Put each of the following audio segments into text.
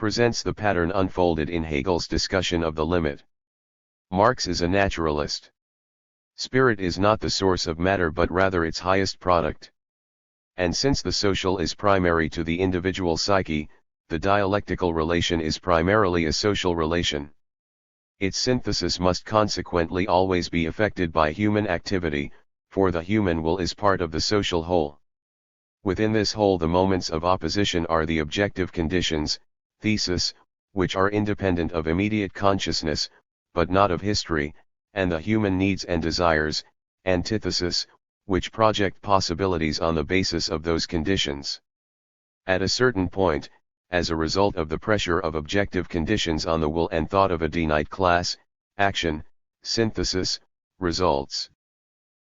presents the pattern unfolded in Hegel's discussion of the limit. Marx is a naturalist. Spirit is not the source of matter but rather its highest product. And since the social is primary to the individual psyche, the dialectical relation is primarily a social relation. Its synthesis must consequently always be affected by human activity, for the human will is part of the social whole. Within this whole the moments of opposition are the objective conditions, thesis, which are independent of immediate consciousness, but not of history, and the human needs and desires, antithesis, which project possibilities on the basis of those conditions. At a certain point, as a result of the pressure of objective conditions on the will and thought of a finite class, action, synthesis, results.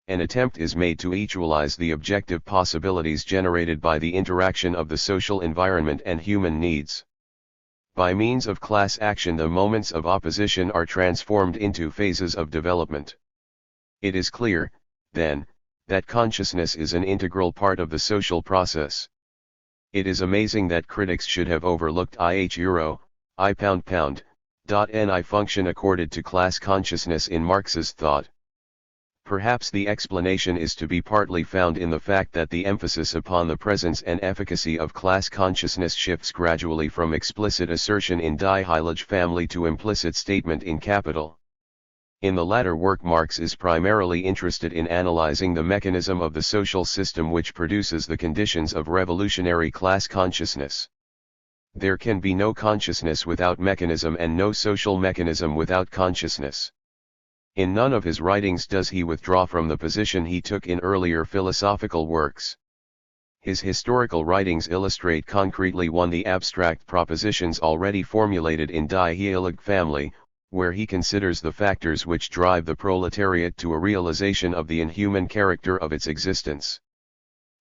An attempt is made to actualize the objective possibilities generated by the interaction of the social environment and human needs. By means of class action the moments of opposition are transformed into phases of development. It is clear, then, that consciousness is an integral part of the social process. It is amazing that critics should have overlooked I function accorded to class consciousness in Marx's thought. Perhaps the explanation is to be partly found in the fact that the emphasis upon the presence and efficacy of class consciousness shifts gradually from explicit assertion in Die Heilige Family to implicit statement in Capital. In the latter work Marx is primarily interested in analyzing the mechanism of the social system which produces the conditions of revolutionary class consciousness. There can be no consciousness without mechanism and no social mechanism without consciousness. In none of his writings does he withdraw from the position he took in earlier philosophical works. His historical writings illustrate concretely the abstract propositions already formulated in Die Heilige Family, where he considers the factors which drive the proletariat to a realization of the inhuman character of its existence.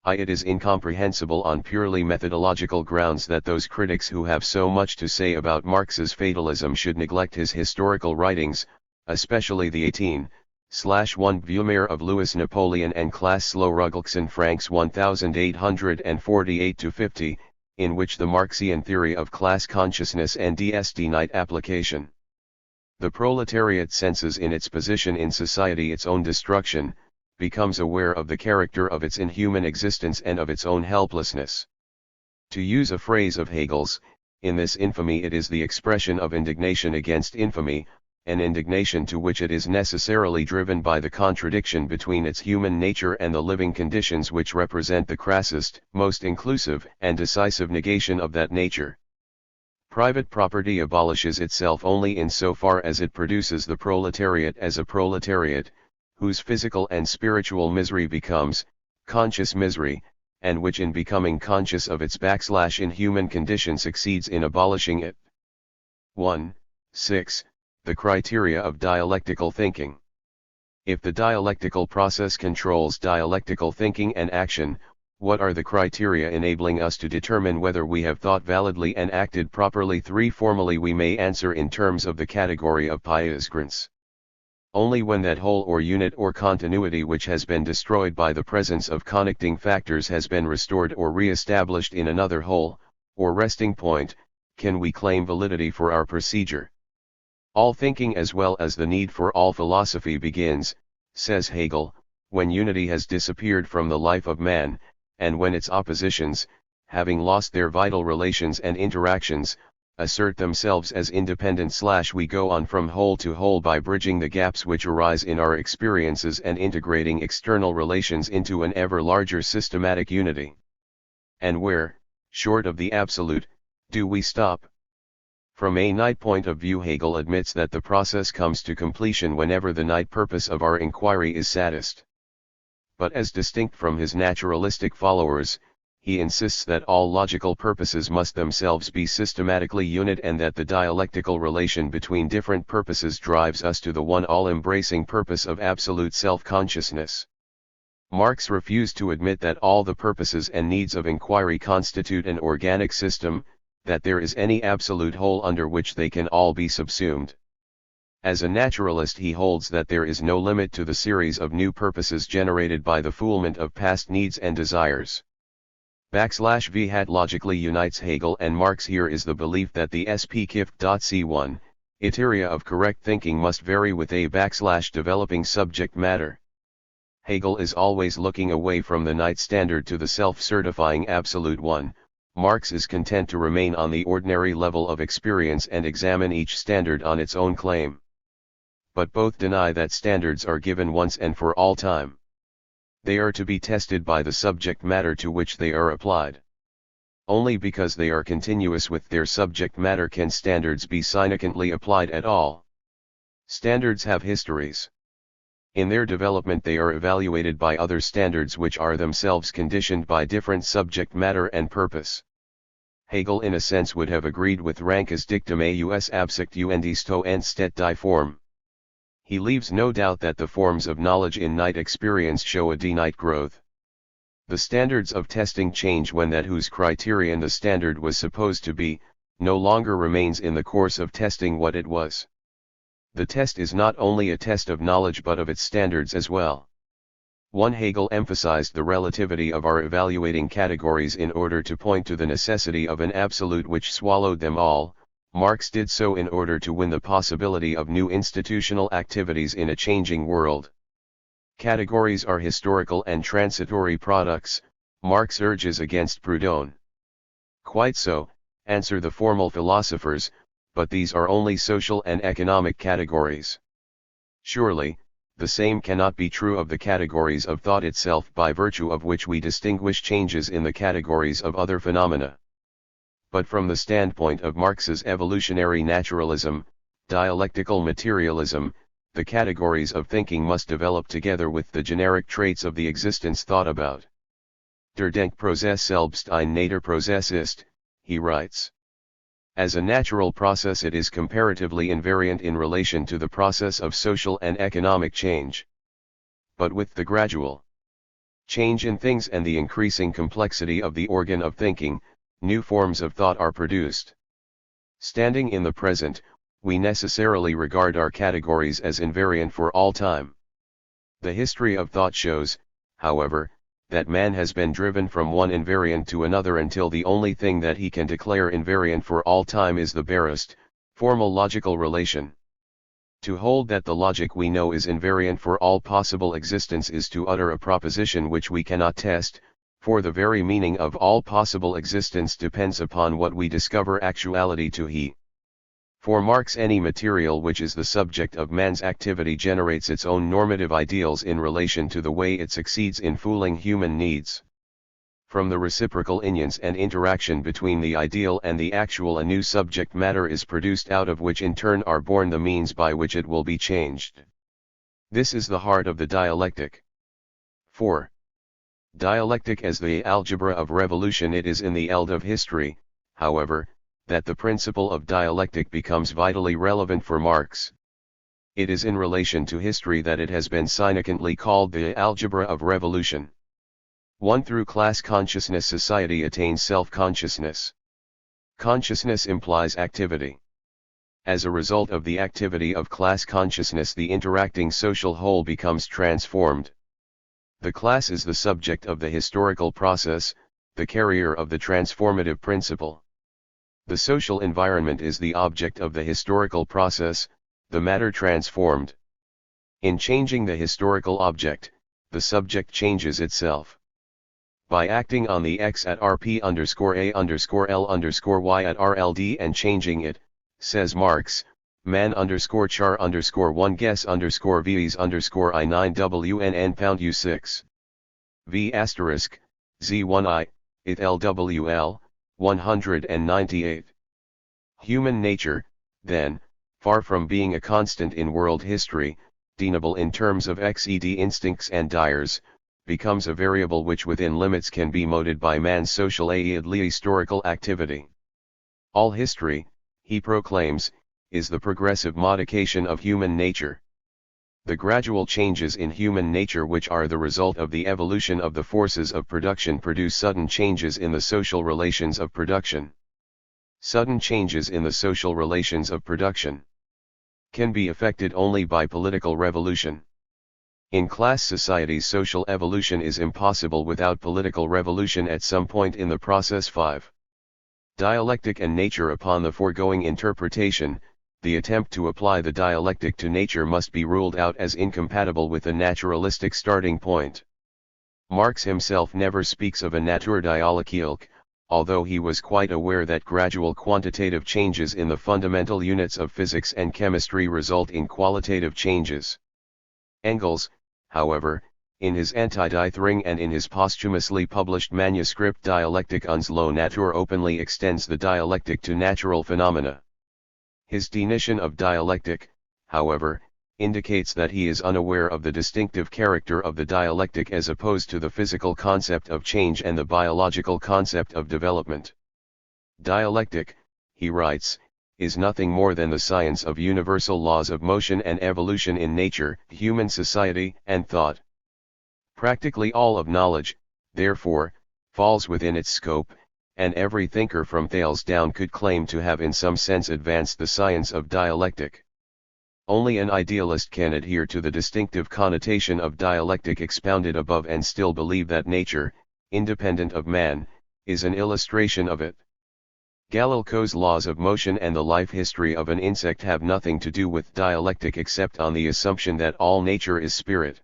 It is incomprehensible on purely methodological grounds that those critics who have so much to say about Marx's fatalism should neglect his historical writings, especially the 18/1 Vumer of Louis Napoleon and Classe Rugelksen Franks 1848-50, in which the Marxian theory of class consciousness and DSD-night application. The proletariat senses in its position in society its own destruction, becomes aware of the character of its inhuman existence and of its own helplessness. To use a phrase of Hegel's, in this infamy it is the expression of indignation against infamy, an indignation to which it is necessarily driven by the contradiction between its human nature and the living conditions which represent the crassest, most inclusive and decisive negation of that nature. Private property abolishes itself only in so far as it produces the proletariat as a proletariat, whose physical and spiritual misery becomes conscious misery, and which in becoming conscious of its inhuman condition succeeds in abolishing it. 1.6. The criteria of dialectical thinking. If the dialectical process controls dialectical thinking and action, what are the criteria enabling us to determine whether we have thought validly and acted properly? 3. Formally we may answer in terms of the category of Piasgrants. Only when that whole or unit or continuity which has been destroyed by the presence of connecting factors has been restored or re-established in another whole, or resting point, can we claim validity for our procedure. All thinking as well as the need for all philosophy begins, says Hegel, when unity has disappeared from the life of man, and when its oppositions, having lost their vital relations and interactions, assert themselves as independent. We go on from whole to whole by bridging the gaps which arise in our experiences and integrating external relations into an ever larger systematic unity. And where, short of the absolute, do we stop? From a night point of view Hegel admits that the process comes to completion whenever the night purpose of our inquiry is satisfied. But as distinct from his naturalistic followers, he insists that all logical purposes must themselves be systematically unit and that the dialectical relation between different purposes drives us to the one all-embracing purpose of absolute self-consciousness. Marx refused to admit that all the purposes and needs of inquiry constitute an organic system, that there is any absolute whole under which they can all be subsumed. As a naturalist he holds that there is no limit to the series of new purposes generated by the fulfillment of past needs and desires. V hat logically unites Hegel and Marx. Here is the belief that the SPKIF.C1, criteria of correct thinking must vary with a developing subject matter. Hegel is always looking away from the Knight standard to the self-certifying absolute one. Marx is content to remain on the ordinary level of experience and examine each standard on its own claim. But both deny that standards are given once and for all time. They are to be tested by the subject matter to which they are applied. Only because they are continuous with their subject matter can standards be significantly applied at all. Standards have histories. In their development they are evaluated by other standards which are themselves conditioned by different subject matter and purpose. Hegel in a sense would have agreed with Ranke's dictum aus absicht und sto entsteht die Form. He leaves no doubt that the forms of knowledge in Knight experience show a de-Knight growth. The standards of testing change when that whose criterion the standard was supposed to be, no longer remains in the course of testing what it was. The test is not only a test of knowledge but of its standards as well. 1. Hegel emphasized the relativity of our evaluating categories in order to point to the necessity of an absolute which swallowed them all. Marx did so in order to win the possibility of new institutional activities in a changing world. Categories are historical and transitory products, Marx urges against Proudhon. Quite so, answer the formal philosophers, but these are only social and economic categories. Surely, the same cannot be true of the categories of thought itself by virtue of which we distinguish changes in the categories of other phenomena. But from the standpoint of Marx's evolutionary naturalism, dialectical materialism, the categories of thinking must develop together with the generic traits of the existence thought about. Der Denkprozess selbst ein Naturprozess ist, he writes. As a natural process it is comparatively invariant in relation to the process of social and economic change. But with the gradual change in things and the increasing complexity of the organ of thinking, new forms of thought are produced. Standing in the present, we necessarily regard our categories as invariant for all time. The history of thought shows, however, that man has been driven from one invariant to another until the only thing that he can declare invariant for all time is the barest, formal logical relation. To hold that the logic we know is invariant for all possible existence is to utter a proposition which we cannot test, for the very meaning of all possible existence depends upon what we discover actuality to be. For Marx, any material which is the subject of man's activity generates its own normative ideals in relation to the way it succeeds in fooling human needs. From the reciprocal unions and interaction between the ideal and the actual a new subject matter is produced out of which in turn are born the means by which it will be changed. This is the heart of the dialectic. 4. Dialectic as the algebra of revolution. It is in the eld of history, however, that the principle of dialectic becomes vitally relevant for Marx. It is in relation to history that it has been significantly called the algebra of revolution. 1. Through class consciousness society attains self-consciousness. Consciousness implies activity. As a result of the activity of class consciousness, the interacting social whole becomes transformed. The class is the subject of the historical process, the carrier of the transformative principle. The social environment is the object of the historical process, the matter transformed. In changing the historical object, the subject changes itself. By acting on the X at Rp_A_L_Y at RLD and changing it, says Marx, man_char_1 guess_V's_I9WNN_U6. V*, Z1I, it LWL, 198. Human nature, then, far from being a constant in world history, definable in terms of XED instincts and desires, becomes a variable which within limits can be moded by man's social historical activity. All history, he proclaims, is the progressive modification of human nature. The gradual changes in human nature which are the result of the evolution of the forces of production produce sudden changes in the social relations of production. Sudden changes in the social relations of production can be effected only by political revolution. In class societies, social evolution is impossible without political revolution at some point in the process. 5. Dialectic and nature. Upon the foregoing interpretation, the attempt to apply the dialectic to nature must be ruled out as incompatible with a naturalistic starting point. Marx himself never speaks of a Naturdialektik, although he was quite aware that gradual quantitative changes in the fundamental units of physics and chemistry result in qualitative changes. Engels, however, in his Anti-Dithering and in his posthumously published manuscript Dialektik uns lo Natur openly extends the dialectic to natural phenomena. His definition of dialectic, however, indicates that he is unaware of the distinctive character of the dialectic as opposed to the physical concept of change and the biological concept of development. Dialectic, he writes, is nothing more than the science of universal laws of motion and evolution in nature, human society, and thought. Practically all of knowledge, therefore, falls within its scope, and every thinker from Thales down could claim to have in some sense advanced the science of dialectic. Only an idealist can adhere to the distinctive connotation of dialectic expounded above and still believe that nature, independent of man, is an illustration of it. Galilco's laws of motion and the life history of an insect have nothing to do with dialectic except on the assumption that all nature is spirit.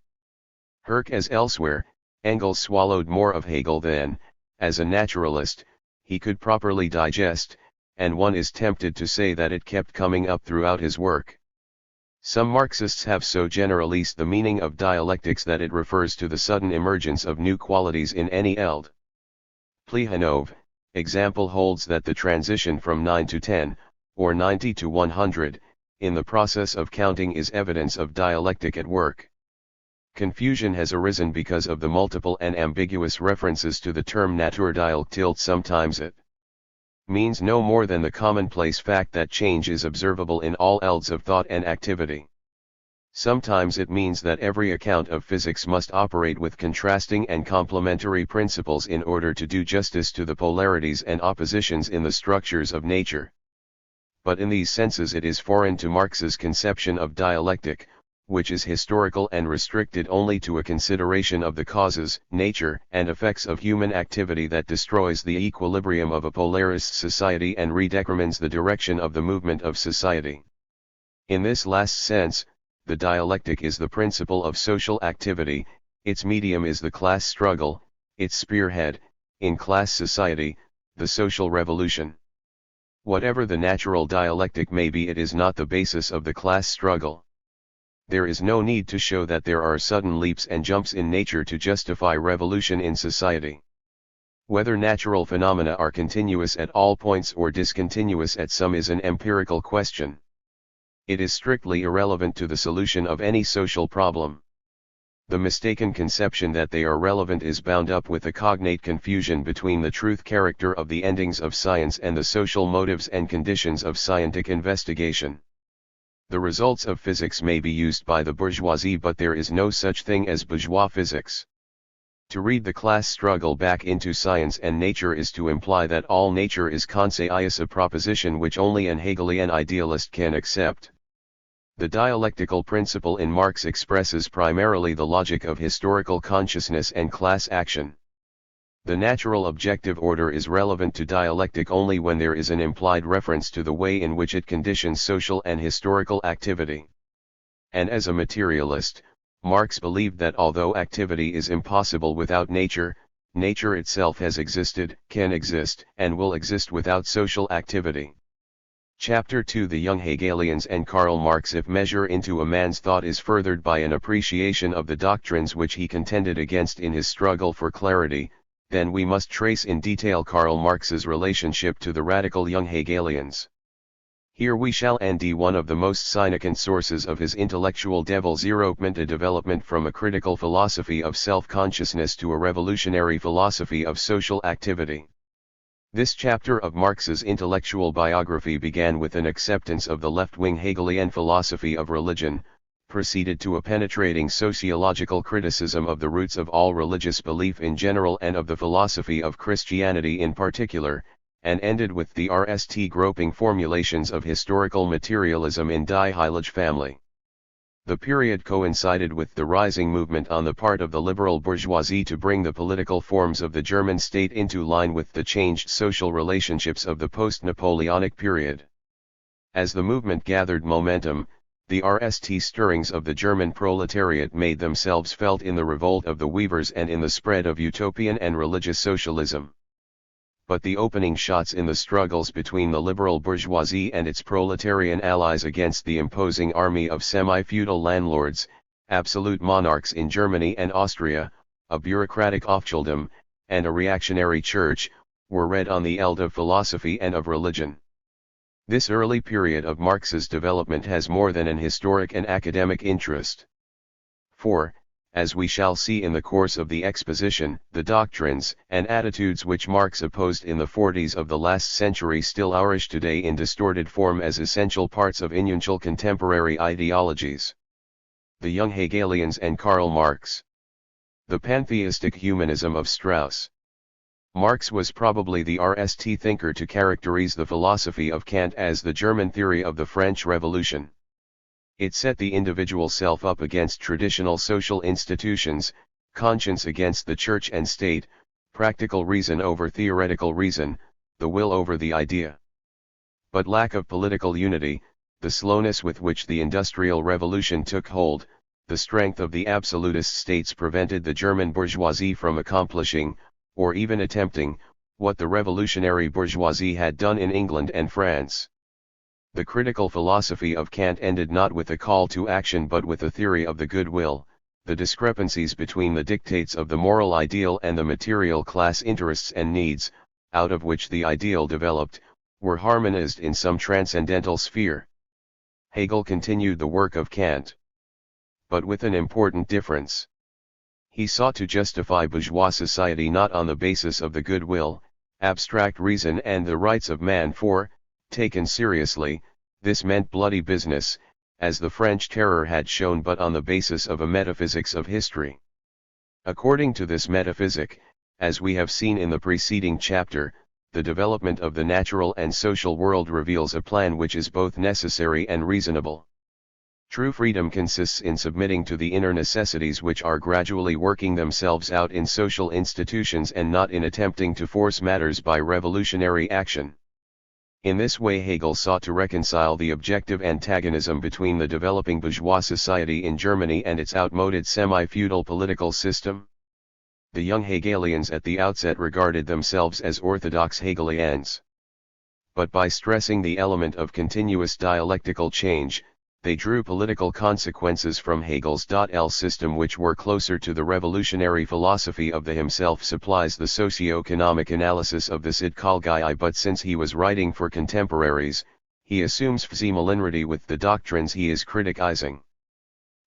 Herc as elsewhere, Engels swallowed more of Hegel than, as a naturalist, he could properly digest, and one is tempted to say that it kept coming up throughout his work. Some Marxists have so generalized the meaning of dialectics that it refers to the sudden emergence of new qualities in any eld. Plekhanov, example, holds that the transition from 9 to 10, or 90 to 100, in the process of counting is evidence of dialectic at work. Confusion has arisen because of the multiple and ambiguous references to the term Naturdialekt. Sometimes it means no more than the commonplace fact that change is observable in all elds of thought and activity. Sometimes it means that every account of physics must operate with contrasting and complementary principles in order to do justice to the polarities and oppositions in the structures of nature. But in these senses it is foreign to Marx's conception of dialectic, which is historical and restricted only to a consideration of the causes, nature, and effects of human activity that destroys the equilibrium of a polarist society and redetermines the direction of the movement of society. In this last sense, the dialectic is the principle of social activity, its medium is the class struggle, its spearhead, in class society, the social revolution. Whatever the natural dialectic may be, it is not the basis of the class struggle. There is no need to show that there are sudden leaps and jumps in nature to justify revolution in society. Whether natural phenomena are continuous at all points or discontinuous at some is an empirical question. It is strictly irrelevant to the solution of any social problem. The mistaken conception that they are relevant is bound up with a cognate confusion between the truth character of the endings of science and the social motives and conditions of scientific investigation. The results of physics may be used by the bourgeoisie, but there is no such thing as bourgeois physics. To read the class struggle back into science and nature is to imply that all nature is conscious, a proposition which only an Hegelian idealist can accept. The dialectical principle in Marx expresses primarily the logic of historical consciousness and class action. The natural objective order is relevant to dialectic only when there is an implied reference to the way in which it conditions social and historical activity. And as a materialist, Marx believed that although activity is impossible without nature, nature itself has existed, can exist, and will exist without social activity. Chapter 2: The Young Hegelians and Karl Marx. If measure into a man's thought is furthered by an appreciation of the doctrines which he contended against in his struggle for clarity, then we must trace in detail Karl Marx's relationship to the radical young Hegelians. Here we shall nd one of the most significant sources of his intellectual development, a development from a critical philosophy of self-consciousness to a revolutionary philosophy of social activity. This chapter of Marx's intellectual biography began with an acceptance of the left-wing Hegelian philosophy of religion, proceeded to a penetrating sociological criticism of the roots of all religious belief in general and of the philosophy of Christianity in particular, and ended with the groping formulations of historical materialism in Die Heilige family. The period coincided with the rising movement on the part of the liberal bourgeoisie to bring the political forms of the German state into line with the changed social relationships of the post-Napoleonic period. As the movement gathered momentum, the RST stirrings of the German proletariat made themselves felt in the revolt of the weavers and in the spread of utopian and religious socialism. But the opening shots in the struggles between the liberal bourgeoisie and its proletarian allies against the imposing army of semi-feudal landlords, absolute monarchs in Germany and Austria, a bureaucratic officialdom, and a reactionary church, were read on the eld of philosophy and of religion. This early period of Marx's development has more than an historic and academic interest. For, as we shall see in the course of the exposition, the doctrines and attitudes which Marx opposed in the 40s of the last century still flourish today in distorted form as essential parts of influential contemporary ideologies. The young Hegelians and Karl Marx. The pantheistic humanism of Strauss. Marx was probably the RST thinker to characterize the philosophy of Kant as the German theory of the French Revolution. It set the individual self up against traditional social institutions, conscience against the church and state, practical reason over theoretical reason, the will over the idea. But lack of political unity, the slowness with which the Industrial Revolution took hold, the strength of the absolutist states prevented the German bourgeoisie from accomplishing, or even attempting, what the revolutionary bourgeoisie had done in England and France. The critical philosophy of Kant ended not with a call to action but with a theory of the good will. The discrepancies between the dictates of the moral ideal and the material class interests and needs, out of which the ideal developed, were harmonized in some transcendental sphere. Hegel continued the work of Kant, but with an important difference. He sought to justify bourgeois society not on the basis of the good will, abstract reason and the rights of man for, taken seriously, this meant bloody business, as the French Terror had shown, but on the basis of a metaphysics of history. According to this metaphysic, as we have seen in the preceding chapter, the development of the natural and social world reveals a plan which is both necessary and reasonable. True freedom consists in submitting to the inner necessities which are gradually working themselves out in social institutions and not in attempting to force matters by revolutionary action. In this way Hegel sought to reconcile the objective antagonism between the developing bourgeois society in Germany and its outmoded semi-feudal political system. The young Hegelians at the outset regarded themselves as orthodox Hegelians. But by stressing the element of continuous dialectical change, they drew political consequences from Hegel's L system which were closer to the revolutionary philosophy of the himself supplies the socio-economic analysis of the Sidkalgai, but since he was writing for contemporaries, he assumes similarity with the doctrines he is criticizing.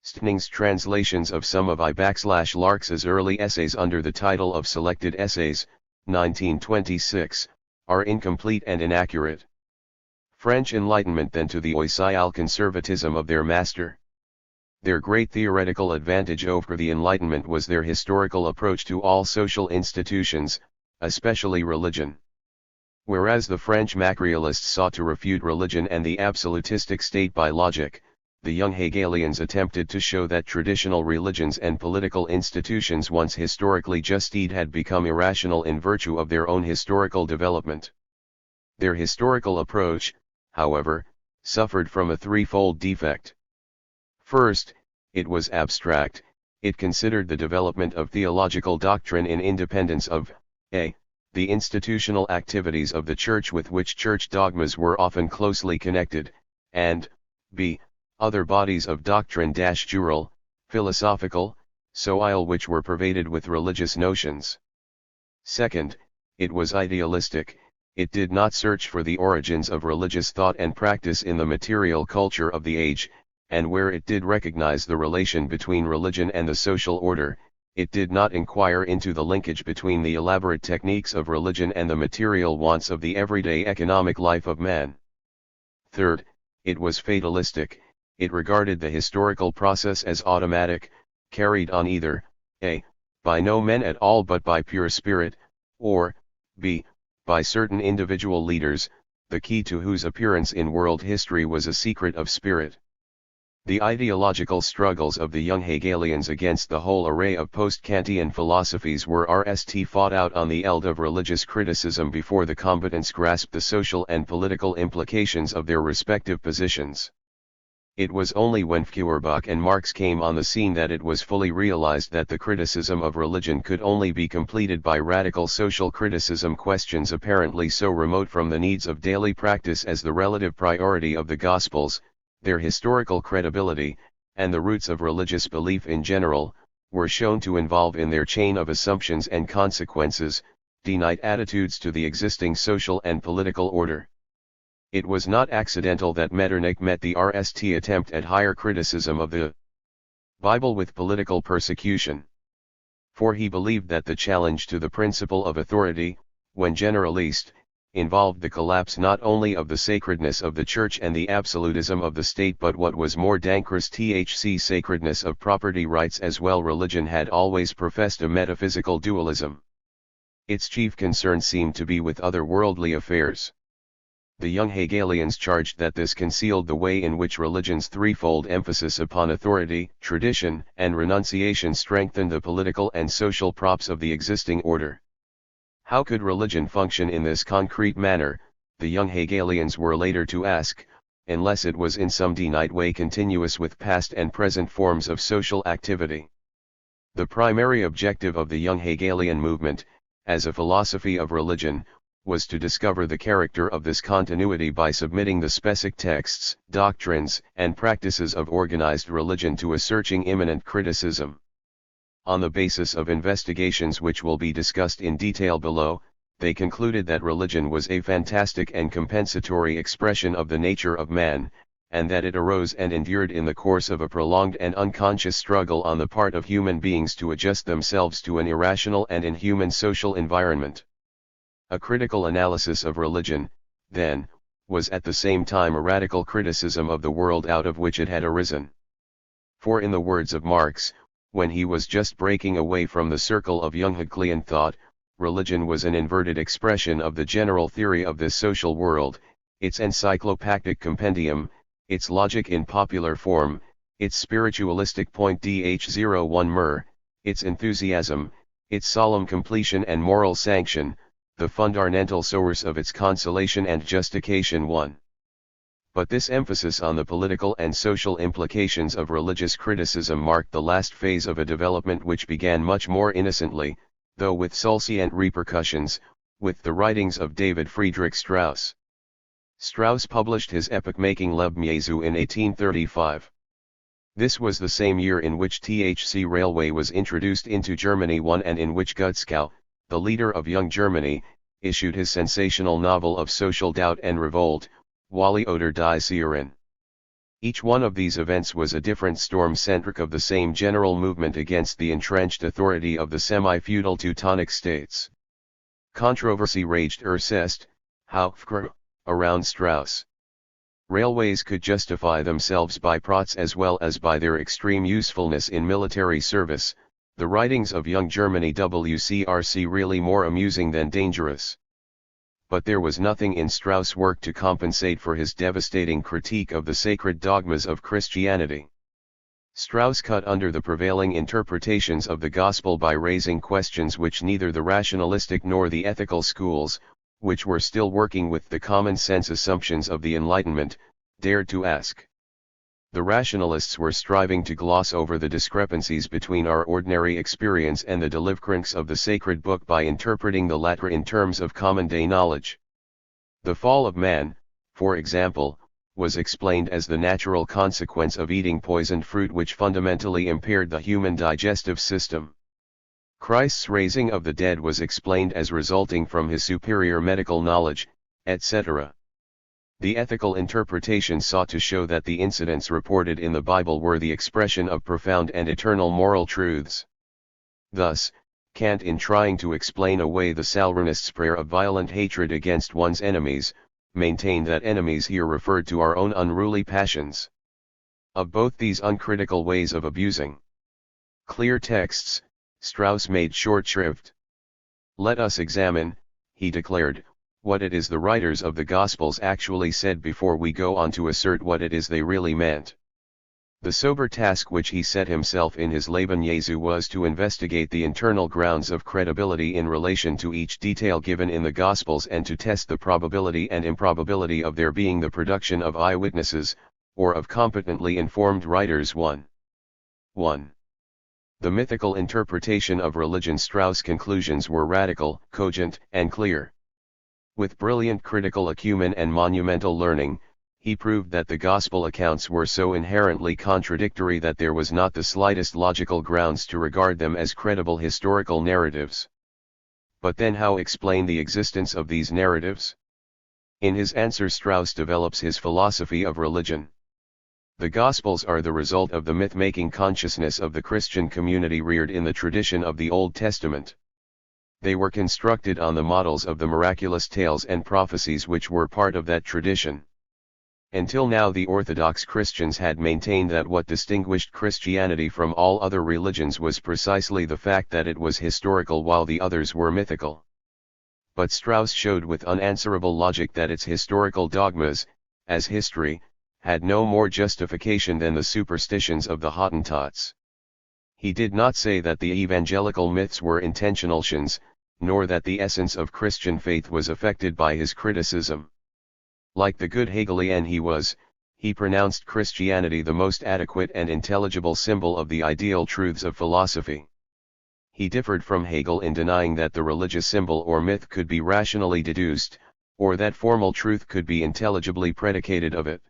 Stinning's translations of some of I/Larx's early essays under the title of Selected Essays, 1926, are incomplete and inaccurate. French Enlightenment then to the oisial conservatism of their master. Their great theoretical advantage over the Enlightenment was their historical approach to all social institutions, especially religion. Whereas the French materialists sought to refute religion and the absolutistic state by logic, the young Hegelians attempted to show that traditional religions and political institutions once historically justed had become irrational in virtue of their own historical development. Their historical approach, however, suffered from a threefold defect. First, it was abstract. It considered the development of theological doctrine in independence of a. the institutional activities of the Church with which church dogmas were often closely connected, and b. other bodies of doctrine jural, philosophical, social which were pervaded with religious notions. Second, it was idealistic. It did not search for the origins of religious thought and practice in the material culture of the age, and where it did recognize the relation between religion and the social order, it did not inquire into the linkage between the elaborate techniques of religion and the material wants of the everyday economic life of man. Third, it was fatalistic. It regarded the historical process as automatic, carried on either a. by no men at all but by pure spirit, or b. by certain individual leaders, the key to whose appearance in world history was a secret of spirit. The ideological struggles of the young Hegelians against the whole array of post-Kantian philosophies were fought out on the eld of religious criticism before the combatants grasped the social and political implications of their respective positions. It was only when Feuerbach and Marx came on the scene that it was fully realized that the criticism of religion could only be completed by radical social criticism. Questions apparently so remote from the needs of daily practice as the relative priority of the Gospels, their historical credibility, and the roots of religious belief in general, were shown to involve in their chain of assumptions and consequences, denied attitudes to the existing social and political order. It was not accidental that Metternich met the RST attempt at higher criticism of the Bible with political persecution. For he believed that the challenge to the principle of authority, when generalist, involved the collapse not only of the sacredness of the Church and the absolutism of the state but what was more dangerous, sacredness of property rights as well. Religion had always professed a metaphysical dualism. Its chief concern seemed to be with other worldly affairs. The young Hegelians charged that this concealed the way in which religion's threefold emphasis upon authority, tradition, and renunciation strengthened the political and social props of the existing order. How could religion function in this concrete manner, the young Hegelians were later to ask, unless it was in some finite way continuous with past and present forms of social activity? The primary objective of the young Hegelian movement, as a philosophy of religion, was to discover the character of this continuity by submitting the specific texts, doctrines, and practices of organized religion to a searching immanent criticism. On the basis of investigations which will be discussed in detail below, they concluded that religion was a fantastic and compensatory expression of the nature of man, and that it arose and endured in the course of a prolonged and unconscious struggle on the part of human beings to adjust themselves to an irrational and inhuman social environment. A critical analysis of religion, then, was at the same time a radical criticism of the world out of which it had arisen. For in the words of Marx, when he was just breaking away from the circle of young Hegelian thought, religion was an inverted expression of the general theory of this social world, its encyclopedic compendium, its logic in popular form, its spiritualistic point dh01 mer, its enthusiasm, its solemn completion and moral sanction, the fundamental source of its consolation and justification. 1. But this emphasis on the political and social implications of religious criticism marked the last phase of a development which began much more innocently, though with salient repercussions, with the writings of David Friedrich Strauss. Strauss published his epoch-making Lebensmüse in 1835. This was the same year in which THC railway was introduced into Germany and in which Gutzkow, the leader of Young Germany, issued his sensational novel of social doubt and revolt, Wally oder die Seherin. Each one of these events was a different storm-centric of the same general movement against the entrenched authority of the semi-feudal Teutonic states. Controversy raged around Strauss. Railways could justify themselves by prots as well as by their extreme usefulness in military service. The writings of Young Germany WCRC really more amusing than dangerous. But there was nothing in Strauss' work to compensate for his devastating critique of the sacred dogmas of Christianity. Strauss cut under the prevailing interpretations of the gospel by raising questions which neither the rationalistic nor the ethical schools, which were still working with the common sense assumptions of the Enlightenment, dared to ask. The rationalists were striving to gloss over the discrepancies between our ordinary experience and the deliverance of the sacred book by interpreting the latter in terms of common-day knowledge. The fall of man, for example, was explained as the natural consequence of eating poisoned fruit which fundamentally impaired the human digestive system. Christ's raising of the dead was explained as resulting from his superior medical knowledge, etc. The ethical interpretation sought to show that the incidents reported in the Bible were the expression of profound and eternal moral truths. Thus, Kant, in trying to explain away the Salronist's prayer of violent hatred against one's enemies, maintained that enemies here referred to our own unruly passions. Of both these uncritical ways of abusing clear texts, Strauss made short shrift. Let us examine, he declared, what it is the writers of the Gospels actually said before we go on to assert what it is they really meant. The sober task which he set himself in his Leben Jesu was to investigate the internal grounds of credibility in relation to each detail given in the Gospels and to test the probability and improbability of their being the production of eyewitnesses, or of competently informed writers. 1. The mythical interpretation of religion. Strauss' conclusions were radical, cogent, and clear. With brilliant critical acumen and monumental learning, he proved that the Gospel accounts were so inherently contradictory that there was not the slightest logical grounds to regard them as credible historical narratives. But then how explain the existence of these narratives? In his answer, Strauss develops his philosophy of religion. The Gospels are the result of the myth-making consciousness of the Christian community reared in the tradition of the Old Testament. They were constructed on the models of the miraculous tales and prophecies which were part of that tradition. Until now, the Orthodox Christians had maintained that what distinguished Christianity from all other religions was precisely the fact that it was historical while the others were mythical. But Strauss showed with unanswerable logic that its historical dogmas, as history, had no more justification than the superstitions of the Hottentots. He did not say that the evangelical myths were intentionaltions, nor that the essence of Christian faith was affected by his criticism. Like the good Hegelian he pronounced Christianity the most adequate and intelligible symbol of the ideal truths of philosophy. He differed from Hegel in denying that the religious symbol or myth could be rationally deduced, or that formal truth could be intelligibly predicated of it.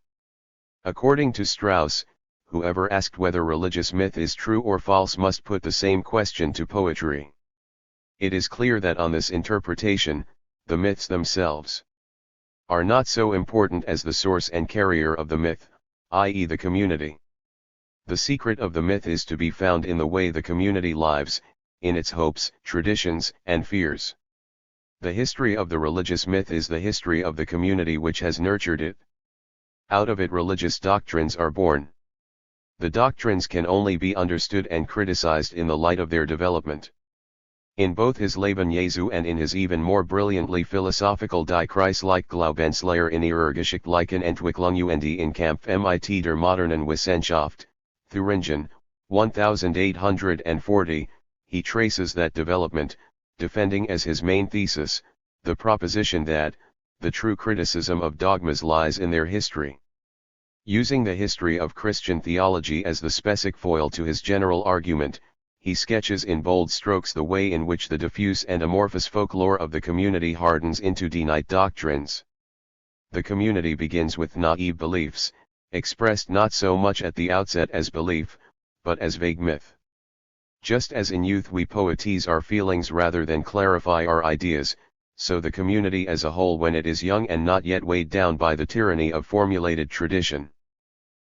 According to Strauss, whoever asked whether religious myth is true or false must put the same question to poetry. It is clear that on this interpretation, the myths themselves are not so important as the source and carrier of the myth, i.e. the community. The secret of the myth is to be found in the way the community lives, in its hopes, traditions, and fears. The history of the religious myth is the history of the community which has nurtured it. Out of it religious doctrines are born. The doctrines can only be understood and criticized in the light of their development. In both his Leben Jesu and in his even more brilliantly philosophical Die Christliche Glaubenslehre in ihrer geschichtlichen Entwicklung und in Kampf mit der modernen Wissenschaft, Thuringen, 1840, he traces that development, defending as his main thesis, the proposition that, the true criticism of dogmas lies in their history. Using the history of Christian theology as the specific foil to his general argument, he sketches in bold strokes the way in which the diffuse and amorphous folklore of the community hardens into definite doctrines. The community begins with naive beliefs, expressed not so much at the outset as belief, but as vague myth. Just as in youth we poetize our feelings rather than clarify our ideas, so the community as a whole when it is young and not yet weighed down by the tyranny of formulated tradition.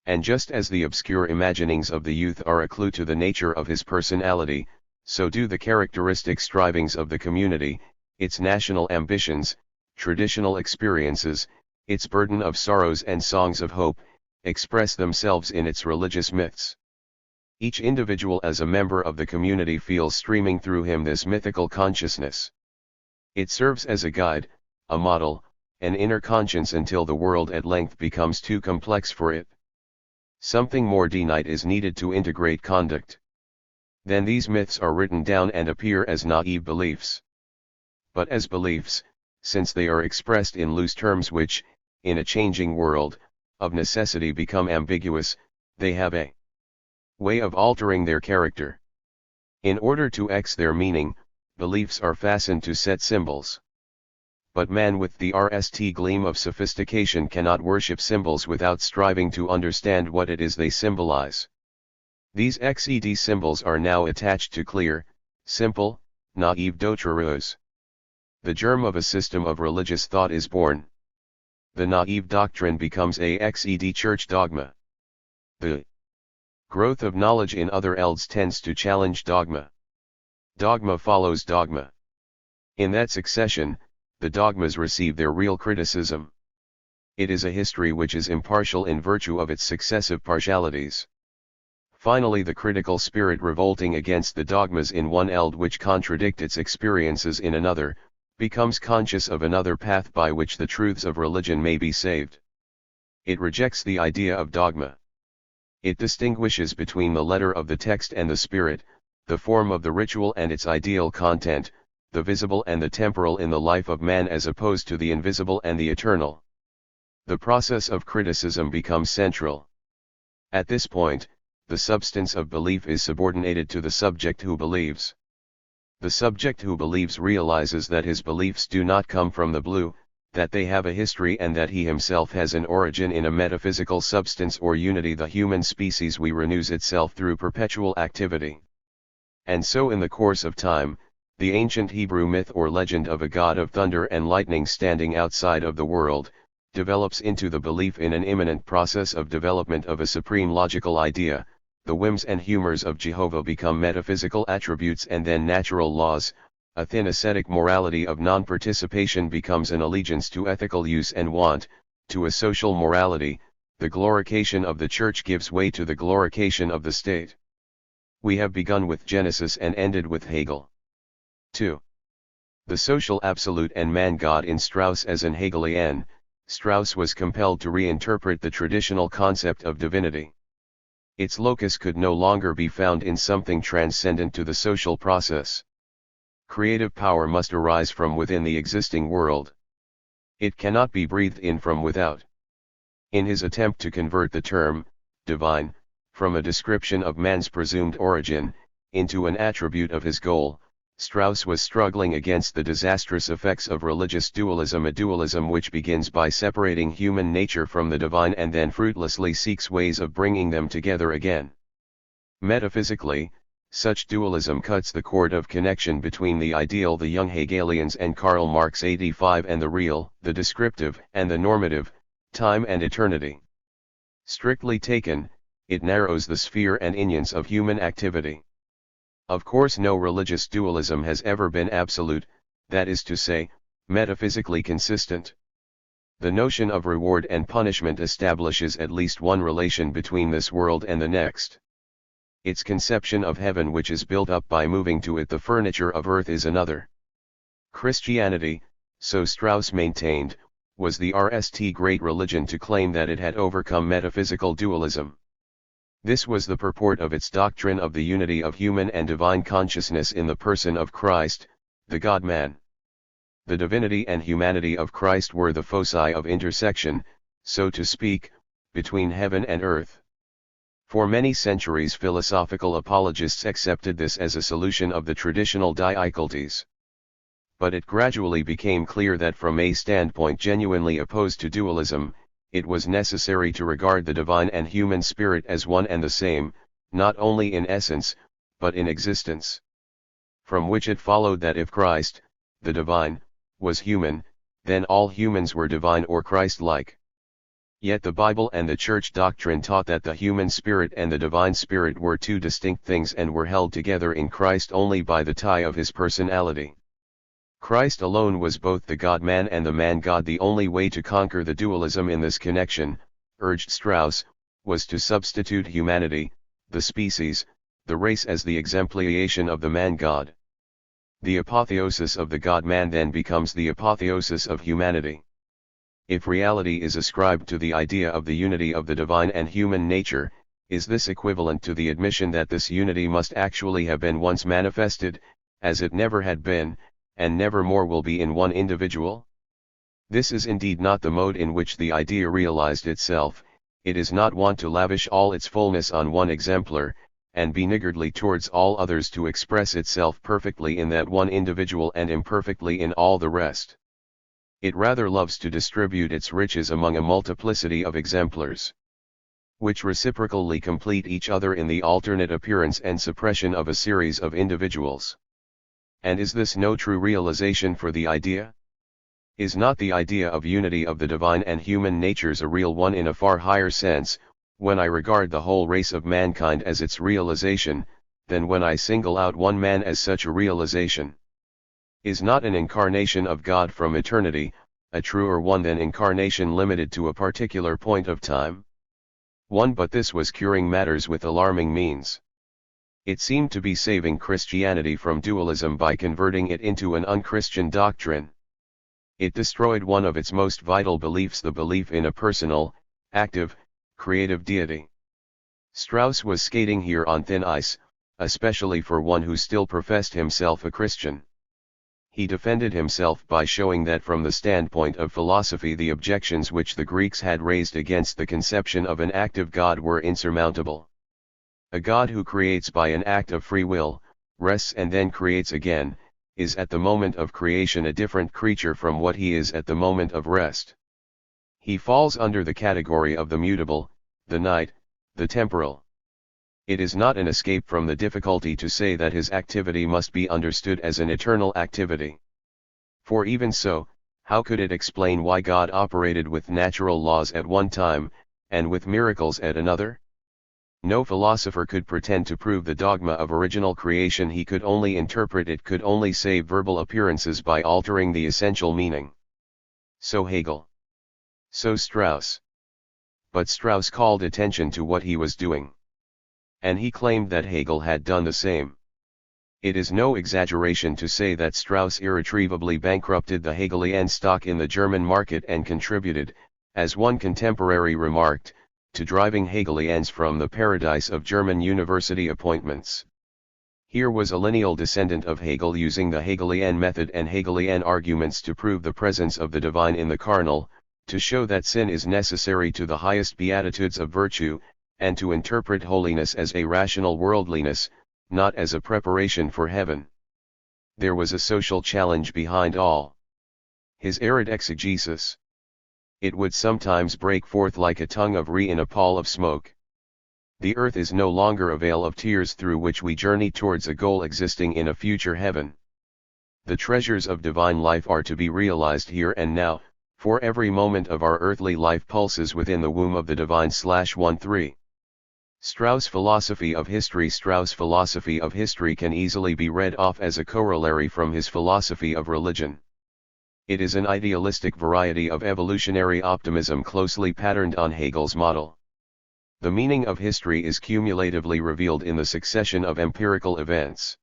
And just as the obscure imaginings of the youth are a clue to the nature of his personality, so do the characteristic strivings of the community, its national ambitions, traditional experiences, its burden of sorrows and songs of hope, express themselves in its religious myths. Each individual as a member of the community feels streaming through him this mythical consciousness. It serves as a guide, a model, an inner conscience until the world at length becomes too complex for it. Something more definite is needed to integrate conduct. Then these myths are written down and appear as naive beliefs. But as beliefs, since they are expressed in loose terms which, in a changing world, of necessity become ambiguous, they have a way of altering their character. In order to X their meaning, beliefs are fastened to set symbols. But man with the RST gleam of sophistication cannot worship symbols without striving to understand what it is they symbolize. These XED symbols are now attached to clear, simple, naive doctrines. The germ of a system of religious thought is born. The naive doctrine becomes a XED church dogma. The growth of knowledge in other elds tends to challenge dogma. Dogma follows dogma. In that succession, the dogmas receive their real criticism. It is a history which is impartial in virtue of its successive partialities. Finally, the critical spirit revolting against the dogmas in one eld which contradict its experiences in another, becomes conscious of another path by which the truths of religion may be saved. It rejects the idea of dogma. It distinguishes between the letter of the text and the spirit, the form of the ritual and its ideal content, the visible and the temporal in the life of man as opposed to the invisible and the eternal. The process of criticism becomes central. At this point, the substance of belief is subordinated to the subject who believes. The subject who believes realizes that his beliefs do not come from the blue, that they have a history and that he himself has an origin in a metaphysical substance or unity. The human species renews itself through perpetual activity. And so in the course of time, the ancient Hebrew myth or legend of a god of thunder and lightning standing outside of the world, develops into the belief in an imminent process of development of a supreme logical idea. The whims and humors of Jehovah become metaphysical attributes and then natural laws. A thin ascetic morality of non-participation becomes an allegiance to ethical use and want. To a social morality, the glorification of the church gives way to the glorification of the state. We have begun with Genesis and ended with Hegel. 2. The social absolute and man-God in Strauss. As an Hegelian, Strauss was compelled to reinterpret the traditional concept of divinity. Its locus could no longer be found in something transcendent to the social process. Creative power must arise from within the existing world. It cannot be breathed in from without. In his attempt to convert the term, divine, from a description of man's presumed origin, into an attribute of his goal, Strauss was struggling against the disastrous effects of religious dualism, a dualism which begins by separating human nature from the divine and then fruitlessly seeks ways of bringing them together again. Metaphysically, such dualism cuts the cord of connection between the ideal, the young Hegelians and Karl Marx 85, and the real, the descriptive, and the normative, time and eternity. Strictly taken, it narrows the sphere and eminence of human activity. Of course, no religious dualism has ever been absolute, that is to say, metaphysically consistent. The notion of reward and punishment establishes at least one relation between this world and the next. Its conception of heaven, which is built up by moving to it the furniture of earth, is another. Christianity, so Strauss maintained, was the great religion to claim that it had overcome metaphysical dualism. This was the purport of its doctrine of the unity of human and divine consciousness in the person of Christ, the God-man. The divinity and humanity of Christ were the foci of intersection, so to speak, between heaven and earth. For many centuries philosophical apologists accepted this as a solution of the traditional difficulties. But it gradually became clear that from a standpoint genuinely opposed to dualism, it was necessary to regard the divine and human spirit as one and the same, not only in essence, but in existence. From which it followed that if Christ, the divine, was human, then all humans were divine or Christ-like. Yet the Bible and the church doctrine taught that the human spirit and the divine spirit were two distinct things and were held together in Christ only by the tie of his personality. Christ alone was both the God-man and the man-God. The only way to conquer the dualism in this connection, urged Strauss, was to substitute humanity, the species, the race as the exemplification of the man-God. The apotheosis of the God-man then becomes the apotheosis of humanity. If reality is ascribed to the idea of the unity of the divine and human nature, is this equivalent to the admission that this unity must actually have been once manifested, as it never had been, and never more will be in one individual? This is indeed not the mode in which the idea realized itself. It is not wont to lavish all its fullness on one exemplar, and be niggardly towards all others, to express itself perfectly in that one individual and imperfectly in all the rest. It rather loves to distribute its riches among a multiplicity of exemplars, which reciprocally complete each other in the alternate appearance and suppression of a series of individuals. And is this no true realization for the idea? Is not the idea of unity of the divine and human natures a real one in a far higher sense, when I regard the whole race of mankind as its realization, than when I single out one man as such a realization? Is not an incarnation of God from eternity, a truer one than incarnation limited to a particular point of time? One, but this was curing matters with alarming means. It seemed to be saving Christianity from dualism by converting it into an unchristian doctrine. It destroyed one of its most vital beliefs, the belief in a personal, active, creative deity. Strauss was skating here on thin ice, especially for one who still professed himself a Christian. He defended himself by showing that from the standpoint of philosophy the objections which the Greeks had raised against the conception of an active God were insurmountable. A God who creates by an act of free will, rests and then creates again, is at the moment of creation a different creature from what he is at the moment of rest. He falls under the category of the mutable, the night, the temporal. It is not an escape from the difficulty to say that his activity must be understood as an eternal activity. For even so, how could it explain why God operated with natural laws at one time, and with miracles at another? No philosopher could pretend to prove the dogma of original creation. He could only interpret it, could only save verbal appearances by altering the essential meaning. So Hegel. So Strauss. But Strauss called attention to what he was doing. And he claimed that Hegel had done the same. It is no exaggeration to say that Strauss irretrievably bankrupted the Hegelian stock in the German market and contributed, as one contemporary remarked, to driving Hegelians from the paradise of German university appointments. Here was a lineal descendant of Hegel using the Hegelian method and Hegelian arguments to prove the presence of the divine in the carnal, to show that sin is necessary to the highest beatitudes of virtue, and to interpret holiness as a rational worldliness, not as a preparation for heaven. There was a social challenge behind all his arid exegesis. It would sometimes break forth like a tongue of re in a pall of smoke. The earth is no longer a vale of tears through which we journey towards a goal existing in a future heaven. The treasures of divine life are to be realized here and now, for every moment of our earthly life pulses within the womb of the divine. 13. Strauss' philosophy of history. Strauss' philosophy of history can easily be read off as a corollary from his philosophy of religion. It is an idealistic variety of evolutionary optimism closely patterned on Hegel's model. The meaning of history is cumulatively revealed in the succession of empirical events.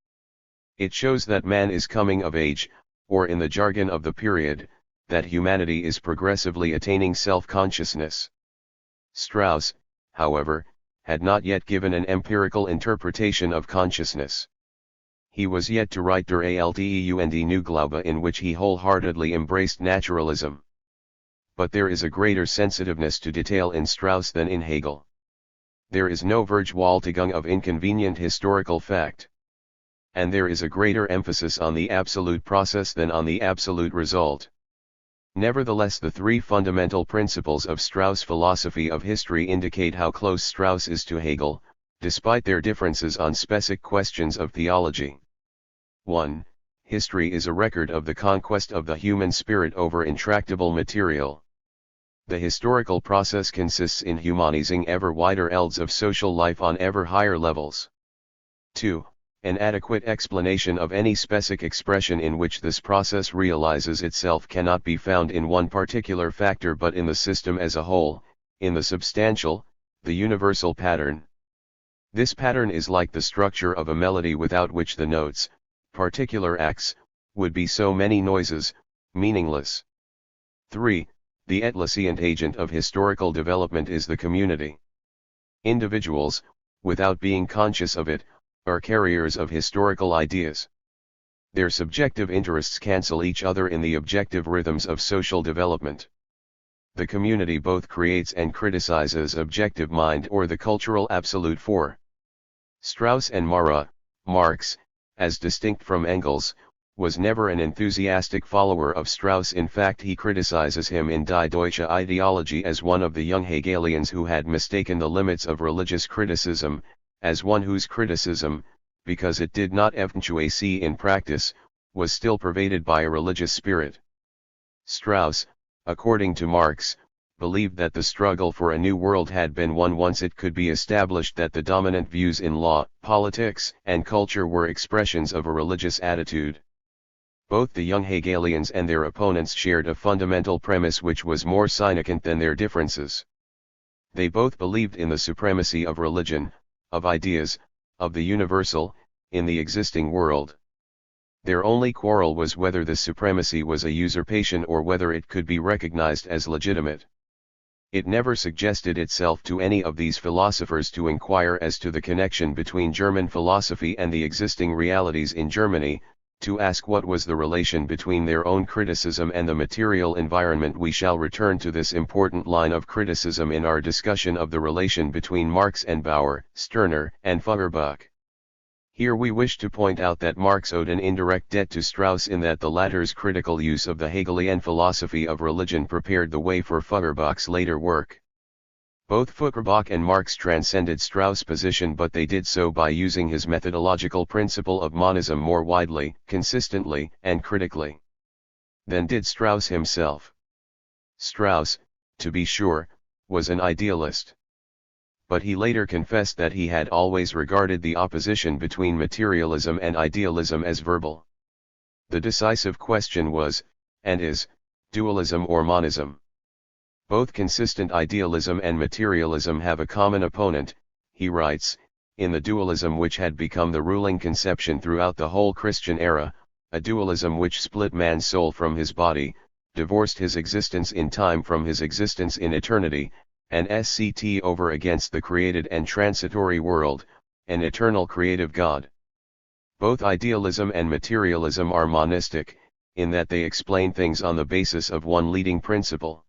It shows that man is coming of age, or in the jargon of the period, that humanity is progressively attaining self-consciousness. Strauss, however, had not yet given an empirical interpretation of consciousness. He was yet to write Der Alteuende Neue Glaube, in which he wholeheartedly embraced naturalism. But there is a greater sensitiveness to detail in Strauss than in Hegel. There is no Vergewaltigung of inconvenient historical fact. And there is a greater emphasis on the absolute process than on the absolute result. Nevertheless, the three fundamental principles of Strauss' philosophy of history indicate how close Strauss is to Hegel, despite their differences on specific questions of theology. 1. History is a record of the conquest of the human spirit over intractable material. The historical process consists in humanizing ever wider elds of social life on ever higher levels. 2. An adequate explanation of any specific expression in which this process realizes itself cannot be found in one particular factor but in the system as a whole, in the substantial, the universal pattern. This pattern is like the structure of a melody without which the notes, particular acts, would be so many noises, meaningless. 3. The etlicient agent of historical development is the community. Individuals, without being conscious of it, are carriers of historical ideas. Their subjective interests cancel each other in the objective rhythms of social development. The community both creates and criticizes objective mind or the cultural absolute. 4. Strauss and Marx, as distinct from Engels, was never an enthusiastic follower of Strauss. In fact, he criticizes him in Die Deutsche Ideologie as one of the young Hegelians who had mistaken the limits of religious criticism, as one whose criticism, because it did not eventuate in practice, was still pervaded by a religious spirit. Strauss, according to Marx, believed that the struggle for a new world had been won once it could be established that the dominant views in law, politics, and culture were expressions of a religious attitude. Both the young Hegelians and their opponents shared a fundamental premise which was more significant than their differences. They both believed in the supremacy of religion, of ideas, of the universal, in the existing world. Their only quarrel was whether this supremacy was a usurpation or whether it could be recognized as legitimate. It never suggested itself to any of these philosophers to inquire as to the connection between German philosophy and the existing realities in Germany, to ask what was the relation between their own criticism and the material environment. We shall return to this important line of criticism in our discussion of the relation between Marx and Bauer, Stirner, and Feuerbach. Here we wish to point out that Marx owed an indirect debt to Strauss in that the latter's critical use of the Hegelian philosophy of religion prepared the way for Feuerbach's later work. Both Feuerbach and Marx transcended Strauss' position, but they did so by using his methodological principle of monism more widely, consistently, and critically than did Strauss himself. Strauss, to be sure, was an idealist. But he later confessed that he had always regarded the opposition between materialism and idealism as verbal. The decisive question was, and is, dualism or monism. Both consistent idealism and materialism have a common opponent, he writes, in the dualism which had become the ruling conception throughout the whole Christian era, a dualism which split man's soul from his body, divorced his existence in time from his existence in eternity, and sct over against the created and transitory world, an eternal creative God. Both idealism and materialism are monistic, in that they explain things on the basis of one leading principle.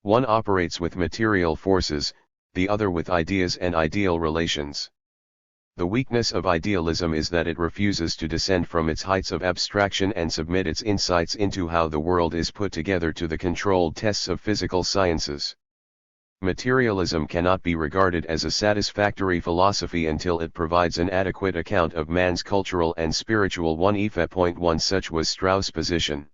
One operates with material forces, the other with ideas and ideal relations. The weakness of idealism is that it refuses to descend from its heights of abstraction and submit its insights into how the world is put together to the controlled tests of physical sciences. Materialism cannot be regarded as a satisfactory philosophy until it provides an adequate account of man's cultural and spiritual one. Such was Strauss' position.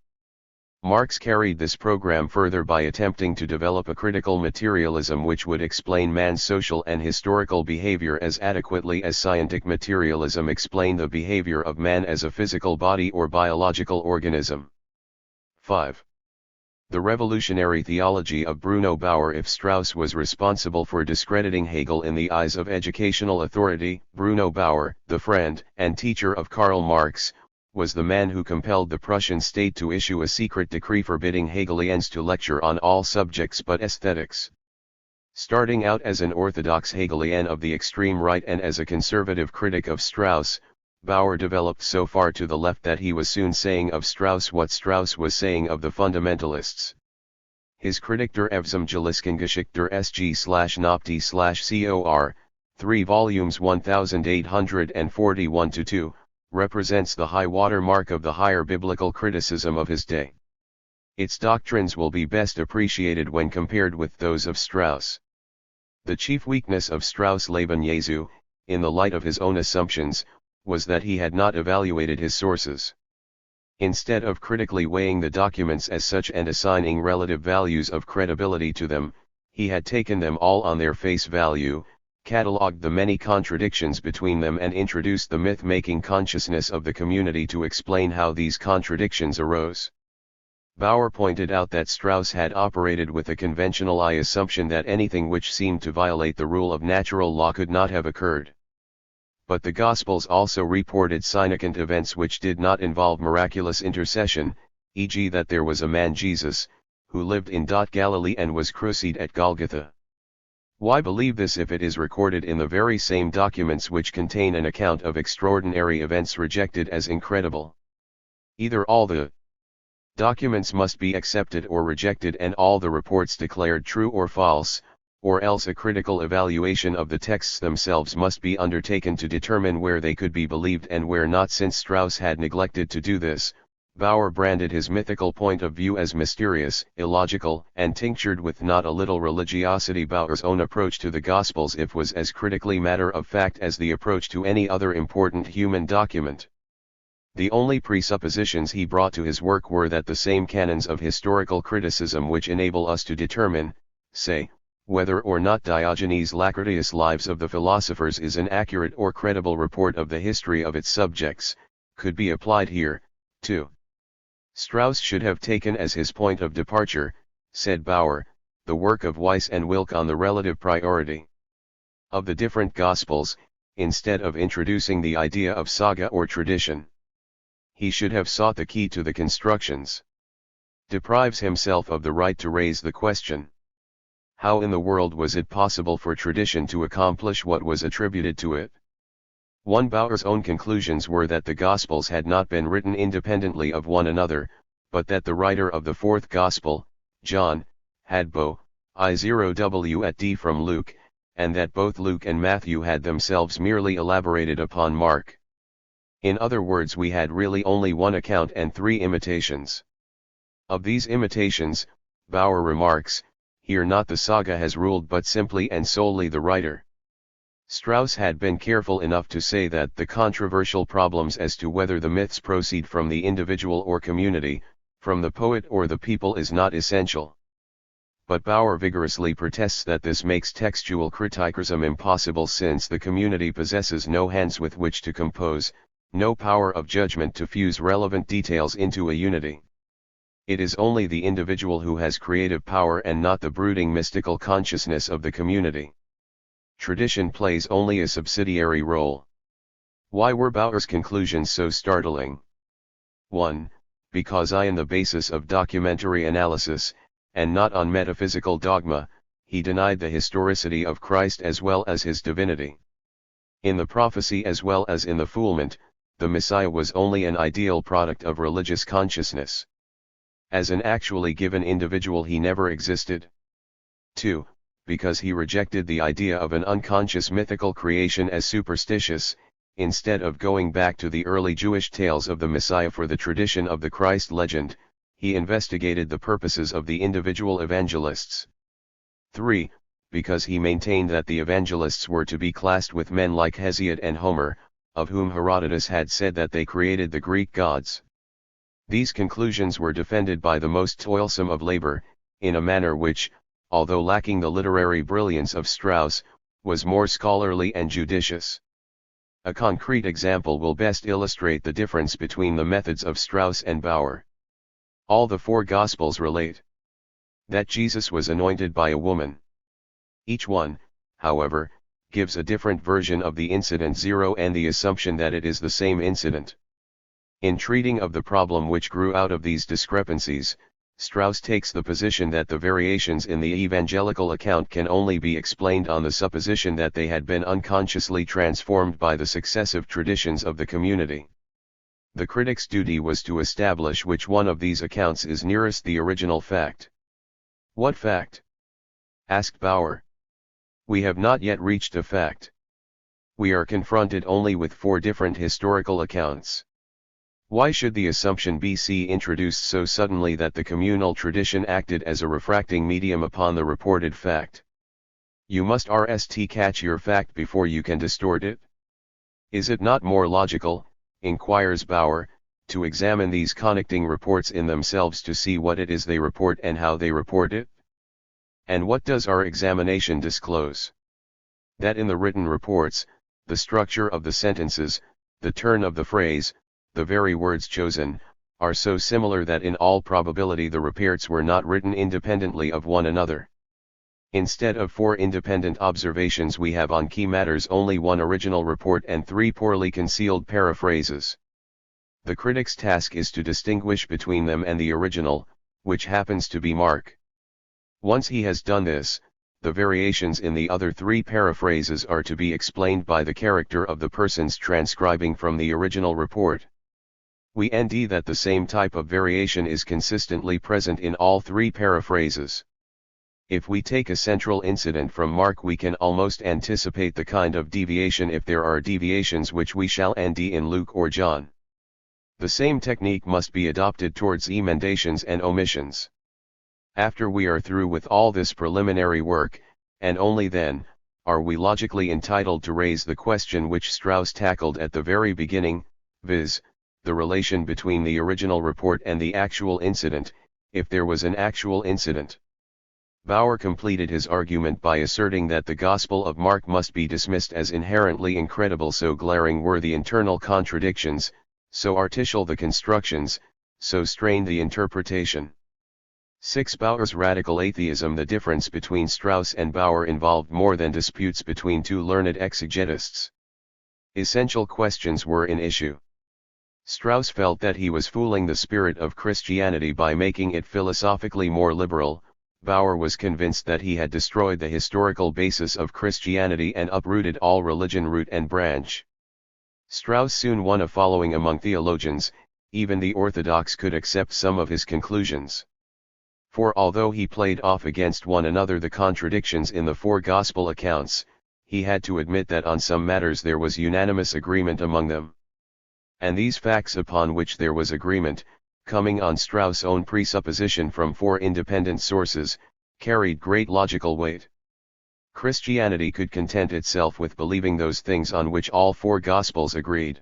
Marx carried this program further by attempting to develop a critical materialism which would explain man's social and historical behavior as adequately as scientific materialism explained the behavior of man as a physical body or biological organism. 5. The revolutionary theology of Bruno Bauer. If Strauss was responsible for discrediting Hegel in the eyes of educational authority, Bruno Bauer, the friend and teacher of Karl Marx, was the man who compelled the Prussian state to issue a secret decree forbidding Hegelians to lecture on all subjects but aesthetics. Starting out as an orthodox Hegelian of the extreme right and as a conservative critic of Strauss, Bauer developed so far to the left that he was soon saying of Strauss what Strauss was saying of the fundamentalists. His Kritik der Evangelistengeschichte SG/Nopti/COR, 3 volumes 1841-2, represents the high water mark of the higher biblical criticism of his day. Its doctrines will be best appreciated when compared with those of Strauss. The chief weakness of Strauss' Leben Jesu, in the light of his own assumptions, was that he had not evaluated his sources. Instead of critically weighing the documents as such and assigning relative values of credibility to them, he had taken them all on their face value, catalogued the many contradictions between them and introduced the myth-making consciousness of the community to explain how these contradictions arose. Bauer pointed out that Strauss had operated with a conventional assumption that anything which seemed to violate the rule of natural law could not have occurred. But the Gospels also reported significant events which did not involve miraculous intercession, e.g. that there was a man Jesus, who lived in Galilee and was crucified at Golgotha. Why believe this if it is recorded in the very same documents which contain an account of extraordinary events rejected as incredible? Either all the documents must be accepted or rejected and all the reports declared true or false, or else a critical evaluation of the texts themselves must be undertaken to determine where they could be believed and where not. Since Strauss had neglected to do this, Bauer branded his mythical point of view as mysterious, illogical, and tinctured with not a little religiosity. Bauer's own approach to the Gospels was as critically matter-of-fact as the approach to any other important human document. The only presuppositions he brought to his work were that the same canons of historical criticism which enable us to determine, say, whether or not Diogenes Laertius' Lives of the Philosophers is an accurate or credible report of the history of its subjects, could be applied here, too. Strauss should have taken as his point of departure, said Bauer, the work of Weiss and Wilke on the relative priority of the different Gospels, instead of introducing the idea of saga or tradition. He should have sought the key to the constructions. Deprives himself of the right to raise the question. How in the world was it possible for tradition to accomplish what was attributed to it? One Bauer's own conclusions were that the Gospels had not been written independently of one another, but that the writer of the fourth Gospel, John, had Bo, I0W at D from Luke, and that both Luke and Matthew had themselves merely elaborated upon Mark. In other words, we had really only one account and three imitations. Of these imitations, Bauer remarks, here not the saga has ruled but simply and solely the writer. Strauss had been careful enough to say that the controversial problems as to whether the myths proceed from the individual or community, from the poet or the people is not essential. But Bauer vigorously protests that this makes textual criticism impossible since the community possesses no hands with which to compose, no power of judgment to fuse relevant details into a unity. It is only the individual who has creative power and not the brooding mystical consciousness of the community. Tradition plays only a subsidiary role. Why were Bauer's conclusions so startling? 1. Because on the basis of documentary analysis, and not on metaphysical dogma, he denied the historicity of Christ as well as his divinity. In the prophecy as well as in the fulfillment, the Messiah was only an ideal product of religious consciousness. As an actually given individual he never existed. 2. Because he rejected the idea of an unconscious mythical creation as superstitious, instead of going back to the early Jewish tales of the Messiah for the tradition of the Christ legend, he investigated the purposes of the individual evangelists. 3. Because he maintained that the evangelists were to be classed with men like Hesiod and Homer, of whom Herodotus had said that they created the Greek gods. These conclusions were defended by the most toilsome of labor, in a manner which, although lacking the literary brilliance of Strauss, was more scholarly and judicious. A concrete example will best illustrate the difference between the methods of Strauss and Bauer. All the four Gospels relate that Jesus was anointed by a woman. Each one, however, gives a different version of the incident 0 and the assumption that it is the same incident. In treating of the problem which grew out of these discrepancies, Strauss takes the position that the variations in the evangelical account can only be explained on the supposition that they had been unconsciously transformed by the successive traditions of the community. The critic's duty was to establish which one of these accounts is nearest the original fact. What fact? Asked Bauer. We have not yet reached a fact. We are confronted only with four different historical accounts. Why should the assumption be introduced so suddenly that the communal tradition acted as a refracting medium upon the reported fact? You must catch your fact before you can distort it. Is it not more logical, inquires Bauer, to examine these connecting reports in themselves to see what it is they report and how they report it? And what does our examination disclose? That in the written reports, the structure of the sentences, the turn of the phrase, the very words chosen, are so similar that in all probability the reports were not written independently of one another. Instead of four independent observations we have on key matters only one original report and three poorly concealed paraphrases. The critic's task is to distinguish between them and the original, which happens to be Mark. Once he has done this, the variations in the other three paraphrases are to be explained by the character of the persons transcribing from the original report. We see that the same type of variation is consistently present in all three paraphrases. If we take a central incident from Mark we can almost anticipate the kind of deviation if there are deviations which we shall see in Luke or John. The same technique must be adopted towards emendations and omissions. After we are through with all this preliminary work, and only then, are we logically entitled to raise the question which Strauss tackled at the very beginning, viz., the relation between the original report and the actual incident, if there was an actual incident. Bauer completed his argument by asserting that the Gospel of Mark must be dismissed as inherently incredible, so glaring were the internal contradictions, so artificial the constructions, so strained the interpretation. 6. Bauer's radical atheism. The difference between Strauss and Bauer involved more than disputes between two learned exegetists. Essential questions were in issue. Strauss felt that he was fooling the spirit of Christianity by making it philosophically more liberal, Bauer was convinced that he had destroyed the historical basis of Christianity and uprooted all religion root and branch. Strauss soon won a following among theologians, even the Orthodox could accept some of his conclusions. For although he played off against one another the contradictions in the four gospel accounts, he had to admit that on some matters there was unanimous agreement among them. And these facts upon which there was agreement, coming on Strauss' own presupposition from four independent sources, carried great logical weight. Christianity could content itself with believing those things on which all four Gospels agreed.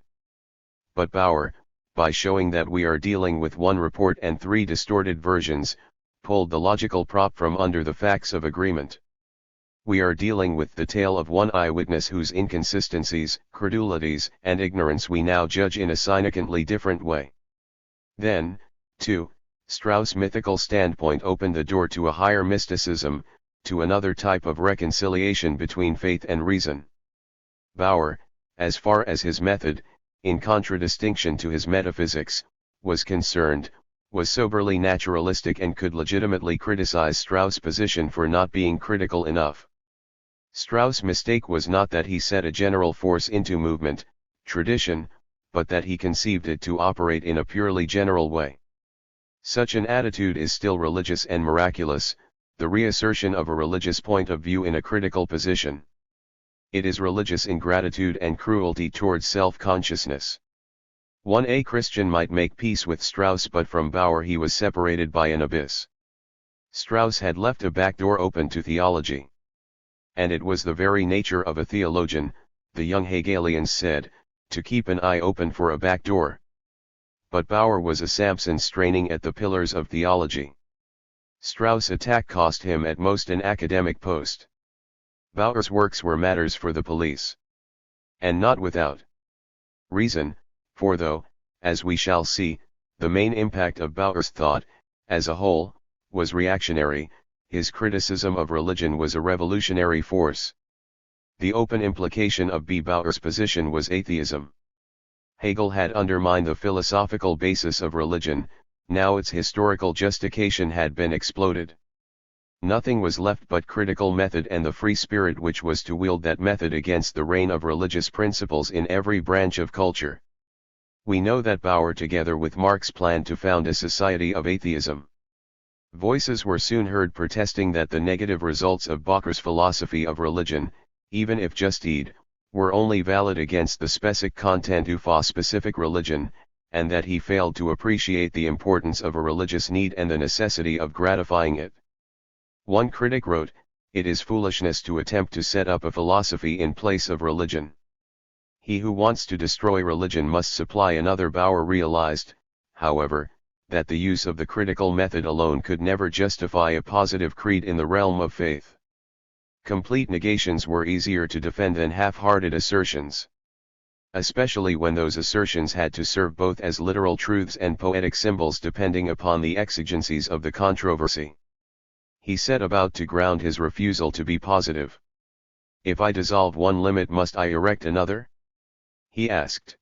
But Bauer, by showing that we are dealing with one report and three distorted versions, pulled the logical prop from under the facts of agreement. We are dealing with the tale of one eyewitness whose inconsistencies, credulities, and ignorance we now judge in a significantly different way. Then, too, Strauss' mythical standpoint opened the door to a higher mysticism, to another type of reconciliation between faith and reason. Bauer, as far as his method, in contradistinction to his metaphysics, was concerned, was soberly naturalistic and could legitimately criticize Strauss' position for not being critical enough. Strauss' mistake was not that he set a general force into movement, tradition, but that he conceived it to operate in a purely general way. Such an attitude is still religious and miraculous, the reassertion of a religious point of view in a critical position. It is religious ingratitude and cruelty towards self-consciousness. A Christian might make peace with Strauss, but from Bauer he was separated by an abyss. Strauss had left a back door open to theology. And it was the very nature of a theologian, the young Hegelians said, to keep an eye open for a back door. But Bauer was a Samson straining at the pillars of theology. Strauss' attack cost him at most an academic post. Bauer's works were matters for the police. And not without reason, for though, as we shall see, the main impact of Bauer's thought, as a whole, was reactionary, his criticism of religion was a revolutionary force. The open implication of Bauer's position was atheism. Hegel had undermined the philosophical basis of religion, now its historical justification had been exploded. Nothing was left but critical method and the free spirit which was to wield that method against the reign of religious principles in every branch of culture. We know that Bauer together with Marx planned to found a society of atheism. Voices were soon heard protesting that the negative results of Bauer's philosophy of religion, even if justified, were only valid against the specific content of a specific religion, and that he failed to appreciate the importance of a religious need and the necessity of gratifying it. One critic wrote, "It is foolishness to attempt to set up a philosophy in place of religion. He who wants to destroy religion must supply another." Bauer realized, however, that the use of the critical method alone could never justify a positive creed in the realm of faith. Complete negations were easier to defend than half-hearted assertions. Especially when those assertions had to serve both as literal truths and poetic symbols depending upon the exigencies of the controversy. He set about to ground his refusal to be positive. "If I dissolve one limit, must I erect another?" he asked.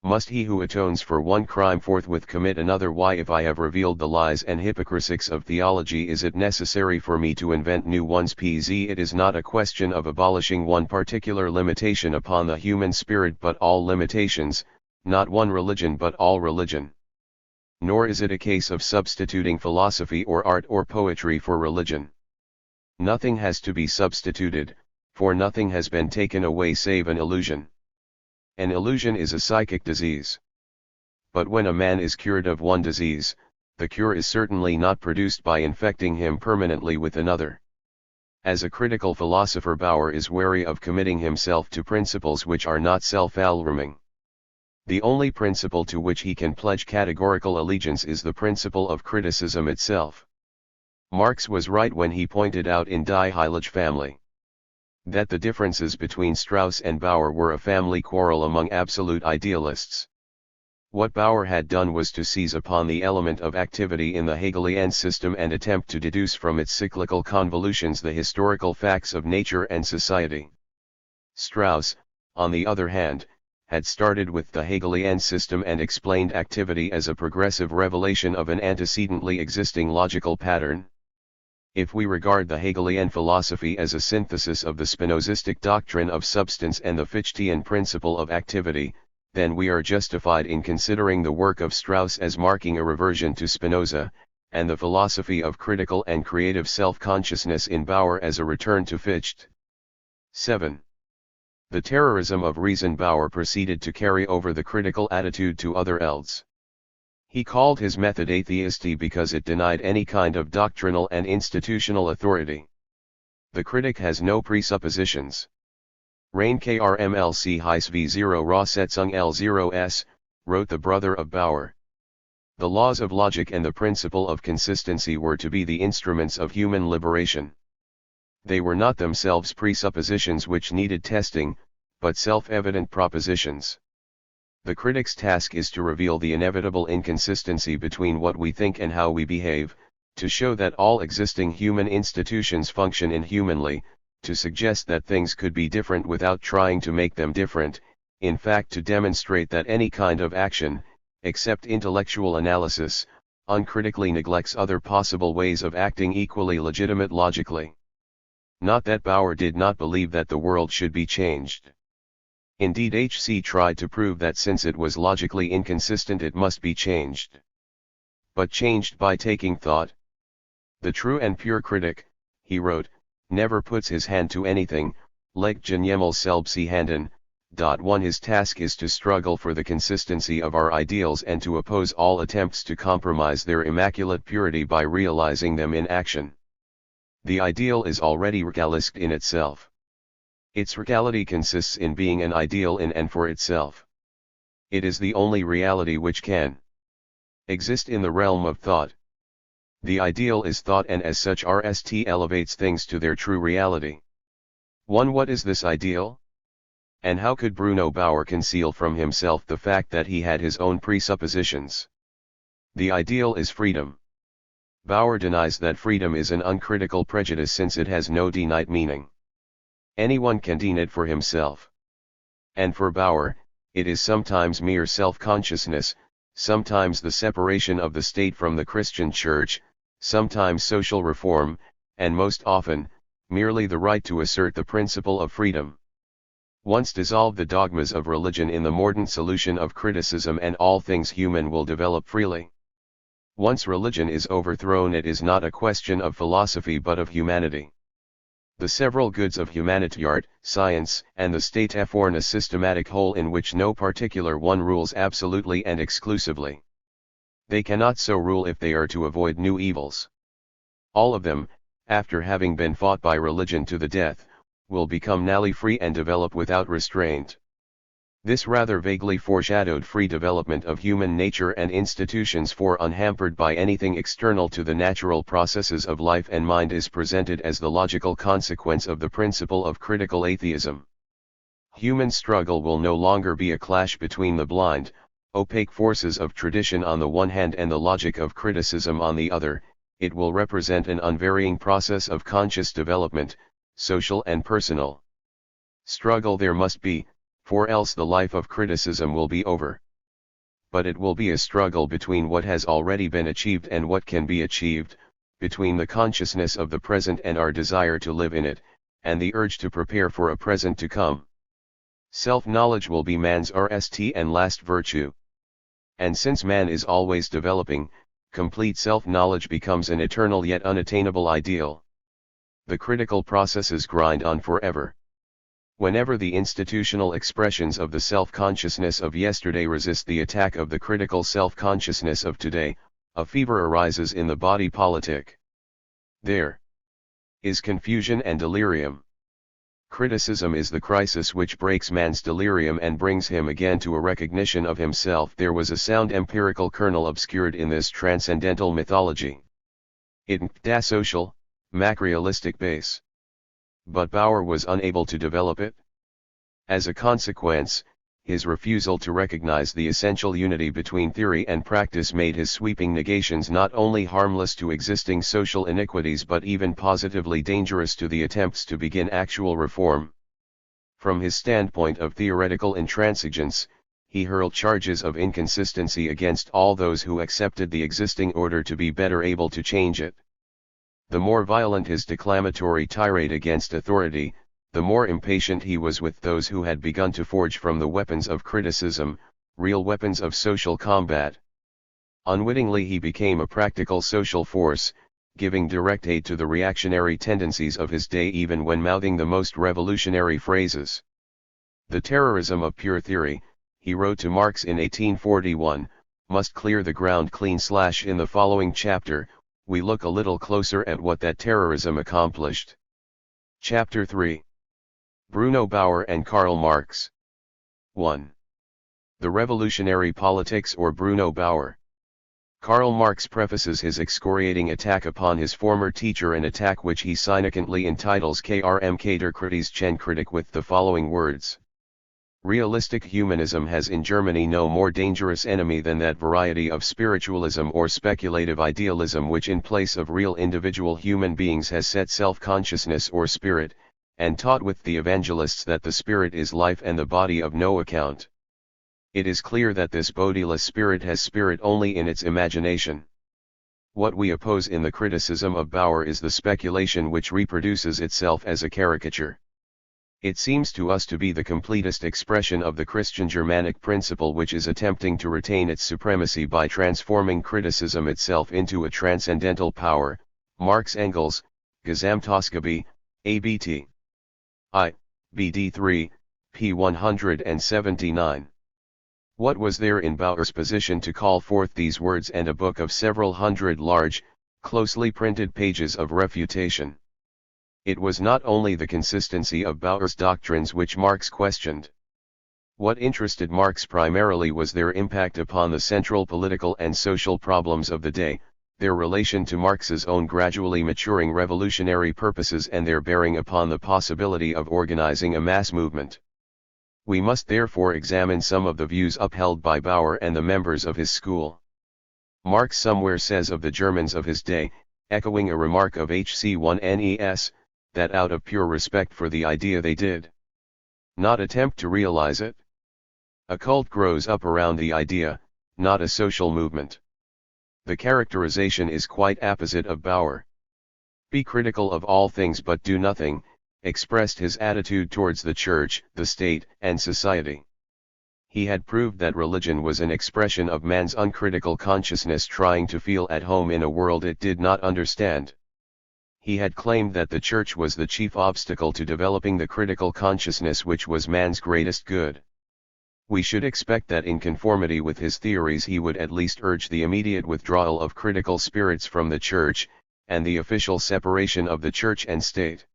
"Must he who atones for one crime forthwith commit another? Why, if I have revealed the lies and hypocrisies of theology, is it necessary for me to invent new ones? It is not a question of abolishing one particular limitation upon the human spirit but all limitations, not one religion but all religion. Nor is it a case of substituting philosophy or art or poetry for religion. Nothing has to be substituted, for nothing has been taken away save an illusion. An illusion is a psychic disease. But when a man is cured of one disease, the cure is certainly not produced by infecting him permanently with another." As a critical philosopher, Bauer is wary of committing himself to principles which are not self-affirming. The only principle to which he can pledge categorical allegiance is the principle of criticism itself. Marx was right when he pointed out in Die Heilige Family that the differences between Strauss and Bauer were a family quarrel among absolute idealists. What Bauer had done was to seize upon the element of activity in the Hegelian system and attempt to deduce from its cyclical convolutions the historical facts of nature and society. Strauss, on the other hand, had started with the Hegelian system and explained activity as a progressive revelation of an antecedently existing logical pattern. If we regard the Hegelian philosophy as a synthesis of the Spinozistic doctrine of substance and the Fichtean principle of activity, then we are justified in considering the work of Strauss as marking a reversion to Spinoza, and the philosophy of critical and creative self-consciousness in Bauer as a return to Fichte. 7. The terrorism of reason. Bauer proceeded to carry over the critical attitude to other else. He called his method atheistic because it denied any kind of doctrinal and institutional authority. The critic has no presuppositions. Rein krmlc Heis v0 Rasetzung L0s, wrote the brother of Bauer. The laws of logic and the principle of consistency were to be the instruments of human liberation. They were not themselves presuppositions which needed testing, but self-evident propositions. The critic's task is to reveal the inevitable inconsistency between what we think and how we behave, to show that all existing human institutions function inhumanly, to suggest that things could be different without trying to make them different, in fact to demonstrate that any kind of action, except intellectual analysis, uncritically neglects other possible ways of acting equally legitimate logically. Not that Bauer did not believe that the world should be changed. Indeed, H.C. tried to prove that since it was logically inconsistent it must be changed. But changed by taking thought. The true and pure critic, he wrote, never puts his hand to anything, like Jemel selbst handen. 1 His task is to struggle for the consistency of our ideals and to oppose all attempts to compromise their immaculate purity by realizing them in action. The ideal is already realistic in itself. Its reality consists in being an ideal in and for itself. It is the only reality which can exist in the realm of thought. The ideal is thought, and as such RST elevates things to their true reality. 1 What is this ideal? And how could Bruno Bauer conceal from himself the fact that he had his own presuppositions? The ideal is freedom. Bauer denies that freedom is an uncritical prejudice since it has no denied meaning. Anyone can deem it for himself. And for Bauer, it is sometimes mere self-consciousness, sometimes the separation of the state from the Christian Church, sometimes social reform, and most often, merely the right to assert the principle of freedom. Once dissolve the dogmas of religion in the mordant solution of criticism and all things human will develop freely. Once religion is overthrown, it is not a question of philosophy but of humanity. The several goods of humanity, art, science, and the state form a systematic whole in which no particular one rules absolutely and exclusively. They cannot so rule if they are to avoid new evils. All of them, after having been fought by religion to the death, will become nally free and develop without restraint. This rather vaguely foreshadowed free development of human nature and institutions, for unhampered by anything external to the natural processes of life and mind, is presented as the logical consequence of the principle of critical atheism. Human struggle will no longer be a clash between the blind, opaque forces of tradition on the one hand and the logic of criticism on the other. It will represent an unvarying process of conscious development, social and personal. Struggle there must be, for else the life of criticism will be over. But it will be a struggle between what has already been achieved and what can be achieved, between the consciousness of the present and our desire to live in it, and the urge to prepare for a present to come. Self-knowledge will be man's RST and last virtue. And since man is always developing, complete self-knowledge becomes an eternal yet unattainable ideal. The critical processes grind on forever. Whenever the institutional expressions of the self-consciousness of yesterday resist the attack of the critical self-consciousness of today, a fever arises in the body politic. There is confusion and delirium. Criticism is the crisis which breaks man's delirium and brings him again to a recognition of himself. There was a sound empirical kernel obscured in this transcendental mythology. It the social, materialistic base. But Bauer was unable to develop it. As a consequence, his refusal to recognize the essential unity between theory and practice made his sweeping negations not only harmless to existing social iniquities but even positively dangerous to the attempts to begin actual reform. From his standpoint of theoretical intransigence, he hurled charges of inconsistency against all those who accepted the existing order to be better able to change it. The more violent his declamatory tirade against authority, the more impatient he was with those who had begun to forge from the weapons of criticism, real weapons of social combat. Unwittingly he became a practical social force, giving direct aid to the reactionary tendencies of his day even when mouthing the most revolutionary phrases. The terrorism of pure theory, he wrote to Marx in 1841, must clear the ground clean. In the following chapter, we look a little closer at what that terrorism accomplished. Chapter 3. Bruno Bauer and Karl Marx. 1. The Revolutionary Politics or Bruno Bauer. Karl Marx prefaces his excoriating attack upon his former teacher, an attack which he significantly entitles Krmk der Kritik with the following words. Realistic humanism has in Germany no more dangerous enemy than that variety of spiritualism or speculative idealism which in place of real individual human beings has set self-consciousness or spirit, and taught with the evangelists that the spirit is life and the body of no account. It is clear that this bodiless spirit has spirit only in its imagination. What we oppose in the criticism of Bauer is the speculation which reproduces itself as a caricature. It seems to us to be the completest expression of the Christian Germanic principle which is attempting to retain its supremacy by transforming criticism itself into a transcendental power. Marx Engels, Gesamtausgabe, ABT. I, BD 3, p. 179. What was there in Bauer's position to call forth these words and a book of several hundred large, closely printed pages of refutation? It was not only the consistency of Bauer's doctrines which Marx questioned. What interested Marx primarily was their impact upon the central political and social problems of the day, their relation to Marx's own gradually maturing revolutionary purposes and their bearing upon the possibility of organizing a mass movement. We must therefore examine some of the views upheld by Bauer and the members of his school. Marx somewhere says of the Germans of his day, echoing a remark of H.C.1.Nes, that out of pure respect for the idea they did not attempt to realize it. A cult grows up around the idea, not a social movement. The characterization is quite opposite of Bauer. Be critical of all things but do nothing, expressed his attitude towards the church, the state, and society. He had proved that religion was an expression of man's uncritical consciousness trying to feel at home in a world it did not understand. He had claimed that the church was the chief obstacle to developing the critical consciousness which was man's greatest good. We should expect that in conformity with his theories he would at least urge the immediate withdrawal of critical spirits from the church, and the official separation of the church and state.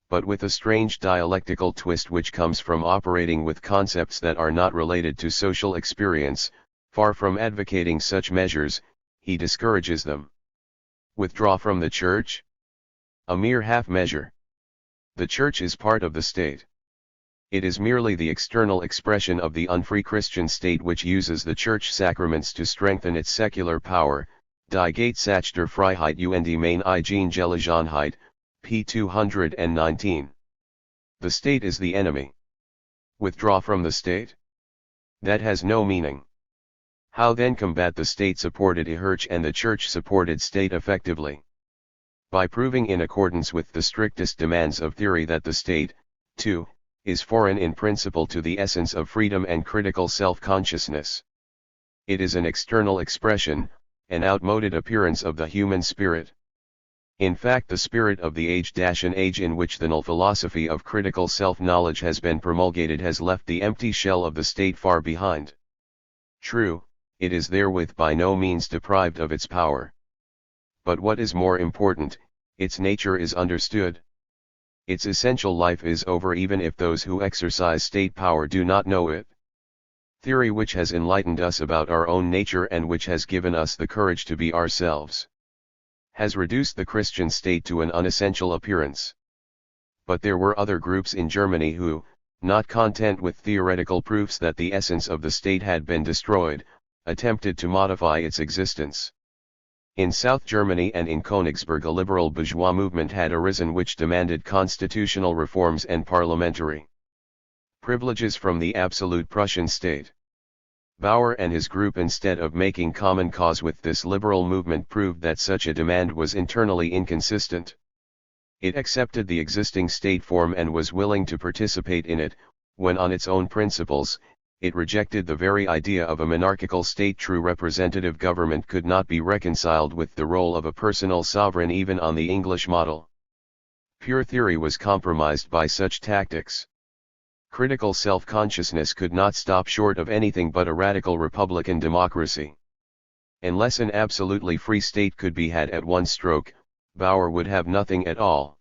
But with a strange dialectical twist which comes from operating with concepts that are not related to social experience, far from advocating such measures, he discourages them. Withdraw from the church? A mere half measure. The church is part of the state. It is merely the external expression of the unfree Christian state which uses the church sacraments to strengthen its secular power. Die Gesetz der Freiheit und die Geselligkeit, p. 219. The state is the enemy. Withdraw from the state? That has no meaning. How then combat the state-supported Kirche and the church-supported state effectively? By proving in accordance with the strictest demands of theory that the state, too, is foreign in principle to the essence of freedom and critical self-consciousness. It is an external expression, an outmoded appearance of the human spirit. In fact, the spirit of the age, an age in which the null philosophy of critical self-knowledge has been promulgated, has left the empty shell of the state far behind. True, it is therewith by no means deprived of its power. But what is more important, its nature is understood. Its essential life is over even if those who exercise state power do not know it. Theory which has enlightened us about our own nature and which has given us the courage to be ourselves, has reduced the Christian state to an unessential appearance. But there were other groups in Germany who, not content with theoretical proofs that the essence of the state had been destroyed, attempted to modify its existence. In South Germany and in Königsberg a liberal bourgeois movement had arisen which demanded constitutional reforms and parliamentary privileges from the absolute Prussian state. Bauer and his group, instead of making common cause with this liberal movement, proved that such a demand was internally inconsistent. It accepted the existing state form and was willing to participate in it, when on its own principles, it rejected the very idea of a monarchical state. True representative government could not be reconciled with the role of a personal sovereign even on the English model. Pure theory was compromised by such tactics. Critical self-consciousness could not stop short of anything but a radical republican democracy. Unless an absolutely free state could be had at one stroke, Bauer would have nothing at all.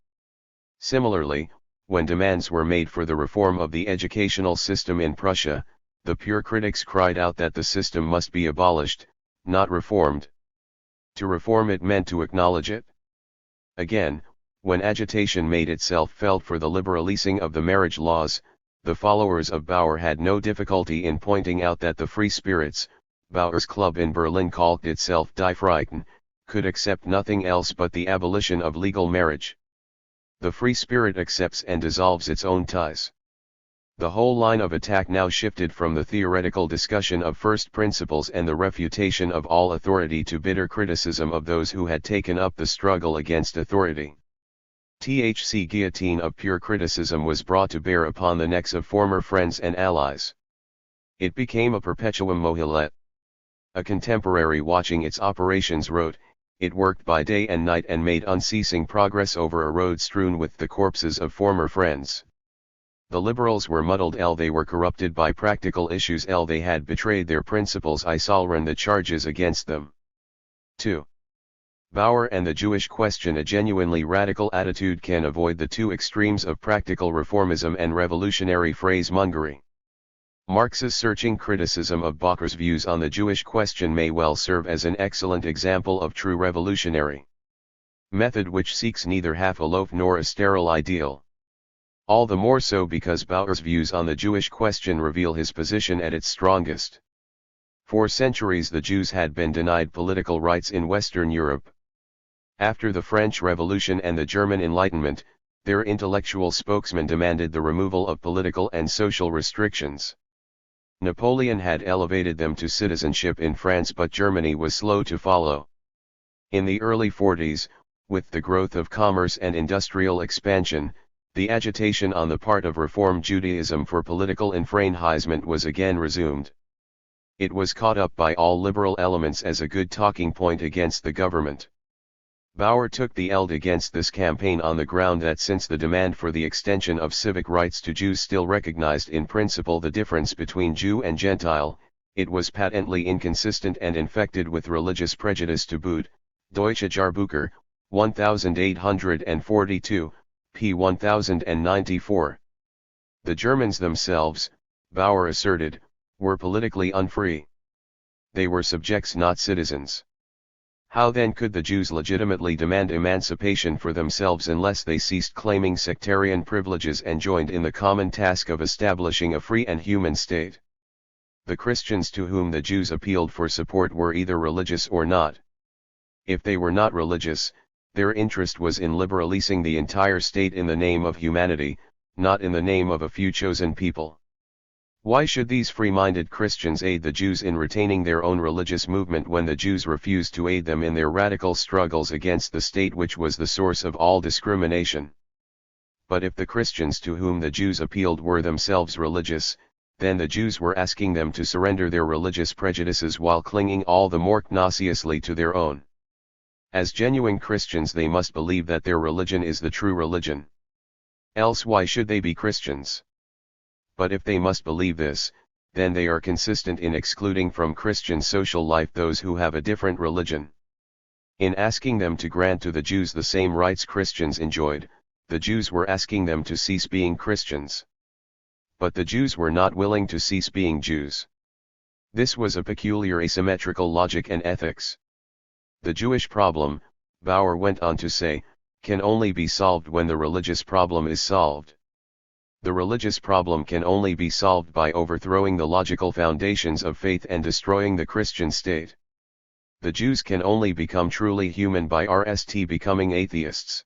Similarly, when demands were made for the reform of the educational system in Prussia, the pure critics cried out that the system must be abolished, not reformed. To reform it meant to acknowledge it. Again, when agitation made itself felt for the liberalizing of the marriage laws, the followers of Bauer had no difficulty in pointing out that the free spirits, Bauer's club in Berlin called itself Die Freien, could accept nothing else but the abolition of legal marriage. The free spirit accepts and dissolves its own ties. The whole line of attack now shifted from the theoretical discussion of first principles and the refutation of all authority to bitter criticism of those who had taken up the struggle against authority. The guillotine of pure criticism was brought to bear upon the necks of former friends and allies. It became a perpetuum mobile. A contemporary watching its operations wrote, "It worked by day and night and made unceasing progress over a road strewn with the corpses of former friends." The liberals were muddled, they were corrupted by practical issues, they had betrayed their principles. I run the charges against them. 2. Bauer and the Jewish question. A genuinely radical attitude can avoid the two extremes of practical reformism and revolutionary phrasemongery. Marx's searching criticism of Bauer's views on the Jewish question may well serve as an excellent example of true revolutionary method which seeks neither half a loaf nor a sterile ideal. All the more so because Bauer's views on the Jewish question reveal his position at its strongest. For centuries the Jews had been denied political rights in Western Europe. After the French Revolution and the German Enlightenment, their intellectual spokesmen demanded the removal of political and social restrictions. Napoleon had elevated them to citizenship in France, but Germany was slow to follow. In the early 40s, with the growth of commerce and industrial expansion, the agitation on the part of Reform Judaism for political enfranchisement was again resumed. It was caught up by all liberal elements as a good talking point against the government. Bauer took the lead against this campaign on the ground that since the demand for the extension of civic rights to Jews still recognized in principle the difference between Jew and Gentile, it was patently inconsistent and infected with religious prejudice to boot. Deutsche Jahrbucher, 1842, p. 1094. The Germans themselves, Bauer asserted, were politically unfree. They were subjects, not citizens. How then could the Jews legitimately demand emancipation for themselves unless they ceased claiming sectarian privileges and joined in the common task of establishing a free and human state? The Christians to whom the Jews appealed for support were either religious or not. If they were not religious, their interest was in liberalizing the entire state in the name of humanity, not in the name of a few chosen people. Why should these free-minded Christians aid the Jews in retaining their own religious movement when the Jews refused to aid them in their radical struggles against the state which was the source of all discrimination? But if the Christians to whom the Jews appealed were themselves religious, then the Jews were asking them to surrender their religious prejudices while clinging all the more tenaciously to their own. As genuine Christians they must believe that their religion is the true religion. Else why should they be Christians? But if they must believe this, then they are consistent in excluding from Christian social life those who have a different religion. In asking them to grant to the Jews the same rights Christians enjoyed, the Jews were asking them to cease being Christians. But the Jews were not willing to cease being Jews. This was a peculiar asymmetrical logic and ethics. The Jewish problem, Bauer went on to say, can only be solved when the religious problem is solved. The religious problem can only be solved by overthrowing the logical foundations of faith and destroying the Christian state. The Jews can only become truly human by becoming atheists.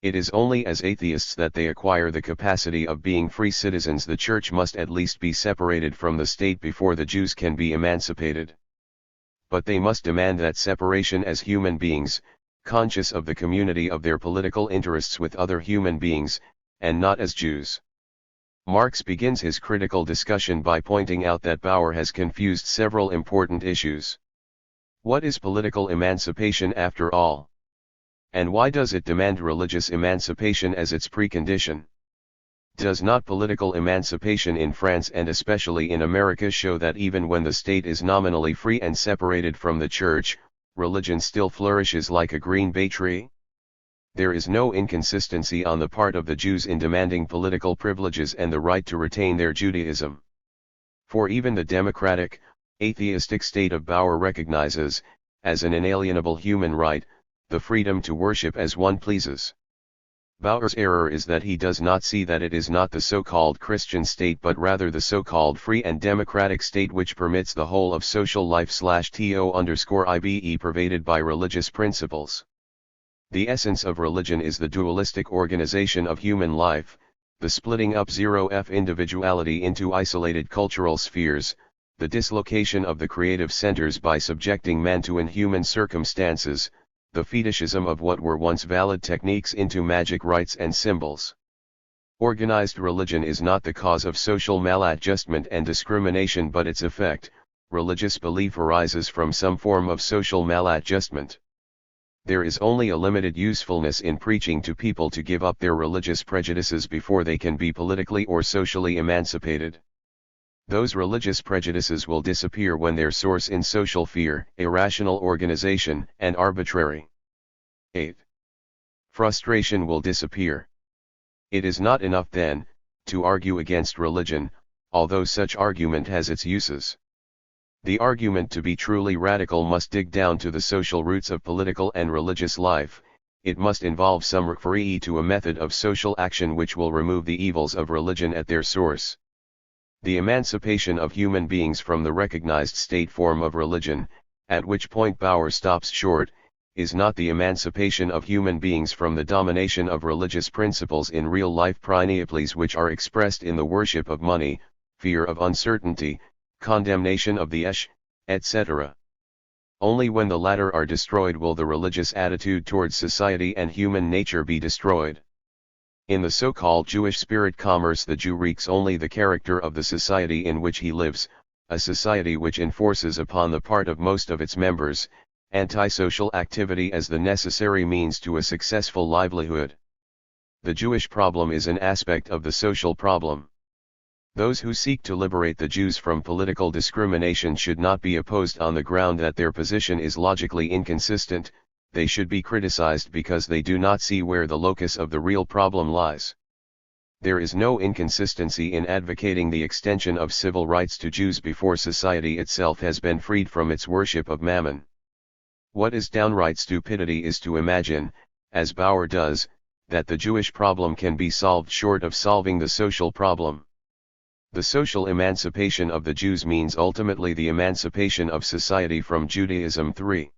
It is only as atheists that they acquire the capacity of being free citizens. The church must at least be separated from the state before the Jews can be emancipated. But they must demand that separation as human beings, conscious of the community of their political interests with other human beings, and not as Jews. Marx begins his critical discussion by pointing out that Bauer has confused several important issues. What is political emancipation after all? And why does it demand religious emancipation as its precondition? Does not political emancipation in France and especially in America show that even when the state is nominally free and separated from the church, religion still flourishes like a green bay tree? There is no inconsistency on the part of the Jews in demanding political privileges and the right to retain their Judaism. For even the democratic, atheistic state of Bauer recognizes, as an inalienable human right, the freedom to worship as one pleases. Bauer's error is that he does not see that it is not the so-called Christian state but rather the so-called free and democratic state which permits the whole of social life/to_ibe pervaded by religious principles. The essence of religion is the dualistic organization of human life, the splitting up zero-f individuality into isolated cultural spheres, the dislocation of the creative centers by subjecting man to inhuman circumstances, the fetishism of what were once valid techniques into magic rites and symbols. Organized religion is not the cause of social maladjustment and discrimination but its effect. Religious belief arises from some form of social maladjustment. There is only a limited usefulness in preaching to people to give up their religious prejudices before they can be politically or socially emancipated. Those religious prejudices will disappear when their source in social fear, irrational organization, and arbitrary 8. Frustration will disappear. It is not enough then, to argue against religion, although such argument has its uses. The argument to be truly radical must dig down to the social roots of political and religious life. It must involve some referee to a method of social action which will remove the evils of religion at their source. The emancipation of human beings from the recognized state form of religion, at which point Bauer stops short, is not the emancipation of human beings from the domination of religious principles in real life principles which are expressed in the worship of money, fear of uncertainty, condemnation of the etc. Only when the latter are destroyed will the religious attitude towards society and human nature be destroyed. In the so-called Jewish spirit commerce the Jew wreaks only the character of the society in which he lives, a society which enforces upon the part of most of its members, antisocial activity as the necessary means to a successful livelihood. The Jewish problem is an aspect of the social problem. Those who seek to liberate the Jews from political discrimination should not be opposed on the ground that their position is logically inconsistent. They should be criticized because they do not see where the locus of the real problem lies. There is no inconsistency in advocating the extension of civil rights to Jews before society itself has been freed from its worship of mammon. What is downright stupidity is to imagine, as Bauer does, that the Jewish problem can be solved short of solving the social problem. The social emancipation of the Jews means ultimately the emancipation of society from Judaism. 3.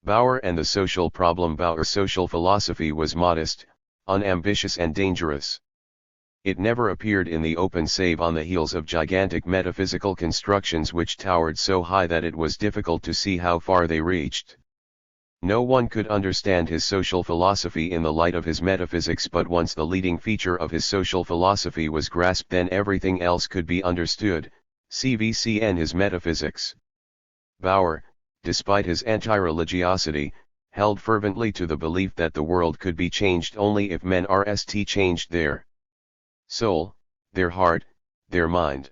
Bauer and the social problem. Bauer's social philosophy was modest, unambitious and dangerous. It never appeared in the open save on the heels of gigantic metaphysical constructions which towered so high that it was difficult to see how far they reached. No one could understand his social philosophy in the light of his metaphysics, but once the leading feature of his social philosophy was grasped, then everything else could be understood. CVCN his metaphysics. Bauer, despite his anti-religiosity, held fervently to the belief that the world could be changed only if men changed their soul, their heart, their mind.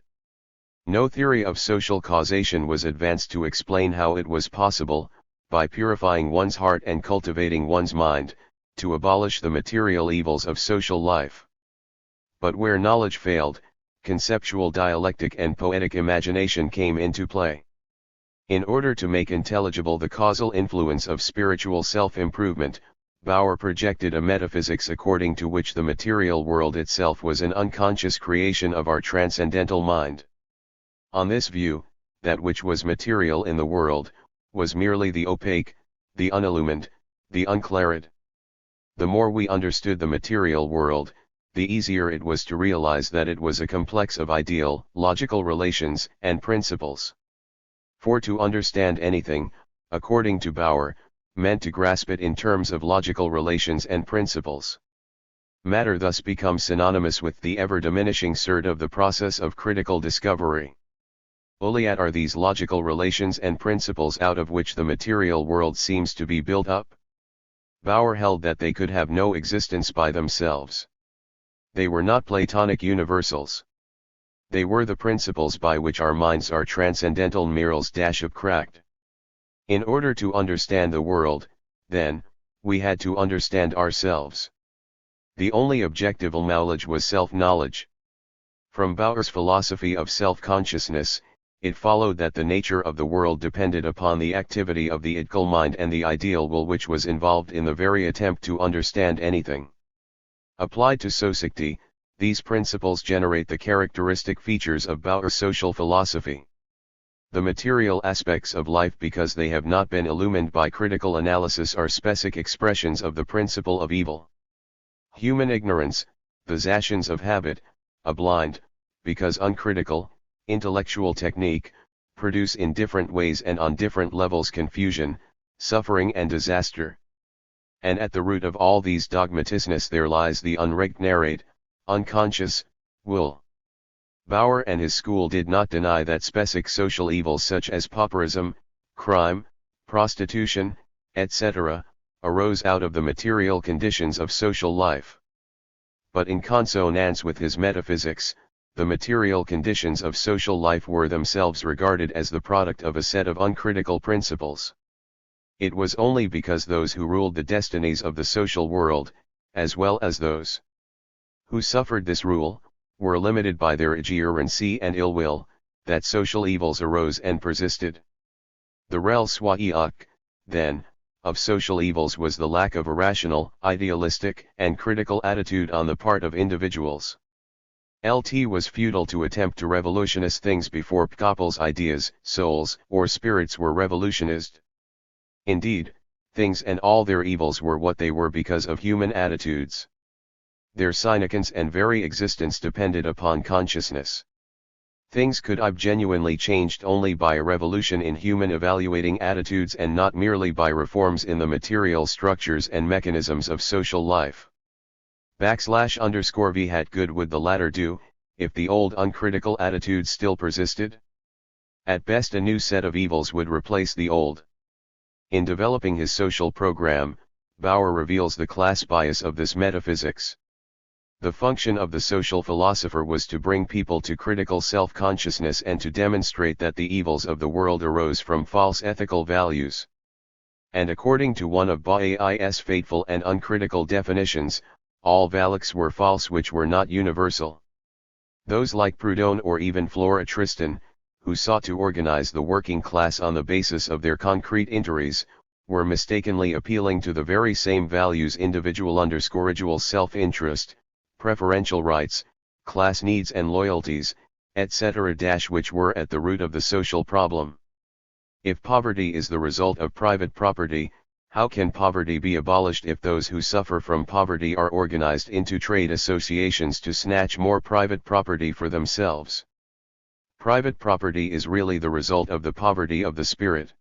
No theory of social causation was advanced to explain how it was possible, by purifying one's heart and cultivating one's mind, to abolish the material evils of social life. But where knowledge failed, conceptual dialectic and poetic imagination came into play. In order to make intelligible the causal influence of spiritual self-improvement, Bauer projected a metaphysics according to which the material world itself was an unconscious creation of our transcendental mind. On this view, that which was material in the world, was merely the opaque, the unillumined, the unclarified. The more we understood the material world, the easier it was to realize that it was a complex of ideal, logical relations, and principles. For to understand anything, according to Bauer, meant to grasp it in terms of logical relations and principles. Matter thus becomes synonymous with the ever-diminishing surd of the process of critical discovery. Only are these logical relations and principles out of which the material world seems to be built up. Bauer held that they could have no existence by themselves. They were not Platonic universals. They were the principles by which our minds are transcendental mirrors of cracked. In order to understand the world, then, we had to understand ourselves. The only objective knowledge was self-knowledge. From Bauer's philosophy of self-consciousness, it followed that the nature of the world depended upon the activity of the ideal mind and the ideal will which was involved in the very attempt to understand anything. Applied to society, these principles generate the characteristic features of Bauer's social philosophy. The material aspects of life, because they have not been illumined by critical analysis, are specific expressions of the principle of evil. Human ignorance, the actions of habit, a blind, because uncritical, intellectual technique, produce in different ways and on different levels confusion, suffering and disaster. And at the root of all these dogmatisness there lies the unregenerate, unconscious, will. Bauer and his school did not deny that specific social evils such as pauperism, crime, prostitution, etc., arose out of the material conditions of social life. But in consonance with his metaphysics, the material conditions of social life were themselves regarded as the product of a set of uncritical principles. It was only because those who ruled the destinies of the social world, as well as those who suffered this rule, were limited by their ignorancy and ill will, that social evils arose and persisted. The result, then, of social evils was the lack of a rational, idealistic, and critical attitude on the part of individuals. It was futile to attempt to revolutionize things before people's ideas, souls, or spirits were revolutionized. Indeed, things and all their evils were what they were because of human attitudes. Their significance and very existence depended upon consciousness. Things could be genuinely changed only by a revolution in human evaluating attitudes and not merely by reforms in the material structures and mechanisms of social life. _V hat good would the latter do, if the old uncritical attitude still persisted? At best a new set of evils would replace the old. In developing his social program, Bauer reveals the class bias of this metaphysics. The function of the social philosopher was to bring people to critical self-consciousness and to demonstrate that the evils of the world arose from false ethical values. And according to one of Bauer's fateful and uncritical definitions, all values were false which were not universal. Those like Proudhon or even Flora Tristan, who sought to organize the working class on the basis of their concrete interests, were mistakenly appealing to the very same values individual self-interest, preferential rights, class needs and loyalties, etc. which were at the root of the social problem. If poverty is the result of private property, how can poverty be abolished if those who suffer from poverty are organized into trade associations to snatch more private property for themselves? Private property is really the result of the poverty of the spirit.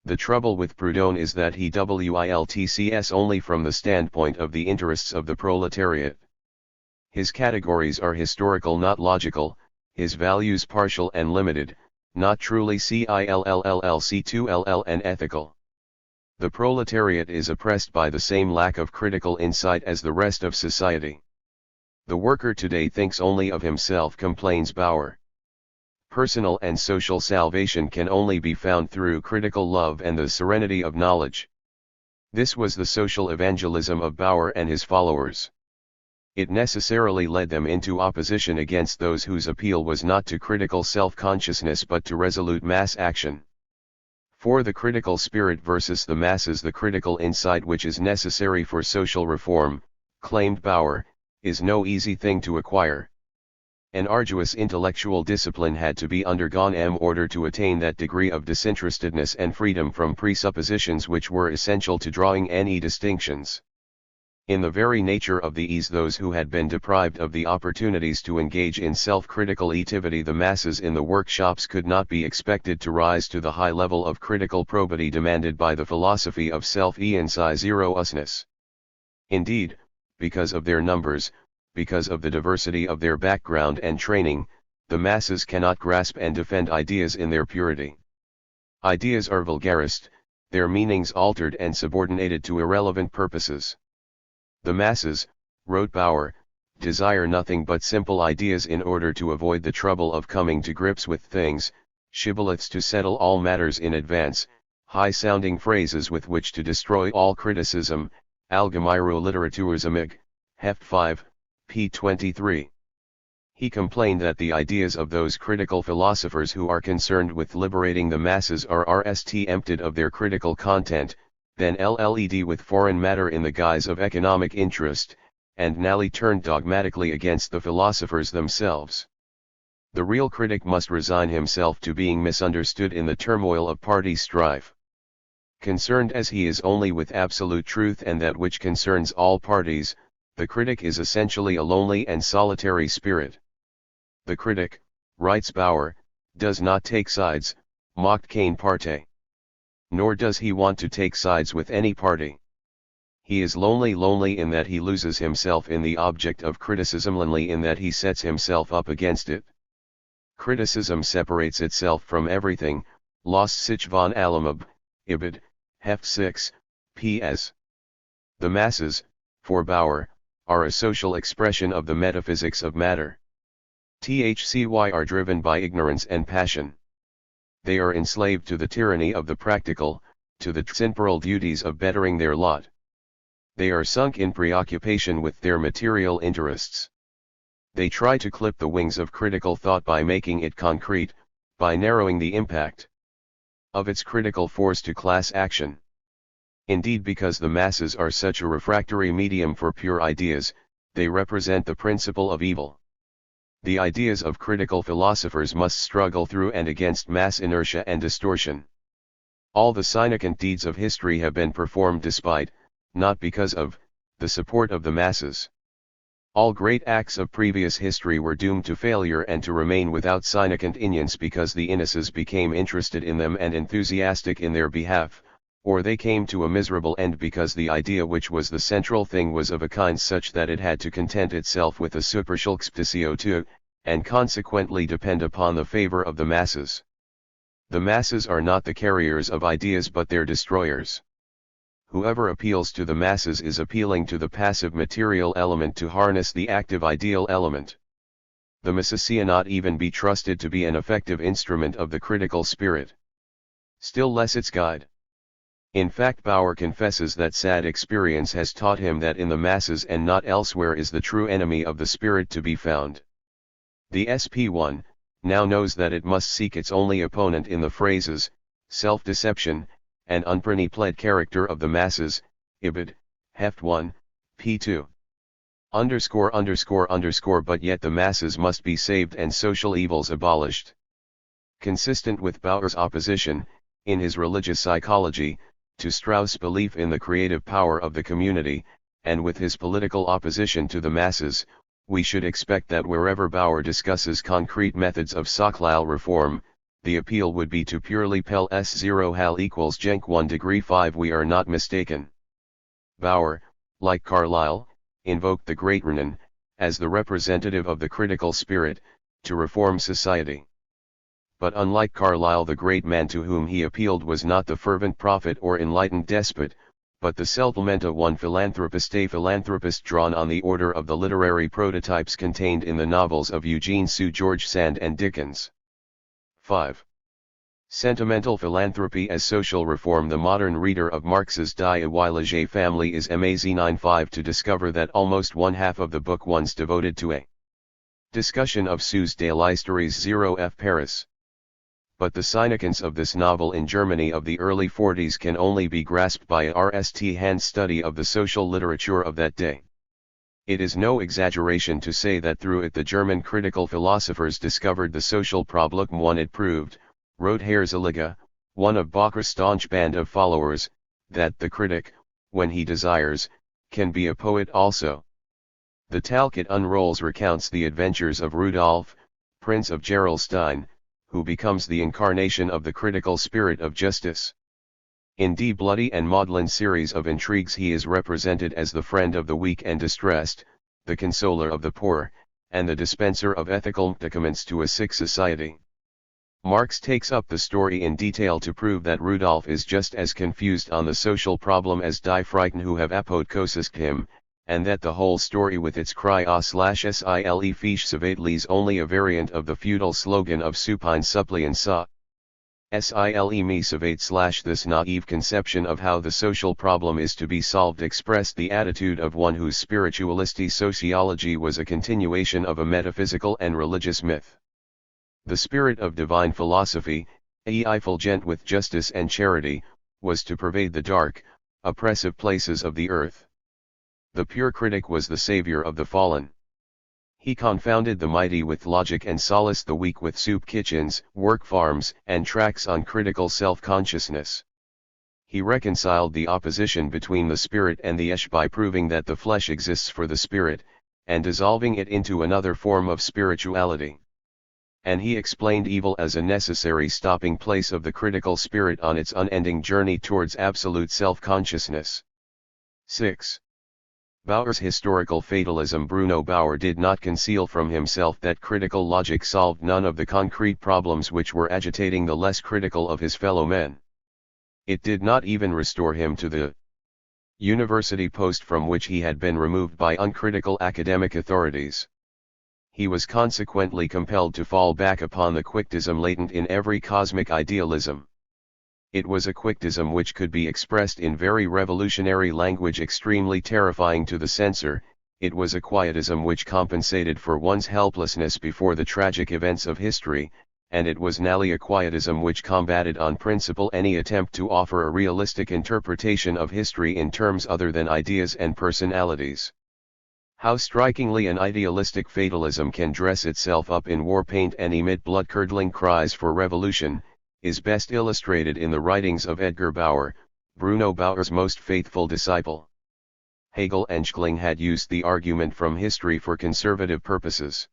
The trouble with Proudhon is that he wilts only from the standpoint of the interests of the proletariat. His categories are historical not logical, his values partial and limited, not truly cillc2ll and ethical. The proletariat is oppressed by the same lack of critical insight as the rest of society. The worker today thinks only of himself, complains Bauer. Personal and social salvation can only be found through critical love and the serenity of knowledge. This was the social evangelism of Bauer and his followers. It necessarily led them into opposition against those whose appeal was not to critical self-consciousness but to resolute mass action. For the critical spirit versus the masses, the critical insight which is necessary for social reform, claimed Bauer, is no easy thing to acquire. An arduous intellectual discipline had to be undergone in order to attain that degree of disinterestedness and freedom from presuppositions which were essential to drawing any distinctions. In the very nature of the ease, those who had been deprived of the opportunities to engage in self-critical activity, the masses in the workshops, could not be expected to rise to the high level of critical probity demanded by the philosophy of self-and-zero-usness. Indeed, because of their numbers, because of the diversity of their background and training, the masses cannot grasp and defend ideas in their purity. Ideas are vulgarist, their meanings altered and subordinated to irrelevant purposes. The masses, wrote Bauer, desire nothing but simple ideas in order to avoid the trouble of coming to grips with things, shibboleths to settle all matters in advance, high-sounding phrases with which to destroy all criticism, Allgemeine Literatursemmig, Heft 5, p. 23. He complained that the ideas of those critical philosophers who are concerned with liberating the masses are emptied of their critical content, then led with foreign matter in the guise of economic interest, and nally turned dogmatically against the philosophers themselves. The real critic must resign himself to being misunderstood in the turmoil of party strife. Concerned as he is only with absolute truth and that which concerns all parties, the critic is essentially a lonely and solitary spirit. The critic, writes Bauer, does not take sides, macht keine Partei. Nor does he want to take sides with any party. He is lonely in that he loses himself in the object of criticism, lonely in that he sets himself up against it. Criticism separates itself from everything, lost sich von allem Ibid, Heft 6, ps. The masses, for Bauer, are a social expression of the metaphysics of matter. THCY are driven by ignorance and passion. They are enslaved to the tyranny of the practical, to the temporal duties of bettering their lot. They are sunk in preoccupation with their material interests. They try to clip the wings of critical thought by making it concrete, by narrowing the impact of its critical force to class action. Indeed, because the masses are such a refractory medium for pure ideas, they represent the principle of evil. The ideas of critical philosophers must struggle through and against mass inertia and distortion. All the significant deeds of history have been performed despite, not because of, the support of the masses. All great acts of previous history were doomed to failure and to remain without significant influence because the masses became interested in them and enthusiastic in their behalf, or they came to a miserable end because the idea which was the central thing was of a kind such that it had to content itself with a superschulpstisio too, and consequently depend upon the favor of the masses. The masses are not the carriers of ideas but their destroyers. Whoever appeals to the masses is appealing to the passive material element to harness the active ideal element. The masses cannot even be trusted to be an effective instrument of the critical spirit. Still less its guide. In fact, Bauer confesses that sad experience has taught him that in the masses and not elsewhere is the true enemy of the spirit to be found. The SP1 now knows that it must seek its only opponent in the phrases, self-deception, and unprenipled character of the masses, Ibid, Heft 1, p2. But yet the masses must be saved and social evils abolished. Consistent with Bauer's opposition, in his religious psychology, to Strauss' belief in the creative power of the community, and with his political opposition to the masses, we should expect that wherever Bauer discusses concrete methods of social reform, the appeal would be to purely Pel S0 Hal equals Genk 1 degree 5. We are not mistaken. Bauer, like Carlyle, invoked the great Renan, as the representative of the critical spirit, to reform society. But unlike Carlyle, the great man to whom he appealed was not the fervent prophet or enlightened despot, but the settlementa one philanthropist, a philanthropist drawn on the order of the literary prototypes contained in the novels of Eugene Sue, George Sand and Dickens. 5. Sentimental philanthropy as social reform. The modern reader of Marx's Die Ewilige Family is amazed 95 to discover that almost one half of the book once devoted to a discussion of Suze de l'Histoires 0 Paris. But the significance of this novel in Germany of the early 40s can only be grasped by a R.S.T. Hand's study of the social literature of that day. It is no exaggeration to say that through it the German critical philosophers discovered the social problem. One, it proved, wrote Herzliga, one of Bacher's staunch band of followers, that the critic, when he desires, can be a poet also. The Talcott unrolls recounts the adventures of Rudolf, Prince of Gerolstein, who becomes the incarnation of the critical spirit of justice. In Die Bloody and Maudlin series of intrigues he is represented as the friend of the weak and distressed, the consoler of the poor, and the dispenser of ethical medicaments to a sick society. Marx takes up the story in detail to prove that Rudolf is just as confused on the social problem as Die Frighten who have apodkosised him, and that the whole story with its cry sile fiche savatelis only a variant of the feudal slogan of supine suppliant sa. Sile me savate / this naive conception of how the social problem is to be solved expressed the attitude of one whose spiritualistic sociology was a continuation of a metaphysical and religious myth. The spirit of divine philosophy, effulgent with justice and charity, was to pervade the dark, oppressive places of the earth. The pure critic was the savior of the fallen. He confounded the mighty with logic and solaced the weak with soup kitchens, work farms, and tracts on critical self-consciousness. He reconciled the opposition between the spirit and the by proving that the flesh exists for the spirit, and dissolving it into another form of spirituality. And he explained evil as a necessary stopping place of the critical spirit on its unending journey towards absolute self-consciousness. 6. Bauer's historical fatalism. Bruno Bauer did not conceal from himself that critical logic solved none of the concrete problems which were agitating the less critical of his fellow men. It did not even restore him to the university post from which he had been removed by uncritical academic authorities. He was consequently compelled to fall back upon the quictism latent in every cosmic idealism. It was a quictism which could be expressed in very revolutionary language extremely terrifying to the censor. It was a quietism which compensated for one's helplessness before the tragic events of history, and it was nally a quietism which combated on principle any attempt to offer a realistic interpretation of history in terms other than ideas and personalities. How strikingly an idealistic fatalism can dress itself up in war paint and emit blood-curdling cries for revolution, is best illustrated in the writings of Edgar Bauer, Bruno Bauer's most faithful disciple. Hegel and Schelling had used the argument from history for conservative purposes.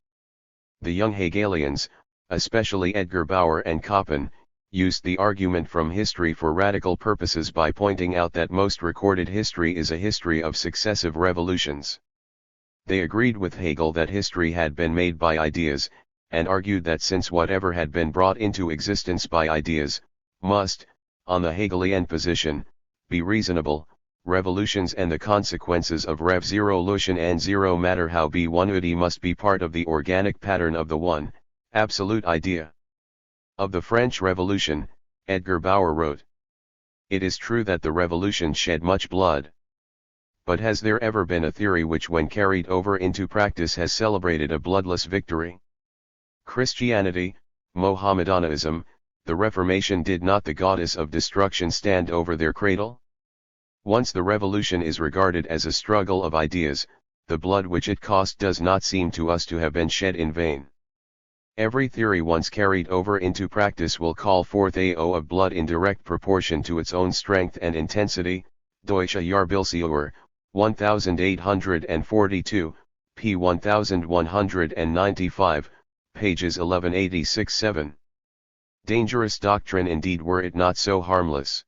The young Hegelians, especially Edgar Bauer and Koppen, used the argument from history for radical purposes by pointing out that most recorded history is a history of successive revolutions. They agreed with Hegel that history had been made by ideas, and argued that since whatever had been brought into existence by ideas, must, on the Hegelian position, be reasonable, revolutions and the consequences of revolution and zero matter how be one must be part of the organic pattern of the one, absolute idea. Of the French Revolution, Edgar Bauer wrote, "It is true that the revolution shed much blood. But has there ever been a theory which when carried over into practice has celebrated a bloodless victory? Christianity, Mohammedanism, the Reformation, did not the goddess of destruction stand over their cradle? Once the revolution is regarded as a struggle of ideas, the blood which it cost does not seem to us to have been shed in vain. Every theory once carried over into practice will call forth a of blood in direct proportion to its own strength and intensity." Deutsche Jahrbildsjahre, 1842, p. 1195, pages 1186-7. Dangerous doctrine indeed were it not so harmless.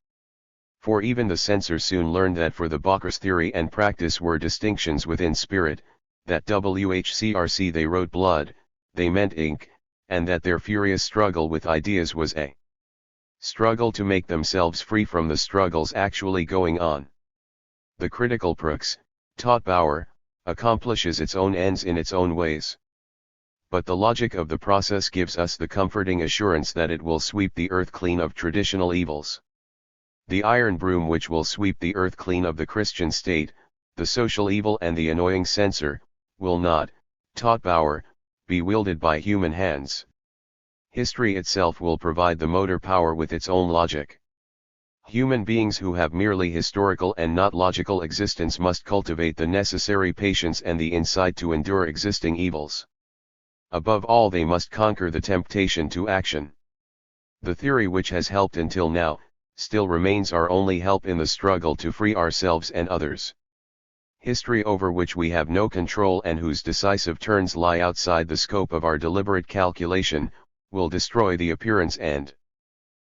For even the censor soon learned that for the Bauer's theory and practice were distinctions within spirit, that whcrc they wrote blood, they meant ink, and that their furious struggle with ideas was a struggle to make themselves free from the struggles actually going on. The critical praxis, taught Bauer, accomplishes its own ends in its own ways. But the logic of the process gives us the comforting assurance that it will sweep the earth clean of traditional evils. The iron broom which will sweep the earth clean of the Christian state, the social evil and the annoying censor, will not, taught Bauer, be wielded by human hands. History itself will provide the motor power with its own logic. Human beings who have merely historical and not logical existence must cultivate the necessary patience and the insight to endure existing evils. Above all, they must conquer the temptation to action. The theory which has helped until now, still remains our only help in the struggle to free ourselves and others. history over which we have no control and whose decisive turns lie outside the scope of our deliberate calculation, will destroy the appearance and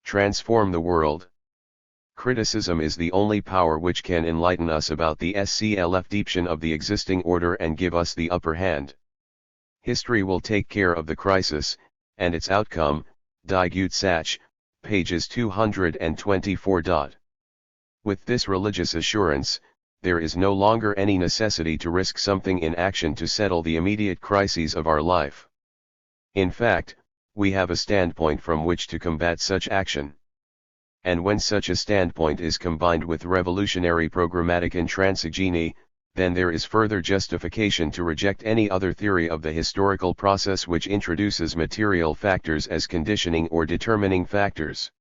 transform the world. Criticism is the only power which can enlighten us about the sclfdeeption of the existing order and give us the upper hand. History will take care of the crisis, and its outcome, Die Gute Sache, pages 224. With this religious assurance, there is no longer any necessity to risk something in action to settle the immediate crises of our life. In fact, we have a standpoint from which to combat such action. And when such a standpoint is combined with revolutionary programmatic intransigence, then there is further justification to reject any other theory of the historical process which introduces material factors as conditioning or determining factors.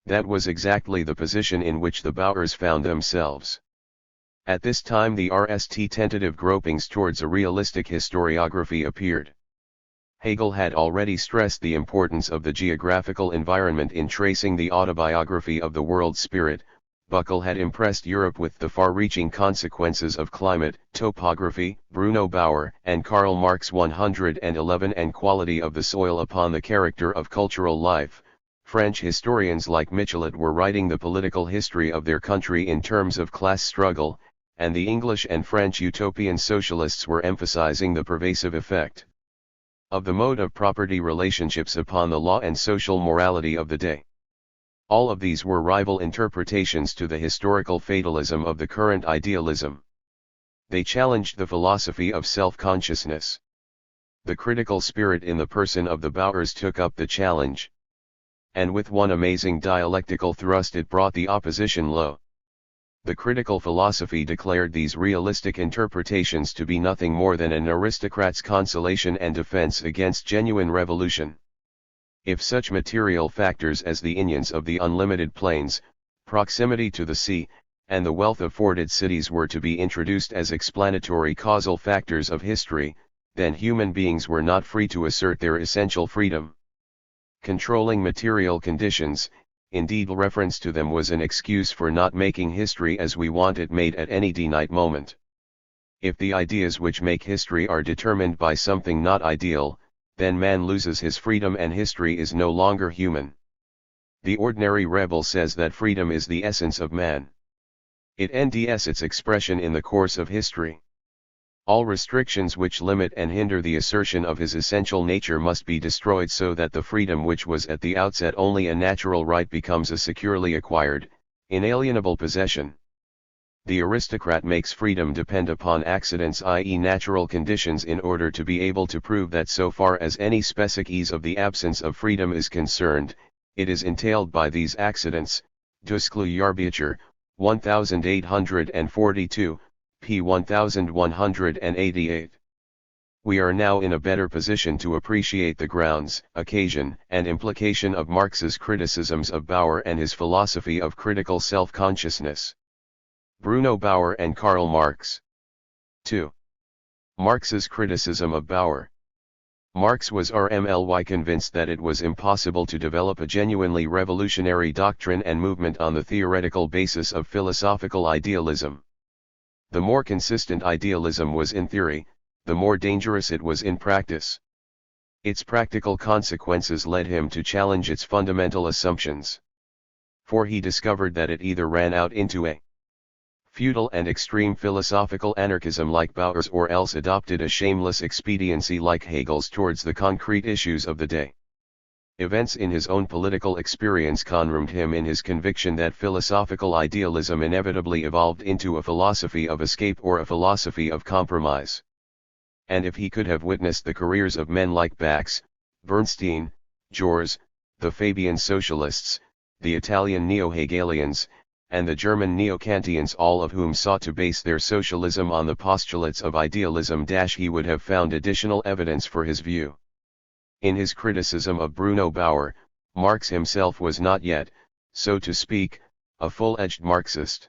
That was exactly the position in which the Bauers found themselves. At this time the RST tentative gropings towards a realistic historiography appeared. Hegel had already stressed the importance of the geographical environment in tracing the autobiography of the world spirit. Buckle had impressed Europe with the far-reaching consequences of climate, topography, Bruno Bauer and Karl Marx 111 and quality of the soil upon the character of cultural life. French historians like Michelet were writing the political history of their country in terms of class struggle, and the English and French utopian socialists were emphasizing the pervasive effect of the mode of property relationships upon the law and social morality of the day. All of these were rival interpretations to the historical fatalism of the current idealism. They challenged the philosophy of self-consciousness. The critical spirit in the person of the Bauers took up the challenge. And with one amazing dialectical thrust it brought the opposition low. The critical philosophy declared these realistic interpretations to be nothing more than an aristocrat's consolation and defense against genuine revolution. If such material factors as the inans of the unlimited plains, proximity to the sea, and the wealth afforded cities were to be introduced as explanatory causal factors of history, then human beings were not free to assert their essential freedom. Controlling material conditions, indeed reference to them was an excuse for not making history as we want it made at any finite moment. If the ideas which make history are determined by something not ideal, then man loses his freedom and history is no longer human. The ordinary rebel says that freedom is the essence of man. It ends its expression in the course of history. All restrictions which limit and hinder the assertion of his essential nature must be destroyed so that the freedom which was at the outset only a natural right becomes a securely acquired, inalienable possession. The aristocrat makes freedom depend upon accidents, i.e. natural conditions, in order to be able to prove that so far as any species of the absence of freedom is concerned, it is entailed by these accidents. Dusklu-Yarbiacher, 1842, p. 1188. We are now in a better position to appreciate the grounds, occasion, and implication of Marx's criticisms of Bauer and his philosophy of critical self-consciousness. Bruno Bauer and Karl Marx. 2. Marx's criticism of Bauer. Marx was RMLY convinced that it was impossible to develop a genuinely revolutionary doctrine and movement on the theoretical basis of philosophical idealism. The more consistent idealism was in theory, the more dangerous it was in practice. Its practical consequences led him to challenge its fundamental assumptions. For he discovered that it either ran out into a futile and extreme philosophical anarchism like Bauer's, or else adopted a shameless expediency like Hegel's towards the concrete issues of the day. Events in his own political experience confirmed him in his conviction that philosophical idealism inevitably evolved into a philosophy of escape or a philosophy of compromise. And if he could have witnessed the careers of men like Bax, Bernstein, Jors, the Fabian socialists, the Italian neo-Hegelians, and the German neo-Kantians, all of whom sought to base their socialism on the postulates of idealism, he would have found additional evidence for his view. In his criticism of Bruno Bauer, Marx himself was not yet, so to speak, a full-edged Marxist.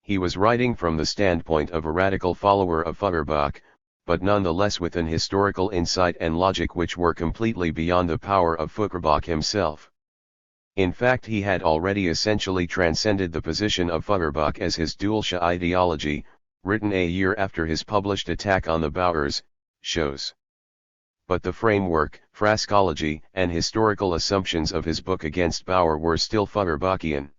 He was writing from the standpoint of a radical follower of Feuerbach, but nonetheless with an historical insight and logic which were completely beyond the power of Feuerbach himself. In fact, he had already essentially transcended the position of Feuerbach as his Dualsche ideology, written a year after his published attack on the Bauers, shows. But the framework, phraseology, and historical assumptions of his book against Bauer were still Feuerbachian.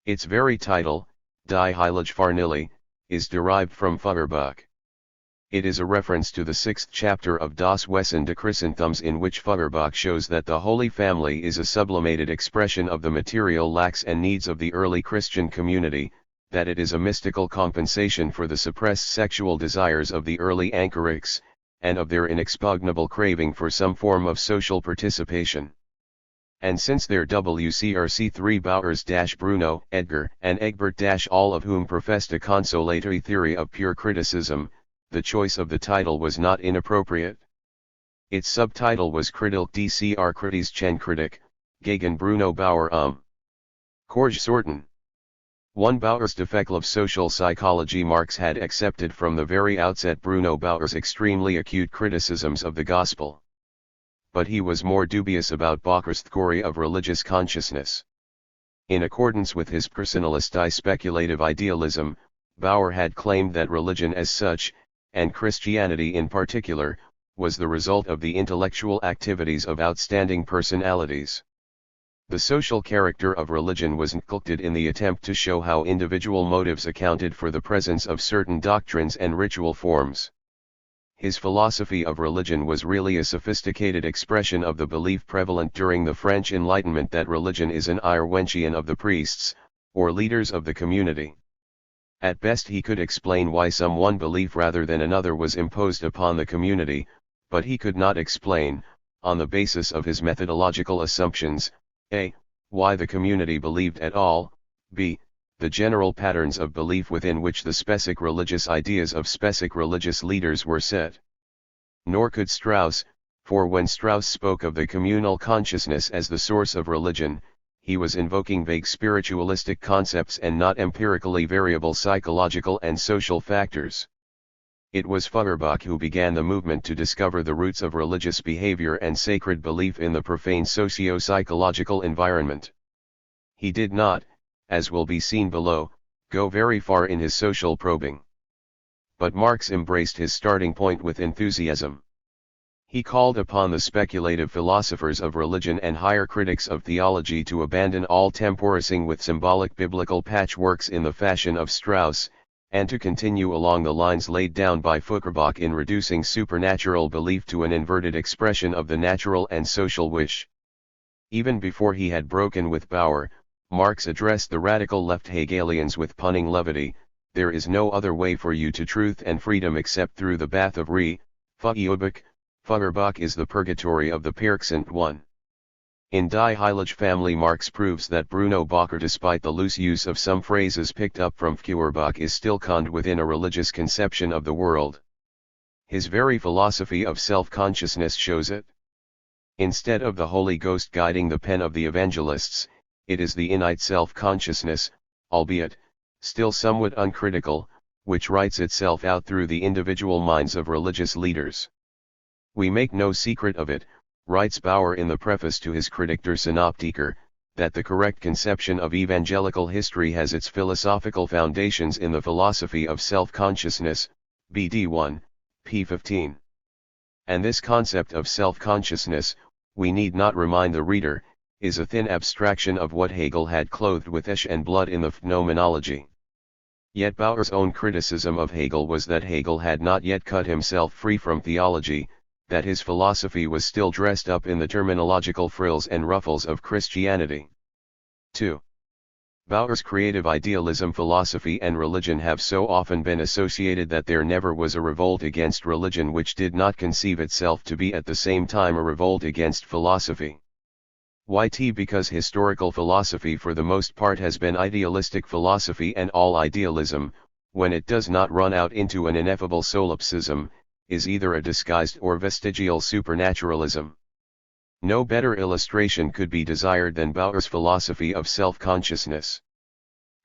Its very title, Die Heilige Familie, is derived from Feuerbach. It is a reference to the 6th chapter of Das Wesen des Christentums, in which Feuerbach shows that the Holy Family is a sublimated expression of the material lacks and needs of the early Christian community, that it is a mystical compensation for the suppressed sexual desires of the early anchorics, and of their inexpugnable craving for some form of social participation. And since their WCRC3 Bowers, Bruno, Edgar, and Egbert, all of whom professed a consolatory theory of pure criticism, the choice of the title was not inappropriate. Its subtitle was Kritik DCR Kritisch Kritik, gegen Bruno Bauer Korge Sorten. 1. Bauer's defect of social psychology. Marx had accepted from the very outset Bruno Bauer's extremely acute criticisms of the gospel. But he was more dubious about Bauer's theory of religious consciousness. In accordance with his personalist speculative idealism, Bauer had claimed that religion as such, and Christianity in particular, was the result of the intellectual activities of outstanding personalities. The social character of religion was inculcated in the attempt to show how individual motives accounted for the presence of certain doctrines and ritual forms. His philosophy of religion was really a sophisticated expression of the belief prevalent during the French Enlightenment that religion is an intervention of the priests, or leaders of the community. At best he could explain why some one belief rather than another was imposed upon the community, but he could not explain, on the basis of his methodological assumptions, a. why the community believed at all, b. the general patterns of belief within which the specific religious ideas of specific religious leaders were set. Nor could Strauss, for when Strauss spoke of the communal consciousness as the source of religion, he was invoking vague spiritualistic concepts and not empirically variable psychological and social factors. It was Feuerbach who began the movement to discover the roots of religious behavior and sacred belief in the profane socio-psychological environment. He did not, as will be seen below, go very far in his social probing. But Marx embraced his starting point with enthusiasm. He called upon the speculative philosophers of religion and higher critics of theology to abandon all temporizing with symbolic biblical patchworks in the fashion of Strauss, and to continue along the lines laid down by Feuerbach in reducing supernatural belief to an inverted expression of the natural and social wish. Even before he had broken with Bauer, Marx addressed the radical left Hegelians with punning levity: "There is no other way for you to truth and freedom except through the bath of Feuerbach is the purgatory of the Perksent one." In Die Heilige Familie, Marx proves that Bruno Bauer, despite the loose use of some phrases picked up from Feuerbach, is still conned within a religious conception of the world. His very philosophy of self-consciousness shows it. Instead of the Holy Ghost guiding the pen of the evangelists, it is the innate self-consciousness, albeit, still somewhat uncritical, which writes itself out through the individual minds of religious leaders. "We make no secret of it," writes Bauer in the preface to his Kritik der Synoptiker, "that the correct conception of evangelical history has its philosophical foundations in the philosophy of self-consciousness, BD 1, p. 15. And this concept of self-consciousness, we need not remind the reader, is a thin abstraction of what Hegel had clothed with flesh and blood in the Phenomenology." Yet Bauer's own criticism of Hegel was that Hegel had not yet cut himself free from theology, that his philosophy was still dressed up in the terminological frills and ruffles of Christianity. 2. Bauer's creative idealism, philosophy and religion have so often been associated that there never was a revolt against religion which did not conceive itself to be at the same time a revolt against philosophy. Because historical philosophy for the most part has been idealistic philosophy, and all idealism, when it does not run out into an ineffable solipsism, is either a disguised or vestigial supernaturalism. No better illustration could be desired than Bauer's philosophy of self-consciousness.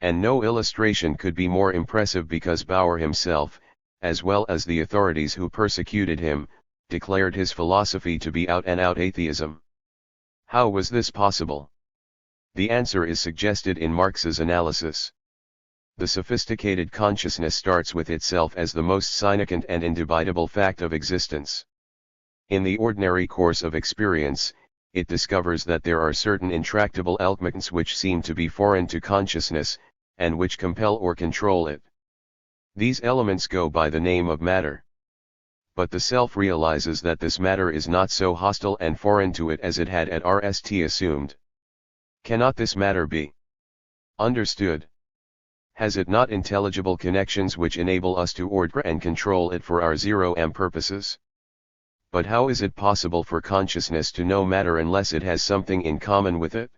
And no illustration could be more impressive because Bauer himself, as well as the authorities who persecuted him, declared his philosophy to be out-and-out atheism. How was this possible? The answer is suggested in Marx's analysis. The sophisticated consciousness starts with itself as the most significant and indubitable fact of existence. In the ordinary course of experience, it discovers that there are certain intractable elements which seem to be foreign to consciousness, and which compel or control it. These elements go by the name of matter. But the self realizes that this matter is not so hostile and foreign to it as it had at first assumed. Cannot this matter be understood? Has it not intelligible connections which enable us to order and control it for our 0M purposes? But how is it possible for consciousness to know matter unless it has something in common with it?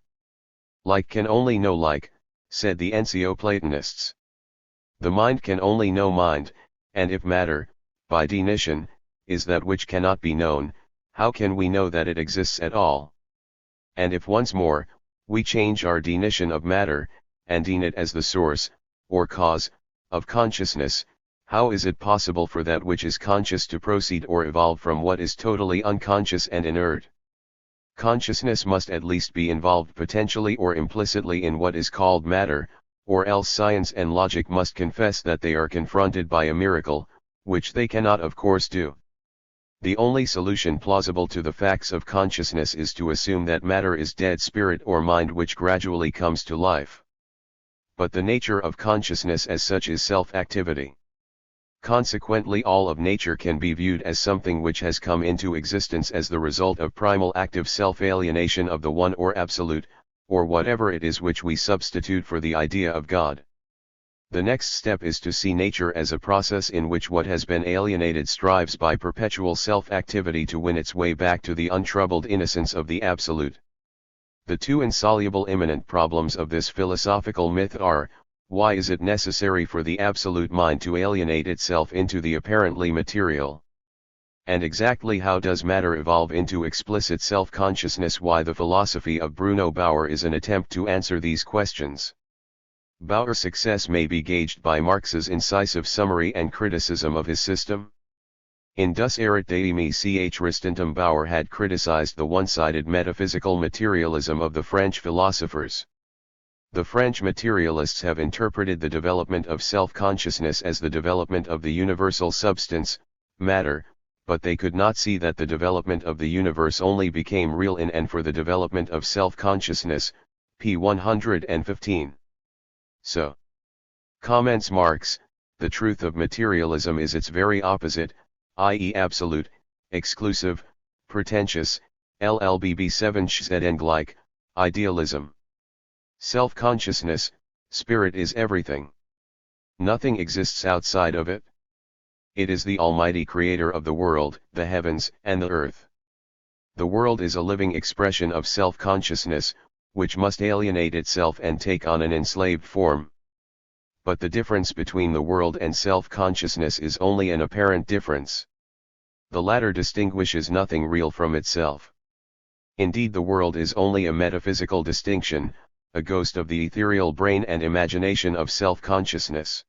Like can only know like, said the Encio-Platonists. The mind can only know mind, and if matter, by definition, is that which cannot be known, how can we know that it exists at all? And if once more, we change our definition of matter, and deem it as the source, or cause, of consciousness, how is it possible for that which is conscious to proceed or evolve from what is totally unconscious and inert? Consciousness must at least be involved potentially or implicitly in what is called matter, or else science and logic must confess that they are confronted by a miracle, which they cannot of course do. The only solution plausible to the facts of consciousness is to assume that matter is dead spirit or mind which gradually comes to life. But the nature of consciousness as such is self-activity. Consequently, all of nature can be viewed as something which has come into existence as the result of primal active self-alienation of the one or absolute, or whatever it is which we substitute for the idea of God. The next step is to see nature as a process in which what has been alienated strives by perpetual self-activity to win its way back to the untroubled innocence of the absolute. The two insoluble immanent problems of this philosophical myth are, why is it necessary for the absolute mind to alienate itself into the apparently material? And exactly how does matter evolve into explicit self-consciousness? Why the philosophy of Bruno Bauer is an attempt to answer these questions. Bauer's success may be gauged by Marx's incisive summary and criticism of his system. In Das Eritdeimi ch Ristentum, Bauer had criticized the one-sided metaphysical materialism of the French philosophers. The French materialists have interpreted the development of self-consciousness as the development of the universal substance, matter, but they could not see that the development of the universe only became real in and for the development of self-consciousness, p. 115. So, comments Marx, the truth of materialism is its very opposite, i.e. absolute, exclusive, pretentious, LLBB 7 Schzengleich, idealism. Self-consciousness, spirit is everything. Nothing exists outside of it. It is the almighty creator of the world, the heavens, and the earth. The world is a living expression of self-consciousness, which must alienate itself and take on an enslaved form. But the difference between the world and self-consciousness is only an apparent difference. The latter distinguishes nothing real from itself. Indeed, the world is only a metaphysical distinction, a ghost of the ethereal brain and imagination of self-consciousness.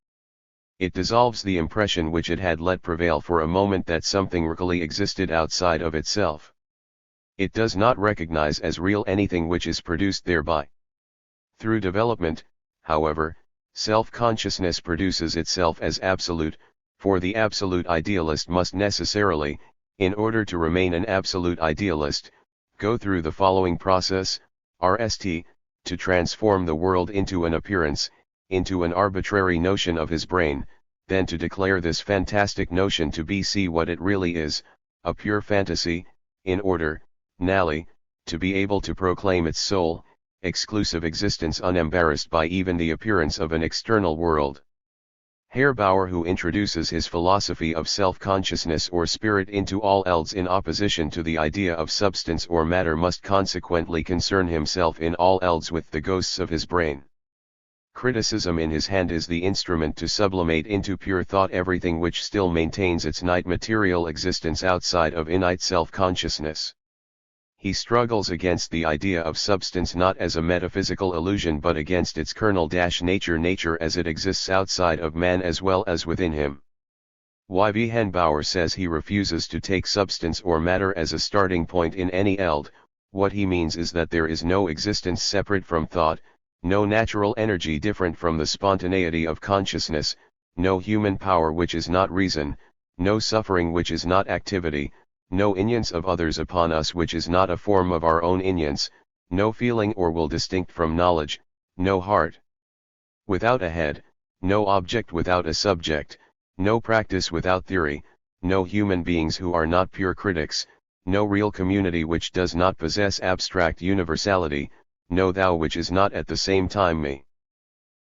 It dissolves the impression which it had let prevail for a moment that something really existed outside of itself. It does not recognize as real anything which is produced thereby. Through development, however, self-consciousness produces itself as absolute, for the absolute idealist must necessarily, in order to remain an absolute idealist, go through the following process, RST, to transform the world into an appearance, into an arbitrary notion of his brain, then to declare this fantastic notion to be what it really is, a pure fantasy, in order, nally, to be able to proclaim its sole, exclusive existence unembarrassed by even the appearance of an external world. Herr Bauer, who introduces his philosophy of self-consciousness or spirit into all else in opposition to the idea of substance or matter, must consequently concern himself in all else with the ghosts of his brain. Criticism in his hand is the instrument to sublimate into pure thought everything which still maintains its innate material existence outside of innate self-consciousness. He struggles against the idea of substance not as a metaphysical illusion but against its kernel-nature as it exists outside of man as well as within him. Y.V. Bauer says he refuses to take substance or matter as a starting point in any eld. What he means is that there is no existence separate from thought, no natural energy different from the spontaneity of consciousness, no human power which is not reason, no suffering which is not activity, no influence of others upon us which is not a form of our own influence, no feeling or will distinct from knowledge, no heart without a head, no object without a subject, no practice without theory, no human beings who are not pure critics, no real community which does not possess abstract universality, no thou which is not at the same time me.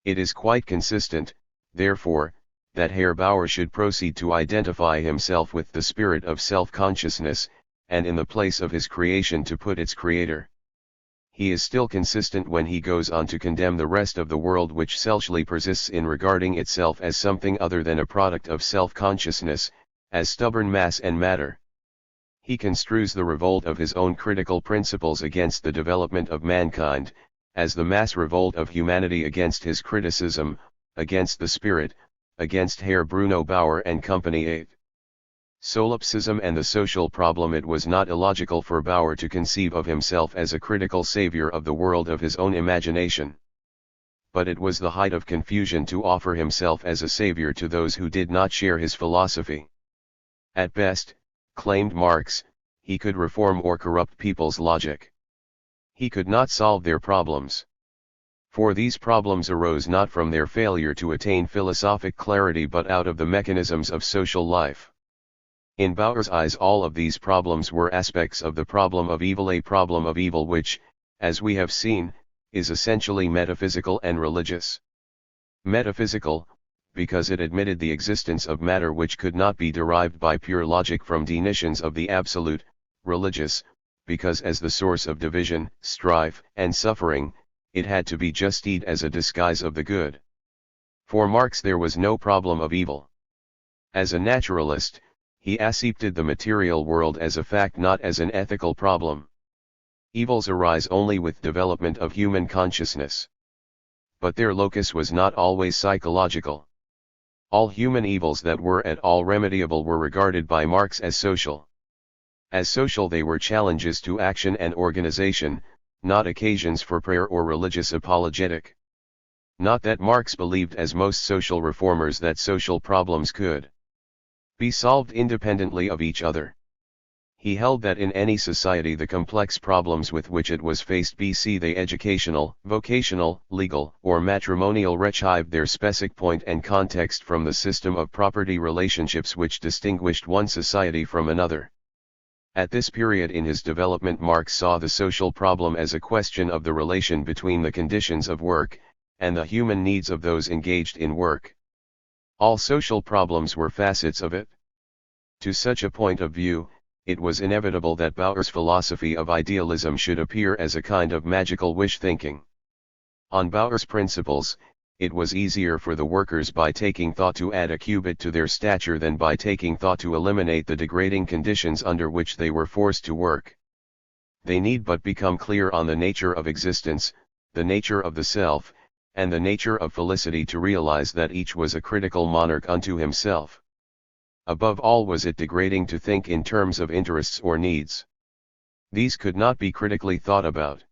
It is quite consistent, therefore, that Herr Bauer should proceed to identify himself with the spirit of self-consciousness, and in the place of his creation to put its creator. He is still consistent when he goes on to condemn the rest of the world which selfishly persists in regarding itself as something other than a product of self-consciousness, as stubborn mass and matter. He construes the revolt of his own critical principles against the development of mankind, as the mass revolt of humanity against his criticism, against the spirit, against Herr Bruno Bauer and Company 8. Solipsism and the social problem. It was not illogical for Bauer to conceive of himself as a critical savior of the world of his own imagination. But it was the height of confusion to offer himself as a savior to those who did not share his philosophy. At best, claimed Marx, he could reform or corrupt people's logic. He could not solve their problems. For these problems arose not from their failure to attain philosophic clarity but out of the mechanisms of social life. In Bauer's eyes all of these problems were aspects of the problem of evil, a problem of evil which, as we have seen, is essentially metaphysical and religious. Metaphysical, because it admitted the existence of matter which could not be derived by pure logic from definitions of the absolute; religious, because as the source of division, strife, and suffering, it had to be justified as a disguise of the good. For Marx there was no problem of evil. As a naturalist, he accepted the material world as a fact, not as an ethical problem. Evils arise only with development of human consciousness. But their locus was not always psychological. All human evils that were at all remediable were regarded by Marx as social. As social they were challenges to action and organization, not occasions for prayer or religious apologetic. Not that Marx believed, as most social reformers, that social problems could be solved independently of each other. He held that in any society the complex problems with which it was faced, be they educational, vocational, legal, or matrimonial, received their specific point and context from the system of property relationships which distinguished one society from another. At this period in his development Marx saw the social problem as a question of the relation between the conditions of work, and the human needs of those engaged in work. All social problems were facets of it. To such a point of view, it was inevitable that Bauer's philosophy of idealism should appear as a kind of magical wish-thinking. On Bauer's principles, it was easier for the workers by taking thought to add a cubit to their stature than by taking thought to eliminate the degrading conditions under which they were forced to work. They need but become clear on the nature of existence, the nature of the self, and the nature of felicity to realize that each was a critical monarch unto himself. Above all, was it degrading to think in terms of interests or needs? These could not be critically thought about.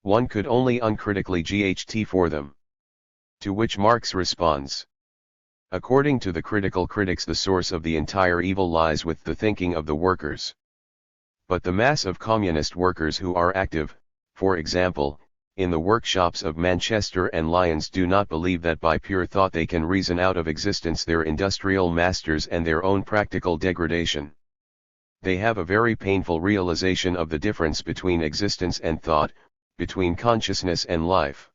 One could only uncritically GHT for them. To which Marx responds: according to the critical critics, the source of the entire evil lies with the thinking of the workers. But the mass of communist workers who are active, for example, in the workshops of Manchester and Lyons, do not believe that by pure thought they can reason out of existence their industrial masters and their own practical degradation. They have a very painful realization of the difference between existence and thought, between consciousness and life.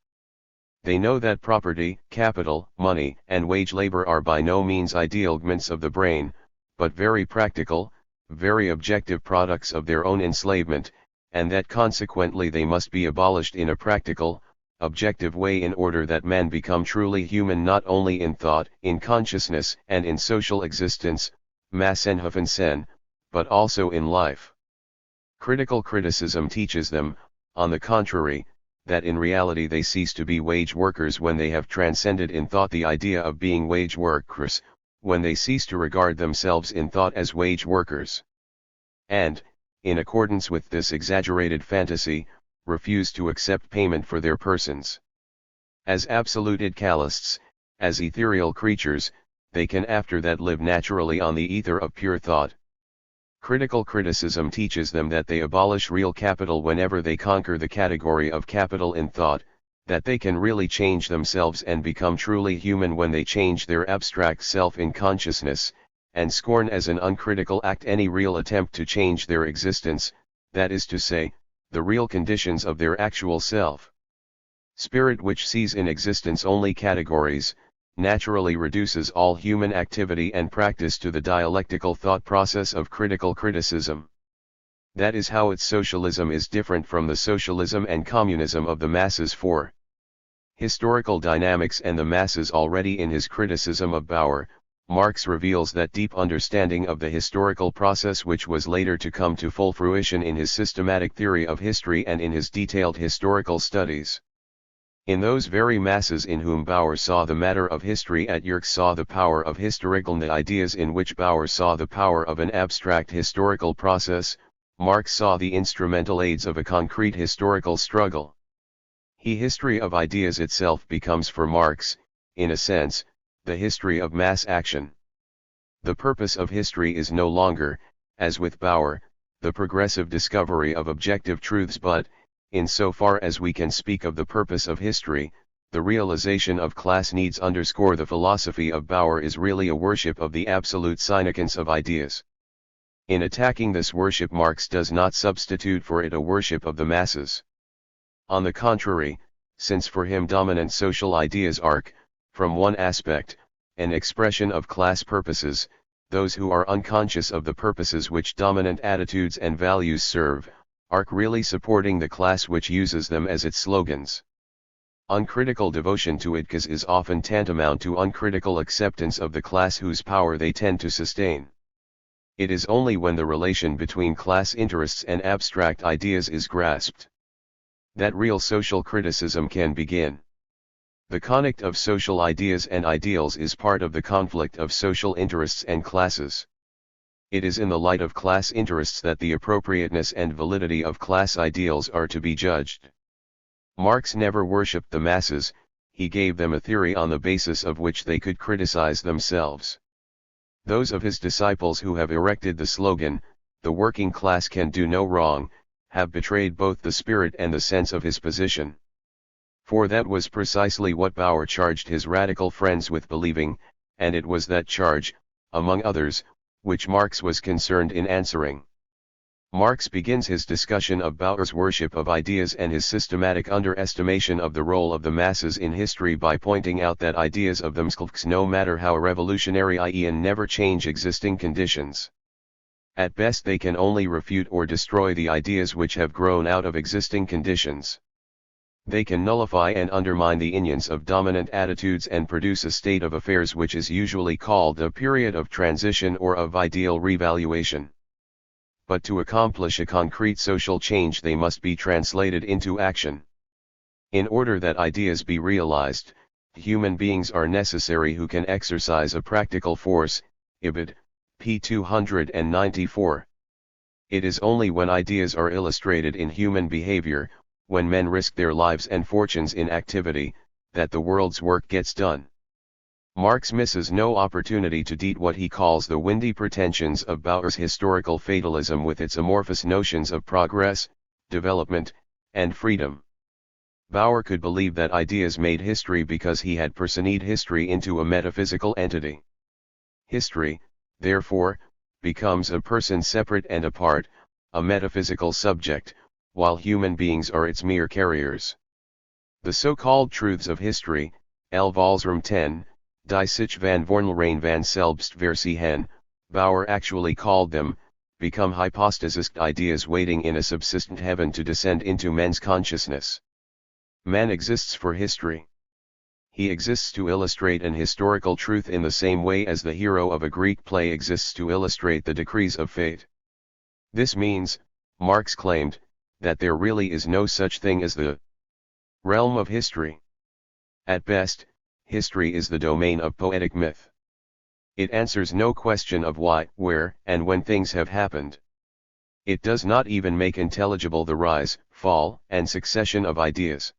They know that property, capital, money, and wage labor are by no means ideal augments of the brain, but very practical, very objective products of their own enslavement, and that consequently they must be abolished in a practical, objective way in order that man become truly human, not only in thought, in consciousness, and in social existence, Massenhofensen, but also in life. Critical criticism teaches them, on the contrary, that in reality they cease to be wage workers when they have transcended in thought the idea of being wage workers, when they cease to regard themselves in thought as wage workers. And, in accordance with this exaggerated fantasy, refuse to accept payment for their persons. As absolute idealists, as ethereal creatures, they can after that live naturally on the ether of pure thought. Critical criticism teaches them that they abolish real capital whenever they conquer the category of capital in thought, that they can really change themselves and become truly human when they change their abstract self in consciousness, and scorn as an uncritical act any real attempt to change their existence, that is to say, the real conditions of their actual self. Spirit, which sees in existence only categories, naturally reduces all human activity and practice to the dialectical thought process of critical criticism. That is how its socialism is different from the socialism and communism of the masses. For historical dynamics and the masses. Already in his criticism of Bauer, Marx reveals that deep understanding of the historical process which was later to come to full fruition in his systematic theory of history and in his detailed historical studies. In those very masses in whom Bauer saw the matter of history, at Yerkes saw the power of historical ideas in which Bauer saw the power of an abstract historical process, Marx saw the instrumental aids of a concrete historical struggle. The history of ideas itself becomes for Marx, in a sense, the history of mass action. The purpose of history is no longer, as with Bauer, the progressive discovery of objective truths, but, in so far as we can speak of the purpose of history, the realization of class needs. The philosophy of Bauer is really a worship of the absolute significance of ideas. In attacking this worship, Marx does not substitute for it a worship of the masses. On the contrary, since for him dominant social ideas are, from one aspect, an expression of class purposes, those who are unconscious of the purposes which dominant attitudes and values serve, are really supporting the class which uses them as its slogans. Uncritical devotion to it is often tantamount to uncritical acceptance of the class whose power they tend to sustain. It is only when the relation between class interests and abstract ideas is grasped that real social criticism can begin. The conflict of social ideas and ideals is part of the conflict of social interests and classes. It is in the light of class interests that the appropriateness and validity of class ideals are to be judged. Marx never worshipped the masses, he gave them a theory on the basis of which they could criticize themselves. Those of his disciples who have erected the slogan, "The working class can do no wrong," have betrayed both the spirit and the sense of his position. For that was precisely what Bauer charged his radical friends with believing, and it was that charge, among others, which Marx was concerned in answering. Marx begins his discussion of Bauer's worship of ideas and his systematic underestimation of the role of the masses in history by pointing out that ideas of themselves, no matter how revolutionary, never change existing conditions. At best they can only refute or destroy the ideas which have grown out of existing conditions. They can nullify and undermine the unions of dominant attitudes and produce a state of affairs which is usually called a period of transition or of ideal revaluation. But to accomplish a concrete social change they must be translated into action. In order that ideas be realized, human beings are necessary who can exercise a practical force. Ibid. p. 294. It is only when ideas are illustrated in human behavior, when men risk their lives and fortunes in activity, that the world's work gets done. Marx misses no opportunity to deet what he calls the windy pretensions of Bauer's historical fatalism with its amorphous notions of progress, development, and freedom. Bauer could believe that ideas made history because he had personified history into a metaphysical entity. History, therefore, becomes a person separate and apart, a metaphysical subject, while human beings are its mere carriers. The so-called truths of history, L. Volsrum 10, Die sich van Vornherein van selbst versiehen, Bauer actually called them, become hypostasised ideas waiting in a subsistent heaven to descend into men's consciousness. Man exists for history. He exists to illustrate an historical truth in the same way as the hero of a Greek play exists to illustrate the decrees of fate. This means, Marx claimed, that there really is no such thing as the realm of history. At best, history is the domain of poetic myth. It answers no question of why, where, and when things have happened. It does not even make intelligible the rise, fall, and succession of ideas.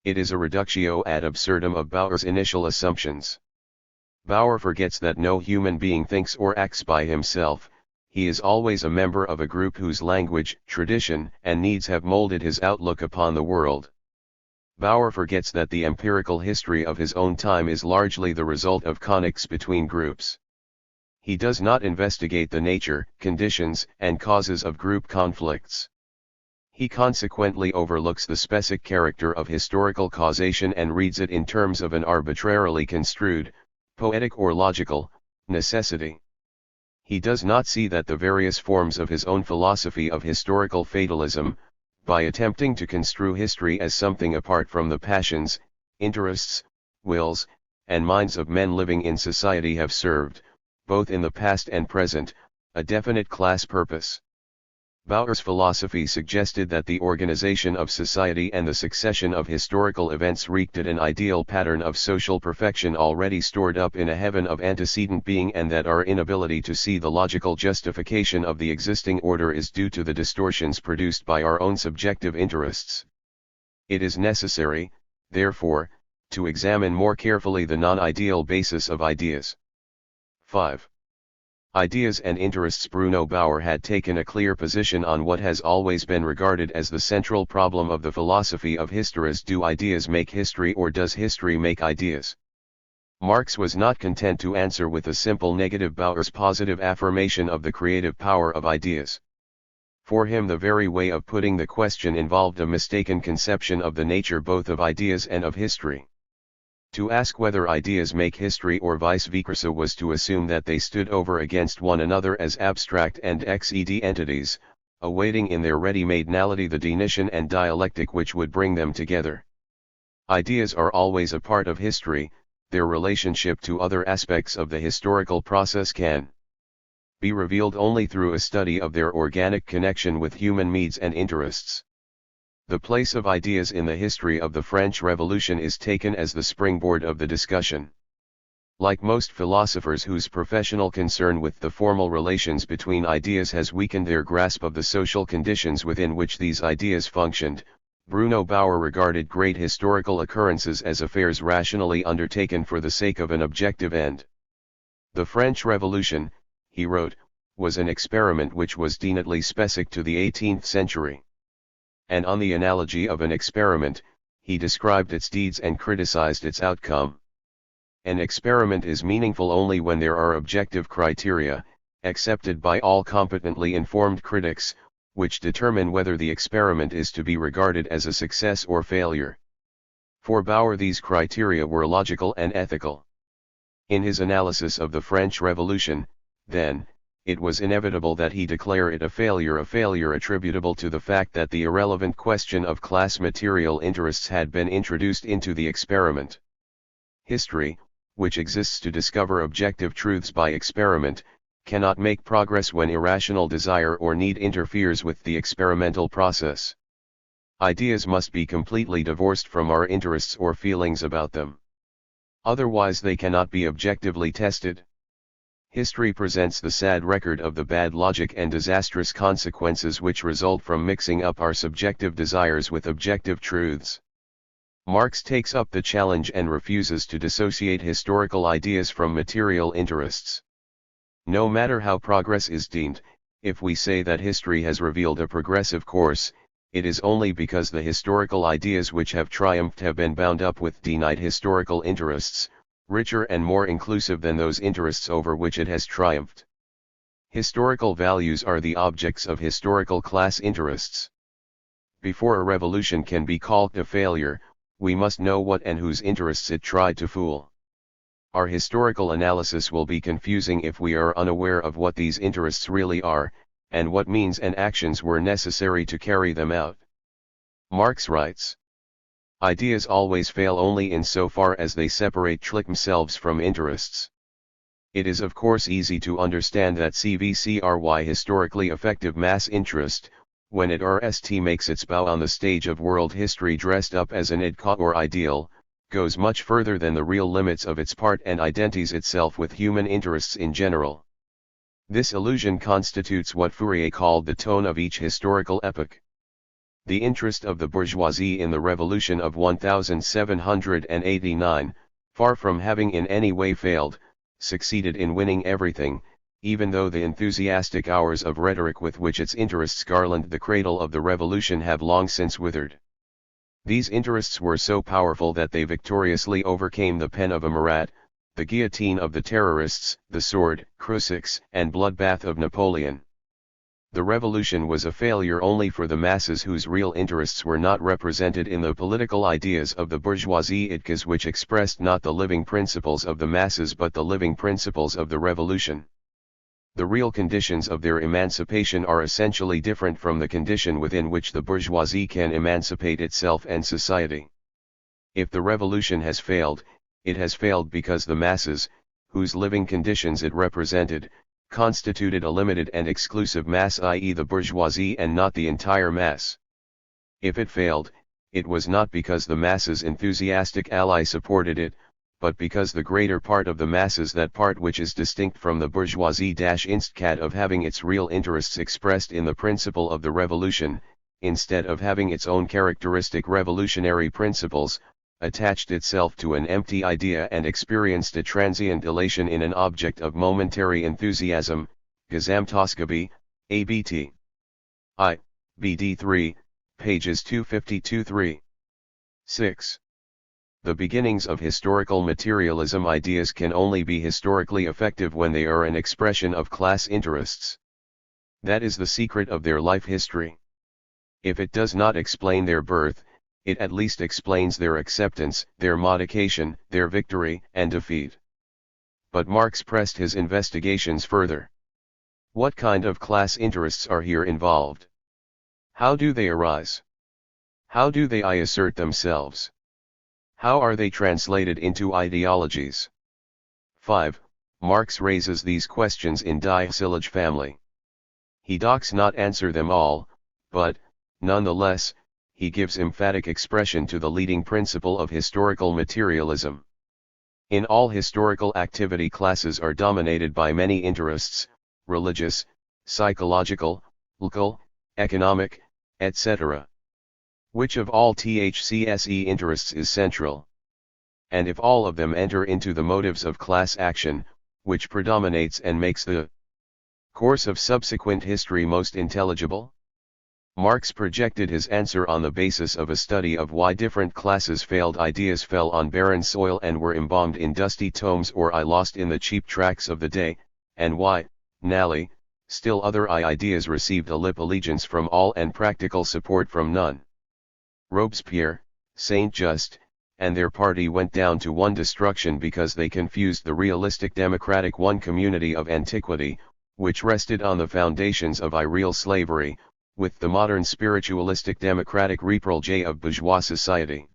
It is a reductio ad absurdum of Bauer's initial assumptions. Bauer forgets that no human being thinks or acts by himself. He is always a member of a group whose language, tradition, and needs have molded his outlook upon the world. Bauer forgets that the empirical history of his own time is largely the result of connects between groups. He does not investigate the nature, conditions, and causes of group conflicts. He consequently overlooks the specific character of historical causation and reads it in terms of an arbitrarily construed, poetic or logical, necessity. He does not see that the various forms of his own philosophy of historical fatalism, by attempting to construe history as something apart from the passions, interests, wills, and minds of men living in society, have served, both in the past and present, a definite class purpose. Bauer's philosophy suggested that the organization of society and the succession of historical events wreaked at an ideal pattern of social perfection already stored up in a heaven of antecedent being, and that our inability to see the logical justification of the existing order is due to the distortions produced by our own subjective interests. It is necessary, therefore, to examine more carefully the non-ideal basis of ideas. 5. Ideas and interests. Bruno Bauer had taken a clear position on what has always been regarded as the central problem of the philosophy of histories: do ideas make history, or does history make ideas? Marx was not content to answer with a simple negative. Bauer's positive affirmation of the creative power of ideas. For him, the very way of putting the question involved a mistaken conception of the nature both of ideas and of history. To ask whether ideas make history or vice versa was to assume that they stood over against one another as abstract and ex-ed entities, awaiting in their ready-made nality the definition and dialectic which would bring them together. Ideas are always a part of history. Their relationship to other aspects of the historical process can be revealed only through a study of their organic connection with human needs and interests. The place of ideas in the history of the French Revolution is taken as the springboard of the discussion. Like most philosophers whose professional concern with the formal relations between ideas has weakened their grasp of the social conditions within which these ideas functioned, Bruno Bauer regarded great historical occurrences as affairs rationally undertaken for the sake of an objective end. The French Revolution, he wrote, was an experiment which was definitely specific to the 18th century. And on the analogy of an experiment, he described its deeds and criticized its outcome. An experiment is meaningful only when there are objective criteria, accepted by all competently informed critics, which determine whether the experiment is to be regarded as a success or failure. For Bauer, these criteria were logical and ethical. In his analysis of the French Revolution, then, it was inevitable that he declare it a failure attributable to the fact that the irrelevant question of class material interests had been introduced into the experiment. History, which exists to discover objective truths by experiment, cannot make progress when irrational desire or need interferes with the experimental process. Ideas must be completely divorced from our interests or feelings about them. Otherwise they cannot be objectively tested. History presents the sad record of the bad logic and disastrous consequences which result from mixing up our subjective desires with objective truths. Marx takes up the challenge and refuses to dissociate historical ideas from material interests. No matter how progress is deemed, if we say that history has revealed a progressive course, it is only because the historical ideas which have triumphed have been bound up with denied historical interests, richer and more inclusive than those interests over which it has triumphed. Historical values are the objects of historical class interests. Before a revolution can be called a failure, we must know what and whose interests it tried to fool. Our historical analysis will be confusing if we are unaware of what these interests really are, and what means and actions were necessary to carry them out. Marx writes, "Ideas always fail only in so far as they separate themselves from interests. It is of course easy to understand that CVCRY historically effective mass interest, when it RST makes its bow on the stage of world history dressed up as an idea or ideal, goes much further than the real limits of its part and identities itself with human interests in general. This illusion constitutes what Fourier called the tone of each historical epoch. The interest of the bourgeoisie in the revolution of 1789, far from having in any way failed, succeeded in winning everything, even though the enthusiastic hours of rhetoric with which its interests garlanded the cradle of the revolution have long since withered. These interests were so powerful that they victoriously overcame the pen of a Marat, the guillotine of the terrorists, the sword, crucifix, and bloodbath of Napoleon. The revolution was a failure only for the masses whose real interests were not represented in the political ideas of the bourgeoisie idkas, which expressed not the living principles of the masses but the living principles of the revolution. The real conditions of their emancipation are essentially different from the condition within which the bourgeoisie can emancipate itself and society. If the revolution has failed, it has failed because the masses, whose living conditions it represented, constituted a limited and exclusive mass, i.e. the bourgeoisie, and not the entire mass. If it failed, it was not because the masses' enthusiastic ally supported it, but because the greater part of the masses, that part which is distinct from the bourgeoisie instead of having its real interests expressed in the principle of the revolution, instead of having its own characteristic revolutionary principles, attached itself to an empty idea and experienced a transient elation in an object of momentary enthusiasm, Gesamtausgabe, ABT. I. BD 3, pages 252-3. 6. The beginnings of historical materialism ideas can only be historically effective when they are an expression of class interests. That is the secret of their life history. If it does not explain their birth, it at least explains their acceptance, their modification, their victory and defeat. But Marx pressed his investigations further. What kind of class interests are here involved? How do they arise? How do they assert themselves? How are they translated into ideologies? 5. Marx raises these questions in Die Sillage family. He does not answer them all, but, nonetheless, he gives emphatic expression to the leading principle of historical materialism. In all historical activity, classes are dominated by many interests, religious, psychological, local, economic, etc. Which of all THCSE interests is central? And if all of them enter into the motives of class action, which predominates and makes the course of subsequent history most intelligible? Marx projected his answer on the basis of a study of why different classes' failed ideas fell on barren soil and were embalmed in dusty tomes or lost in the cheap tracts of the day, and why, nally, still other ideas received a lip allegiance from all and practical support from none. Robespierre, Saint-Just, and their party went down to one destruction because they confused the realistic democratic one community of antiquity, which rested on the foundations of real slavery, with the modern spiritualistic democratic reproche of bourgeois society.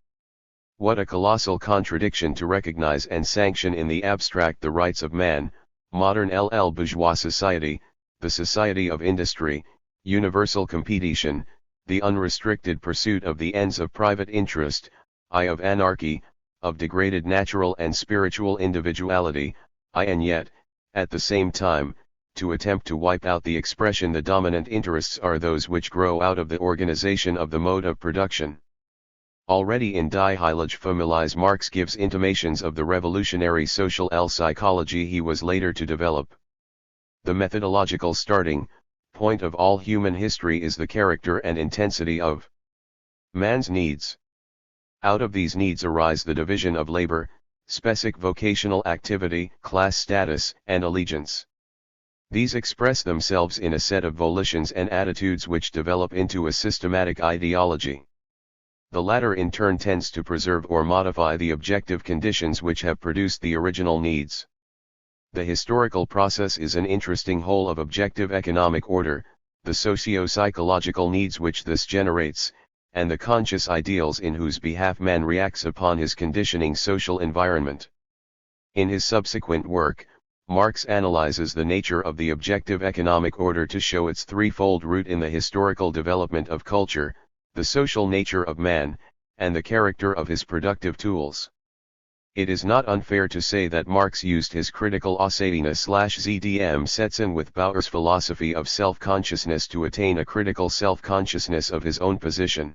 What a colossal contradiction to recognize and sanction in the abstract the rights of man, modern bourgeois society, the society of industry, universal competition, the unrestricted pursuit of the ends of private interest, of anarchy, of degraded natural and spiritual individuality, and yet, at the same time, to attempt to wipe out the expression the dominant interests are those which grow out of the organization of the mode of production. Already in Die Heilige Families Marx gives intimations of the revolutionary social psychology he was later to develop. The methodological starting point of all human history is the character and intensity of man's needs. Out of these needs arise the division of labor, specific vocational activity, class status, and allegiance. These express themselves in a set of volitions and attitudes which develop into a systematic ideology. The latter in turn tends to preserve or modify the objective conditions which have produced the original needs. The historical process is an interesting whole of objective economic order, the socio-psychological needs which this generates, and the conscious ideals in whose behalf man reacts upon his conditioning social environment. In his subsequent work, Marx analyzes the nature of the objective economic order to show its threefold root in the historical development of culture, the social nature of man, and the character of his productive tools. It is not unfair to say that Marx used his critical Auseinandersetzung with Bauer's philosophy of self-consciousness to attain a critical self-consciousness of his own position.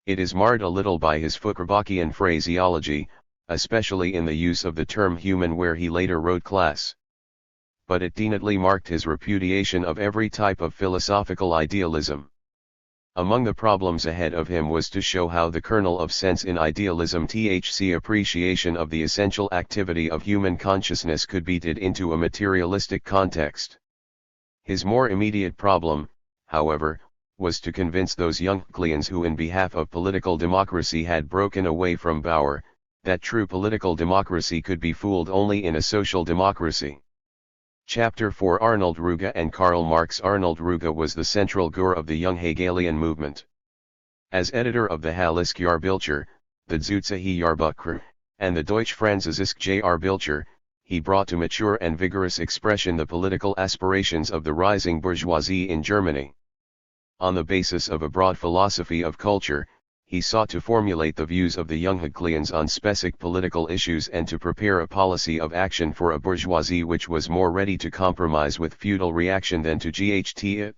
It is marred a little by his Foucauldian phraseology, especially in the use of the term human where he later wrote class. But it definitely marked his repudiation of every type of philosophical idealism. Among the problems ahead of him was to show how the kernel of sense in idealism THC appreciation of the essential activity of human consciousness could be did into a materialistic context. His more immediate problem, however, was to convince those young Hegelians who in behalf of political democracy had broken away from Bauer, that true political democracy could be fooled only in a social democracy. Chapter 4 Arnold Ruge and Karl Marx. Arnold Ruge was the central guru of the young Hegelian movement. As editor of the Hallische Jahrbilder, the Zutzige Jahrbucher, and the Deutsche Französische Jahrbilder, he brought to mature and vigorous expression the political aspirations of the rising bourgeoisie in Germany. On the basis of a broad philosophy of culture, he sought to formulate the views of the young Hegelians on specific political issues and to prepare a policy of action for a bourgeoisie which was more ready to compromise with feudal reaction than to GHT it.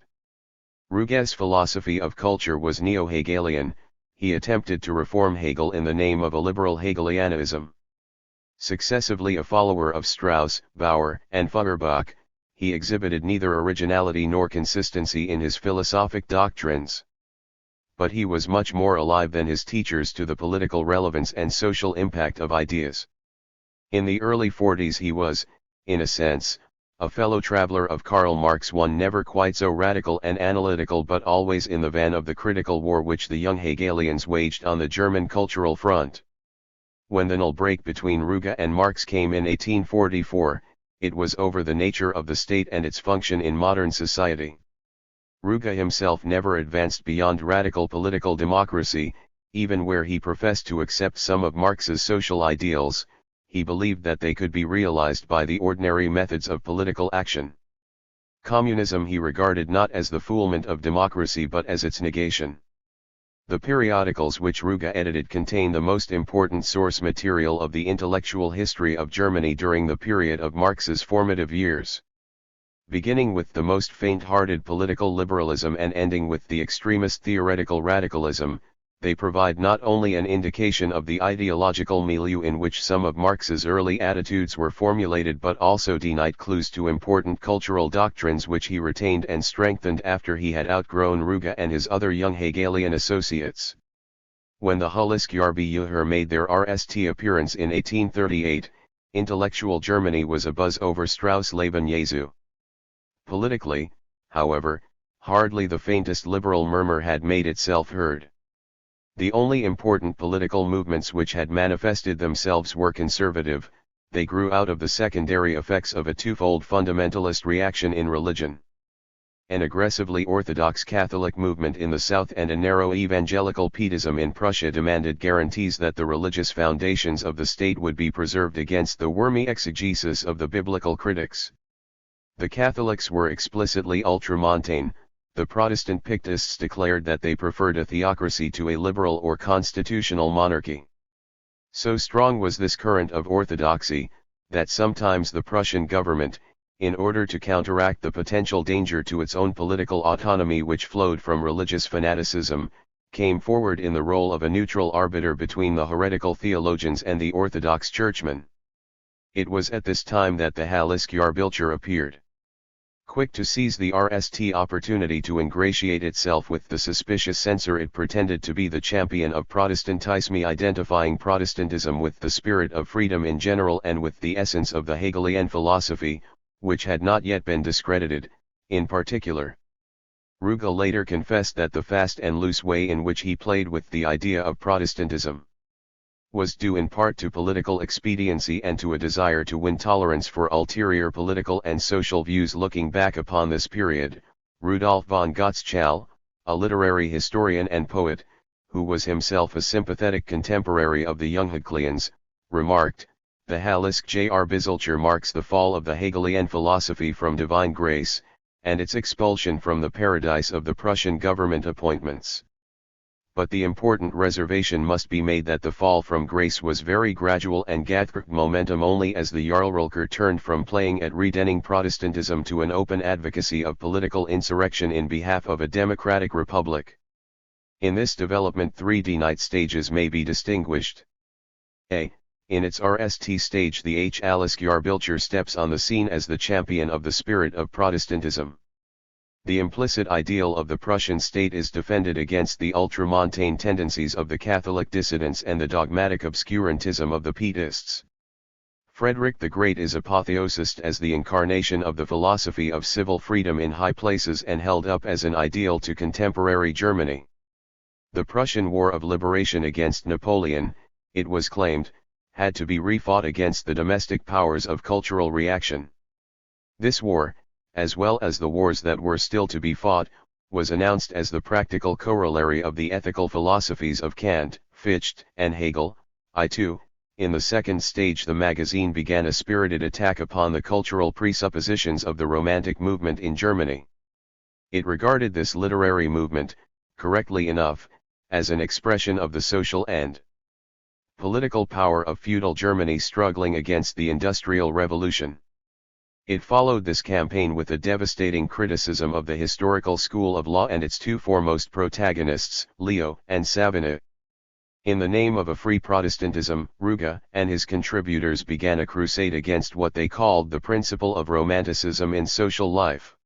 Ruge's philosophy of culture was neo-Hegelian. He attempted to reform Hegel in the name of a liberal Hegelianism. Successively a follower of Strauss, Bauer, and Feuerbach, he exhibited neither originality nor consistency in his philosophic doctrines. But he was much more alive than his teachers to the political relevance and social impact of ideas. In the early 40s he was, in a sense, a fellow traveler of Karl Marx, one never quite so radical and analytical but always in the van of the critical war which the young Hegelians waged on the German cultural front. When the null break between Ruge and Marx came in 1844, it was over the nature of the state and its function in modern society. Ruge himself never advanced beyond radical political democracy, even where he professed to accept some of Marx's social ideals. He believed that they could be realized by the ordinary methods of political action. Communism he regarded not as the foolement of democracy but as its negation. The periodicals which Ruge edited contain the most important source material of the intellectual history of Germany during the period of Marx's formative years. Beginning with the most faint-hearted political liberalism and ending with the extremist theoretical radicalism, they provide not only an indication of the ideological milieu in which some of Marx's early attitudes were formulated but also denied clues to important cultural doctrines which he retained and strengthened after he had outgrown Ruge and his other young Hegelian associates. When the Hallische Jahrbilder made their RST appearance in 1838, intellectual Germany was abuzz over Strauss' Leben Jesu. Politically, however, hardly the faintest liberal murmur had made itself heard. The only important political movements which had manifested themselves were conservative. They grew out of the secondary effects of a twofold fundamentalist reaction in religion. An aggressively orthodox Catholic movement in the south and a narrow evangelical Pietism in Prussia demanded guarantees that the religious foundations of the state would be preserved against the wormy exegesis of the biblical critics. The Catholics were explicitly ultramontane. The Protestant Pictists declared that they preferred a theocracy to a liberal or constitutional monarchy. So strong was this current of orthodoxy, that sometimes the Prussian government, in order to counteract the potential danger to its own political autonomy which flowed from religious fanaticism, came forward in the role of a neutral arbiter between the heretical theologians and the Orthodox churchmen. It was at this time that the Hallische Jahrbilder appeared. Quick to seize the RST opportunity to ingratiate itself with the suspicious censor it pretended to be the champion of Protestantism, identifying Protestantism with the spirit of freedom in general and with the essence of the Hegelian philosophy, which had not yet been discredited, in particular. Ruge later confessed that the fast and loose way in which he played with the idea of Protestantism was due in part to political expediency and to a desire to win tolerance for ulterior political and social views. Looking back upon this period, Rudolf von Gottschall, a literary historian and poet, who was himself a sympathetic contemporary of the young Hegelians, remarked, "The Hallische Jahrbilder marks the fall of the Hegelian philosophy from divine grace, and its expulsion from the paradise of the Prussian government appointments." but the important reservation must be made that the fall from grace was very gradual and gathered momentum only as the Jarlrolker turned from playing at redening Protestantism to an open advocacy of political insurrection in behalf of a democratic republic. In this development 3D stages may be distinguished. A. In its RST stage the Alice Jarlbilcher steps on the scene as the champion of the spirit of Protestantism. The implicit ideal of the Prussian state is defended against the ultramontane tendencies of the Catholic dissidents and the dogmatic obscurantism of the Pietists. Frederick the Great is apotheosized as the incarnation of the philosophy of civil freedom in high places and held up as an ideal to contemporary Germany. The Prussian War of Liberation against Napoleon, it was claimed, had to be refought against the domestic powers of cultural reaction. This war, as well as the wars that were still to be fought, was announced as the practical corollary of the ethical philosophies of Kant, Fichte, and Hegel. In the second stage the magazine began a spirited attack upon the cultural presuppositions of the Romantic movement in Germany. It regarded this literary movement, correctly enough, as an expression of the social and political power of feudal Germany struggling against the Industrial Revolution. It followed this campaign with a devastating criticism of the historical school of law and its two foremost protagonists, Leo and Savigny. In the name of a free Protestantism, Ruge and his contributors began a crusade against what they called the principle of romanticism in social life.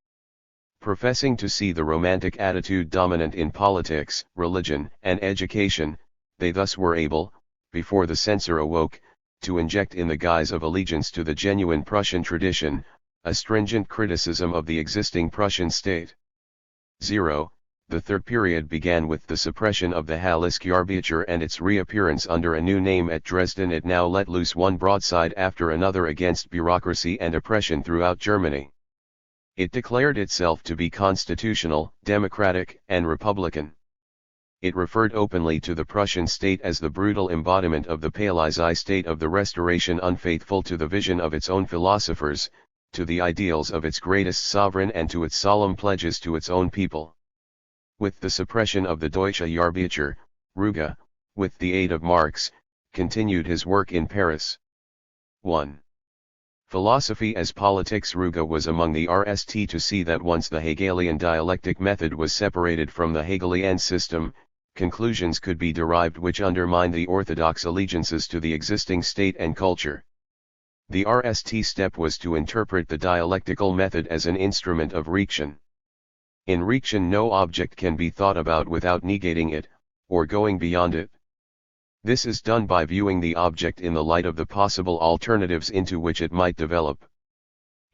Professing to see the romantic attitude dominant in politics, religion, and education, they thus were able, before the censor awoke, to inject in the guise of allegiance to the genuine Prussian tradition, a stringent criticism of the existing Prussian state. 0. The third period began with the suppression of the Halsjarbücher and its reappearance under a new name at Dresden. It now let loose one broadside after another against bureaucracy and oppression throughout Germany. It declared itself to be constitutional, democratic, and republican. It referred openly to the Prussian state as the brutal embodiment of the Paleisi state of the Restoration, unfaithful to the vision of its own philosophers, to the ideals of its greatest sovereign, and to its solemn pledges to its own people. With the suppression of the Deutsche Jahrbücher, Ruge, with the aid of Marx, continued his work in Paris. 1. Philosophy as politics. Ruge was among the RST to see that once the Hegelian dialectic method was separated from the Hegelian system, conclusions could be derived which undermined the orthodox allegiances to the existing state and culture. The RST step was to interpret the dialectical method as an instrument of reaction. In reaction no object can be thought about without negating it, or going beyond it. This is done by viewing the object in the light of the possible alternatives into which it might develop.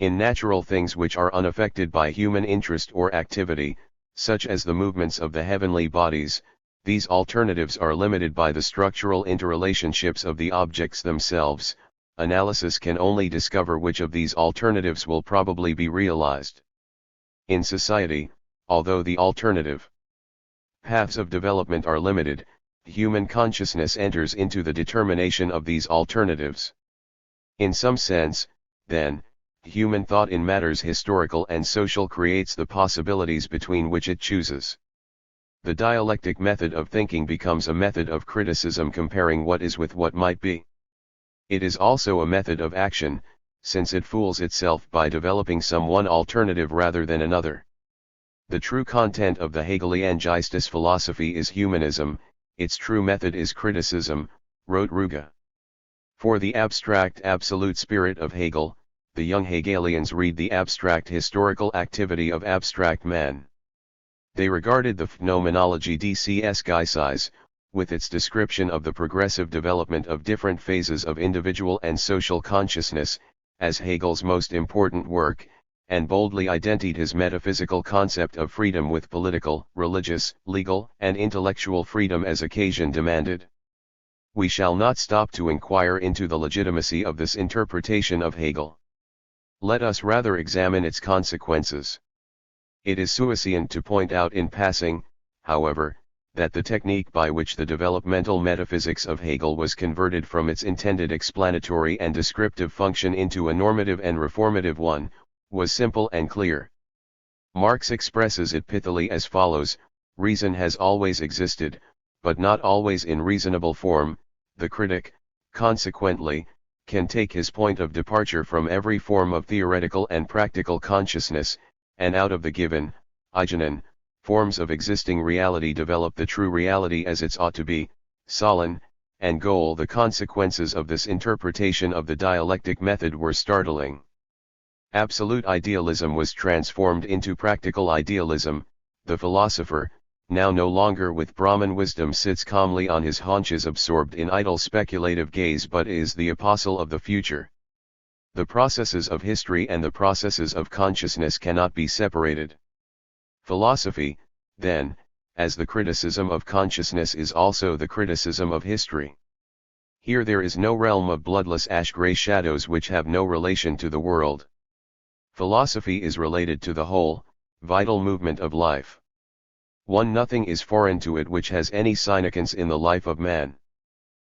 In natural things which are unaffected by human interest or activity, such as the movements of the heavenly bodies, these alternatives are limited by the structural interrelationships of the objects themselves. Analysis can only discover which of these alternatives will probably be realized. In society, although the alternative paths of development are limited, human consciousness enters into the determination of these alternatives. In some sense, then, human thought in matters historical and social creates the possibilities between which it chooses. The dialectic method of thinking becomes a method of criticism, comparing what is with what might be. It is also a method of action, since it fools itself by developing some one alternative rather than another. The true content of the Hegelian Geistes philosophy is humanism, its true method is criticism, wrote Ruge. For the abstract absolute spirit of Hegel, the young Hegelians read the abstract historical activity of abstract man. They regarded the Phänomenologie des Geistes, with its description of the progressive development of different phases of individual and social consciousness, as Hegel's most important work, and boldly identified his metaphysical concept of freedom with political, religious, legal, and intellectual freedom as occasion demanded. We shall not stop to inquire into the legitimacy of this interpretation of Hegel. Let us rather examine its consequences. It is sufficient to point out in passing, however, that the technique by which the developmental metaphysics of Hegel was converted from its intended explanatory and descriptive function into a normative and reformative one, was simple and clear. Marx expresses it pithily as follows: reason has always existed, but not always in reasonable form. The critic, consequently, can take his point of departure from every form of theoretical and practical consciousness, and out of the given, eigenon, forms of existing reality develop the true reality as it ought to be, Solon, and goal. The consequences of this interpretation of the dialectic method were startling. Absolute idealism was transformed into practical idealism. The philosopher, now no longer with Brahman wisdom, sits calmly on his haunches absorbed in idle speculative gaze, but is the apostle of the future. The processes of history and the processes of consciousness cannot be separated. Philosophy, then, as the criticism of consciousness, is also the criticism of history. Here there is no realm of bloodless ash-gray shadows which have no relation to the world. Philosophy is related to the whole, vital movement of life. Nothing is foreign to it which has any significance in the life of man.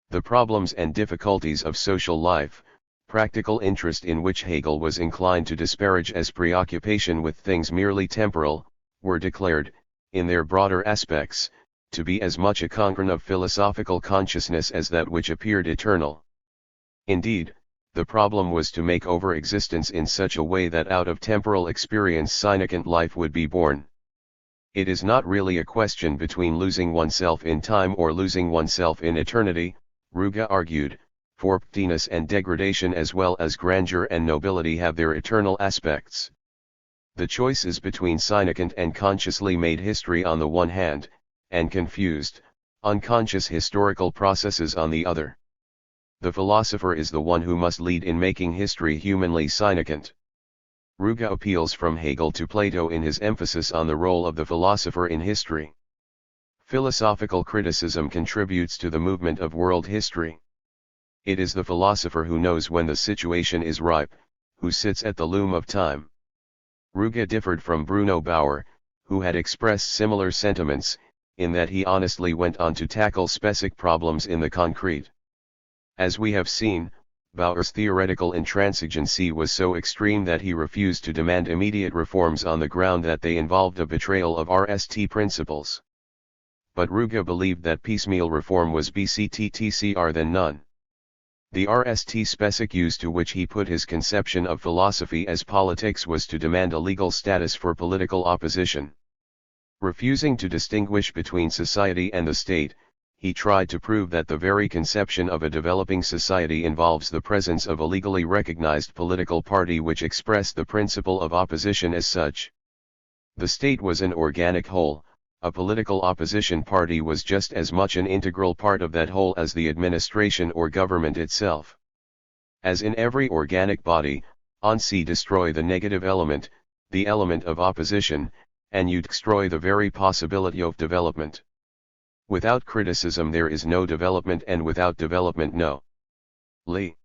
The problems and difficulties of social life, practical interest in which Hegel was inclined to disparage as preoccupation with things merely temporal, were declared, in their broader aspects, to be as much a concern of philosophical consciousness as that which appeared eternal. Indeed, the problem was to make over existence in such a way that out of temporal experience significant life would be born. It is not really a question between losing oneself in time or losing oneself in eternity, Ruge argued, for emptiness and degradation as well as grandeur and nobility have their eternal aspects. The choice is between significant and consciously made history on the one hand, and confused, unconscious historical processes on the other. The philosopher is the one who must lead in making history humanly significant. Ruge appeals from Hegel to Plato in his emphasis on the role of the philosopher in history. Philosophical criticism contributes to the movement of world history. It is the philosopher who knows when the situation is ripe, who sits at the loom of time. Ruge differed from Bruno Bauer, who had expressed similar sentiments, in that he honestly went on to tackle specific problems in the concrete. As we have seen, Bauer's theoretical intransigency was so extreme that he refused to demand immediate reforms on the ground that they involved a betrayal of RST principles. But Ruge believed that piecemeal reform was better than none. The RST specific use to which he put his conception of philosophy as politics was to demand a legal status for political opposition. Refusing to distinguish between society and the state, he tried to prove that the very conception of a developing society involves the presence of a legally recognized political party which expressed the principle of opposition as such. The state was an organic whole, a political opposition party was just as much an integral part of that whole as the administration or government itself. As in every organic body, once destroy the negative element, the element of opposition, and you destroy the very possibility of development. Without criticism there is no development, and without development no li.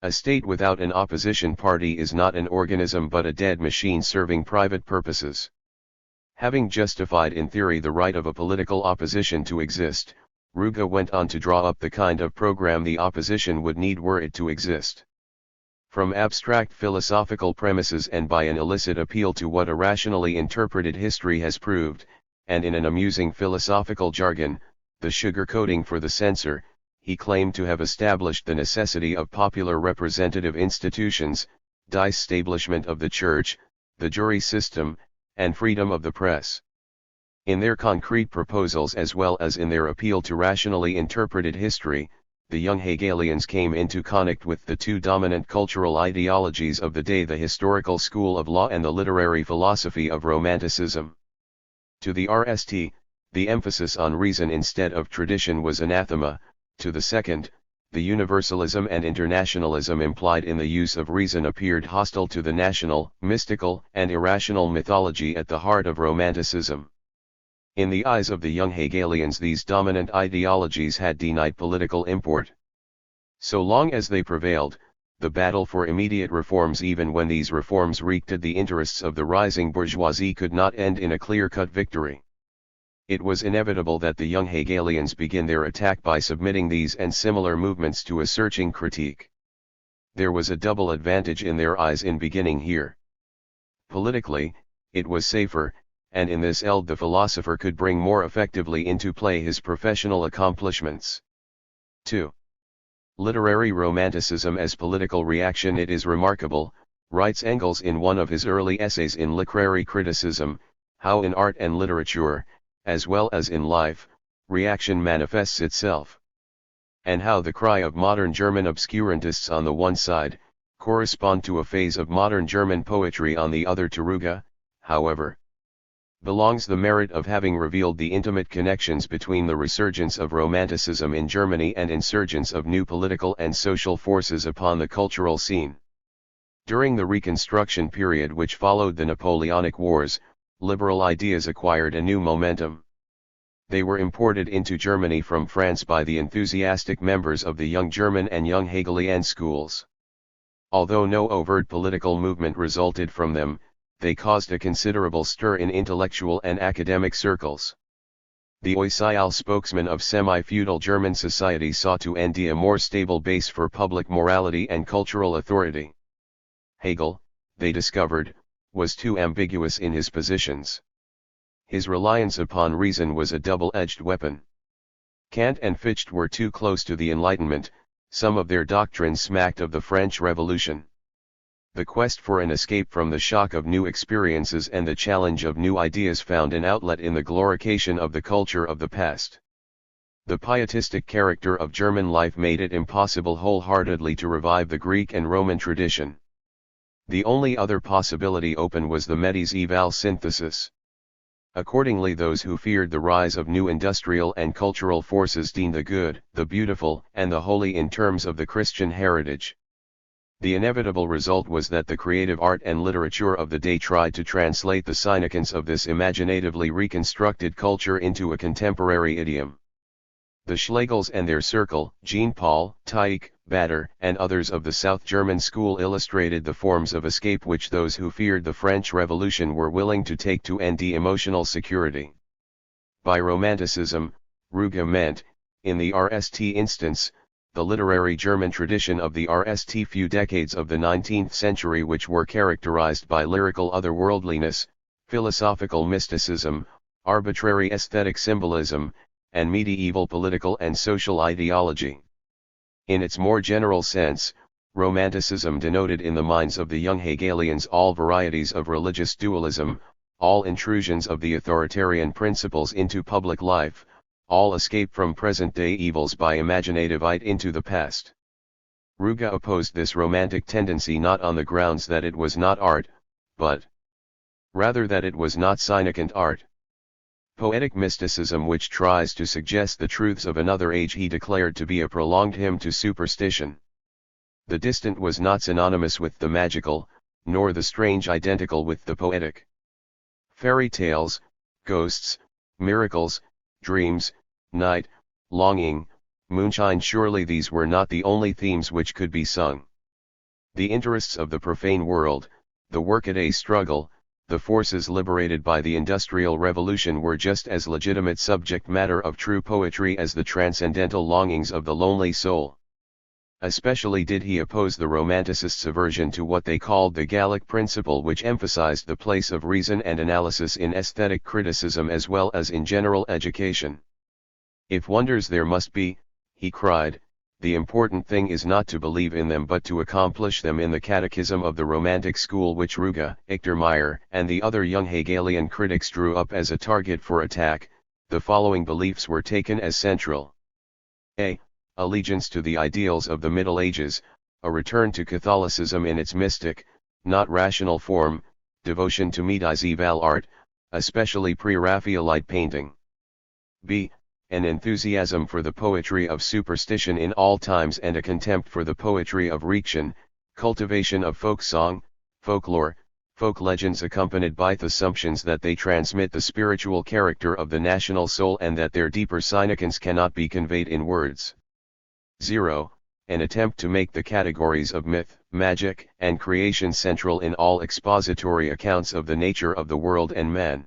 A state without an opposition party is not an organism but a dead machine serving private purposes. Having justified in theory the right of a political opposition to exist, Ruge went on to draw up the kind of program the opposition would need were it to exist. From abstract philosophical premises and by an illicit appeal to what a rationally interpreted history has proved, and in an amusing philosophical jargon, the sugar-coating for the censor, he claimed to have established the necessity of popular representative institutions, disestablishment of the church, the jury system, and freedom of the press. In their concrete proposals as well as in their appeal to rationally interpreted history, the young Hegelians came into contact with the two dominant cultural ideologies of the day: the historical school of law and the literary philosophy of Romanticism. To the RST, the emphasis on reason instead of tradition was anathema; to the second, the universalism and internationalism implied in the use of reason appeared hostile to the national, mystical, and irrational mythology at the heart of Romanticism. In the eyes of the young Hegelians these dominant ideologies had denied political import. So long as they prevailed, the battle for immediate reforms, even when these reforms wreaked at the interests of the rising bourgeoisie, could not end in a clear-cut victory. It was inevitable that the young Hegelians begin their attack by submitting these and similar movements to a searching critique. There was a double advantage in their eyes in beginning here. Politically, it was safer, and in this eld the philosopher could bring more effectively into play his professional accomplishments. 2. Literary Romanticism as political reaction. It is remarkable, writes Engels in one of his early essays in literary criticism, how in art and literature, as well as in life, reaction manifests itself. And how the cry of modern German obscurantists on the one side, correspond to a phase of modern German poetry on the other. To Ruge, however, belongs the merit of having revealed the intimate connections between the resurgence of Romanticism in Germany and insurgence of new political and social forces upon the cultural scene. During the Reconstruction period which followed the Napoleonic Wars, liberal ideas acquired a new momentum. They were imported into Germany from France by the enthusiastic members of the Young German and Young Hegelian schools. Although no overt political movement resulted from them, they caused a considerable stir in intellectual and academic circles. The Oisial spokesman of semi-feudal German society saw to end a more stable base for public morality and cultural authority. Hegel, they discovered, was too ambiguous in his positions. His reliance upon reason was a double-edged weapon. Kant and Fichte were too close to the Enlightenment, some of their doctrines smacked of the French Revolution. The quest for an escape from the shock of new experiences and the challenge of new ideas found an outlet in the glorification of the culture of the past. The pietistic character of German life made it impossible wholeheartedly to revive the Greek and Roman tradition. The only other possibility open was the medieval synthesis. Accordingly, those who feared the rise of new industrial and cultural forces deemed the good, the beautiful, and the holy in terms of the Christian heritage. The inevitable result was that the creative art and literature of the day tried to translate the significance of this imaginatively reconstructed culture into a contemporary idiom. The Schlegels and their circle, Jean-Paul, Tieck, Bader, and others of the South German school illustrated the forms of escape which those who feared the French Revolution were willing to take to end emotional security. By Romanticism, Ruge meant, in the RST instance, the literary German tradition of the RST few decades of the 19th century which were characterized by lyrical otherworldliness, philosophical mysticism, arbitrary aesthetic symbolism, and medieval political and social ideology. In its more general sense, Romanticism denoted in the minds of the young Hegelians all varieties of religious dualism, all intrusions of the authoritarian principles into public life, all escape from present-day evils by imaginative eye into the past. Ruge opposed this romantic tendency not on the grounds that it was not art, but rather that it was not significant art. Poetic mysticism which tries to suggest the truths of another age he declared to be a prolonged hymn to superstition. The distant was not synonymous with the magical, nor the strange identical with the poetic. Fairy tales, ghosts, miracles, dreams, night, longing, moonshine, surely these were not the only themes which could be sung. The interests of the profane world, the workaday struggle, the forces liberated by the Industrial Revolution were just as legitimate subject matter of true poetry as the transcendental longings of the lonely soul. Especially did he oppose the Romanticists' aversion to what they called the Gallic principle, which emphasized the place of reason and analysis in aesthetic criticism as well as in general education. If wonders there must be, he cried, the important thing is not to believe in them but to accomplish them. In the Catechism of the Romantic School which Ruge, Ichtermeyer, and the other young Hegelian critics drew up as a target for attack, the following beliefs were taken as central. A. Allegiance to the ideals of the Middle Ages, a return to Catholicism in its mystic, not rational form, devotion to medieval art, especially pre-Raphaelite painting. B. An enthusiasm for the poetry of superstition in all times and a contempt for the poetry of Reaction, cultivation of folk song, folklore, folk legends accompanied by the assumptions that they transmit the spiritual character of the national soul and that their deeper significance cannot be conveyed in words. 0. An attempt to make the categories of myth, magic, and creation central in all expository accounts of the nature of the world and man.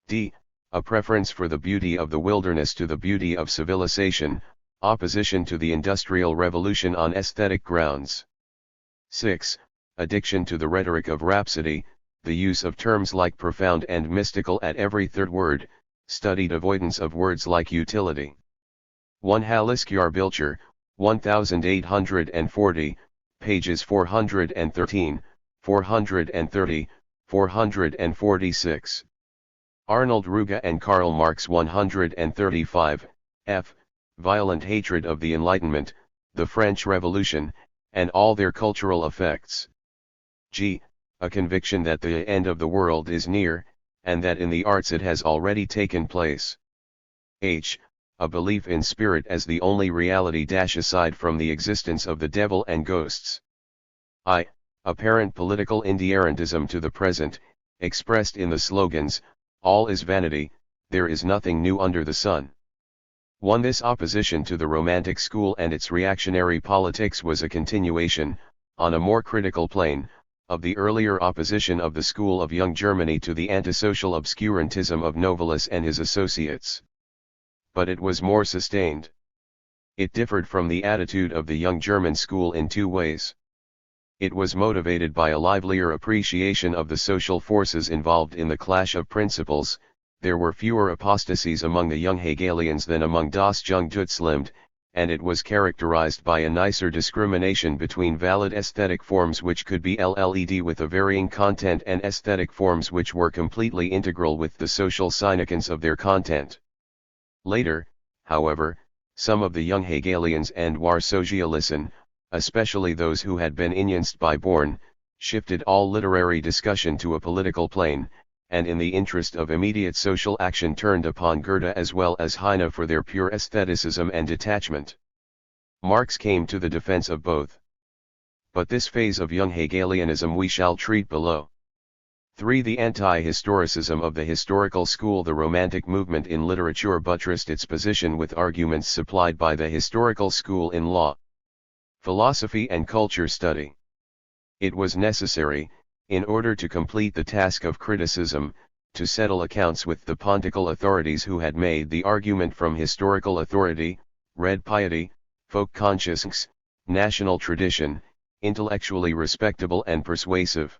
D. A preference for the beauty of the wilderness to the beauty of civilization, opposition to the Industrial Revolution on aesthetic grounds. 6. Addiction to the rhetoric of rhapsody, the use of terms like profound and mystical at every third word, studied avoidance of words like utility. 1 Haliskjar Bilcher, 1840, pages 413, 430, 446. Arnold Ruge and Karl Marx 135, f. Violent hatred of the Enlightenment, the French Revolution, and all their cultural effects. G. A conviction that the end of the world is near, and that in the arts it has already taken place. H. A belief in spirit as the only reality aside from the existence of the devil and ghosts. I. Apparent political indifferentism to the present, expressed in the slogans, "All is vanity, there is nothing new under the sun." 1. This opposition to the Romantic school and its reactionary politics was a continuation, on a more critical plane, of the earlier opposition of the school of Young Germany to the antisocial obscurantism of Novalis and his associates. But it was more sustained. It differed from the attitude of the Young German school in two ways. It was motivated by a livelier appreciation of the social forces involved in the clash of principles. There were fewer apostasies among the young Hegelians than among das Junge Deutschland, and it was characterized by a nicer discrimination between valid aesthetic forms which could be LLED with a varying content and aesthetic forms which were completely integral with the social significance of their content. Later, however, some of the young Hegelians and Warsocialisten, especially those who had been influenced by Born, shifted all literary discussion to a political plane, and in the interest of immediate social action turned upon Goethe as well as Heine for their pure aestheticism and detachment. Marx came to the defense of both. But this phase of young Hegelianism we shall treat below. 3. The anti-historicism of the historical school. The Romantic movement in literature buttressed its position with arguments supplied by the historical school in law, philosophy and culture study. It was necessary, in order to complete the task of criticism, to settle accounts with the pontifical authorities who had made the argument from historical authority, red piety, folk consciousness, national tradition, intellectually respectable and persuasive.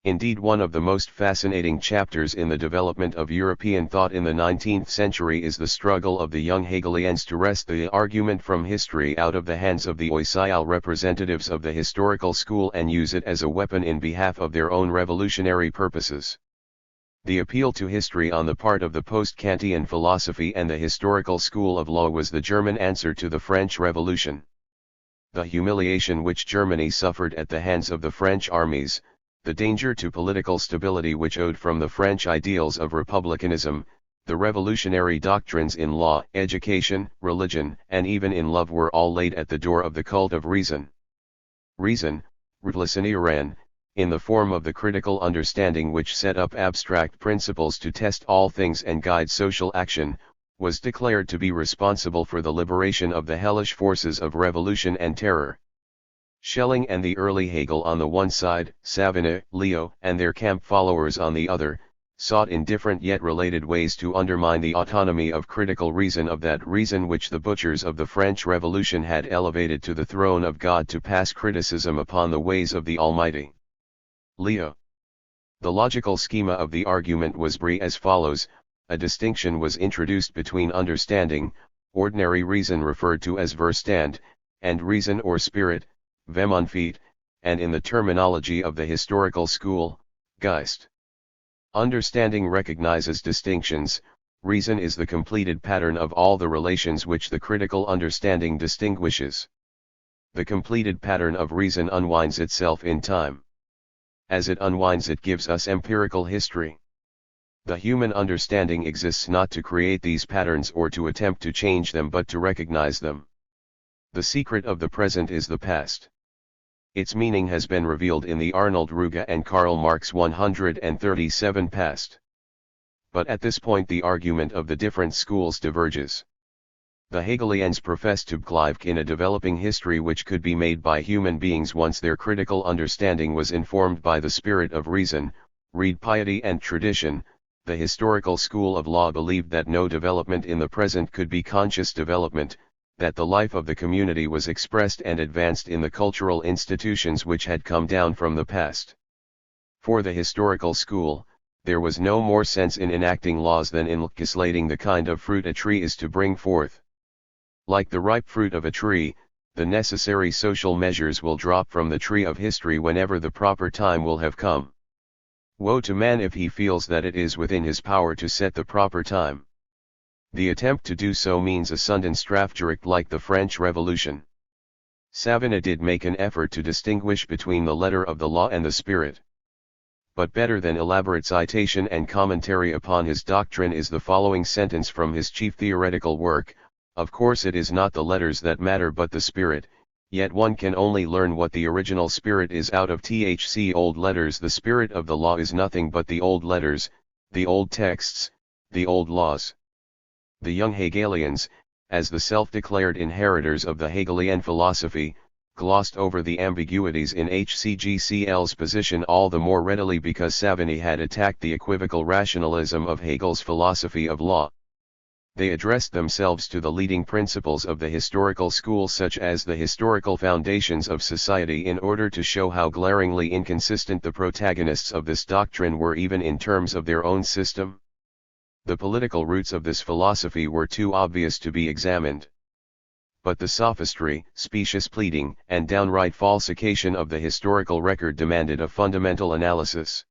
Indeed, one of the most fascinating chapters in the development of European thought in the 19th century is the struggle of the young Hegelians to wrest the argument from history out of the hands of the oicial representatives of the historical school and use it as a weapon in behalf of their own revolutionary purposes. The appeal to history on the part of the post-Kantian philosophy and the historical school of law was the German answer to the French Revolution. The humiliation which Germany suffered at the hands of the French armies, the danger to political stability which owed from the French ideals of republicanism, the revolutionary doctrines in law, education, religion, and even in love were all laid at the door of the cult of reason. Reason, Revolutionären, in the form of the critical understanding which set up abstract principles to test all things and guide social action, was declared to be responsible for the liberation of the hellish forces of revolution and terror. Schelling and the early Hegel on the one side, Savigny, Leo, and their camp followers on the other, sought in different yet related ways to undermine the autonomy of critical reason, of that reason which the butchers of the French Revolution had elevated to the throne of God to pass criticism upon the ways of the Almighty. Leo. The logical schema of the argument was as follows: a distinction was introduced between understanding, ordinary reason referred to as Verstand, and reason or spirit, Vernunft, and in the terminology of the historical school, Geist. Understanding recognizes distinctions. Reason is the completed pattern of all the relations which the critical understanding distinguishes. The completed pattern of reason unwinds itself in time. As it unwinds, it gives us empirical history. The human understanding exists not to create these patterns or to attempt to change them, but to recognize them. The secret of the present is the past. Its meaning has been revealed in the Arnold Ruge and Karl Marx 137 past. But at this point the argument of the different schools diverges. The Hegelians profess to believe in a developing history which could be made by human beings once their critical understanding was informed by the spirit of reason, read piety and tradition. The historical school of law believed that no development in the present could be conscious development, that the life of the community was expressed and advanced in the cultural institutions which had come down from the past. For the historical school, there was no more sense in enacting laws than in legislating the kind of fruit a tree is to bring forth. Like the ripe fruit of a tree, the necessary social measures will drop from the tree of history whenever the proper time will have come. Woe to man if he feels that it is within his power to set the proper time. The attempt to do so means a sudden strafgericht like the French Revolution. Savigny did make an effort to distinguish between the letter of the law and the spirit. But better than elaborate citation and commentary upon his doctrine is the following sentence from his chief theoretical work: "Of course it is not the letters that matter but the spirit, yet one can only learn what the original spirit is out of the old letters. The spirit of the law is nothing but the old letters, the old texts, the old laws." The young Hegelians, as the self-declared inheritors of the Hegelian philosophy, glossed over the ambiguities in HCGCL's position all the more readily because Savigny had attacked the equivocal rationalism of Hegel's philosophy of law. They addressed themselves to the leading principles of the historical school, such as the historical foundations of society, in order to show how glaringly inconsistent the protagonists of this doctrine were even in terms of their own system. The political roots of this philosophy were too obvious to be examined. But the sophistry, specious pleading, and downright falsification of the historical record demanded a fundamental analysis.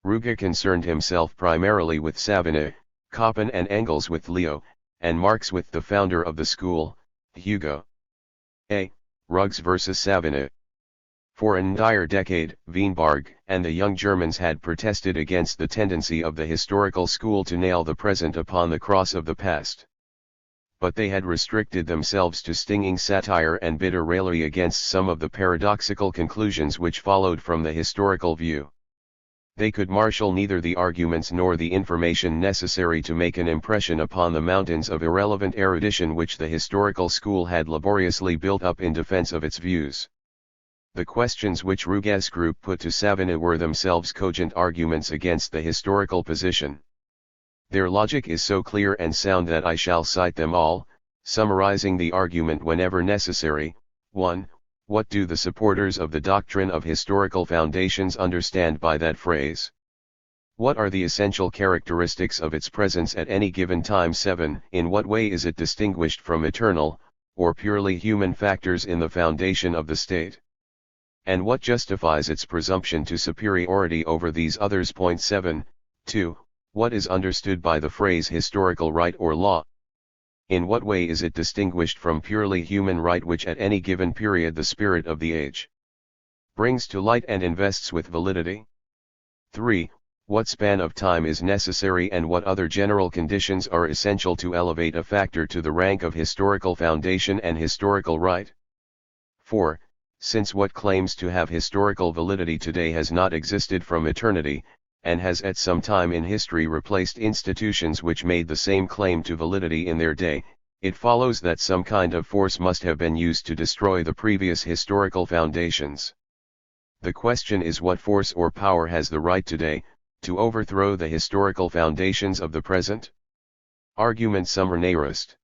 Ruge concerned himself primarily with Savigny, Koppen and Engels with Leo, and Marx with the founder of the school, Hugo. A. Ruggs versus Savigny. For an entire decade, Weinberg and the young Germans had protested against the tendency of the historical school to nail the present upon the cross of the past. But they had restricted themselves to stinging satire and bitter raillery against some of the paradoxical conclusions which followed from the historical view. They could marshal neither the arguments nor the information necessary to make an impression upon the mountains of irrelevant erudition which the historical school had laboriously built up in defense of its views. The questions which Ruge's group put to Savigny were themselves cogent arguments against the historical position. Their logic is so clear and sound that I shall cite them all, summarizing the argument whenever necessary. 1. What do the supporters of the doctrine of historical foundations understand by that phrase? What are the essential characteristics of its presence at any given time? 7. In what way is it distinguished from eternal, or purely human factors in the foundation of the state? And what justifies its presumption to superiority over these others? 7. 2. What is understood by the phrase historical right or law? In what way is it distinguished from purely human right, which at any given period the spirit of the age brings to light and invests with validity? 3. What span of time is necessary and what other general conditions are essential to elevate a factor to the rank of historical foundation and historical right? 4. Since what claims to have historical validity today has not existed from eternity, and has at some time in history replaced institutions which made the same claim to validity in their day, it follows that some kind of force must have been used to destroy the previous historical foundations. The question is, what force or power has the right today to overthrow the historical foundations of the present? Argument summarist.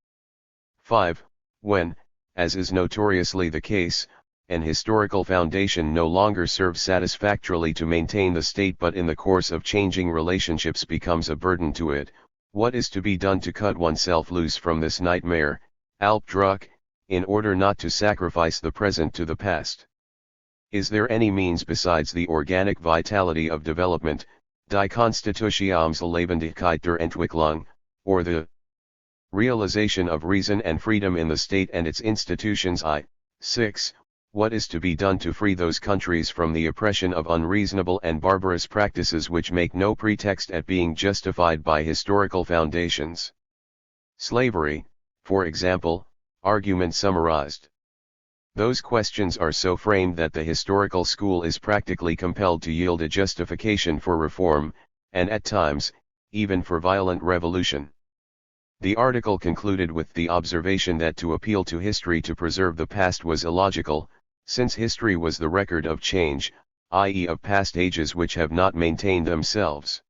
5. When, as is notoriously the case, an historical foundation no longer serves satisfactorily to maintain the state but in the course of changing relationships becomes a burden to it, what is to be done to cut oneself loose from this nightmare, Albdruck, in order not to sacrifice the present to the past? Is there any means besides the organic vitality of development, die Konstitutionslebendigkeit der Entwicklung, or the realization of reason and freedom in the state and its institutions? 6. What is to be done to free those countries from the oppression of unreasonable and barbarous practices which make no pretext at being justified by historical foundations? Slavery, for example, argument summarized. Those questions are so framed that the historical school is practically compelled to yield a justification for reform, and at times, even for violent revolution. The article concluded with the observation that to appeal to history to preserve the past was illogical, since history was the record of change, i.e. of past ages which have not maintained themselves.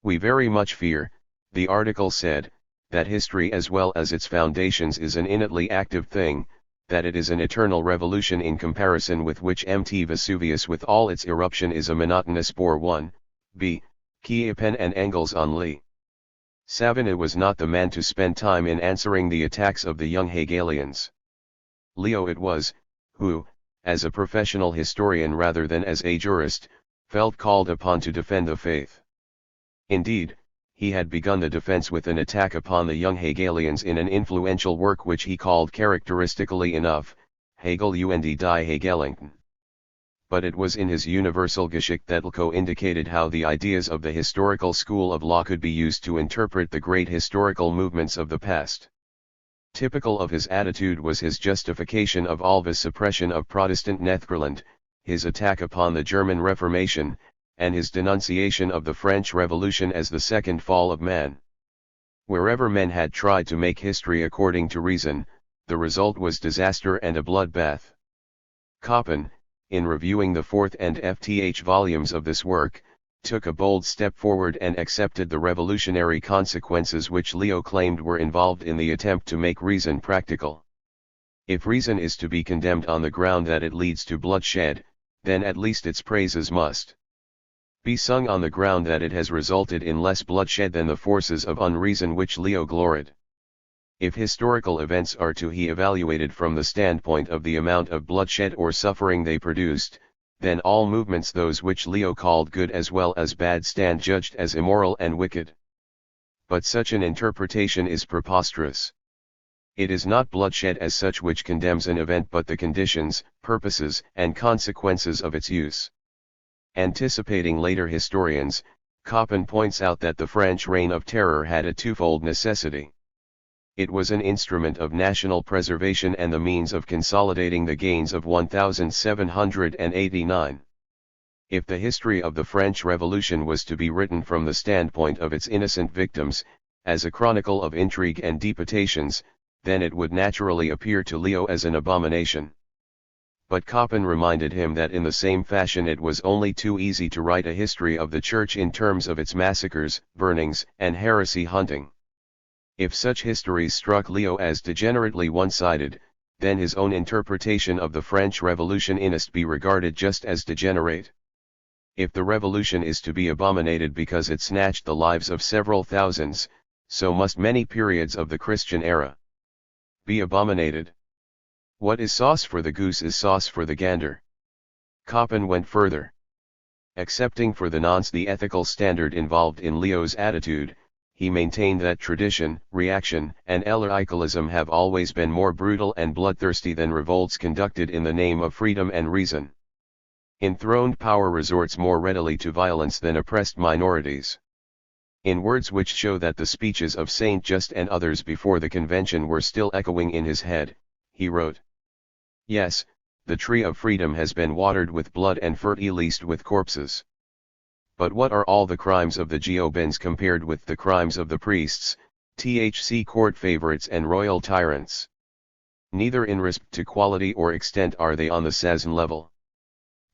We very much fear, the article said, that history as well as its foundations is an innately active thing, that it is an eternal revolution in comparison with which Mt Vesuvius with all its eruption is a monotonous bore 1, b. Kiepen and Engels on Lee. Savigny was not the man to spend time in answering the attacks of the young Hegelians. Leo it was, who, as a professional historian rather than as a jurist, felt called upon to defend the faith. Indeed, he had begun the defense with an attack upon the young Hegelians in an influential work which he called characteristically enough, Hegel und die Hegelungen. But it was in his Universal Geschichte that Lco indicated how the ideas of the historical school of law could be used to interpret the great historical movements of the past. Typical of his attitude was his justification of Alva's suppression of Protestant Netherland, his attack upon the German Reformation, and his denunciation of the French Revolution as the second fall of man. Wherever men had tried to make history according to reason, the result was disaster and a bloodbath. Koppen, in reviewing the fourth and fth volumes of this work, took a bold step forward and accepted the revolutionary consequences which Leo claimed were involved in the attempt to make reason practical. If reason is to be condemned on the ground that it leads to bloodshed, then at least its praises must be sung on the ground that it has resulted in less bloodshed than the forces of unreason which Leo gloried. If historical events are to be evaluated from the standpoint of the amount of bloodshed or suffering they produced, then all movements those which Leo called good as well as bad stand judged as immoral and wicked. But such an interpretation is preposterous. It is not bloodshed as such which condemns an event but the conditions, purposes, and consequences of its use. Anticipating later historians, Koppen points out that the French reign of terror had a twofold necessity. It was an instrument of national preservation and the means of consolidating the gains of 1789. If the history of the French Revolution was to be written from the standpoint of its innocent victims, as a chronicle of intrigue and deportations, then it would naturally appear to Leo as an abomination. But Koppen reminded him that in the same fashion it was only too easy to write a history of the Church in terms of its massacres, burnings, and heresy hunting. If such histories struck Leo as degenerately one-sided, then his own interpretation of the French Revolution must be regarded just as degenerate. If the Revolution is to be abominated because it snatched the lives of several thousands, so must many periods of the Christian era be abominated. What is sauce for the goose is sauce for the gander. Koppen went further. Accepting for the nonce the ethical standard involved in Leo's attitude, he maintained that tradition, reaction, and clericalism have always been more brutal and bloodthirsty than revolts conducted in the name of freedom and reason. Enthroned power resorts more readily to violence than oppressed minorities. In words which show that the speeches of Saint Just and others before the convention were still echoing in his head, he wrote, "Yes, the tree of freedom has been watered with blood and fertilized with corpses. But what are all the crimes of the Jacobins compared with the crimes of the priests, THC court favorites and royal tyrants? Neither in respect to quality or extent are they on the same level.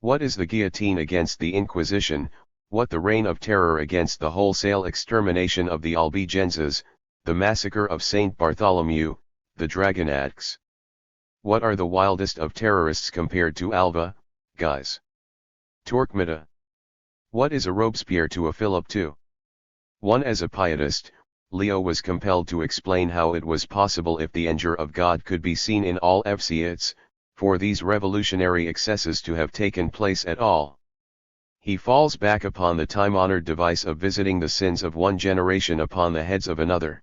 What is the guillotine against the Inquisition, what the reign of terror against the wholesale extermination of the Albigenses, the massacre of Saint Bartholomew, the dragon axe? What are the wildest of terrorists compared to Alva, Guise, Torquemada? What is a Robespierre to a Philip II?" As a pietist, Leo was compelled to explain how it was possible if the anger of God could be seen in all FCITs, for these revolutionary excesses to have taken place at all. He falls back upon the time-honored device of visiting the sins of one generation upon the heads of another.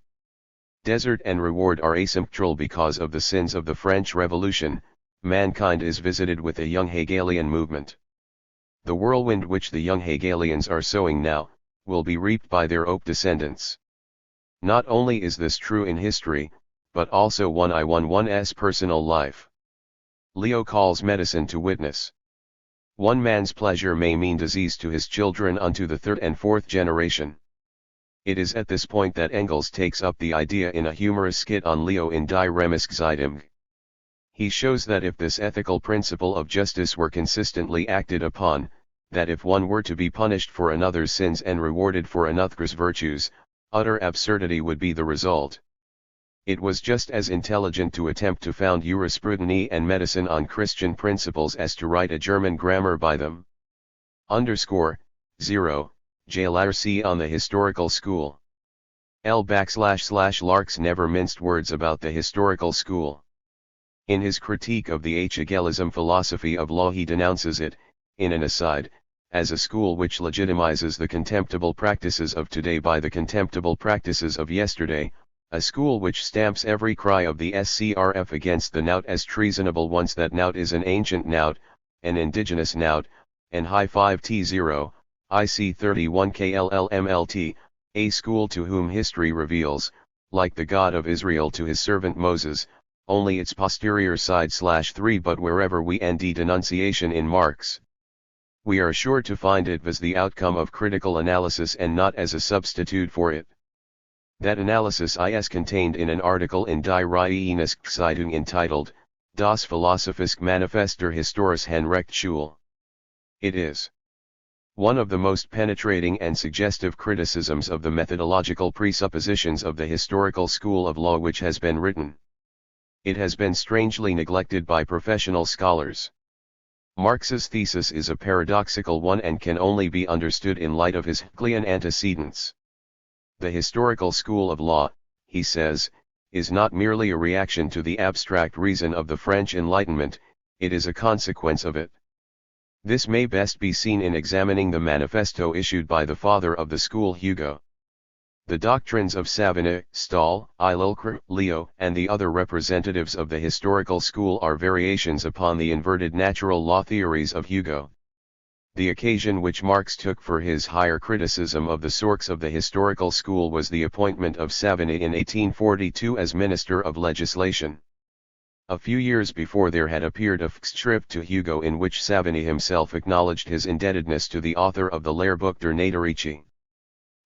Desert and reward are asymptotal because of the sins of the French Revolution. Mankind is visited with a young Hegelian movement. The whirlwind which the young Hegelians are sowing now, will be reaped by their oak descendants. Not only is this true in history, but also in one's personal life. Leo calls medicine to witness. One man's pleasure may mean disease to his children unto the third and fourth generation. It is at this point that Engels takes up the idea in a humorous skit on Leo in Die Remissgezeitung. He shows that if this ethical principle of justice were consistently acted upon, that if one were to be punished for another's sins and rewarded for another's virtues, utter absurdity would be the result. It was just as intelligent to attempt to found jurisprudence and medicine on Christian principles as to write a German grammar by them. _0, JLRC on the historical school. L// Larks never minced words about the historical school. In his critique of the hegelism philosophy of law he denounces it, in an aside, as a school which legitimizes the contemptible practices of today by the contemptible practices of yesterday, a school which stamps every cry of the SCRF against the knout as treasonable once that knout is an ancient knout, an indigenous knout, and high 5T0, IC 31 KLLMLT, a school to whom history reveals, like the God of Israel to his servant Moses, only its posterior side /3 but wherever we end denunciation in Marx. We are sure to find it as the outcome of critical analysis and not as a substitute for it. That analysis is contained in an article in Die Rheinische Zeitung entitled, Das Philosophische Manifest der historischen Rechtsschule. It is one of the most penetrating and suggestive criticisms of the methodological presuppositions of the historical school of law which has been written. It has been strangely neglected by professional scholars. Marx's thesis is a paradoxical one and can only be understood in light of his Hegelian antecedents. The historical school of law, he says, is not merely a reaction to the abstract reason of the French Enlightenment, it is a consequence of it. This may best be seen in examining the manifesto issued by the father of the school Hugo. The doctrines of Savigny, Stahl, Ililker, Leo, and the other representatives of the historical school are variations upon the inverted natural law theories of Hugo. The occasion which Marx took for his higher criticism of the sources of the historical school was the appointment of Savigny in 1842 as Minister of Legislation. A few years before there had appeared a Schrift to Hugo in which Savigny himself acknowledged his indebtedness to the author of the Lehrbuch der Naderici.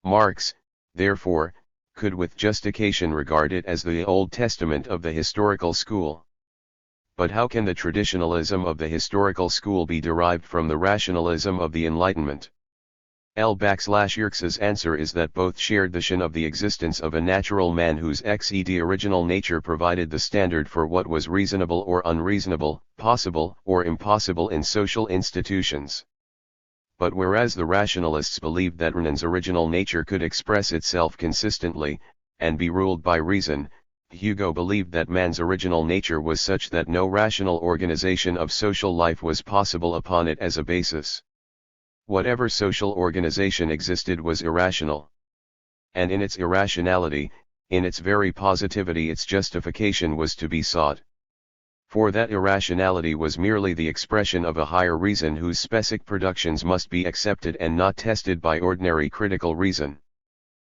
Marx, therefore, could with justification regard it as the Old Testament of the historical school. But how can the traditionalism of the historical school be derived from the rationalism of the Enlightenment? L/Yerx's answer is that both shared the notion of the existence of a natural man whose original nature provided the standard for what was reasonable or unreasonable, possible or impossible in social institutions. But whereas the rationalists believed that man's original nature could express itself consistently, and be ruled by reason, Hugo believed that man's original nature was such that no rational organization of social life was possible upon it as a basis. Whatever social organization existed was irrational. And in its irrationality, in its very positivity, its justification was to be sought. For that irrationality was merely the expression of a higher reason whose specific productions must be accepted and not tested by ordinary critical reason.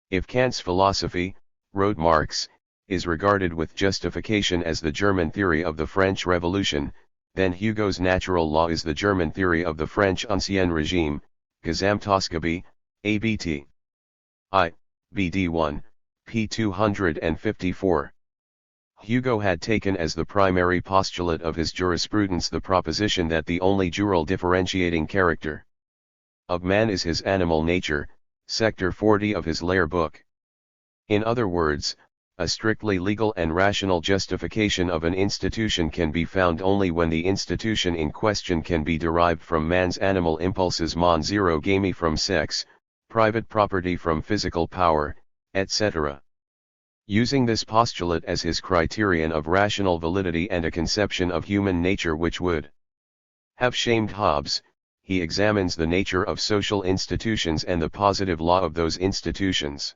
If Kant's philosophy, wrote Marx, is regarded with justification as the German theory of the French Revolution, then Hugo's natural law is the German theory of the French Ancien Régime, Gesamtausgabe, ABT. I, BD1, p. 254. Hugo had taken as the primary postulate of his jurisprudence the proposition that the only dual differentiating character of man is his animal nature, sector 40 of his Lehrbuch. In other words, a strictly legal and rational justification of an institution can be found only when the institution in question can be derived from man's animal impulses, monogamy from sex, private property from physical power, etc. Using this postulate as his criterion of rational validity and a conception of human nature which would have shamed Hobbes, he examines the nature of social institutions and the positive law of those institutions.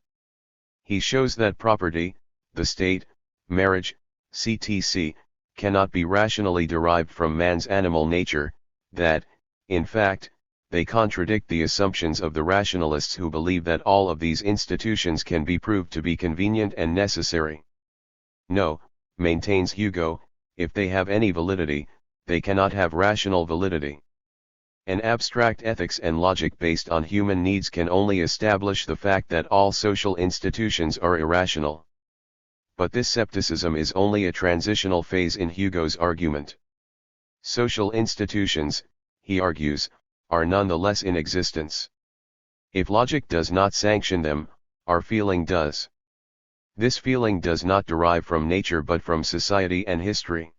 He shows that property, the state, marriage, etc., cannot be rationally derived from man's animal nature, that, in fact, they contradict the assumptions of the rationalists who believe that all of these institutions can be proved to be convenient and necessary. No, maintains Hugo, if they have any validity, they cannot have rational validity. An abstract ethics and logic based on human needs can only establish the fact that all social institutions are irrational. But this skepticism is only a transitional phase in Hugo's argument. Social institutions, he argues, are nonetheless in existence. If logic does not sanction them, our feeling does. This feeling does not derive from nature but from society and history.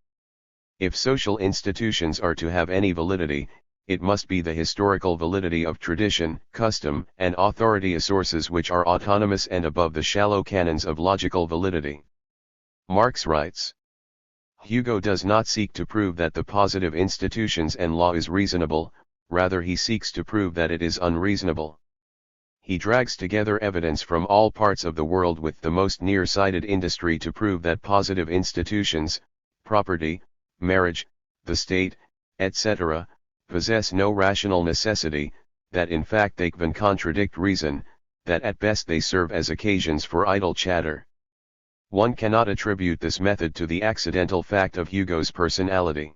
If social institutions are to have any validity, it must be the historical validity of tradition, custom, and authority as sources which are autonomous and above the shallow canons of logical validity. Marx writes, Hugo does not seek to prove that the positive institutions and law is reasonable, rather he seeks to prove that it is unreasonable. He drags together evidence from all parts of the world with the most near-sighted industry to prove that positive institutions, property, marriage, the state, etc., possess no rational necessity, that in fact they can contradict reason, that at best they serve as occasions for idle chatter. One cannot attribute this method to the accidental fact of Hugo's personality.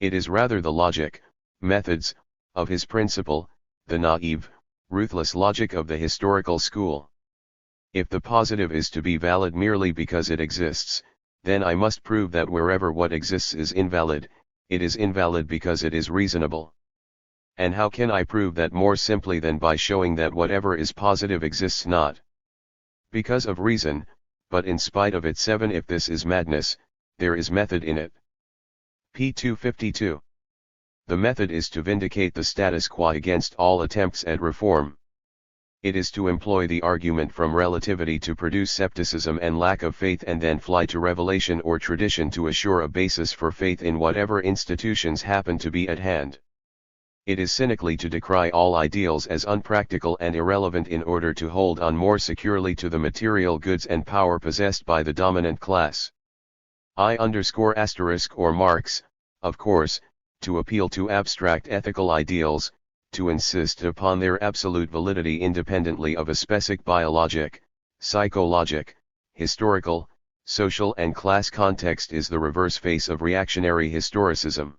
It is rather the logic, methods, of his principle, the naive, ruthless logic of the historical school. If the positive is to be valid merely because it exists, then I must prove that wherever what exists is invalid, it is invalid because it is reasonable. And how can I prove that more simply than by showing that whatever is positive exists not because of reason, but in spite of it? 7. If this is madness, there is method in it. p. 252. The method is to vindicate the status quo against all attempts at reform. It is to employ the argument from relativity to produce skepticism and lack of faith and then fly to revelation or tradition to assure a basis for faith in whatever institutions happen to be at hand. It is cynically to decry all ideals as unpractical and irrelevant in order to hold on more securely to the material goods and power possessed by the dominant class. or Marx, of course, to appeal to abstract ethical ideals, to insist upon their absolute validity independently of a specific biologic, psychologic, historical, social and class context is the reverse face of reactionary historicism.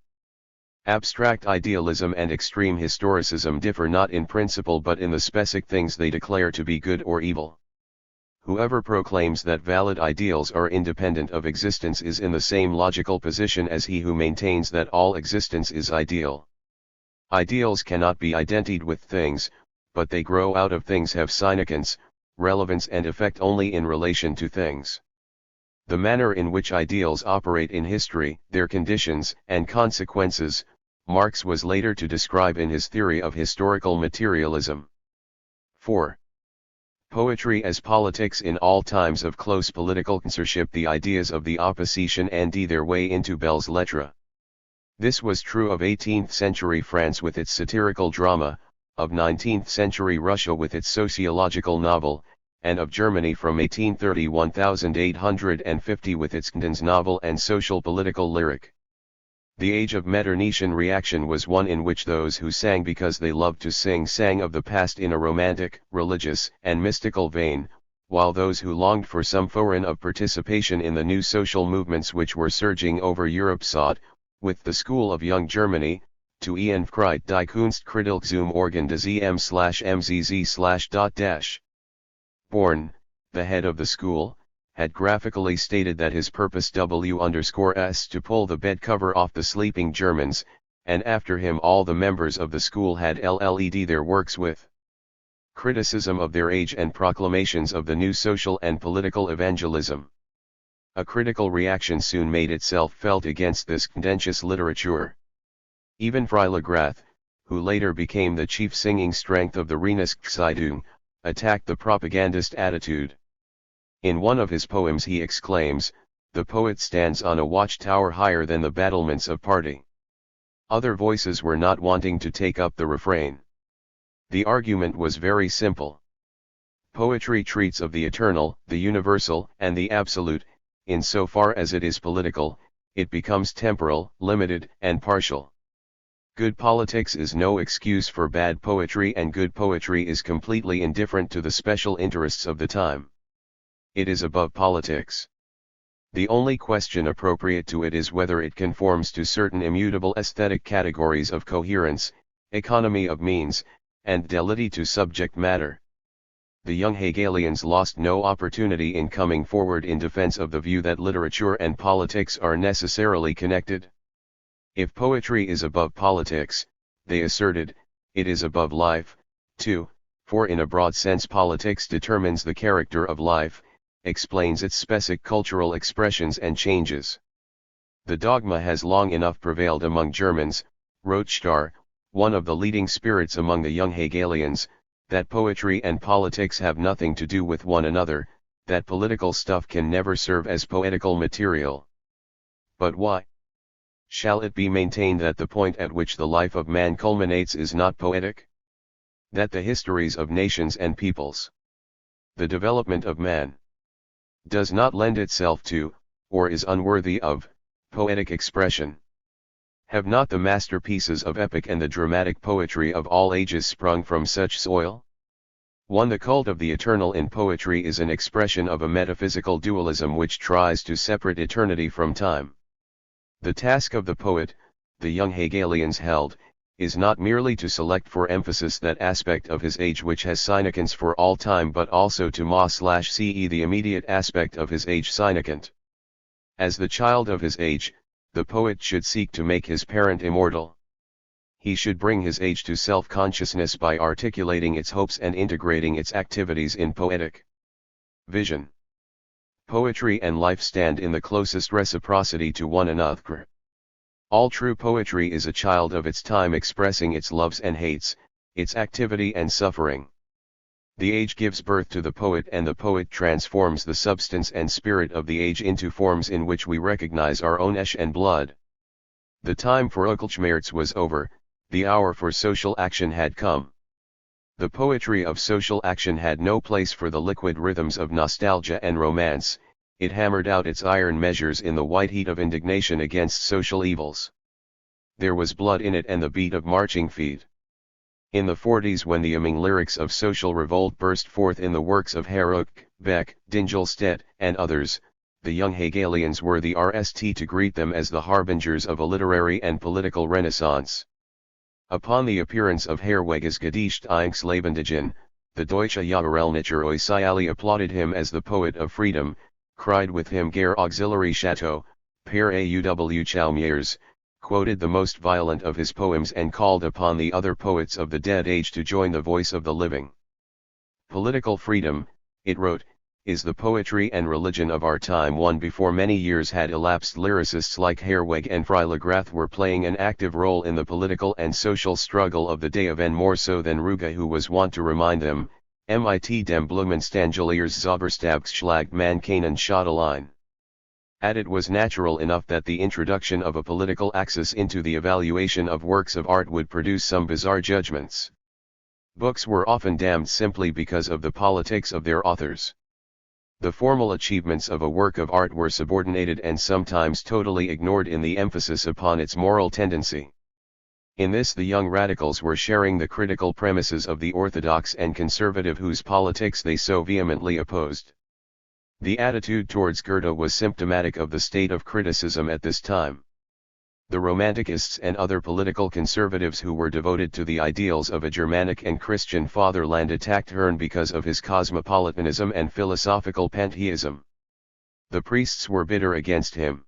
Abstract idealism and extreme historicism differ not in principle but in the specific things they declare to be good or evil. Whoever proclaims that valid ideals are independent of existence is in the same logical position as he who maintains that all existence is ideal. Ideals cannot be identified with things, but they grow out of things, have significance, relevance and effect only in relation to things. The manner in which ideals operate in history, their conditions and consequences, Marx was later to describe in his theory of historical materialism. 4. Poetry as politics. In all times of close political censorship, the ideas of the opposition and their way into belles lettres. This was true of 18th century France with its satirical drama, of 19th century Russia with its sociological novel, and of Germany from 1850 with its Kant's novel and social political lyric. The age of Metternician reaction was one in which those who sang because they loved to sing sang of the past in a romantic, religious, and mystical vein, while those who longed for some form of participation in the new social movements which were surging over Europe sought, with the school of Young Germany, to Ehrenfreiheit die Kunstkritik zum Organ des EM/MZZ/. Born, the head of the school, had graphically stated that his purpose was to pull the bed cover off the sleeping Germans, and after him all the members of the school had led their works with criticism of their age and proclamations of the new social and political evangelism. A critical reaction soon made itself felt against this contentious literature. Even Freiligrath, Grath, who later became the chief singing strength of the Reinigungszeitung, attacked the propagandist attitude. In one of his poems he exclaims, "The poet stands on a watchtower higher than the battlements of party." Other voices were not wanting to take up the refrain. The argument was very simple. Poetry treats of the eternal, the universal, and the absolute. In so far as it is political, it becomes temporal, limited, and partial. Good politics is no excuse for bad poetry, and good poetry is completely indifferent to the special interests of the time. It is above politics. The only question appropriate to it is whether it conforms to certain immutable aesthetic categories of coherence, economy of means, and fidelity to subject matter. The young Hegelians lost no opportunity in coming forward in defense of the view that literature and politics are necessarily connected. If poetry is above politics, they asserted, it is above life, too, for in a broad sense politics determines the character of life, explains its specific cultural expressions and changes. The dogma has long enough prevailed among Germans, wrote Starr, one of the leading spirits among the young Hegelians, that poetry and politics have nothing to do with one another, that political stuff can never serve as poetical material. But why? Shall it be maintained that the point at which the life of man culminates is not poetic? That the histories of nations and peoples, the development of man, does not lend itself to, or is unworthy of, poetic expression? Have not the masterpieces of epic and the dramatic poetry of all ages sprung from such soil? 1. The cult of the eternal in poetry is an expression of a metaphysical dualism which tries to separate eternity from time. The task of the poet, the young Hegelians held, is not merely to select for emphasis that aspect of his age which has significance for all time but also to ma/ce the immediate aspect of his age significant. As the child of his age, the poet should seek to make his parent immortal. He should bring his age to self-consciousness by articulating its hopes and integrating its activities in poetic vision. Poetry and life stand in the closest reciprocity to one another. All true poetry is a child of its time expressing its loves and hates, its activity and suffering. The age gives birth to the poet and the poet transforms the substance and spirit of the age into forms in which we recognize our own flesh and blood. The time for Okelschmerz was over, the hour for social action had come. The poetry of social action had no place for the liquid rhythms of nostalgia and romance, it hammered out its iron measures in the white heat of indignation against social evils. There was blood in it and the beat of marching feet. In the 40s, when the imming lyrics of social revolt burst forth in the works of Herrick, Beck, Dingelstedt, and others, the young Hegelians were the RST to greet them as the harbingers of a literary and political renaissance. Upon the appearance of Herweges Gedicht ins Lebendigen, the Deutsche Jahrelnicher Oisiali applauded him as the poet of freedom, cried with him Gare Auxiliary Chateau, Per Auw Chalmiers, quoted the most violent of his poems and called upon the other poets of the dead age to join the voice of the living. Political freedom, it wrote, is the poetry and religion of our time. One before many years had elapsed, lyricists like Herweg and Freilagrath were playing an active role in the political and social struggle of the day of, and more so than Ruge, who was wont to remind them, mit dem Blumenstangeliers Zauberstabsschlag man keinen Schadelein. And it was natural enough that the introduction of a political axis into the evaluation of works of art would produce some bizarre judgments. Books were often damned simply because of the politics of their authors. The formal achievements of a work of art were subordinated and sometimes totally ignored in the emphasis upon its moral tendency. In this the young radicals were sharing the critical premises of the orthodox and conservative whose politics they so vehemently opposed. The attitude towards Goethe was symptomatic of the state of criticism at this time. The Romanticists and other political conservatives who were devoted to the ideals of a Germanic and Christian fatherland attacked Herne because of his cosmopolitanism and philosophical pantheism. The priests were bitter against him,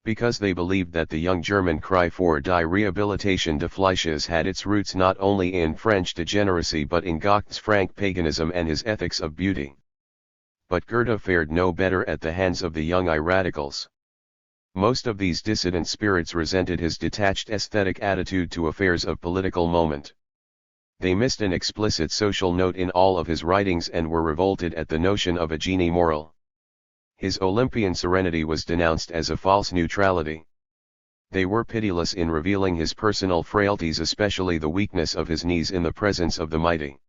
because they believed that the young German cry for die Rehabilitation des Fleisches had its roots not only in French degeneracy but in Goethe's frank paganism and his ethics of beauty. But Goethe fared no better at the hands of the young radicals. Most of these dissident spirits resented his detached aesthetic attitude to affairs of political moment. They missed an explicit social note in all of his writings and were revolted at the notion of a genie moral. His Olympian serenity was denounced as a false neutrality. They were pitiless in revealing his personal frailties, especially the weakness of his knees in the presence of the mighty.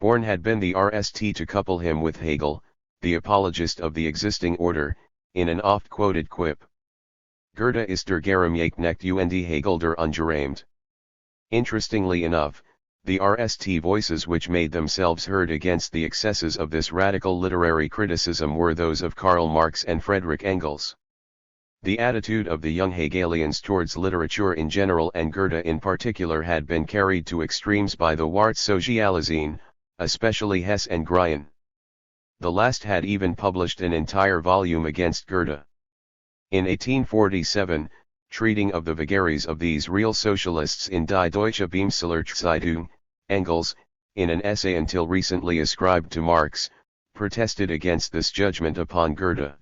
Born had been the RST to couple him with Hegel, the apologist of the existing order, in an oft-quoted quip. Goethe ist der Geheimknecht und Hegel der Ungereimt. Interestingly enough, the RST voices which made themselves heard against the excesses of this radical literary criticism were those of Karl Marx and Friedrich Engels. The attitude of the young Hegelians towards literature in general and Goethe in particular had been carried to extremes by the Wartsozialism, especially Hess and Grien. The last had even published an entire volume against Goethe. In 1847, treating of the vagaries of these real socialists in Die Deutsche Beamsellerzeitung, Engels, in an essay until recently ascribed to Marx, protested against this judgment upon Goethe.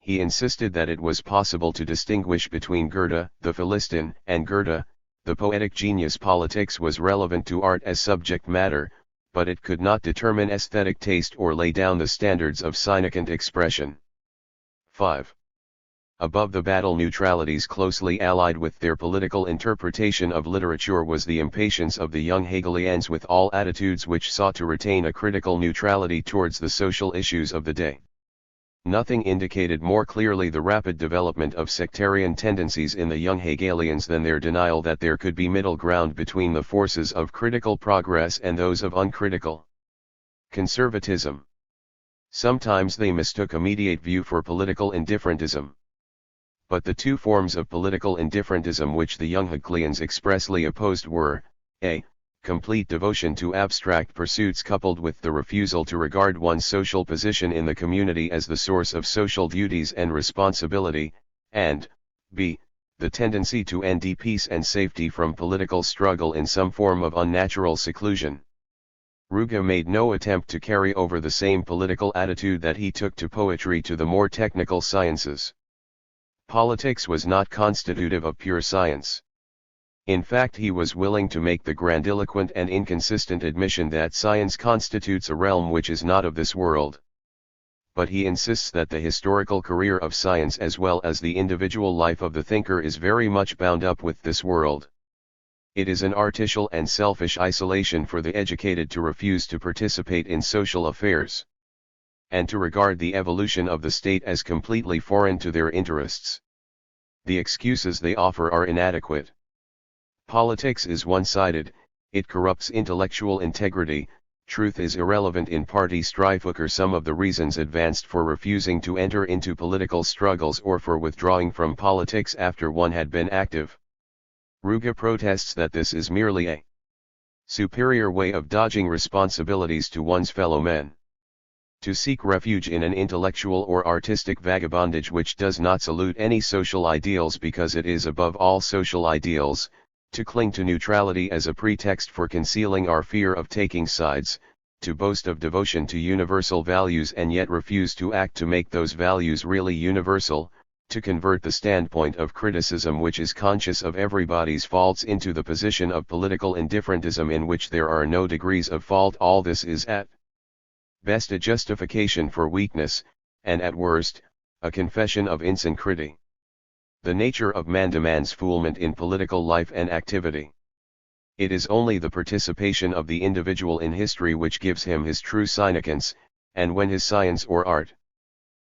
He insisted that it was possible to distinguish between Goethe, the Philistine, and Goethe, the poetic genius. Politics was relevant to art as subject matter, but it could not determine aesthetic taste or lay down the standards of significant expression. 5. Above the battle neutralities closely allied with their political interpretation of literature was the impatience of the young Hegelians with all attitudes which sought to retain a critical neutrality towards the social issues of the day. Nothing indicated more clearly the rapid development of sectarian tendencies in the young Hegelians than their denial that there could be middle ground between the forces of critical progress and those of uncritical conservatism. Sometimes they mistook a mediate view for political indifferentism. But the two forms of political indifferentism which the young Hegelians expressly opposed were, a. complete devotion to abstract pursuits coupled with the refusal to regard one's social position in the community as the source of social duties and responsibility, and, b. the tendency to end peace and safety from political struggle in some form of unnatural seclusion. Ruge made no attempt to carry over the same political attitude that he took to poetry to the more technical sciences. Politics was not constitutive of pure science. In fact, he was willing to make the grandiloquent and inconsistent admission that science constitutes a realm which is not of this world. But he insists that the historical career of science as well as the individual life of the thinker is very much bound up with this world. It is an artificial and selfish isolation for the educated to refuse to participate in social affairs, and to regard the evolution of the state as completely foreign to their interests. The excuses they offer are inadequate. Politics is one-sided, it corrupts intellectual integrity, truth is irrelevant in party strife. Are some of the reasons advanced for refusing to enter into political struggles or for withdrawing from politics after one had been active. Ruge protests that this is merely a superior way of dodging responsibilities to one's fellow men. To seek refuge in an intellectual or artistic vagabondage which does not salute any social ideals because it is above all social ideals, to cling to neutrality as a pretext for concealing our fear of taking sides, to boast of devotion to universal values and yet refuse to act to make those values really universal, to convert the standpoint of criticism which is conscious of everybody's faults into the position of political indifferentism in which there are no degrees of fault. All this is at best a justification for weakness, and at worst, a confession of insincerity. The nature of man demands foolement in political life and activity. It is only the participation of the individual in history which gives him his true significance, and when his science or art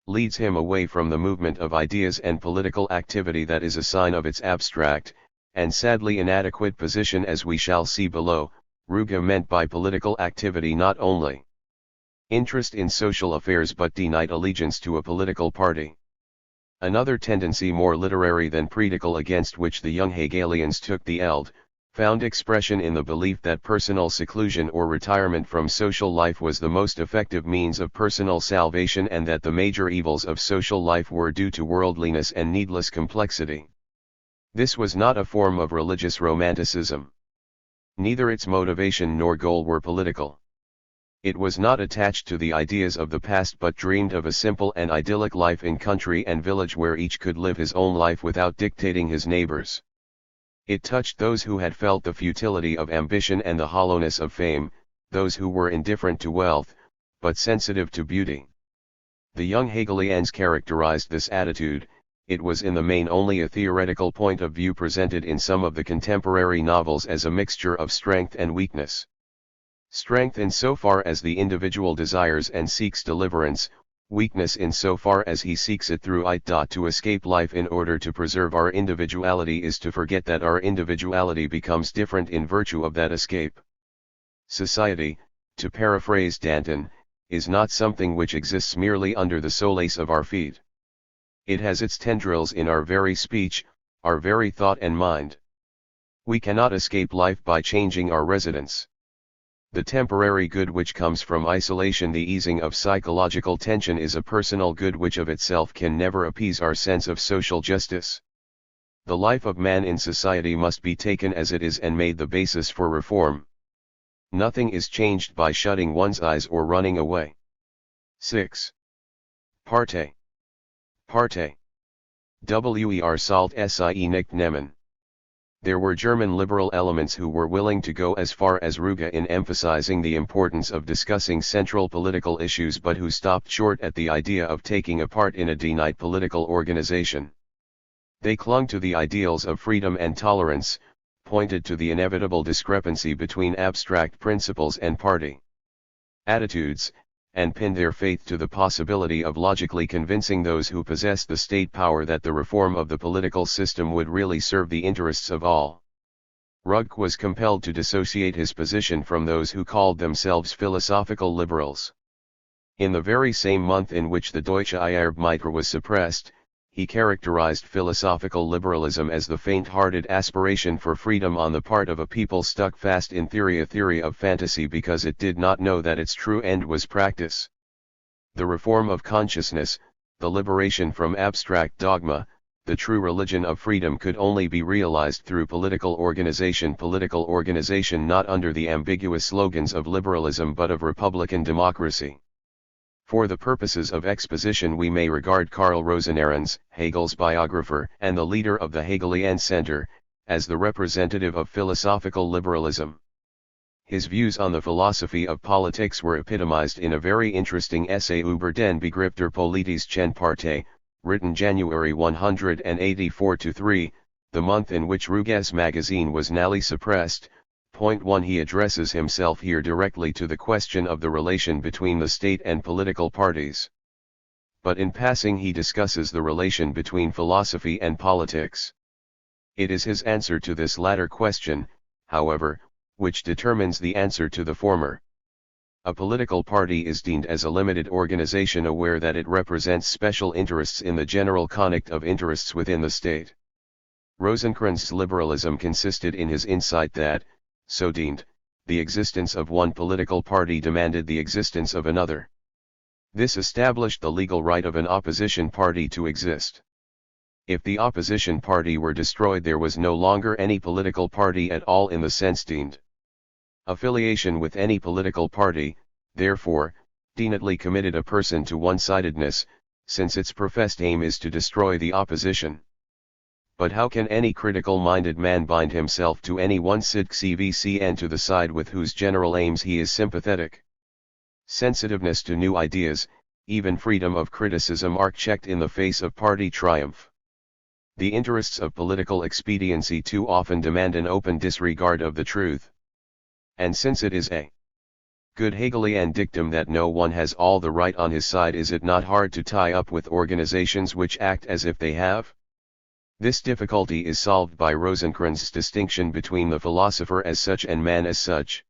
leads him away from the movement of ideas and political activity, that is a sign of its abstract, and sadly inadequate position. As we shall see below, Ruge meant by political activity not only interest in social affairs but denied allegiance to a political party. Another tendency more literary than practical against which the young Hegelians took the eld, found expression in the belief that personal seclusion or retirement from social life was the most effective means of personal salvation, and that the major evils of social life were due to worldliness and needless complexity. This was not a form of religious romanticism. Neither its motivation nor goal were political. It was not attached to the ideas of the past but dreamed of a simple and idyllic life in country and village where each could live his own life without dictating his neighbor's. It touched those who had felt the futility of ambition and the hollowness of fame, those who were indifferent to wealth, but sensitive to beauty. The young Hegelians characterized this attitude. It was in the main only a theoretical point of view presented in some of the contemporary novels as a mixture of strength and weakness. Strength in so far as the individual desires and seeks deliverance, weakness in so far as he seeks it through it. To escape life in order to preserve our individuality is to forget that our individuality becomes different in virtue of that escape. Society, to paraphrase Danton, is not something which exists merely under the solace of our feet. It has its tendrils in our very speech, our very thought and mind. We cannot escape life by changing our residence. The temporary good which comes from isolation, the easing of psychological tension, is a personal good which of itself can never appease our sense of social justice. The life of man in society must be taken as it is and made the basis for reform. Nothing is changed by shutting one's eyes or running away. 6. Parte. Parte. Wer sollt sie nicht nehmen. There were German liberal elements who were willing to go as far as Ruge in emphasizing the importance of discussing central political issues but who stopped short at the idea of taking a part in a denied political organization. They clung to the ideals of freedom and tolerance, pointed to the inevitable discrepancy between abstract principles and party attitudes, and pinned their faith to the possibility of logically convincing those who possessed the state power that the reform of the political system would really serve the interests of all. Ruge was compelled to dissociate his position from those who called themselves philosophical liberals. In the very same month in which the Deutsche Einheitsbreit was suppressed, he characterized philosophical liberalism as the faint-hearted aspiration for freedom on the part of a people stuck fast in a theory of fantasy because it did not know that its true end was practice. The reform of consciousness, the liberation from abstract dogma, the true religion of freedom could only be realized through political organization not under the ambiguous slogans of liberalism but of republican democracy. For the purposes of exposition we may regard Karl Rosenerens, Hegel's biographer and the leader of the Hegelian Center, as the representative of philosophical liberalism. His views on the philosophy of politics were epitomized in a very interesting essay über den Begriff der politischen Partei, written January 184-3, the month in which Ruge's magazine was nearly suppressed. Point 1 He addresses himself here directly to the question of the relation between the state and political parties. But in passing he discusses the relation between philosophy and politics. It is his answer to this latter question, however, which determines the answer to the former. A political party is deemed as a limited organization aware that it represents special interests in the general conduct of interests within the state. Rosenkranz's liberalism consisted in his insight that, so deemed, the existence of one political party demanded the existence of another. This established the legal right of an opposition party to exist. If the opposition party were destroyed there was no longer any political party at all in the sense deemed. Affiliation with any political party, therefore, definitely committed a person to one-sidedness, since its professed aim is to destroy the opposition. But how can any critical-minded man bind himself to any one side CVC and to the side with whose general aims he is sympathetic? Sensitiveness to new ideas, even freedom of criticism are checked in the face of party triumph. The interests of political expediency too often demand an open disregard of the truth. And since it is a good Hegelian dictum that no one has all the right on his side, is it not hard to tie up with organizations which act as if they have? This difficulty is solved by Rosenkranz's distinction between the philosopher as such and man as such.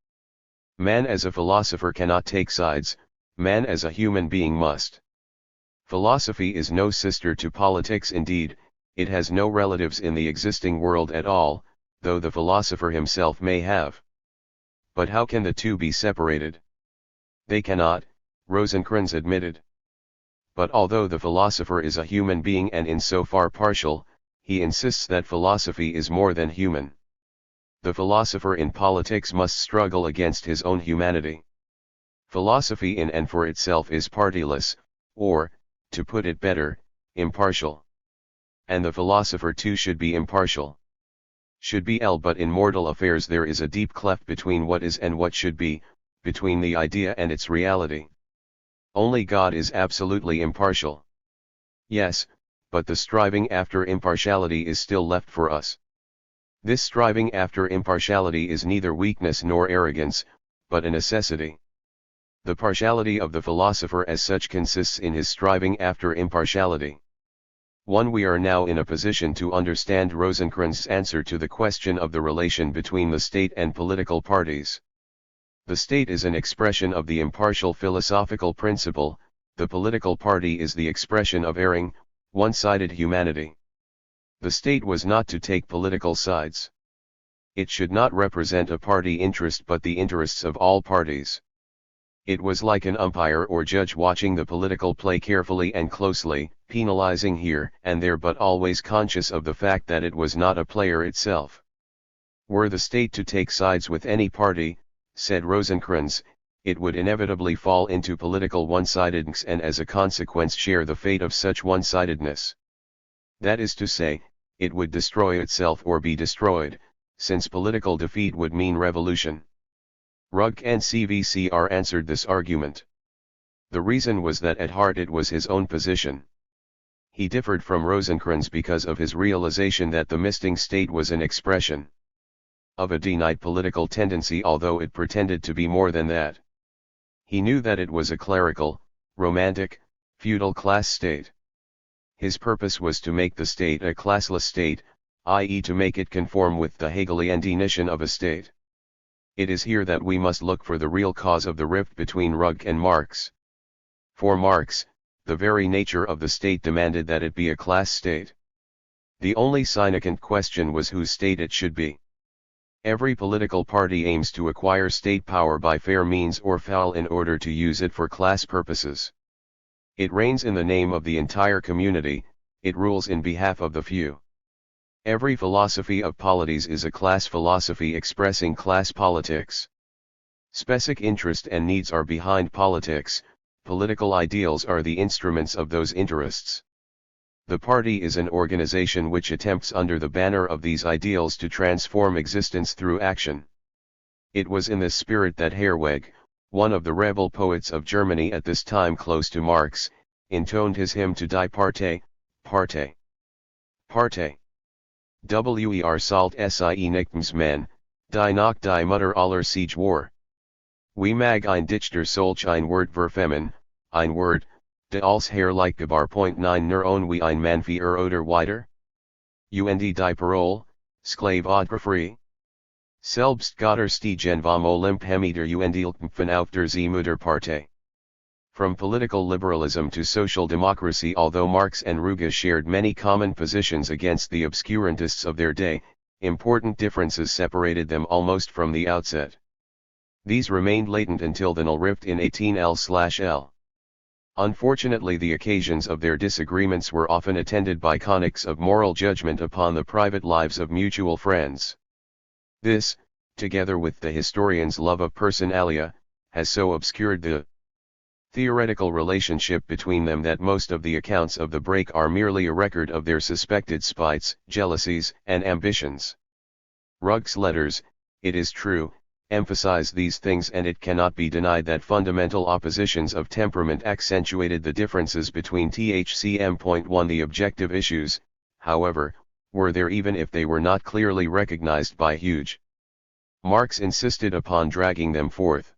Man as a philosopher cannot take sides, man as a human being must. Philosophy is no sister to politics, indeed, it has no relatives in the existing world at all, though the philosopher himself may have. But how can the two be separated? They cannot, Rosenkranz admitted. But although the philosopher is a human being and in so far partial, he insists that philosophy is more than human. The philosopher in politics must struggle against his own humanity. Philosophy in and for itself is partyless, or, to put it better, impartial. And the philosopher too should be impartial. Should be but in mortal affairs there is a deep cleft between what is and what should be, between the idea and its reality. Only God is absolutely impartial. Yes, but the striving after impartiality is still left for us. This striving after impartiality is neither weakness nor arrogance, but a necessity. The partiality of the philosopher as such consists in his striving after impartiality. 1. We are now in a position to understand Rosenkranz's answer to the question of the relation between the state and political parties. The state is an expression of the impartial philosophical principle, the political party is the expression of erring, one-sided humanity. The state was not to take political sides. It should not represent a party interest but the interests of all parties. It was like an umpire or judge watching the political play carefully and closely, penalizing here and there but always conscious of the fact that it was not a player itself. Were the state to take sides with any party, said Rosenkranz, it would inevitably fall into political one-sidedness and as a consequence share the fate of such one-sidedness. That is to say, it would destroy itself or be destroyed, since political defeat would mean revolution. Rugg and CVCR answered this argument. The reason was that at heart it was his own position. He differed from Rosencrantz because of his realization that the misting state was an expression of a denied political tendency, although it pretended to be more than that. He knew that it was a clerical, romantic, feudal class state. His purpose was to make the state a classless state, i.e. to make it conform with the Hegelian definition of a state. It is here that we must look for the real cause of the rift between Rugg and Marx. For Marx, the very nature of the state demanded that it be a class state. The only significant question was whose state it should be. Every political party aims to acquire state power by fair means or foul in order to use it for class purposes. It reigns in the name of the entire community, it rules in behalf of the few. Every philosophy of polities is a class philosophy expressing class politics. Specific interest and needs are behind politics, political ideals are the instruments of those interests. The party is an organization which attempts under the banner of these ideals to transform existence through action. It was in this spirit that Herwegh, one of the rebel poets of Germany at this time close to Marx, intoned his hymn to Die Partei, Partei. Partei. Wer sollt sie nichts men, die nach die Mutter aller Siege war. Wie mag ein Dichter solch ein Wort verfemmen, ein Wort, de als herrlichgebar.9 nur on wie ein Mann für oder weiter? Und die Parole, Sklave oder free? Selbst Gotter stiegen vom Olymp hemiter und Ilkmpfen auf der Mutter Partei. From political liberalism to social democracy. Although Marx and Ruge shared many common positions against the obscurantists of their day, important differences separated them almost from the outset. These remained latent until the Null rift in 18L/L. Unfortunately, the occasions of their disagreements were often attended by conflicts of moral judgment upon the private lives of mutual friends. This, together with the historian's love of personalia, has so obscured the theoretical relationship between them that most of the accounts of the break are merely a record of their suspected spites, jealousies, and ambitions. Rugg's letters, it is true, emphasize these things, and it cannot be denied that fundamental oppositions of temperament accentuated the differences between THCM.1. The objective issues, however, were there even if they were not clearly recognized by Hughes. Marx insisted upon dragging them forth.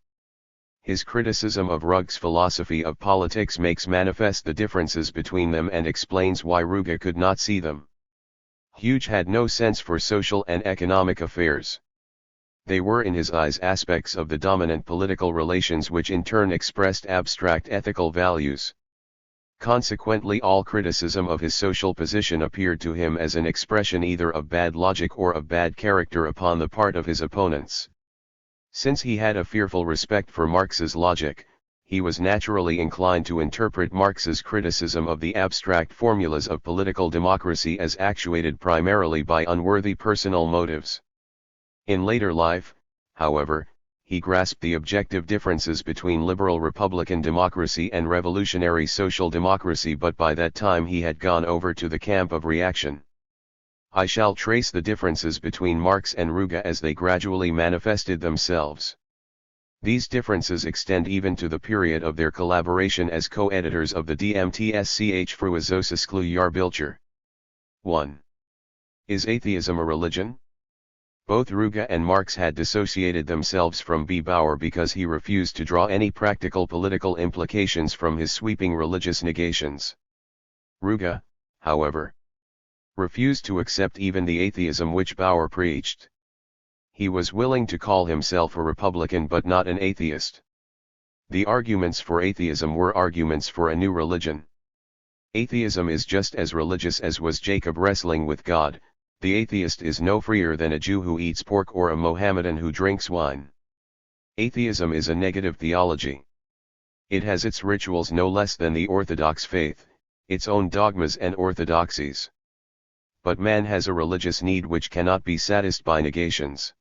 His criticism of Rugg's philosophy of politics makes manifest the differences between them and explains why Ruge could not see them. Hughes had no sense for social and economic affairs. They were in his eyes aspects of the dominant political relations which in turn expressed abstract ethical values. Consequently, all criticism of his social position appeared to him as an expression either of bad logic or of bad character upon the part of his opponents. Since he had a fearful respect for Marx's logic, he was naturally inclined to interpret Marx's criticism of the abstract formulas of political democracy as actuated primarily by unworthy personal motives. In later life, however, he grasped the objective differences between liberal republican democracy and revolutionary social democracy, but by that time he had gone over to the camp of reaction. I shall trace the differences between Marx and Ruge as they gradually manifested themselves. These differences extend even to the period of their collaboration as co-editors of the DMTSCH Fruazosasklu Jahrbilder. 1. Is atheism a religion? Both Ruge and Marx had dissociated themselves from B. Bauer because he refused to draw any practical political implications from his sweeping religious negations. Ruge, however, refused to accept even the atheism which Bauer preached. He was willing to call himself a Republican but not an atheist. The arguments for atheism were arguments for a new religion. Atheism is just as religious as was Jacob wrestling with God. The atheist is no freer than a Jew who eats pork or a Mohammedan who drinks wine. Atheism is a negative theology. It has its rituals no less than the Orthodox faith, its own dogmas and orthodoxies. But man has a religious need which cannot be satisfied by negations.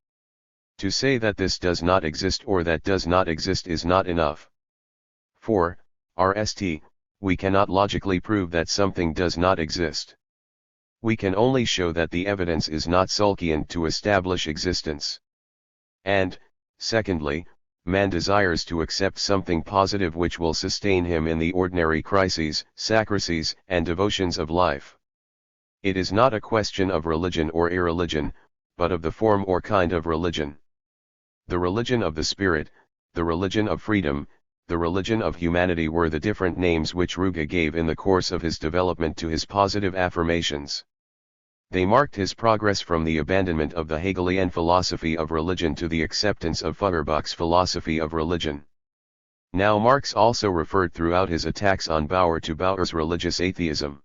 To say that this does not exist or that does not exist is not enough. For, RST, we cannot logically prove that something does not exist. We can only show that the evidence is not sufficient to establish existence. And, secondly, man desires to accept something positive which will sustain him in the ordinary crises, sacrifices, and devotions of life. It is not a question of religion or irreligion, but of the form or kind of religion. The religion of the spirit, the religion of freedom, the religion of humanity were the different names which Ruge gave in the course of his development to his positive affirmations. They marked his progress from the abandonment of the Hegelian philosophy of religion to the acceptance of Feuerbach's philosophy of religion. Now Marx also referred throughout his attacks on Bauer to Bauer's religious atheism.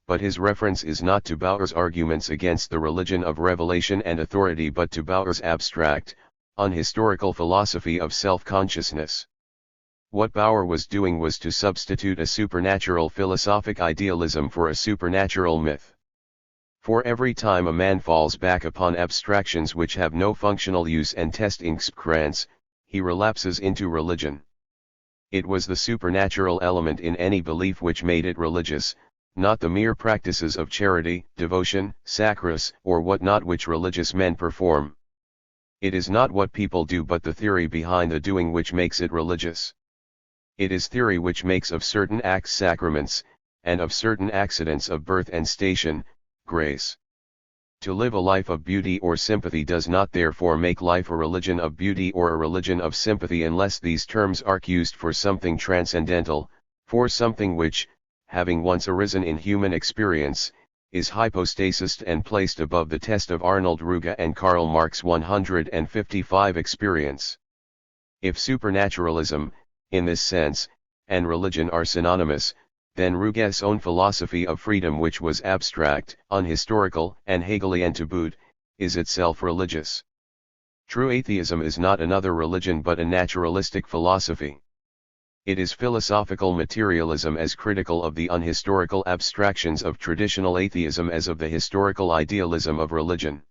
But his reference is not to Bauer's arguments against the religion of revelation and authority but to Bauer's abstract, unhistorical philosophy of self-consciousness. What Bauer was doing was to substitute a supernatural philosophic idealism for a supernatural myth. For every time a man falls back upon abstractions which have no functional use and Testingskranz, he relapses into religion. It was the supernatural element in any belief which made it religious, not the mere practices of charity, devotion, sacrifice, or what not which religious men perform. It is not what people do but the theory behind the doing which makes it religious. It is theory which makes of certain acts sacraments, and of certain accidents of birth and station, grace. To live a life of beauty or sympathy does not therefore make life a religion of beauty or a religion of sympathy unless these terms are used for something transcendental, for something which, having once arisen in human experience, is hypostasised and placed above the test of Arnold Ruge and Karl Marx 155 experience. If supernaturalism, in this sense, and religion are synonymous, then Ruge's own philosophy of freedom which was abstract, unhistorical, and Hegelian to boot, is itself religious. True atheism is not another religion but a naturalistic philosophy. It is philosophical materialism as critical of the unhistorical abstractions of traditional atheism as of the historical idealism of religion.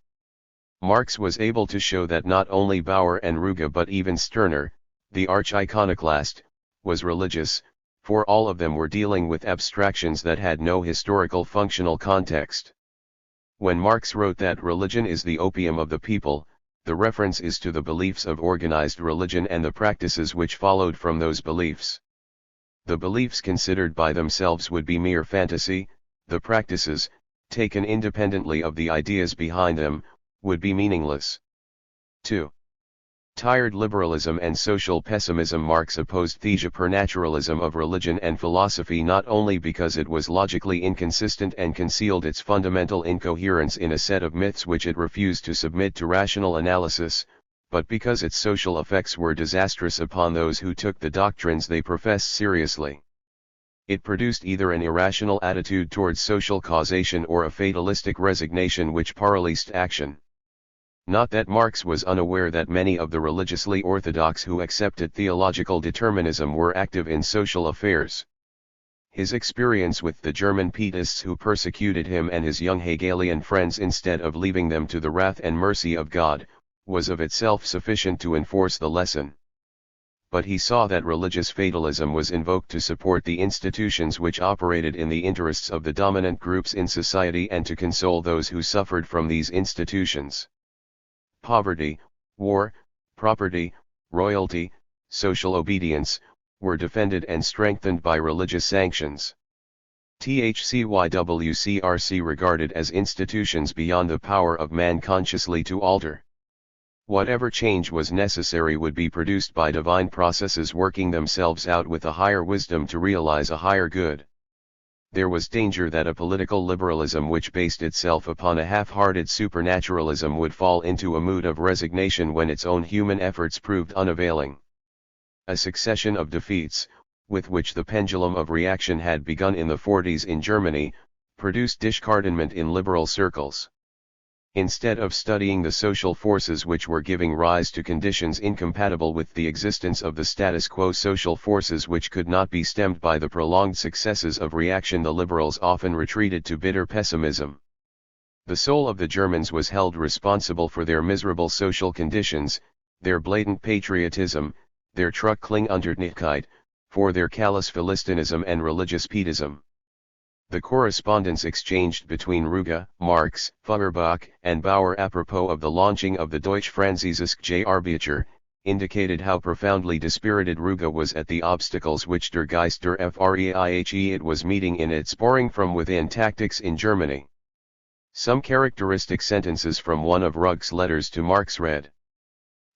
Marx was able to show that not only Bauer and Ruge but even Stirner, the arch-iconoclast, was religious, for all of them were dealing with abstractions that had no historical functional context. When Marx wrote that religion is the opium of the people, the reference is to the beliefs of organized religion and the practices which followed from those beliefs. The beliefs considered by themselves would be mere fantasy, the practices, taken independently of the ideas behind them, would be meaningless. 2. Tired liberalism and social pessimism. Marx opposed the supernaturalism of religion and philosophy not only because it was logically inconsistent and concealed its fundamental incoherence in a set of myths which it refused to submit to rational analysis, but because its social effects were disastrous upon those who took the doctrines they professed seriously. It produced either an irrational attitude towards social causation or a fatalistic resignation which paralyzed action. Not that Marx was unaware that many of the religiously orthodox who accepted theological determinism were active in social affairs. His experience with the German Pietists who persecuted him and his young Hegelian friends instead of leaving them to the wrath and mercy of God, was of itself sufficient to enforce the lesson. But he saw that religious fatalism was invoked to support the institutions which operated in the interests of the dominant groups in society and to console those who suffered from these institutions. Poverty, war, property, royalty, social obedience, were defended and strengthened by religious sanctions. THCYWCRC regarded as institutions beyond the power of man consciously to alter. Whatever change was necessary would be produced by divine processes working themselves out with a higher wisdom to realize a higher good. There was danger that a political liberalism which based itself upon a half-hearted supernaturalism would fall into a mood of resignation when its own human efforts proved unavailing. A succession of defeats, with which the pendulum of reaction had begun in the 40s in Germany, produced disheartenment in liberal circles. Instead of studying the social forces which were giving rise to conditions incompatible with the existence of the status quo, social forces which could not be stemmed by the prolonged successes of reaction, the liberals often retreated to bitter pessimism. The soul of the Germans was held responsible for their miserable social conditions, their blatant patriotism, their Truckling-Untertänigkeit, for their callous Philistinism and religious pietism. The correspondence exchanged between Ruge, Marx, Feuerbach, and Bauer apropos of the launching of the Deutsch-Französische Arbeiter, indicated how profoundly dispirited Ruge was at the obstacles which der Geist der Freiheit it was meeting in its pouring from within tactics in Germany. Some characteristic sentences from one of Ruge's letters to Marx read.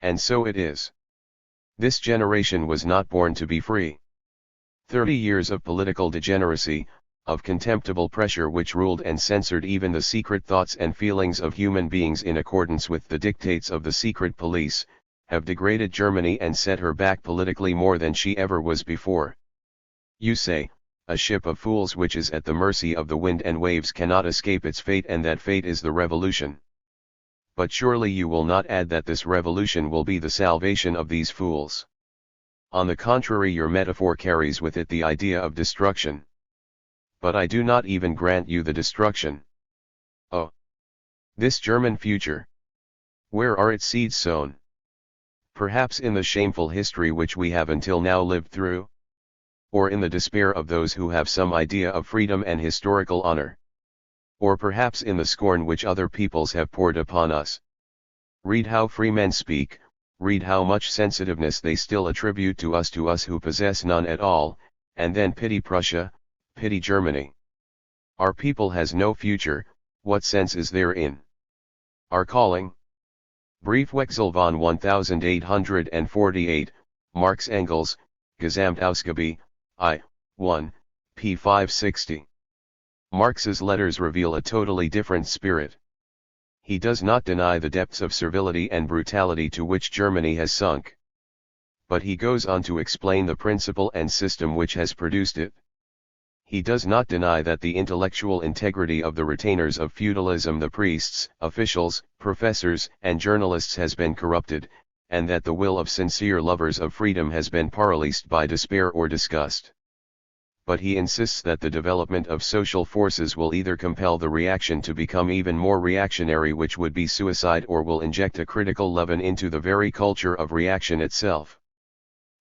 And so it is. This generation was not born to be free. 30 years of political degeneracy, of contemptible pressure which ruled and censored even the secret thoughts and feelings of human beings in accordance with the dictates of the secret police, have degraded Germany and set her back politically more than she ever was before. You say, a ship of fools which is at the mercy of the wind and waves cannot escape its fate, and that fate is the revolution. But surely you will not add that this revolution will be the salvation of these fools. On the contrary, your metaphor carries with it the idea of destruction. But I do not even grant you the destruction. Oh! This German future! Where are its seeds sown? Perhaps in the shameful history which we have until now lived through? Or in the despair of those who have some idea of freedom and historical honor? Or perhaps in the scorn which other peoples have poured upon us? Read how free men speak, read how much sensitiveness they still attribute to us who possess none at all, and then pity Prussia, pity Germany. Our people has no future, what sense is there in our calling? Briefwechsel von 1848, Marx Engels, Gesamtausgabe, I, 1, p. 560. Marx's letters reveal a totally different spirit. He does not deny the depths of servility and brutality to which Germany has sunk. But he goes on to explain the principle and system which has produced it. He does not deny that the intellectual integrity of the retainers of feudalism, the priests, officials, professors, and journalists, has been corrupted, and that the will of sincere lovers of freedom has been paralyzed by despair or disgust. But he insists that the development of social forces will either compel the reaction to become even more reactionary, which would be suicide, or will inject a critical leaven into the very culture of reaction itself.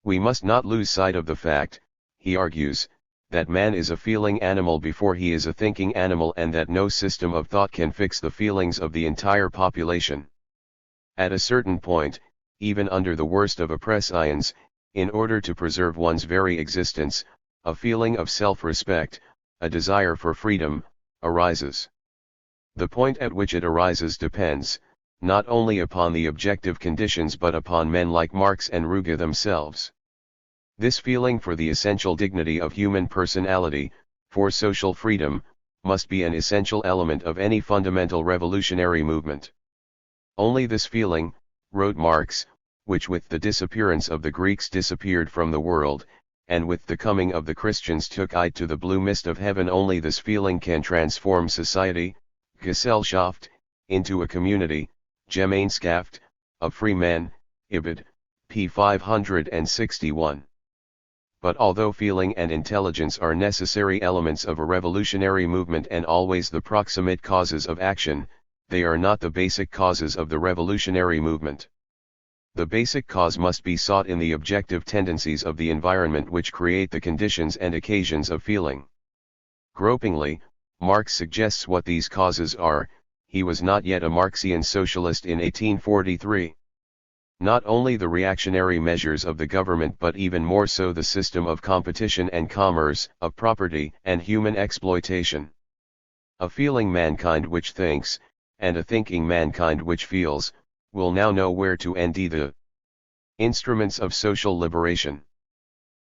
We must not lose sight of the fact, he argues, that man is a feeling animal before he is a thinking animal, and that no system of thought can fix the feelings of the entire population. At a certain point, even under the worst of oppressions, in order to preserve one's very existence, a feeling of self-respect, a desire for freedom, arises. The point at which it arises depends, not only upon the objective conditions but upon men like Marx and Ruge themselves. This feeling for the essential dignity of human personality, for social freedom, must be an essential element of any fundamental revolutionary movement. Only this feeling, wrote Marx, which with the disappearance of the Greeks disappeared from the world, and with the coming of the Christians took it to the blue mist of heaven, only this feeling can transform society, Gesellschaft, into a community, Gemeinschaft, of free men, Ibid, p. 561. But although feeling and intelligence are necessary elements of a revolutionary movement and always the proximate causes of action, they are not the basic causes of the revolutionary movement. The basic cause must be sought in the objective tendencies of the environment which create the conditions and occasions of feeling. Gropingly, Marx suggests what these causes are. He was not yet a Marxian socialist in 1843. Not only the reactionary measures of the government but even more so the system of competition and commerce, of property and human exploitation. A feeling mankind which thinks, and a thinking mankind which feels, will now know where to end the instruments of social liberation.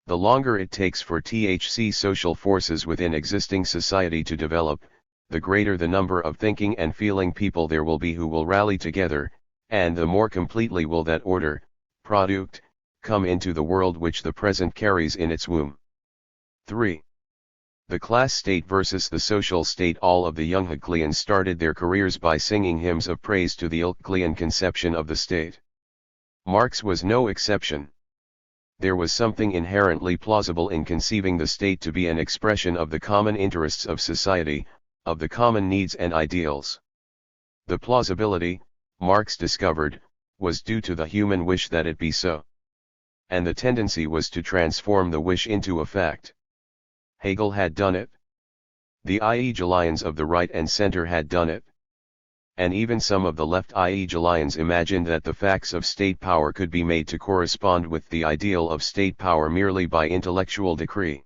The longer it takes for social forces within existing society to develop, the greater the number of thinking and feeling people there will be who will rally together, and the more completely will that order, product, come into the world which the present carries in its womb. 3. The class state versus the social state. All of the young Hegelians started their careers by singing hymns of praise to the Hegelian conception of the state. Marx was no exception. There was something inherently plausible in conceiving the state to be an expression of the common interests of society, of the common needs and ideals. The plausibility, Marx discovered, was due to the human wish that it be so. And the tendency was to transform the wish into a fact. Hegel had done it. The Hegelians of the right and center had done it. And even some of the left Hegelians imagined that the facts of state power could be made to correspond with the ideal of state power merely by intellectual decree.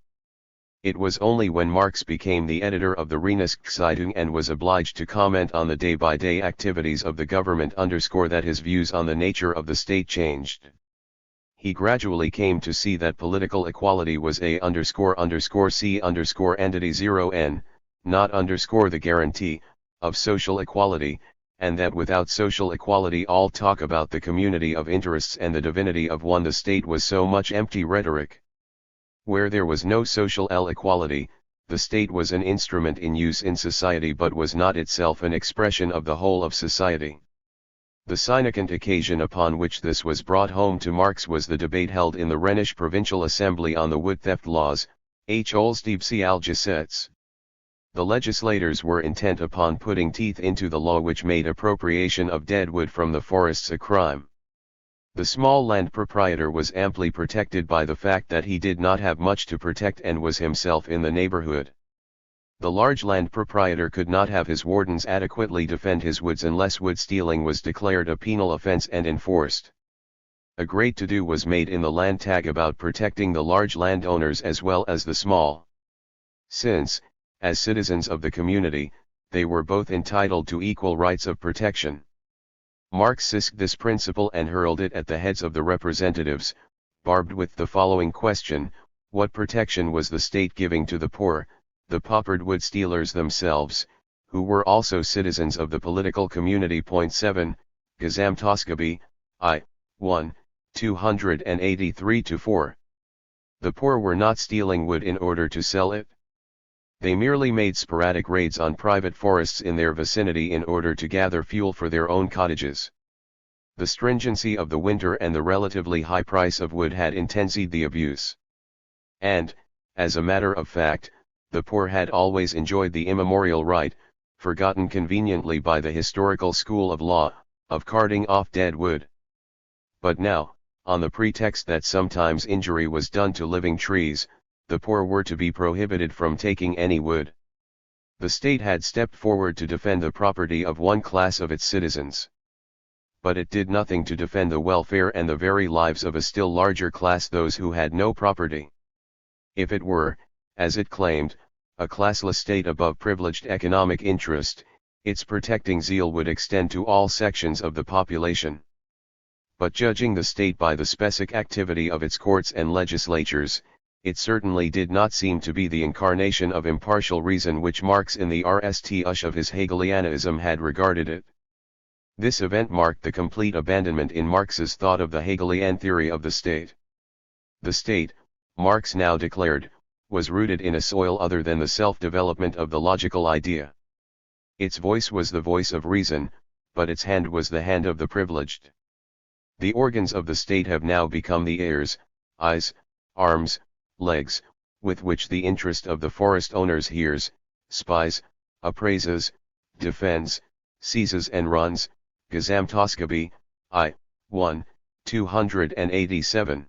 It was only when Marx became the editor of the Reinigungszeitung and was obliged to comment on the day-by-day activities of the government that his views on the nature of the state changed. He gradually came to see that political equality was A__C_entity 0n, not the guarantee of social equality, and that without social equality all talk about the community of interests and the divinity of one the state was so much empty rhetoric. Where there was no social equality, the state was an instrument in use in society but was not itself an expression of the whole of society. The significant occasion upon which this was brought home to Marx was the debate held in the Rhenish Provincial Assembly on the wood theft laws, Holzdiebstahlgesetz. The legislators were intent upon putting teeth into the law which made appropriation of dead wood from the forests a crime. The small land proprietor was amply protected by the fact that he did not have much to protect and was himself in the neighborhood. The large land proprietor could not have his wardens adequately defend his woods unless wood stealing was declared a penal offense and enforced. A great to-do was made in the Landtag about protecting the large landowners as well as the small. Since, as citizens of the community, they were both entitled to equal rights of protection. Marx seized this principle and hurled it at the heads of the representatives, barbed with the following question: what protection was the state giving to the poor, the paupered wood stealers themselves, who were also citizens of the political community? 7. Gesamtausgabe, I. 1, 283-4. The poor were not stealing wood in order to sell it. They merely made sporadic raids on private forests in their vicinity in order to gather fuel for their own cottages. The stringency of the winter and the relatively high price of wood had intensified the abuse. And, as a matter of fact, the poor had always enjoyed the immemorial right, forgotten conveniently by the historical school of law, of carting off dead wood. But now, on the pretext that sometimes injury was done to living trees, the poor were to be prohibited from taking any wood. The state had stepped forward to defend the property of one class of its citizens. But it did nothing to defend the welfare and the very lives of a still larger class, those who had no property. If it were, as it claimed, a classless state above privileged economic interest, its protecting zeal would extend to all sections of the population. But judging the state by the specific activity of its courts and legislatures, it certainly did not seem to be the incarnation of impartial reason which Marx in the Rstush of his Hegelianism had regarded it. This event marked the complete abandonment in Marx's thought of the Hegelian theory of the state. The state, Marx now declared, was rooted in a soil other than the self-development of the logical idea. Its voice was the voice of reason, but its hand was the hand of the privileged. The organs of the state have now become the ears, eyes, arms, legs, with which the interest of the forest owners hears, spies, appraises, defends, seizes and runs. Gesamtausgabe, I. 1, 287.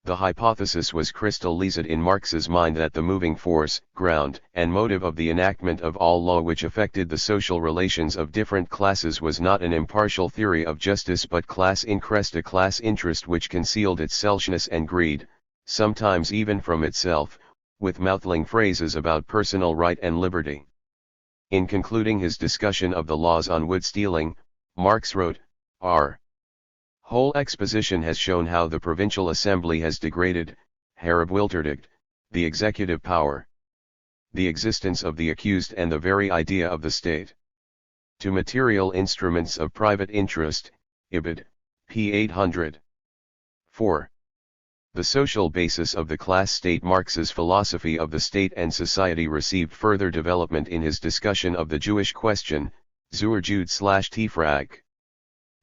The hypothesis was crystallized in Marx's mind that the moving force, ground, and motive of the enactment of all law which affected the social relations of different classes was not an impartial theory of justice but class increst, a class interest which concealed its selfishness and greed, sometimes even from itself, with mouthling phrases about personal right and liberty. In concluding his discussion of the laws on wood stealing, Marx wrote, Our whole exposition has shown how the Provincial Assembly has degraded, herabwilterdigt, the executive power, the existence of the accused and the very idea of the state, to material instruments of private interest. Ibid, p. 800. 4. The social basis of the class state. Marx's philosophy of the state and society received further development in his discussion of the Jewish question, zur Jude/T-Frage.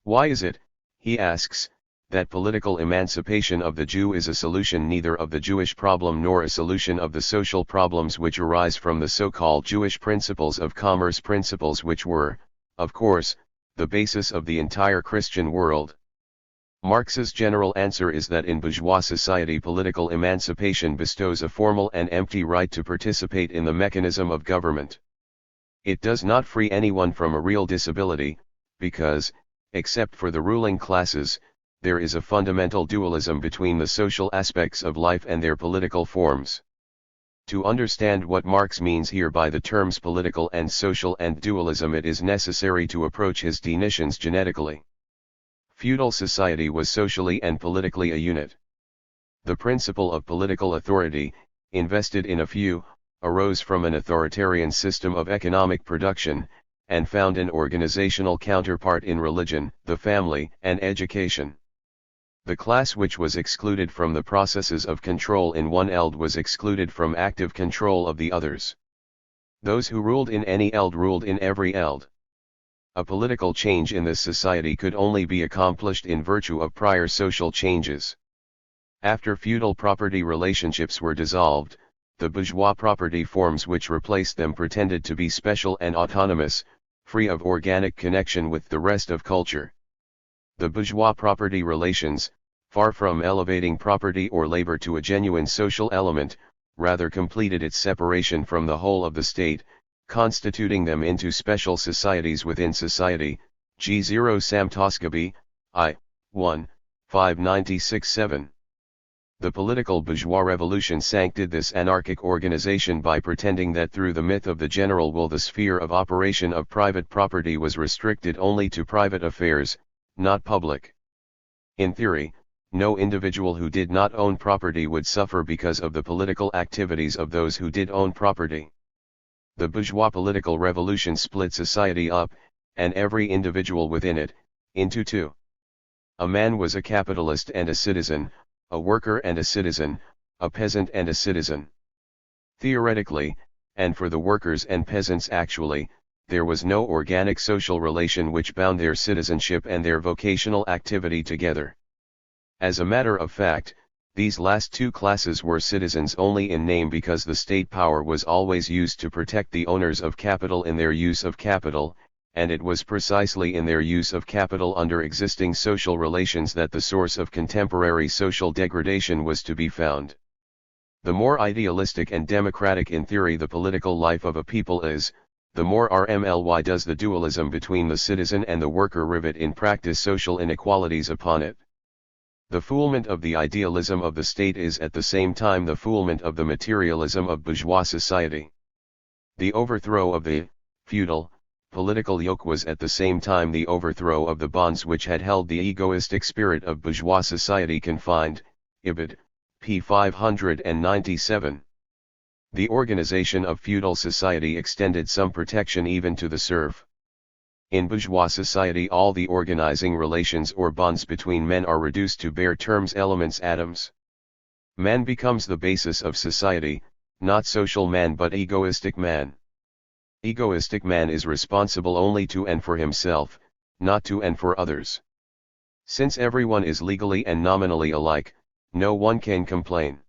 Why is it, he asks, that political emancipation of the Jew is a solution neither of the Jewish problem nor a solution of the social problems which arise from the so-called Jewish principles of commerce, principles which were, of course, the basis of the entire Christian world. Marx's general answer is that in bourgeois society political emancipation bestows a formal and empty right to participate in the mechanism of government. It does not free anyone from a real disability, because, except for the ruling classes, there is a fundamental dualism between the social aspects of life and their political forms. To understand what Marx means here by the terms political and social and dualism, it is necessary to approach his definitions genetically. Feudal society was socially and politically a unit. The principle of political authority, invested in a few, arose from an authoritarian system of economic production, and found an organizational counterpart in religion, the family, and education. The class which was excluded from the processes of control in one eld was excluded from active control of the others. Those who ruled in any eld ruled in every eld. A political change in this society could only be accomplished in virtue of prior social changes. After feudal property relationships were dissolved, the bourgeois property forms which replaced them pretended to be special and autonomous, free of organic connection with the rest of culture. The bourgeois property relations, far from elevating property or labor to a genuine social element, rather completed its separation from the whole of the state, constituting them into special societies within society. G0 Samtoskaby, I. 1, 596-7. The political bourgeois revolution sanctioned this anarchic organization by pretending that through the myth of the general will the sphere of operation of private property was restricted only to private affairs, not public. In theory, no individual who did not own property would suffer because of the political activities of those who did own property. The bourgeois political revolution split society up, and every individual within it, into two. A man was a capitalist and a citizen, a worker and a citizen, a peasant and a citizen. Theoretically, and for the workers and peasants actually, there was no organic social relation which bound their citizenship and their vocational activity together. As a matter of fact, these last two classes were citizens only in name because the state power was always used to protect the owners of capital in their use of capital, and it was precisely in their use of capital under existing social relations that the source of contemporary social degradation was to be found. The more idealistic and democratic in theory the political life of a people is, the more RMLY does the dualism between the citizen and the worker rivet in practice social inequalities upon it. The foulement of the idealism of the state is at the same time the foulement of the materialism of bourgeois society. The overthrow of the feudal political yoke was at the same time the overthrow of the bonds which had held the egoistic spirit of bourgeois society confined. Ibid. p. 597. The organization of feudal society extended some protection even to the serf. In bourgeois society all the organizing relations or bonds between men are reduced to bare terms, elements, atoms. Man becomes the basis of society, not social man but egoistic man. Egoistic man is responsible only to and for himself, not to and for others. Since everyone is legally and nominally alike, no one can complain.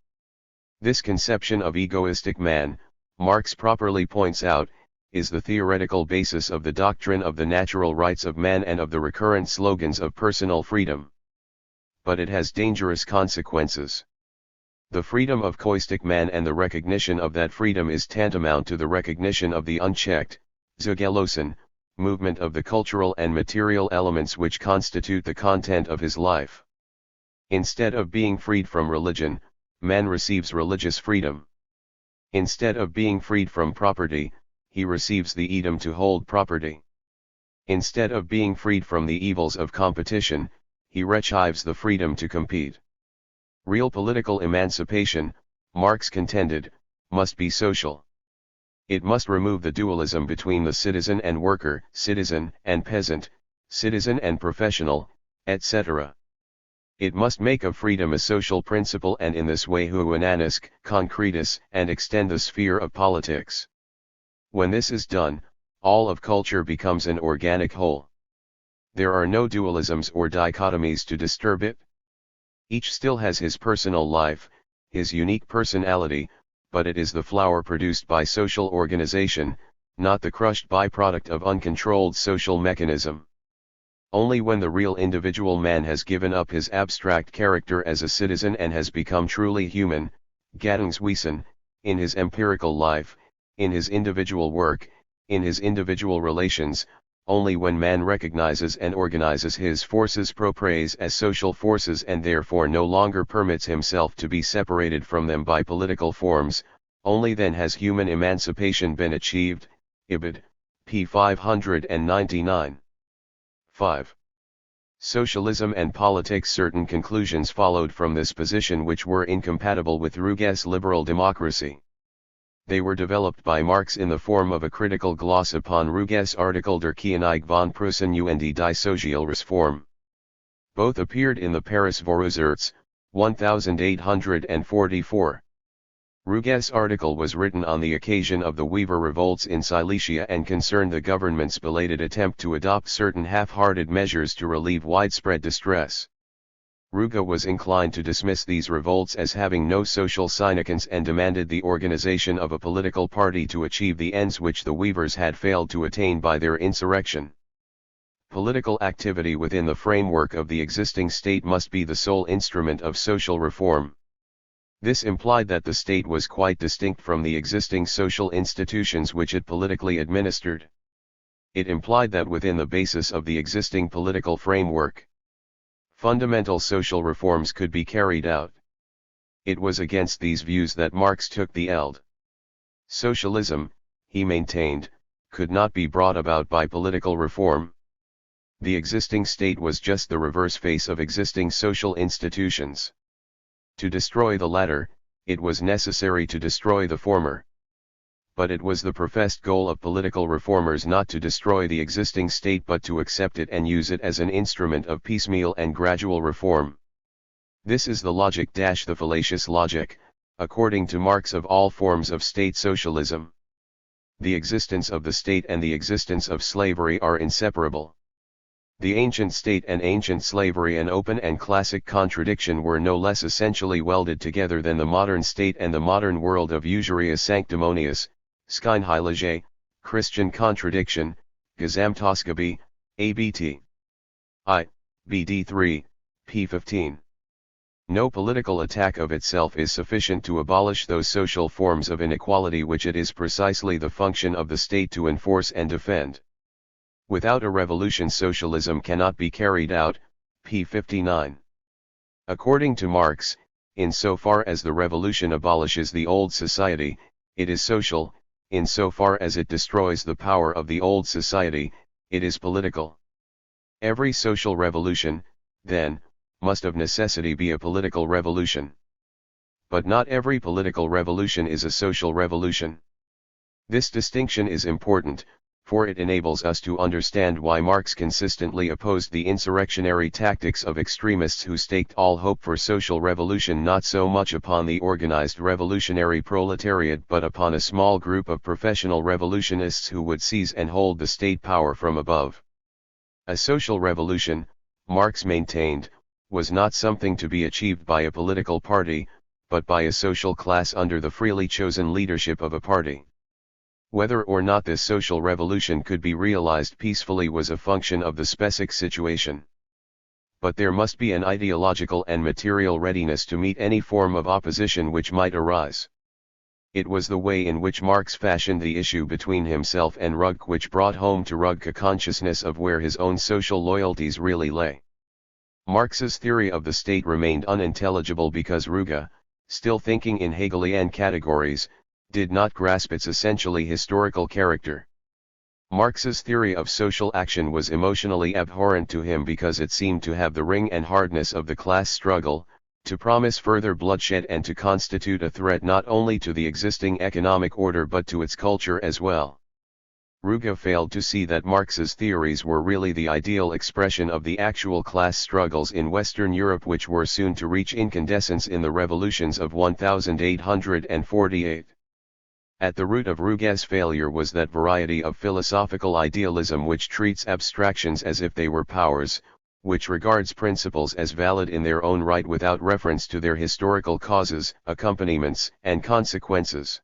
This conception of egoistic man, Marx properly points out, is the theoretical basis of the doctrine of the natural rights of man and of the recurrent slogans of personal freedom. But it has dangerous consequences. The freedom of egoistic man and the recognition of that freedom is tantamount to the recognition of the unchecked, Zugelosen, movement of the cultural and material elements which constitute the content of his life. Instead of being freed from religion, man receives religious freedom. Instead of being freed from property, he receives the edom to hold property. Instead of being freed from the evils of competition, he receives the freedom to compete. Real political emancipation, Marx contended, must be social. It must remove the dualism between the citizen and worker, citizen and peasant, citizen and professional, etc. It must make of freedom a social principle and in this way humananisk, concretus, and extend the sphere of politics. When this is done, all of culture becomes an organic whole. There are no dualisms or dichotomies to disturb it. Each still has his personal life, his unique personality, but it is the flower produced by social organization, not the crushed byproduct of uncontrolled social mechanism. Only when the real individual man has given up his abstract character as a citizen and has become truly human, Gattungswesen, in his empirical life, in his individual work, in his individual relations, only when man recognizes and organizes his forces propres as social forces and therefore no longer permits himself to be separated from them by political forms, only then has human emancipation been achieved. Ibid. p. 599. 5. Socialism and politics. Certain conclusions followed from this position which were incompatible with Ruge's liberal democracy. They were developed by Marx in the form of a critical gloss upon Ruge's article Der König von Preußen und die Sozialreform. Both appeared in the Paris Voraussatz, 1844. Ruge's article was written on the occasion of the Weaver revolts in Silesia and concerned the government's belated attempt to adopt certain half-hearted measures to relieve widespread distress. Ruge was inclined to dismiss these revolts as having no social significance and demanded the organization of a political party to achieve the ends which the Weavers had failed to attain by their insurrection. Political activity within the framework of the existing state must be the sole instrument of social reform. This implied that the state was quite distinct from the existing social institutions which it politically administered. It implied that within the basis of the existing political framework, fundamental social reforms could be carried out. It was against these views that Marx took the eld. Socialism, he maintained, could not be brought about by political reform. The existing state was just the reverse face of existing social institutions. To destroy the latter, it was necessary to destroy the former. But it was the professed goal of political reformers not to destroy the existing state but to accept it and use it as an instrument of piecemeal and gradual reform. This is the logic the fallacious logic, according to Marx, of all forms of state socialism. The existence of the state and the existence of slavery are inseparable. The ancient state and ancient slavery, an open and classic contradiction, were no less essentially welded together than the modern state and the modern world of usurious sanctimonious, scheinheilige, Christian contradiction, Gesamtausgabe, ABT. I. BD 3, p. 15. No political attack of itself is sufficient to abolish those social forms of inequality which it is precisely the function of the state to enforce and defend. Without a revolution socialism cannot be carried out, p. 59. According to Marx, in so far as the revolution abolishes the old society, it is social. In so far as it destroys the power of the old society, it is political. Every social revolution, then, must of necessity be a political revolution. But not every political revolution is a social revolution. This distinction is important, for it enables us to understand why Marx consistently opposed the insurrectionary tactics of extremists who staked all hope for social revolution not so much upon the organized revolutionary proletariat but upon a small group of professional revolutionists who would seize and hold the state power from above. A social revolution, Marx maintained, was not something to be achieved by a political party, but by a social class under the freely chosen leadership of a party. Whether or not this social revolution could be realized peacefully was a function of the specific situation. But there must be an ideological and material readiness to meet any form of opposition which might arise. It was the way in which Marx fashioned the issue between himself and Ruge which brought home to Ruge a consciousness of where his own social loyalties really lay. Marx's theory of the state remained unintelligible because Ruge, still thinking in Hegelian categories, did not grasp its essentially historical character. Marx's theory of social action was emotionally abhorrent to him because it seemed to have the ring and hardness of the class struggle, to promise further bloodshed and to constitute a threat not only to the existing economic order but to its culture as well. Ruge failed to see that Marx's theories were really the ideal expression of the actual class struggles in Western Europe which were soon to reach incandescence in the revolutions of 1848. At the root of Ruge's failure was that variety of philosophical idealism which treats abstractions as if they were powers, which regards principles as valid in their own right without reference to their historical causes, accompaniments, and consequences.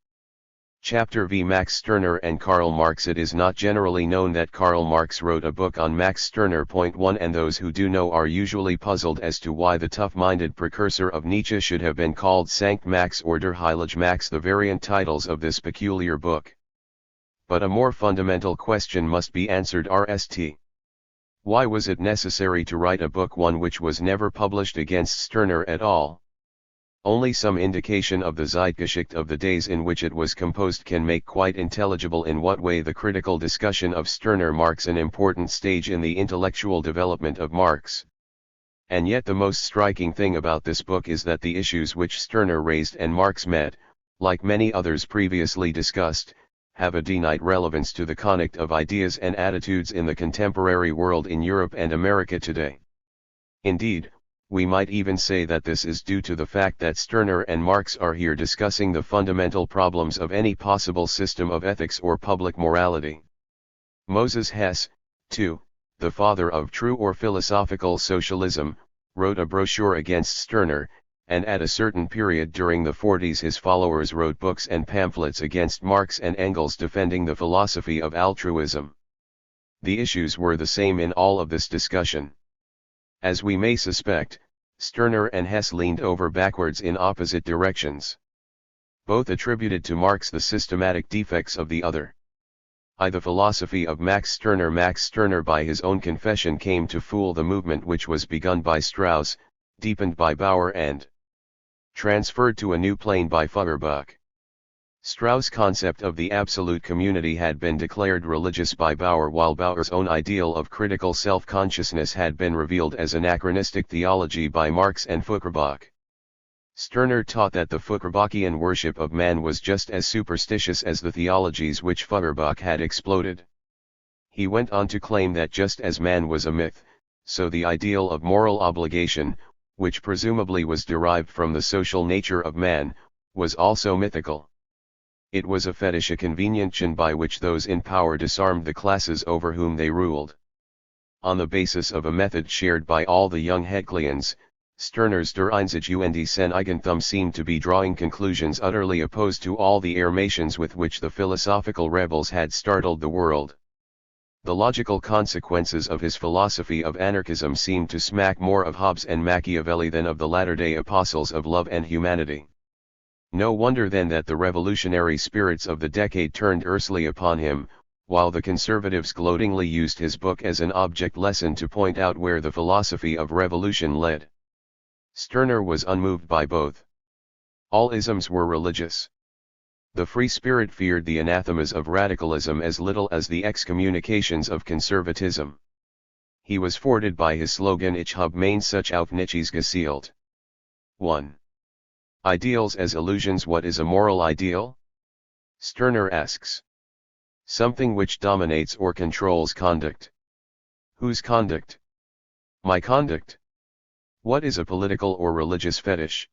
Chapter V. Max Stirner and Karl Marx. It is not generally known that Karl Marx wrote a book on Max Stirner. Point 1. And those who do know are usually puzzled as to why the tough-minded precursor of Nietzsche should have been called Sankt Max or Der Heilige Max, the variant titles of this peculiar book. But a more fundamental question must be answered: RST. Why was it necessary to write a book, one which was never published, against Stirner at all? Only some indication of the Zeitgeschichte of the days in which it was composed can make quite intelligible in what way the critical discussion of Stirner marks an important stage in the intellectual development of Marx. And yet the most striking thing about this book is that the issues which Stirner raised and Marx met, like many others previously discussed, have a finite relevance to the conduct of ideas and attitudes in the contemporary world in Europe and America today. Indeed, we might even say that this is due to the fact that Stirner and Marx are here discussing the fundamental problems of any possible system of ethics or public morality. Moses Hess, too, the father of true or philosophical socialism, wrote a brochure against Stirner, and at a certain period during the 40s his followers wrote books and pamphlets against Marx and Engels defending the philosophy of altruism. The issues were the same in all of this discussion. As we may suspect, Stirner and Hess leaned over backwards in opposite directions. Both attributed to Marx the systematic defects of the other. The philosophy of Max Stirner. Max Stirner, by his own confession, came to fool the movement which was begun by Strauss, deepened by Bauer, and transferred to a new plane by Feuerbach. Strauss' concept of the absolute community had been declared religious by Bauer, while Bauer's own ideal of critical self-consciousness had been revealed as anachronistic theology by Marx and Feuerbach. Stirner taught that the Feuerbachian worship of man was just as superstitious as the theologies which Feuerbach had exploded. He went on to claim that just as man was a myth, so the ideal of moral obligation, which presumably was derived from the social nature of man, was also mythical. It was a fetish, a convention by which those in power disarmed the classes over whom they ruled. On the basis of a method shared by all the young Hegelians, Stirner's Der Einzige und sein Eigentum seemed to be drawing conclusions utterly opposed to all the affirmations with which the philosophical rebels had startled the world. The logical consequences of his philosophy of anarchism seemed to smack more of Hobbes and Machiavelli than of the latter-day apostles of love and humanity. No wonder then that the revolutionary spirits of the decade turned earthly upon him, while the conservatives gloatingly used his book as an object lesson to point out where the philosophy of revolution led. Stirner was unmoved by both. All isms were religious. The free spirit feared the anathemas of radicalism as little as the excommunications of conservatism. He was forded by his slogan: Ich habe meine Such auf nichts gezielt. 1. Ideals as illusions. What is a moral ideal? Stirner asks. Something which dominates or controls conduct. Whose conduct? My conduct. What is a political or religious fetish?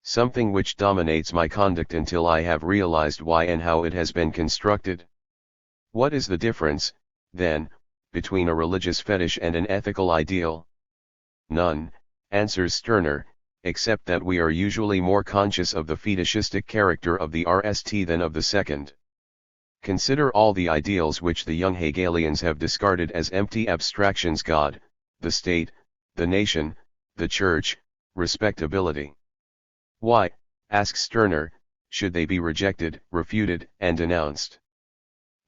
Something which dominates my conduct until I have realized why and how it has been constructed. What is the difference, then, between a religious fetish and an ethical ideal? None, answers Stirner, except that we are usually more conscious of the fetishistic character of the RST than of the second. Consider all the ideals which the young Hegelians have discarded as empty abstractions: God, the state, the nation, the church, respectability. Why, asks Stirner, should they be rejected, refuted, and denounced?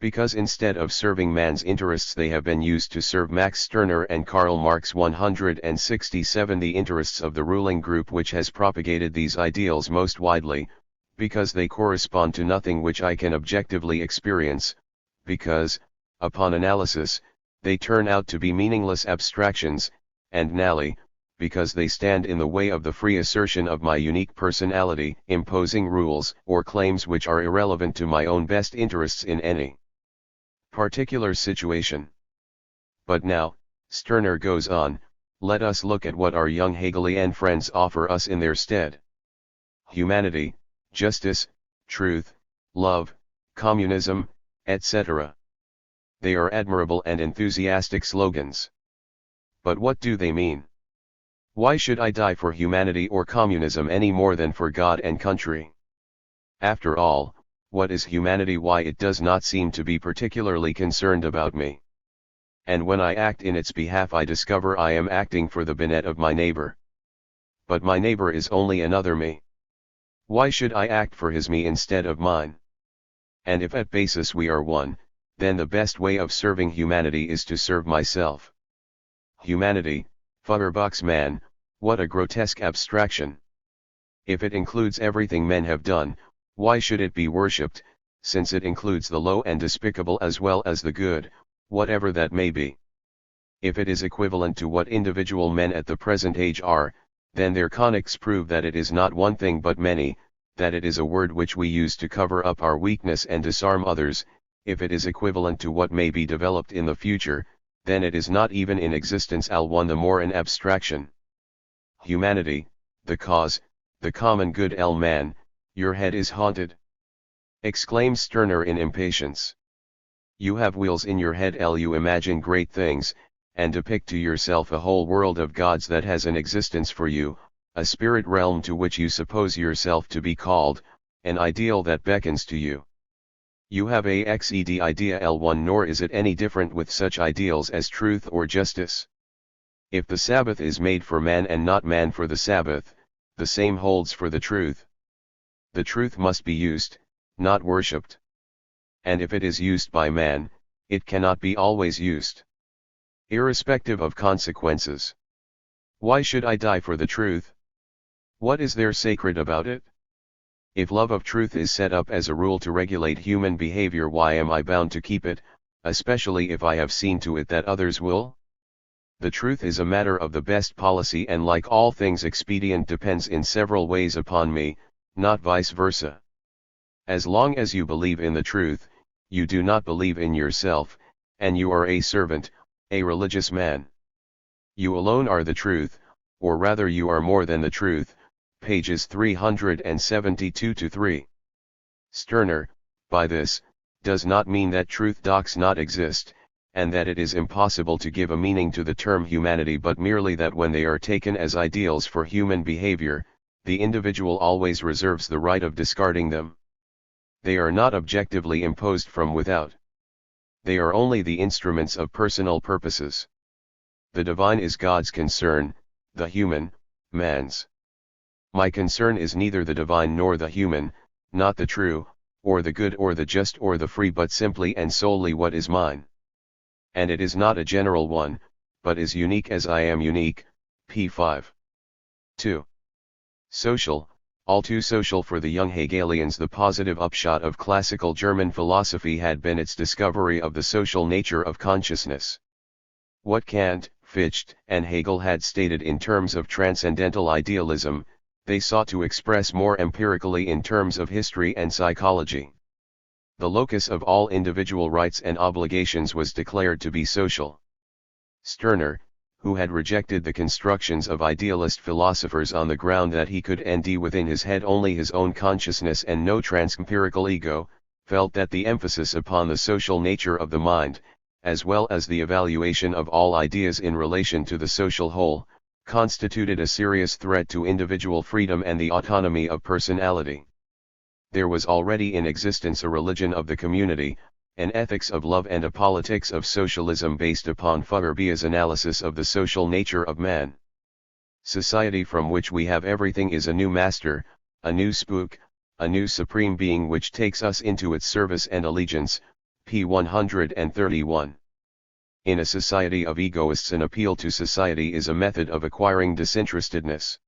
Because instead of serving man's interests they have been used to serve Max Stirner and Karl Marx. 167 The interests of the ruling group which has propagated these ideals most widely, because they correspond to nothing which I can objectively experience, because, upon analysis, they turn out to be meaningless abstractions, and nally, because they stand in the way of the free assertion of my unique personality, imposing rules or claims which are irrelevant to my own best interests in any particular situation. But now, Stirner goes on, let us look at what our young Hegelian friends offer us in their stead. Humanity, justice, truth, love, communism, etc. They are admirable and enthusiastic slogans. But what do they mean? Why should I die for humanity or communism any more than for God and country? After all, what is humanity? Why it does not seem to be particularly concerned about me. And when I act in its behalf I discover I am acting for the benefit of my neighbor. But my neighbor is only another me. Why should I act for his me instead of mine? And if at basis we are one, then the best way of serving humanity is to serve myself. Humanity, Feuerbach's man, what a grotesque abstraction. If it includes everything men have done, why should it be worshipped, since it includes the low and despicable as well as the good, whatever that may be? If it is equivalent to what individual men at the present age are, then their conics prove that it is not one thing but many, that it is a word which we use to cover up our weakness and disarm others. If it is equivalent to what may be developed in the future, then it is not even in existence, all one the more an abstraction. Humanity, the cause, the common good, man, your head is haunted. Exclaims Stirner in impatience. You have wheels in your head, you imagine great things, and depict to yourself a whole world of gods that has an existence for you, a spirit realm to which you suppose yourself to be called, an ideal that beckons to you. You have a xed idea, L1, nor is it any different with such ideals as truth or justice. If the Sabbath is made for man and not man for the Sabbath, the same holds for the truth. The truth must be used, not worshipped. And if it is used by man, it cannot be always used, irrespective of consequences. Why should I die for the truth? What is there sacred about it? If love of truth is set up as a rule to regulate human behavior, why am I bound to keep it, especially if I have seen to it that others will? The truth is a matter of the best policy, and like all things expedient depends in several ways upon me, not vice versa. As long as you believe in the truth, you do not believe in yourself, and you are a servant, a religious man. You alone are the truth, or rather you are more than the truth, pages 372-3. Stirner, by this, does not mean that truth does not exist, and that it is impossible to give a meaning to the term humanity, but merely that when they are taken as ideals for human behavior, the individual always reserves the right of discarding them. They are not objectively imposed from without. They are only the instruments of personal purposes. The divine is God's concern, the human, man's. My concern is neither the divine nor the human, not the true, or the good or the just or the free, but simply and solely what is mine. And it is not a general one, but is unique as I am unique, p. 5. 2. Social, all too social for the young Hegelians. The positive upshot of classical German philosophy had been its discovery of the social nature of consciousness. What Kant, Fichte, and Hegel had stated in terms of transcendental idealism, they sought to express more empirically in terms of history and psychology. The locus of all individual rights and obligations was declared to be social. Stirner, who had rejected the constructions of idealist philosophers on the ground that he could nd within his head only his own consciousness and no transempirical ego, felt that the emphasis upon the social nature of the mind, as well as the evaluation of all ideas in relation to the social whole, constituted a serious threat to individual freedom and the autonomy of personality. There was already in existence a religion of the community, an ethics of love, and a politics of socialism based upon Feuerbach's analysis of the social nature of man. Society from which we have everything is a new master, a new spook, a new supreme being which takes us into its service and allegiance, p. 131. In a society of egoists, an appeal to society is a method of acquiring disinterestedness.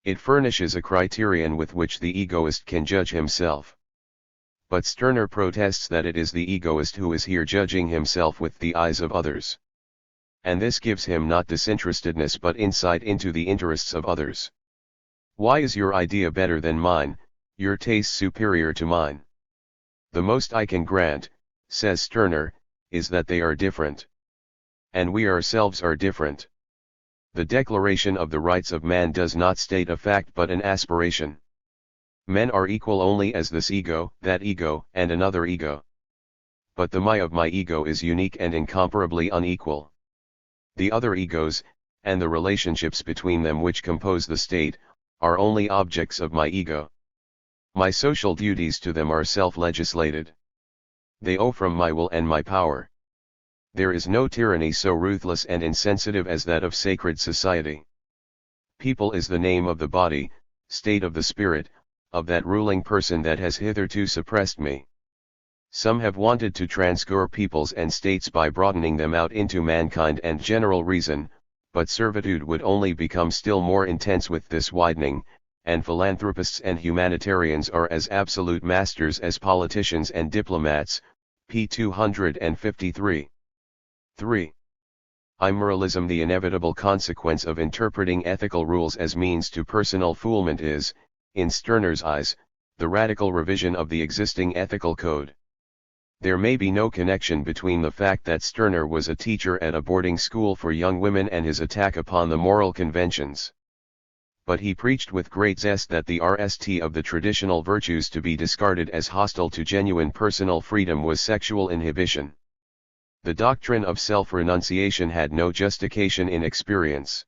It furnishes a criterion with which the egoist can judge himself. But Stirner protests that it is the egoist who is here judging himself with the eyes of others. And this gives him not disinterestedness but insight into the interests of others. Why is your idea better than mine, your taste superior to mine? The most I can grant, says Stirner, is that they are different. And we ourselves are different. The Declaration of the Rights of Man does not state a fact but an aspiration. Men are equal only as this ego, that ego, and another ego. But the my of my ego is unique and incomparably unequal. The other egos, and the relationships between them which compose the state, are only objects of my ego. My social duties to them are self-legislated. They owe from my will and my power. There is no tyranny so ruthless and insensitive as that of sacred society. People is the name of the body, state of the spirit, of that ruling person that has hitherto suppressed me. Some have wanted to transgress peoples and states by broadening them out into mankind and general reason, but servitude would only become still more intense with this widening, and philanthropists and humanitarians are as absolute masters as politicians and diplomats. p. 253. 3. Immoralism. The inevitable consequence of interpreting ethical rules as means to personal fulfillment is, in Stirner's eyes, the radical revision of the existing ethical code. There may be no connection between the fact that Stirner was a teacher at a boarding school for young women and his attack upon the moral conventions. But he preached with great zest that the rst of the traditional virtues to be discarded as hostile to genuine personal freedom was sexual inhibition. The doctrine of self-renunciation had no justification in experience.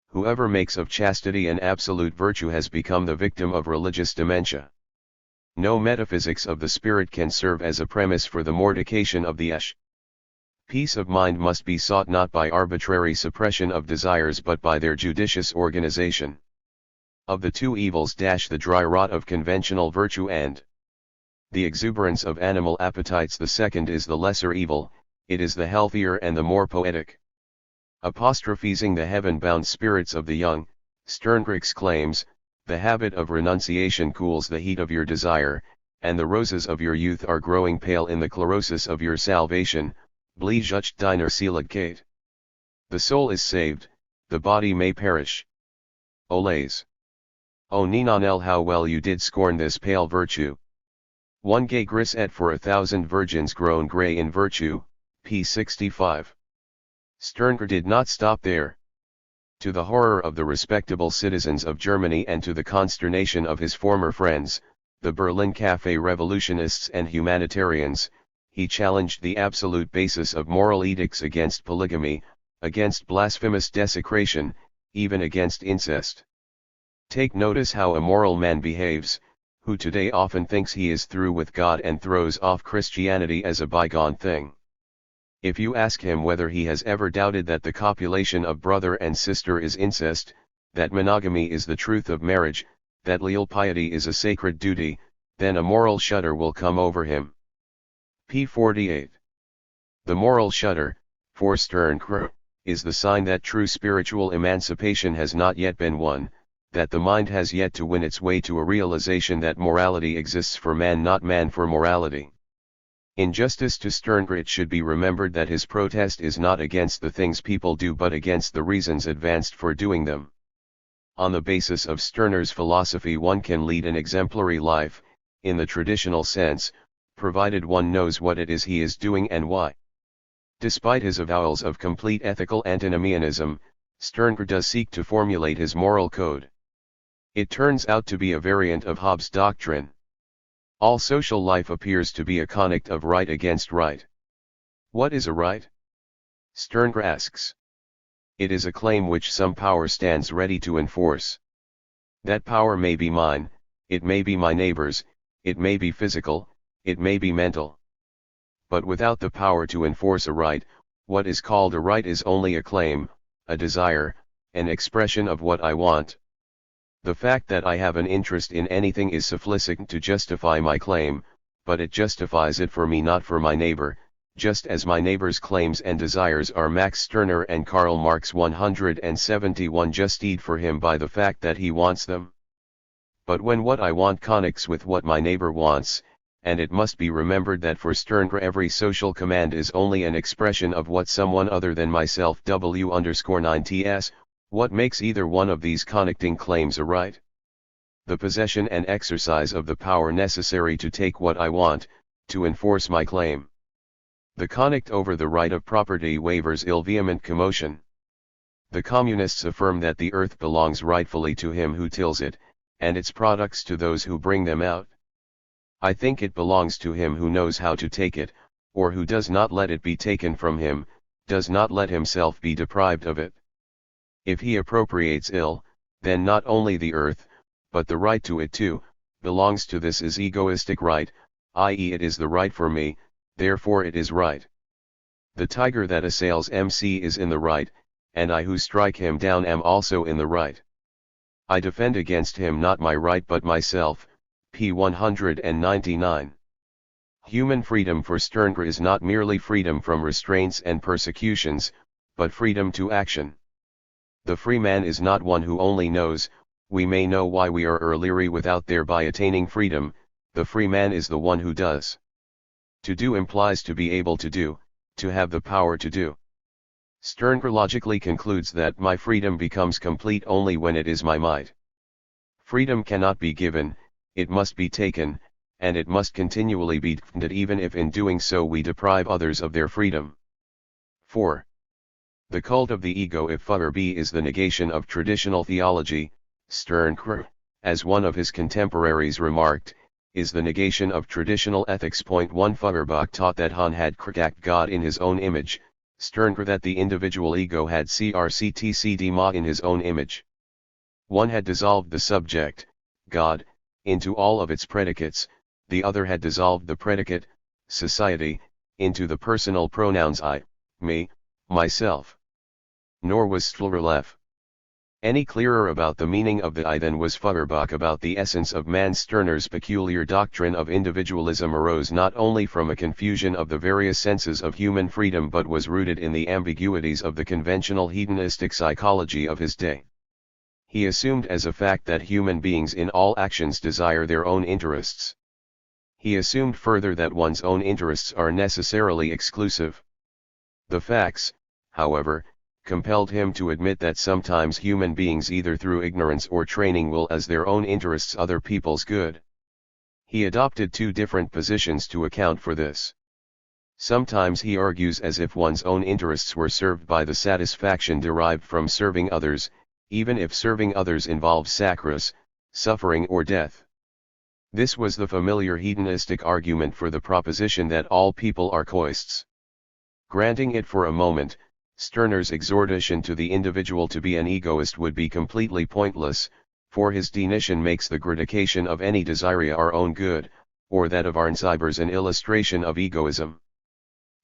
Whoever makes of chastity an absolute virtue has become the victim of religious dementia. No metaphysics of the spirit can serve as a premise for the mortification of the flesh. Peace of mind must be sought not by arbitrary suppression of desires but by their judicious organization. Of the two evils the dry rot of conventional virtue and the exuberance of animal appetites, the second is the lesser evil, it is the healthier and the more poetic. Apostrophizing the heaven-bound spirits of the young, Sternberg exclaims, "The habit of renunciation cools the heat of your desire, and the roses of your youth are growing pale in the chlorosis of your salvation, Blejucht deiner Seligkeit." The soul is saved, the body may perish. Olays. O Ninanel, how well you did scorn this pale virtue. One gay grisette for 1,000 virgins grown grey in virtue, p. 65. Sternberg did not stop there. To the horror of the respectable citizens of Germany and to the consternation of his former friends, the Berlin Café revolutionists and humanitarians, he challenged the absolute basis of moral edicts against polygamy, against blasphemous desecration, even against incest. Take notice how a moral man behaves, who today often thinks he is through with God and throws off Christianity as a bygone thing. If you ask him whether he has ever doubted that the copulation of brother and sister is incest, that monogamy is the truth of marriage, that leal piety is a sacred duty, then a moral shudder will come over him. p. 48. The moral shudder, for Sternberg, is the sign that true spiritual emancipation has not yet been won, that the mind has yet to win its way to a realization that morality exists for man, not man for morality. In justice to Sternberg, it should be remembered that his protest is not against the things people do but against the reasons advanced for doing them. On the basis of Stirner's philosophy one can lead an exemplary life, in the traditional sense, provided one knows what it is he is doing and why. Despite his avowals of complete ethical antinomianism, Sternberg does seek to formulate his moral code. It turns out to be a variant of Hobbes' doctrine. All social life appears to be a conflict of right against right. What is a right? Sternberg asks. It is a claim which some power stands ready to enforce. That power may be mine, it may be my neighbor's, it may be physical, it may be mental. But without the power to enforce a right, what is called a right is only a claim, a desire, an expression of what I want. The fact that I have an interest in anything is sufficient to justify my claim, but it justifies it for me, not for my neighbor, just as my neighbor's claims and desires are Max Stirner and Karl Marx 171 justified for him by the fact that he wants them. But when what I want connects with what my neighbor wants, and it must be remembered that for Stirner every social command is only an expression of what someone other than myself W_9ts, what makes either one of these connecting claims a right? The possession and exercise of the power necessary to take what I want, to enforce my claim. The connect over the right of property wavers ill vehement commotion. The communists affirm that the earth belongs rightfully to him who tills it, and its products to those who bring them out. I think it belongs to him who knows how to take it, or who does not let it be taken from him, does not let himself be deprived of it. If he appropriates ill, then not only the earth, but the right to it too, belongs to this is egoistic right, i.e. it is the right for me, therefore it is right. The tiger that assails MC is in the right, and I who strike him down am also in the right. I defend against him not my right but myself, p. 199. Human freedom for Sternberg is not merely freedom from restraints and persecutions, but freedom to action. The free man is not one who only knows, we may know why we are leery without thereby attaining freedom, the free man is the one who does. To do implies to be able to do, to have the power to do. Sternberg logically concludes that my freedom becomes complete only when it is my might. Freedom cannot be given, it must be taken, and it must continually be defended even if in doing so we deprive others of their freedom. 4. The cult of the ego if THIRD is the negation of traditional theology, Sternberg, as one of his contemporaries remarked, is the negation of traditional ethics. 1 Feuerbach taught that Han had created God in his own image, Sternberg that the individual ego had crctcd ma in his own image. One had dissolved the subject, God, into all of its predicates, the other had dissolved the predicate, society, into the personal pronouns I, me, myself. Nor was Stlerleff any clearer about the meaning of the I than was Feuerbach about the essence of man. Stirner's peculiar doctrine of individualism arose not only from a confusion of the various senses of human freedom but was rooted in the ambiguities of the conventional hedonistic psychology of his day. He assumed as a fact that human beings in all actions desire their own interests. He assumed further that one's own interests are necessarily exclusive. The facts, however, compelled him to admit that sometimes human beings either through ignorance or training will as their own interests other people's good. He adopted two different positions to account for this. Sometimes he argues as if one's own interests were served by the satisfaction derived from serving others, even if serving others involves sacrifice, suffering or death. This was the familiar hedonistic argument for the proposition that all people are egoists. Granting it for a moment, Stirner's exhortation to the individual to be an egoist would be completely pointless, for his definition makes the gratification of any desire our own good, or that of our neighbors an illustration of egoism.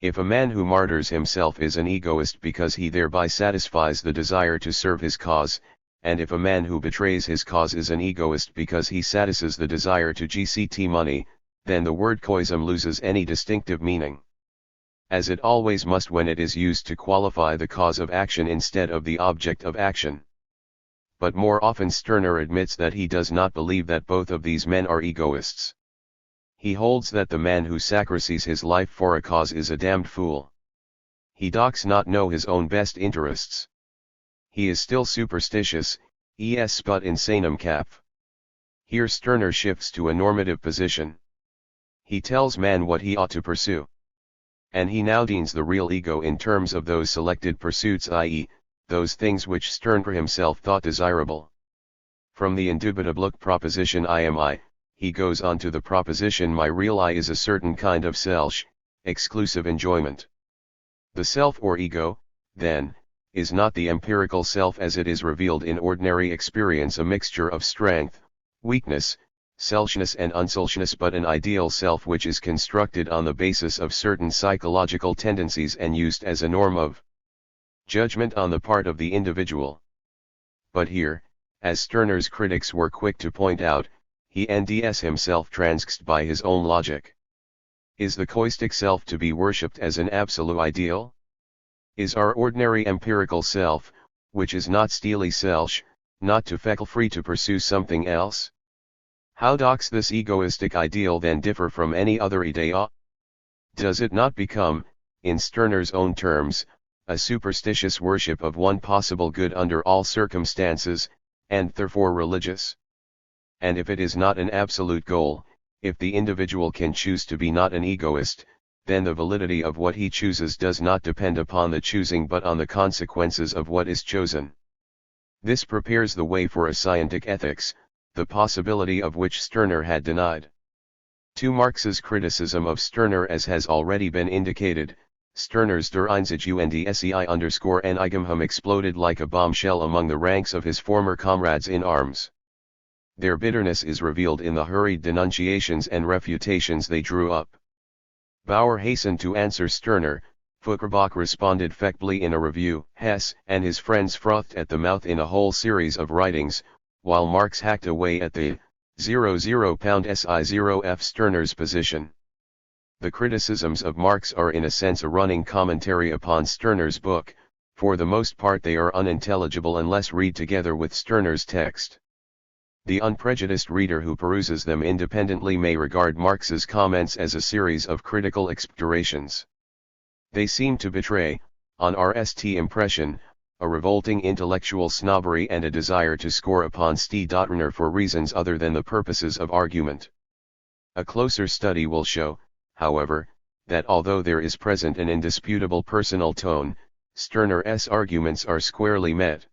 If a man who martyrs himself is an egoist because he thereby satisfies the desire to serve his cause, and if a man who betrays his cause is an egoist because he satisfies the desire to get money, then the word egoism loses any distinctive meaning. As it always must when it is used to qualify the cause of action instead of the object of action. But more often Stirner admits that he does not believe that both of these men are egoists. He holds that the man who sacrifices his life for a cause is a damned fool. He does not know his own best interests. He is still superstitious, es sput insanum cap. Here Stirner shifts to a normative position. He tells man what he ought to pursue. And he now defines the real ego in terms of those selected pursuits, i.e., those things which Stirner himself thought desirable. From the indubitable proposition I am I, he goes on to the proposition my real I is a certain kind of self, exclusive enjoyment. The self or ego, then, is not the empirical self as it is revealed in ordinary experience, a mixture of strength, weakness, selfishness and unselfishness, but an ideal self which is constructed on the basis of certain psychological tendencies and used as a norm of judgment on the part of the individual. But here, as Stirner's critics were quick to point out, he nds himself transfixed by his own logic. Is the egoistic self to be worshipped as an absolute ideal? Is our ordinary empirical self, which is not steely self, not to feel free to pursue something else? How does this egoistic ideal then differ from any other idea? Does it not become, in Stirner's own terms, a superstitious worship of one possible good under all circumstances, and therefore religious? And if it is not an absolute goal, if the individual can choose to be not an egoist, then the validity of what he chooses does not depend upon the choosing but on the consequences of what is chosen. This prepares the way for a scientific ethics, the possibility of which Stirner had denied. To Marx's criticism of Stirner, as has already been indicated, Stirner's Der Einzige _Eneigemhum exploded like a bombshell among the ranks of his former comrades in arms. Their bitterness is revealed in the hurried denunciations and refutations they drew up. Bauer hastened to answer Stirner, Feuerbach responded feebly in a review, Hess and his friends frothed at the mouth in a whole series of writings, while Marx hacked away at the £00 Stirner's position. The criticisms of Marx are in a sense a running commentary upon Stirner's book. For the most part they are unintelligible unless read together with Stirner's text. The unprejudiced reader who peruses them independently may regard Marx's comments as a series of critical expectorations. They seem to betray, on RST impression, a revolting intellectual snobbery and a desire to score upon Stirner for reasons other than the purposes of argument. A closer study will show, however, that although there is present an indisputable personal tone, Stirner's arguments are squarely met.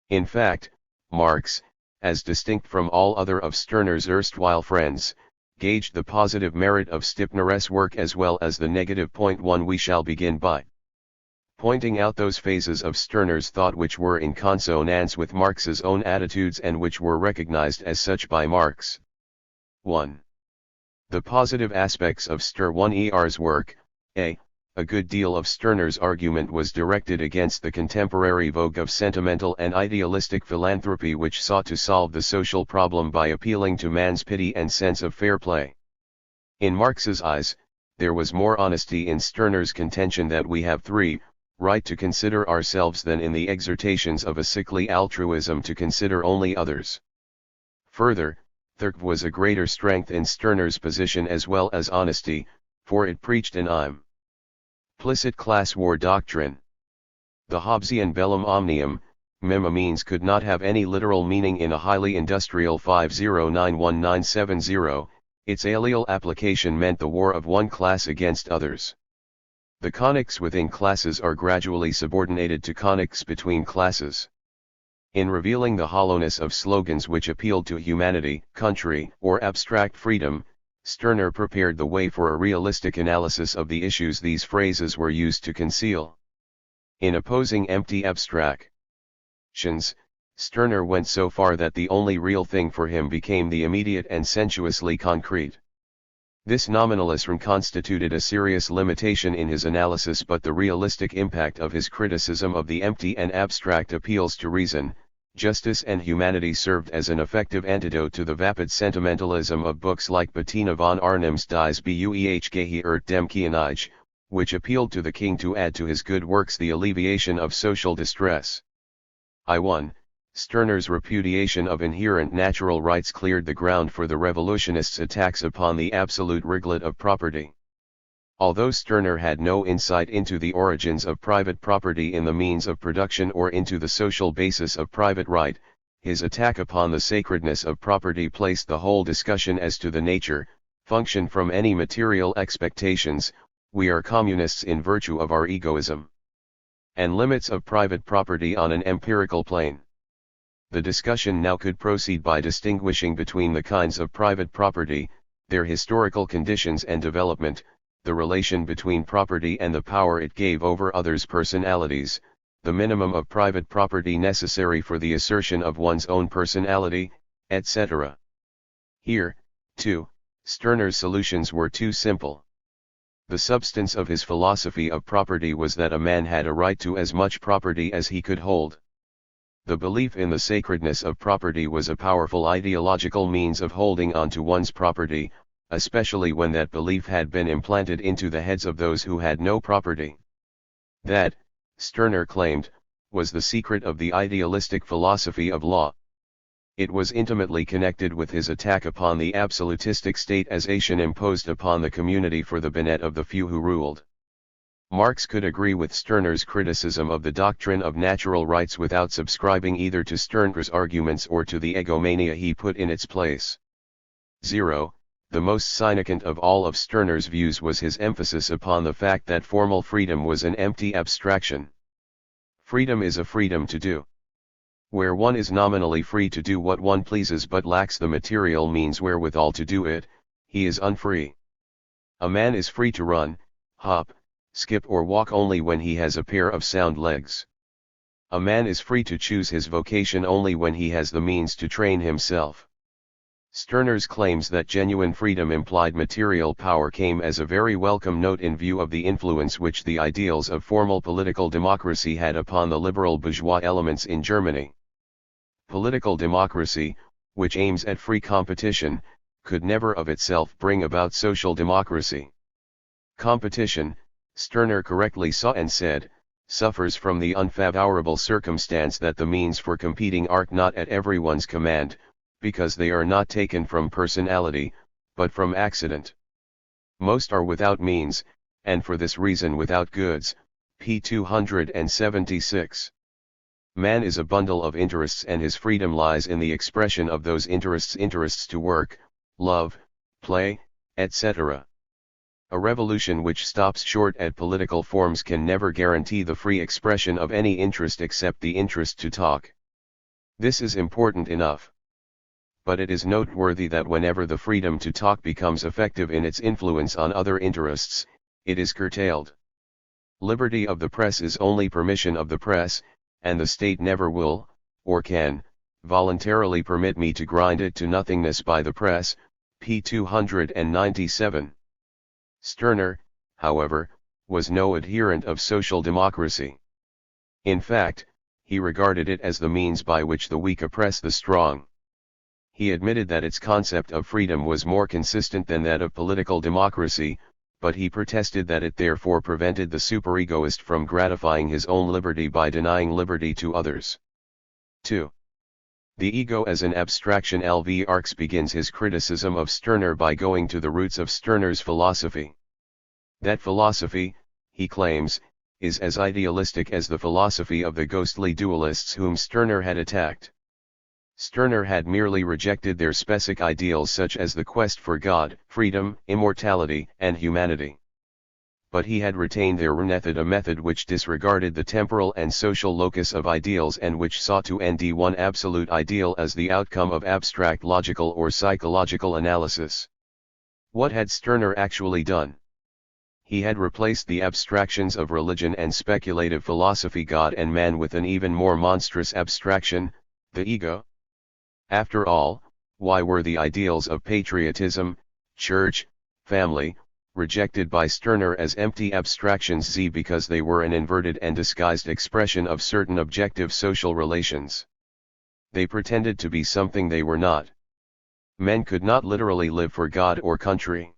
In fact, Marx, as distinct from all other of Stirner's erstwhile friends, gauged the positive merit of Stirner's work as well as the negative point. We shall begin by pointing out those phases of Stirner's thought which were in consonance with Marx's own attitudes and which were recognized as such by Marx. 1. The positive aspects of Stirner's work. A good deal of Stirner's argument was directed against the contemporary vogue of sentimental and idealistic philanthropy which sought to solve the social problem by appealing to man's pity and sense of fair play. In Marx's eyes, there was more honesty in Stirner's contention that we have right to consider ourselves than in the exhortations of a sickly altruism to consider only others. Further, there was a greater strength in Stirner's position as well as honesty, for it preached an implicit class war doctrine. The Hobbesian bellum omnium, means could not have any literal meaning in a highly industrial 5091970, its alial application meant the war of one class against others. The conics within classes are gradually subordinated to conics between classes. In revealing the hollowness of slogans which appealed to humanity, country, or abstract freedom, Stirner prepared the way for a realistic analysis of the issues these phrases were used to conceal. In opposing empty abstractions, Stirner went so far that the only real thing for him became the immediate and sensuously concrete. This nominalism constituted a serious limitation in his analysis, but the realistic impact of his criticism of the empty and abstract appeals to reason, justice and humanity served as an effective antidote to the vapid sentimentalism of books like Bettina von Arnim's Dies Buch dem Könige, which appealed to the king to add to his good works the alleviation of social distress. 1. Stirner's repudiation of inherent natural rights cleared the ground for the revolutionists' attacks upon the absolute reglet of property. Although Stirner had no insight into the origins of private property in the means of production or into the social basis of private right, his attack upon the sacredness of property placed the whole discussion as to the nature, function from any material expectations, we are communists in virtue of our egoism, and limits of private property on an empirical plane. The discussion now could proceed by distinguishing between the kinds of private property, their historical conditions and development, the relation between property and the power it gave over others' personalities, the minimum of private property necessary for the assertion of one's own personality, etc. Here, too, Stirner's solutions were too simple. The substance of his philosophy of property was that a man had a right to as much property as he could hold. The belief in the sacredness of property was a powerful ideological means of holding on to one's property, especially when that belief had been implanted into the heads of those who had no property. That, Stirner claimed, was the secret of the idealistic philosophy of law. It was intimately connected with his attack upon the absolutistic state-isation imposed upon the community for the benefit of the few who ruled. Marx could agree with Stirner's criticism of the doctrine of natural rights without subscribing either to Stirner's arguments or to the egomania he put in its place. 0. The most significant of all of Stirner's views was his emphasis upon the fact that formal freedom was an empty abstraction. Freedom is a freedom to do. Where one is nominally free to do what one pleases but lacks the material means wherewithal to do it, he is unfree. A man is free to run, hop, skip or walk only when he has a pair of sound legs. A man is free to choose his vocation only when he has the means to train himself. Stirner's claims that genuine freedom implied material power came as a very welcome note in view of the influence which the ideals of formal political democracy had upon the liberal bourgeois elements in Germany. Political democracy, which aims at free competition, could never of itself bring about social democracy. Competition, Stirner correctly saw and said, suffers from the unfavorable circumstance that the means for competing are not at everyone's command, because they are not taken from personality, but from accident. Most are without means, and for this reason without goods, p. 276. Man is a bundle of interests and his freedom lies in the expression of those interests to work, love, play, etc. A revolution which stops short at political forms can never guarantee the free expression of any interest except the interest to talk. This is important enough. But it is noteworthy that whenever the freedom to talk becomes effective in its influence on other interests, it is curtailed. Liberty of the press is only permission of the press, and the state never will, or can, voluntarily permit me to grind it to nothingness by the press, p. 297. Stirner, however, was no adherent of social democracy. In fact, he regarded it as the means by which the weak oppress the strong. He admitted that its concept of freedom was more consistent than that of political democracy, but he protested that it therefore prevented the superegoist from gratifying his own liberty by denying liberty to others. 2. The ego as an abstraction. L.V. Arx begins his criticism of Stirner by going to the roots of Stirner's philosophy. That philosophy, he claims, is as idealistic as the philosophy of the ghostly dualists whom Stirner had attacked. Stirner had merely rejected their specific ideals such as the quest for God, freedom, immortality, and humanity. But he had retained their method, a method which disregarded the temporal and social locus of ideals and which sought to end one absolute ideal as the outcome of abstract logical or psychological analysis. What had Stirner actually done? He had replaced the abstractions of religion and speculative philosophy, God and man, with an even more monstrous abstraction, the ego. After all, why were the ideals of patriotism, church, family, rejected by Stirner as empty abstractions? Because they were an inverted and disguised expression of certain objective social relations. They pretended to be something they were not. Men could not literally live for God or country.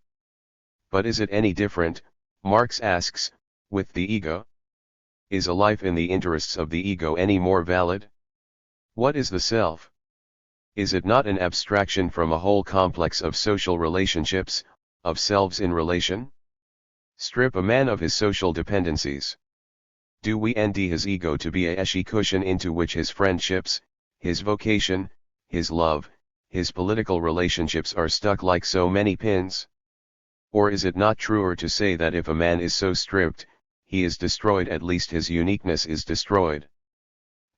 But is it any different, Marx asks, with the ego? Is a life in the interests of the ego any more valid? What is the self? Is it not an abstraction from a whole complex of social relationships, of selves in relation? Strip a man of his social dependencies. Do we envy his ego to be a eshy cushion into which his friendships, his vocation, his love, his political relationships are stuck like so many pins? Or is it not truer to say that if a man is so stripped, he is destroyed, at least his uniqueness is destroyed?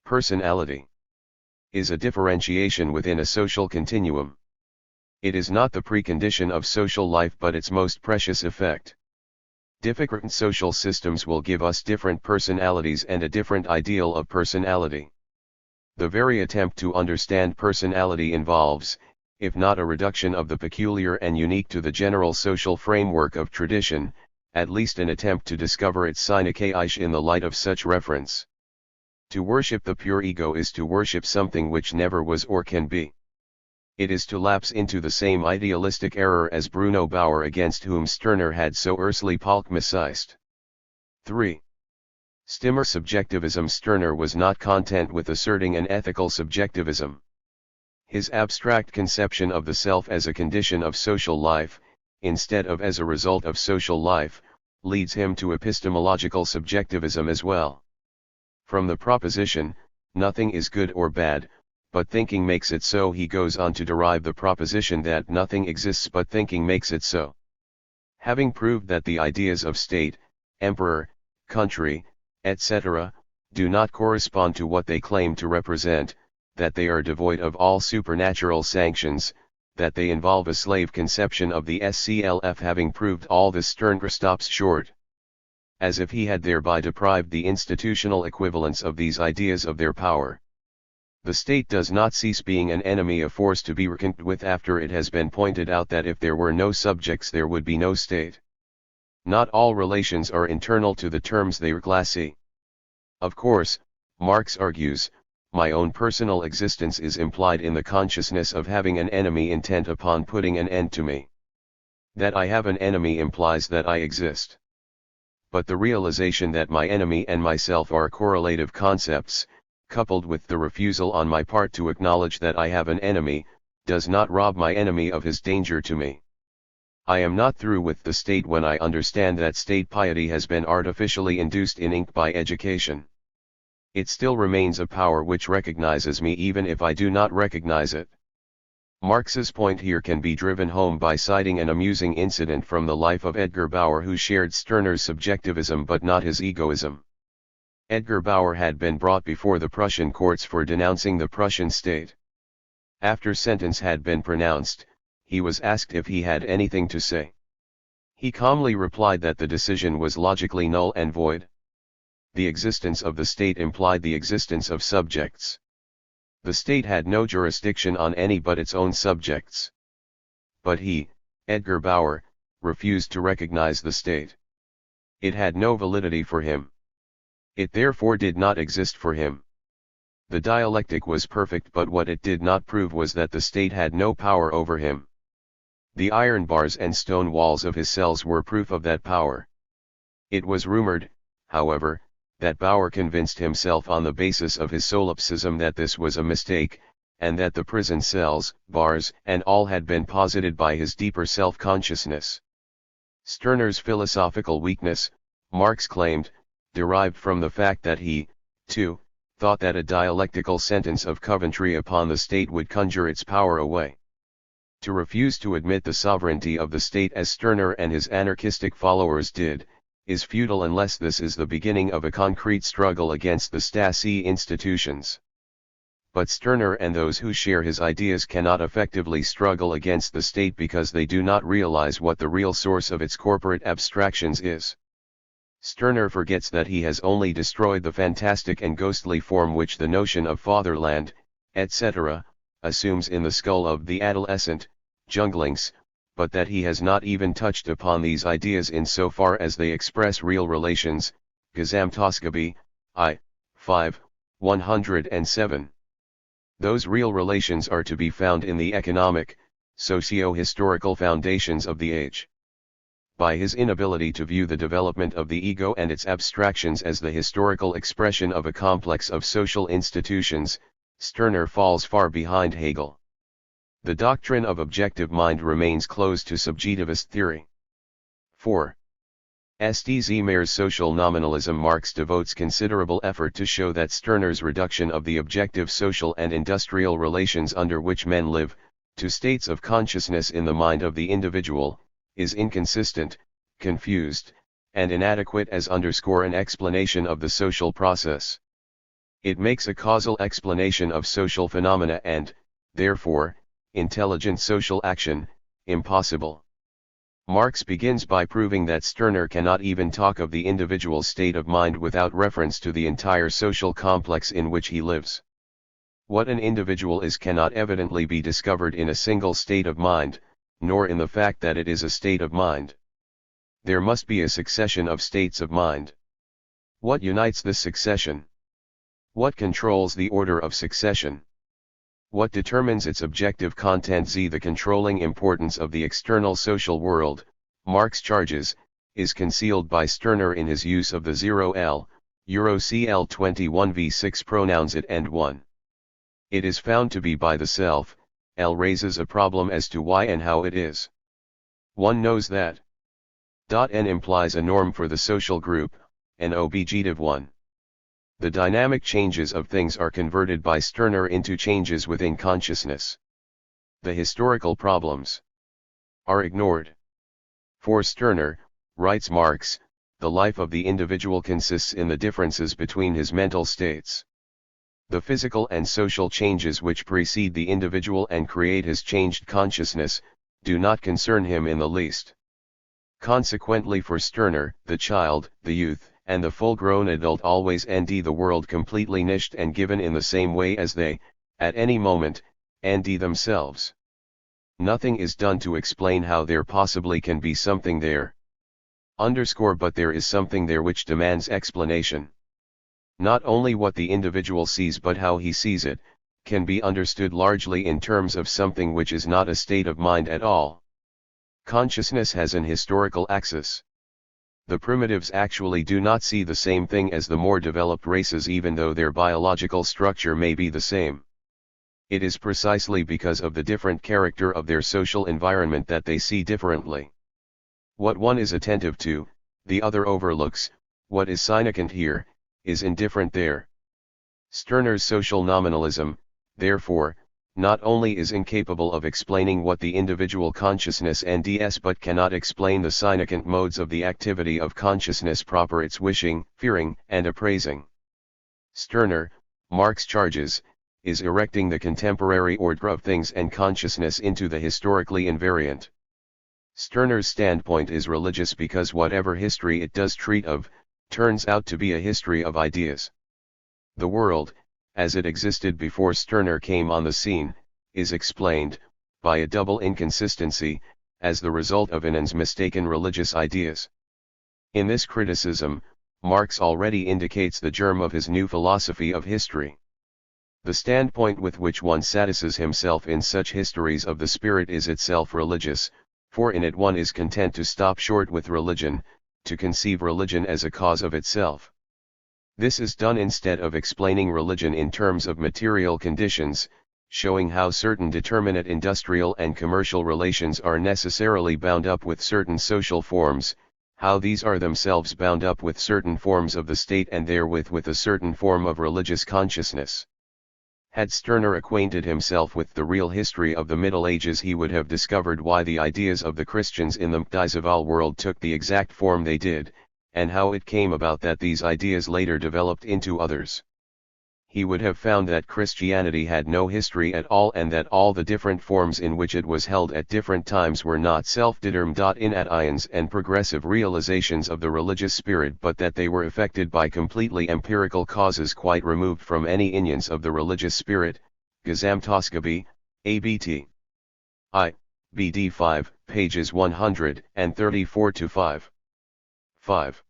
Personality is a differentiation within a social continuum. It is not the precondition of social life but its most precious effect. Different social systems will give us different personalities and a different ideal of personality. The very attempt to understand personality involves, if not a reduction of the peculiar and unique to the general social framework of tradition, at least an attempt to discover its sine qua in the light of such reference. To worship the pure ego is to worship something which never was or can be. It is to lapse into the same idealistic error as Bruno Bauer, against whom Stirner had so earthly polemised. 3. Stimmer subjectivism. Stirner was not content with asserting an ethical subjectivism. His abstract conception of the self as a condition of social life, instead of as a result of social life, leads him to epistemological subjectivism as well. From the proposition, nothing is good or bad, but thinking makes it so, he goes on to derive the proposition that nothing exists but thinking makes it so. Having proved that the ideas of state, emperor, country, etc., do not correspond to what they claim to represent, that they are devoid of all supernatural sanctions, that they involve a slave conception of the SCLF, having proved all this, Stirner stops short. As if he had thereby deprived the institutional equivalents of these ideas of their power. The state does not cease being an enemy, a force to be reckoned with, after it has been pointed out that if there were no subjects there would be no state. Not all relations are internal to the terms they classify. Of course, Marx argues, my own personal existence is implied in the consciousness of having an enemy intent upon putting an end to me. That I have an enemy implies that I exist. But the realization that my enemy and myself are correlative concepts, coupled with the refusal on my part to acknowledge that I have an enemy, does not rob my enemy of his danger to me. I am not through with the state when I understand that state piety has been artificially induced in ink by education. It still remains a power which recognizes me even if I do not recognize it. Marx's point here can be driven home by citing an amusing incident from the life of Edgar Bauer, who shared Stirner's subjectivism but not his egoism. Edgar Bauer had been brought before the Prussian courts for denouncing the Prussian state. After sentence had been pronounced, he was asked if he had anything to say. He calmly replied that the decision was logically null and void. The existence of the state implied the existence of subjects. The state had no jurisdiction on any but its own subjects. But he, Edgar Bauer, refused to recognize the state. It had no validity for him. It therefore did not exist for him. The dialectic was perfect, but what it did not prove was that the state had no power over him. The iron bars and stone walls of his cells were proof of that power. It was rumored, however, that Bauer convinced himself on the basis of his solipsism that this was a mistake, and that the prison cells, bars, and all had been posited by his deeper self-consciousness. Stirner's philosophical weakness, Marx claimed, derived from the fact that he, too, thought that a dialectical sentence of Coventry upon the state would conjure its power away. To refuse to admit the sovereignty of the state, as Stirner and his anarchistic followers did, is futile unless this is the beginning of a concrete struggle against the Stasi institutions. But Stirner and those who share his ideas cannot effectively struggle against the state because they do not realize what the real source of its corporate abstractions is. Stirner forgets that he has only destroyed the fantastic and ghostly form which the notion of fatherland, etc., assumes in the skull of the adolescent, Junglings, but that he has not even touched upon these ideas in so far as they express real relations, Gesamtausgabe, I. 5, 107. Those real relations are to be found in the economic, socio-historical foundations of the age. By his inability to view the development of the ego and its abstractions as the historical expression of a complex of social institutions, Stirner falls far behind Hegel. The doctrine of objective mind remains closed to subjectivist theory. 4. St. Mayer's social nominalism. Marx devotes considerable effort to show that Stirner's reduction of the objective social and industrial relations under which men live, to states of consciousness in the mind of the individual, is inconsistent, confused, and inadequate as an explanation of the social process. It makes a causal explanation of social phenomena and, therefore, intelligent social action, impossible. Marx begins by proving that Stirner cannot even talk of the individual's state of mind without reference to the entire social complex in which he lives. What an individual is cannot evidently be discovered in a single state of mind, nor in the fact that it is a state of mind. There must be a succession of states of mind. What unites this succession? What controls the order of succession? What determines its objective content? The controlling importance of the external social world, Marx charges, is concealed by Stirner in his use of the 0L, Euro CL 21v6 pronouns it and one. It is found to be by the self. L raises a problem as to why and how it is. One knows that. N implies a norm for the social group, an objective one. The dynamic changes of things are converted by Stirner into changes within consciousness. The historical problems are ignored. For Stirner, writes Marx, the life of the individual consists in the differences between his mental states. The physical and social changes which precede the individual and create his changed consciousness, do not concern him in the least. Consequently, for Stirner, the child, the youth, and the full-grown adult always enter the world completely niched and given in the same way as they, at any moment, and themselves. Nothing is done to explain how there possibly can be something there. But there is something there which demands explanation. Not only what the individual sees but how he sees it, can be understood largely in terms of something which is not a state of mind at all. Consciousness has an historical axis. The primitives actually do not see the same thing as the more developed races, even though their biological structure may be the same. It is precisely because of the different character of their social environment that they see differently. What one is attentive to, the other overlooks. What is significant here, is indifferent there. Stirner's social nominalism, therefore, not only is incapable of explaining what the individual consciousness ends but cannot explain the significant modes of the activity of consciousness proper, its wishing, fearing, and appraising. Stirner, Marx charges, is erecting the contemporary order of things and consciousness into the historically invariant. Stirner's standpoint is religious because whatever history it does treat of, turns out to be a history of ideas. The world, as it existed before Stirner came on the scene, is explained, by a double inconsistency, as the result of Anand's mistaken religious ideas. In this criticism, Marx already indicates the germ of his new philosophy of history. The standpoint with which one satisfies himself in such histories of the spirit is itself religious, for in it one is content to stop short with religion, to conceive religion as a cause of itself. This is done instead of explaining religion in terms of material conditions, showing how certain determinate industrial and commercial relations are necessarily bound up with certain social forms, how these are themselves bound up with certain forms of the state and therewith with a certain form of religious consciousness. Had Stirner acquainted himself with the real history of the Middle Ages, he would have discovered why the ideas of the Christians in the medieval world took the exact form they did, and how it came about that these ideas later developed into others. He would have found that Christianity had no history at all, and that all the different forms in which it was held at different times were not self-determined ions and progressive realizations of the religious spirit, but that they were affected by completely empirical causes quite removed from any ions of the religious spirit. Gesamtausgabe, ABT. I. BD 5, pages 134-5. 5.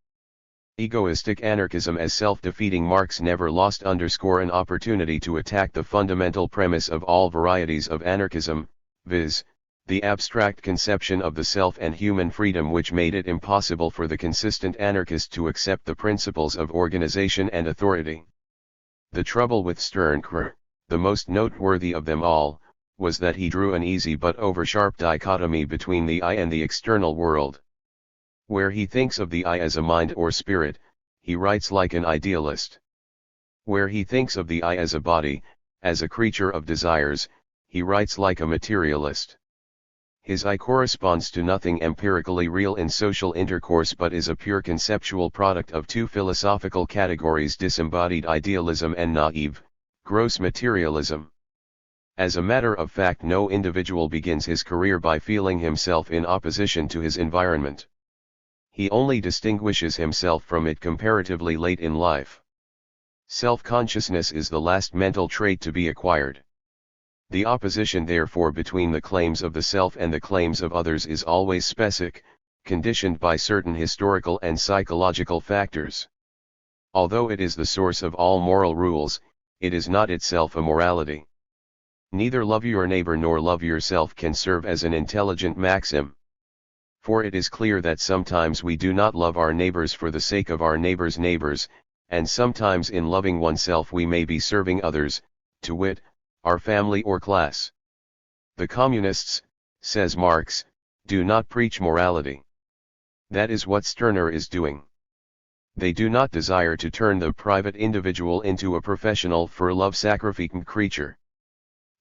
Egoistic anarchism as self-defeating. Marx never lost an opportunity to attack the fundamental premise of all varieties of anarchism, viz., the abstract conception of the self and human freedom, which made it impossible for the consistent anarchist to accept the principles of organization and authority. The trouble with Stirner, the most noteworthy of them all, was that he drew an easy but over-sharp dichotomy between the I and the external world. Where he thinks of the I as a mind or spirit, he writes like an idealist. Where he thinks of the I as a body, as a creature of desires, he writes like a materialist. His I corresponds to nothing empirically real in social intercourse, but is a pure conceptual product of two philosophical categories: disembodied idealism and naive, gross materialism. As a matter of fact, no individual begins his career by feeling himself in opposition to his environment. He only distinguishes himself from it comparatively late in life. Self-consciousness is the last mental trait to be acquired. The opposition therefore between the claims of the self and the claims of others is always specific, conditioned by certain historical and psychological factors. Although it is the source of all moral rules, it is not itself a morality. Neither love your neighbor nor love yourself can serve as an intelligent maxim. For it is clear that sometimes we do not love our neighbors for the sake of our neighbors' neighbors, and sometimes in loving oneself we may be serving others, to wit, our family or class. The communists, says Marx, do not preach morality. That is what Stirner is doing. They do not desire to turn the private individual into a professional for love-sacrificing creature.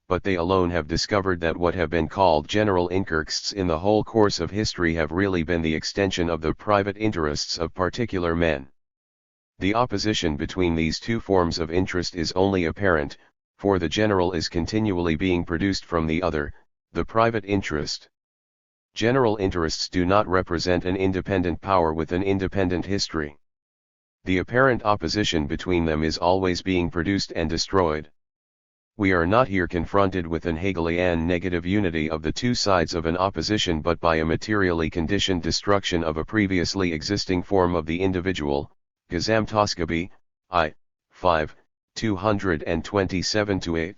But they alone have discovered that what have been called general interests in the whole course of history have really been the extension of the private interests of particular men. The opposition between these two forms of interest is only apparent, for the general is continually being produced from the other, the private interest. General interests do not represent an independent power with an independent history. The apparent opposition between them is always being produced and destroyed. We are not here confronted with an Hegelian negative unity of the two sides of an opposition but by a materially conditioned destruction of a previously existing form of the individual, Gesamtausgabe, I. 5, 227-8.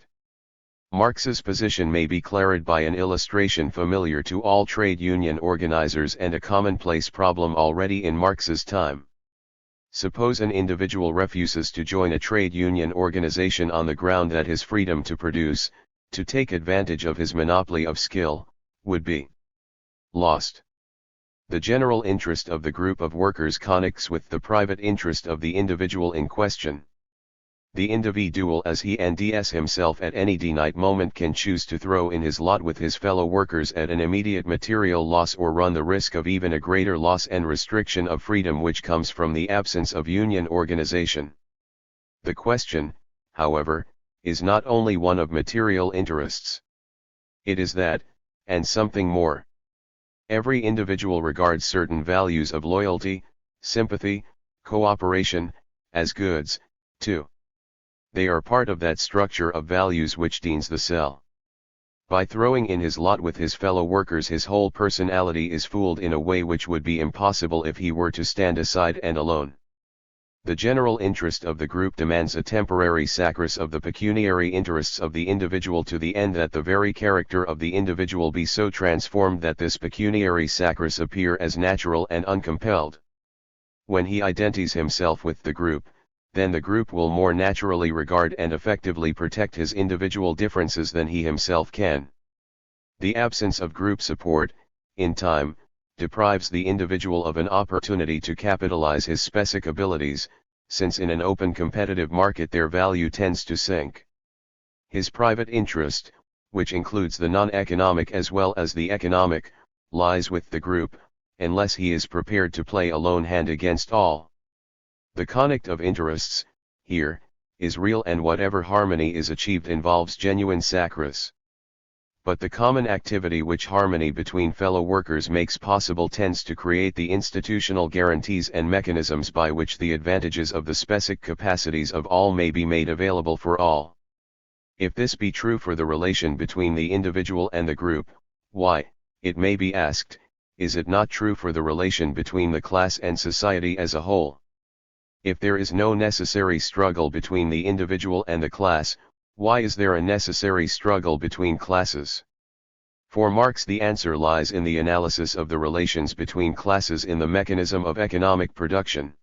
Marx's position may be clarified by an illustration familiar to all trade union organizers and a commonplace problem already in Marx's time. Suppose an individual refuses to join a trade union organization on the ground that his freedom to produce, to take advantage of his monopoly of skill, would be lost. The general interest of the group of workers connects with the private interest of the individual in question. The individual as he and as himself at any finite moment can choose to throw in his lot with his fellow workers at an immediate material loss or run the risk of even a greater loss and restriction of freedom which comes from the absence of union organization. The question, however, is not only one of material interests. It is that, and something more. Every individual regards certain values of loyalty, sympathy, cooperation, as goods, too. They are part of that structure of values which deans the cell. By throwing in his lot with his fellow workers his whole personality is fooled in a way which would be impossible if he were to stand aside and alone. The general interest of the group demands a temporary sacrifice of the pecuniary interests of the individual to the end that the very character of the individual be so transformed that this pecuniary sacrifice appear as natural and uncompelled. When he identifies himself with the group, then the group will more naturally regard and effectively protect his individual differences than he himself can. The absence of group support, in time, deprives the individual of an opportunity to capitalize his specific abilities, since in an open competitive market their value tends to sink. His private interest, which includes the non-economic as well as the economic, lies with the group, unless he is prepared to play a lone hand against all. The conflict of interests, here, is real and whatever harmony is achieved involves genuine sacrifice. But the common activity which harmony between fellow workers makes possible tends to create the institutional guarantees and mechanisms by which the advantages of the specific capacities of all may be made available for all. If this be true for the relation between the individual and the group, why, it may be asked, is it not true for the relation between the class and society as a whole? If there is no necessary struggle between the individual and the class, why is there a necessary struggle between classes? For Marx the answer lies in the analysis of the relations between classes in the mechanism of economic production.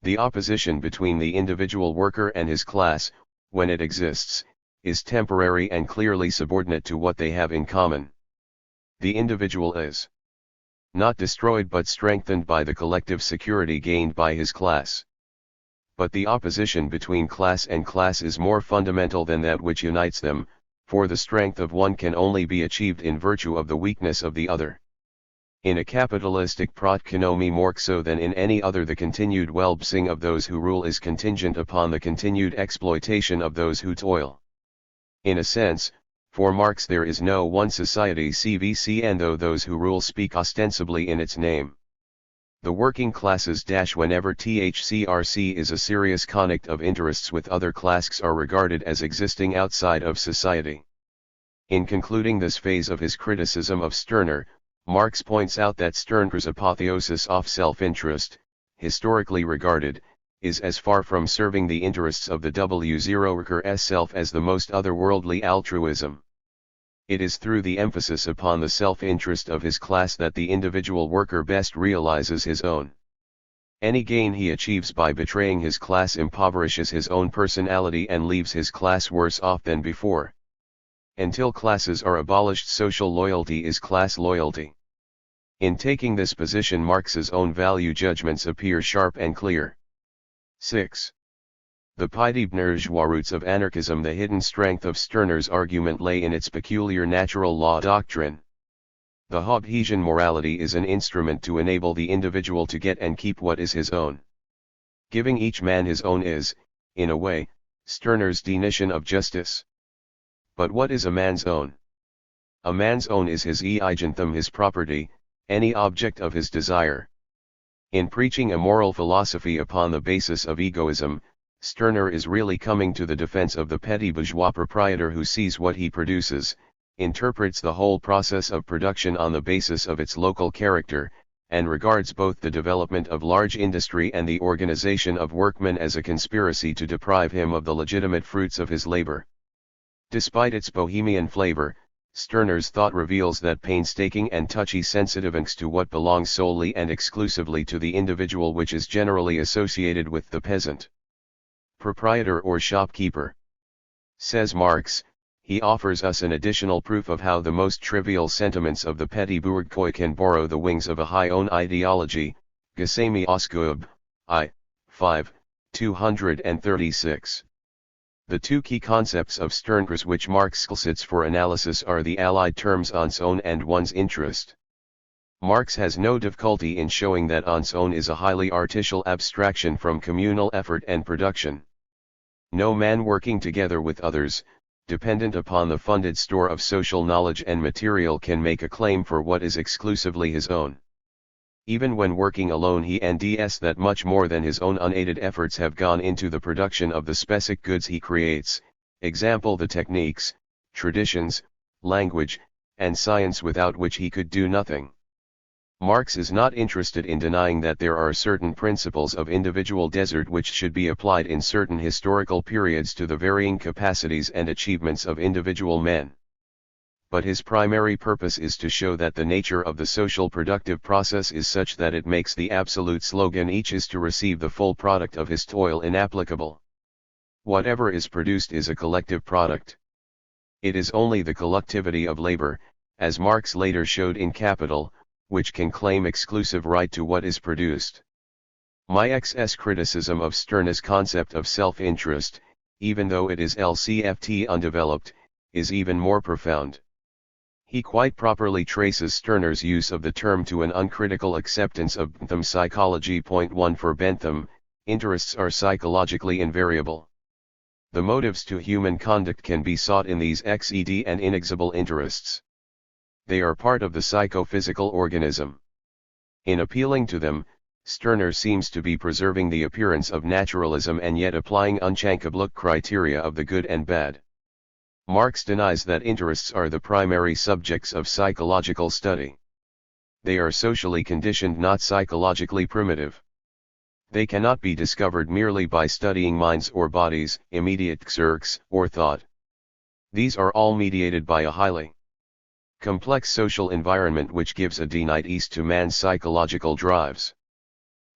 The opposition between the individual worker and his class, when it exists, is temporary and clearly subordinate to what they have in common. The individual is not destroyed but strengthened by the collective security gained by his class. But the opposition between class and class is more fundamental than that which unites them, for the strength of one can only be achieved in virtue of the weakness of the other. In a capitalistic protkonomy more so than in any other the continued well-being of those who rule is contingent upon the continued exploitation of those who toil. In a sense, for Marx there is no one society CVC and though those who rule speak ostensibly in its name. The working classes whenever THCRC is a serious conflict of interests with other classes are regarded as existing outside of society. In concluding this phase of his criticism of Stirner, Marx points out that Stirner's apotheosis of self-interest, historically regarded, is as far from serving the interests of the W0 worker's self as the most otherworldly altruism. It is through the emphasis upon the self-interest of his class that the individual worker best realizes his own. Any gain he achieves by betraying his class impoverishes his own personality and leaves his class worse off than before. Until classes are abolished, social loyalty is class loyalty. In taking this position, Marx's own value judgments appear sharp and clear. 6. The Pythibner roots of anarchism. The hidden strength of Stirner's argument lay in its peculiar natural law doctrine. The Hobbesian morality is an instrument to enable the individual to get and keep what is his own. Giving each man his own is, in a way, Stirner's definition of justice. But what is a man's own? A man's own is his eigentum, his property, any object of his desire. In preaching a moral philosophy upon the basis of egoism, Stirner is really coming to the defense of the petty bourgeois proprietor who sees what he produces, interprets the whole process of production on the basis of its local character, and regards both the development of large industry and the organization of workmen as a conspiracy to deprive him of the legitimate fruits of his labor. Despite its bohemian flavor, Stirner's thought reveals that painstaking and touchy sensitiveness to what belongs solely and exclusively to the individual which is generally associated with the peasant, proprietor or shopkeeper. Says Marx, he offers us an additional proof of how the most trivial sentiments of the petty bourgeois can borrow the wings of a high-own ideology, Gasemi Oskub, I. 5, 236. The two key concepts of Stirner's which Marx cits for analysis are the allied terms ons own and one's interest. Marx has no difficulty in showing that ons own is a highly artificial abstraction from communal effort and production. No man working together with others, dependent upon the funded store of social knowledge and material, can make a claim for what is exclusively his own. Even when working alone he nds that much more than his own unaided efforts have gone into the production of the specific goods he creates, example the techniques, traditions, language, and science without which he could do nothing. Marx is not interested in denying that there are certain principles of individual desert which should be applied in certain historical periods to the varying capacities and achievements of individual men. But his primary purpose is to show that the nature of the social productive process is such that it makes the absolute slogan each is to receive the full product of his toil inapplicable. Whatever is produced is a collective product. It is only the collectivity of labor, as Marx later showed in Capital, which can claim exclusive right to what is produced. Marx's criticism of Stirner's concept of self-interest, even though it is LCFT undeveloped, is even more profound. He quite properly traces Stirner's use of the term to an uncritical acceptance of Bentham psychology. 1 For Bentham, interests are psychologically invariable. The motives to human conduct can be sought in these exed and inexorable interests. They are part of the psychophysical organism. In appealing to them, Stirner seems to be preserving the appearance of naturalism and yet applying unchangeable criteria of the good and bad. Marx denies that interests are the primary subjects of psychological study. They are socially conditioned, not psychologically primitive. They cannot be discovered merely by studying minds or bodies, immediate xerx, or thought. These are all mediated by a highly complex social environment which gives a denied to man's psychological drives.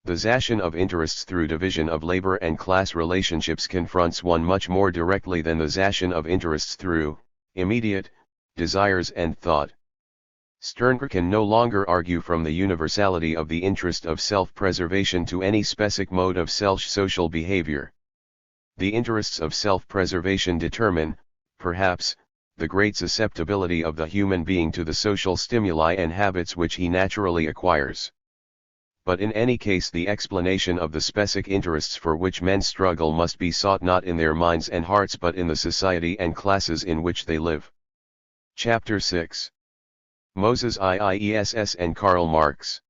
The zation of interests through division of labor and class relationships confronts one much more directly than the zation of interests through immediate desires and thought. Stirner can no longer argue from the universality of the interest of self-preservation to any specific mode of social behavior. The interests of self-preservation determine, perhaps, the great susceptibility of the human being to the social stimuli and habits which he naturally acquires. But in any case the explanation of the specific interests for which men struggle must be sought not in their minds and hearts but in the society and classes in which they live. Chapter 6. Moses Iiess and Karl Marx.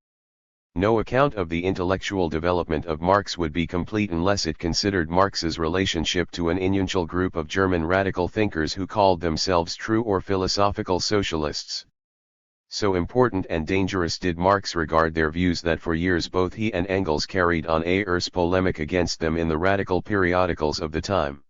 No account of the intellectual development of Marx would be complete unless it considered Marx's relationship to an influential group of German radical thinkers who called themselves true or philosophical socialists. So important and dangerous did Marx regard their views that for years both he and Engels carried on a terse polemic against them in the radical periodicals of the time.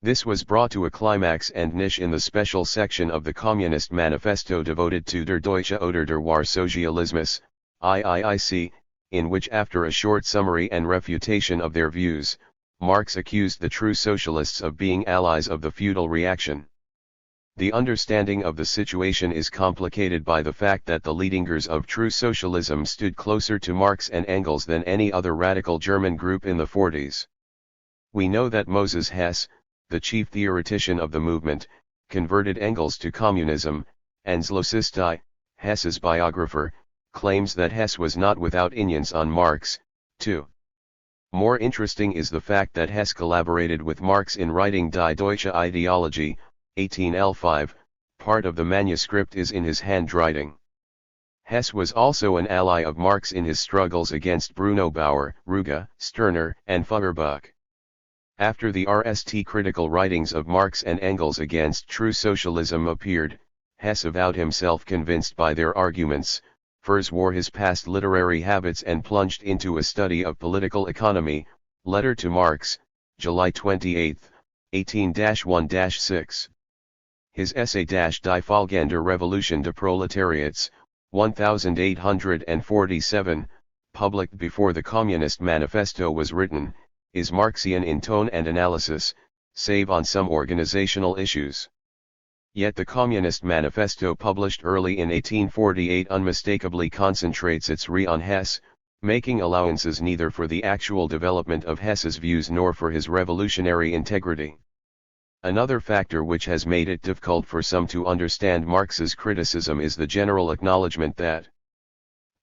This was brought to a climax and niche in the special section of the Communist Manifesto devoted to Der Deutsche oder der War Sozialismus, IIIC, in which after a short summary and refutation of their views, Marx accused the true socialists of being allies of the feudal reaction. The understanding of the situation is complicated by the fact that the leadingers of true socialism stood closer to Marx and Engels than any other radical German group in the 40s. We know that Moses Hess, the chief theoretician of the movement, converted Engels to communism, and Zlosisti, Hess's biographer, claims that Hess was not without influence on Marx, too. More interesting is the fact that Hess collaborated with Marx in writing Die Deutsche Ideologie, 18L5, part of the manuscript is in his handwriting. Hess was also an ally of Marx in his struggles against Bruno Bauer, Ruge, Stirner, and Feuerbach. After the RST critical writings of Marx and Engels against true socialism appeared, Hess avowed himself convinced by their arguments, forswore his past literary habits and plunged into a study of political economy. Letter to Marx, July 28, 18-1-6. His essay Die Folgende Revolution des Proletariats, 1847, published before the Communist Manifesto was written, is Marxian in tone and analysis, save on some organizational issues. Yet the Communist Manifesto published early in 1848 unmistakably concentrates its on Hess, making allowances neither for the actual development of Hess's views nor for his revolutionary integrity. Another factor which has made it difficult for some to understand Marx's criticism is the general acknowledgement that,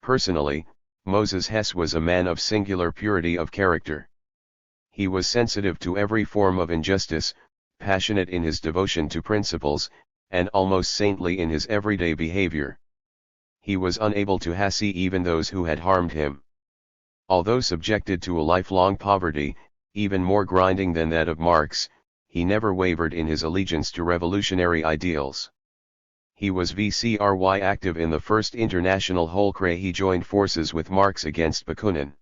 personally, Moses Hess was a man of singular purity of character. He was sensitive to every form of injustice, passionate in his devotion to principles, and almost saintly in his everyday behavior. He was unable to hassle even those who had harmed him. Although subjected to a lifelong poverty, even more grinding than that of Marx, he never wavered in his allegiance to revolutionary ideals. He was VCRY active in the First International Holkre. He joined forces with Marx against Bakunin.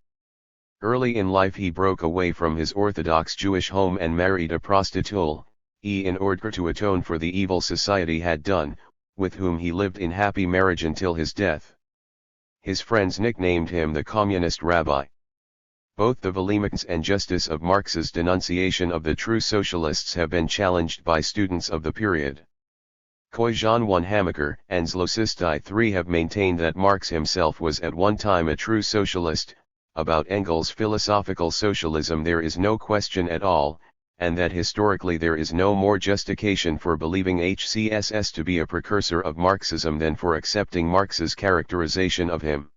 Early in life he broke away from his Orthodox Jewish home and married a prostitute, in order to atone for the evil society had done, with whom he lived in happy marriage until his death. His friends nicknamed him the Communist Rabbi. Both the vehemence and justice of Marx's denunciation of the true socialists have been challenged by students of the period. Kojan 1 Hamaker and Zlosisti 3 have maintained that Marx himself was at one time a true socialist. About Engels' philosophical socialism there is no question at all, and that historically there is no more justification for believing HCSS to be a precursor of Marxism than for accepting Marx's characterization of him.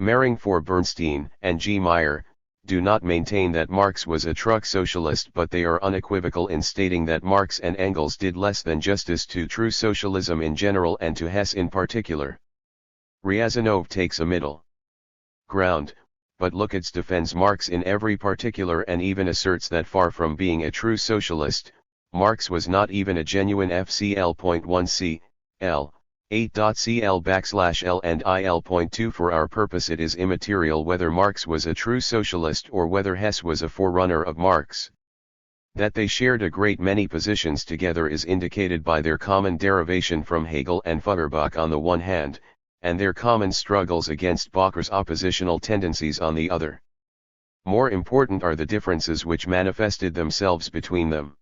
Mehring Bernstein and G. Meyer do not maintain that Marx was a truck socialist, but they are unequivocal in stating that Marx and Engels did less than justice to true socialism in general and to Hess in particular. Ryazanov takes a middle ground, but Lukács defends Marx in every particular and even asserts that far from being a true socialist, Marx was not even a genuine FCL.1 L. 8.cl/L and IL.2. For our purpose it is immaterial whether Marx was a true socialist or whether Hess was a forerunner of Marx. That they shared a great many positions together is indicated by their common derivation from Hegel and Feuerbach on the one hand, and their common struggles against Bacher's oppositional tendencies on the other. More important are the differences which manifested themselves between them.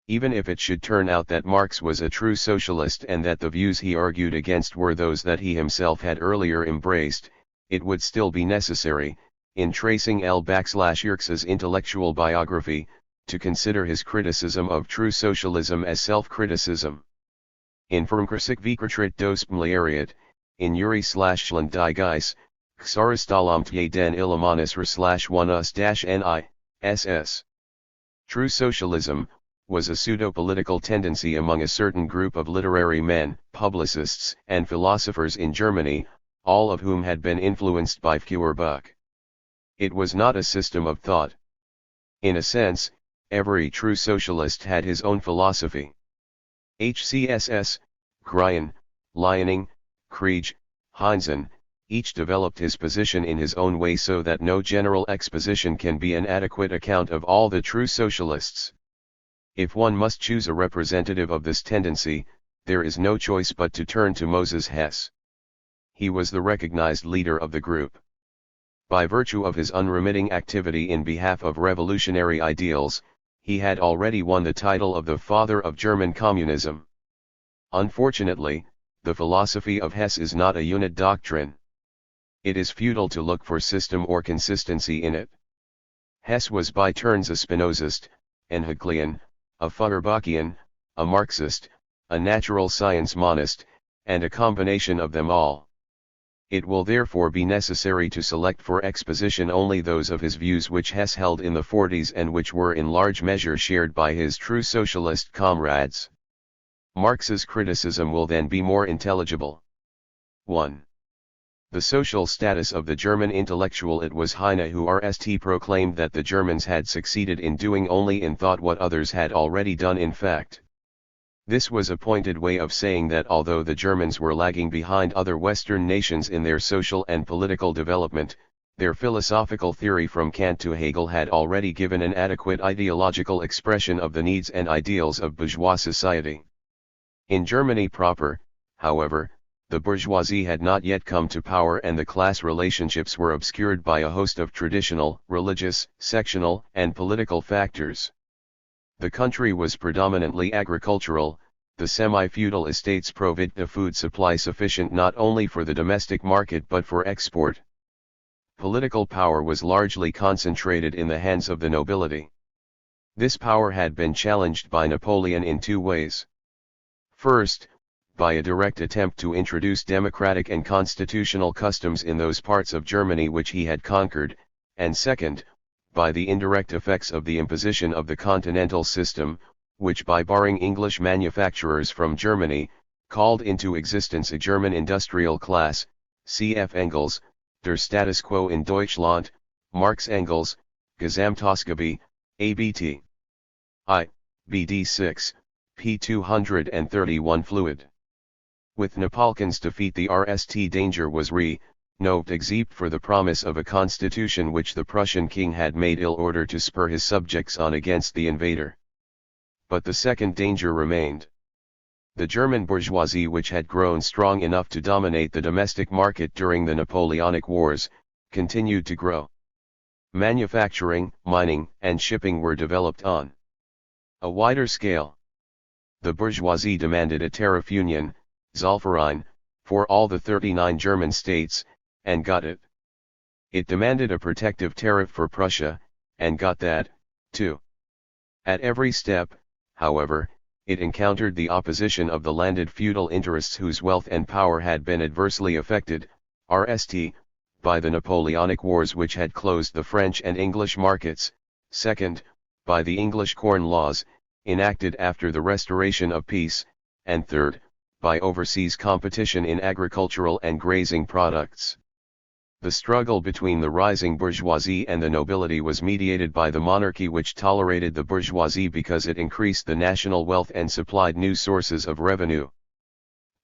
Even if it should turn out that Marx was a true socialist and that the views he argued against were those that he himself had earlier embraced, it would still be necessary, in tracing L.Yerx's intellectual biography, to consider his criticism of true socialism as self-criticism. In Formkritik Vikretrit dos Mliariat, in Yuri/Schland die Geis, Xaristalamtye den Ilamanis r/1us-ni, ss. True socialism was a pseudo-political tendency among a certain group of literary men, publicists, and philosophers in Germany, all of whom had been influenced by Feuerbach. It was not a system of thought. In a sense, every true socialist had his own philosophy. HCSS, Gryan, Lianing, Krieg, Heinzen, each developed his position in his own way so that no general exposition can be an adequate account of all the true socialists. If one must choose a representative of this tendency, there is no choice but to turn to Moses Hess. He was the recognized leader of the group. By virtue of his unremitting activity in behalf of revolutionary ideals, he had already won the title of the father of German communism. Unfortunately, the philosophy of Hess is not a unit doctrine. It is futile to look for system or consistency in it. Hess was by turns a Spinozist, an Hegelian, a Feuerbachian, a Marxist, a natural science monist, and a combination of them all. It will therefore be necessary to select for exposition only those of his views which Hess held in the 40s and which were in large measure shared by his true socialist comrades. Marx's criticism will then be more intelligible. 1. The social status of the German intellectual. It was Heine who proclaimed that the Germans had succeeded in doing only in thought what others had already done in fact. This was a pointed way of saying that although the Germans were lagging behind other Western nations in their social and political development, their philosophical theory from Kant to Hegel had already given an adequate ideological expression of the needs and ideals of bourgeois society. In Germany proper, however, the bourgeoisie had not yet come to power and the class relationships were obscured by a host of traditional, religious, sectional, and political factors. The country was predominantly agricultural, the semi-feudal estates provided a food supply sufficient not only for the domestic market but for export. Political power was largely concentrated in the hands of the nobility. This power had been challenged by Napoleon in two ways. First, by a direct attempt to introduce democratic and constitutional customs in those parts of Germany which he had conquered, and second, by the indirect effects of the imposition of the continental system, which by barring English manufacturers from Germany, called into existence a German industrial class, cf. Engels, Der Status quo in Deutschland, Marx Engels, Gesamtausgabe, ABT. I. BD 6, p. 231 fluid. With Napoleon's defeat the RST danger was removed except for the promise of a constitution which the Prussian king had made in order to spur his subjects on against the invader. But the second danger remained. The German bourgeoisie, which had grown strong enough to dominate the domestic market during the Napoleonic Wars, continued to grow. Manufacturing, mining, and shipping were developed on a wider scale. The bourgeoisie demanded a tariff union, Zollverein, for all the 39 German states, and got it. It demanded a protective tariff for Prussia, and got that, too. At every step, however, it encountered the opposition of the landed feudal interests whose wealth and power had been adversely affected, RST, by the Napoleonic Wars which had closed the French and English markets, second, by the English Corn Laws, enacted after the restoration of peace, and third, by overseas competition in agricultural and grazing products. The struggle between the rising bourgeoisie and the nobility was mediated by the monarchy, which tolerated the bourgeoisie because it increased the national wealth and supplied new sources of revenue.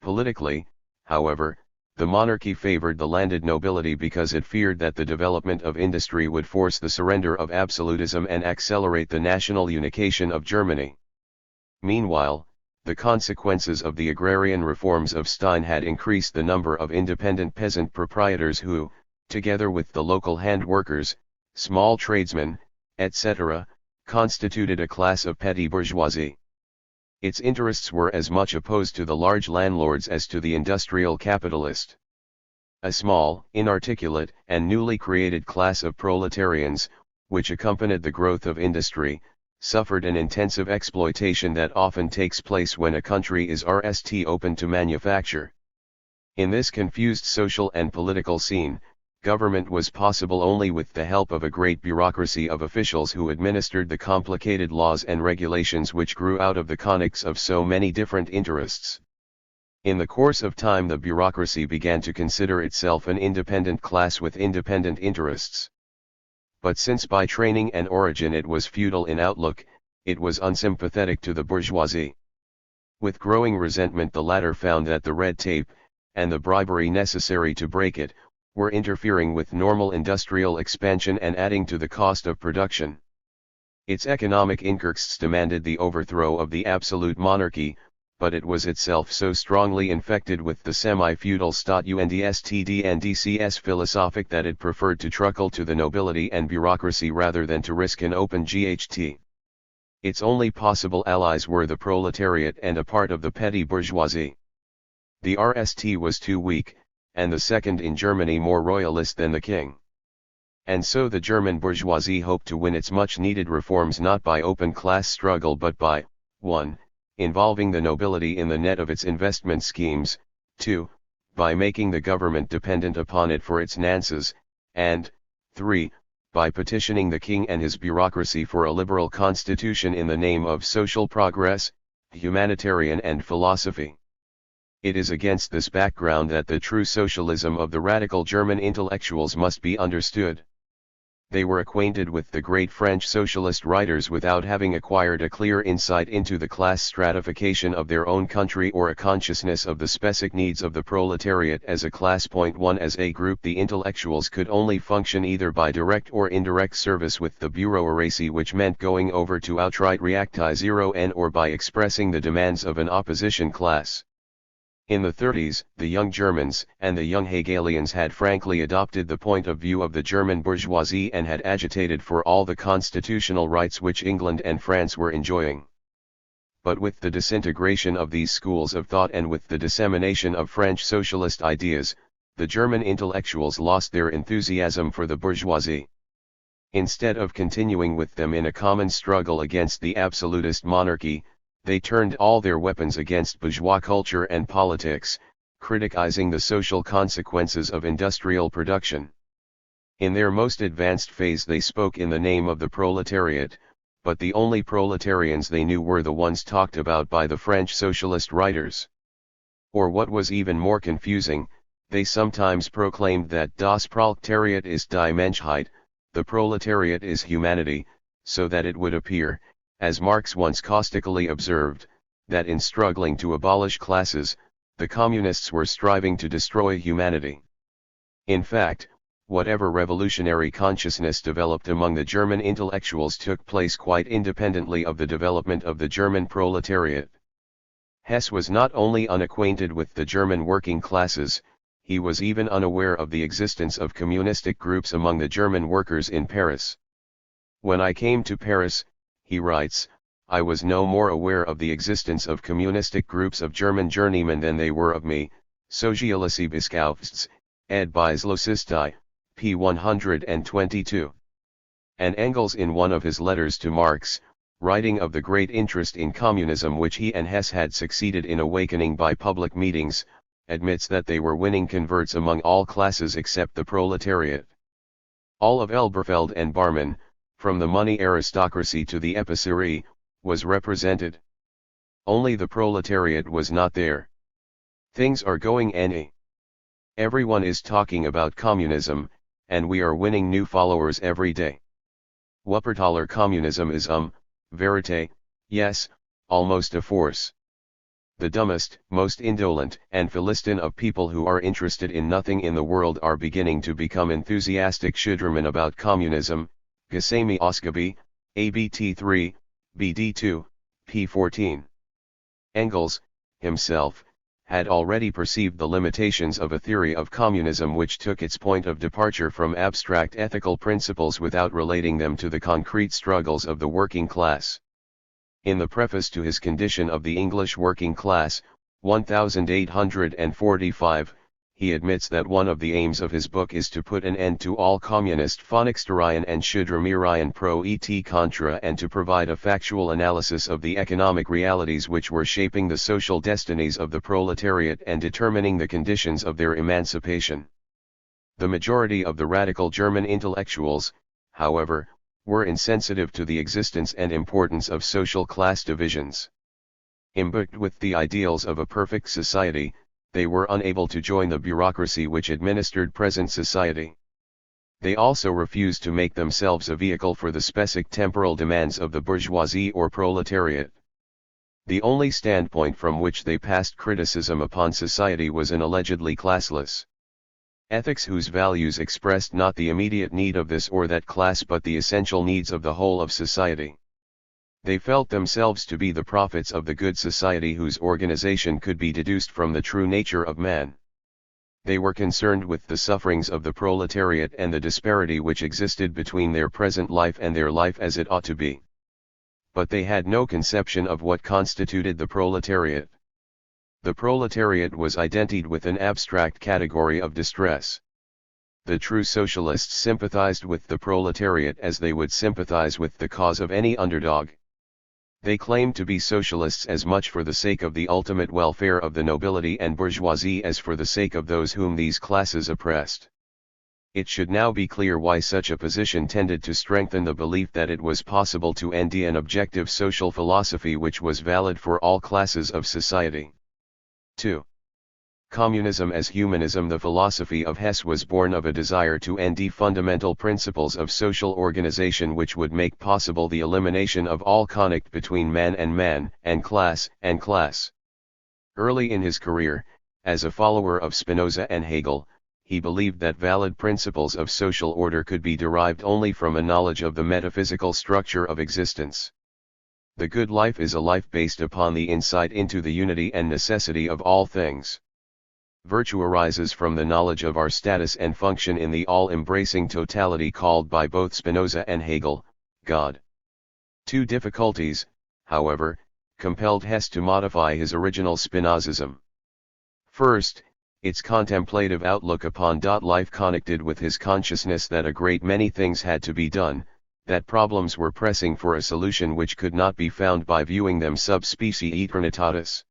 Politically, however, the monarchy favored the landed nobility because it feared that the development of industry would force the surrender of absolutism and accelerate the national unification of Germany. Meanwhile, the consequences of the agrarian reforms of Stein had increased the number of independent peasant proprietors who, together with the local hand workers, small tradesmen, etc., constituted a class of petty bourgeoisie. Its interests were as much opposed to the large landlords as to the industrial capitalist. A small, inarticulate, and newly created class of proletarians, which accompanied the growth of industry, suffered an intensive exploitation that often takes place when a country is open to manufacture. In this confused social and political scene, government was possible only with the help of a great bureaucracy of officials who administered the complicated laws and regulations which grew out of the connects of so many different interests. In the course of time the bureaucracy began to consider itself an independent class with independent interests. But since by training and origin it was feudal in outlook, it was unsympathetic to the bourgeoisie. With growing resentment the latter found that the red tape, and the bribery necessary to break it, were interfering with normal industrial expansion and adding to the cost of production. Its economic interests demanded the overthrow of the absolute monarchy, but it was itself so strongly infected with the semi-feudal Staatsstd and DCS philosophic that it preferred to truckle to the nobility and bureaucracy rather than to risk an open GHT. Its only possible allies were the proletariat and a part of the petty bourgeoisie. The RST was too weak, and the second in Germany more royalist than the king. And so the German bourgeoisie hoped to win its much-needed reforms not by open class struggle but by 1. Involving the nobility in the net of its investment schemes, 2. By making the government dependent upon it for its nances, and 3. By petitioning the king and his bureaucracy for a liberal constitution in the name of social progress, humanitarian and philosophy. It is against this background that the true socialism of the radical German intellectuals must be understood. They were acquainted with the great French socialist writers without having acquired a clear insight into the class stratification of their own country or a consciousness of the specific needs of the proletariat as a class. 1 As a group, the intellectuals could only function either by direct or indirect service with the bureaucracy, which meant going over to outright reacti 0n, or by expressing the demands of an opposition class. In the 30s, the young Germans and the young Hegelians had frankly adopted the point of view of the German bourgeoisie and had agitated for all the constitutional rights which England and France were enjoying. But with the disintegration of these schools of thought and with the dissemination of French socialist ideas, the German intellectuals lost their enthusiasm for the bourgeoisie. Instead of continuing with them in a common struggle against the absolutist monarchy, they turned all their weapons against bourgeois culture and politics, criticizing the social consequences of industrial production. In their most advanced phase they spoke in the name of the proletariat, but the only proletarians they knew were the ones talked about by the French socialist writers. Or what was even more confusing, they sometimes proclaimed that das Proletariat ist die Menschheit, the proletariat is humanity, so that it would appear, as Marx once caustically observed, that in struggling to abolish classes, the communists were striving to destroy humanity. In fact, whatever revolutionary consciousness developed among the German intellectuals took place quite independently of the development of the German proletariat. Hess was not only unacquainted with the German working classes, he was even unaware of the existence of communistic groups among the German workers in Paris. When I came to Paris, he writes, I was no more aware of the existence of communistic groups of German journeymen than they were of me. Sozialische Beschäftigte, ed. Beislosistai, p. 122. And Engels, in one of his letters to Marx, writing of the great interest in communism which he and Hess had succeeded in awakening by public meetings, admits that they were winning converts among all classes except the proletariat. All of Elberfeld and Barman, from the money aristocracy to the epicure, was represented. Only the proletariat was not there. Things are going any. Everyone is talking about communism, and we are winning new followers every day. Wuppertaler communism is verite, yes, almost a force. The dumbest, most indolent and philistine of people who are interested in nothing in the world are beginning to become enthusiastic Schudermen about communism. Gassami Oskaby, ABT 3, BD 2, P 14. Engels, himself, had already perceived the limitations of a theory of communism which took its point of departure from abstract ethical principles without relating them to the concrete struggles of the working class. In the preface to his Condition of the English Working Class, 1845, he admits that one of the aims of his book is to put an end to all communist Phonicsterian and Schudramirian pro et contra and to provide a factual analysis of the economic realities which were shaping the social destinies of the proletariat and determining the conditions of their emancipation. The majority of the radical German intellectuals, however, were insensitive to the existence and importance of social class divisions. Imbued with the ideals of a perfect society, they were unable to join the bureaucracy which administered present society. They also refused to make themselves a vehicle for the specific temporal demands of the bourgeoisie or proletariat. The only standpoint from which they passed criticism upon society was an allegedly classless ethics whose values expressed not the immediate need of this or that class but the essential needs of the whole of society. They felt themselves to be the prophets of the good society whose organization could be deduced from the true nature of man. They were concerned with the sufferings of the proletariat and the disparity which existed between their present life and their life as it ought to be. But they had no conception of what constituted the proletariat. The proletariat was identified with an abstract category of distress. The true socialists sympathized with the proletariat as they would sympathize with the cause of any underdog. They claimed to be socialists as much for the sake of the ultimate welfare of the nobility and bourgeoisie as for the sake of those whom these classes oppressed. It should now be clear why such a position tended to strengthen the belief that it was possible to end an objective social philosophy which was valid for all classes of society. 2. Communism as humanism. The philosophy of Hess was born of a desire to end the fundamental principles of social organization which would make possible the elimination of all conflict between man, and class. Early in his career, as a follower of Spinoza and Hegel, he believed that valid principles of social order could be derived only from a knowledge of the metaphysical structure of existence. The good life is a life based upon the insight into the unity and necessity of all things. Virtue arises from the knowledge of our status and function in the all-embracing totality called by both Spinoza and Hegel, God. Two difficulties, however, compelled Hess to modify his original Spinozism. First, its contemplative outlook upon life connected with his consciousness that a great many things had to be done, that problems were pressing for a solution which could not be found by viewing them sub specie aeternitatis.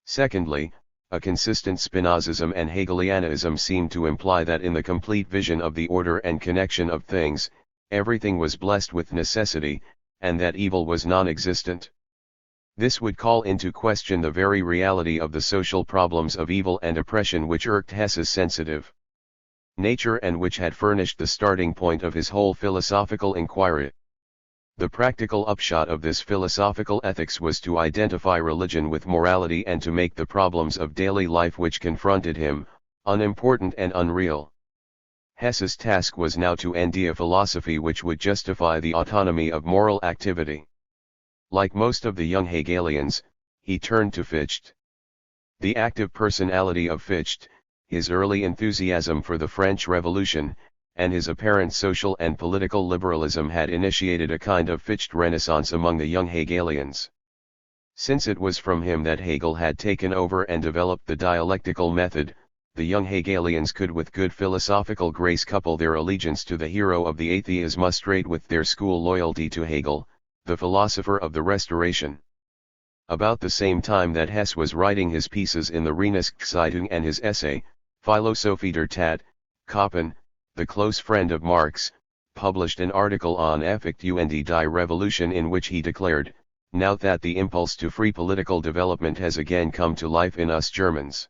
Secondly, a consistent Spinozism and Hegelianism seemed to imply that in the complete vision of the order and connection of things, everything was blessed with necessity, and that evil was non-existent. This would call into question the very reality of the social problems of evil and oppression which irked Hess's sensitive nature and which had furnished the starting point of his whole philosophical inquiry. The practical upshot of this philosophical ethics was to identify religion with morality and to make the problems of daily life which confronted him, unimportant and unreal. Hess's task was now to end a philosophy which would justify the autonomy of moral activity. Like most of the young Hegelians, he turned to Fichte. The active personality of Fichte, his early enthusiasm for the French Revolution, and his apparent social and political liberalism had initiated a kind of Fichte renaissance among the young Hegelians. Since it was from him that Hegel had taken over and developed the dialectical method, the young Hegelians could with good philosophical grace couple their allegiance to the hero of the atheism straight with their school loyalty to Hegel, the philosopher of the Restoration. About the same time that Hess was writing his pieces in the Reinigungszeitung and his essay, Philosophie der Tat, Koppen, the close friend of Marx, published an article on Effekt und die Revolution in which he declared, "Now that the impulse to free political development has again come to life in us Germans,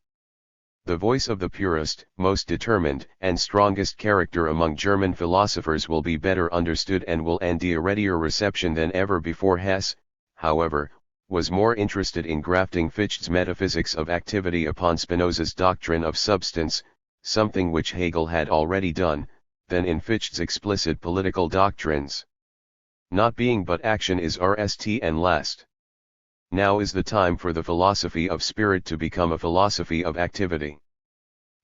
the voice of the purest, most determined, and strongest character among German philosophers will be better understood and will end a readier reception than ever before." Hess, however, was more interested in grafting Fichte's metaphysics of activity upon Spinoza's doctrine of substance, something which Hegel had already done, than in Fichte's explicit political doctrines. Not being but action is rst and last. Now is the time for the philosophy of spirit to become a philosophy of activity.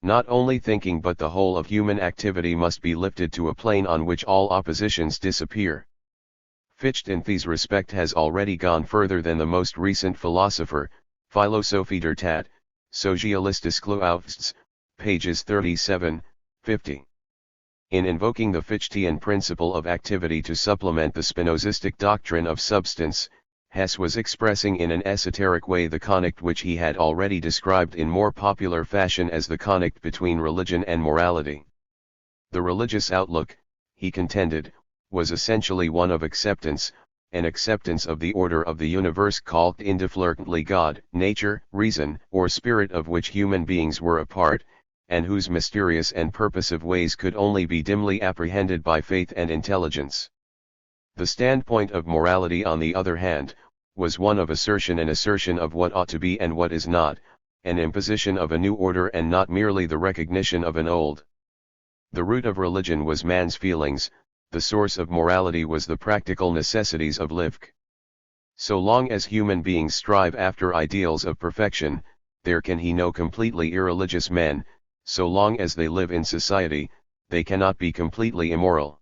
Not only thinking but the whole of human activity must be lifted to a plane on which all oppositions disappear. Fichte in this respect has already gone further than the most recent philosopher, Philosophie der Tat, Sozialistische Aufsicht, pages 37, 50. In invoking the Fichtean principle of activity to supplement the Spinozistic doctrine of substance, Hess was expressing in an esoteric way the conflict which he had already described in more popular fashion as the conflict between religion and morality. The religious outlook, he contended, was essentially one of acceptance, an acceptance of the order of the universe called indifferently God, nature, reason, or spirit of which human beings were a part, and whose mysterious and purposive ways could only be dimly apprehended by faith and intelligence. The standpoint of morality, on the other hand, was one of assertion, an assertion of what ought to be and what is not, an imposition of a new order and not merely the recognition of an old. The root of religion was man's feelings, the source of morality was the practical necessities of life. So long as human beings strive after ideals of perfection, there can be no completely irreligious men. So long as they live in society, they cannot be completely immoral.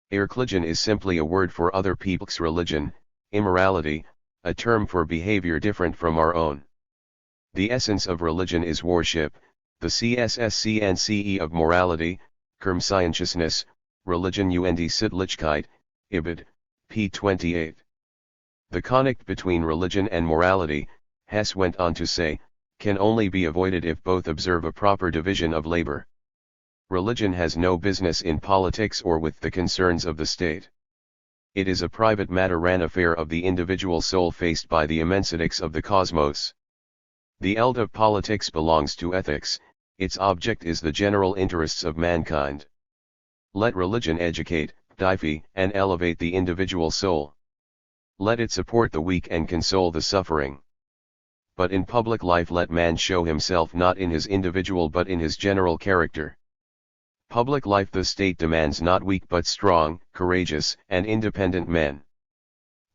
Irreligion is simply a word for other people's religion, immorality, a term for behavior different from our own. The essence of religion is worship, the CSSCNCE of morality, Conscientiousness, Religion und Sittlichkeit, Ibid, p. 28. The conflict between religion and morality, Hess went on to say, can only be avoided if both observe a proper division of labor. Religion has no business in politics or with the concerns of the state. It is a private matter, an affair of the individual soul faced by the immensities of the cosmos. The eld of politics belongs to ethics, its object is the general interests of mankind. Let religion educate, edify, and elevate the individual soul. Let it support the weak and console the suffering. But in public life let man show himself not in his individual but in his general character. Public life the state demands not weak but strong, courageous, and independent men.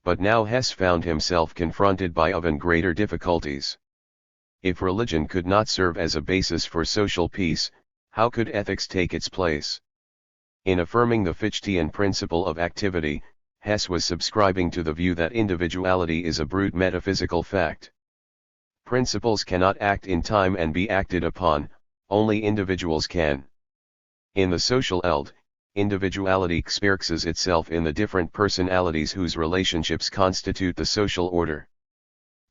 But now Hess found himself confronted by even greater difficulties. If religion could not serve as a basis for social peace, how could ethics take its place? In affirming the Fichtean principle of activity, Hess was subscribing to the view that individuality is a brute metaphysical fact. Principles cannot act in time and be acted upon, only individuals can. In the social eld, individuality expresses itself in the different personalities whose relationships constitute the social order.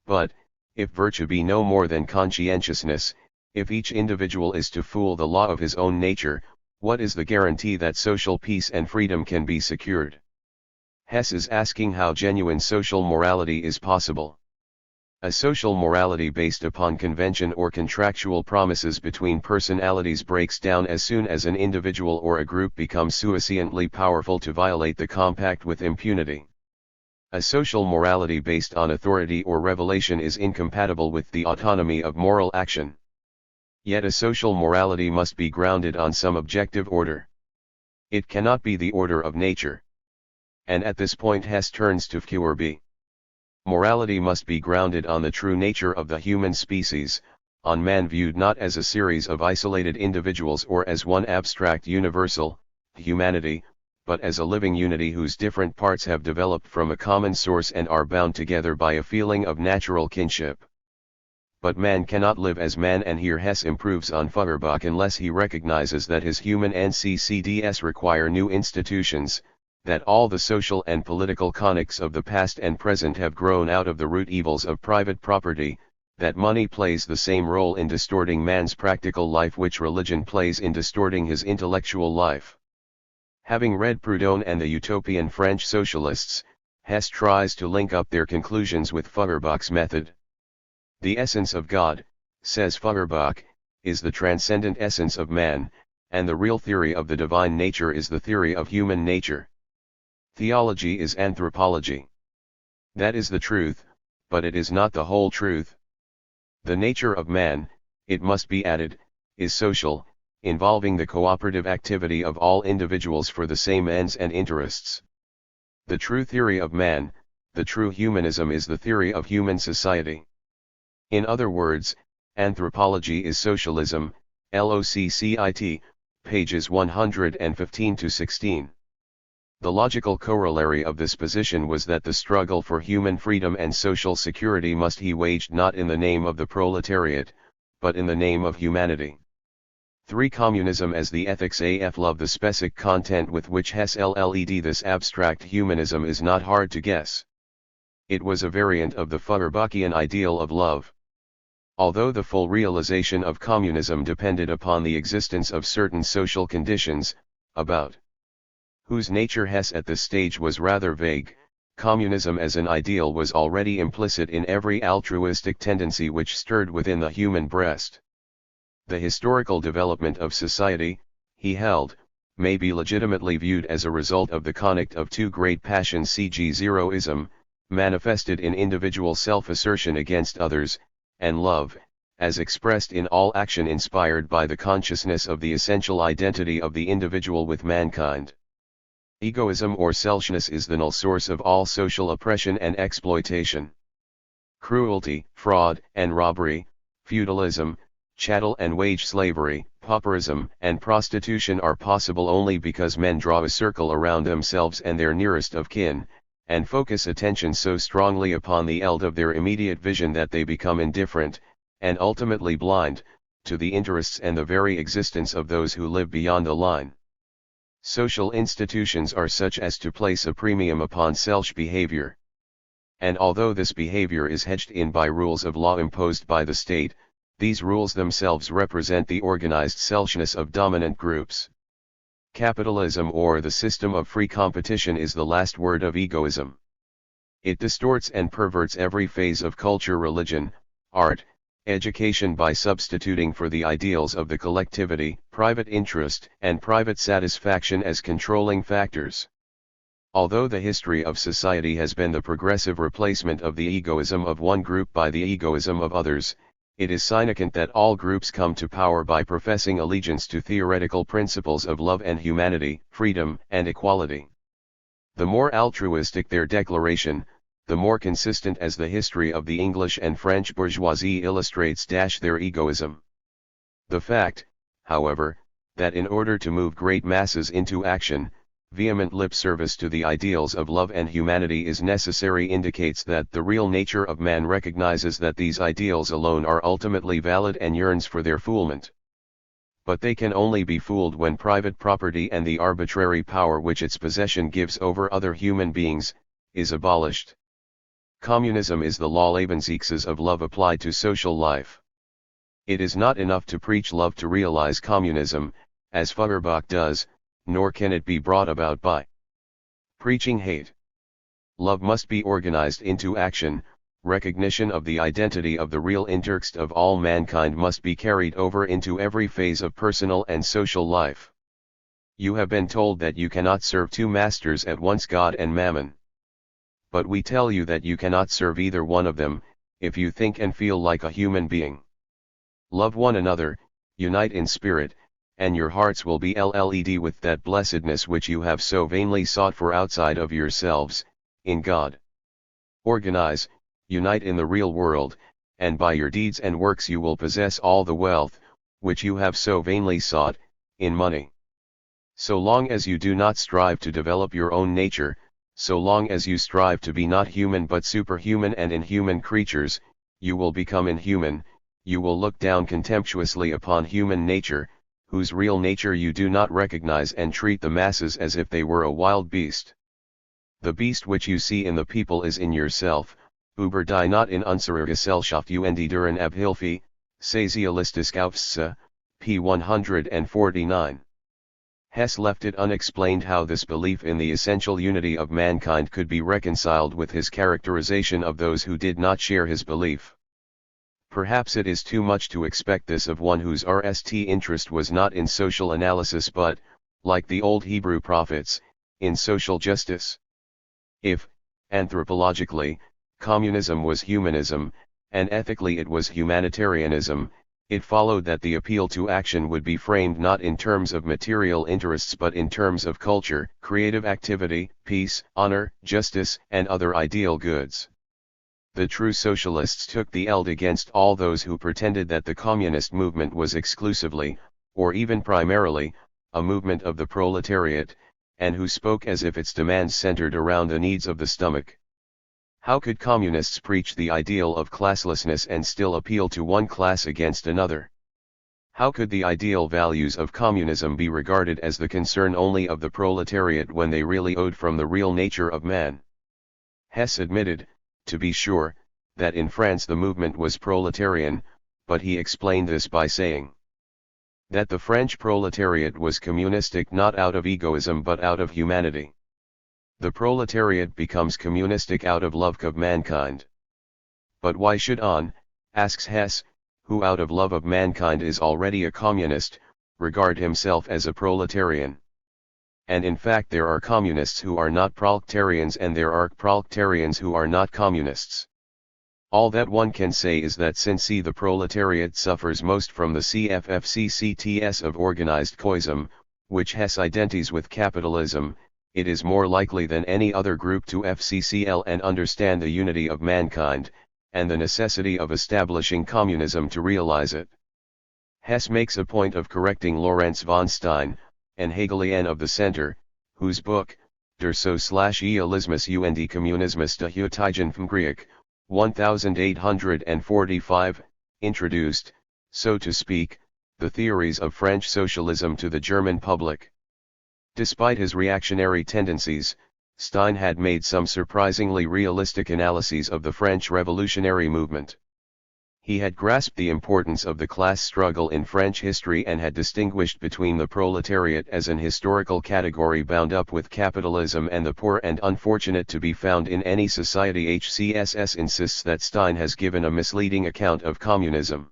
But, if virtue be no more than conscientiousness, if each individual is to fool the law of his own nature, what is the guarantee that social peace and freedom can be secured? Hess is asking how genuine social morality is possible. A social morality based upon convention or contractual promises between personalities breaks down as soon as an individual or a group becomes sufficiently powerful to violate the compact with impunity. A social morality based on authority or revelation is incompatible with the autonomy of moral action. Yet a social morality must be grounded on some objective order. It cannot be the order of nature. And at this point Hess turns to Feuerbach. Morality must be grounded on the true nature of the human species, on man viewed not as a series of isolated individuals or as one abstract universal, humanity, but as a living unity whose different parts have developed from a common source and are bound together by a feeling of natural kinship. But man cannot live as man, and here Hess improves on Feuerbach unless he recognizes that his human NCCDs require new institutions, that all the social and political conics of the past and present have grown out of the root evils of private property, that money plays the same role in distorting man's practical life which religion plays in distorting his intellectual life. Having read Proudhon and the utopian French socialists, Hess tries to link up their conclusions with Feuerbach's method. The essence of God, says Feuerbach, is the transcendent essence of man, and the real theory of the divine nature is the theory of human nature. Theology is anthropology. That is the truth, but it is not the whole truth. The nature of man, it must be added, is social, involving the cooperative activity of all individuals for the same ends and interests. The true theory of man, the true humanism, is the theory of human society. In other words, anthropology is socialism, LOCCIT, pages 115-16. The logical corollary of this position was that the struggle for human freedom and social security must be waged not in the name of the proletariat, but in the name of humanity. 3. Communism as the ethics AF. Love. The specific content with which Hess led this abstract humanism is not hard to guess. It was a variant of the Feuerbachian ideal of love. Although the full realization of communism depended upon the existence of certain social conditions, about whose nature Hess at this stage was rather vague, communism as an ideal was already implicit in every altruistic tendency which stirred within the human breast. The historical development of society, he held, may be legitimately viewed as a result of the conflict of two great passions, c.g. zeroism, manifested in individual self-assertion against others, and love, as expressed in all action inspired by the consciousness of the essential identity of the individual with mankind. Egoism or selfishness is the null source of all social oppression and exploitation. Cruelty, fraud, and robbery, feudalism, chattel and wage slavery, pauperism, and prostitution are possible only because men draw a circle around themselves and their nearest of kin, and focus attention so strongly upon the eld of their immediate vision that they become indifferent, and ultimately blind, to the interests and the very existence of those who live beyond the line. Social institutions are such as to place a premium upon selfish behavior. And although this behavior is hedged in by rules of law imposed by the state, these rules themselves represent the organized selfishness of dominant groups. Capitalism, or the system of free competition, is the last word of egoism. It distorts and perverts every phase of culture, religion, art, Education by substituting for the ideals of the collectivity, private interest, and private satisfaction as controlling factors. Although the history of society has been the progressive replacement of the egoism of one group by the egoism of others, it is significant that all groups come to power by professing allegiance to theoretical principles of love and humanity, freedom and equality. The more altruistic their declaration, the more consistent as the history of the English and French bourgeoisie illustrates their egoism. The fact, however, that in order to move great masses into action, vehement lip service to the ideals of love and humanity is necessary indicates that the real nature of man recognizes that these ideals alone are ultimately valid and yearns for their fulfillment. But they can only be fooled when private property and the arbitrary power which its possession gives over other human beings, is abolished. Communism is the Lebensexes of love applied to social life. It is not enough to preach love to realize communism, as Feuerbach does, nor can it be brought about by preaching hate. Love must be organized into action, recognition of the identity of the real interest of all mankind must be carried over into every phase of personal and social life. You have been told that you cannot serve two masters at once, God and Mammon. But we tell you that you cannot serve either one of them, if you think and feel like a human being. Love one another, unite in spirit, and your hearts will be led with that blessedness which you have so vainly sought for outside of yourselves, in God. Organize, unite in the real world, and by your deeds and works you will possess all the wealth, which you have so vainly sought, in money. So long as you do not strive to develop your own nature, so long as you strive to be not human but superhuman and inhuman creatures, you will become inhuman, you will look down contemptuously upon human nature, whose real nature you do not recognize, and treat the masses as if they were a wild beast. The beast which you see in the people is in yourself, über die not in unserer Gesellschaft und deren Abhilfe, Sozialistische Aufsätze, p. 149. Hess left it unexplained how this belief in the essential unity of mankind could be reconciled with his characterization of those who did not share his belief. Perhaps it is too much to expect this of one whose interest was not in social analysis but, like the old Hebrew prophets, in social justice. If, anthropologically, communism was humanism, and ethically it was humanitarianism, it followed that the appeal to action would be framed not in terms of material interests but in terms of culture, creative activity, peace, honor, justice, and other ideal goods. The true socialists took the eld against all those who pretended that the communist movement was exclusively, or even primarily, a movement of the proletariat, and who spoke as if its demands centered around the needs of the stomach. How could communists preach the ideal of classlessness and still appeal to one class against another? How could the ideal values of communism be regarded as the concern only of the proletariat when they really owed from the real nature of man? Hess admitted, to be sure, that in France the movement was proletarian, but he explained this by saying that the French proletariat was communistic not out of egoism but out of humanity. The proletariat becomes communistic out of love of mankind. But why should asks Hess, who out of love of mankind is already a communist, regard himself as a proletarian? And in fact there are communists who are not proletarians and there are proletarians who are not communists. All that one can say is that since the proletariat suffers most from the CFFCCTS of organized coism, which Hess identifies with capitalism, it is more likely than any other group to FCCL and understand the unity of mankind, and the necessity of establishing communism to realize it. Hess makes a point of correcting Lorenz von Stein, an Hegelian of the Center, whose book, Der Sozialismus und die Kommunismusgeschichte vom Krieg, 1845, introduced, so to speak, the theories of French socialism to the German public. Despite his reactionary tendencies, Stein had made some surprisingly realistic analyses of the French revolutionary movement. He had grasped the importance of the class struggle in French history and had distinguished between the proletariat as an historical category bound up with capitalism and the poor and unfortunate to be found in any society. HCSS insists that Stein has given a misleading account of communism.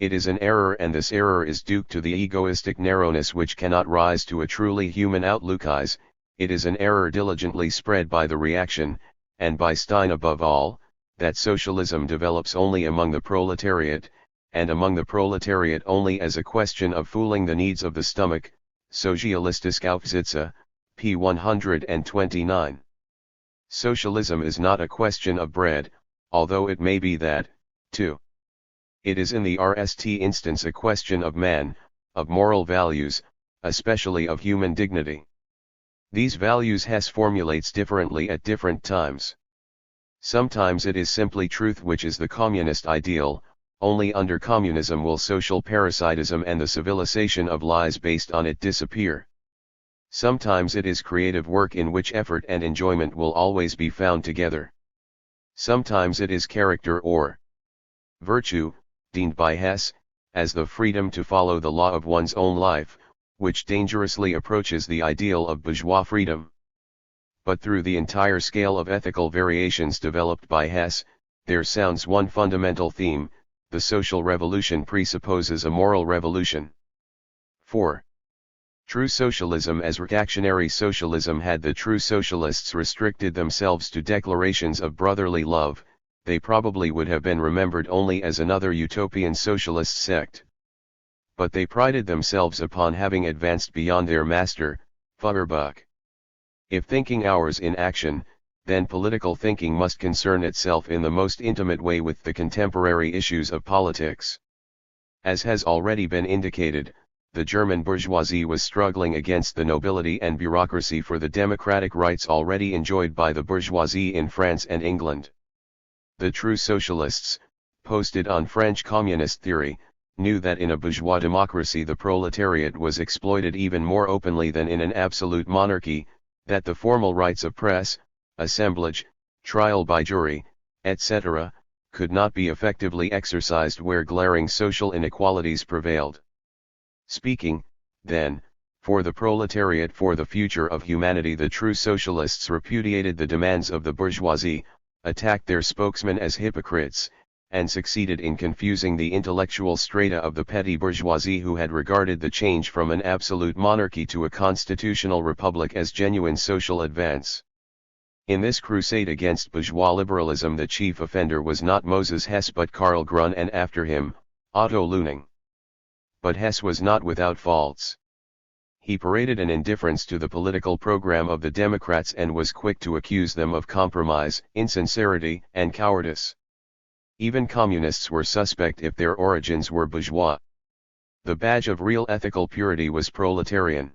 It is an error, and this error is due to the egoistic narrowness which cannot rise to a truly human outlook. It is an error diligently spread by the reaction, and by Stein above all, that socialism develops only among the proletariat, and among the proletariat only as a question of fooling the needs of the stomach. Sozialistische Aufsätze, p. 129. Socialism is not a question of bread, although it may be that, too. It is in the RST instance a question of man, of moral values, especially of human dignity. These values Hess formulates differently at different times. Sometimes it is simply truth which is the communist ideal. Only under communism will social parasitism and the civilization of lies based on it disappear. Sometimes it is creative work in which effort and enjoyment will always be found together. Sometimes it is character or virtue, deemed by Hess as the freedom to follow the law of one's own life, which dangerously approaches the ideal of bourgeois freedom. But through the entire scale of ethical variations developed by Hess, there sounds one fundamental theme: the social revolution presupposes a moral revolution. 4. True socialism. As reactionary socialism had the true socialists restricted themselves to declarations of brotherly love, they probably would have been remembered only as another utopian socialist sect. But they prided themselves upon having advanced beyond their master, Feuerbach. If thinking ours in action, then political thinking must concern itself in the most intimate way with the contemporary issues of politics. As has already been indicated, the German bourgeoisie was struggling against the nobility and bureaucracy for the democratic rights already enjoyed by the bourgeoisie in France and England. The true socialists, posted on French communist theory, knew that in a bourgeois democracy the proletariat was exploited even more openly than in an absolute monarchy, that the formal rights of press, assemblage, trial by jury, etc., could not be effectively exercised where glaring social inequalities prevailed. Speaking, then, for the proletariat, for the future of humanity, the true socialists repudiated the demands of the bourgeoisie, attacked their spokesmen as hypocrites, and succeeded in confusing the intellectual strata of the petty bourgeoisie who had regarded the change from an absolute monarchy to a constitutional republic as genuine social advance. In this crusade against bourgeois liberalism the chief offender was not Moses Hess but Karl Grun, and after him, Otto Luning. But Hess was not without faults. He paraded an indifference to the political program of the Democrats and was quick to accuse them of compromise, insincerity, and cowardice. Even communists were suspect if their origins were bourgeois. The badge of real ethical purity was proletarian.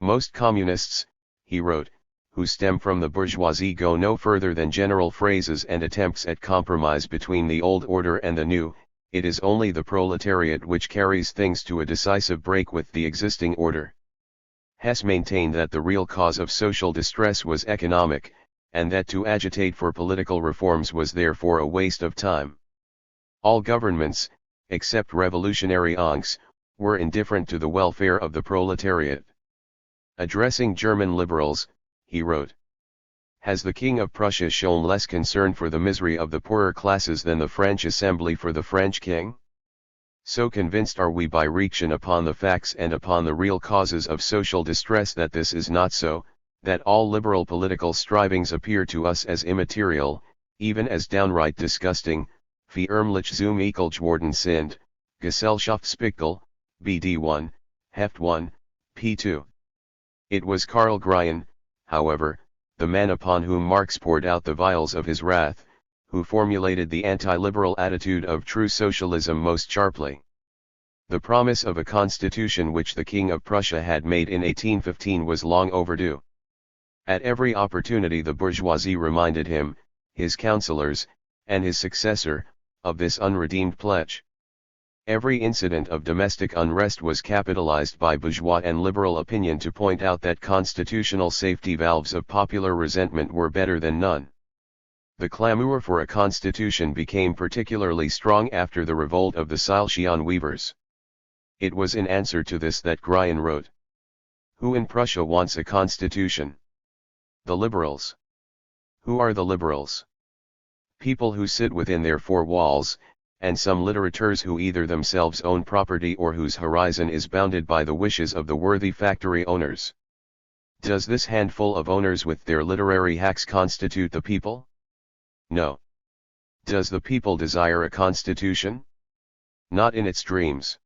Most communists, he wrote, who stem from the bourgeoisie go no further than general phrases and attempts at compromise between the old order and the new. It is only the proletariat which carries things to a decisive break with the existing order. Hess maintained that the real cause of social distress was economic, and that to agitate for political reforms was therefore a waste of time. All governments, except revolutionary ones, were indifferent to the welfare of the proletariat. Addressing German liberals, he wrote, "Has the King of Prussia shown less concern for the misery of the poorer classes than the French Assembly for the French King? So convinced are we by reaction upon the facts and upon the real causes of social distress that this is not so, that all liberal political strivings appear to us as immaterial, even as downright disgusting. Verärmlich zum Ekelgeworden sind, Gesellschaftsspiegel, BD 1, Heft 1, p. 2. It was Karl Grun, however, the man upon whom Marx poured out the vials of his wrath, who formulated the anti-liberal attitude of true socialism most sharply. The promise of a constitution which the King of Prussia had made in 1815 was long overdue. At every opportunity the bourgeoisie reminded him, his councillors, and his successor, of this unredeemed pledge. Every incident of domestic unrest was capitalized by bourgeois and liberal opinion to point out that constitutional safety valves of popular resentment were better than none. The clamor for a constitution became particularly strong after the revolt of the Silesian weavers. It was in answer to this that Grian wrote, "Who in Prussia wants a constitution? The liberals." Who are the liberals? People who sit within their four walls, and some litterateurs who either themselves own property or whose horizon is bounded by the wishes of the worthy factory owners. Does this handful of owners with their literary hacks constitute the people? No. Does the people desire a constitution? Not in its dreams.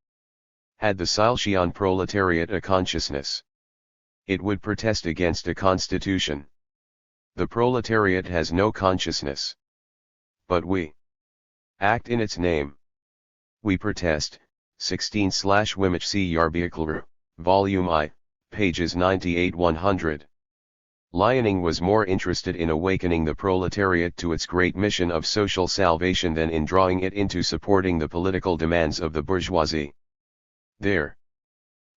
Had the Silesian proletariat a consciousness, it would protest against a constitution. The proletariat has no consciousness. But we act in its name. We protest. 16/Wimich C. Yarbiaklru, Volume I, pages 98-100. Liaoning was more interested in awakening the proletariat to its great mission of social salvation than in drawing it into supporting the political demands of the bourgeoisie. There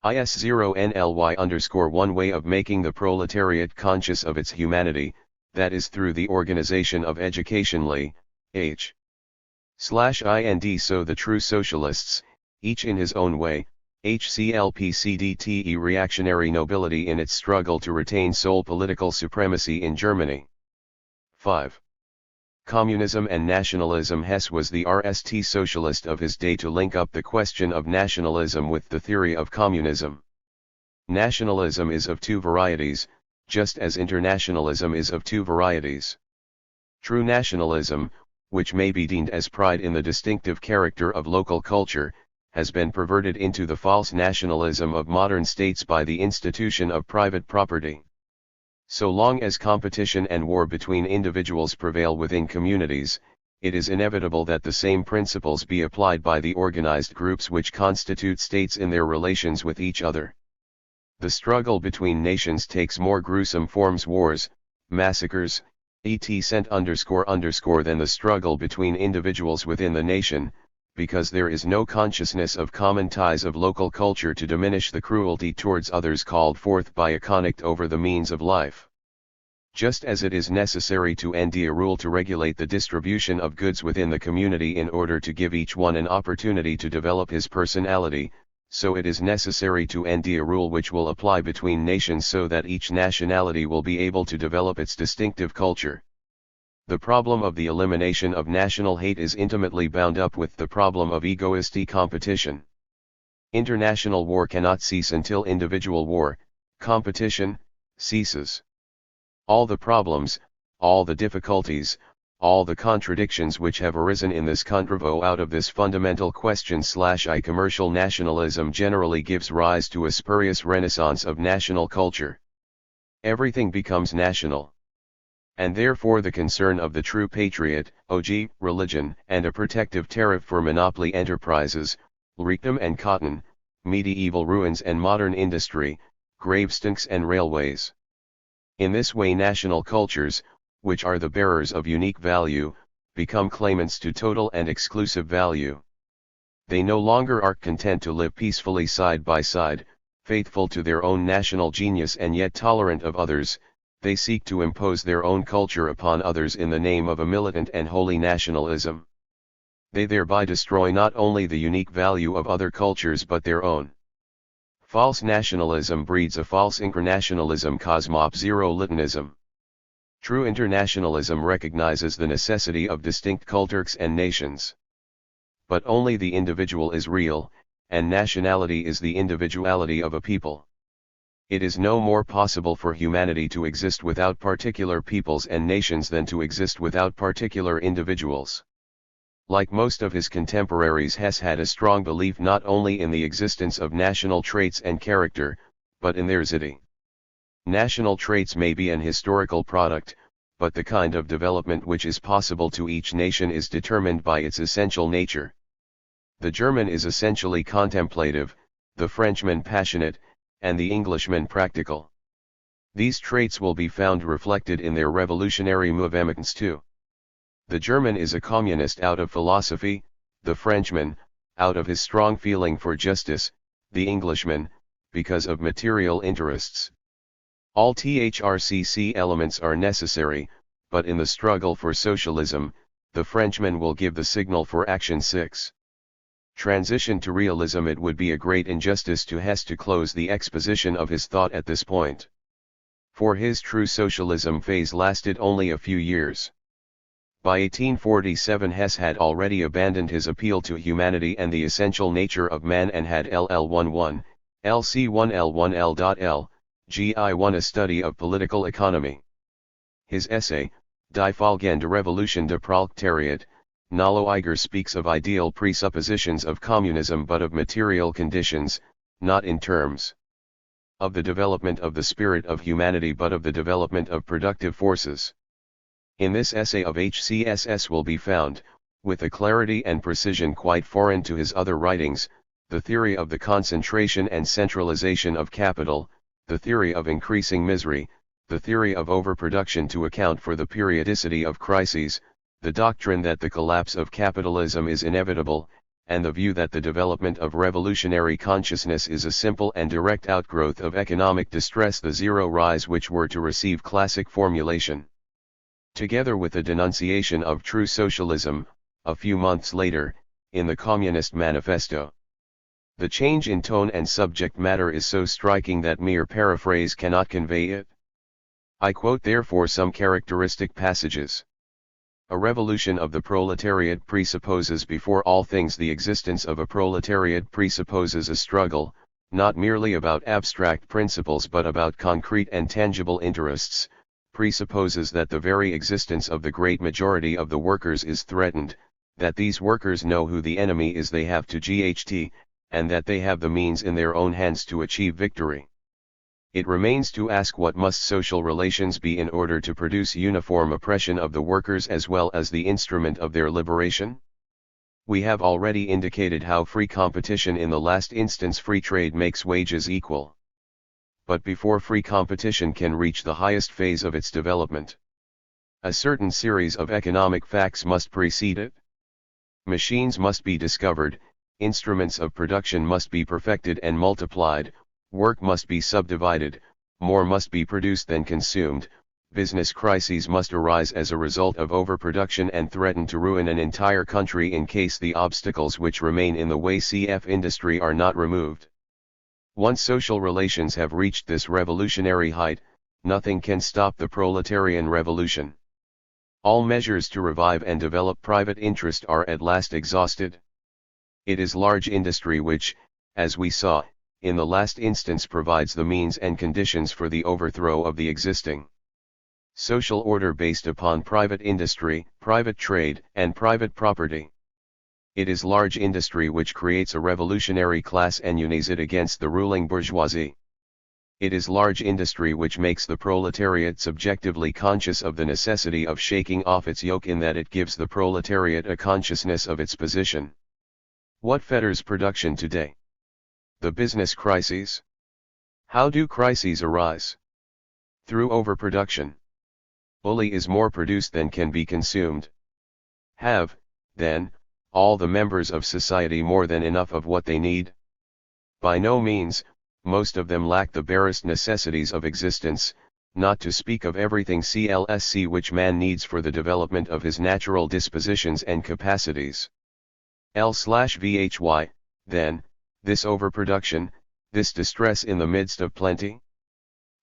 is 0nly_1 way of making the proletariat conscious of its humanity, that is through the organization of educationally, h/ind. So the true socialists, each in his own way, HCLPCDTE reactionary nobility in its struggle to retain sole political supremacy in Germany. 5. Communism and nationalism. Hess was the RST socialist of his day to link up the question of nationalism with the theory of communism. Nationalism is of two varieties, just as internationalism is of two varieties. True nationalism, which may be deemed as pride in the distinctive character of local culture, has been perverted into the false nationalism of modern states by the institution of private property. So long as competition and war between individuals prevail within communities, it is inevitable that the same principles be applied by the organized groups which constitute states in their relations with each other. The struggle between nations takes more gruesome forms: wars, massacres, etc. than the struggle between individuals within the nation, because there is no consciousness of common ties of local culture to diminish the cruelty towards others called forth by a conflict over the means of life. Just as it is necessary to end a rule to regulate the distribution of goods within the community in order to give each one an opportunity to develop his personality, so it is necessary to end a rule which will apply between nations so that each nationality will be able to develop its distinctive culture. The problem of the elimination of national hate is intimately bound up with the problem of egoistic competition. International war cannot cease until individual war, competition, ceases. All the problems, all the difficulties, all the contradictions which have arisen in this controvo out of this fundamental question / commercial nationalism generally gives rise to a spurious renaissance of national culture. Everything becomes national. And therefore the concern of the true patriot, OG, religion, and a protective tariff for monopoly enterprises, Riekdom and cotton, medieval ruins and modern industry, gravestonks and railways. In this way national cultures, which are the bearers of unique value, become claimants to total and exclusive value. They no longer are content to live peacefully side by side, faithful to their own national genius and yet tolerant of others. They seek to impose their own culture upon others in the name of a militant and holy nationalism. They thereby destroy not only the unique value of other cultures but their own. False nationalism breeds a false internationalism, cosmopolitanism. True internationalism recognizes the necessity of distinct cultures and nations. But only the individual is real, and nationality is the individuality of a people. It is no more possible for humanity to exist without particular peoples and nations than to exist without particular individuals. Like most of his contemporaries, Hess had a strong belief not only in the existence of national traits and character, but in their zity. National traits may be an historical product, but the kind of development which is possible to each nation is determined by its essential nature. The German is essentially contemplative, the Frenchman passionate, and the Englishman practical. These traits will be found reflected in their revolutionary movements too. The German is a communist out of philosophy, the Frenchman, out of his strong feeling for justice, the Englishman, because of material interests. All THRCC elements are necessary, but in the struggle for socialism, the Frenchman will give the signal for action. 6. Transition to realism. It would be a great injustice to Hess to close the exposition of his thought at this point. For his true socialism phase lasted only a few years. By 1847 Hess had already abandoned his appeal to humanity and the essential nature of man and had LL11, LC1L1L.L, GI1 a study of political economy. His essay, Die folgende Revolution de Proletariat, Nalo Eiger speaks of ideal presuppositions of communism but of material conditions, not in terms of the development of the spirit of humanity but of the development of productive forces. In this essay of HCSS will be found, with a clarity and precision quite foreign to his other writings, the theory of the concentration and centralization of capital, the theory of increasing misery, the theory of overproduction to account for the periodicity of crises, the doctrine that the collapse of capitalism is inevitable, and the view that the development of revolutionary consciousness is a simple and direct outgrowth of economic distress, the zero rise which were to receive classic formulation. Together with the denunciation of true socialism, a few months later, in the Communist Manifesto. The change in tone and subject matter is so striking that mere paraphrase cannot convey it. I quote therefore some characteristic passages. A revolution of the proletariat presupposes before all things the existence of a proletariat, presupposes a struggle, not merely about abstract principles but about concrete and tangible interests, presupposes that the very existence of the great majority of the workers is threatened, that these workers know who the enemy is they have to GHT, and that they have the means in their own hands to achieve victory. It remains to ask what must social relations be in order to produce uniform oppression of the workers as well as the instrument of their liberation? We have already indicated how free competition, in the last instance free trade, makes wages equal. But before free competition can reach the highest phase of its development, a certain series of economic facts must precede it. Machines must be discovered, instruments of production must be perfected and multiplied, work must be subdivided, more must be produced than consumed, business crises must arise as a result of overproduction and threaten to ruin an entire country in case the obstacles which remain in the way CF industry are not removed. Once social relations have reached this revolutionary height, nothing can stop the proletarian revolution. All measures to revive and develop private interest are at last exhausted. It is large industry which, as we saw, in the last instance provides the means and conditions for the overthrow of the existing social order based upon private industry, private trade, and private property. It is large industry which creates a revolutionary class and unites it against the ruling bourgeoisie. It is large industry which makes the proletariat subjectively conscious of the necessity of shaking off its yoke, in that it gives the proletariat a consciousness of its position. What fetters production today? The business crises. How do crises arise? Through overproduction. Only is more produced than can be consumed. Have, then, all the members of society more than enough of what they need? By no means. Most of them lack the barest necessities of existence, not to speak of everything CLSC which man needs for the development of his natural dispositions and capacities. L/VHY, then, this overproduction, this distress in the midst of plenty?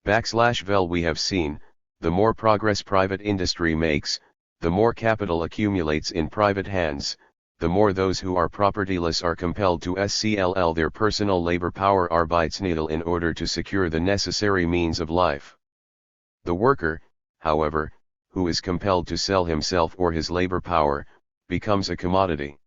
\Vel we have seen, the more progress private industry makes, the more capital accumulates in private hands, the more those who are propertyless are compelled to SCLL their personal labor power Arbeitsmittel in order to secure the necessary means of life. The worker, however, who is compelled to sell himself or his labor power, becomes a commodity.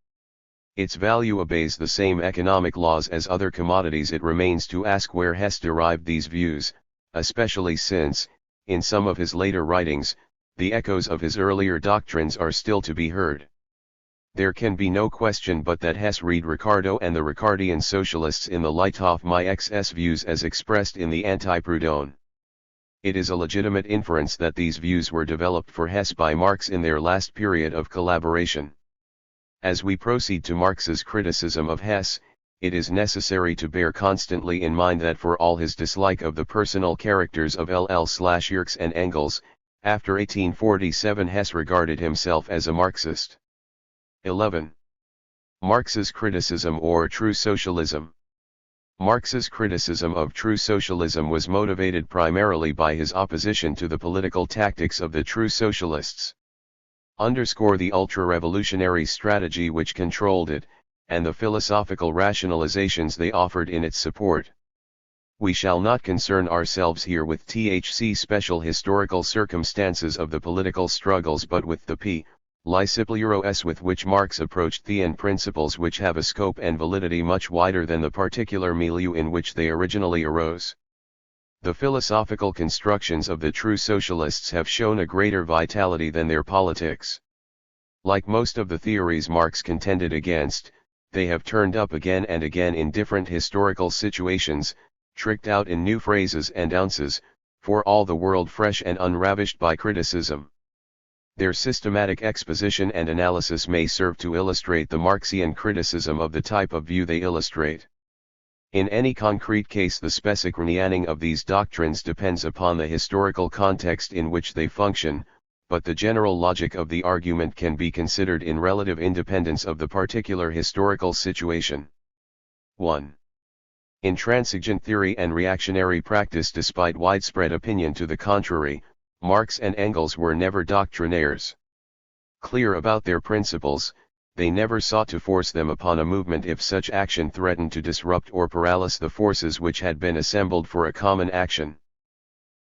Its value obeys the same economic laws as other commodities. It remains to ask where Hess derived these views, especially since, in some of his later writings, the echoes of his earlier doctrines are still to be heard. There can be no question but that Hess read Ricardo and the Ricardian socialists in the light of Marx's views as expressed in the Anti-Proudhon. It is a legitimate inference that these views were developed for Hess by Marx in their last period of collaboration. As we proceed to Marx's criticism of Hess, it is necessary to bear constantly in mind that for all his dislike of the personal characters of LL/Yerkes and Engels, After 1847, Hess regarded himself as a Marxist. 11. Marx's criticism or true socialism. Marx's criticism of true socialism was motivated primarily by his opposition to the political tactics of the true socialists. Underscore the ultra-revolutionary strategy which controlled it, and the philosophical rationalizations they offered in its support. We shall not concern ourselves here with special historical circumstances of the political struggles but with the principles with which Marx approached and principles which have a scope and validity much wider than the particular milieu in which they originally arose. The philosophical constructions of the true socialists have shown a greater vitality than their politics. Like most of the theories Marx contended against, they have turned up again and again in different historical situations, tricked out in new phrases and ounces, for all the world fresh and unravished by criticism. Their systematic exposition and analysis may serve to illustrate the Marxian criticism of the type of view they illustrate. In any concrete case, the specific of these doctrines depends upon the historical context in which they function, but the general logic of the argument can be considered in relative independence of the particular historical situation. 1. Intransigent theory and reactionary practice. Despite widespread opinion to the contrary, Marx and Engels were never doctrinaires. Clear about their principles, they never sought to force them upon a movement if such action threatened to disrupt or paralyze the forces which had been assembled for a common action.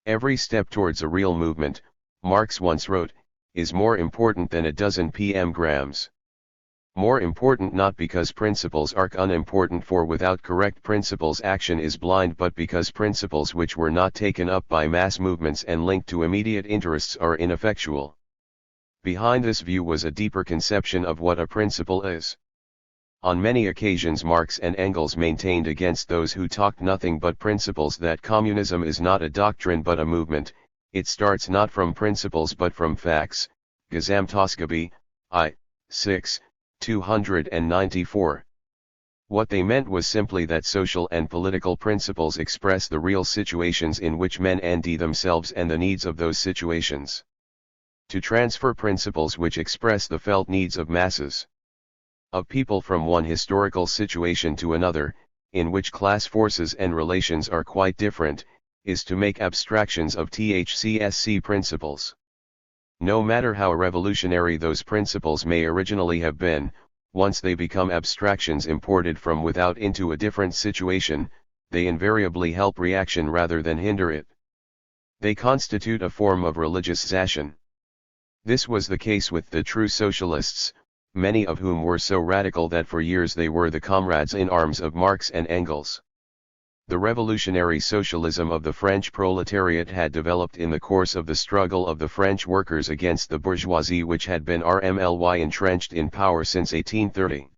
Every step towards a real movement, Marx once wrote, is more important than a dozen grams. More important not because principles are unimportant, for without correct principles action is blind, but because principles which were not taken up by mass movements and linked to immediate interests are ineffectual. Behind this view was a deeper conception of what a principle is. On many occasions Marx and Engels maintained against those who talked nothing but principles that communism is not a doctrine but a movement, it starts not from principles but from facts. Gesamtausgabe, I. 6. 294. What they meant was simply that social and political principles express the real situations in which men and themselves and the needs of those situations. To transfer principles which express the felt needs of masses of people from one historical situation to another, in which class forces and relations are quite different, is to make abstractions of THCSC principles. No matter how revolutionary those principles may originally have been, once they become abstractions imported from without into a different situation, they invariably help reaction rather than hinder it. They constitute a form of religiousation. This was the case with the true socialists, many of whom were so radical that for years they were the comrades in arms of Marx and Engels. The revolutionary socialism of the French proletariat had developed in the course of the struggle of the French workers against the bourgeoisie, which had been RMLY entrenched in power since 1830.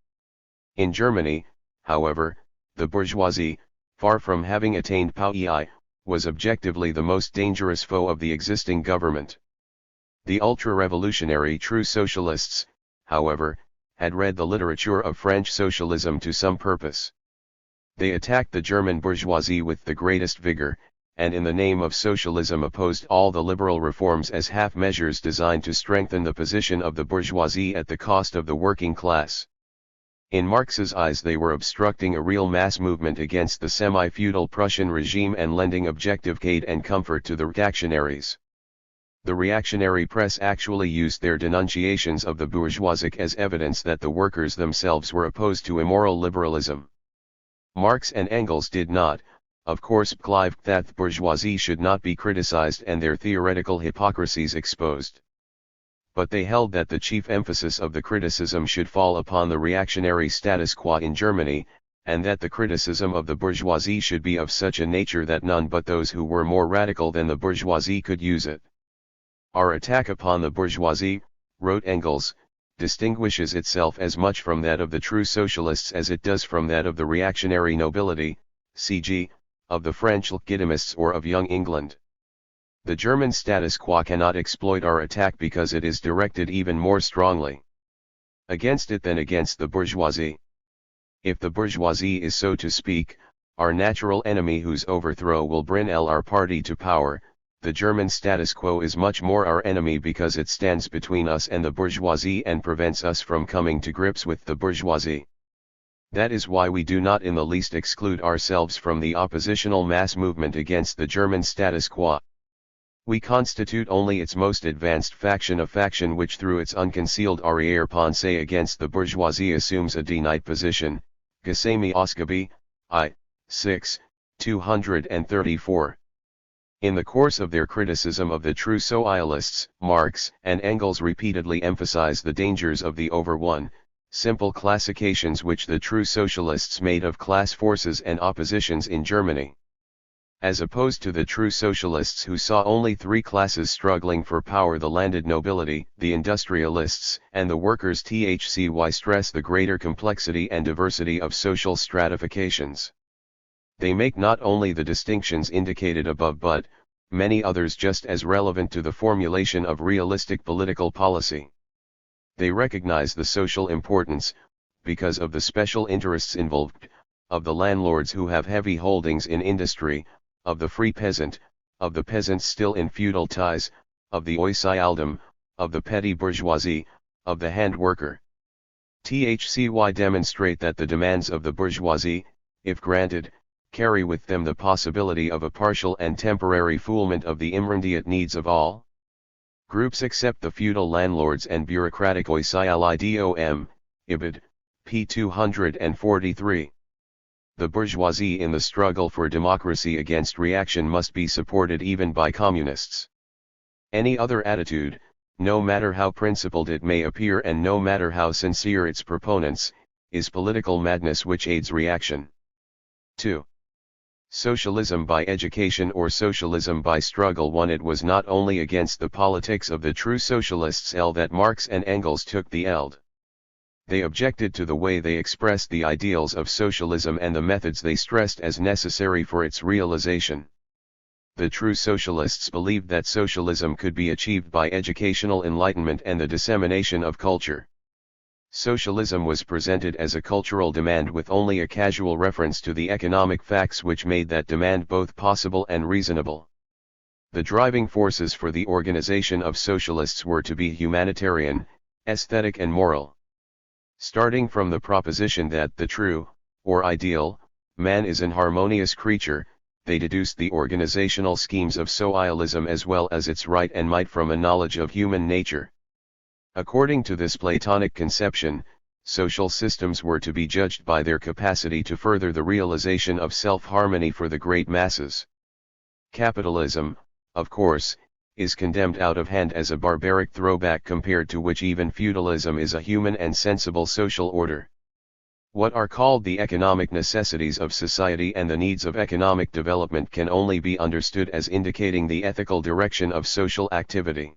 In Germany, however, the bourgeoisie, far from having attained power, was objectively the most dangerous foe of the existing government. The ultra-revolutionary true socialists, however, had read the literature of French socialism to some purpose. They attacked the German bourgeoisie with the greatest vigor, and in the name of socialism opposed all the liberal reforms as half measures designed to strengthen the position of the bourgeoisie at the cost of the working class. In Marx's eyes they were obstructing a real mass movement against the semi-feudal Prussian regime and lending objective aid and comfort to the reactionaries. The reactionary press actually used their denunciations of the bourgeoisie as evidence that the workers themselves were opposed to immoral liberalism. Marx and Engels did not, of course, believe that the bourgeoisie should not be criticized and their theoretical hypocrisies exposed. But they held that the chief emphasis of the criticism should fall upon the reactionary status quo in Germany, and that the criticism of the bourgeoisie should be of such a nature that none but those who were more radical than the bourgeoisie could use it. Our attack upon the bourgeoisie, wrote Engels, distinguishes itself as much from that of the true socialists as it does from that of the reactionary nobility, c.g., of the French Legitimists or of Young England. The German status quo cannot exploit our attack because it is directed even more strongly against it than against the bourgeoisie. If the bourgeoisie is, so to speak, our natural enemy whose overthrow will bring our party to power, the German status quo is much more our enemy because it stands between us and the bourgeoisie and prevents us from coming to grips with the bourgeoisie. That is why we do not in the least exclude ourselves from the oppositional mass movement against the German status quo. We constitute only its most advanced faction, a faction which through its unconcealed arrière-pensée against the bourgeoisie assumes a denied position. Gasemi Oskabi, I. 6, 234. In the course of their criticism of the true socialists, Marx and Engels repeatedly emphasize the dangers of the simple classifications which the true socialists made of class forces and oppositions in Germany. As opposed to the true socialists who saw only three classes struggling for power: the landed nobility, the industrialists, and the workers. THCY stress the greater complexity and diversity of social stratifications. They make not only the distinctions indicated above but many others just as relevant to the formulation of realistic political policy. They recognize the social importance, because of the special interests involved, of the landlords who have heavy holdings in industry, of the free peasant, of the peasants still in feudal ties, of the oisialdom, of the petty bourgeoisie, of the hand worker. THCY demonstrate that the demands of the bourgeoisie, if granted, carry with them the possibility of a partial and temporary fulfillment of the immediate needs of all groups except the feudal landlords and bureaucratic oisialdom, Ibid, p. 243. The bourgeoisie in the struggle for democracy against reaction must be supported even by communists. Any other attitude, no matter how principled it may appear and no matter how sincere its proponents, is political madness which aids reaction. 2. Socialism by education or socialism by struggle. 1. It was not only against the politics of the true socialists that Marx and Engels took the eld. They objected to the way they expressed the ideals of socialism and the methods they stressed as necessary for its realization. The true socialists believed that socialism could be achieved by educational enlightenment and the dissemination of culture. Socialism was presented as a cultural demand with only a casual reference to the economic facts which made that demand both possible and reasonable. The driving forces for the organization of socialists were to be humanitarian, aesthetic and moral. Starting from the proposition that the true, or ideal, man is an harmonious creature, they deduced the organizational schemes of socialism as well as its right and might from a knowledge of human nature. According to this Platonic conception, social systems were to be judged by their capacity to further the realization of self-harmony for the great masses. Capitalism, of course, is condemned out of hand as a barbaric throwback compared to which even feudalism is a human and sensible social order. What are called the economic necessities of society and the needs of economic development can only be understood as indicating the ethical direction of social activity.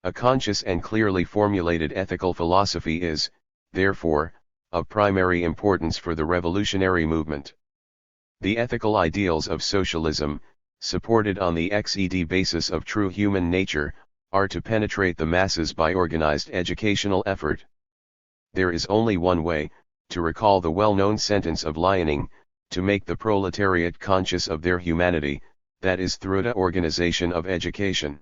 A conscious and clearly formulated ethical philosophy is, therefore, of primary importance for the revolutionary movement. The ethical ideals of socialism, supported on the XED basis of true human nature, are to penetrate the masses by organized educational effort. There is only one way, to recall the well-known sentence of Lianing, to make the proletariat conscious of their humanity, that is through the organization of education.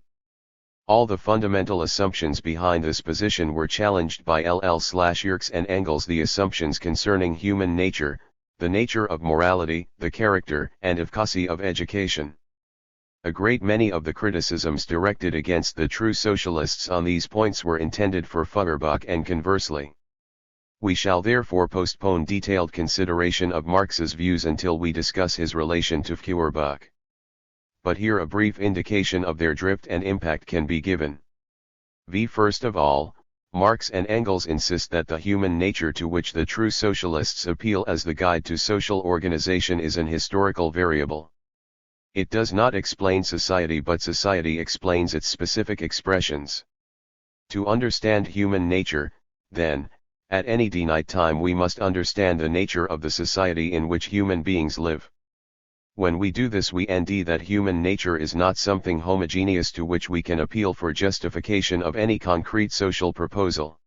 All the fundamental assumptions behind this position were challenged by Yerkes and Engels. The assumptions concerning human nature, the nature of morality, the character and efficacy of education. A great many of the criticisms directed against the true socialists on these points were intended for Feuerbach and conversely. We shall therefore postpone detailed consideration of Marx's views until we discuss his relation to Feuerbach. But here a brief indication of their drift and impact can be given. First of all, Marx and Engels insist that the human nature to which the true socialists appeal as the guide to social organization is an historical variable. It does not explain society, but society explains its specific expressions. To understand human nature, then, at any denied time we must understand the nature of the society in which human beings live. When we do this we see that human nature is not something homogeneous to which we can appeal for justification of any concrete social proposal.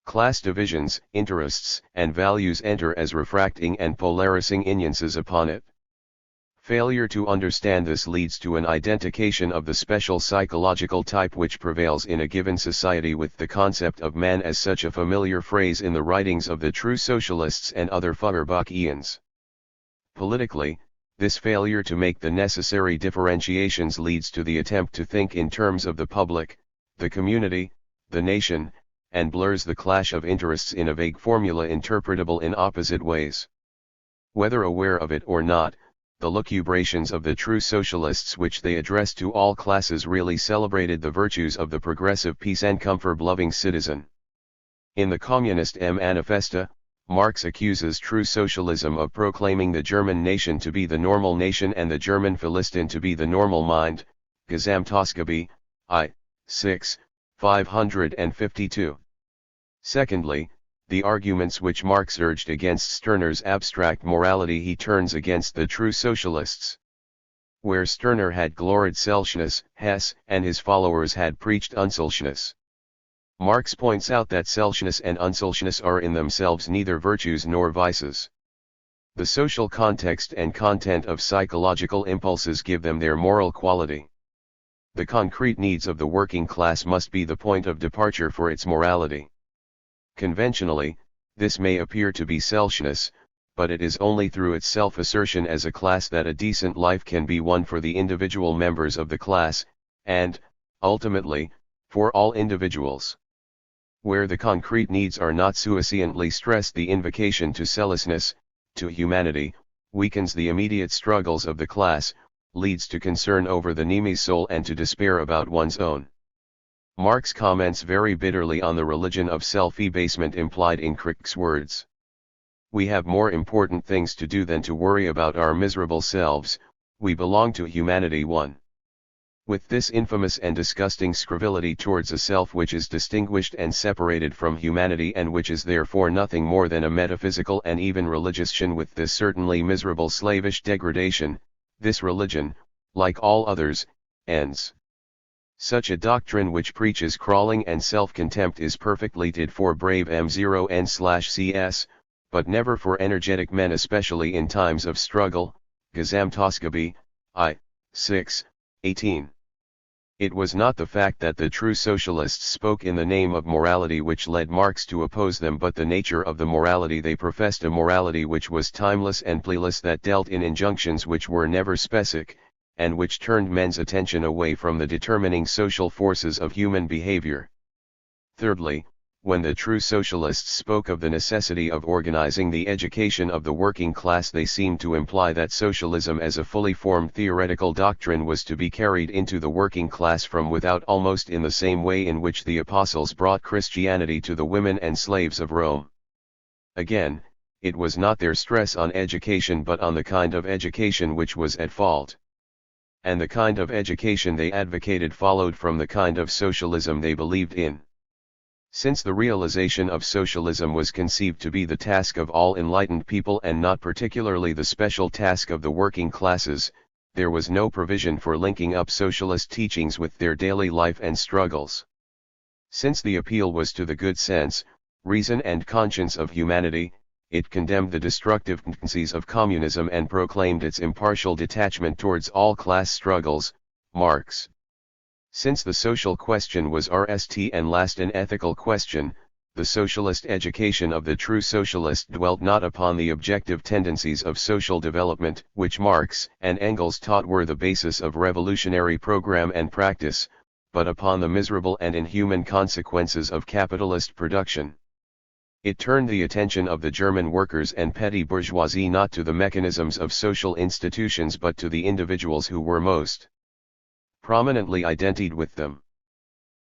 Class divisions, interests, and values enter as refracting and polarizing influences upon it. Failure to understand this leads to an identification of the special psychological type which prevails in a given society with the concept of man as such, a familiar phrase in the writings of the true socialists and other Feuerbach'ians. Politically, this failure to make the necessary differentiations leads to the attempt to think in terms of the public, the community, the nation, and blurs the clash of interests in a vague formula interpretable in opposite ways. Whether aware of it or not, the lucubrations of the true socialists which they addressed to all classes really celebrated the virtues of the progressive peace and comfort-loving citizen. In the Communist Manifesta, Marx accuses true socialism of proclaiming the German nation to be the normal nation and the German Philistine to be the normal mind, Gesamtausgabe, I. 6, 552. Secondly, the arguments which Marx urged against Stirner's abstract morality he turns against the true socialists. Where Stirner had gloried Selfshness, Hess and his followers had preached Unselfshness. Marx points out that selfishness and unselfishness are in themselves neither virtues nor vices. The social context and content of psychological impulses give them their moral quality. The concrete needs of the working class must be the point of departure for its morality. Conventionally, this may appear to be selfishness, but it is only through its self-assertion as a class that a decent life can be won for the individual members of the class, and, ultimately, for all individuals. Where the concrete needs are not sufficiently stressed, the invocation to selflessness, to humanity, weakens the immediate struggles of the class, leads to concern over the neme's soul and to despair about one's own. Marx comments very bitterly on the religion of self-effacement implied in Crick's words. We have more important things to do than to worry about our miserable selves, we belong to humanity. 1. With this infamous and disgusting scurrility towards a self which is distinguished and separated from humanity and which is therefore nothing more than a metaphysical and even religious sin, with this certainly miserable slavish degradation, this religion, like all others, ends. Such a doctrine which preaches crawling and self-contempt is perfectly fit for brave M0N/CS, but never for energetic men, especially in times of struggle. Gesamtausgabe, I. 6, 18. It was not the fact that the true socialists spoke in the name of morality which led Marx to oppose them, but the nature of the morality they professed, a morality which was timeless and plealess, that dealt in injunctions which were never specific, and which turned men's attention away from the determining social forces of human behavior. Thirdly, when the true socialists spoke of the necessity of organizing the education of the working class, they seemed to imply that socialism as a fully formed theoretical doctrine was to be carried into the working class from without, almost in the same way in which the apostles brought Christianity to the women and slaves of Rome. Again, it was not their stress on education but on the kind of education which was at fault. And the kind of education they advocated followed from the kind of socialism they believed in. Since the realization of socialism was conceived to be the task of all enlightened people and not particularly the special task of the working classes, there was no provision for linking up socialist teachings with their daily life and struggles. Since the appeal was to the good sense, reason and conscience of humanity, it condemned the destructive tendencies of communism and proclaimed its impartial detachment towards all class struggles. Marx. Since the social question was first and last an ethical question, the socialist education of the true socialist dwelt not upon the objective tendencies of social development, which Marx and Engels taught were the basis of revolutionary program and practice, but upon the miserable and inhuman consequences of capitalist production. It turned the attention of the German workers and petty bourgeoisie not to the mechanisms of social institutions but to the individuals who were most prominently identified with them.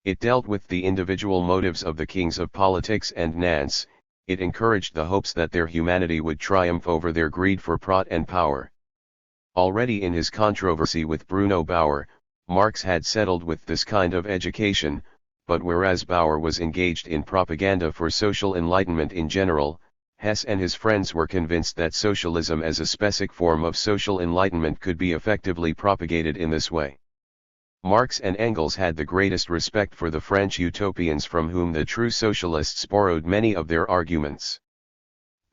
It dealt with the individual motives of the kings of politics and Nance, it encouraged the hopes that their humanity would triumph over their greed for profit and power. Already in his controversy with Bruno Bauer, Marx had settled with this kind of education, but whereas Bauer was engaged in propaganda for social enlightenment in general, Hess and his friends were convinced that socialism as a specific form of social enlightenment could be effectively propagated in this way. Marx and Engels had the greatest respect for the French utopians from whom the true socialists borrowed many of their arguments.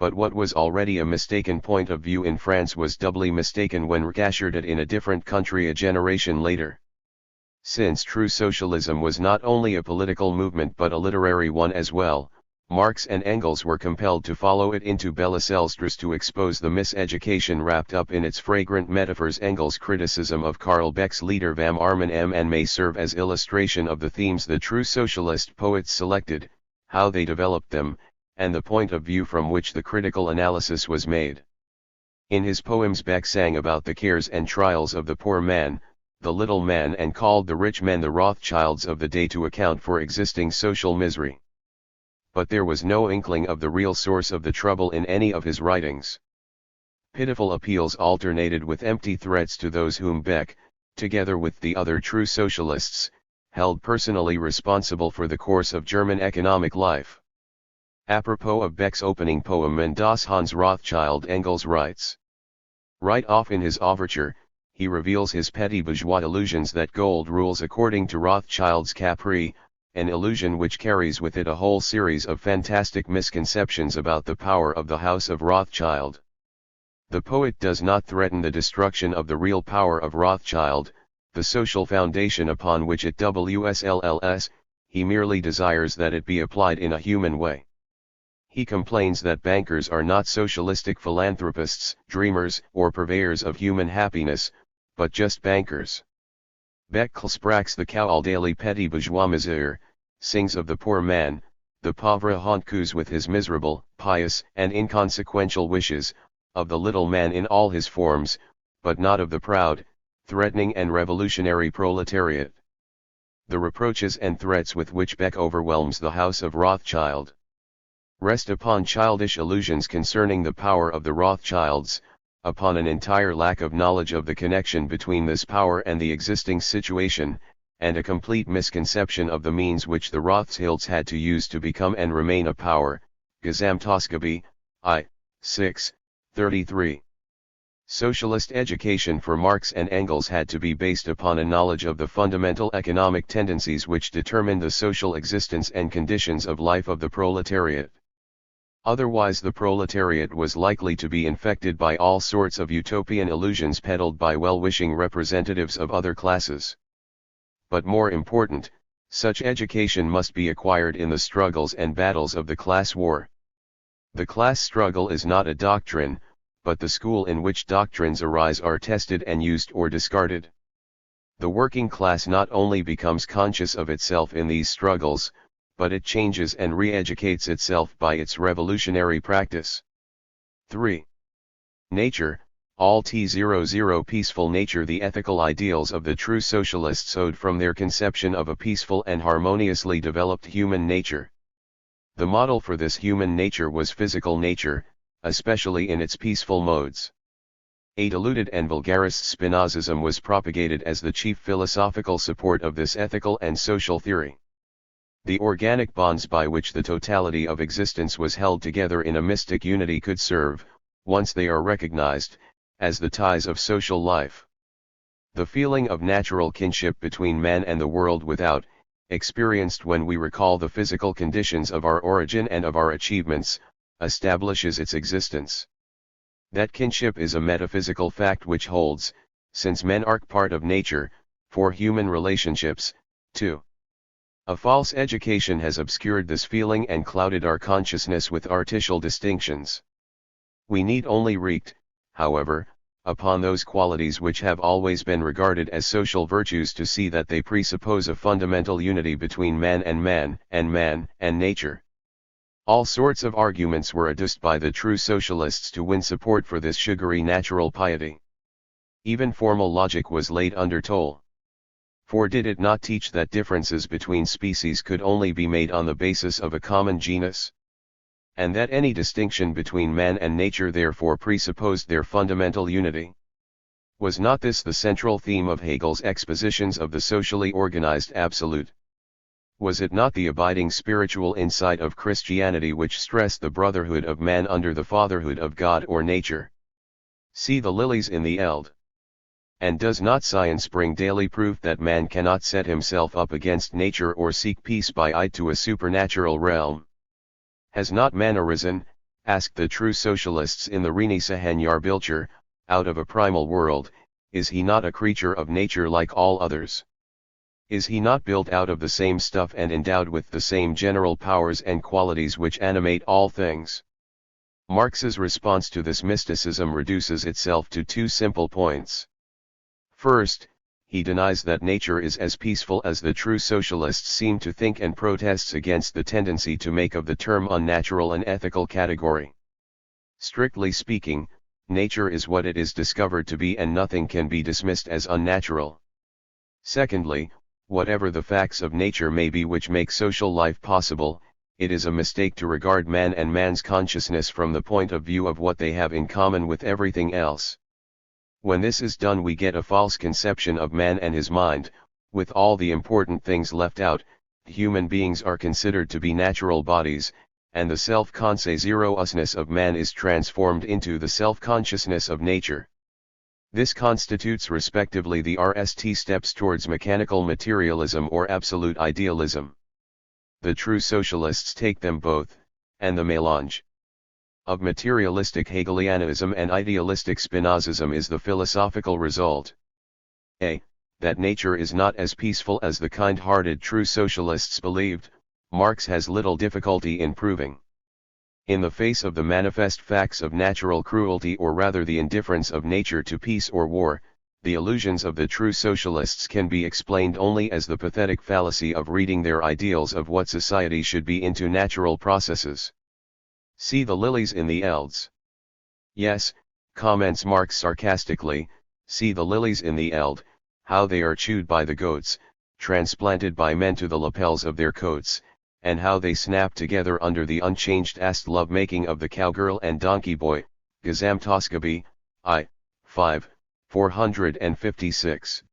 but what was already a mistaken point of view in France was doubly mistaken when recashed in a different country a generation later. Since true socialism was not only a political movement but a literary one as well, Marx and Engels were compelled to follow it into Bellecelsters to expose the miseducation wrapped up in its fragrant metaphors. Engels' criticism of Carl Beck's Lieder vom armen Mann may serve as illustration of the themes the true socialist poets selected, how they developed them, and the point of view from which the critical analysis was made. In his poems Beck sang about the cares and trials of the poor man, the little man, and called the rich men the Rothschilds of the day to account for existing social misery. But there was no inkling of the real source of the trouble in any of his writings. Pitiful appeals alternated with empty threats to those whom Beck, together with the other true socialists, held personally responsible for the course of German economic life. Apropos of Beck's opening poem and das Hans Rothschild, Engels writes. Right off in his overture, he reveals his petty bourgeois illusions that gold rules according to Rothschild's caprice, an illusion which carries with it a whole series of fantastic misconceptions about the power of the House of Rothschild. The poet does not threaten the destruction of the real power of Rothschild, the social foundation upon which it WSLLS, he merely desires that it be applied in a human way. He complains that bankers are not socialistic philanthropists, dreamers, or purveyors of human happiness, but just bankers. Beck sprachs the cow all daily petty bourgeois misère, sings of the poor man, the pauvre honteuse with his miserable, pious, and inconsequential wishes, of the little man in all his forms, but not of the proud, threatening and revolutionary proletariat. The reproaches and threats with which Beck overwhelms the House of Rothschild rest upon childish illusions concerning the power of the Rothschilds, upon an entire lack of knowledge of the connection between this power and the existing situation, and a complete misconception of the means which the Rothschilds had to use to become and remain a power. Gesamtausgabe, I. 6, 33. Socialist education for Marx and Engels had to be based upon a knowledge of the fundamental economic tendencies which determine the social existence and conditions of life of the proletariat. Otherwise the proletariat was likely to be infected by all sorts of utopian illusions peddled by well-wishing representatives of other classes. But more important, such education must be acquired in the struggles and battles of the class war. The class struggle is not a doctrine, but the school in which doctrines arise are tested and used or discarded. The working class not only becomes conscious of itself in these struggles, but it changes and re-educates itself by its revolutionary practice. 3. Nature, all T00 peaceful nature. The ethical ideals of the true socialists owed from their conception of a peaceful and harmoniously developed human nature. The model for this human nature was physical nature, especially in its peaceful modes. A diluted and vulgarist Spinozism was propagated as the chief philosophical support of this ethical and social theory. The organic bonds by which the totality of existence was held together in a mystic unity could serve, once they are recognized, as the ties of social life. The feeling of natural kinship between man and the world without, experienced when we recall the physical conditions of our origin and of our achievements, establishes its existence. That kinship is a metaphysical fact which holds, since men are part of nature, for human relationships, too. A false education has obscured this feeling and clouded our consciousness with artificial distinctions. We need only react, however, upon those qualities which have always been regarded as social virtues to see that they presuppose a fundamental unity between man and nature. All sorts of arguments were adduced by the true socialists to win support for this sugary natural piety. Even formal logic was laid under toll. For did it not teach that differences between species could only be made on the basis of a common genus? And that any distinction between man and nature therefore presupposed their fundamental unity? Was not this the central theme of Hegel's expositions of the socially organized absolute? Was it not the abiding spiritual insight of Christianity which stressed the brotherhood of man under the fatherhood of God or nature? See the lilies in the Eld. And does not science bring daily proof that man cannot set himself up against nature or seek peace by eye to a supernatural realm? Has not man arisen, Ask the true socialists in the Renaissance, out of a primal world, is he not a creature of nature like all others? Is he not built out of the same stuff and endowed with the same general powers and qualities which animate all things? Marx's response to this mysticism reduces itself to two simple points. First, he denies that nature is as peaceful as the true socialists seem to think and protests against the tendency to make of the term unnatural an ethical category. Strictly speaking, nature is what it is discovered to be and nothing can be dismissed as unnatural. Secondly, whatever the facts of nature may be which make social life possible, it is a mistake to regard man and man's consciousness from the point of view of what they have in common with everything else. When this is done, we get a false conception of man and his mind. With all the important things left out, human beings are considered to be natural bodies, and the self-consciousness of man is transformed into the self-consciousness of nature. This constitutes respectively the RST steps towards mechanical materialism or absolute idealism. The true socialists take them both, and the mélange of materialistic Hegelianism and idealistic Spinozism is the philosophical result. A. That nature is not as peaceful as the kind-hearted true socialists believed, Marx has little difficulty in proving. In the face of the manifest facts of natural cruelty, or rather the indifference of nature to peace or war, the illusions of the true socialists can be explained only as the pathetic fallacy of reading their ideals of what society should be into natural processes. See the lilies in the Elds. Yes, comments Marx sarcastically, see the lilies in the Eld, how they are chewed by the goats, transplanted by men to the lapels of their coats, and how they snap together under the unchanged love-making of the cowgirl and donkey boy, Gesamtausgabe, I. 5, 456.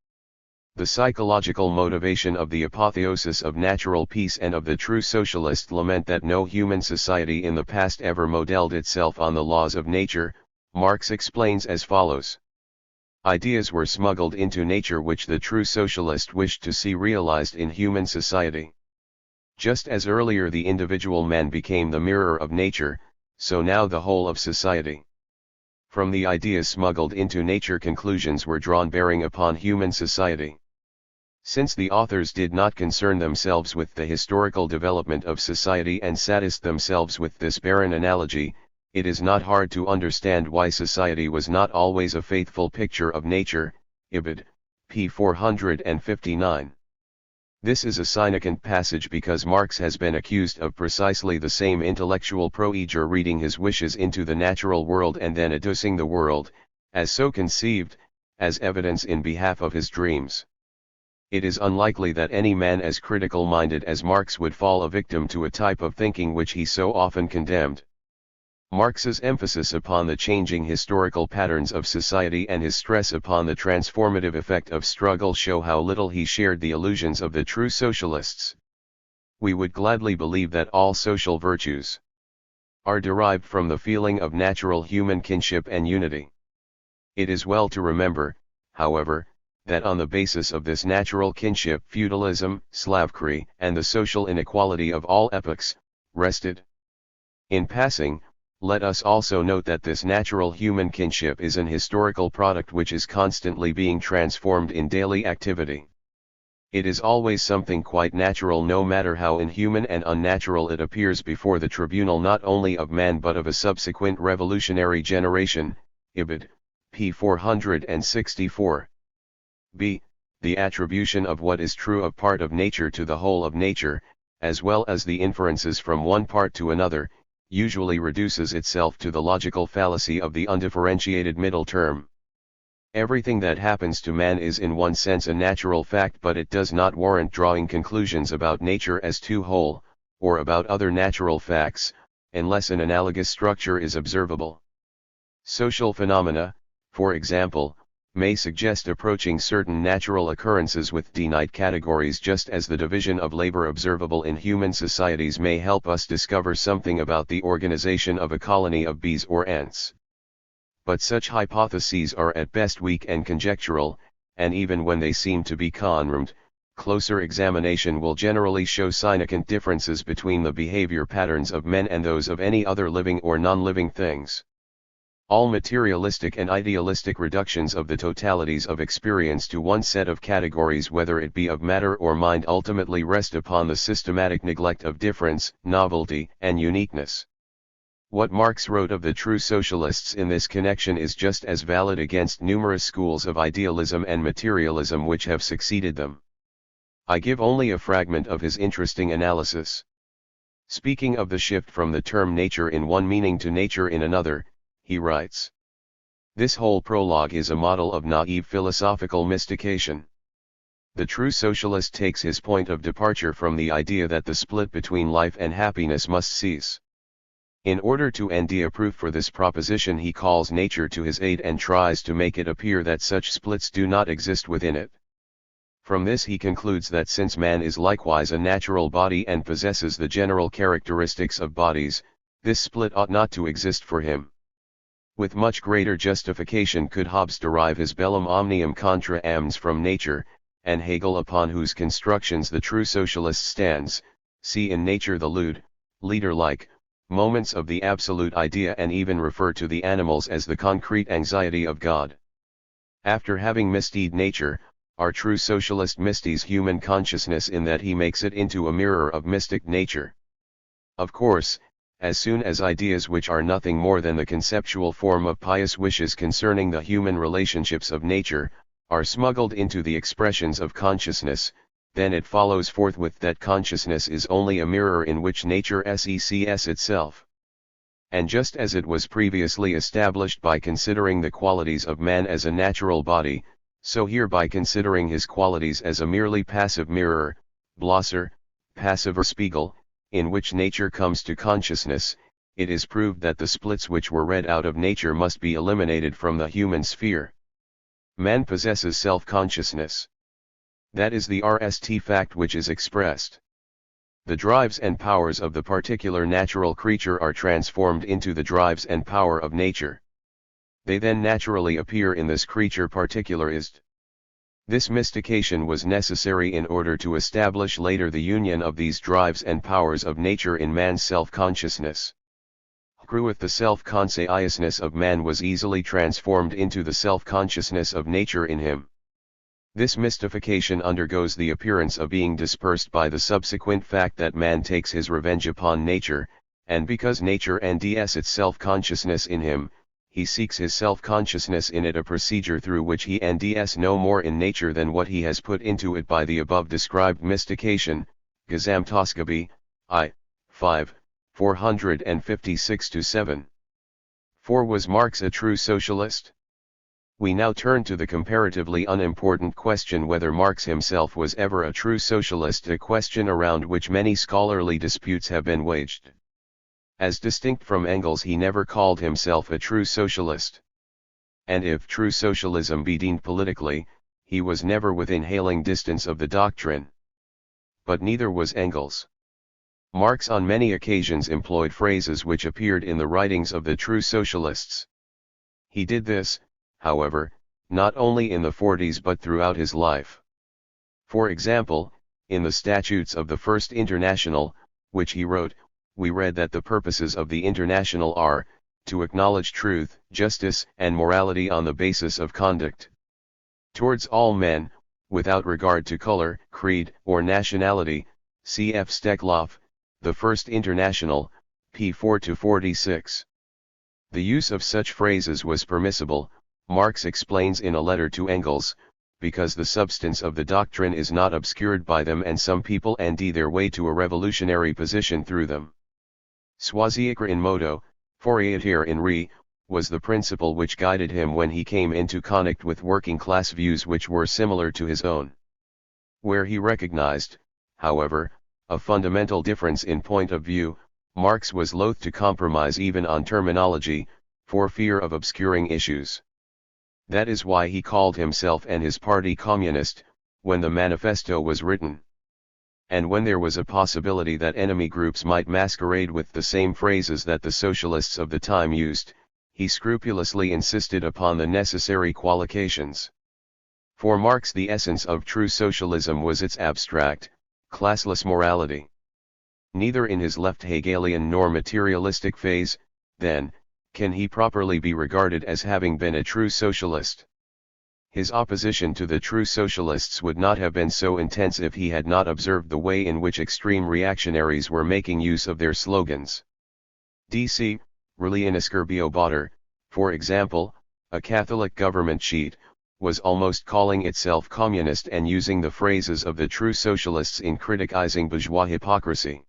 The psychological motivation of the apotheosis of natural peace and of the true socialist lament that no human society in the past ever modeled itself on the laws of nature, Marx explains as follows. Ideas were smuggled into nature which the true socialist wished to see realized in human society. Just as earlier the individual man became the mirror of nature, so now the whole of society. From the ideas smuggled into nature, conclusions were drawn bearing upon human society. Since the authors did not concern themselves with the historical development of society and satisfied themselves with this barren analogy, it is not hard to understand why society was not always a faithful picture of nature. Ibid. p. 459. This is a significant passage because Marx has been accused of precisely the same intellectual procedure, reading his wishes into the natural world and then adducing the world, as so conceived, as evidence in behalf of his dreams. It is unlikely that any man as critical-minded as Marx would fall a victim to a type of thinking which he so often condemned. Marx's emphasis upon the changing historical patterns of society and his stress upon the transformative effect of struggle show how little he shared the illusions of the true socialists. We would gladly believe that all social virtues are derived from the feeling of natural human kinship and unity. It is well to remember, however, that on the basis of this natural kinship feudalism, slavkry, and the social inequality of all epochs rested. In passing, let us also note that this natural human kinship is an historical product which is constantly being transformed in daily activity. It is always something quite natural, no matter how inhuman and unnatural it appears before the tribunal not only of man but of a subsequent revolutionary generation. Ibid. p. 464. b. The attribution of what is true of part of nature to the whole of nature, as well as the inferences from one part to another, usually reduces itself to the logical fallacy of the undifferentiated middle term. Everything that happens to man is in one sense a natural fact, but it does not warrant drawing conclusions about nature as to whole, or about other natural facts, unless an analogous structure is observable. Social phenomena, for example, may suggest approaching certain natural occurrences with finite categories, just as the division of labor observable in human societies may help us discover something about the organization of a colony of bees or ants. But such hypotheses are at best weak and conjectural, and even when they seem to be confirmed, closer examination will generally show significant differences between the behavior patterns of men and those of any other living or non-living things. All materialistic and idealistic reductions of the totalities of experience to one set of categories, whether it be of matter or mind, ultimately rest upon the systematic neglect of difference, novelty, and uniqueness. What Marx wrote of the true socialists in this connection is just as valid against numerous schools of idealism and materialism which have succeeded them. I give only a fragment of his interesting analysis. Speaking of the shift from the term nature in one meaning to nature in another, he writes, "This whole prologue is a model of naive philosophical mystication. The true socialist takes his point of departure from the idea that the split between life and happiness must cease. In order to end a proof for this proposition, he calls nature to his aid and tries to make it appear that such splits do not exist within it. From this he concludes that since man is likewise a natural body and possesses the general characteristics of bodies, this split ought not to exist for him. With much greater justification could Hobbes derive his bellum omnium contra amnes from nature, and Hegel, upon whose constructions the true socialist stands, see in nature the lewd, leader-like moments of the absolute idea, and even refer to the animals as the concrete anxiety of God. After having misdeed nature, our true socialist misdeeds human consciousness in that he makes it into a mirror of mystic nature. Of course, as soon as ideas which are nothing more than the conceptual form of pious wishes concerning the human relationships of nature, are smuggled into the expressions of consciousness, then it follows forthwith that consciousness is only a mirror in which nature sees itself. And just as it was previously established by considering the qualities of man as a natural body, so here by considering his qualities as a merely passive mirror, Blosser, passiver Spiegel, in which nature comes to consciousness, it is proved that the splits which were read out of nature must be eliminated from the human sphere. Man possesses self-consciousness. That is the RST fact which is expressed. The drives and powers of the particular natural creature are transformed into the drives and power of nature. They then naturally appear in this creature particularized. This mystification was necessary in order to establish later the union of these drives and powers of nature in man's self-consciousness. With the self-consciousness of man was easily transformed into the self-consciousness of nature in him. This mystification undergoes the appearance of being dispersed by the subsequent fact that man takes his revenge upon nature, and because nature ends its self-consciousness in him, he seeks his self-consciousness in it, a procedure through which he ends no more in nature than what he has put into it by the above described mystification. Gesamtausgabe, I. 5, 456-7. 4. Was Marx a true socialist? We now turn to the comparatively unimportant question whether Marx himself was ever a true socialist, a question around which many scholarly disputes have been waged. As distinct from Engels, he never called himself a true socialist. And if true socialism be deemed politically, he was never within hailing distance of the doctrine. But neither was Engels. Marx on many occasions employed phrases which appeared in the writings of the true socialists. He did this, however, not only in the 40s but throughout his life. For example, in the statutes of the First International, which he wrote, we read that the purposes of the International are, to acknowledge truth, justice, and morality on the basis of conduct towards all men, without regard to color, creed, or nationality. Cf. Steklov, The First International, p. 4-46. The use of such phrases was permissible, Marx explains in a letter to Engels, because the substance of the doctrine is not obscured by them and some people their way to a revolutionary position through them. Swaziakra in modo, Fourier in re, was the principle which guided him when he came into contact with working-class views which were similar to his own. Where he recognized, however, a fundamental difference in point of view, Marx was loath to compromise even on terminology, for fear of obscuring issues. That is why he called himself and his party communist, when the manifesto was written. And when there was a possibility that enemy groups might masquerade with the same phrases that the socialists of the time used, he scrupulously insisted upon the necessary qualifications. For Marx, the essence of true socialism was its abstract, classless morality. Neither in his left Hegelian nor materialistic phase, then, can he properly be regarded as having been a true socialist. His opposition to the true socialists would not have been so intense if he had not observed the way in which extreme reactionaries were making use of their slogans. D.C. Religionsgerbio Botter, for example, a Catholic government sheet, was almost calling itself communist and using the phrases of the true socialists in criticizing bourgeois hypocrisy.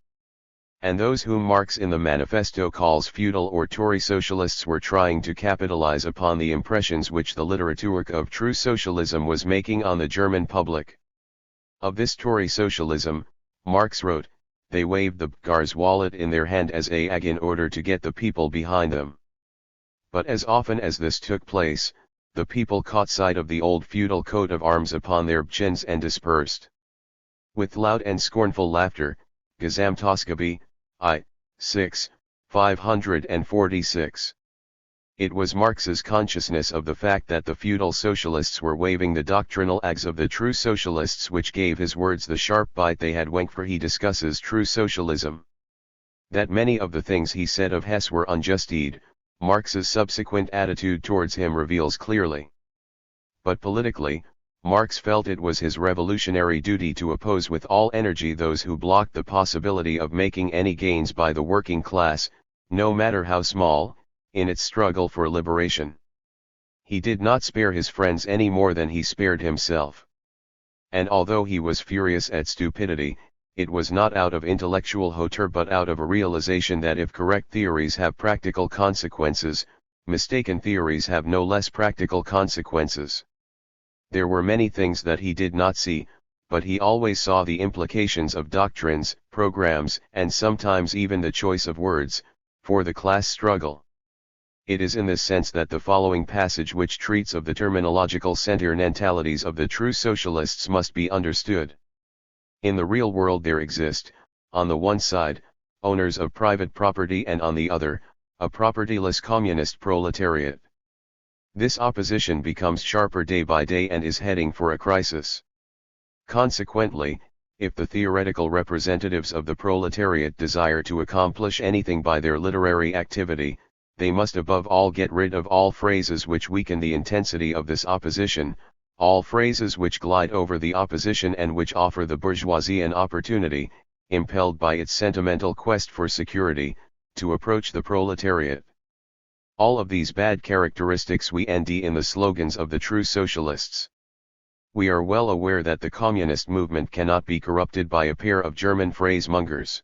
And those whom Marx in the manifesto calls feudal or Tory socialists were trying to capitalize upon the impressions which the literature of true socialism was making on the German public. Of this Tory socialism, Marx wrote, they waved the Bgars wallet in their hand as a ag in order to get the people behind them. But as often as this took place, the people caught sight of the old feudal coat of arms upon their chins and dispersed. With loud and scornful laughter, Gesamtausgabe, I. 6, 546. It was Marx's consciousness of the fact that the feudal socialists were waving the doctrinal ags of the true socialists which gave his words the sharp bite they had when he discusses true socialism. That many of the things he said of Hess were unjust Marx's subsequent attitude towards him reveals clearly. But politically, Marx felt it was his revolutionary duty to oppose with all energy those who blocked the possibility of making any gains by the working class, no matter how small, in its struggle for liberation. He did not spare his friends any more than he spared himself. And although he was furious at stupidity, it was not out of intellectual hauteur but out of a realization that if correct theories have practical consequences, mistaken theories have no less practical consequences. There were many things that he did not see, but he always saw the implications of doctrines, programs, and sometimes even the choice of words, for the class struggle. It is in this sense that the following passage, which treats of the terminological sentimentalities of the true socialists, must be understood. In the real world there exist, on the one side, owners of private property and on the other, a propertyless communist proletariat. This opposition becomes sharper day by day and is heading for a crisis. Consequently, if the theoretical representatives of the proletariat desire to accomplish anything by their literary activity, they must above all get rid of all phrases which weaken the intensity of this opposition, all phrases which glide over the opposition and which offer the bourgeoisie an opportunity, impelled by its sentimental quest for security, to approach the proletariat. All of these bad characteristics we find in the slogans of the true socialists. We are well aware that the communist movement cannot be corrupted by a pair of German phrasemongers.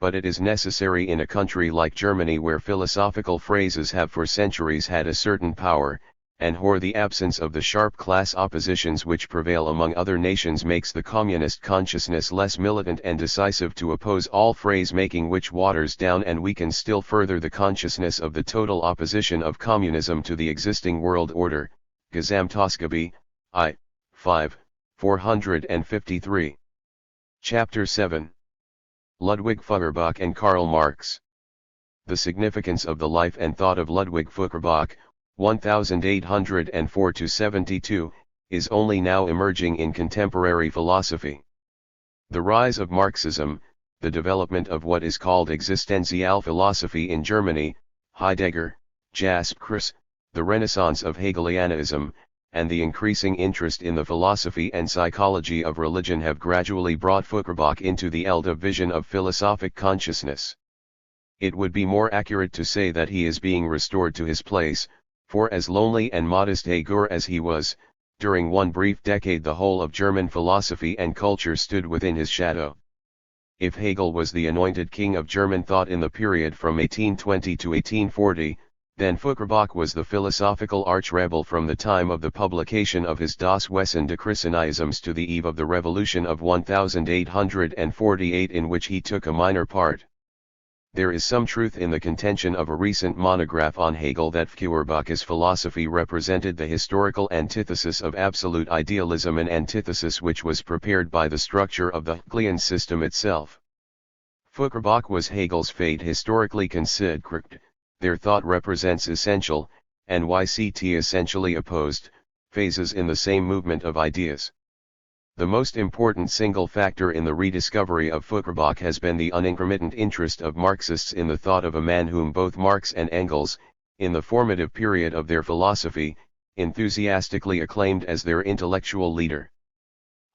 But it is necessary in a country like Germany, where philosophical phrases have for centuries had a certain power, and where the absence of the sharp class oppositions which prevail among other nations makes the communist consciousness less militant and decisive, to oppose all phrase-making which waters down and weakens still further the consciousness of the total opposition of communism to the existing world order. Gesamtausgabe, I. 5, 453. Chapter 7. Ludwig Feuerbach and Karl Marx. The significance of the life and thought of Ludwig Feuerbach, 1804–72, is only now emerging in contemporary philosophy. The rise of Marxism, the development of what is called existential philosophy in Germany, Heidegger, Jaspers, the renaissance of Hegelianism, and the increasing interest in the philosophy and psychology of religion have gradually brought Feuerbach into the eld of vision of philosophic consciousness. It would be more accurate to say that he is being restored to his place, for as lonely and modest a Gür as he was, during one brief decade the whole of German philosophy and culture stood within his shadow. If Hegel was the anointed king of German thought in the period from 1820 to 1840, then Feuerbach was the philosophical arch-rebel from the time of the publication of his Das Wesen des Christenisms to the eve of the Revolution of 1848, in which he took a minor part. There is some truth in the contention of a recent monograph on Hegel that Feuerbach's philosophy represented the historical antithesis of absolute idealism, an antithesis which was prepared by the structure of the Hegelian system itself. Feuerbach was Hegel's fate historically considered. Their thought represents essential, and YCT essentially opposed, phases in the same movement of ideas. The most important single factor in the rediscovery of Feuerbach has been the unintermittent interest of Marxists in the thought of a man whom both Marx and Engels, in the formative period of their philosophy, enthusiastically acclaimed as their intellectual leader.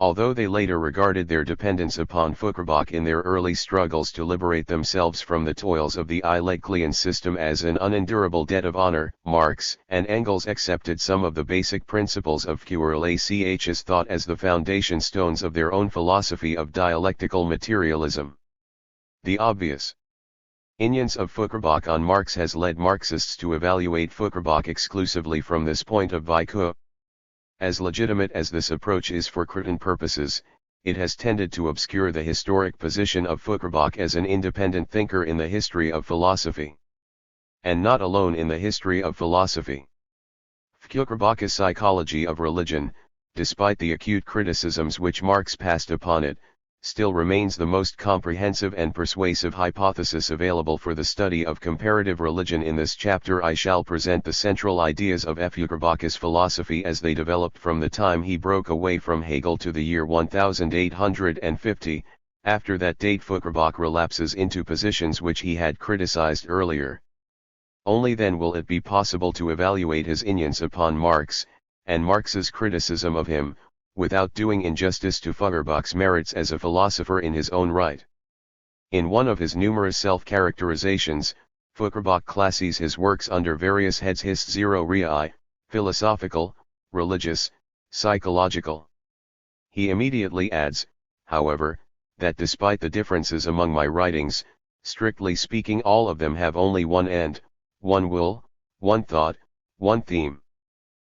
Although they later regarded their dependence upon Feuerbach in their early struggles to liberate themselves from the toils of the Eichlean system as an unendurable debt of honor, Marx and Engels accepted some of the basic principles of Feuerbach's thought as the foundation stones of their own philosophy of dialectical materialism. The obvious influence of Feuerbach on Marx has led Marxists to evaluate Feuerbach exclusively from this point of view. As legitimate as this approach is for certain purposes, it has tended to obscure the historic position of Feuerbach as an independent thinker in the history of philosophy. And not alone in the history of philosophy. Feuerbach's psychology of religion, despite the acute criticisms which Marx passed upon it, still remains the most comprehensive and persuasive hypothesis available for the study of comparative religion. In this chapter I shall present the central ideas of Feuerbach's philosophy as they developed from the time he broke away from Hegel to the year 1850, after that date Feuerbach relapses into positions which he had criticized earlier. Only then will it be possible to evaluate his influence upon Marx, and Marx's criticism of him, without doing injustice to Feuerbach's merits as a philosopher in his own right. In one of his numerous self-characterizations, Feuerbach classes his works under various heads: his zero rei, philosophical, religious, psychological. He immediately adds, however, that despite the differences among my writings, strictly speaking all of them have only one end, one will, one thought, one theme.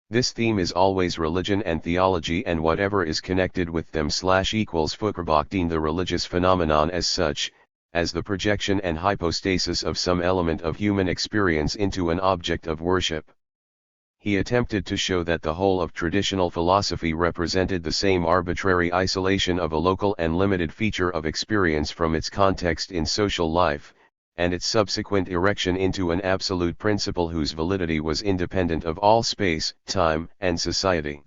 This theme is always religion and theology, and whatever is connected with them /equals. Feuerbach deemed the religious phenomenon as such, as the projection and hypostasis of some element of human experience into an object of worship. He attempted to show that the whole of traditional philosophy represented the same arbitrary isolation of a local and limited feature of experience from its context in social life, and its subsequent erection into an absolute principle whose validity was independent of all space, time, and society.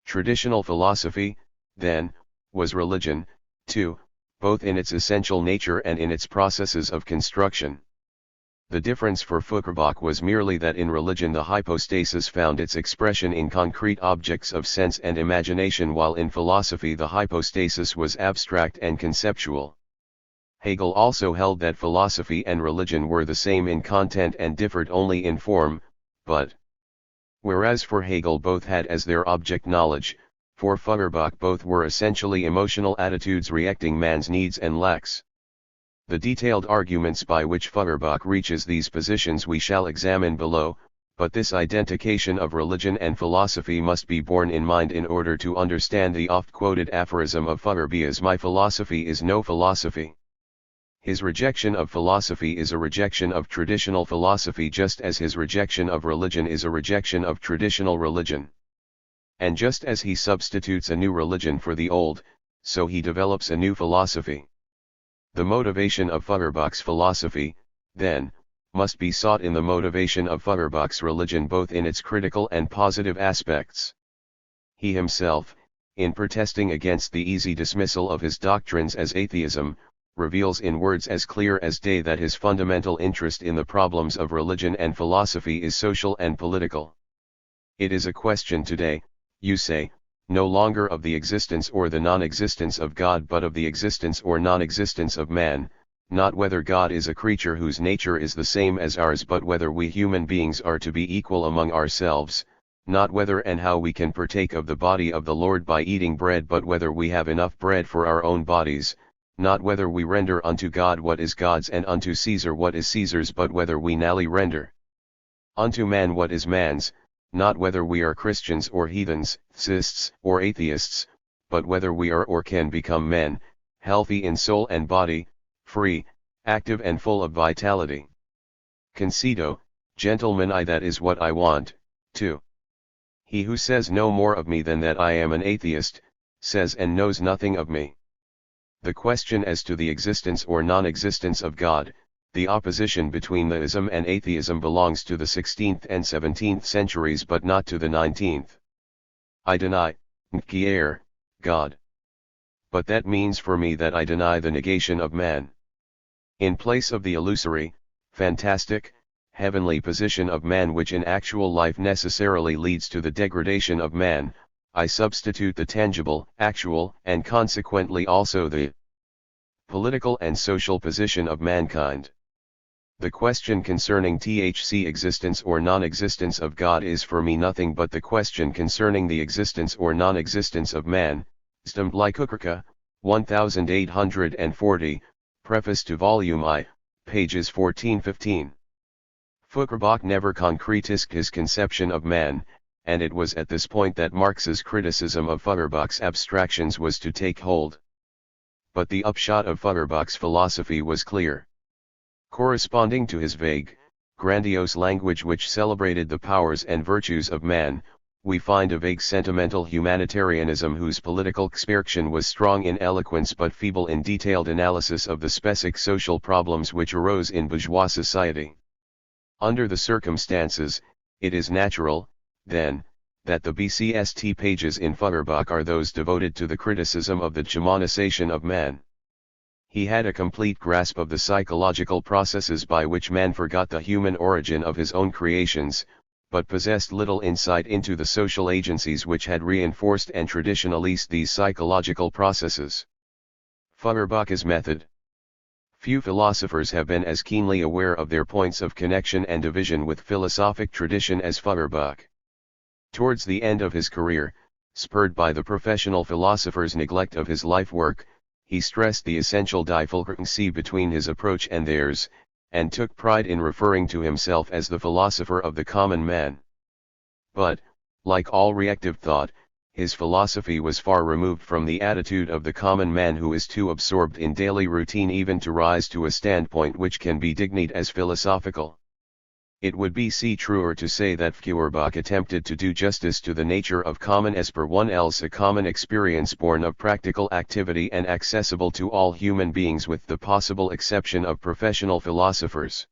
Traditional philosophy, then, was religion, too, both in its essential nature and in its processes of construction. The difference for Feuerbach was merely that in religion the hypostasis found its expression in concrete objects of sense and imagination, while in philosophy the hypostasis was abstract and conceptual. Hegel also held that philosophy and religion were the same in content and differed only in form, but whereas for Hegel both had as their object knowledge, for Feuerbach both were essentially emotional attitudes reacting man's needs and lacks. The detailed arguments by which Feuerbach reaches these positions we shall examine below, but this identification of religion and philosophy must be borne in mind in order to understand the oft-quoted aphorism of Feuerbach: "My philosophy is no philosophy." His rejection of philosophy is a rejection of traditional philosophy, just as his rejection of religion is a rejection of traditional religion. And just as he substitutes a new religion for the old, so he develops a new philosophy. The motivation of Feuerbach's philosophy, then, must be sought in the motivation of Feuerbach's religion, both in its critical and positive aspects. He himself, in protesting against the easy dismissal of his doctrines as atheism, reveals in words as clear as day that his fundamental interest in the problems of religion and philosophy is social and political. It is a question today, you say, no longer of the existence or the non-existence of God, but of the existence or non-existence of man, not whether God is a creature whose nature is the same as ours, but whether we human beings are to be equal among ourselves, not whether and how we can partake of the body of the Lord by eating bread, but whether we have enough bread for our own bodies, not whether we render unto God what is God's and unto Caesar what is Caesar's, but whether we nally render unto man what is man's, not whether we are Christians or heathens, theists or atheists, but whether we are or can become men, healthy in soul and body, free, active and full of vitality. Concedo, gentlemen, that is what I want, too. He who says no more of me than that I am an atheist, says and knows nothing of me. The question as to the existence or non-existence of God, the opposition between theism and atheism, belongs to the 16th and 17th centuries but not to the 19th. I deny, nkier, God. But that means for me that I deny the negation of man. In place of the illusory, fantastic, heavenly position of man which in actual life necessarily leads to the degradation of man, I substitute the tangible, actual, and consequently also the political and social position of mankind. The question concerning THC existence or non-existence of God is for me nothing but the question concerning the existence or non-existence of man. Stamblikukrika, 1840, Preface to Volume I, pages 14-15. Feuerbach never concretized his conception of man, and it was at this point that Marx's criticism of Feuerbach's abstractions was to take hold. But the upshot of Feuerbach's philosophy was clear. Corresponding to his vague, grandiose language which celebrated the powers and virtues of man, we find a vague sentimental humanitarianism whose political expression was strong in eloquence but feeble in detailed analysis of the specific social problems which arose in bourgeois society. Under the circumstances, it is natural, then, that the BCST pages in Feuerbach are those devoted to the criticism of the demonization of man. He had a complete grasp of the psychological processes by which man forgot the human origin of his own creations, but possessed little insight into the social agencies which had reinforced and traditionalized these psychological processes. Feuerbach's method. Few philosophers have been as keenly aware of their points of connection and division with philosophic tradition as Feuerbach. Towards the end of his career, spurred by the professional philosopher's neglect of his life work, he stressed the essential difference between his approach and theirs, and took pride in referring to himself as the philosopher of the common man. But, like all reactive thought, his philosophy was far removed from the attitude of the common man who is too absorbed in daily routine even to rise to a standpoint which can be dignified as philosophical. It would be truer to say that Feuerbach attempted to do justice to the nature of common as per one else a common experience born of practical activity and accessible to all human beings with the possible exception of professional philosophers.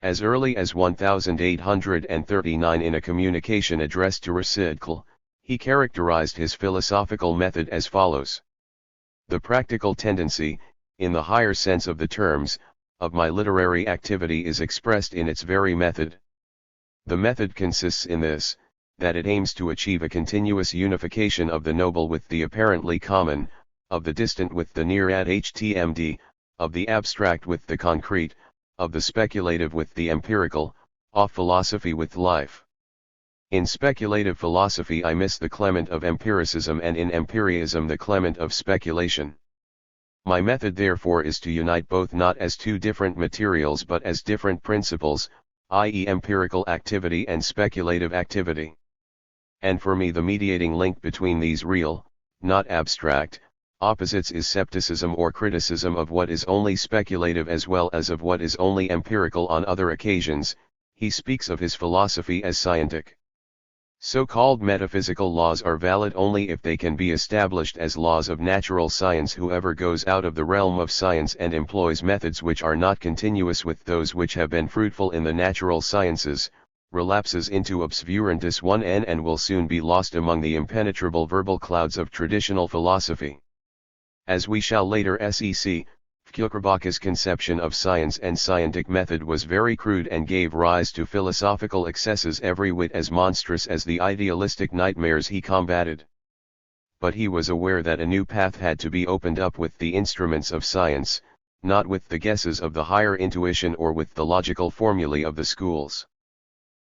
As early as 1839 in a communication addressed to Recycle, he characterized his philosophical method as follows. The practical tendency, in the higher sense of the terms, of my literary activity is expressed in its very method. The method consists in this, that it aims to achieve a continuous unification of the noble with the apparently common, of the distant with the near ad htmd, of the abstract with the concrete, of the speculative with the empirical, of philosophy with life. In speculative philosophy I miss the Clement of empiricism and in empiricism the Clement of speculation. My method therefore is to unite both not as two different materials but as different principles, i.e. empirical activity and speculative activity. And for me the mediating link between these real, not abstract, opposites is scepticism or criticism of what is only speculative as well as of what is only empirical on other occasions. He speaks of his philosophy as scientific. So-called metaphysical laws are valid only if they can be established as laws of natural science. Whoever goes out of the realm of science and employs methods which are not continuous with those which have been fruitful in the natural sciences, relapses into obscurantis 1n and will soon be lost among the impenetrable verbal clouds of traditional philosophy. As we shall later see, Feuerbach's conception of science and scientific method was very crude and gave rise to philosophical excesses every whit as monstrous as the idealistic nightmares he combated. But he was aware that a new path had to be opened up with the instruments of science, not with the guesses of the higher intuition or with the logical formulae of the schools.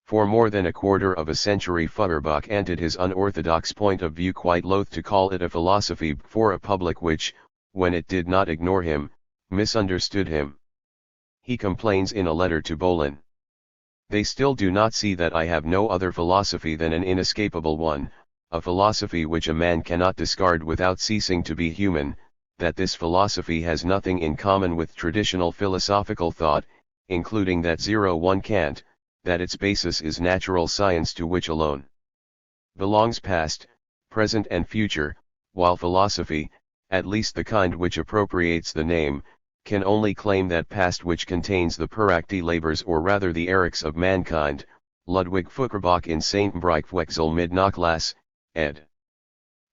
For more than a quarter of a century Feuerbach anted his unorthodox point of view, quite loath to call it a philosophy for a public which, when it did not ignore him, misunderstood him. He complains in a letter to Bolin. They still do not see that I have no other philosophy than an inescapable one, a philosophy which a man cannot discard without ceasing to be human, that this philosophy has nothing in common with traditional philosophical thought, including that 1 can't, that its basis is natural science to which alone belongs past, present and future, while philosophy, at least the kind which appropriates the name, can only claim that past which contains the peracti labors or rather the erics of mankind. Ludwig Feuerbach in St. Breichwechsel mid Nachlass, ed.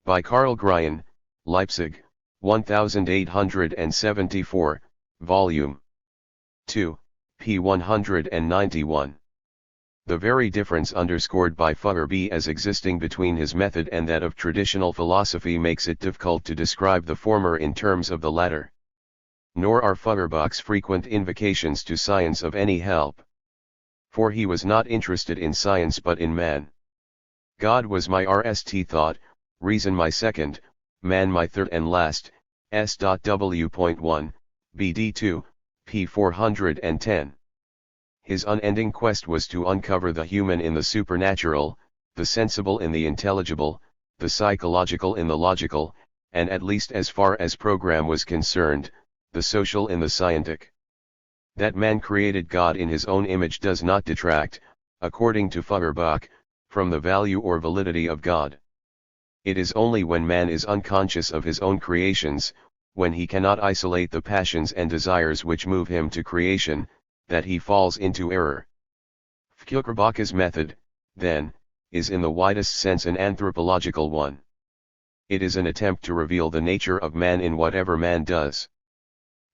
By Karl Grian, Leipzig, 1874, Volume 2, p. 191. The very difference underscored by Feuerbach as existing between his method and that of traditional philosophy makes it difficult to describe the former in terms of the latter. Nor are Feuerbach's frequent invocations to science of any help. For he was not interested in science but in man. God was my first thought, reason my second, man my third and last, S.W.1, BD 2, p. 410. His unending quest was to uncover the human in the supernatural, the sensible in the intelligible, the psychological in the logical, and at least as far as program was concerned, the social in the scientific. That man created God in his own image does not detract, according to Feuerbach, from the value or validity of God. It is only when man is unconscious of his own creations, when he cannot isolate the passions and desires which move him to creation, that he falls into error. Feuerbach's method, then, is in the widest sense an anthropological one. It is an attempt to reveal the nature of man in whatever man does.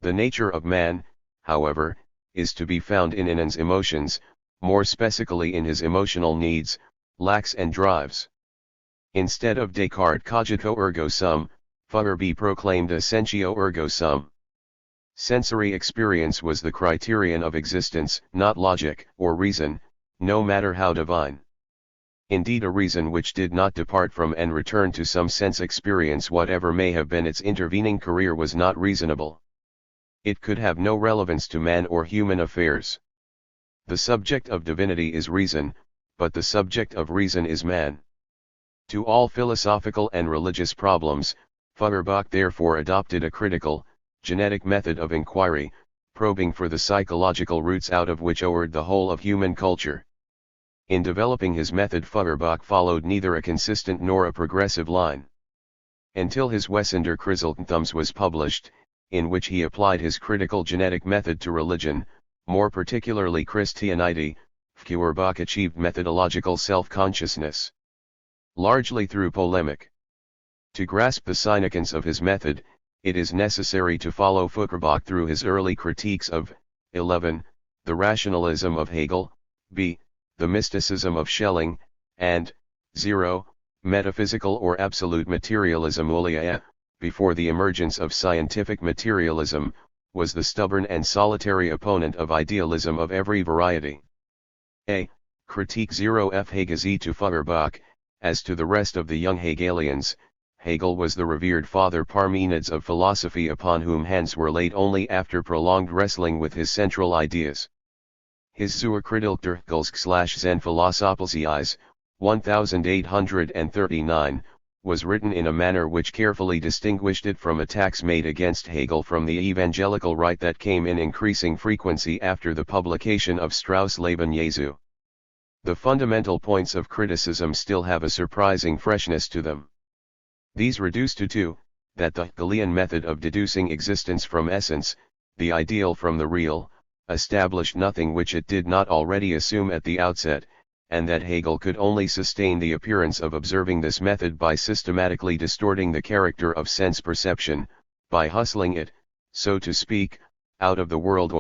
The nature of man, however, is to be found in man's emotions, more specifically in his emotional needs, lacks and drives. Instead of Descartes' cogito ergo sum, Feuerbach proclaimed essentio ergo sum. Sensory experience was the criterion of existence, not logic or reason, no matter how divine. Indeed, a reason which did not depart from and return to some sense experience, whatever may have been its intervening career, was not reasonable. It could have no relevance to man or human affairs. The subject of divinity is reason, but the subject of reason is man. To all philosophical and religious problems, Feuerbach therefore adopted a critical, genetic method of inquiry, probing for the psychological roots out of which ored the whole of human culture. In developing his method, Feuerbach followed neither a consistent nor a progressive line. Until his Wessener Chrysanthemums was published, in which he applied his critical genetic method to religion, more particularly Christianity, Feuerbach achieved methodological self-consciousness. Largely through polemic. To grasp the significance of his method, it is necessary to follow Feuerbach through his early critiques of 11. The rationalism of Hegel, b. the mysticism of Schelling, and 0. metaphysical or absolute materialism. Before the emergence of scientific materialism, was the stubborn and solitary opponent of idealism of every variety. A. Critique 0 F. Hegel to Feuerbach. As to the rest of the young Hegelians, Hegel was the revered father Parmenides of philosophy, upon whom hands were laid only after prolonged wrestling with his central ideas. His Zur Kritik der Zen Philosophie, 1839, was written in a manner which carefully distinguished it from attacks made against Hegel from the evangelical right that came in increasing frequency after the publication of Strauss' Leben Jesu. The fundamental points of criticism still have a surprising freshness to them. These reduce to two, that the Hegelian method of deducing existence from essence, the ideal from the real, established nothing which it did not already assume at the outset, and that Hegel could only sustain the appearance of observing this method by systematically distorting the character of sense perception, by hustling it, so to speak, out of the world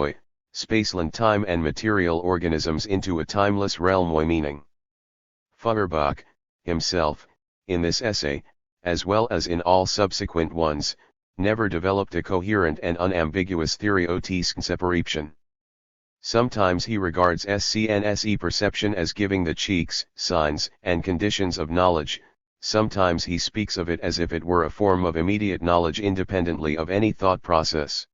spaceland time and material organisms into a timeless realm meaning. Feuerbach, himself, in this essay, as well as in all subsequent ones, never developed a coherent and unambiguous theory of separation. Sometimes he regards SCNSE perception as giving the cheeks, signs, and conditions of knowledge, sometimes he speaks of it as if it were a form of immediate knowledge independently of any thought process.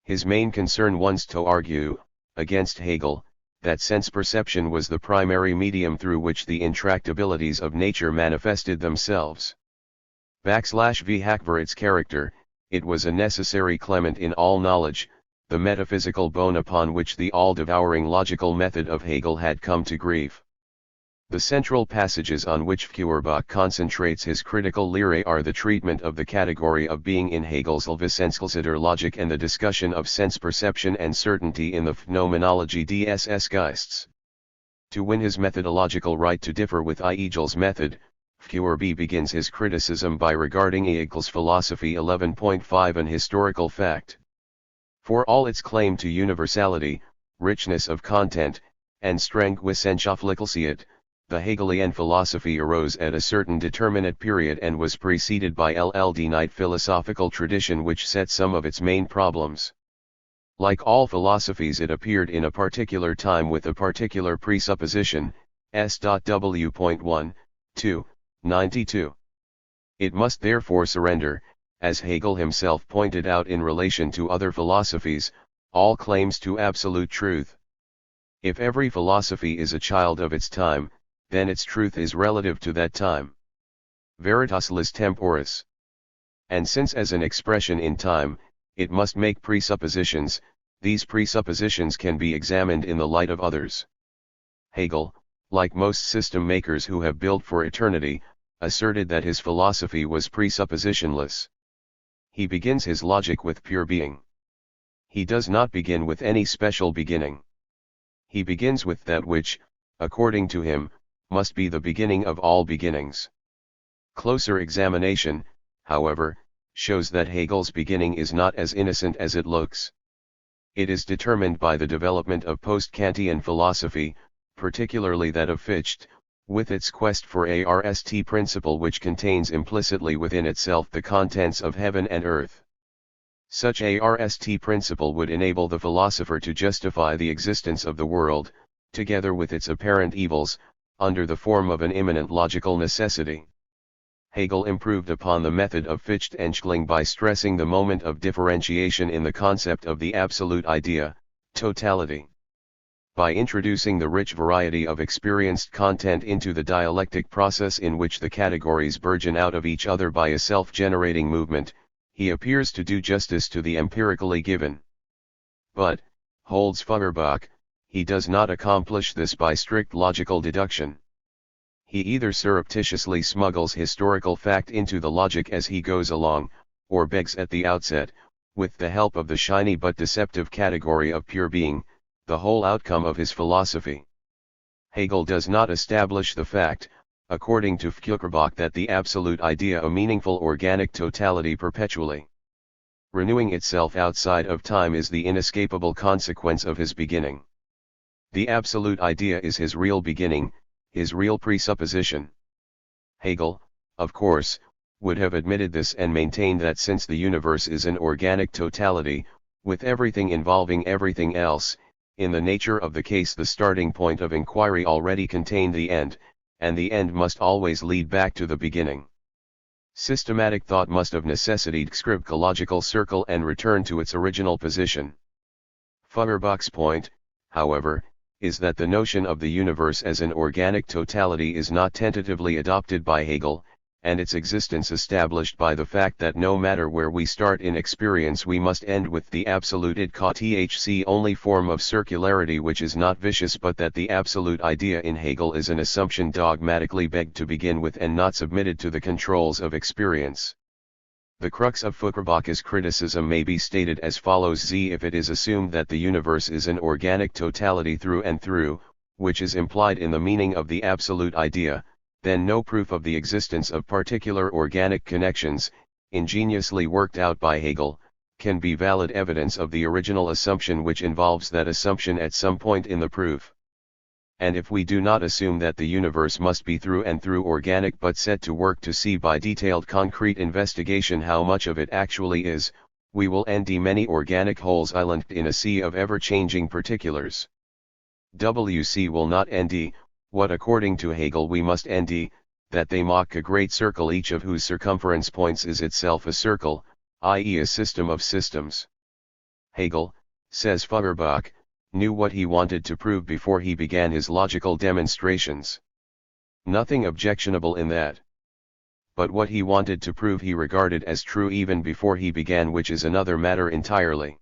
His main concern was to argue, against Hegel, that sense perception was the primary medium through which the intractabilities of nature manifested themselves. V. For its character, it was a necessary clement in all knowledge, the metaphysical bone upon which the all-devouring logical method of Hegel had come to grief. The central passages on which Feuerbach concentrates his critical lyre are the treatment of the category of being in Hegel's Wissenschaftler logic and the discussion of sense perception and certainty in the Phenomenologie des Geists. To win his methodological right to differ with Hegel's method, Feuerbach begins his criticism by regarding Hegel's philosophy 11.5 an historical fact. For all its claim to universality, richness of content, and strength Wissenschaftlichkeit, the Hegelian philosophy arose at a certain determinate period and was preceded by LLD philosophical tradition which set some of its main problems. Like all philosophies, it appeared in a particular time with a particular presupposition, S.W.1, 2, 92. It must therefore surrender, as Hegel himself pointed out in relation to other philosophies, all claims to absolute truth. If every philosophy is a child of its time, then its truth is relative to that time. Veritas lis temporis. And since as an expression in time, it must make presuppositions, these presuppositions can be examined in the light of others. Hegel, like most system makers who have built for eternity, asserted that his philosophy was presuppositionless. He begins his logic with pure being. He does not begin with any special beginning. He begins with that which, according to him, must be the beginning of all beginnings. Closer examination, however, shows that Hegel's beginning is not as innocent as it looks. It is determined by the development of post-Kantian philosophy, particularly that of Fichte, with its quest for a RST principle which contains implicitly within itself the contents of heaven and earth. Such a RST principle would enable the philosopher to justify the existence of the world, together with its apparent evils, under the form of an immanent logical necessity. Hegel improved upon the method of Fichte and Schelling by stressing the moment of differentiation in the concept of the absolute idea, totality. By introducing the rich variety of experienced content into the dialectic process in which the categories burgeon out of each other by a self-generating movement, he appears to do justice to the empirically given. But, holds Feuerbach, he does not accomplish this by strict logical deduction. He either surreptitiously smuggles historical fact into the logic as he goes along, or begs at the outset, with the help of the shiny but deceptive category of pure being, the whole outcome of his philosophy. Hegel does not establish the fact, according to Feuerbach, that the absolute idea a meaningful organic totality perpetually renewing itself outside of time is the inescapable consequence of his beginning. The absolute idea is his real beginning, his real presupposition. Hegel, of course, would have admitted this and maintained that since the universe is an organic totality, with everything involving everything else, in the nature of the case the starting point of inquiry already contained the end, and the end must always lead back to the beginning. Systematic thought must of necessity describe a logical circle and return to its original position. Feuerbach's point, however, is that the notion of the universe as an organic totality is not tentatively adopted by Hegel, and its existence established by the fact that no matter where we start in experience we must end with the absolute idka only form of circularity which is not vicious, but that the absolute idea in Hegel is an assumption dogmatically begged to begin with and not submitted to the controls of experience. The crux of Feuerbach's criticism may be stated as follows: if it is assumed that the universe is an organic totality through and through, which is implied in the meaning of the absolute idea, then no proof of the existence of particular organic connections, ingeniously worked out by Hegel, can be valid evidence of the original assumption which involves that assumption at some point in the proof. And if we do not assume that the universe must be through and through organic but set to work to see by detailed concrete investigation how much of it actually is, we will end many organic holes islanded in a sea of ever-changing particulars. WC will not end what according to Hegel we must end, that they mock a great circle each of whose circumference points is itself a circle, i.e. a system of systems. Hegel, says Feuerbach, knew what he wanted to prove before he began his logical demonstrations. Nothing objectionable in that. But what he wanted to prove he regarded as true even before he began, which is another matter entirely.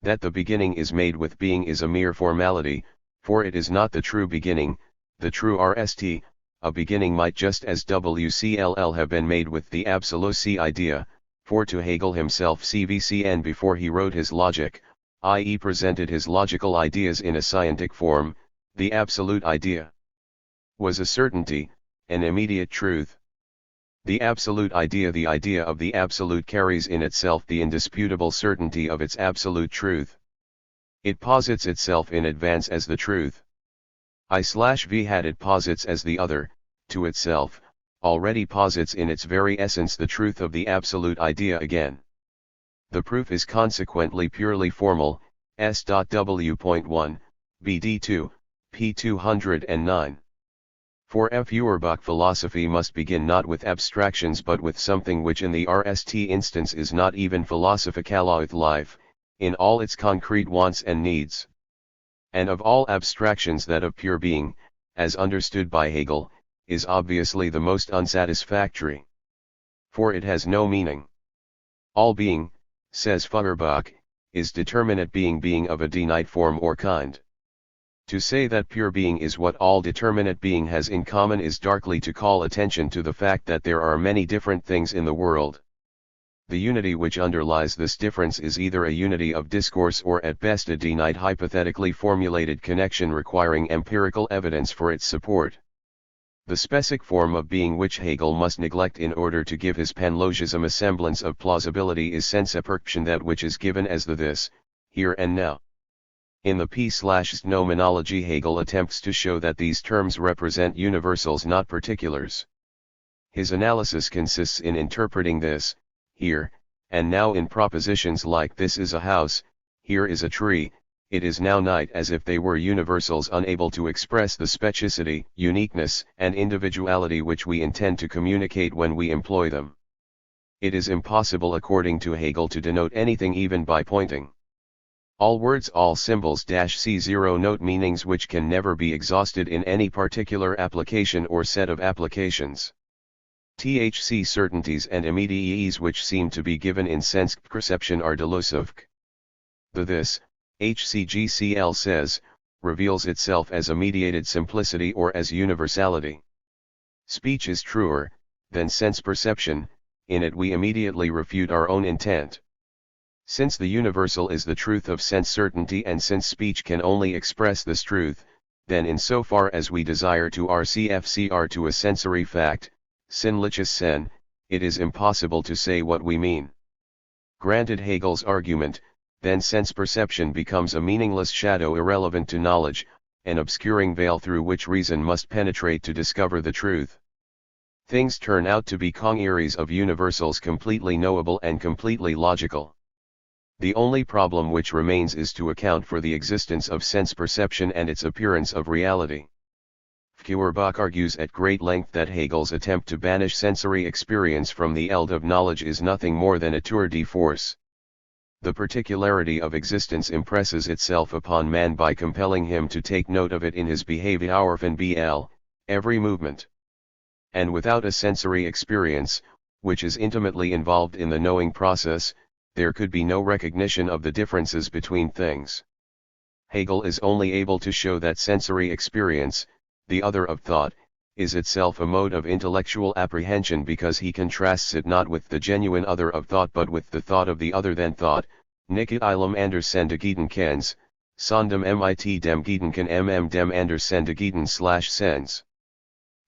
That the beginning is made with being is a mere formality, for it is not the true beginning, the true RST. A beginning might just as WCLL have been made with the absolute idea, for to Hegel himself CVCN before he wrote his logic, i.e. presented his logical ideas in a scientific form, the absolute idea was a certainty, an immediate truth. The absolute idea, the idea of the absolute, carries in itself the indisputable certainty of its absolute truth. It posits itself in advance as the truth. I/V had it posits as the other, to itself, already posits in its very essence the truth of the absolute idea again. The proof is consequently purely formal, S.W.1, BD2, p. 209. For Feuerbach philosophy must begin not with abstractions but with something which in the RST instance is not even philosophical with life, in all its concrete wants and needs. And of all abstractions that of pure being, as understood by Hegel, is obviously the most unsatisfactory. For it has no meaning. All being, says Feuerbach, is determinate being of a finite form or kind. To say that pure being is what all determinate being has in common is darkly to call attention to the fact that there are many different things in the world. The unity which underlies this difference is either a unity of discourse or at best a finite hypothetically formulated connection requiring empirical evidence for its support. The specific form of being which Hegel must neglect in order to give his panlogism a semblance of plausibility is sensaperception, that which is given as the this, here and now. In the P/Phenomenology, Hegel attempts to show that these terms represent universals, not particulars. His analysis consists in interpreting this, here, and now in propositions like this is a house, here is a tree, it is now night, as if they were universals unable to express the specificity, uniqueness, and individuality which we intend to communicate when we employ them. It is impossible, according to Hegel, to denote anything even by pointing. All words, all symbols -C0 note meanings which can never be exhausted in any particular application or set of applications. THC certainties and immediates which seem to be given in sense perception are delusive. The this, HCGCL says, reveals itself as a mediated simplicity or as universality. Speech is truer than sense perception, in it we immediately refute our own intent. Since the universal is the truth of sense certainty, and since speech can only express this truth, then in so far as we desire to RCFCR to a sensory fact, sinnliches sen, it is impossible to say what we mean. Granted Hegel's argument, then sense perception becomes a meaningless shadow irrelevant to knowledge, an obscuring veil through which reason must penetrate to discover the truth. Things turn out to be congeries of universals completely knowable and completely logical. The only problem which remains is to account for the existence of sense perception and its appearance of reality. Feuerbach argues at great length that Hegel's attempt to banish sensory experience from the eld of knowledge is nothing more than a tour de force. The particularity of existence impresses itself upon man by compelling him to take note of it in his behavior van BL, every movement. And without a sensory experience, which is intimately involved in the knowing process, there could be no recognition of the differences between things. Hegel is only able to show that sensory experience, the other of thought, is itself a mode of intellectual apprehension because he contrasts it not with the genuine other of thought but with the thought of the other than thought, nicht ilum anders Gedankens, sondern mit dem Gedanken dem anders Gedanken/sens.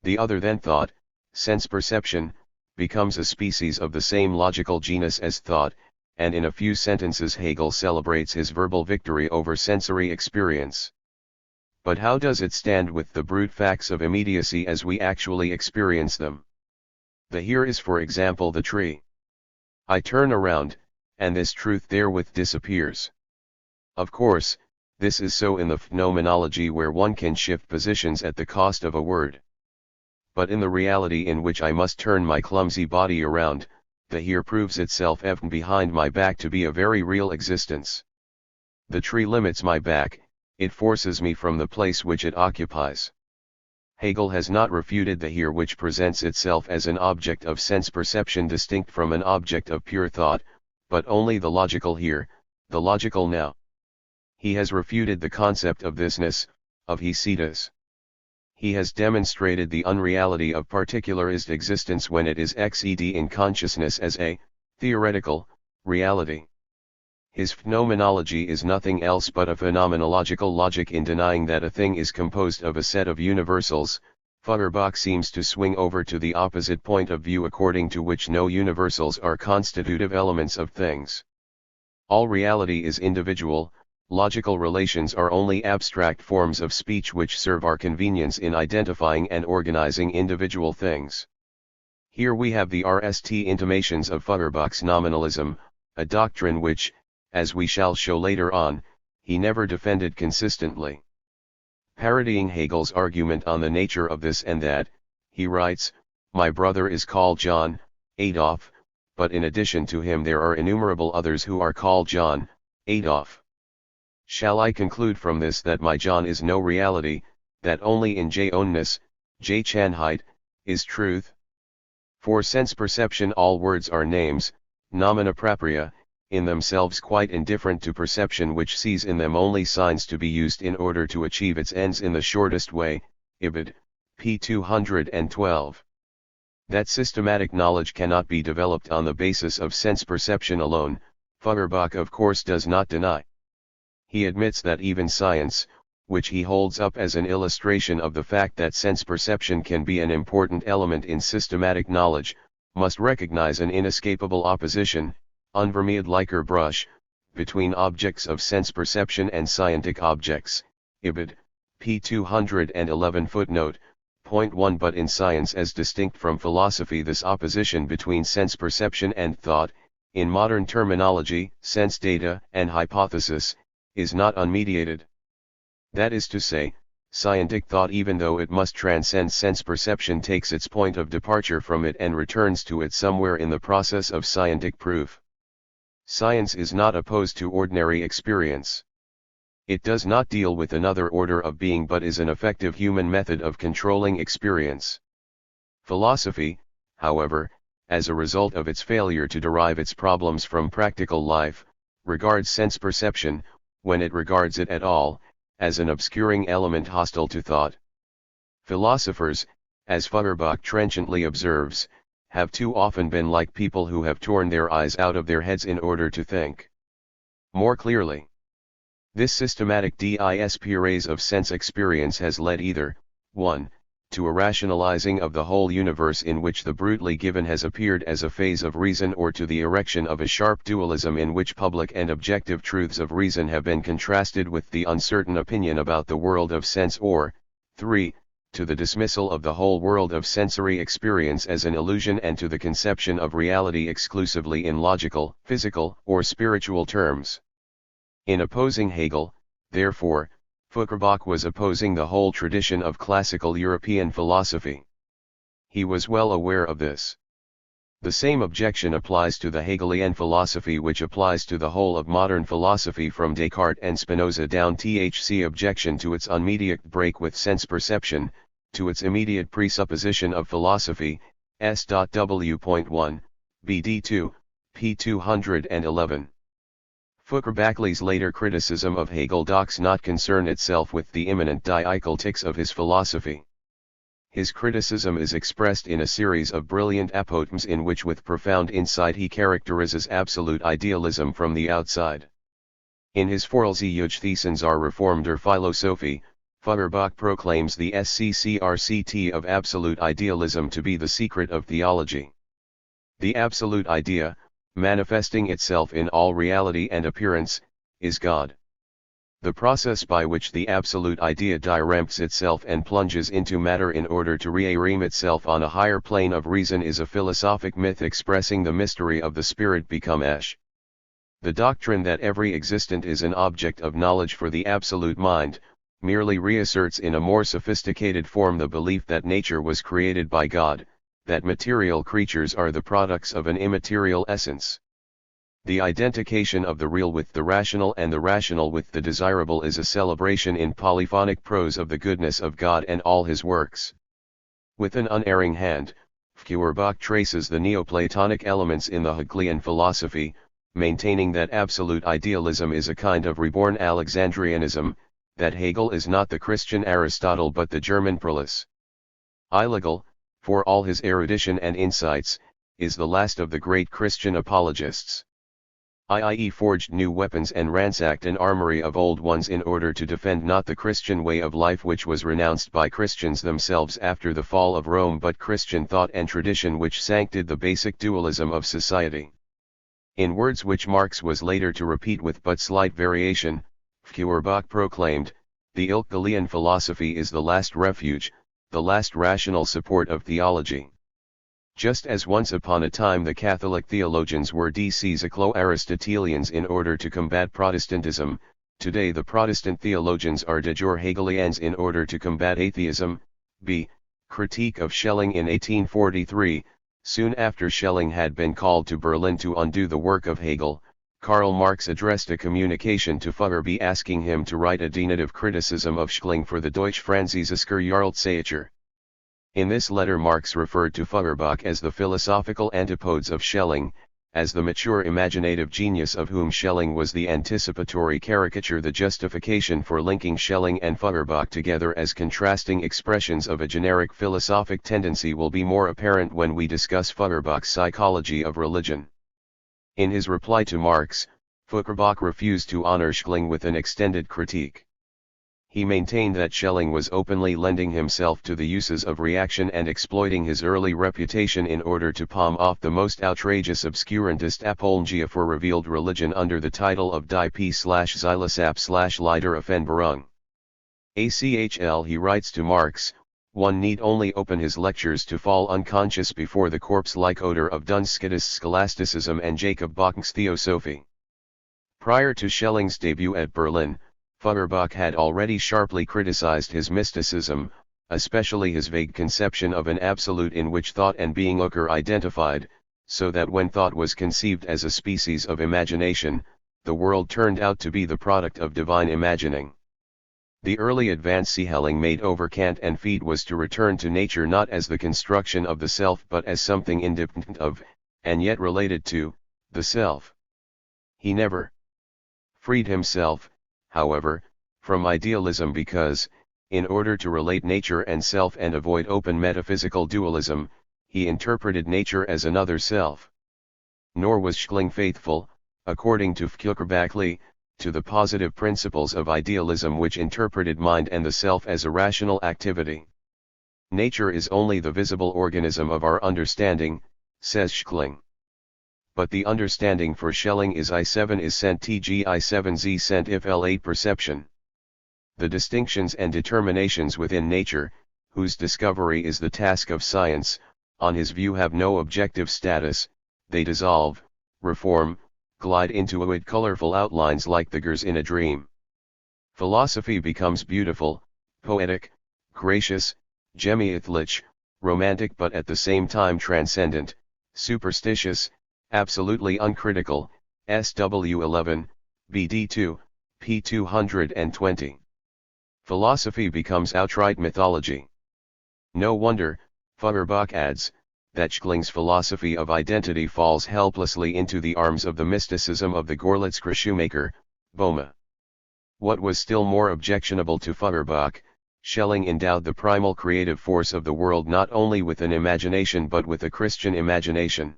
The other than thought, sense perception, becomes a species of the same logical genus as thought, and in a few sentences Hegel celebrates his verbal victory over sensory experience. But how does it stand with the brute facts of immediacy as we actually experience them? The here is, for example, the tree. I turn around, and this truth therewith disappears. Of course, this is so in the phenomenology where one can shift positions at the cost of a word. But in the reality in which I must turn my clumsy body around, the here proves itself even behind my back to be a very real existence. The tree limits my back, it forces me from the place which it occupies. Hegel has not refuted the here which presents itself as an object of sense perception distinct from an object of pure thought, but only the logical here, the logical now. He has refuted the concept of thisness, of hesetas. He has demonstrated the unreality of particularized existence when it is exced in consciousness as a theoretical reality. His phenomenology is nothing else but a phenomenological logic in denying that a thing is composed of a set of universals, Feuerbach seems to swing over to the opposite point of view according to which no universals are constitutive elements of things. All reality is individual, logical relations are only abstract forms of speech which serve our convenience in identifying and organizing individual things. Here we have the RST intimations of Feuerbach's nominalism, a doctrine which, as we shall show later on, he never defended consistently. Parodying Hegel's argument on the nature of this and that, he writes, "My brother is called John, Adolf, but in addition to him there are innumerable others who are called John, Adolf. Shall I conclude from this that my John is no reality, that only in J-onness, J-Chanheit, is truth? For sense perception all words are names, nomina propria, in themselves quite indifferent to perception which sees in them only signs to be used in order to achieve its ends in the shortest way, Ibid, p. 212. That systematic knowledge cannot be developed on the basis of sense perception alone, Feuerbach of course does not deny. He admits that even science, which he holds up as an illustration of the fact that sense perception can be an important element in systematic knowledge, must recognize an inescapable opposition, unvermeidlicher Bruch, between objects of sense perception and scientific objects, Ibid, p. 211 footnote, point 1. But in science as distinct from philosophy this opposition between sense perception and thought, in modern terminology, sense data and hypothesis, is not unmediated. That is to say, scientific thought even though it must transcend sense perception takes its point of departure from it and returns to it somewhere in the process of scientific proof. Science is not opposed to ordinary experience. It does not deal with another order of being but is an effective human method of controlling experience. Philosophy, however, as a result of its failure to derive its problems from practical life, regards sense perception, when it regards it at all, as an obscuring element hostile to thought. Philosophers, as Feuerbach trenchantly observes, have too often been like people who have torn their eyes out of their heads in order to think more clearly. This systematic dispraise of sense experience has led either, 1. to a rationalizing of the whole universe in which the brutally given has appeared as a phase of reason, or to the erection of a sharp dualism in which public and objective truths of reason have been contrasted with the uncertain opinion about the world of sense, or, 3. to the dismissal of the whole world of sensory experience as an illusion and to the conception of reality exclusively in logical, physical, or spiritual terms. In opposing Hegel, therefore, Feuerbach was opposing the whole tradition of classical European philosophy. He was well aware of this. The same objection applies to the Hegelian philosophy which applies to the whole of modern philosophy from Descartes and Spinoza down. THC objection to its immediate break with sense perception, to its immediate presupposition of philosophy, S.W.1, BD2, p. 211. Feuerbach's later criticism of Hegel does not concern itself with the imminent dialectics of his philosophy. His criticism is expressed in a series of brilliant apothegms in which with profound insight he characterizes absolute idealism from the outside. In his Vorlesungen zur Reformder Philosophie, Feuerbach proclaims the SCCRCT of absolute idealism to be the secret of theology. The absolute idea, manifesting itself in all reality and appearance, is God. The process by which the absolute idea dirempts itself and plunges into matter in order to rearrange itself on a higher plane of reason is a philosophic myth expressing the mystery of the spirit become esh. The doctrine that every existent is an object of knowledge for the absolute mind, merely reasserts in a more sophisticated form the belief that nature was created by God, that material creatures are the products of an immaterial essence. The identification of the real with the rational and the rational with the desirable is a celebration in polyphonic prose of the goodness of God and all his works. With an unerring hand, Feuerbach traces the Neoplatonic elements in the Hegelian philosophy, maintaining that absolute idealism is a kind of reborn Alexandrianism, that Hegel is not the Christian Aristotle but the German Perlus. Hegel, for all his erudition and insights, is the last of the great Christian apologists. i.e. forged new weapons and ransacked an armory of old ones in order to defend not the Christian way of life which was renounced by Christians themselves after the fall of Rome but Christian thought and tradition which sanctioned the basic dualism of society. In words which Marx was later to repeat with but slight variation, Feuerbach proclaimed, "The Hegelian philosophy is the last refuge, the last rational support of theology." Just as once upon a time the Catholic theologians were de Ciclo Aristotelians in order to combat Protestantism, today the Protestant theologians are de jure Hegelians in order to combat atheism. B. Critique of Schelling in 1843. Soon after Schelling had been called to Berlin to undo the work of Hegel, Karl Marx addressed a communication to Feuerbach asking him to write a denitive criticism of Schelling for the Deutsch-Französischer Jahrzehnte. In this letter Marx referred to Feuerbach as the philosophical antipodes of Schelling, as the mature imaginative genius of whom Schelling was the anticipatory caricature. The justification for linking Schelling and Feuerbach together as contrasting expressions of a generic philosophic tendency will be more apparent when we discuss Feuerbach's psychology of religion. In his reply to Marx, Feuerbach refused to honor Schelling with an extended critique. He maintained that Schelling was openly lending himself to the uses of reaction and exploiting his early reputation in order to palm off the most outrageous obscurantist apologia for revealed religion under the title of Die P/Zilesap/Leiter Offenbarung. ACHL. He writes to Marx, "One need only open his lectures to fall unconscious before the corpse-like odor of Duns Scotus scholasticism and Jacob Bock's theosophy." Prior to Schelling's debut at Berlin, Feuerbach had already sharply criticized his mysticism, especially his vague conception of an absolute in which thought and being occur identified, so that when thought was conceived as a species of imagination, the world turned out to be the product of divine imagining. The early advance Schelling made over Kant and Fichte was to return to nature not as the construction of the self but as something independent of, and yet related to, the self. He never freed himself, however, from idealism because, in order to relate nature and self and avoid open metaphysical dualism, he interpreted nature as another self. Nor was Schelling faithful, according to Feuerbach, to the positive principles of idealism which interpreted mind and the self as a rational activity. Nature is only the visible organism of our understanding, says Schelling. But the understanding for Schelling is I7 is sent tg I7z sent if L8 perception. The distinctions and determinations within nature, whose discovery is the task of science, on his view have no objective status, they dissolve, reform, glide into awed colorful outlines like figures in a dream. Philosophy becomes beautiful, poetic, gracious, gemütlich, romantic but at the same time transcendent, superstitious, absolutely uncritical, SW11, BD2, P220. Philosophy becomes outright mythology. No wonder, Feuerbach adds, that Schelling's philosophy of identity falls helplessly into the arms of the mysticism of the Gorlitzker shoemaker, Böhme. What was still more objectionable to Feuerbach, Schelling endowed the primal creative force of the world not only with an imagination but with a Christian imagination.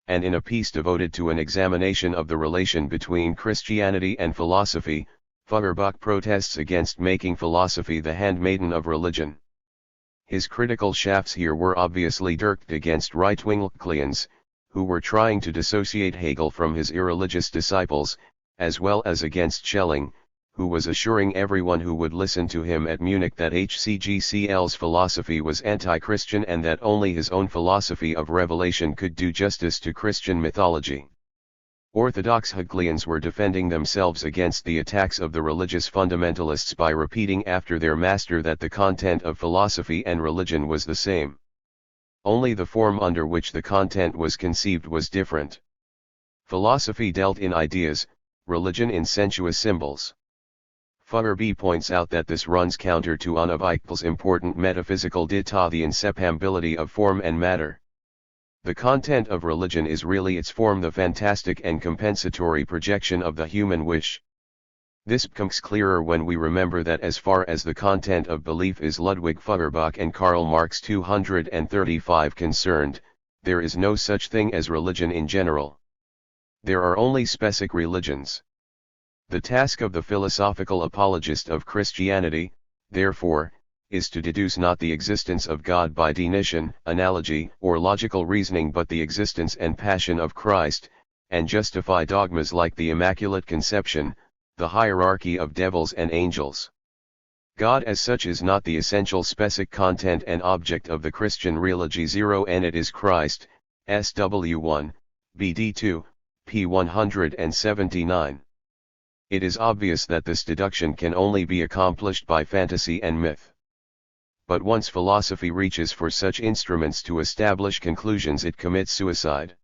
And in a piece devoted to an examination of the relation between Christianity and philosophy, Feuerbach protests against making philosophy the handmaiden of religion. His critical shafts here were obviously directed against right-wing Hegelians, who were trying to dissociate Hegel from his irreligious disciples, as well as against Schelling, who was assuring everyone who would listen to him at Munich that HCGCL's philosophy was anti-Christian and that only his own philosophy of revelation could do justice to Christian mythology. Orthodox Hegelians were defending themselves against the attacks of the religious fundamentalists by repeating after their master that the content of philosophy and religion was the same. Only the form under which the content was conceived was different. Philosophy dealt in ideas, religion in sensuous symbols. Feuerbach points out that this runs counter to one of Hegel's important metaphysical dita, the inseparability of form and matter. The content of religion is really its form, the fantastic and compensatory projection of the human wish. This becomes clearer when we remember that as far as the content of belief is Ludwig Feuerbach and Karl Marx 235 concerned, there is no such thing as religion in general. There are only specific religions. The task of the philosophical apologist of Christianity, therefore, is to deduce not the existence of God by definition, analogy, or logical reasoning but the existence and passion of Christ, and justify dogmas like the Immaculate Conception, the hierarchy of devils and angels. God as such is not the essential specific content and object of the Christian religy 0 and it is Christ, SW1, BD2, p. 179. It is obvious that this deduction can only be accomplished by fantasy and myth. But once philosophy reaches for such instruments to establish conclusions it commits suicide.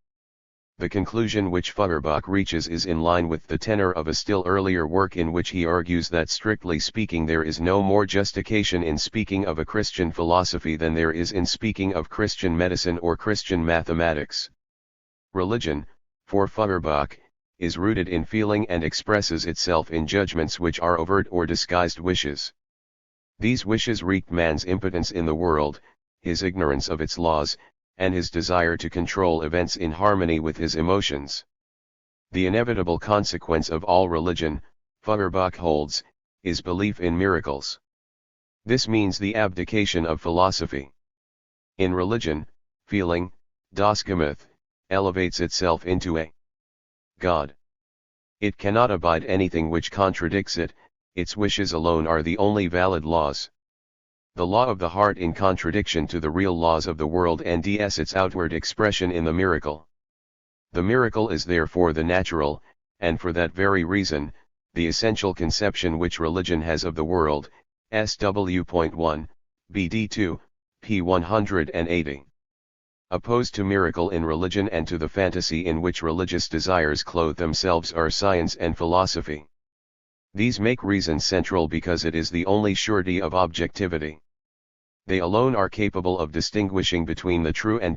The conclusion which Feuerbach reaches is in line with the tenor of a still earlier work in which he argues that strictly speaking there is no more justification in speaking of a Christian philosophy than there is in speaking of Christian medicine or Christian mathematics. Religion, for Feuerbach, is rooted in feeling and expresses itself in judgments which are overt or disguised wishes. These wishes wreak man's impotence in the world, his ignorance of its laws, and his desire to control events in harmony with his emotions. The inevitable consequence of all religion, Feuerbach holds, is belief in miracles. This means the abdication of philosophy. In religion, feeling, das Gemüth, elevates itself into a God. It cannot abide anything which contradicts it, its wishes alone are the only valid laws. The law of the heart in contradiction to the real laws of the world and its outward expression in the miracle. The miracle is therefore the natural, and for that very reason, the essential conception which religion has of the world, SW.1, BD2, p. 180. Opposed to miracle in religion and to the fantasy in which religious desires clothe themselves are science and philosophy. These make reason central because it is the only surety of objectivity. They alone are capable of distinguishing between the true and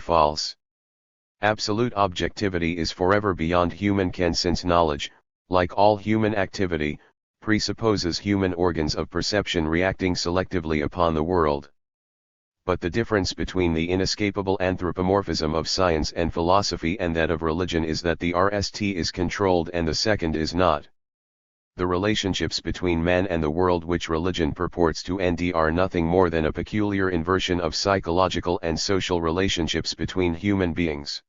false. Absolute objectivity is forever beyond human ken since knowledge, like all human activity, presupposes human organs of perception reacting selectively upon the world. But the difference between the inescapable anthropomorphism of science and philosophy and that of religion is that the RST is controlled and the second is not. The relationships between man and the world which religion purports to end are nothing more than a peculiar inversion of psychological and social relationships between human beings.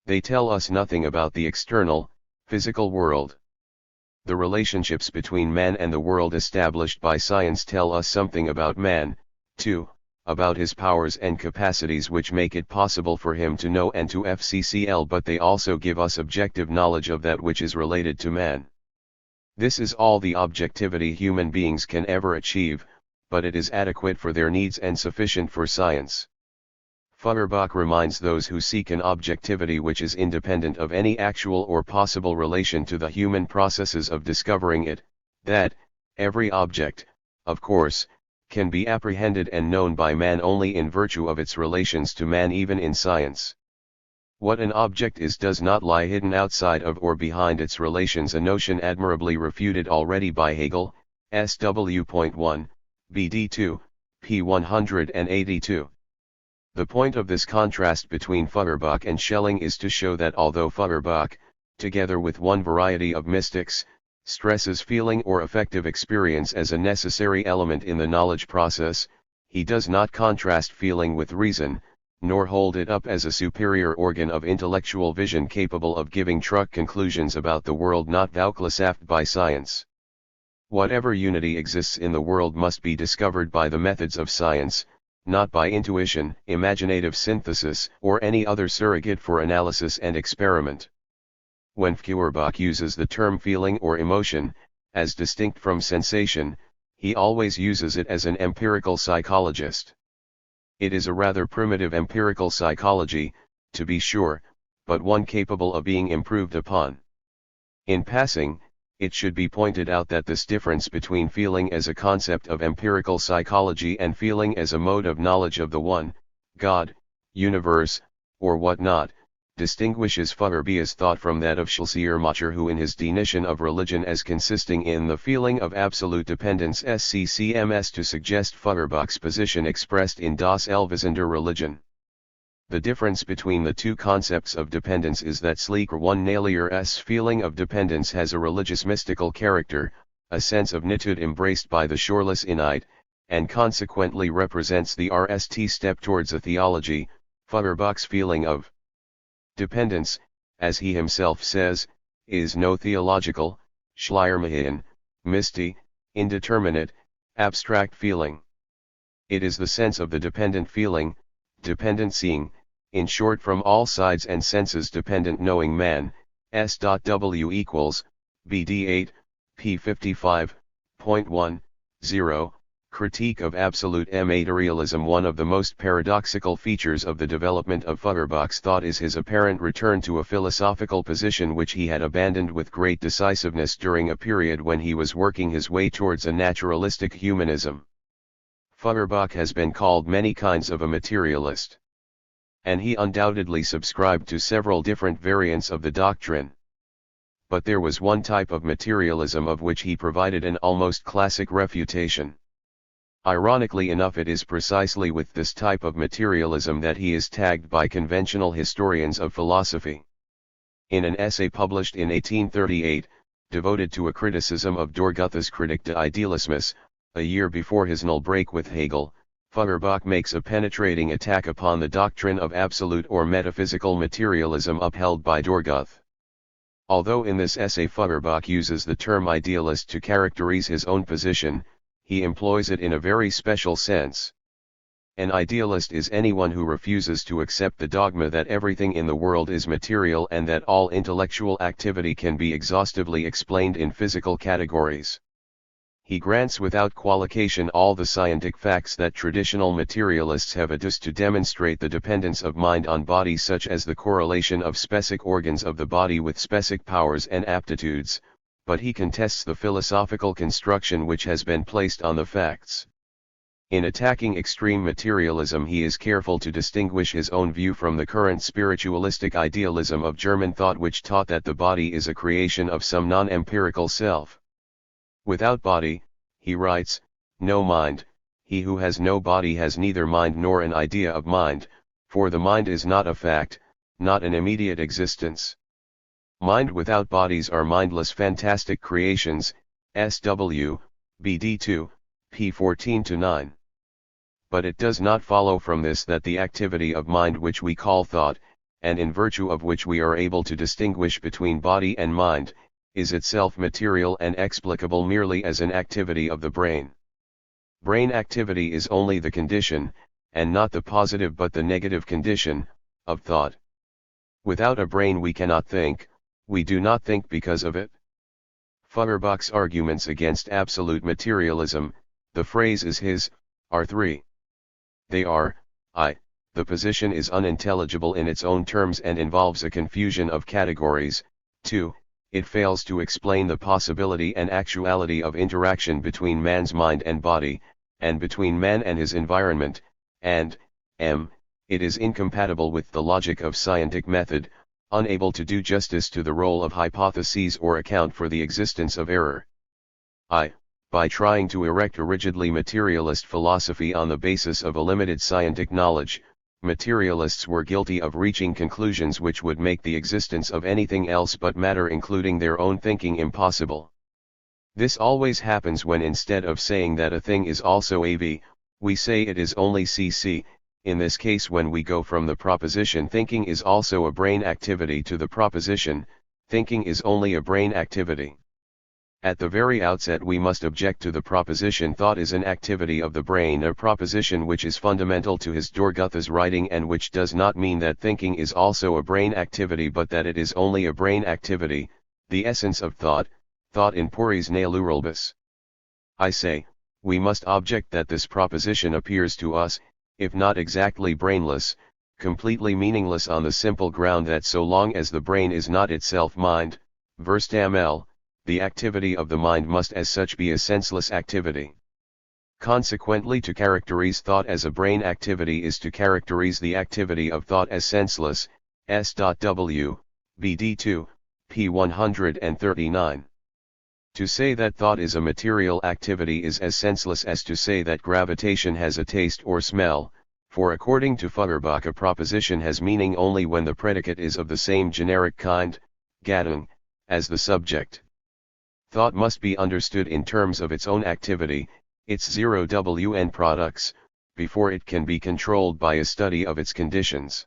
They tell us nothing about the external, physical world. The relationships between man and the world established by science tell us something about man, too, about his powers and capacities which make it possible for him to know and to FCCL, but they also give us objective knowledge of that which is related to man. This is all the objectivity human beings can ever achieve, but it is adequate for their needs and sufficient for science. Feuerbach reminds those who seek an objectivity which is independent of any actual or possible relation to the human processes of discovering it, that every object, of course, can be apprehended and known by man only in virtue of its relations to man even in science. What an object is does not lie hidden outside of or behind its relations, a notion admirably refuted already by Hegel, SW.1, BD2, p. 182. The point of this contrast between Feuerbach and Schelling is to show that although Feuerbach, together with one variety of mystics, stresses feeling or affective experience as a necessary element in the knowledge process, he does not contrast feeling with reason, nor hold it up as a superior organ of intellectual vision capable of giving truck conclusions about the world not vouchsafed by science. Whatever unity exists in the world must be discovered by the methods of science, not by intuition, imaginative synthesis, or any other surrogate for analysis and experiment. When Feuerbach uses the term feeling or emotion, as distinct from sensation, he always uses it as an empirical psychologist. It is a rather primitive empirical psychology, to be sure, but one capable of being improved upon. In passing, it should be pointed out that this difference between feeling as a concept of empirical psychology and feeling as a mode of knowledge of the one, God, universe, or what not, distinguishes Feuerbach's thought from that of Schleiermacher, who in his definition of religion as consisting in the feeling of absolute dependence SCCMS to suggest Feuerbach's position expressed in Das Elvesender Religion. The difference between the two concepts of dependence is that sleeker one Nailier's feeling of dependence has a religious mystical character, a sense of nitude embraced by the shoreless innate, and consequently represents the RST step towards a theology. Feuerbach's feeling of dependence, as he himself says, is no theological, Schleiermachian, misty, indeterminate, abstract feeling. It is the sense of the dependent feeling, dependent seeing, in short from all sides and senses dependent knowing man. S.W equals, BD 8, p. 55.10, Critique of Absolute Materialism. One of the most paradoxical features of the development of Feuerbach's thought is his apparent return to a philosophical position which he had abandoned with great decisiveness during a period when he was working his way towards a naturalistic humanism. Feuerbach has been called many kinds of a materialist, and he undoubtedly subscribed to several different variants of the doctrine. But there was one type of materialism of which he provided an almost classic refutation. Ironically enough, it is precisely with this type of materialism that he is tagged by conventional historians of philosophy. In an essay published in 1838, devoted to a criticism of Goethe's Kritik des Idealismus, a year before his null break with Hegel, Feuerbach makes a penetrating attack upon the doctrine of absolute or metaphysical materialism upheld by Goethe. Although in this essay Feuerbach uses the term idealist to characterize his own position, he employs it in a very special sense. An idealist is anyone who refuses to accept the dogma that everything in the world is material and that all intellectual activity can be exhaustively explained in physical categories. He grants without qualification all the scientific facts that traditional materialists have adduced to demonstrate the dependence of mind on body, such as the correlation of specific organs of the body with specific powers and aptitudes, but he contests the philosophical construction which has been placed on the facts. In attacking extreme materialism, he is careful to distinguish his own view from the current spiritualistic idealism of German thought, which taught that the body is a creation of some non-empirical self. Without body, he writes, no mind. He who has no body has neither mind nor an idea of mind, for the mind is not a fact, not an immediate existence. Mind without bodies are mindless fantastic creations. SW, BD 2, p. 14-9. But it does not follow from this that the activity of mind which we call thought, and in virtue of which we are able to distinguish between body and mind, is itself material and explicable merely as an activity of the brain. Brain activity is only the condition, and not the positive but the negative condition, of thought. Without a brain we cannot think, we do not think because of it. Feuerbach's arguments against absolute materialism, the phrase is his, are three. They are, the position is unintelligible in its own terms and involves a confusion of categories. 2. It fails to explain the possibility and actuality of interaction between man's mind and body, and between man and his environment, and, m. It is incompatible with the logic of scientific method, unable to do justice to the role of hypotheses or account for the existence of error. By trying to erect a rigidly materialist philosophy on the basis of a limited scientific knowledge, materialists were guilty of reaching conclusions which would make the existence of anything else but matter, including their own thinking, impossible. This always happens when, instead of saying that a thing is also AV, we say it is only CC. In this case, when we go from the proposition thinking is also a brain activity to the proposition thinking is only a brain activity. At the very outset we must object to the proposition thought is an activity of the brain, a proposition which is fundamental to his Goethe's writing and which does not mean that thinking is also a brain activity but that it is only a brain activity, the essence of thought in puris neuralbus. I say, we must object that this proposition appears to us, if not exactly brainless, completely meaningless on the simple ground that so long as the brain is not itself mind, Verstammel, the activity of the mind must as such be a senseless activity. Consequently, to characterize thought as a brain activity is to characterize the activity of thought as senseless. S.W, BD 2, p. 139. To say that thought is a material activity is as senseless as to say that gravitation has a taste or smell, For according to Feuerbach, a proposition has meaning only when the predicate is of the same generic kind, Gattung, as the subject. Thought must be understood in terms of its own activity, its 0-Wn products, before it can be controlled by a study of its conditions.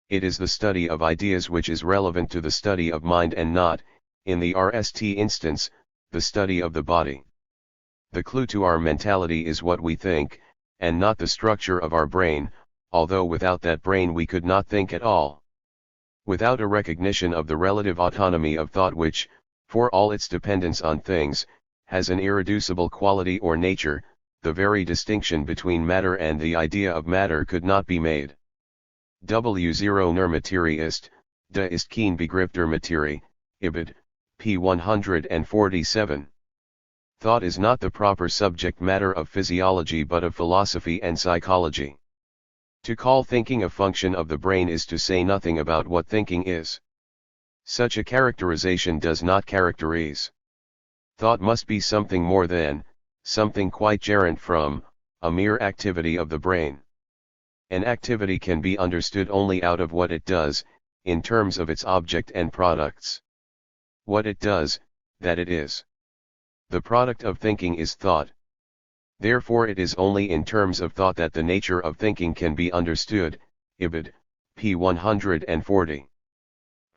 It is the study of ideas which is relevant to the study of mind and not, in the RST instance, the study of the body. The clue to our mentality is what we think, and not the structure of our brain, although without that brain we could not think at all. Without a recognition of the relative autonomy of thought which, for all its dependence on things, has an irreducible quality or nature, the very distinction between matter and the idea of matter could not be made. W0 nur Materie ist, da ist kein Begriff der Materie, Ibid, p. 147. Thought is not the proper subject matter of physiology but of philosophy and psychology. To call thinking a function of the brain is to say nothing about what thinking is. Such a characterization does not characterize. Thought must be something more than, something quite different from, a mere activity of the brain. An activity can be understood only out of what it does, in terms of its object and products. What it does, that it is. The product of thinking is thought. Therefore it is only in terms of thought that the nature of thinking can be understood, Ibid, p. 140.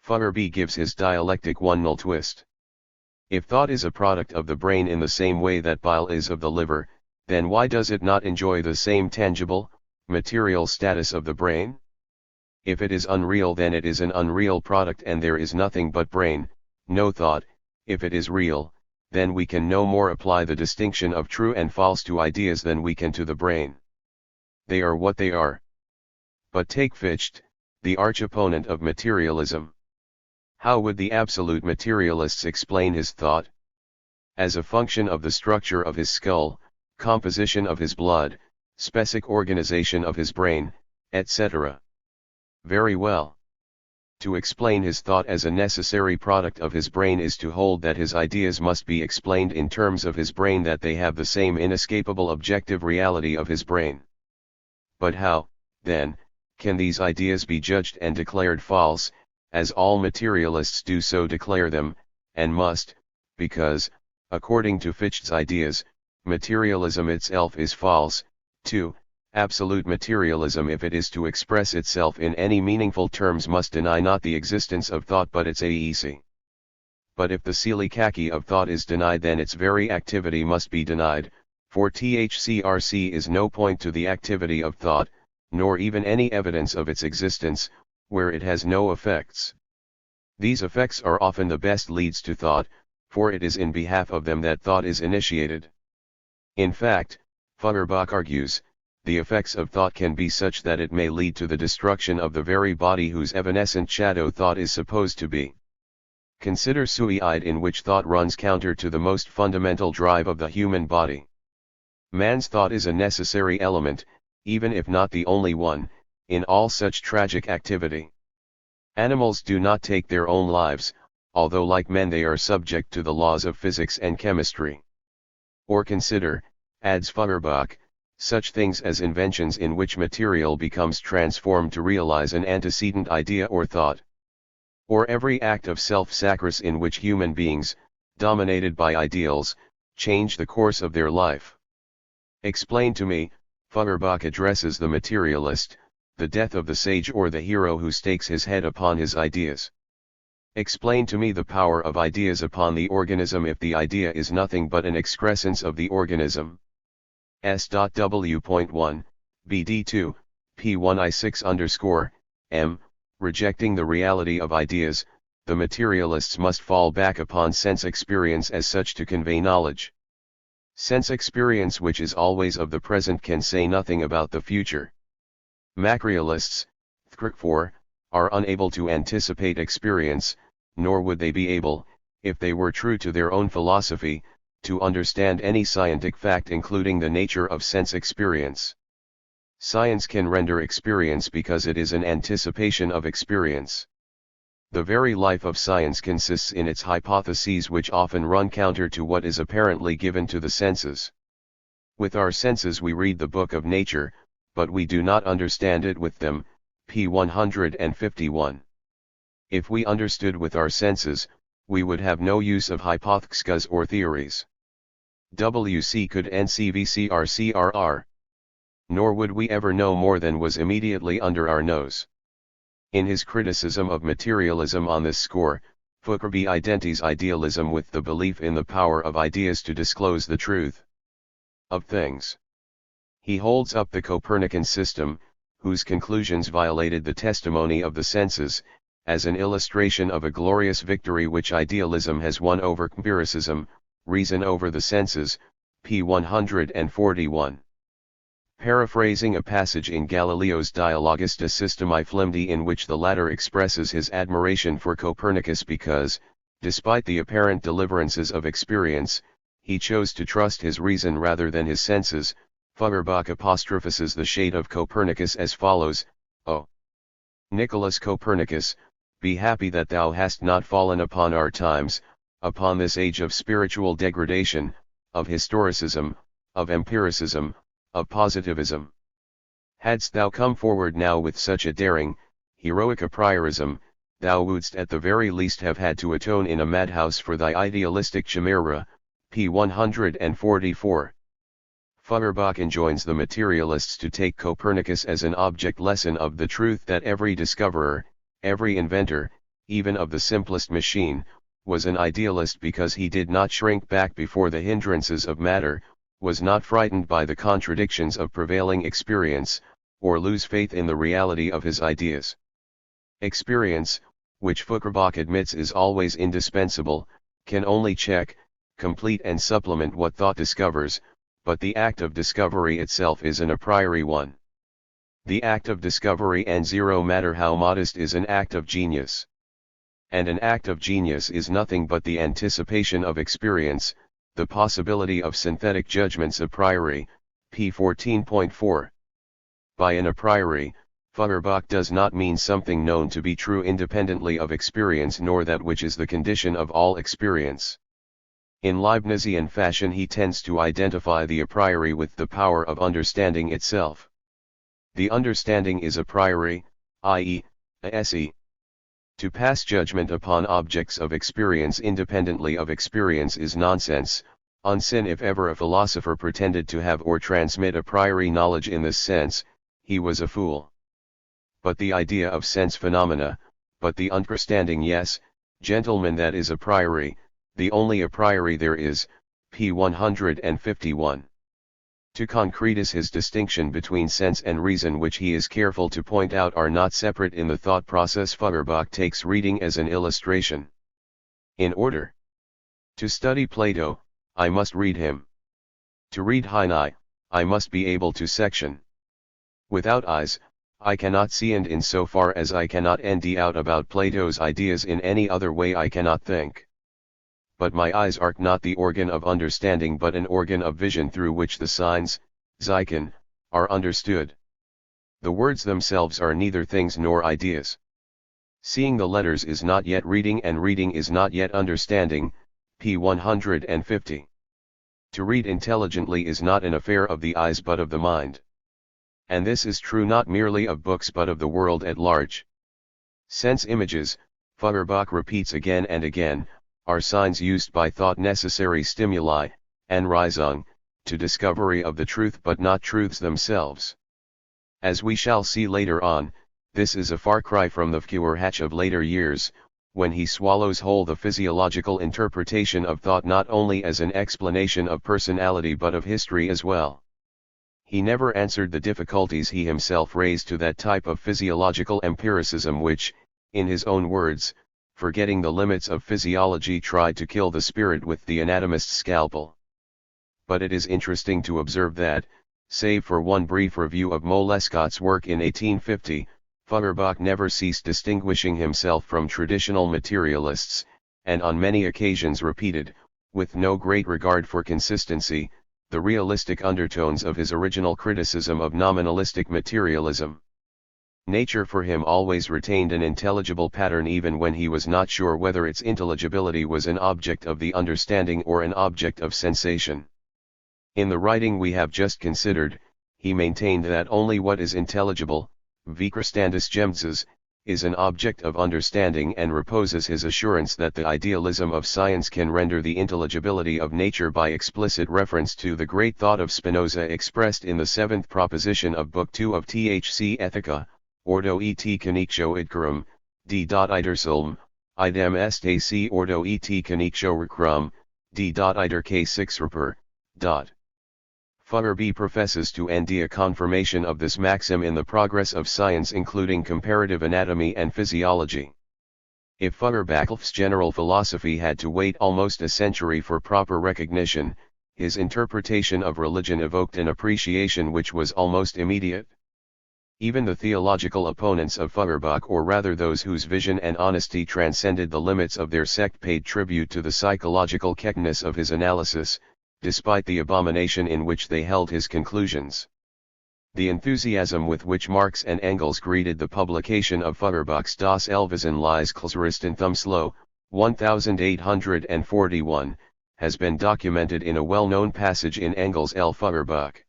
Feuerbach gives his dialectic one null twist. If thought is a product of the brain in the same way that bile is of the liver, then why does it not enjoy the same tangible, material status of the brain? If it is unreal, then it is an unreal product and there is nothing but brain, no thought. If it is real, then we can no more apply the distinction of true and false to ideas than we can to the brain. They are what they are. But take Fichte, the arch-opponent of materialism. How would the absolute materialists explain his thought? As a function of the structure of his skull, composition of his blood, specific organization of his brain, etc. Very well. To explain his thought as a necessary product of his brain is to hold that his ideas must be explained in terms of his brain, that they have the same inescapable objective reality of his brain. But how, then, can these ideas be judged and declared false, as all materialists do so declare them, and must, because, according to Fichte's ideas, materialism itself is false. 2. Absolute materialism, if it is to express itself in any meaningful terms, must deny not the existence of thought but its aese. But if the silicaki of thought is denied, then its very activity must be denied, for THCRC is no point to the activity of thought, nor even any evidence of its existence, where it has no effects. These effects are often the best leads to thought, for it is in behalf of them that thought is initiated. In fact, Feuerbach argues, the effects of thought can be such that it may lead to the destruction of the very body whose evanescent shadow thought is supposed to be. Consider suicide, in which thought runs counter to the most fundamental drive of the human body. Man's thought is a necessary element, even if not the only one, in all such tragic activity. Animals do not take their own lives, although like men they are subject to the laws of physics and chemistry. Or consider, adds Feuerbach, such things as inventions in which material becomes transformed to realize an antecedent idea or thought. Or every act of self-sacrifice in which human beings, dominated by ideals, change the course of their life. Explain to me, Feuerbach addresses the materialist, the death of the sage or the hero who stakes his head upon his ideas. Explain to me the power of ideas upon the organism if the idea is nothing but an excrescence of the organism. S.W.1, BD2, P1I6_M, rejecting the reality of ideas, the materialists must fall back upon sense experience as such to convey knowledge. Sense experience, which is always of the present, can say nothing about the future. Materialists, therefore, are unable to anticipate experience, nor would they be able, if they were true to their own philosophy, to understand any scientific fact including the nature of sense experience. Science can render experience because it is an anticipation of experience. The very life of science consists in its hypotheses, which often run counter to what is apparently given to the senses. With our senses we read the book of nature, but we do not understand it with them, p. 151. If we understood with our senses, we would have no use of hypotheses or theories. WC could NCVCRCRR. Nor would we ever know more than was immediately under our nose. In his criticism of materialism on this score, Foucault identifies idealism with the belief in the power of ideas to disclose the truth of things. He holds up the Copernican system, whose conclusions violated the testimony of the senses, as an illustration of a glorious victory which idealism has won over empiricism, reason over the senses, p. 141. Paraphrasing a passage in Galileo's Dialogus de Systemae Fluidi in which the latter expresses his admiration for Copernicus because, despite the apparent deliverances of experience, he chose to trust his reason rather than his senses, Feuerbach apostrophizes the shade of Copernicus as follows: O Nicholas Copernicus, be happy that thou hast not fallen upon our times, upon this age of spiritual degradation, of historicism, of empiricism, of positivism. Hadst thou come forward now with such a daring, heroic a priorism, thou wouldst at the very least have had to atone in a madhouse for thy idealistic chimera, p. 144. Feuerbach enjoins the materialists to take Copernicus as an object lesson of the truth that every discoverer, every inventor, even of the simplest machine, was an idealist because he did not shrink back before the hindrances of matter, was not frightened by the contradictions of prevailing experience, or lose faith in the reality of his ideas. Experience, which Feuerbach admits is always indispensable, can only check, complete and supplement what thought discovers, but the act of discovery itself is an a priori one. The act of discovery, and zero matter how modest, is an act of genius. And an act of genius is nothing but the anticipation of experience, the possibility of synthetic judgments a priori, p. 14.4. By an a priori, Feuerbach does not mean something known to be true independently of experience, nor that which is the condition of all experience. In Leibnizian fashion he tends to identify the a priori with the power of understanding itself. The understanding is a priori, i.e., a esse. To pass judgment upon objects of experience independently of experience is nonsense, unseen. If ever a philosopher pretended to have or transmit a priori knowledge in this sense, he was a fool. But the idea of sense phenomena, but the understanding, yes, gentlemen, that is a priori, the only a priori there is, p. 151. To concretize his distinction between sense and reason, which he is careful to point out are not separate in the thought process, Feuerbach takes reading as an illustration. In order to study Plato, I must read him. To read Heine, I must be able to section. Without eyes, I cannot see, and in so far as I cannot nd out about Plato's ideas in any other way, I cannot think. But my eyes are not the organ of understanding, but an organ of vision through which the signs, Zeichen, are understood. The words themselves are neither things nor ideas. Seeing the letters is not yet reading, and reading is not yet understanding, p. 150. To read intelligently is not an affair of the eyes but of the mind. And this is true not merely of books but of the world at large. Sense images, Feuerbach repeats again and again, are signs used by thought, necessary stimuli, Anreizung, to discovery of the truth but not truths themselves. As we shall see later on, this is a far cry from the Feuerbach of later years, when he swallows whole the physiological interpretation of thought not only as an explanation of personality but of history as well. He never answered the difficulties he himself raised to that type of physiological empiricism which, in his own words, forgetting the limits of physiology, tried to kill the spirit with the anatomist's scalpel. But it is interesting to observe that, save for one brief review of Molescott's work in 1850, Feuerbach never ceased distinguishing himself from traditional materialists, and on many occasions repeated, with no great regard for consistency, the realistic undertones of his original criticism of nominalistic materialism. Nature for him always retained an intelligible pattern even when he was not sure whether its intelligibility was an object of the understanding or an object of sensation. In the writing we have just considered, he maintained that only what is intelligible, Vikristandis gemses, is an object of understanding, and reposes his assurance that the idealism of science can render the intelligibility of nature by explicit reference to the great thought of Spinoza expressed in the seventh proposition of Book 2 of Thc Ethica, Ordo et Connectio idcarum, d.idersulm, idem est ac ordo et Connectio recrum, d.ider k6 reper. Fugger professes to ND a confirmation of this maxim in the progress of science, including comparative anatomy and physiology. If Fugger-Bachelf's general philosophy had to wait almost a century for proper recognition, his interpretation of religion evoked an appreciation which was almost immediate. Even the theological opponents of Feuerbach, or rather those whose vision and honesty transcended the limits of their sect, paid tribute to the psychological correctness of his analysis, despite the abomination in which they held his conclusions. The enthusiasm with which Marx and Engels greeted the publication of Feuerbach's Das Elwesen lies Thumbslow, 1841, has been documented in a well-known passage in Engels' L. Feuerbach.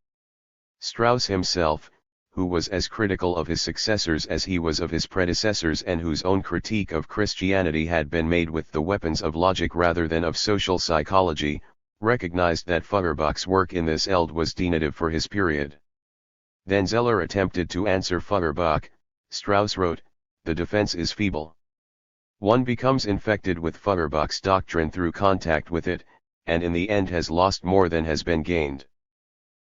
Strauss himself, who was as critical of his successors as he was of his predecessors, and whose own critique of Christianity had been made with the weapons of logic rather than of social psychology, recognized that Feuerbach's work in this eld was denitive for his period. Then Zeller attempted to answer Feuerbach. Strauss wrote, "The defense is feeble. One becomes infected with Feuerbach's doctrine through contact with it, and in the end has lost more than has been gained.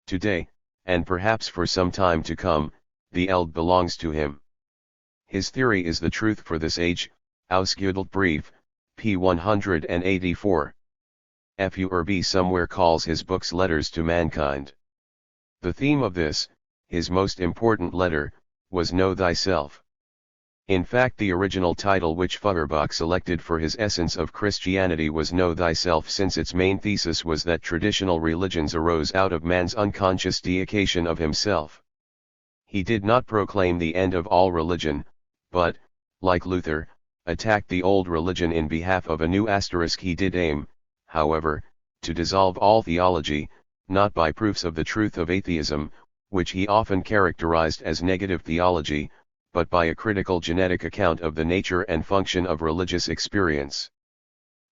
Today, and perhaps for some time to come, the eld belongs to him. His theory is the truth for this age." Ausgedeltbrief, p. 184. Furb somewhere calls his books letters to mankind. The theme of this, his most important letter, was Know Thyself. In fact, the original title which Feuerbach selected for his Essence of Christianity was Know Thyself, since its main thesis was that traditional religions arose out of man's unconscious deification of himself. He did not proclaim the end of all religion, but, like Luther, attacked the old religion in behalf of a new. He did aim, however, to dissolve all theology, not by proofs of the truth of atheism, which he often characterized as negative theology, but by a critical genetic account of the nature and function of religious experience.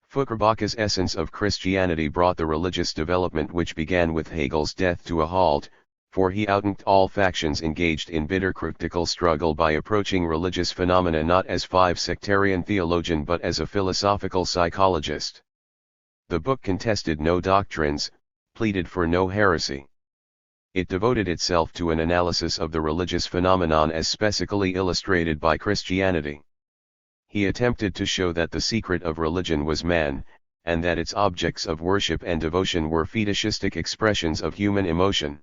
Feuerbach's Essence of Christianity brought the religious development which began with Hegel's death to a halt, for he outlinked all factions engaged in bitter critical struggle by approaching religious phenomena not as a sectarian theologian but as a philosophical psychologist. The book contested no doctrines, pleaded for no heresy. It devoted itself to an analysis of the religious phenomenon as specifically illustrated by Christianity. He attempted to show that the secret of religion was man, and that its objects of worship and devotion were fetishistic expressions of human emotion.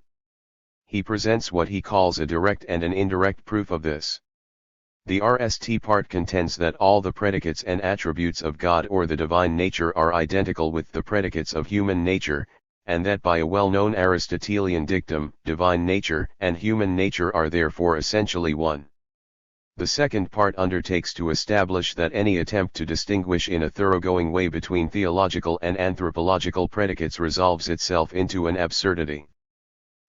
He presents what he calls a direct and an indirect proof of this. The RST part contends that all the predicates and attributes of God or the divine nature are identical with the predicates of human nature, and that by a well-known Aristotelian dictum, divine nature and human nature are therefore essentially one. The second part undertakes to establish that any attempt to distinguish in a thoroughgoing way between theological and anthropological predicates resolves itself into an absurdity.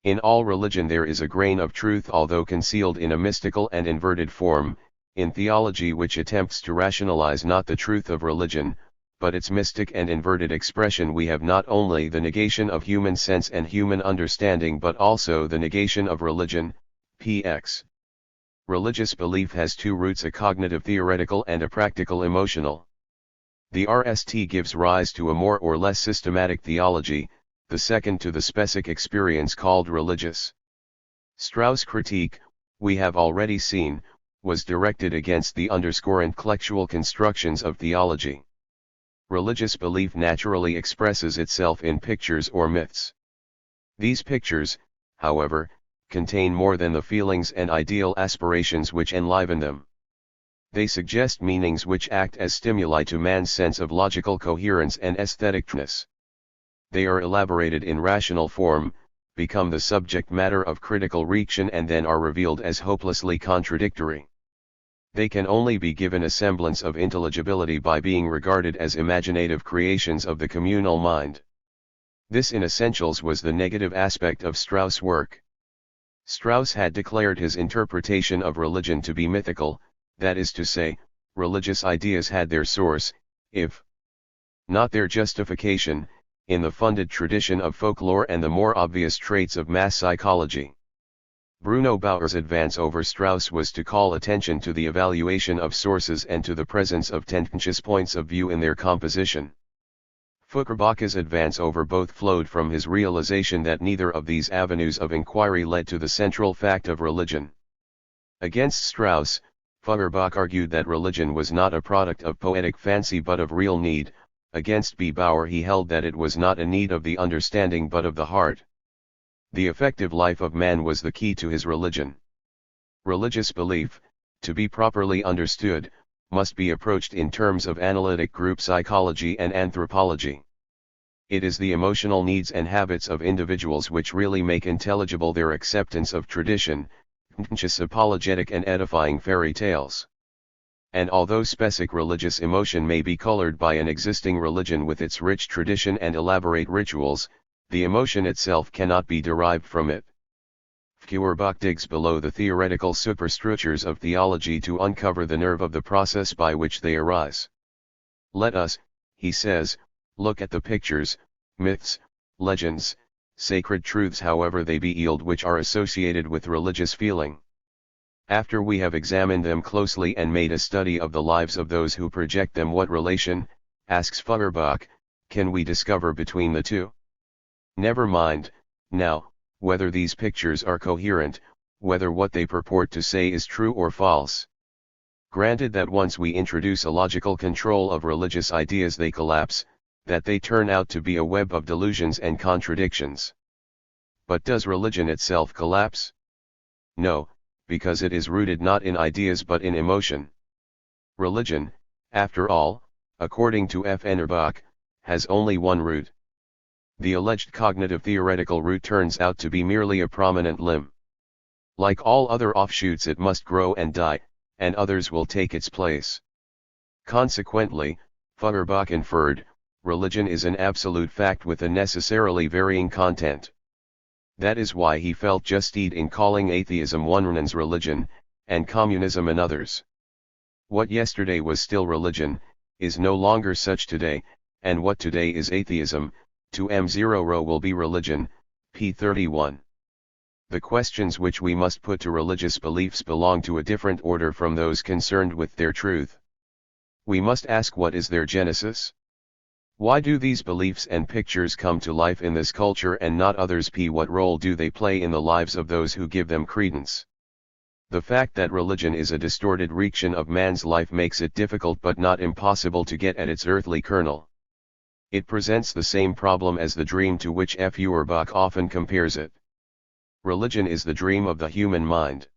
In all religion there is a grain of truth, although concealed in a mystical and inverted form. In theology, which attempts to rationalize not the truth of religion, but its mystic and inverted expression, we have not only the negation of human sense and human understanding but also the negation of religion. Px. Religious belief has two roots, a cognitive theoretical and a practical emotional. The RST gives rise to a more or less systematic theology, the second to the specific experience called religious. Strauss' critique, we have already seen, was directed against the intellectual constructions of theology. Religious belief naturally expresses itself in pictures or myths. These pictures, however, contain more than the feelings and ideal aspirations which enliven them. They suggest meanings which act as stimuli to man's sense of logical coherence and aestheticness. They are elaborated in rational form, become the subject matter of critical reaction, and then are revealed as hopelessly contradictory. They can only be given a semblance of intelligibility by being regarded as imaginative creations of the communal mind. This in essentials was the negative aspect of Strauss' work. Strauss had declared his interpretation of religion to be mythical, that is to say, religious ideas had their source, if not their justification, in the funded tradition of folklore and the more obvious traits of mass psychology. Bruno Bauer's advance over Strauss was to call attention to the evaluation of sources and to the presence of tendentious points of view in their composition. Feuerbach's advance over both flowed from his realization that neither of these avenues of inquiry led to the central fact of religion. Against Strauss, Feuerbach argued that religion was not a product of poetic fancy but of real need. Against B. Bauer he held that it was not a need of the understanding but of the heart. The effective life of man was the key to his religion. Religious belief, to be properly understood, must be approached in terms of analytic group psychology and anthropology. It is the emotional needs and habits of individuals which really make intelligible their acceptance of tradition, apologetic and edifying fairy tales. And although specific religious emotion may be colored by an existing religion with its rich tradition and elaborate rituals, the emotion itself cannot be derived from it. Feuerbach digs below the theoretical superstructures of theology to uncover the nerve of the process by which they arise. Let us, he says, look at the pictures, myths, legends, sacred truths however they be yield which are associated with religious feeling. After we have examined them closely and made a study of the lives of those who project them, what relation, asks Feuerbach, can we discover between the two? Never mind, now, whether these pictures are coherent, whether what they purport to say is true or false. Granted that once we introduce a logical control of religious ideas they collapse, that they turn out to be a web of delusions and contradictions. But does religion itself collapse? No, because it is rooted not in ideas but in emotion. Religion, after all, according to Feuerbach, has only one root. The alleged cognitive theoretical root turns out to be merely a prominent limb. Like all other offshoots it must grow and die, and others will take its place. Consequently, Feuerbach inferred, religion is an absolute fact with a necessarily varying content. That is why he felt justice in calling atheism one's religion, and communism another's. What yesterday was still religion, is no longer such today, and what today is atheism, to M0 will be religion, p. 31. The questions which we must put to religious beliefs belong to a different order from those concerned with their truth. We must ask what is their genesis? Why do these beliefs and pictures come to life in this culture and not others? What role do they play in the lives of those who give them credence? The fact that religion is a distorted reaction of man's life makes it difficult but not impossible to get at its earthly kernel. It presents the same problem as the dream to which Feuerbach often compares it. Religion is the dream of the human mind.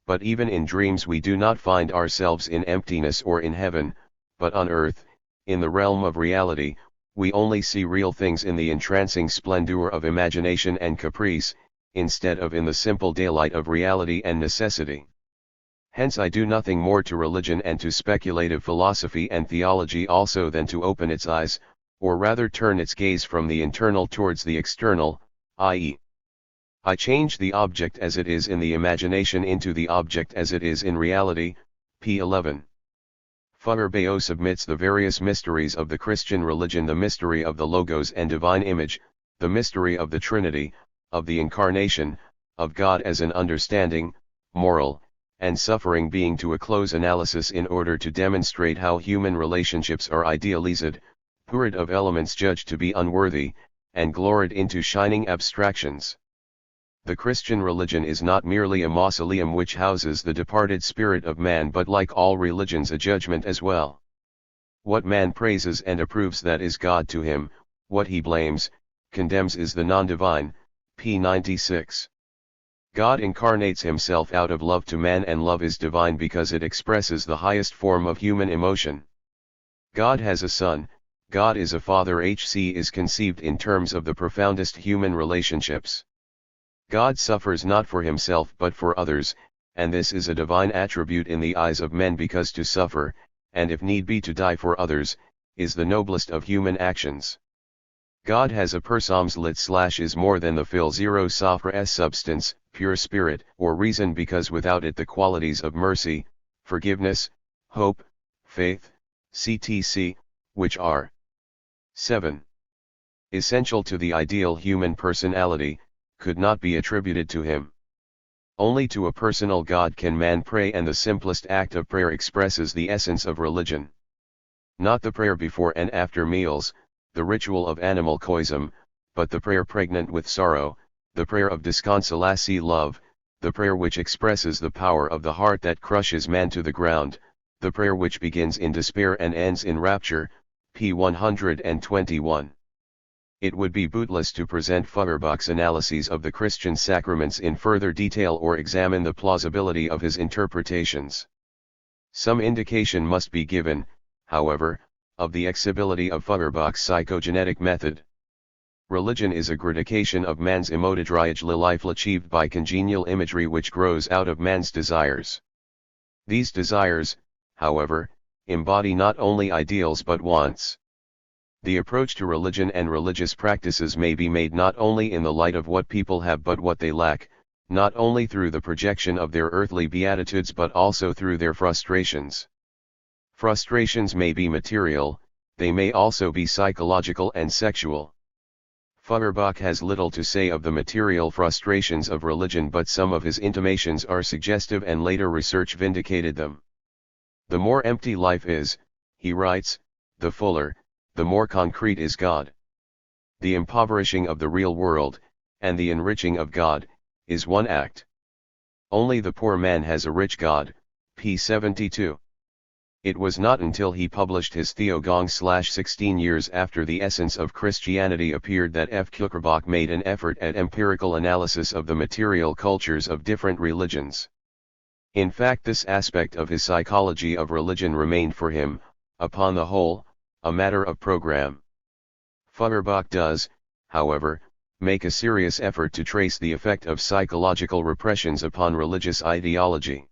But even in dreams we do not find ourselves in emptiness or in heaven, but on earth, in the realm of reality, we only see real things in the entrancing splendor of imagination and caprice, instead of in the simple daylight of reality and necessity. Hence I do nothing more to religion and to speculative philosophy and theology also than to open its eyes, or rather turn its gaze from the internal towards the external, i.e. I change the object as it is in the imagination into the object as it is in reality, p. 11. Feuerbach submits the various mysteries of the Christian religion, the mystery of the Logos and divine image, the mystery of the Trinity, of the Incarnation, of God as an understanding, moral, and suffering being to a close analysis in order to demonstrate how human relationships are idealized, poured of elements judged to be unworthy, and gloried into shining abstractions. The Christian religion is not merely a mausoleum which houses the departed spirit of man but like all religions a judgment as well. What man praises and approves that is God to him, what he blames, condemns is the non-divine, p. 96. God incarnates himself out of love to man and love is divine because it expresses the highest form of human emotion. God has a son, God is a father. HC is conceived in terms of the profoundest human relationships. God suffers not for himself but for others, and this is a divine attribute in the eyes of men because to suffer, and if need be to die for others, is the noblest of human actions. God has a persomslit / is more than the phil 0 sophra s substance, pure spirit, or reason, because without it the qualities of mercy, forgiveness, hope, faith, etc., which are 7. Essential to the ideal human personality, could not be attributed to him. Only to a personal God can man pray, and the simplest act of prayer expresses the essence of religion. Not the prayer before and after meals, the ritual of animal coism, but the prayer pregnant with sorrow, the prayer of disconsolati love, the prayer which expresses the power of the heart that crushes man to the ground, the prayer which begins in despair and ends in rapture, p. 121. It would be bootless to present Feuerbach's analyses of the Christian sacraments in further detail or examine the plausibility of his interpretations. Some indication must be given, however, of the exibility of Feuerbach's psychogenetic method. Religion is a gratification of man's emotidrage life achieved by congenial imagery which grows out of man's desires. These desires, however, embody not only ideals but wants. The approach to religion and religious practices may be made not only in the light of what people have but what they lack, not only through the projection of their earthly beatitudes but also through their frustrations. Frustrations may be material, they may also be psychological and sexual. Feuerbach has little to say of the material frustrations of religion, but some of his intimations are suggestive and later research vindicated them. The more empty life is, he writes, the fuller, the more concrete is God. The impoverishing of the real world, and the enriching of God, is one act. Only the poor man has a rich God, p. 72. It was not until he published his Theogong / 16 years after the essence of Christianity appeared that Feuerbach made an effort at empirical analysis of the material cultures of different religions. In fact, this aspect of his psychology of religion remained for him, upon the whole, a matter of program. Feuerbach does, however, make a serious effort to trace the effect of psychological repressions upon religious ideology.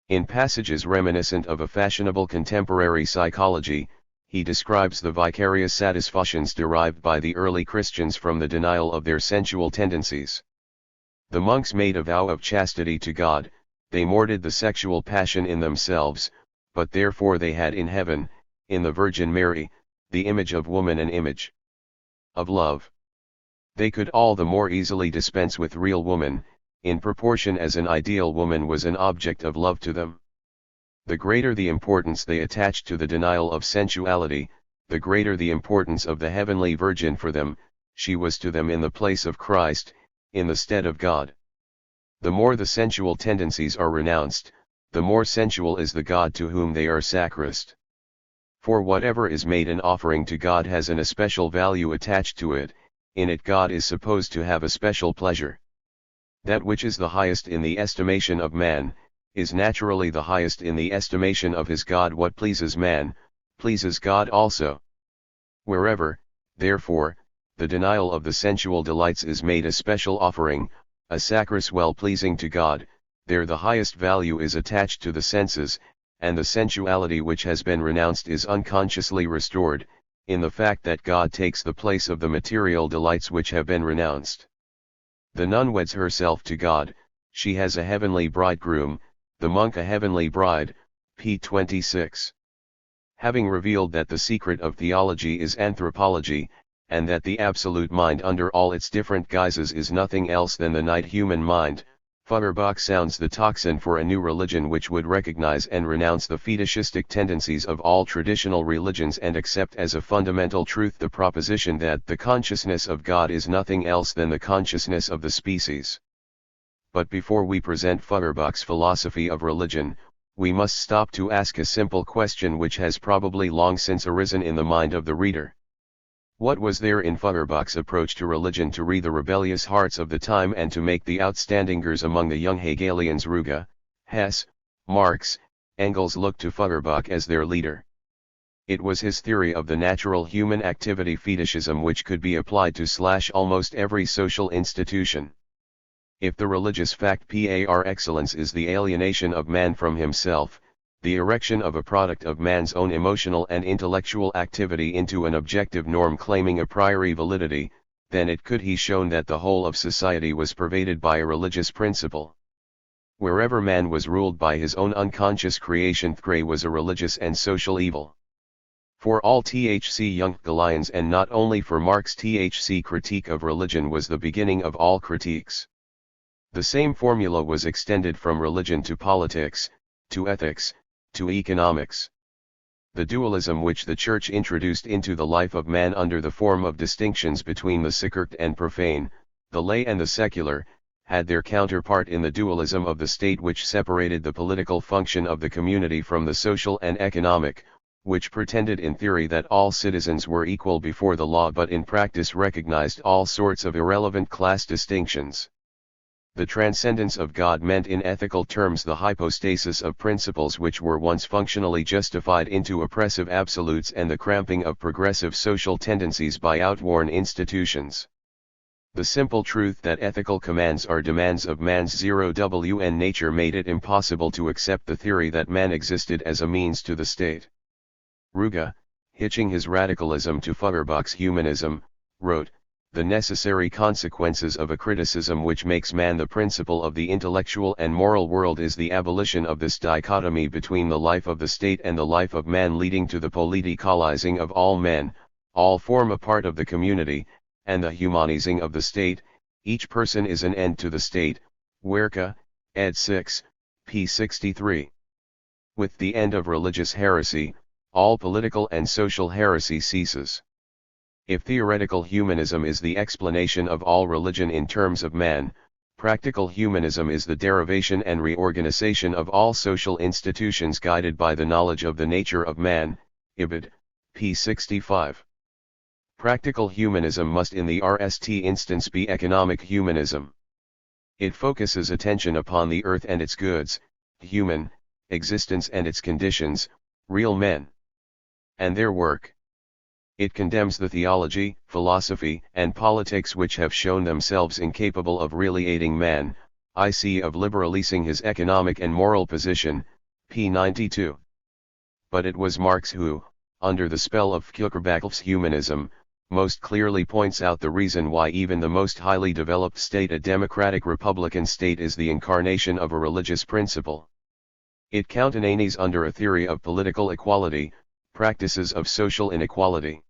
In passages reminiscent of a fashionable contemporary psychology, he describes the vicarious satisfactions derived by the early Christians from the denial of their sensual tendencies. The monks made a vow of chastity to God, they mourned the sexual passion in themselves, but therefore they had in heaven, in the Virgin Mary, the image of woman, an image of love. They could all the more easily dispense with real woman, in proportion as an ideal woman was an object of love to them. The greater the importance they attached to the denial of sensuality, the greater the importance of the heavenly Virgin for them, she was to them in the place of Christ, in the stead of God. The more the sensual tendencies are renounced, the more sensual is the God to whom they are sacrificed. For whatever is made an offering to God has an especial value attached to it, in it God is supposed to have a special pleasure. That which is the highest in the estimation of man, is naturally the highest in the estimation of his God. What pleases man, pleases God also. Wherever, therefore, the denial of the sensual delights is made a special offering, a sacrifice well pleasing to God, there the highest value is attached to the senses, and the sensuality which has been renounced is unconsciously restored, in the fact that God takes the place of the material delights which have been renounced. The nun weds herself to God, she has a heavenly bridegroom, the monk a heavenly bride, p. 26. Having revealed that the secret of theology is anthropology, and that the absolute mind under all its different guises is nothing else than the night human mind, Feuerbach sounds the tocsin for a new religion which would recognize and renounce the fetishistic tendencies of all traditional religions and accept as a fundamental truth the proposition that the consciousness of God is nothing else than the consciousness of the species. But before we present Feuerbach's philosophy of religion, we must stop to ask a simple question which has probably long since arisen in the mind of the reader. What was there in Feuerbach's approach to religion to read the rebellious hearts of the time and to make the outstandingers among the young Hegelians Ruge, Hess, Marx, Engels look to Feuerbach as their leader? It was his theory of the natural human activity fetishism which could be applied to almost every social institution. If the religious fact par excellence is the alienation of man from himself, the erection of a product of man's own emotional and intellectual activity into an objective norm claiming a priori validity, then it could be shown that the whole of society was pervaded by a religious principle. Wherever man was ruled by his own unconscious creation, thre was a religious and social evil. For all THC Hegelians, and not only for Marx, THC critique of religion was the beginning of all critiques. The same formula was extended from religion to politics, to ethics, to economics. The dualism which the Church introduced into the life of man under the form of distinctions between the sacred and profane, the lay and the secular, had their counterpart in the dualism of the state which separated the political function of the community from the social and economic, which pretended in theory that all citizens were equal before the law but in practice recognized all sorts of irrelevant class distinctions. The transcendence of God meant in ethical terms the hypostasis of principles which were once functionally justified into oppressive absolutes and the cramping of progressive social tendencies by outworn institutions. The simple truth that ethical commands are demands of man's 0wn nature made it impossible to accept the theory that man existed as a means to the state. Ruge, hitching his radicalism to Feuerbach's humanism, wrote, "The necessary consequences of a criticism which makes man the principle of the intellectual and moral world is the abolition of this dichotomy between the life of the state and the life of man, leading to the politicalizing of all men, all form a part of the community, and the humanizing of the state. Each person is an end to the state." Werke, ed. 6, p. 63. With the end of religious heresy, all political and social heresy ceases. If theoretical humanism is the explanation of all religion in terms of man, practical humanism is the derivation and reorganization of all social institutions guided by the knowledge of the nature of man. Ibid, p. 65. Practical humanism must in the RST instance be economic humanism. It focuses attention upon the earth and its goods, human existence and its conditions, real men and their work. It condemns the theology, philosophy, and politics which have shown themselves incapable of really aiding man, i.e. of liberalizing his economic and moral position, p. 92. But it was Marx who, under the spell of Feuerbach's humanism, most clearly points out the reason why even the most highly developed state, a democratic republican state, is the incarnation of a religious principle. It countenanes under a theory of political equality, practices of social inequality.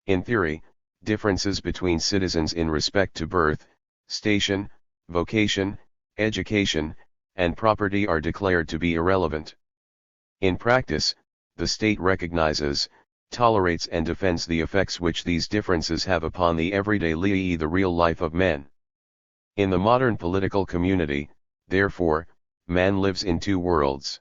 In theory, differences between citizens in respect to birth, station, vocation, education, and property are declared to be irrelevant. In practice, the state recognizes, tolerates and defends the effects which these differences have upon the everyday the real life of men. In the modern political community, therefore, man lives in two worlds.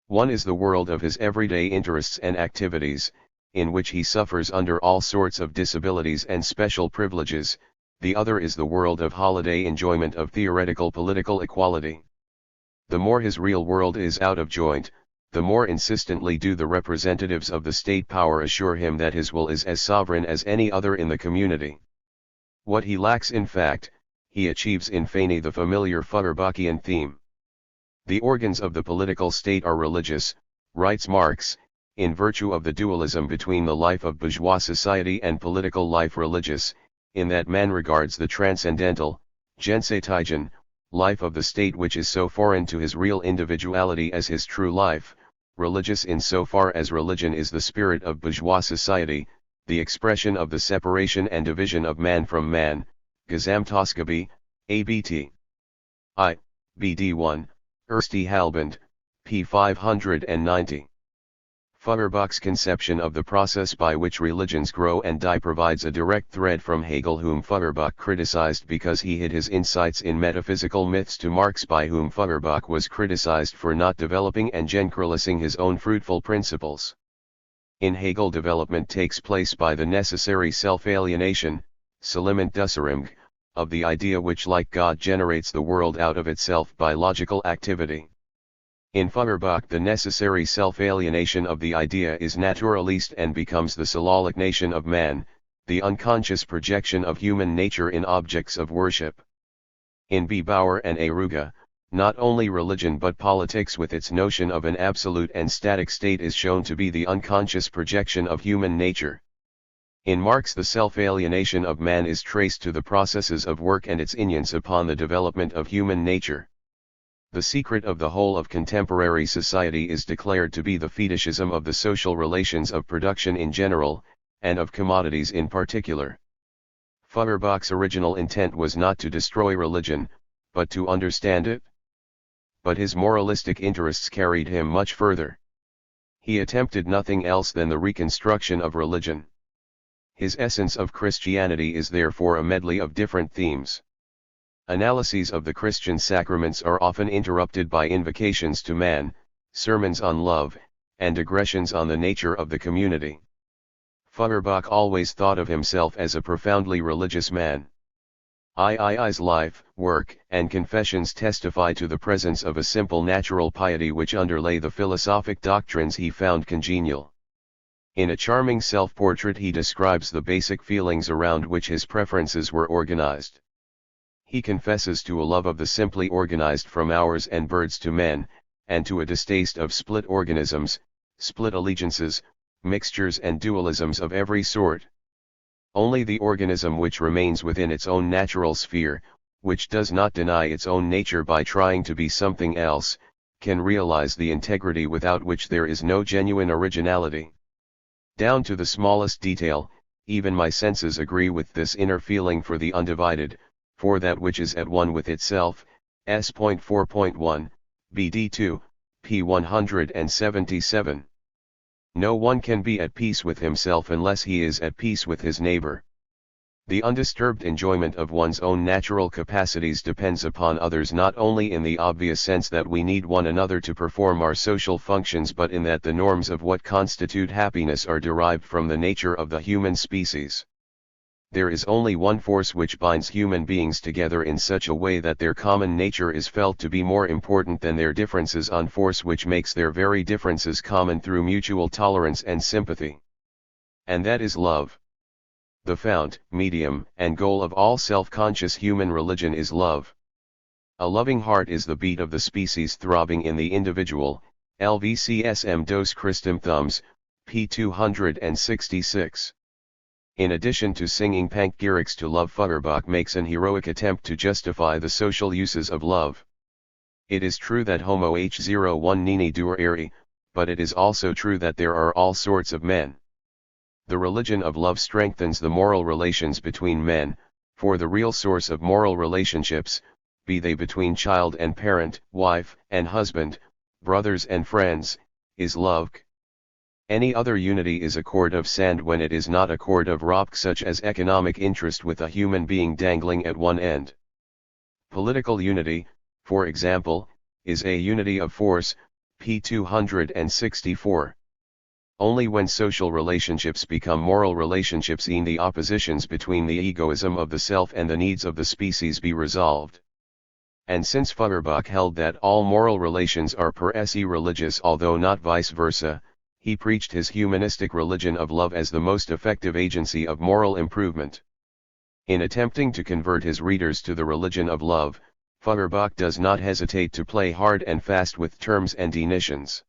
One is the world of his everyday interests and activities, in which he suffers under all sorts of disabilities and special privileges. The other is the world of holiday enjoyment of theoretical political equality. The more his real world is out of joint, the more insistently do the representatives of the state power assure him that his will is as sovereign as any other in the community. What he lacks in fact, he achieves in feigning, the familiar Feuerbachian theme. The organs of the political state are religious, writes Marx, in virtue of the dualism between the life of bourgeois society and political life religious, in that man regards the transcendental, jenseitigen, life of the state which is so foreign to his real individuality as his true life, religious in so far as religion is the spirit of bourgeois society, the expression of the separation and division of man from man, Gesamtausgabe, ABT. I, BD 1, Erste Halband, p. 590. Feuerbach's conception of the process by which religions grow and die provides a direct thread from Hegel, whom Feuerbach criticized because he hid his insights in metaphysical myths, to Marx, by whom Feuerbach was criticized for not developing and generalizing his own fruitful principles. In Hegel, development takes place by the necessary self-alienation, Selimendusserung, of the idea which, like God, generates the world out of itself by logical activity. In Feuerbach, the necessary self-alienation of the idea is naturalist and becomes the sololignation of man, the unconscious projection of human nature in objects of worship. In B. Bauer and A. Ruge, Not only religion but politics with its notion of an absolute and static state is shown to be the unconscious projection of human nature. In Marx, the self-alienation of man is traced to the processes of work and its influence upon the development of human nature. The secret of the whole of contemporary society is declared to be the fetishism of the social relations of production in general, and of commodities in particular. Feuerbach's original intent was not to destroy religion, but to understand it. But his moralistic interests carried him much further. He attempted nothing else than the reconstruction of religion. His essence of Christianity is therefore a medley of different themes. Analyses of the Christian sacraments are often interrupted by invocations to man, sermons on love, and digressions on the nature of the community. Feuerbach always thought of himself as a profoundly religious man. II's life, work, and confessions testify to the presence of a simple natural piety which underlay the philosophic doctrines he found congenial. In a charming self-portrait he describes the basic feelings around which his preferences were organized. He confesses to a love of the simply organized from hours and birds to men, and to a distaste of split organisms, split allegiances, mixtures and dualisms of every sort. Only the organism which remains within its own natural sphere, which does not deny its own nature by trying to be something else, can realize the integrity without which there is no genuine originality. Down to the smallest detail, even my senses agree with this inner feeling for the undivided, for that which is at one with itself, S.4.1, BD2, p. 177. No one can be at peace with himself unless he is at peace with his neighbor. The undisturbed enjoyment of one's own natural capacities depends upon others not only in the obvious sense that we need one another to perform our social functions but in that the norms of what constitute happiness are derived from the nature of the human species. There is only one force which binds human beings together in such a way that their common nature is felt to be more important than their differences, on force which makes their very differences common through mutual tolerance and sympathy. And that is love. The fount, medium, and goal of all self-conscious human religion is love. A loving heart is the beat of the species throbbing in the individual, LVCSM dos Christum Thumbs, p. 266. In addition to singing panegyrics to love, Feuerbach makes an heroic attempt to justify the social uses of love. It is true that homo h01 nini dur eri, but it is also true that there are all sorts of men. The religion of love strengthens the moral relations between men, for the real source of moral relationships, be they between child and parent, wife and husband, brothers and friends, is love. Any other unity is a cord of sand when it is not a cord of rock, such as economic interest with a human being dangling at one end. Political unity, for example, is a unity of force, p. 264. Only when social relationships become moral relationships can the oppositions between the egoism of the self and the needs of the species be resolved. And since Feuerbach held that all moral relations are per se religious although not vice versa, he preached his humanistic religion of love as the most effective agency of moral improvement. In attempting to convert his readers to the religion of love, Feuerbach does not hesitate to play hard and fast with terms and definitions.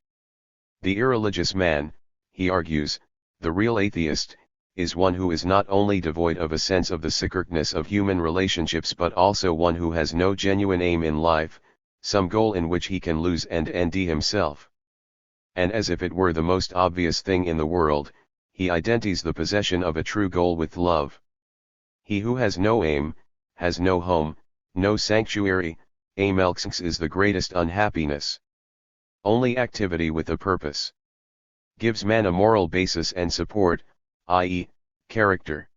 The irreligious man, he argues, the real atheist, is one who is not only devoid of a sense of the sacredness of human relationships but also one who has no genuine aim in life, some goal in which he can lose and end himself. And as if it were the most obvious thing in the world, he identifies the possession of a true goal with love. He who has no aim, has no home, no sanctuary, aimlessness is the greatest unhappiness. Only activity with a purpose gives man a moral basis and support, i.e., character.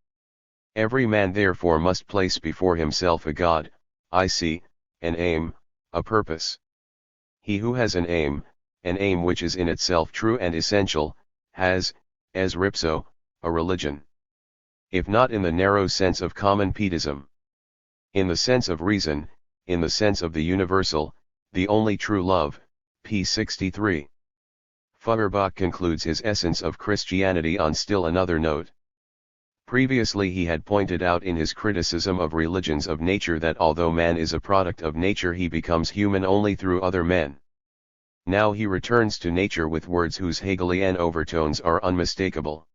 Every man therefore must place before himself a God, i.e., an aim, a purpose. He who has an aim which is in itself true and essential, has, as ripso, a religion. If not in the narrow sense of common pietism, in the sense of reason, in the sense of the universal, the only true love, p. 63. Feuerbach concludes his essence of Christianity on still another note. Previously he had pointed out in his criticism of religions of nature that although man is a product of nature he becomes human only through other men. Now he returns to nature with words whose Hegelian overtones are unmistakable.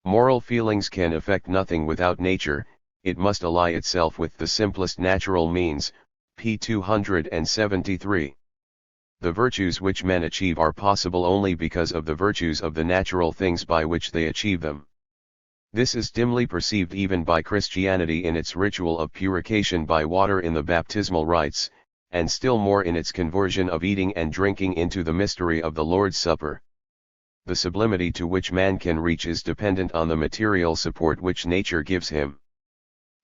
Moral feelings can effect nothing without nature, it must ally itself with the simplest natural means, p. 273. The virtues which men achieve are possible only because of the virtues of the natural things by which they achieve them. This is dimly perceived even by Christianity in its ritual of purification by water in the baptismal rites, and still more in its conversion of eating and drinking into the mystery of the Lord's Supper. The sublimity to which man can reach is dependent on the material support which nature gives him.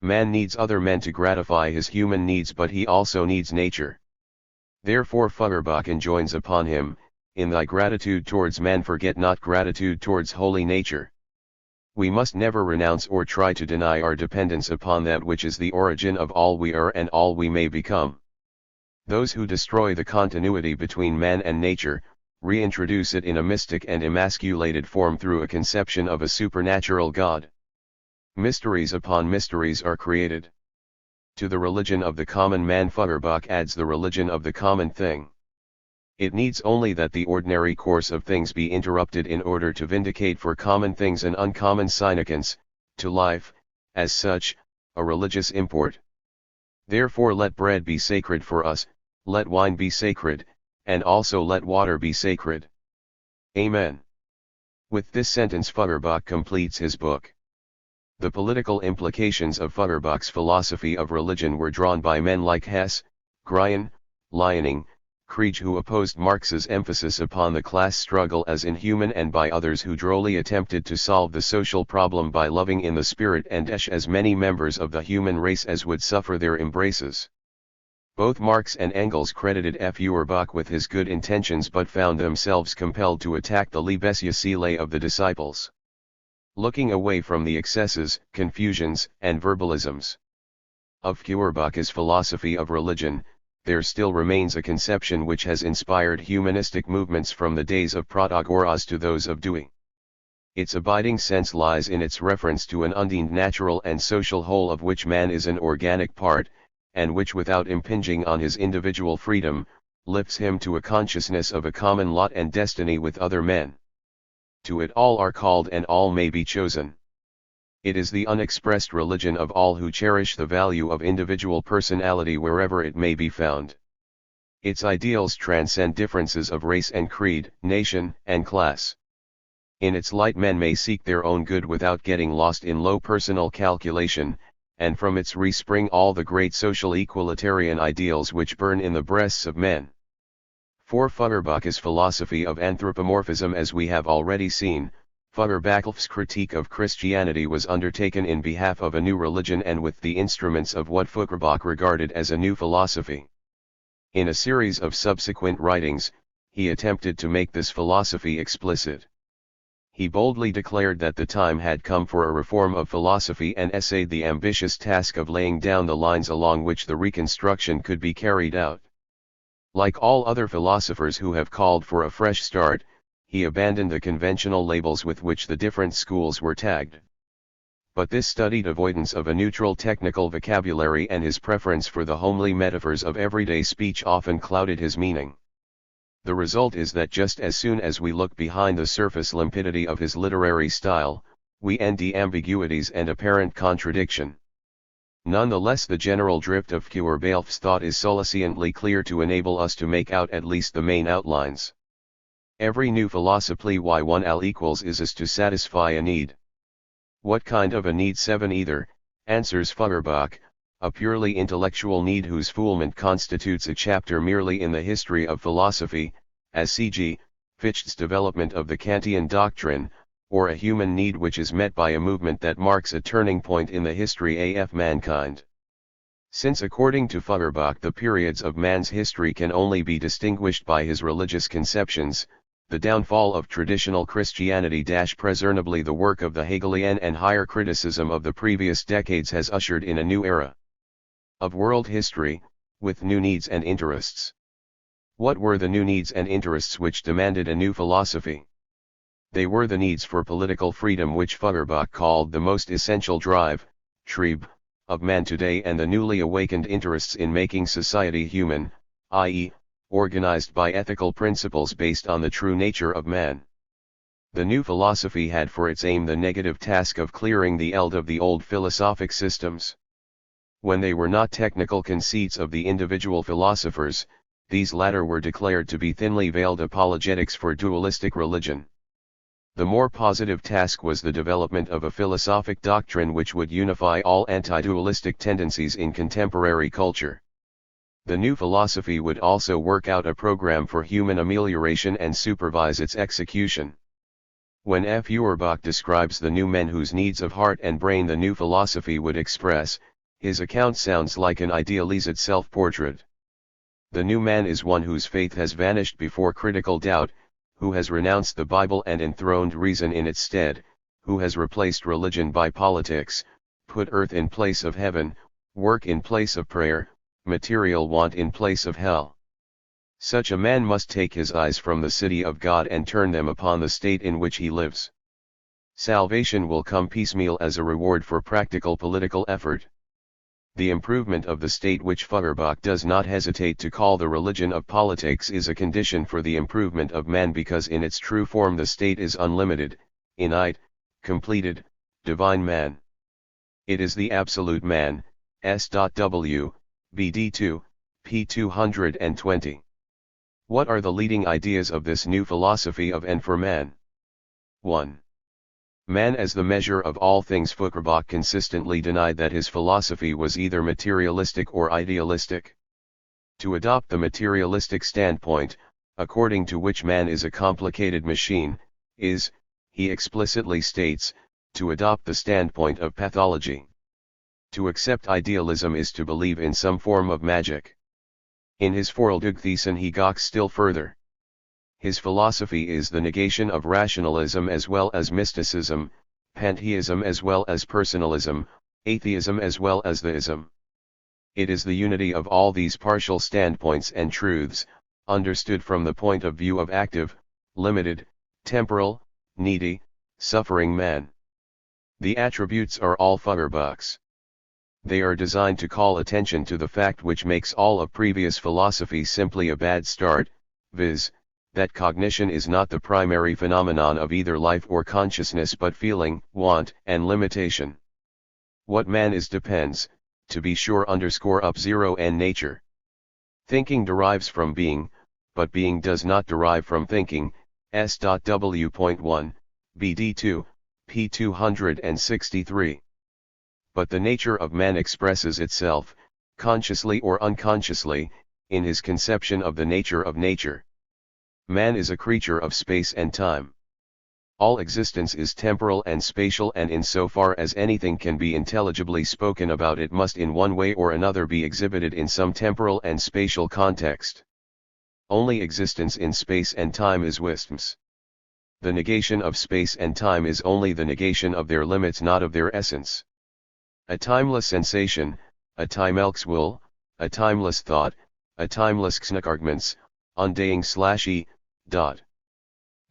Man needs other men to gratify his human needs, but he also needs nature. Therefore Feuerbach enjoins upon him, in thy gratitude towards man forget not gratitude towards holy nature. We must never renounce or try to deny our dependence upon that which is the origin of all we are and all we may become. Those who destroy the continuity between man and nature, reintroduce it in a mystic and emasculated form through a conception of a supernatural God. Mysteries upon mysteries are created. To the religion of the common man Feuerbach adds the religion of the common thing. It needs only that the ordinary course of things be interrupted in order to vindicate for common things an uncommon significance, to life, as such, a religious import. Therefore let bread be sacred for us, let wine be sacred, and also let water be sacred. Amen. With this sentence Feuerbach completes his book. The political implications of Feuerbach's philosophy of religion were drawn by men like Hess, Grien, Lianing, Kriege, who opposed Marx's emphasis upon the class struggle as inhuman, and by others who drolly attempted to solve the social problem by loving in the spirit and as many members of the human race as would suffer their embraces. Both Marx and Engels credited Feuerbach with his good intentions but found themselves compelled to attack the Liebesgefühle of the disciples. Looking away from the excesses, confusions, and verbalisms of Feuerbach's philosophy of religion, there still remains a conception which has inspired humanistic movements from the days of Protagoras to those of Dewey. Its abiding sense lies in its reference to an undimmed natural and social whole of which man is an organic part, and which without impinging on his individual freedom, lifts him to a consciousness of a common lot and destiny with other men. To it all are called and all may be chosen. It is the unexpressed religion of all who cherish the value of individual personality wherever it may be found. Its ideals transcend differences of race and creed, nation and class. In its light men may seek their own good without getting lost in low personal calculation, and from its respring all the great social equalitarian ideals which burn in the breasts of men. For Feuerbach's philosophy of anthropomorphism, as we have already seen, Feuerbach's critique of Christianity was undertaken in behalf of a new religion and with the instruments of what Feuerbach regarded as a new philosophy. In a series of subsequent writings, he attempted to make this philosophy explicit. He boldly declared that the time had come for a reform of philosophy and essayed the ambitious task of laying down the lines along which the reconstruction could be carried out. Like all other philosophers who have called for a fresh start, he abandoned the conventional labels with which the different schools were tagged. But this studied avoidance of a neutral technical vocabulary and his preference for the homely metaphors of everyday speech often clouded his meaning. The result is that just as soon as we look behind the surface limpidity of his literary style, we end the ambiguities and apparent contradiction. Nonetheless, the general drift of Feuerbach's thought is sufficiently clear to enable us to make out at least the main outlines. Every new philosophy y1l is to satisfy a need. What kind of a need? 7 Either, answers Feuerbach, a purely intellectual need whose fulfillment constitutes a chapter merely in the history of philosophy, as c.g., Fichte's development of the Kantian doctrine, or a human need which is met by a movement that marks a turning point in the history of mankind. Since according to Feuerbach the periods of man's history can only be distinguished by his religious conceptions, the downfall of traditional Christianity presumably the work of the Hegelian and higher criticism of the previous decades has ushered in a new era of world history, with new needs and interests. What were the new needs and interests which demanded a new philosophy? They were the needs for political freedom which Feuerbach called the most essential drive, Trieb, of man today, and the newly awakened interests in making society human, i.e., organized by ethical principles based on the true nature of man. The new philosophy had for its aim the negative task of clearing the eld of the old philosophic systems. When they were not technical conceits of the individual philosophers, these latter were declared to be thinly veiled apologetics for dualistic religion. The more positive task was the development of a philosophic doctrine which would unify all anti-dualistic tendencies in contemporary culture. The new philosophy would also work out a program for human amelioration and supervise its execution. When Feuerbach describes the new men whose needs of heart and brain the new philosophy would express, his account sounds like an idealized self-portrait. The new man is one whose faith has vanished before critical doubt, who has renounced the Bible and enthroned reason in its stead, who has replaced religion by politics, put earth in place of heaven, work in place of prayer, material want in place of hell. Such a man must take his eyes from the city of God and turn them upon the state in which he lives. Salvation will come piecemeal as a reward for practical political effort. The improvement of the state, which Feuerbach does not hesitate to call the religion of politics, is a condition for the improvement of man, because in its true form the state is unlimited, innate, completed, divine man. It is the absolute man, S.W., BD2, p. 220. What are the leading ideas of this new philosophy of and for man? 1. Man as the measure of all things. Feuerbach consistently denied that his philosophy was either materialistic or idealistic. To adopt the materialistic standpoint, according to which man is a complicated machine, is, he explicitly states, to adopt the standpoint of pathology. To accept idealism is to believe in some form of magic. In his Vorldigthesen he goes still further. His philosophy is the negation of rationalism as well as mysticism, pantheism as well as personalism, atheism as well as theism. It is the unity of all these partial standpoints and truths, understood from the point of view of active, limited, temporal, needy, suffering man. The attributes are all Feuerbach's. They are designed to call attention to the fact which makes all of previous philosophy simply a bad start, viz., that cognition is not the primary phenomenon of either life or consciousness but feeling, want, and limitation. What man is depends, to be sure, up zero and nature. Thinking derives from being, but being does not derive from thinking, S.W.1, BD2, p. 263. But the nature of man expresses itself, consciously or unconsciously, in his conception of the nature of nature. Man is a creature of space and time. All existence is temporal and spatial, and insofar as anything can be intelligibly spoken about, it must in one way or another be exhibited in some temporal and spatial context. Only existence in space and time is wisdoms. The negation of space and time is only the negation of their limits, not of their essence. A timeless sensation, a timeless will, a timeless thought, a timeless arguments, undaying/e.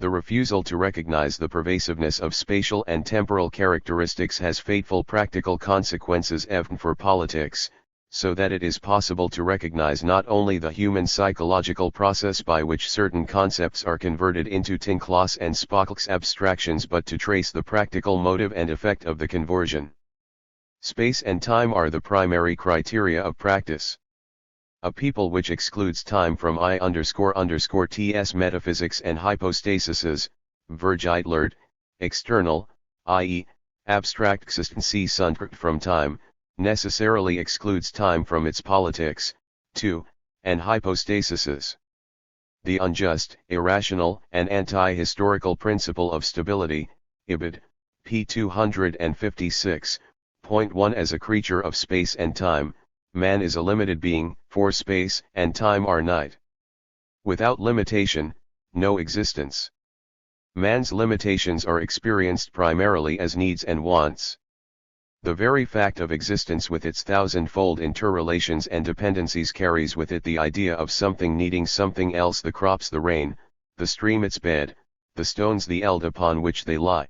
The refusal to recognize the pervasiveness of spatial and temporal characteristics has fateful practical consequences even for politics, so that it is possible to recognize not only the human psychological process by which certain concepts are converted into Tinklos and Spock's abstractions, but to trace the practical motive and effect of the conversion. Space and time are the primary criteria of practice. A people which excludes time from ts metaphysics and hypostasises, vergittlert, external, i.e., abstract existence from time, necessarily excludes time from its politics, too, and hypostasises. The unjust, irrational, and anti-historical principle of stability, Ibid, p. 256.1. As a creature of space and time, man is a limited being, for space and time are night. Without limitation, no existence. Man's limitations are experienced primarily as needs and wants. The very fact of existence with its thousand-fold interrelations and dependencies carries with it the idea of something needing something else: the crops the rain, the stream its bed, the stones the eld upon which they lie.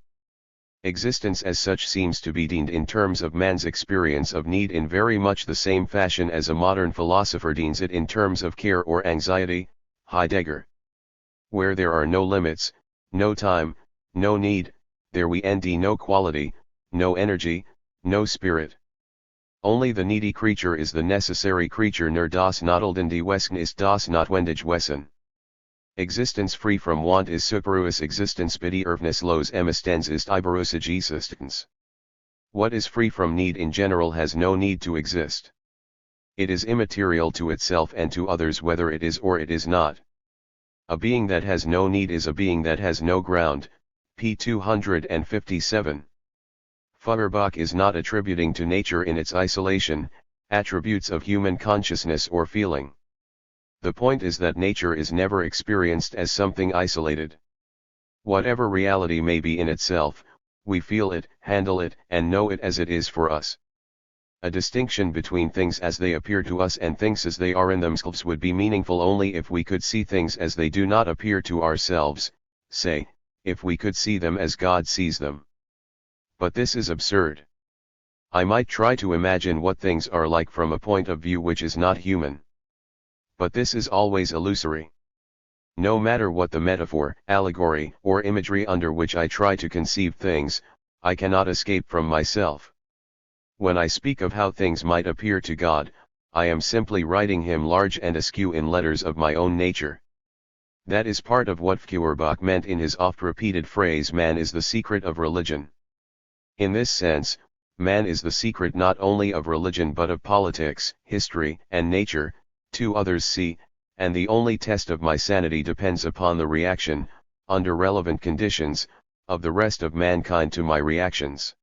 Existence as such seems to be deemed in terms of man's experience of need in very much the same fashion as a modern philosopher deems it in terms of care or anxiety, Heidegger. Where there are no limits, no time, no need, there we end no quality, no energy, no spirit. Only the needy creature is the necessary creature, nur das Notwendige Wesen ist das notwendige Wesen. Existence free from want is superus existence bedürfnislos emistens ist überusige Existenz. What is free from need in general has no need to exist. It is immaterial to itself and to others whether it is or it is not. A being that has no need is a being that has no ground, p. 257. Feuerbach is not attributing to nature in its isolation, attributes of human consciousness or feeling. The point is that nature is never experienced as something isolated. Whatever reality may be in itself, we feel it, handle it, and know it as it is for us. A distinction between things as they appear to us and things as they are in themselves would be meaningful only if we could see things as they do not appear to ourselves, say, if we could see them as God sees them. But this is absurd. I might try to imagine what things are like from a point of view which is not human. But this is always illusory. No matter what the metaphor, allegory, or imagery under which I try to conceive things, I cannot escape from myself. When I speak of how things might appear to God, I am simply writing him large and askew in letters of my own nature. That is part of what Feuerbach meant in his oft-repeated phrase, man is the secret of religion. In this sense, man is the secret not only of religion but of politics, history, and nature, two others see, and the only test of my sanity depends upon the reaction, under relevant conditions, of the rest of mankind to my reactions.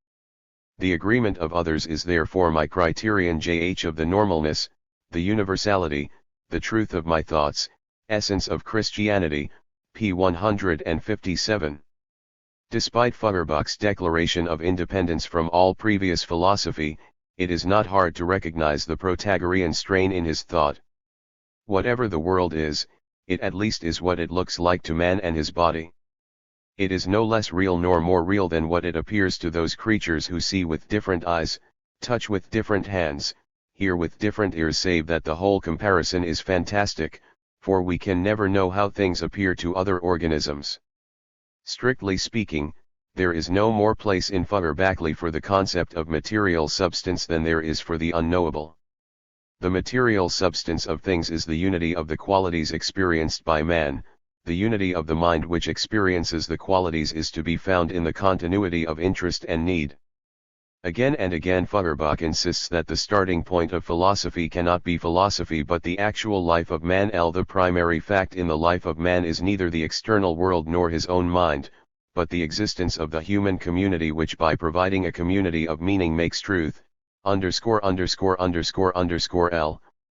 The agreement of others is therefore my criterion jh of the normalness, the universality, the truth of my thoughts, essence of Christianity, p. 157. Despite Feuerbach's declaration of independence from all previous philosophy, it is not hard to recognize the Protagorean strain in his thought. Whatever the world is, it at least is what it looks like to man and his body. It is no less real nor more real than what it appears to those creatures who see with different eyes, touch with different hands, hear with different ears, save that the whole comparison is fantastic, for we can never know how things appear to other organisms. Strictly speaking, there is no more place in Feuerbachly for the concept of material substance than there is for the unknowable. The material substance of things is the unity of the qualities experienced by man. The unity of the mind which experiences the qualities is to be found in the continuity of interest and need. Again and again Feuerbach insists that the starting point of philosophy cannot be philosophy but the actual life of man. The primary fact in the life of man is neither the external world nor his own mind, but the existence of the human community which by providing a community of meaning makes truth, _______L,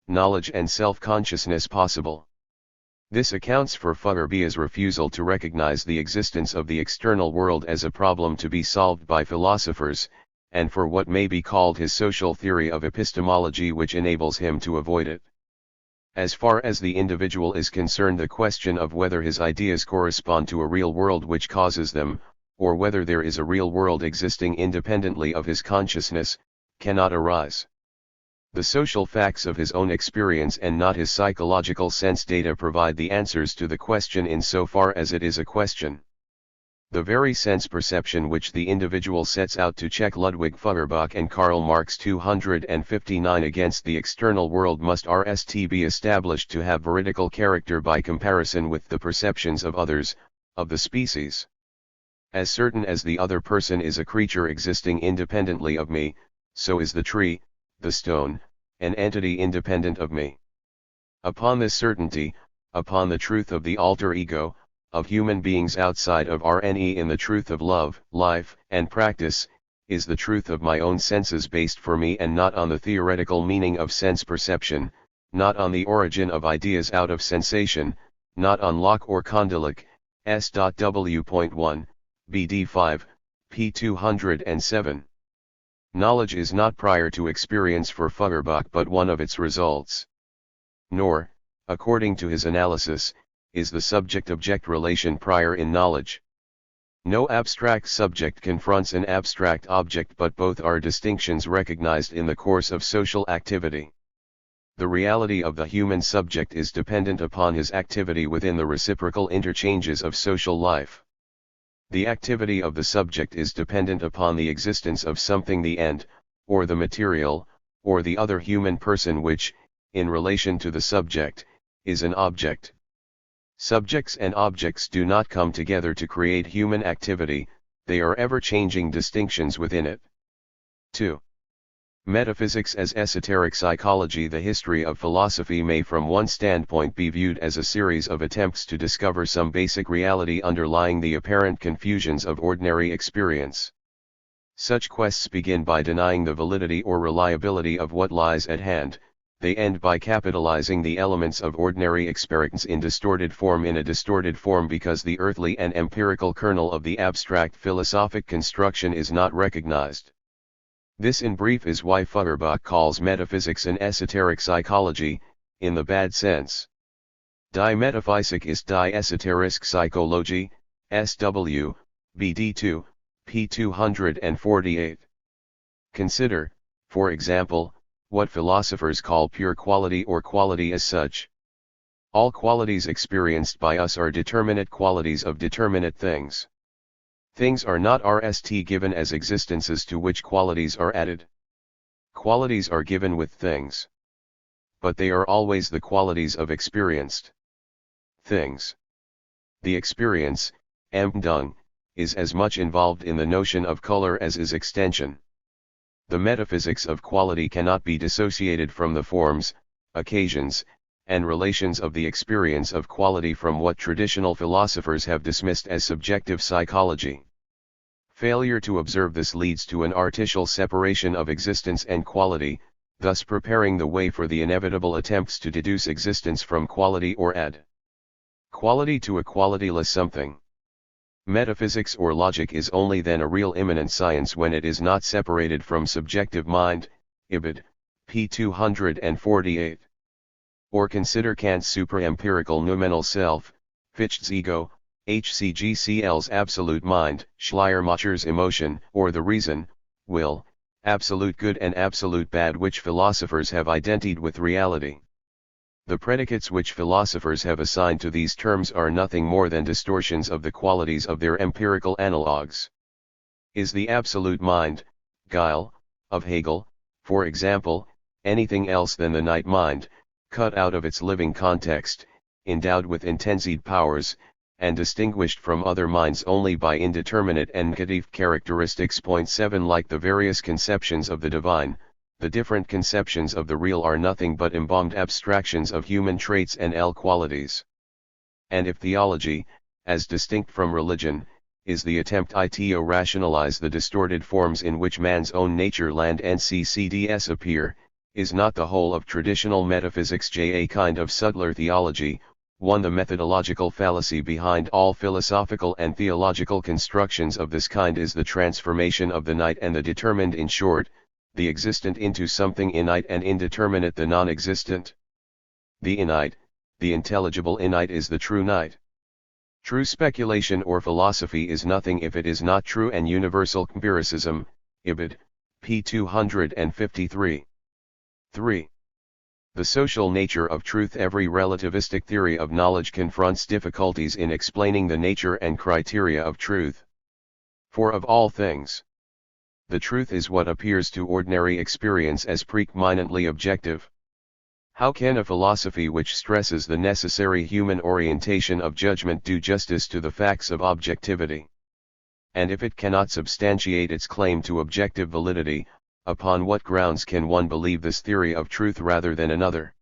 knowledge and self-consciousness possible. This accounts for Feuerbach's refusal to recognize the existence of the external world as a problem to be solved by philosophers, and for what may be called his social theory of epistemology which enables him to avoid it. As far as the individual is concerned, the question of whether his ideas correspond to a real world which causes them, or whether there is a real world existing independently of his consciousness, cannot arise. The social facts of his own experience and not his psychological sense data provide the answers to the question insofar as it is a question. The very sense perception which the individual sets out to check Ludwig Feuerbach and Karl Marx 259 against the external world must be established to have veridical character by comparison with the perceptions of others, of the species. As certain as the other person is a creature existing independently of me, so is the tree, the stone, an entity independent of me. Upon this certainty, upon the truth of the alter ego, of human beings outside of RNE in the truth of love, life, and practice, is the truth of my own senses based for me and not on the theoretical meaning of sense perception, not on the origin of ideas out of sensation, not on Locke or Condillac, S.W.1, BD 5, p. 207. Knowledge is not prior to experience for Feuerbach but one of its results. Nor, according to his analysis, is the subject-object relation prior in knowledge. No abstract subject confronts an abstract object, but both are distinctions recognized in the course of social activity. The reality of the human subject is dependent upon his activity within the reciprocal interchanges of social life. The activity of the subject is dependent upon the existence of something, the end, or the material, or the other human person which, in relation to the subject, is an object. Subjects and objects do not come together to create human activity, they are ever-changing distinctions within it. 2. Metaphysics as esoteric psychology. The history of philosophy may from one standpoint be viewed as a series of attempts to discover some basic reality underlying the apparent confusions of ordinary experience. Such quests begin by denying the validity or reliability of what lies at hand, they end by capitalizing the elements of ordinary experience in a distorted form because the earthly and empirical kernel of the abstract philosophic construction is not recognized. This in brief is why Feuerbach calls metaphysics an esoteric psychology, in the bad sense. Die Metaphysik ist die esoterische Psychologie, SW, BD 2, p. 248. Consider, for example, what philosophers call pure quality or quality as such. All qualities experienced by us are determinate qualities of determinate things. Things are not RST given as existences to which qualities are added. Qualities are given with things. But they are always the qualities of experienced things. The experience, Empfindung, is as much involved in the notion of color as is extension. The metaphysics of quality cannot be dissociated from the forms, occasions, and relations of the experience of quality from what traditional philosophers have dismissed as subjective psychology. Failure to observe this leads to an artificial separation of existence and quality, thus preparing the way for the inevitable attempts to deduce existence from quality or add quality to a qualityless something. Metaphysics or logic is only then a real immanent science when it is not separated from subjective mind, Ibid, p. 248. Or consider Kant's supra-empirical noumenal self, Fichte's ego, Hcgcl's absolute mind, Schleiermacher's emotion, or the reason, will, absolute good and absolute bad, which philosophers have identified with reality. The predicates which philosophers have assigned to these terms are nothing more than distortions of the qualities of their empirical analogues. Is the absolute mind, Geil, of Hegel, for example, anything else than the night mind, cut out of its living context, endowed with intensive powers, and distinguished from other minds only by indeterminate and negative characteristics? 7 Like the various conceptions of the divine, the different conceptions of the real are nothing but embalmed abstractions of human traits and qualities. And if theology, as distinct from religion, is the attempt to rationalize the distorted forms in which man's own nature land and CCDS appear, is not the whole of traditional metaphysics a kind of subtler theology, one the methodological fallacy behind all philosophical and theological constructions of this kind is the transformation of the night and the determined, in short, the existent into something innate and indeterminate, the non-existent. The innate, the intelligible innate, is the true night. True speculation or philosophy is nothing if it is not true and universal empiricism, Ibid, p. 253. 3. The social nature of truth. Every relativistic theory of knowledge confronts difficulties in explaining the nature and criteria of truth. For of all things, the truth is what appears to ordinary experience as preeminently objective. How can a philosophy which stresses the necessary human orientation of judgment do justice to the facts of objectivity? And if it cannot substantiate its claim to objective validity, upon what grounds can one believe this theory of truth rather than another?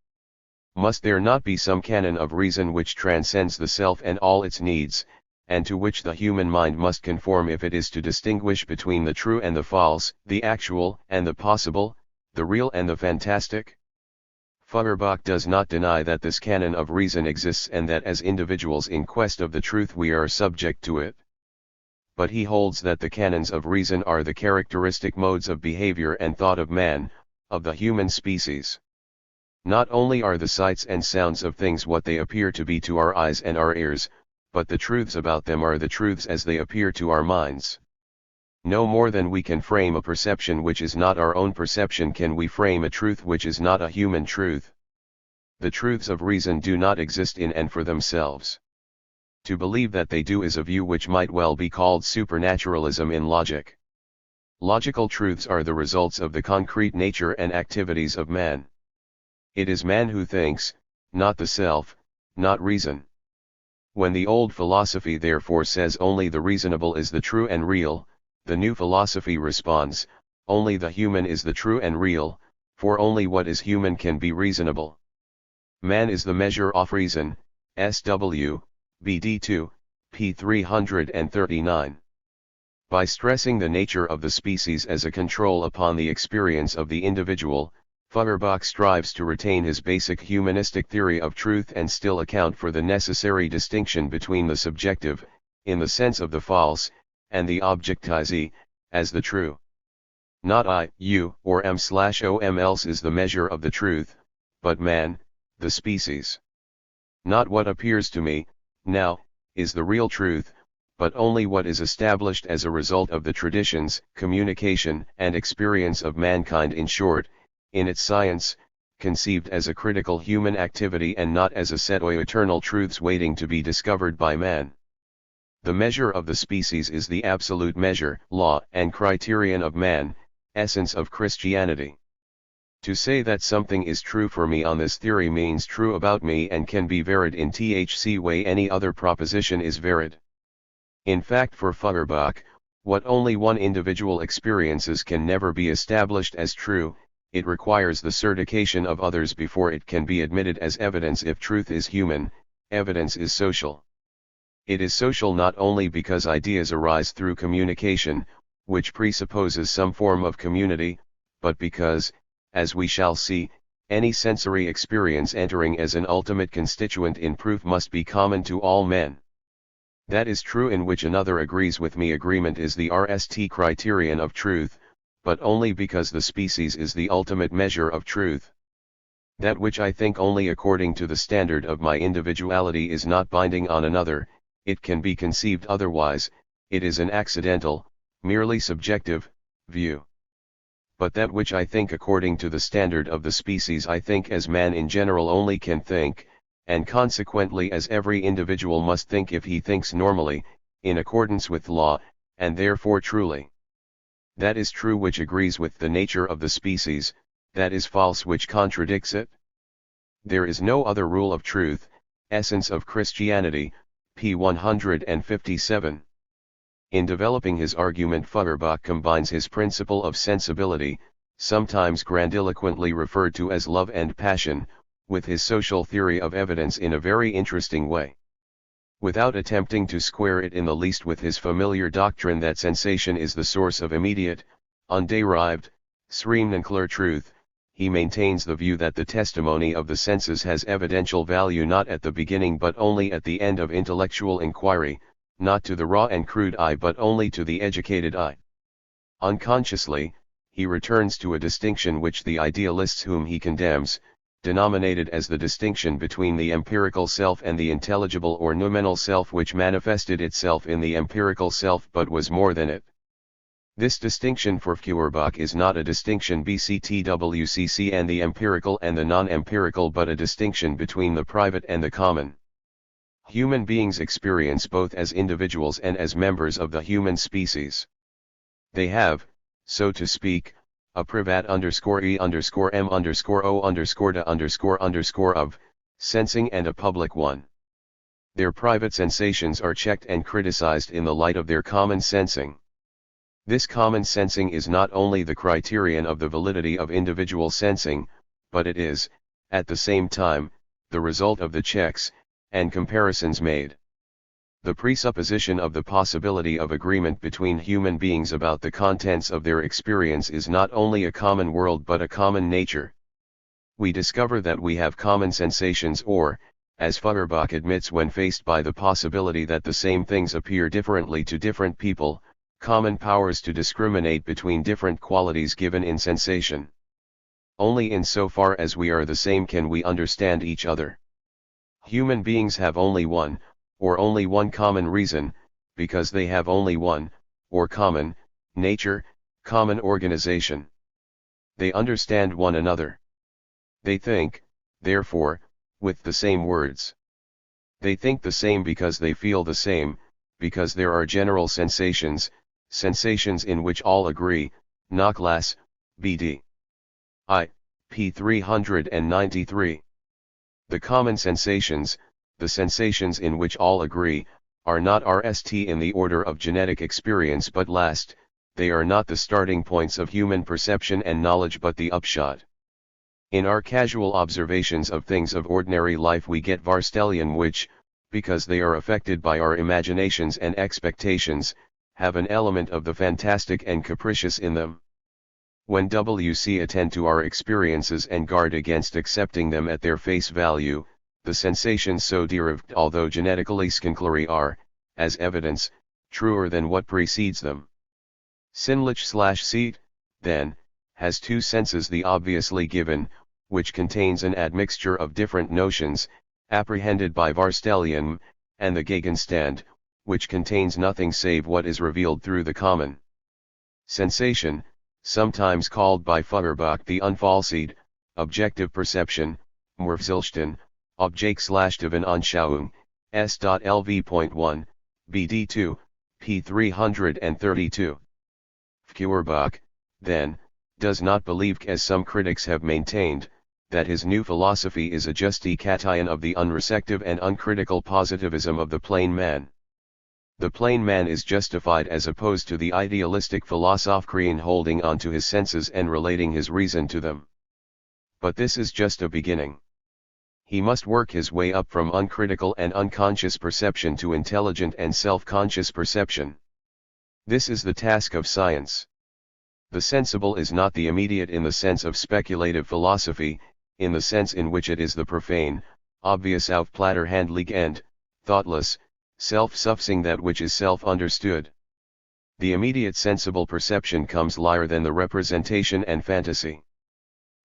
Must there not be some canon of reason which transcends the self and all its needs, and to which the human mind must conform if it is to distinguish between the true and the false, the actual and the possible, the real and the fantastic? Feuerbach does not deny that this canon of reason exists and that as individuals in quest of the truth we are subject to it. But he holds that the canons of reason are the characteristic modes of behavior and thought of man, of the human species. Not only are the sights and sounds of things what they appear to be to our eyes and our ears, but the truths about them are the truths as they appear to our minds. No more than we can frame a perception which is not our own perception can we frame a truth which is not a human truth. The truths of reason do not exist in and for themselves. To believe that they do is a view which might well be called supernaturalism in logic. Logical truths are the results of the concrete nature and activities of man. It is man who thinks, not the self, not reason. When the old philosophy therefore says only the reasonable is the true and real, the new philosophy responds, only the human is the true and real, for only what is human can be reasonable. Man is the measure of reason, SW, BD 2, p. 339. By stressing the nature of the species as a control upon the experience of the individual, Feuerbach strives to retain his basic humanistic theory of truth and still account for the necessary distinction between the subjective, in the sense of the false, and the objectivity, as the true. Not I, you, or m/om else is the measure of the truth, but man, the species. Not what appears to me, now, is the real truth, but only what is established as a result of the traditions, communication, and experience of mankind, in short, in its science, conceived as a critical human activity and not as a set of eternal truths waiting to be discovered by man. The measure of the species is the absolute measure, law, and criterion of man, essence of Christianity. To say that something is true for me on this theory means true about me and can be varied in THC way any other proposition is varied. In fact, for Feuerbach, what only one individual experiences can never be established as true, it requires the certification of others before it can be admitted as evidence. If truth is human, evidence is social. It is social not only because ideas arise through communication, which presupposes some form of community, but because, as we shall see, any sensory experience entering as an ultimate constituent in proof must be common to all men. That is true in which another agrees with me. Agreement is the RST criterion of truth, but only because the species is the ultimate measure of truth. That which I think only according to the standard of my individuality is not binding on another, it can be conceived otherwise, it is an accidental, merely subjective, view. But that which I think according to the standard of the species I think as man in general only can think, and consequently as every individual must think if he thinks normally, in accordance with law, and therefore truly. That is true which agrees with the nature of the species, that is false which contradicts it. There is no other rule of truth, essence of Christianity, p. 157. In developing his argument, Feuerbach combines his principle of sensibility, sometimes grandiloquently referred to as love and passion, with his social theory of evidence in a very interesting way. Without attempting to square it in the least with his familiar doctrine that sensation is the source of immediate, underived, serene and clear truth, he maintains the view that the testimony of the senses has evidential value not at the beginning but only at the end of intellectual inquiry, not to the raw and crude eye but only to the educated eye. Unconsciously, he returns to a distinction which the idealists whom he condemns, denominated as the distinction between the empirical self and the intelligible or noumenal self, which manifested itself in the empirical self but was more than it. This distinction for Feuerbach is not a distinction BCTWCC and the empirical and the non-empirical but a distinction between the private and the common. Human beings experience both as individuals and as members of the human species. They have, so to speak, a privat_e_m_o_da_of, sensing and a public one. Their private sensations are checked and criticized in the light of their common sensing. This common sensing is not only the criterion of the validity of individual sensing, but it is, at the same time, the result of the checks and comparisons made. The presupposition of the possibility of agreement between human beings about the contents of their experience is not only a common world but a common nature. We discover that we have common sensations, or, as Feuerbach admits when faced by the possibility that the same things appear differently to different people, common powers to discriminate between different qualities given in sensation. Only insofar as we are the same can we understand each other. Human beings have only one, or only one common reason, because they have only one, or common, nature, common organization. They understand one another. They think, therefore, with the same words. They think the same because they feel the same, because there are general sensations, sensations in which all agree, Knocklas, B.D. I. p. 393. The common sensations, the sensations in which all agree, are not RST in the order of genetic experience but last, they are not the starting points of human perception and knowledge but the upshot. In our casual observations of things of ordinary life we get Varstellian which, because they are affected by our imaginations and expectations, have an element of the fantastic and capricious in them. When we attend to our experiences and guard against accepting them at their face value, the sensations so derived although genetically skinklary are, as evidence, truer than what precedes them. Sinnlich/Seat, then, has two senses: the obviously given, which contains an admixture of different notions, apprehended by Varstellian, and the Gegenstand, which contains nothing save what is revealed through the common sensation, sometimes called by Feuerbach the unfalsified, objective perception, Murfzilsten, Objekt/Divan Anschauung, S.Lv.1, BD 2, p. 332. Feuerbach, then, does not believe, as some critics have maintained, that his new philosophy is a justification of the unreceptive and uncritical positivism of the plain man. The plain man is justified as opposed to the idealistic Philosophkrian holding on to his senses and relating his reason to them. But this is just a beginning. He must work his way up from uncritical and unconscious perception to intelligent and self-conscious perception. This is the task of science. The sensible is not the immediate in the sense of speculative philosophy, in the sense in which it is the profane, obvious Aufplatterhandling and, thoughtless, self-suffising that which is self-understood. The immediate sensible perception comes later than the representation and fantasy.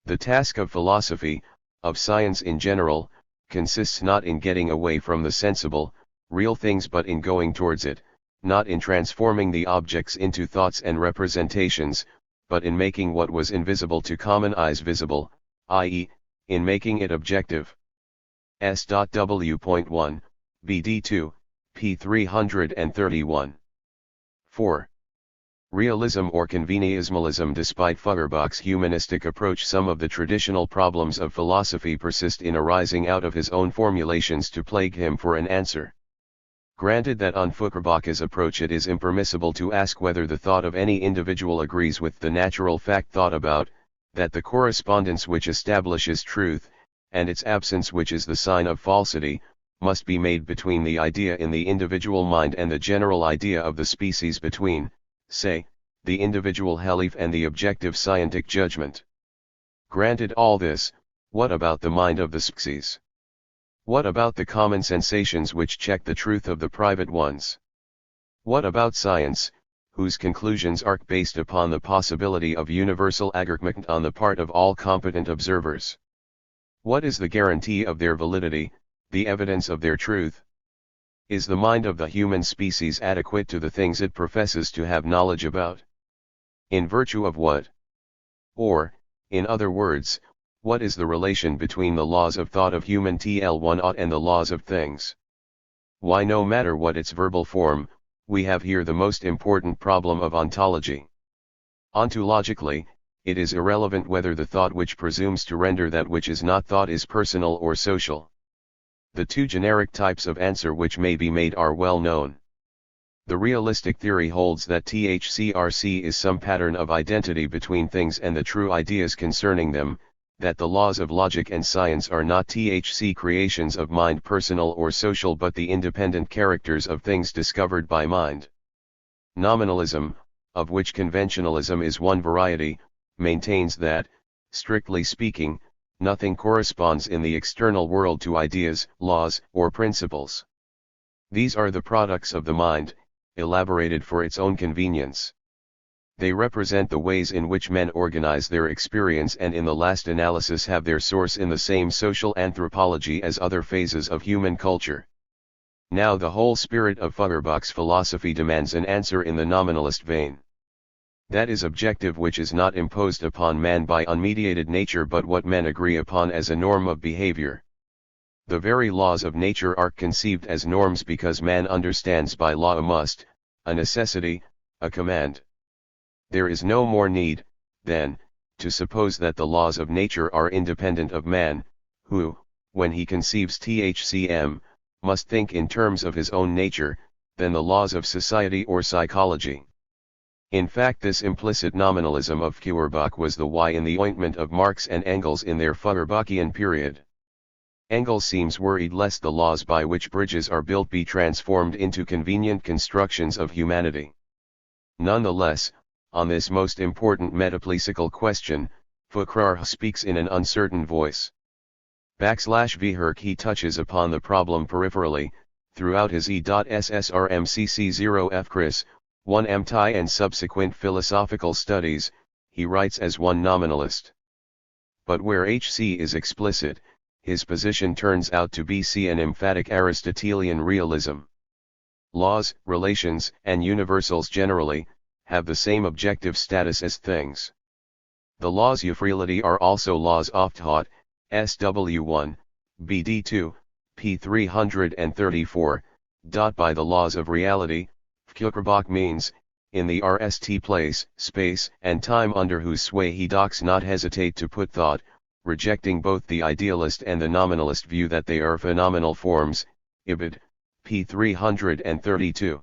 The task of philosophy, of science in general, consists not in getting away from the sensible, real things but in going towards it, not in transforming the objects into thoughts and representations, but in making what was invisible to common eyes visible, i.e., in making it objective. S.W.1, BD 2, p. 331. 4. Realism or conveniismalism. Despite Feuerbach's humanistic approach, some of the traditional problems of philosophy persist in arising out of his own formulations to plague him for an answer. Granted that on Feuerbach's approach it is impermissible to ask whether the thought of any individual agrees with the natural fact thought about, that the correspondence which establishes truth, and its absence which is the sign of falsity, must be made between the idea in the individual mind and the general idea of the species, between, say, the individual belief and the objective scientific judgment. Granted all this, what about the mind of the species? What about the common sensations which check the truth of the private ones? What about science, whose conclusions are based upon the possibility of universal agreement on the part of all competent observers? What is the guarantee of their validity, the evidence of their truth? Is the mind of the human species adequate to the things it professes to have knowledge about? In virtue of what? Or, in other words, what is the relation between the laws of thought of human TL1 and the laws of things? Why, no matter what its verbal form, we have here the most important problem of ontology. Ontologically, it is irrelevant whether the thought which presumes to render that which is not thought is personal or social. The two generic types of answer which may be made are well known. The realistic theory holds that THCRC is some pattern of identity between things and the true ideas concerning them, that the laws of logic and science are not THC creations of mind, personal or social, but the independent characters of things discovered by mind. Nominalism, of which conventionalism is one variety, maintains that, strictly speaking, nothing corresponds in the external world to ideas, laws, or principles. These are the products of the mind, elaborated for its own convenience. They represent the ways in which men organize their experience and in the last analysis have their source in the same social anthropology as other phases of human culture. Now the whole spirit of Feuerbach's philosophy demands an answer in the nominalist vein. That is objective, which is not imposed upon man by unmediated nature but what men agree upon as a norm of behavior. The very laws of nature are conceived as norms because man understands by law a must, a necessity, a command. There is no more need, then, to suppose that the laws of nature are independent of man, who, when he conceives THCM, must think in terms of his own nature, than the laws of society or psychology. In fact, this implicit nominalism of Feuerbach was the why in the ointment of Marx and Engels in their Feuerbachian period. Engels seems worried lest the laws by which bridges are built be transformed into convenient constructions of humanity. Nonetheless, on this most important metaphysical question, Foucault speaks in an uncertain voice. \v he touches upon the problem peripherally, throughout his E.SSRMCC0F Chris, 1 MTI and subsequent philosophical studies, he writes as one nominalist. But where HC is explicit, his position turns out to be C an emphatic Aristotelian realism. Laws, relations, and universals generally, have the same objective status as things. The laws of reality are also laws Aufenthalt, SW1, BD2, p. 334, by the laws of reality, Feuerbach means, in the RST place, space, and time under whose sway he does not hesitate to put thought, rejecting both the idealist and the nominalist view that they are phenomenal forms, Ibid, p. 332.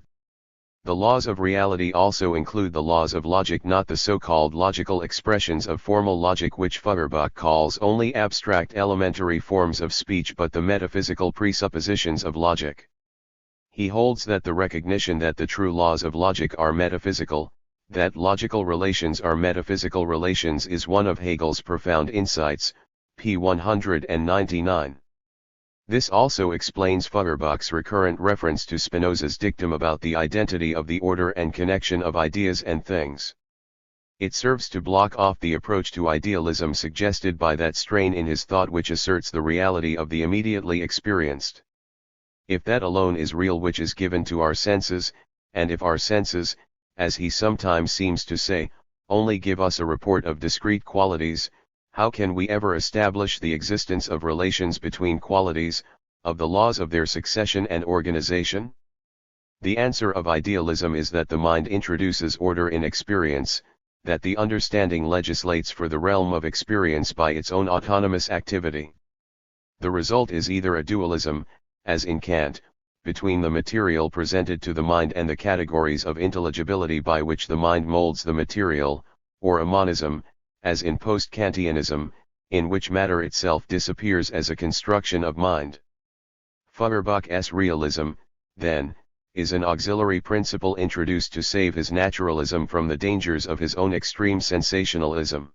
The laws of reality also include the laws of logic, not the so-called logical expressions of formal logic which Feuerbach calls only abstract elementary forms of speech but the metaphysical presuppositions of logic. He holds that the recognition that the true laws of logic are metaphysical, that logical relations are metaphysical relations is one of Hegel's profound insights, p. 199. This also explains Feuerbach's recurrent reference to Spinoza's dictum about the identity of the order and connection of ideas and things. It serves to block off the approach to idealism suggested by that strain in his thought which asserts the reality of the immediately experienced. If that alone is real which is given to our senses, and if our senses, as he sometimes seems to say, only give us a report of discrete qualities, how can we ever establish the existence of relations between qualities, of the laws of their succession and organization? The answer of idealism is that the mind introduces order in experience, that the understanding legislates for the realm of experience by its own autonomous activity. The result is either a dualism, as in Kant, between the material presented to the mind and the categories of intelligibility by which the mind molds the material, or a monism, as in post-Kantianism, in which matter itself disappears as a construction of mind. Feuerbach's realism, then, is an auxiliary principle introduced to save his naturalism from the dangers of his own extreme sensationalism.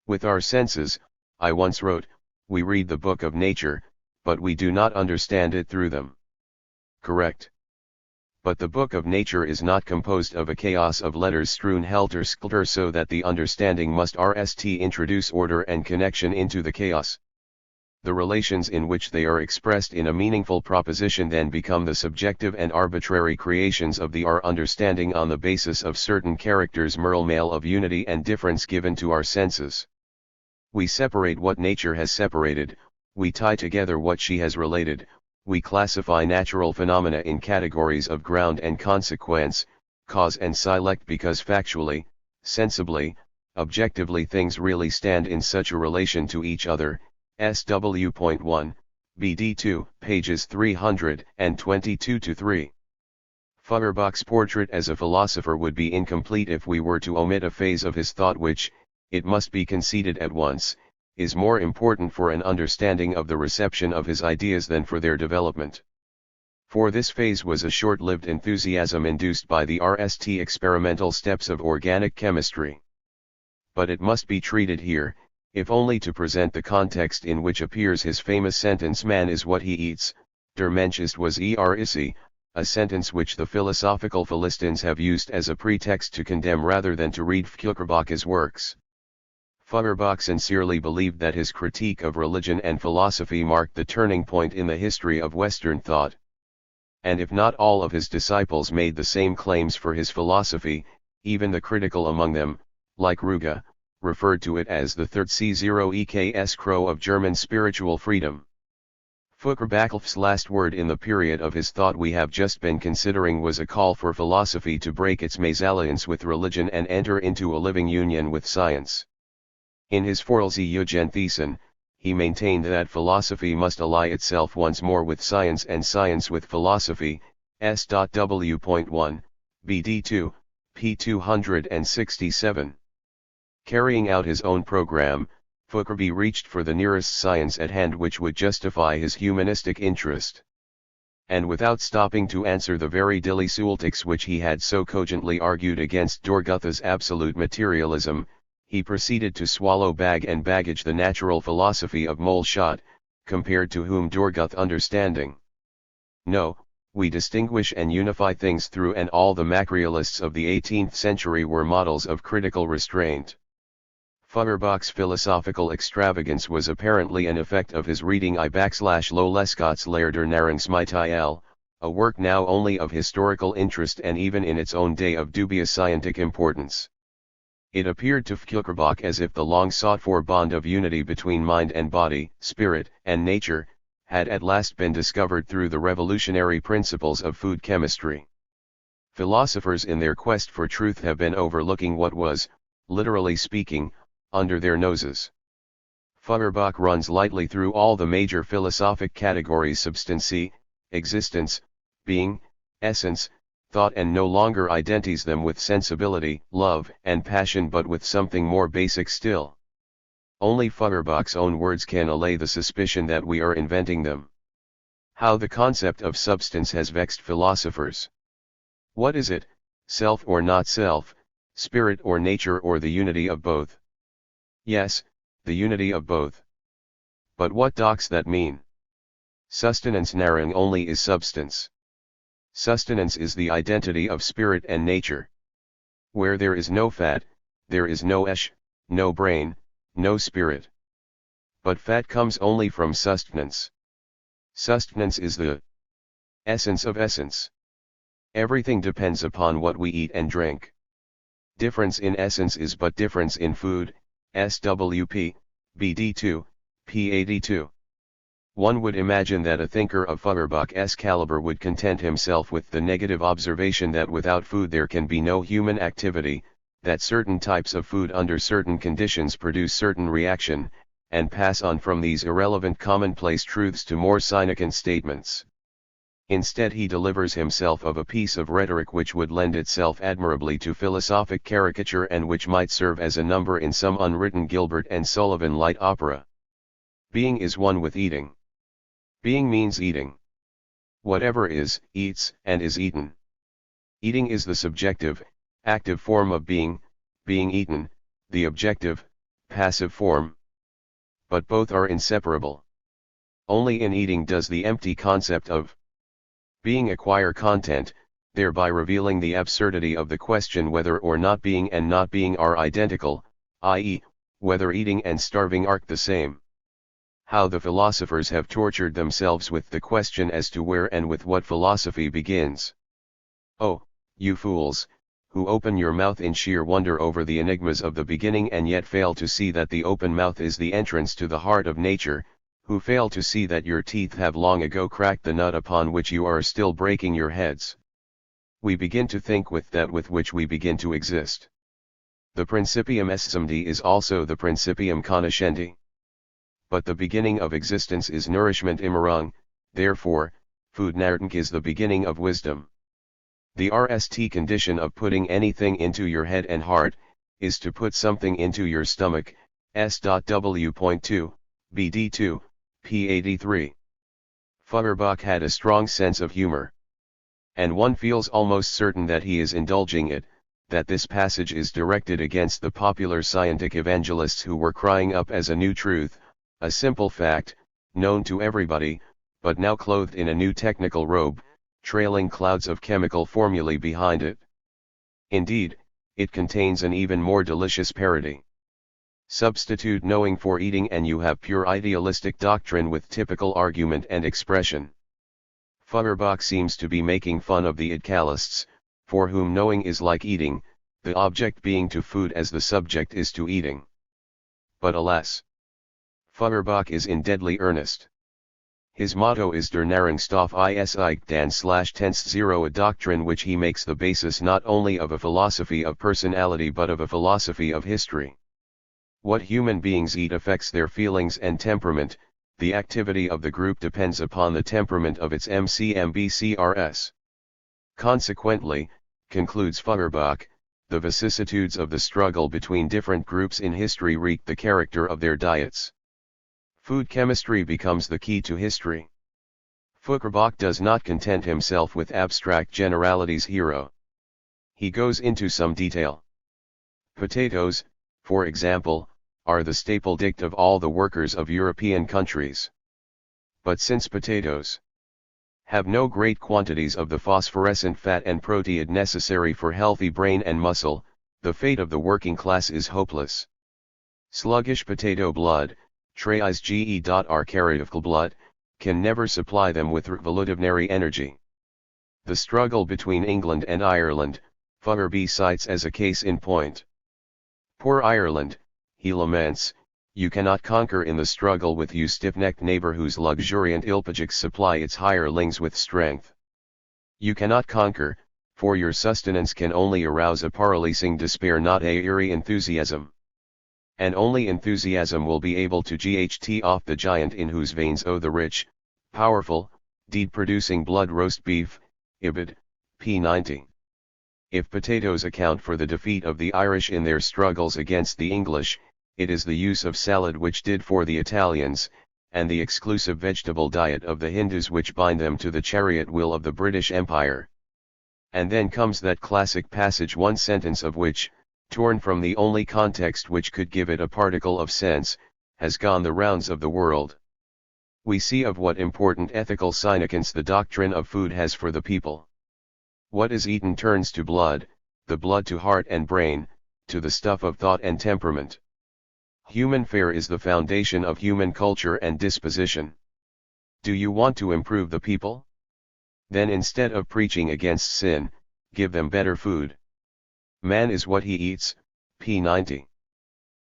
With our senses, I once wrote, we read the book of nature, but we do not understand it through them. Correct. But the book of nature is not composed of a chaos of letters strewn helter-skelter so that the understanding must introduce order and connection into the chaos. The relations in which they are expressed in a meaningful proposition then become the subjective and arbitrary creations of the our understanding on the basis of certain characters male of unity and difference given to our senses. We separate what nature has separated, we tie together what she has related. We classify natural phenomena in categories of ground and consequence, cause and select because factually, sensibly, objectively things really stand in such a relation to each other. SW.1, BD2, pages 322-3. Feuerbach's portrait as a philosopher would be incomplete if we were to omit a phase of his thought which, it must be conceded at once, is more important for an understanding of the reception of his ideas than for their development. For this phase was a short-lived enthusiasm induced by the RST experimental steps of organic chemistry. But it must be treated here, if only to present the context in which appears his famous sentence "Man is what he eats, der Mensch ist was er isst," a sentence which the philosophical Philistines have used as a pretext to condemn rather than to read Feuerbach's works. Feuerbach sincerely believed that his critique of religion and philosophy marked the turning point in the history of Western thought. And if not all of his disciples made the same claims for his philosophy, even the critical among them, like Ruge, referred to it as the third C0 crow of German spiritual freedom. Feuerbach's last word in the period of his thought we have just been considering was a call for philosophy to break its mésalliance with religion and enter into a living union with science. In his Vorlesungen, he maintained that philosophy must ally itself once more with science and science with philosophy, S.W.1, BD2, p. 267. Carrying out his own program, Feuerbach reached for the nearest science at hand which would justify his humanistic interest. And without stopping to answer the very dilettatics which he had so cogently argued against Dürer's absolute materialism, he proceeded to swallow bag and baggage the natural philosophy of Moleschott, compared to whom Dürer's understanding. No, we distinguish and unify things through, and all the materialists of the 18th century were models of critical restraint. Feuerbach's philosophical extravagance was apparently an effect of his reading I/Lo Lescott's Leer der Nahrungsmittel, a work now only of historical interest and even in its own day of dubious scientific importance. It appeared to Feuerbach as if the long-sought-for bond of unity between mind and body, spirit and nature, had at last been discovered through the revolutionary principles of food chemistry. Philosophers in their quest for truth have been overlooking what was, literally speaking, under their noses. Feuerbach runs lightly through all the major philosophic categories: substancy, existence, being, essence, thought, and no longer identifies them with sensibility, love, and passion, but with something more basic still. Only Feuerbach's own words can allay the suspicion that we are inventing them. How the concept of substance has vexed philosophers. What is it, self or not self, spirit or nature, or the unity of both? Yes, the unity of both. But what does that mean? Sustenance Nahrung only is substance. Sustenance is the identity of spirit and nature. Where there is no fat, there is no no brain, no spirit. But fat comes only from sustenance. Sustenance is the essence of essence. Everything depends upon what we eat and drink. Difference in essence is but difference in food, SWP, BD2, P82. One would imagine that a thinker of Feuerbach's caliber would content himself with the negative observation that without food there can be no human activity, that certain types of food under certain conditions produce certain reaction, and pass on from these irrelevant commonplace truths to more significant statements. Instead, he delivers himself of a piece of rhetoric which would lend itself admirably to philosophic caricature and which might serve as a number in some unwritten Gilbert and Sullivan light opera. Being is one with eating. Being means eating. Whatever is, eats, and is eaten. Eating is the subjective, active form of being eaten, the objective, passive form. But both are inseparable. Only in eating does the empty concept of being acquire content, thereby revealing the absurdity of the question whether or not being and not being are identical, i.e., whether eating and starving are the same. How the philosophers have tortured themselves with the question as to where and with what philosophy begins. Oh, you fools, who open your mouth in sheer wonder over the enigmas of the beginning and yet fail to see that the open mouth is the entrance to the heart of nature, who fail to see that your teeth have long ago cracked the nut upon which you are still breaking your heads. We begin to think with that with which we begin to exist. The principium essendi is also the principium cognoscendi. But the beginning of existence is nourishment immerung, therefore, food nahrung is the beginning of wisdom. The RST condition of putting anything into your head and heart, is to put something into your stomach, S.W.2, BD2, P83. Feuerbach had a strong sense of humor. And one feels almost certain that he is indulging it, that this passage is directed against the popular scientific evangelists who were crying up as a new truth, a simple fact, known to everybody, but now clothed in a new technical robe, trailing clouds of chemical formulae behind it. Indeed, it contains an even more delicious parody. Substitute knowing for eating and you have pure idealistic doctrine with typical argument and expression. Feuerbach seems to be making fun of the idealists, for whom knowing is like eating, the object being to food as the subject is to eating. But alas! Feuerbach is in deadly earnest. His motto is Der Nahrungsstoff ist dann/Tense0, a doctrine which he makes the basis not only of a philosophy of personality but of a philosophy of history. What human beings eat affects their feelings and temperament, the activity of the group depends upon the temperament of its MCMBCRS. Consequently, concludes Feuerbach, the vicissitudes of the struggle between different groups in history wreak the character of their diets. Food chemistry becomes the key to history. Feuerbach does not content himself with abstract generalities here. He goes into some detail. Potatoes, for example, are the staple diet of all the workers of European countries. But since potatoes have no great quantities of the phosphorescent fat and protein necessary for healthy brain and muscle, the fate of the working class is hopeless. Sluggish potato blood, Ge.R. blood, can never supply them with revolutionary energy. The struggle between England and Ireland, Feuerbach cites as a case in point. Poor Ireland, he laments, you cannot conquer in the struggle with you stiff-necked neighbor whose luxuriant ilpagics supply its hirelings with strength. You cannot conquer, for your sustenance can only arouse a paralyzing despair, not a eerie enthusiasm. And only enthusiasm will be able to get off the giant in whose veins the rich, powerful, deed-producing blood roast beef, Ibid, p. 90. If potatoes account for the defeat of the Irish in their struggles against the English, it is the use of salad which did for the Italians, and the exclusive vegetable diet of the Hindus which bind them to the chariot wheel of the British Empire. And then comes that classic passage, one sentence of which, torn from the only context which could give it a particle of sense, has gone the rounds of the world. We see of what important ethical significance the doctrine of food has for the people. What is eaten turns to blood, the blood to heart and brain, to the stuff of thought and temperament. Human fare is the foundation of human culture and disposition. Do you want to improve the people? Then instead of preaching against sin, give them better food. Man is what he eats, p. 90.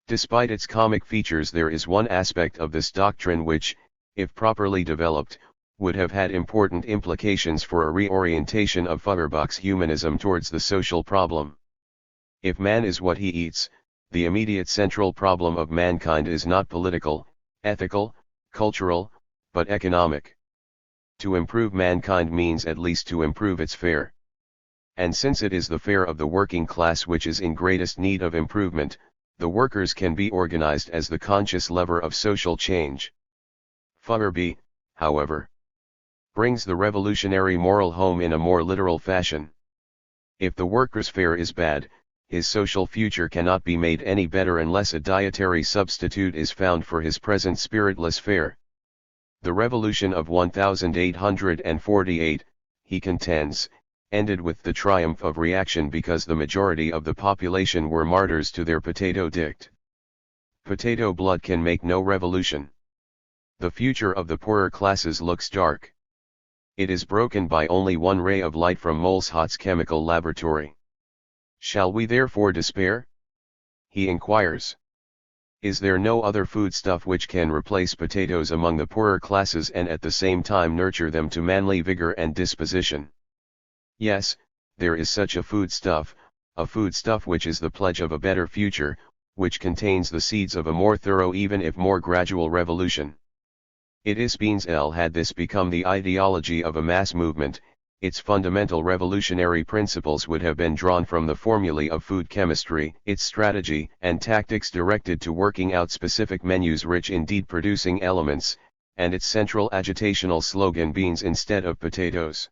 Despite its comic features, there is one aspect of this doctrine which, if properly developed, would have had important implications for a reorientation of Feuerbach's humanism towards the social problem. If man is what he eats, the immediate central problem of mankind is not political, ethical, cultural, but economic. To improve mankind means at least to improve its fare. And since it is the fare of the working class which is in greatest need of improvement, the workers can be organized as the conscious lever of social change. Feuerbach, however, brings the revolutionary moral home in a more literal fashion. If the worker's fare is bad, his social future cannot be made any better unless a dietary substitute is found for his present spiritless fare. The revolution of 1848, he contends, ended with the triumph of reaction because the majority of the population were martyrs to their potato diet. Potato blood can make no revolution. The future of the poorer classes looks dark. It is broken by only one ray of light from Moleshott's chemical laboratory. Shall we therefore despair? He inquires. Is there no other foodstuff which can replace potatoes among the poorer classes and at the same time nurture them to manly vigor and disposition? Yes, there is such a foodstuff which is the pledge of a better future, which contains the seeds of a more thorough even if more gradual revolution. It is beans had this become the ideology of a mass movement, its fundamental revolutionary principles would have been drawn from the formulae of food chemistry, its strategy and tactics directed to working out specific menus rich in deed-producing elements, and its central agitational slogan beans instead of potatoes.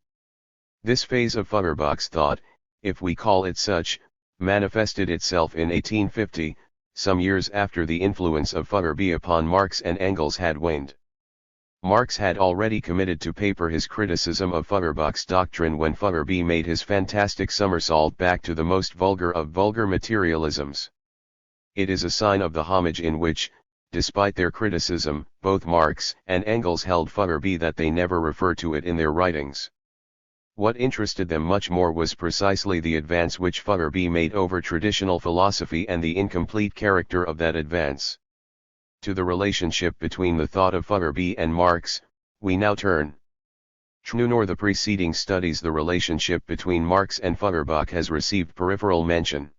This phase of Feuerbach's thought, if we call it such, manifested itself in 1850, some years after the influence of Feuerbach upon Marx and Engels had waned. Marx had already committed to paper his criticism of Feuerbach's doctrine when Feuerbach made his fantastic somersault back to the most vulgar of vulgar materialisms. It is a sign of the homage in which, despite their criticism, both Marx and Engels held Feuerbach that they never refer to it in their writings. What interested them much more was precisely the advance which Feuerbach made over traditional philosophy and the incomplete character of that advance. To the relationship between the thought of Feuerbach and Marx, we now turn. Nor the preceding studies the relationship between Marx and Feuerbach has received peripheral mention.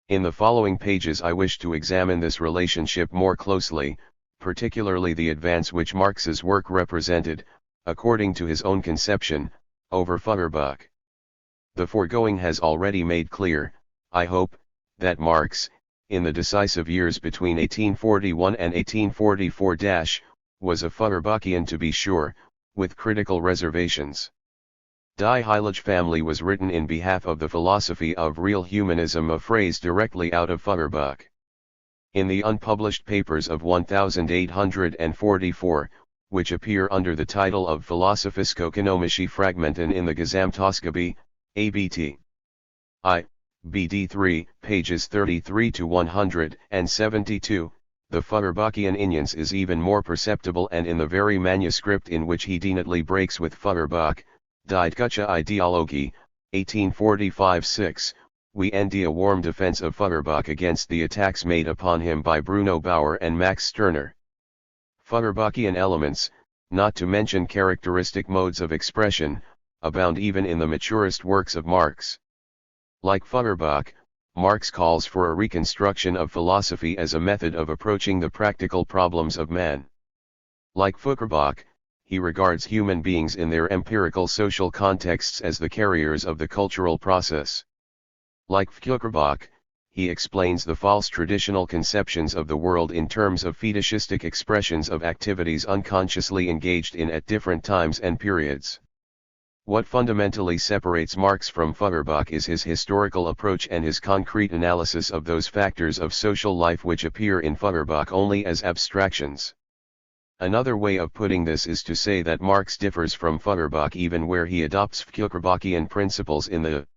In the following pages I wish to examine this relationship more closely, particularly the advance which Marx's work represented, according to his own conception, over Feuerbach. The foregoing has already made clear, I hope, that Marx, in the decisive years between 1841 and 1844, was a Feuerbachian to be sure, with critical reservations. Die Heilige Family was written in behalf of the philosophy of real humanism, a phrase directly out of Feuerbach. In the unpublished papers of 1844, which appear under the title of Philosophisch-ökonomische Fragmenten in the Gesamtausgabe, ABT. I. BD 3, pages 33 to 172, the Feuerbachian influence is even more perceptible, and in the very manuscript in which he definitely breaks with Feuerbach, Die Deutsche Ideologie, 1845-6, we end a warm defense of Feuerbach against the attacks made upon him by Bruno Bauer and Max Stirner. Feuerbachian elements, not to mention characteristic modes of expression, abound even in the maturest works of Marx. Like Feuerbach, Marx calls for a reconstruction of philosophy as a method of approaching the practical problems of man. Like Feuerbach, he regards human beings in their empirical social contexts as the carriers of the cultural process. Like Feuerbach, he explains the false traditional conceptions of the world in terms of fetishistic expressions of activities unconsciously engaged in at different times and periods. What fundamentally separates Marx from Feuerbach is his historical approach and his concrete analysis of those factors of social life which appear in Feuerbach only as abstractions. Another way of putting this is to say that Marx differs from Feuerbach even where he adopts Feuerbachian principles in the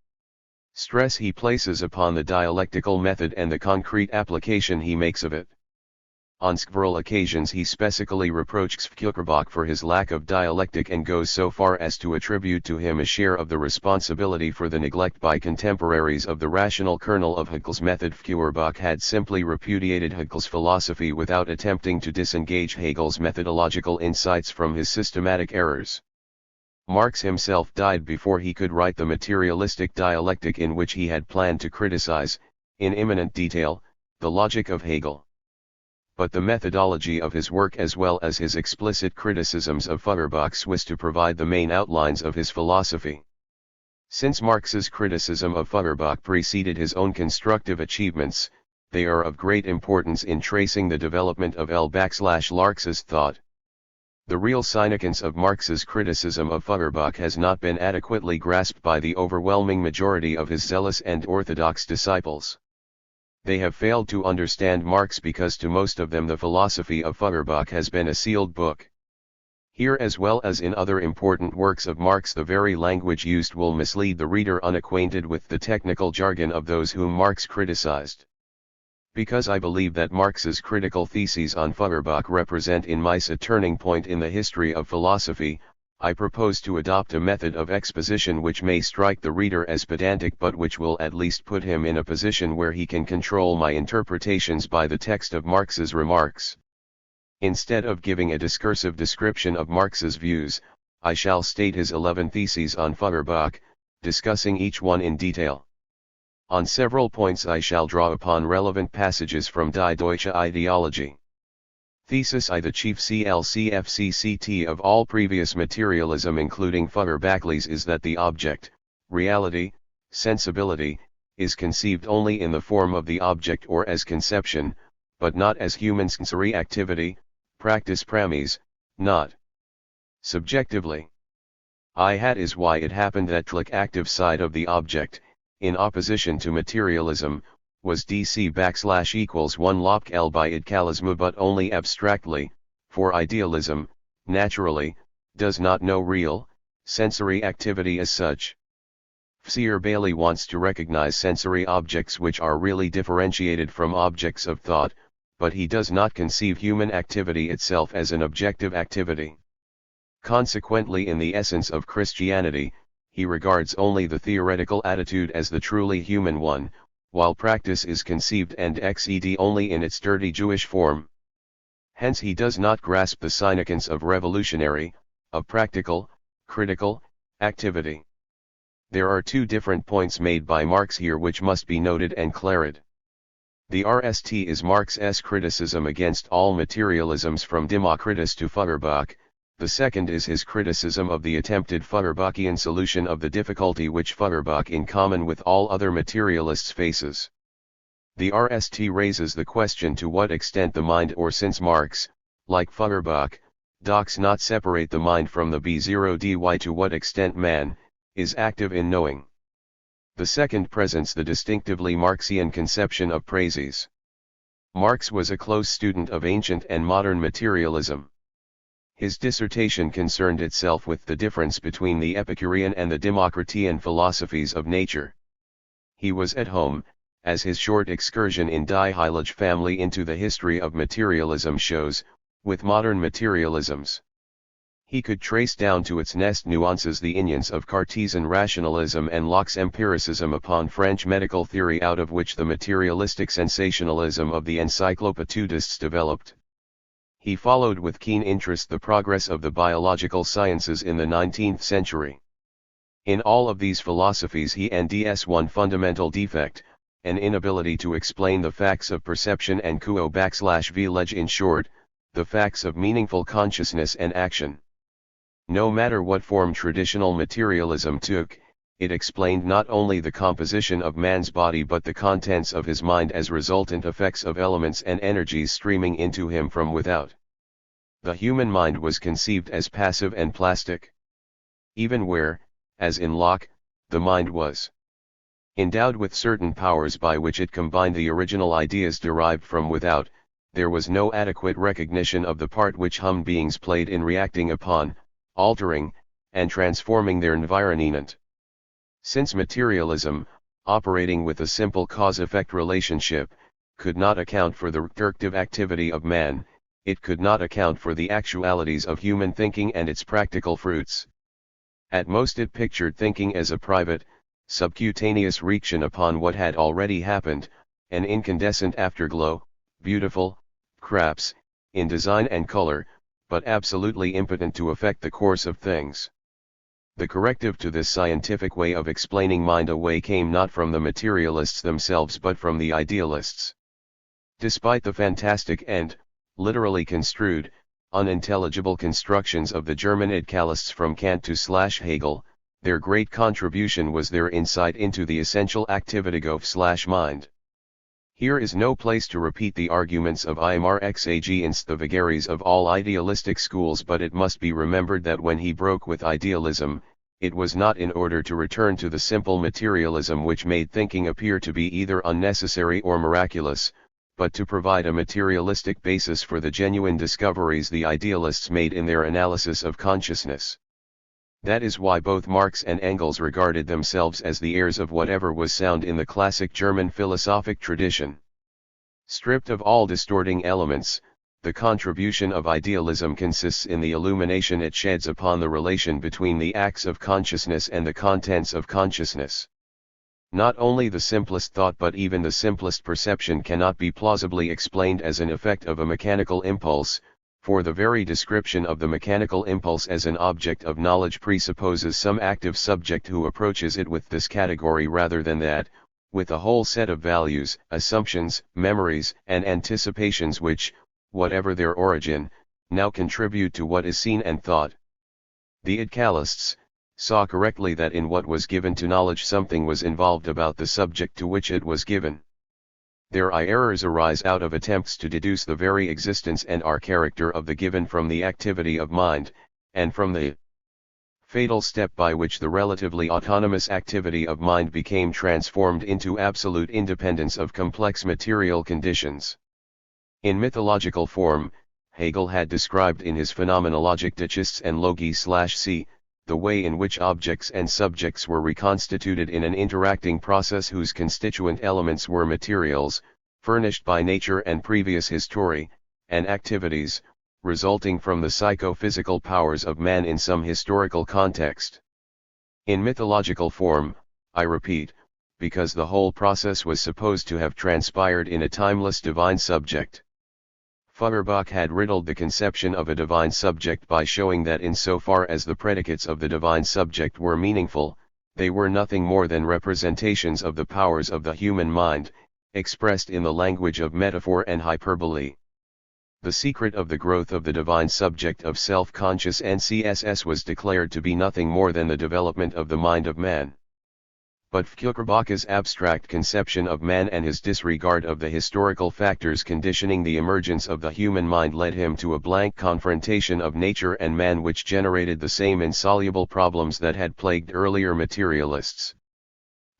stress he places upon the dialectical method and the concrete application he makes of it. On several occasions he specifically reproaches Feuerbach for his lack of dialectic and goes so far as to attribute to him a share of the responsibility for the neglect by contemporaries of the rational kernel of Hegel's method. Feuerbach had simply repudiated Hegel's philosophy without attempting to disengage Hegel's methodological insights from his systematic errors. Marx himself died before he could write the materialistic dialectic in which he had planned to criticize, in eminent detail, the logic of Hegel. But the methodology of his work as well as his explicit criticisms of Feuerbach's was to provide the main outlines of his philosophy. Since Marx's criticism of Feuerbach preceded his own constructive achievements, they are of great importance in tracing the development of L/Larx's thought. The real significance of Marx's criticism of Feuerbach has not been adequately grasped by the overwhelming majority of his zealous and orthodox disciples. They have failed to understand Marx because to most of them the philosophy of Feuerbach has been a sealed book. Here as well as in other important works of Marx the very language used will mislead the reader unacquainted with the technical jargon of those whom Marx criticized. Because I believe that Marx's critical theses on Feuerbach represent in my a turning point in the history of philosophy, I propose to adopt a method of exposition which may strike the reader as pedantic but which will at least put him in a position where he can control my interpretations by the text of Marx's remarks. Instead of giving a discursive description of Marx's views, I shall state his 11 theses on Feuerbach, discussing each one in detail. On several points I shall draw upon relevant passages from Die Deutsche Ideologie. Thesis I. The chief CLCFCCT of all previous materialism including Feuerbach's is that the object, reality, sensibility, is conceived only in the form of the object or as conception, but not as human sensory activity, practice pramis, not subjectively. I hat is why it happened that the active side of the object, in opposition to materialism, was dc \= 1 lop L by idkalism but only abstractly, for idealism, naturally, does not know real, sensory activity as such. Bailey wants to recognize sensory objects which are really differentiated from objects of thought, but he does not conceive human activity itself as an objective activity. Consequently, in the essence of Christianity, he regards only the theoretical attitude as the truly human one, while practice is conceived and exceeded only in its dirty Jewish form. Hence he does not grasp the significance of revolutionary, of practical, critical, activity. There are two different points made by Marx here which must be noted and clarified. The first is Marx's criticism against all materialisms from Democritus to Feuerbach. The second is his criticism of the attempted Feuerbachian solution of the difficulty which Feuerbach in common with all other materialists faces. The first raises the question to what extent the mind, or since Marx, like Feuerbach, does not separate the mind from the b0dy, to what extent man is active in knowing. The second presents the distinctively Marxian conception of praxis. Marx was a close student of ancient and modern materialism. His dissertation concerned itself with the difference between the Epicurean and the Democritean philosophies of nature. He was at home, as his short excursion in Die Heilige family into the history of materialism shows, with modern materialisms. He could trace down to its nest nuances the influence of Cartesian rationalism and Locke's empiricism upon French medical theory, out of which the materialistic sensationalism of the encyclopedists developed. He followed with keen interest the progress of the biological sciences in the 19th century. In all of these philosophies he noticed one fundamental defect, an inability to explain the facts of perception and /Village, in short, the facts of meaningful consciousness and action. No matter what form traditional materialism took, it explained not only the composition of man's body but the contents of his mind as resultant effects of elements and energies streaming into him from without. The human mind was conceived as passive and plastic. Even where, as in Locke, the mind was endowed with certain powers by which it combined the original ideas derived from without, there was no adequate recognition of the part which human beings played in reacting upon, altering, and transforming their environment. Since materialism, operating with a simple cause-effect relationship, could not account for the reflective activity of man, it could not account for the actualities of human thinking and its practical fruits. At most it pictured thinking as a private, subcutaneous reaction upon what had already happened, an incandescent afterglow, beautiful, perhaps, in design and color, but absolutely impotent to affect the course of things. The corrective to this scientific way of explaining mind away came not from the materialists themselves but from the idealists. Despite the fantastic and, literally construed, unintelligible constructions of the German idealists from Kant to /Hegel, their great contribution was their insight into the essential activity of mind. Here is no place to repeat the arguments of Marx against the vagaries of all idealistic schools, but it must be remembered that when he broke with idealism, it was not in order to return to the simple materialism which made thinking appear to be either unnecessary or miraculous, but to provide a materialistic basis for the genuine discoveries the idealists made in their analysis of consciousness. That is why both Marx and Engels regarded themselves as the heirs of whatever was sound in the classic German philosophic tradition. Stripped of all distorting elements, the contribution of idealism consists in the illumination it sheds upon the relation between the acts of consciousness and the contents of consciousness. Not only the simplest thought but even the simplest perception cannot be plausibly explained as an effect of a mechanical impulse, for the very description of the mechanical impulse as an object of knowledge presupposes some active subject who approaches it with this category rather than that, with a whole set of values, assumptions, memories, and anticipations which, whatever their origin, now contribute to what is seen and thought. The idealists saw correctly that in what was given to knowledge something was involved about the subject to which it was given. Their errors arise out of attempts to deduce the very existence and character of the given from the activity of mind, and from the fatal step by which the relatively autonomous activity of mind became transformed into absolute independence of complex material conditions. In mythological form, Hegel had described in his Phenomenologic Dichists and Logi/c, the way in which objects and subjects were reconstituted in an interacting process whose constituent elements were materials, furnished by nature and previous history, and activities, resulting from the psychophysical powers of man in some historical context. In mythological form, I repeat, because the whole process was supposed to have transpired in a timeless divine subject. Feuerbach had riddled the conception of a divine subject by showing that insofar as the predicates of the divine subject were meaningful, they were nothing more than representations of the powers of the human mind, expressed in the language of metaphor and hyperbole. The secret of the growth of the divine subject of self-conscious NCSS was declared to be nothing more than the development of the mind of man. But Feuerbach's abstract conception of man and his disregard of the historical factors conditioning the emergence of the human mind led him to a blank confrontation of nature and man which generated the same insoluble problems that had plagued earlier materialists.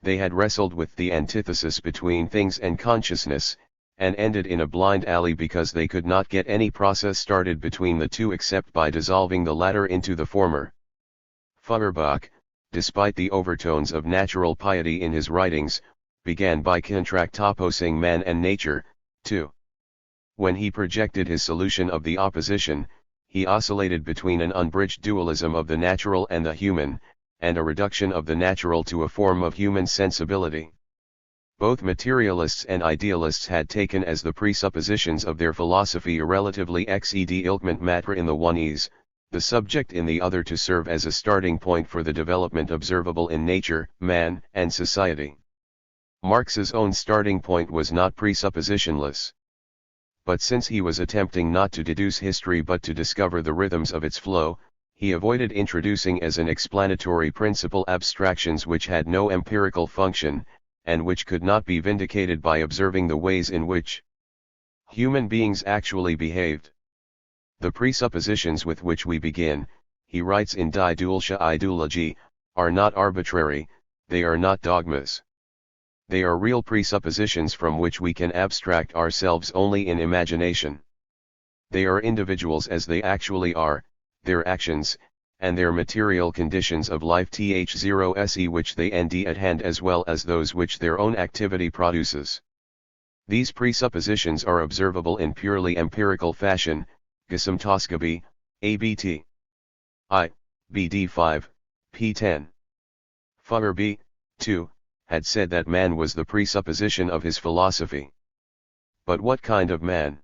They had wrestled with the antithesis between things and consciousness, and ended in a blind alley because they could not get any process started between the two except by dissolving the latter into the former. Feuerbach, despite the overtones of natural piety in his writings, began by contractopposing man and nature, too. When he projected his solution of the opposition, he oscillated between an unbridged dualism of the natural and the human, and a reduction of the natural to a form of human sensibility. Both materialists and idealists had taken as the presuppositions of their philosophy a relatively ex-ed-ilkment matter in the one is, the subject in the other to serve as a starting point for the development observable in nature, man, and society. Marx's own starting point was not presuppositionless. But since he was attempting not to deduce history but to discover the rhythms of its flow, he avoided introducing as an explanatory principle abstractions which had no empirical function, and which could not be vindicated by observing the ways in which human beings actually behaved. The presuppositions with which we begin, he writes in Die Dualische Ideologie, are not arbitrary, they are not dogmas. They are real presuppositions from which we can abstract ourselves only in imagination. They are individuals as they actually are, their actions, and their material conditions of life th0se which they end at hand as well as those which their own activity produces. These presuppositions are observable in purely empirical fashion, Gesamtausgabe, ABT. I, BD 5, P10. Feuerbach, too, had said that man was the presupposition of his philosophy. But what kind of man?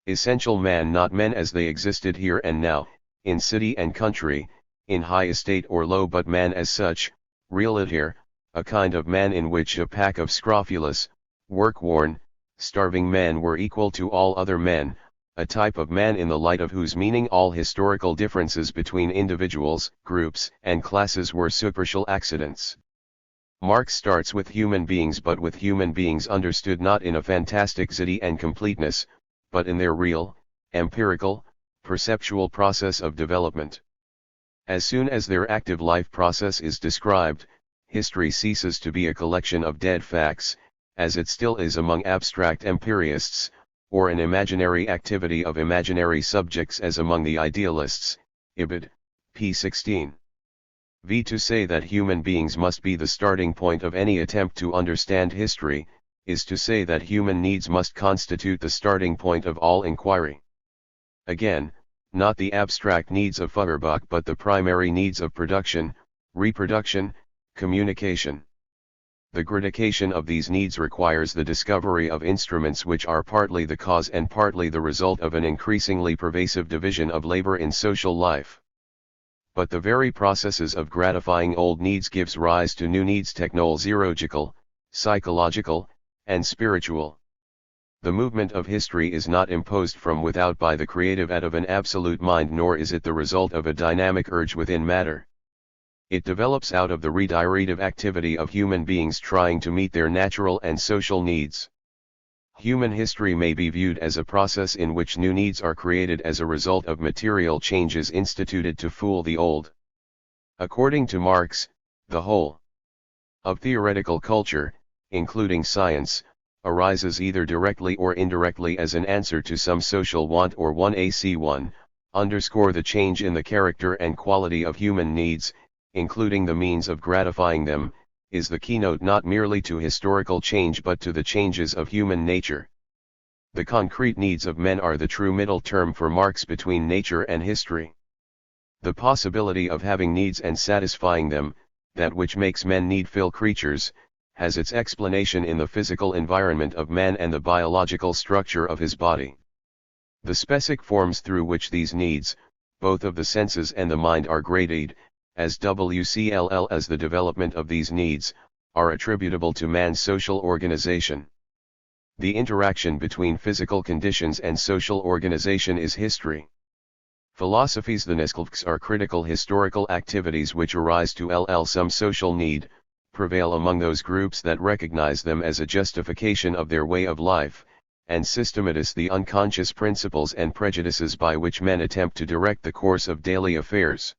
Essential man, not men as they existed here and now, in city and country, in high estate or low, but man as such, realiter, a kind of man in which a pack of scrofulous, work-worn, starving men were equal to all other men, a type of man in the light of whose meaning all historical differences between individuals, groups, and classes were superficial accidents. Marx starts with human beings, but with human beings understood not in a fantasticity and completeness, but in their real, empirical, perceptual process of development. As soon as their active life process is described, history ceases to be a collection of dead facts, as it still is among abstract empirists, or an imaginary activity of imaginary subjects as among the idealists, Ibid, p. 16. To say that human beings must be the starting point of any attempt to understand history, is to say that human needs must constitute the starting point of all inquiry. Again, not the abstract needs of Feuerbach but the primary needs of production, reproduction, communication. The gratification of these needs requires the discovery of instruments which are partly the cause and partly the result of an increasingly pervasive division of labor in social life. But the very processes of gratifying old needs gives rise to new needs technological, psychological, and spiritual. The movement of history is not imposed from without by the creative act of an absolute mind, nor is it the result of a dynamic urge within matter. It develops out of the redirective activity of human beings trying to meet their natural and social needs. Human history may be viewed as a process in which new needs are created as a result of material changes instituted to fool the old. According to Marx, the whole of theoretical culture, including science, arises either directly or indirectly as an answer to some social want or 1ac1, underscore the change in the character and quality of human needs, including the means of gratifying them, is the keynote not merely to historical change but to the changes of human nature. The concrete needs of men are the true middle term for Marx between nature and history. The possibility of having needs and satisfying them, that which makes men need-fill creatures, has its explanation in the physical environment of man and the biological structure of his body. The specific forms through which these needs, both of the senses and the mind, are graded, as WCLL as the development of these needs, are attributable to man's social organization. The interaction between physical conditions and social organization is history. Philosophies the Nesklvks are critical historical activities which arise to some social need, prevail among those groups that recognize them as a justification of their way of life, and systematize the unconscious principles and prejudices by which men attempt to direct the course of daily affairs.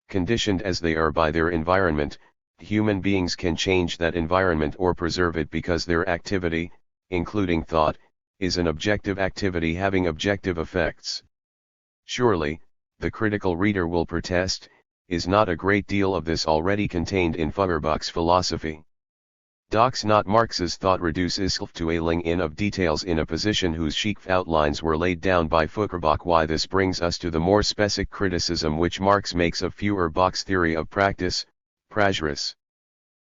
Conditioned as they are by their environment, human beings can change that environment or preserve it because their activity, including thought, is an objective activity having objective effects. Surely, the critical reader will protest, is not a great deal of this already contained in Feuerbach's philosophy? Docs not Marx's thought reduce itself to a laying in of details in a position whose chief outlines were laid down by Feuerbach. Why this brings us to the more specific criticism which Marx makes of Feuerbach's theory of practice, praxis.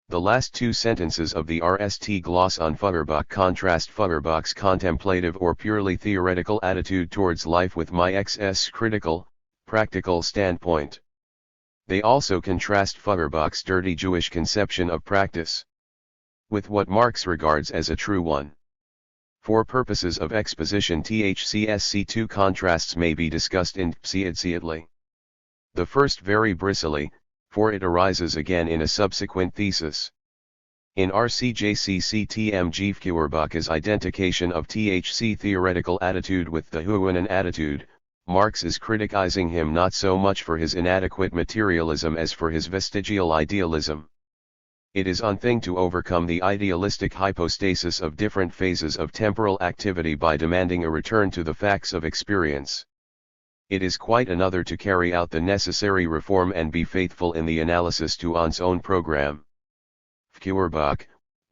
The last two sentences of the RST gloss on Feuerbach contrast Feuerbach's contemplative or purely theoretical attitude towards life with Marx's critical, practical standpoint. They also contrast Feuerbach's dirty Jewish conception of practice with what Marx regards as a true one. For purposes of exposition, THCSC2 contrasts may be discussed immediately. The first very bristly, for it arises again in a subsequent thesis. In RCJCCTMG, Feuerbach's identification of THC theoretical attitude with the Huenen attitude, Marx is criticizing him not so much for his inadequate materialism as for his vestigial idealism. It is one thing to overcome the idealistic hypostasis of different phases of temporal activity by demanding a return to the facts of experience. It is quite another to carry out the necessary reform and be faithful in the analysis to one's own program. Feuerbach,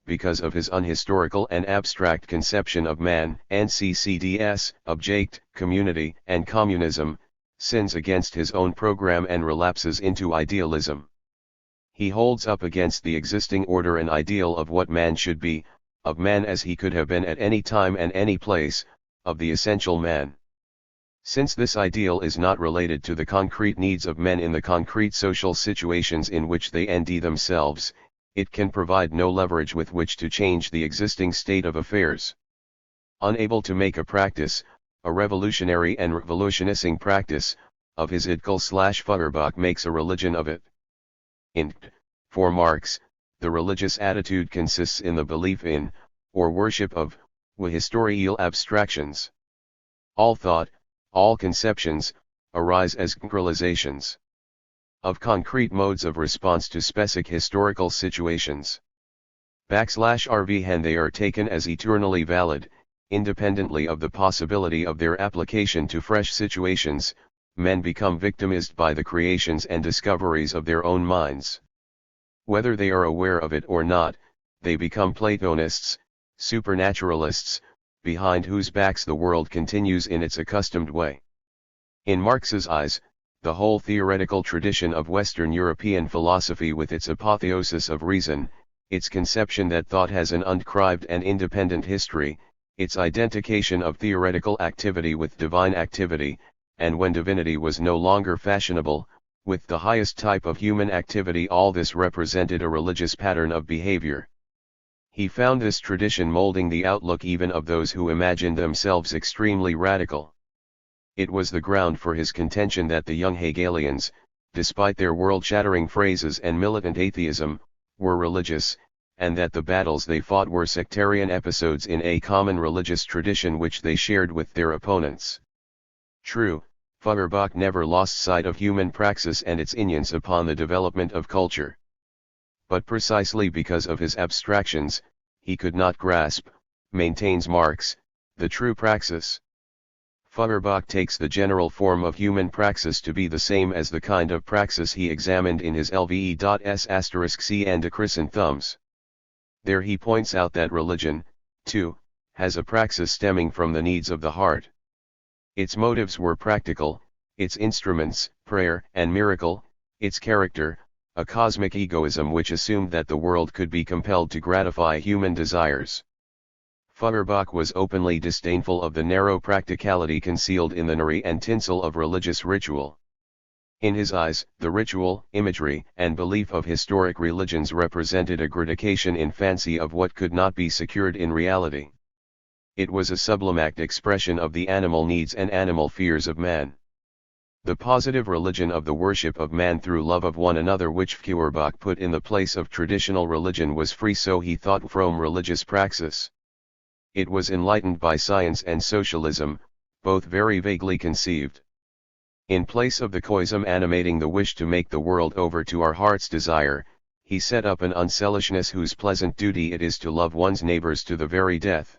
because of his unhistorical and abstract conception of man, NCCDS, object, community, and communism, sins against his own program and relapses into idealism. He holds up against the existing order an ideal of what man should be, of man as he could have been at any time and any place, of the essential man. Since this ideal is not related to the concrete needs of men in the concrete social situations in which they ND themselves, it can provide no leverage with which to change the existing state of affairs. Unable to make a practice, a revolutionary and revolutionizing practice, of his Hegel/Feuerbach makes a religion of it. For Marx, the religious attitude consists in the belief in, or worship of, historical abstractions. All thought, all conceptions, arise as generalizations of concrete modes of response to specific historical situations. /RV and they are taken as eternally valid, independently of the possibility of their application to fresh situations. Men become victimized by the creations and discoveries of their own minds. Whether they are aware of it or not, they become Platonists, supernaturalists, behind whose backs the world continues in its accustomed way. In Marx's eyes, the whole theoretical tradition of Western European philosophy, with its apotheosis of reason, its conception that thought has an uncrived and independent history, its identification of theoretical activity with divine activity, and when divinity was no longer fashionable, with the highest type of human activity, all this represented a religious pattern of behavior. He found this tradition molding the outlook even of those who imagined themselves extremely radical. It was the ground for his contention that the young Hegelians, despite their world-shattering phrases and militant atheism, were religious, and that the battles they fought were sectarian episodes in a common religious tradition which they shared with their opponents. True, Feuerbach never lost sight of human praxis and its influence upon the development of culture. But precisely because of his abstractions, he could not grasp, maintains Marx, the true praxis. Feuerbach takes the general form of human praxis to be the same as the kind of praxis he examined in his LVE.S*C and Chrysanthums. There he points out that religion, too, has a praxis stemming from the needs of the heart. Its motives were practical, its instruments, prayer and miracle, its character, a cosmic egoism which assumed that the world could be compelled to gratify human desires. Feuerbach was openly disdainful of the narrow practicality concealed in the nari and tinsel of religious ritual. In his eyes, the ritual, imagery, and belief of historic religions represented a gratification in fancy of what could not be secured in reality. It was a sublimated expression of the animal needs and animal fears of man. The positive religion of the worship of man through love of one another which Feuerbach put in the place of traditional religion was free, so he thought, from religious praxis. It was enlightened by science and socialism, both very vaguely conceived. In place of the coism animating the wish to make the world over to our heart's desire, he set up an unselfishness whose pleasant duty it is to love one's neighbors to the very death.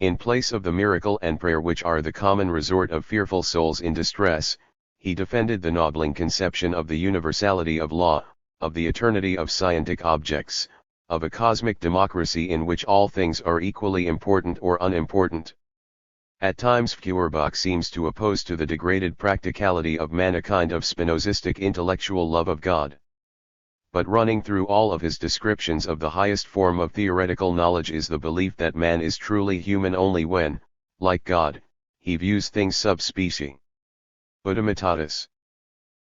In place of the miracle and prayer which are the common resort of fearful souls in distress, he defended the nobling conception of the universality of law, of the eternity of scientific objects, of a cosmic democracy in which all things are equally important or unimportant. At times Feuerbach seems to oppose to the degraded practicality of man a kind of Spinozistic intellectual love of God. But running through all of his descriptions of the highest form of theoretical knowledge is the belief that man is truly human only when, like God, he views things sub specie. Utimitatis.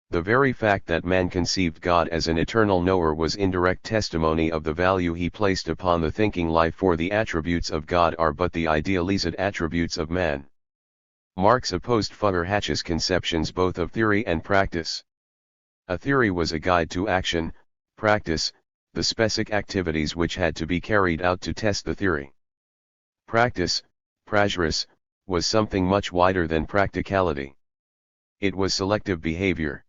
The very fact that man conceived God as an eternal knower was indirect testimony of the value he placed upon the thinking life, for the attributes of God are but the idealized attributes of man. Marx opposed Feuerbach's conceptions both of theory and practice. A theory was a guide to action, practice, the specific activities which had to be carried out to test the theory. Practice, praxis, was something much wider than practicality. It was selective behavior.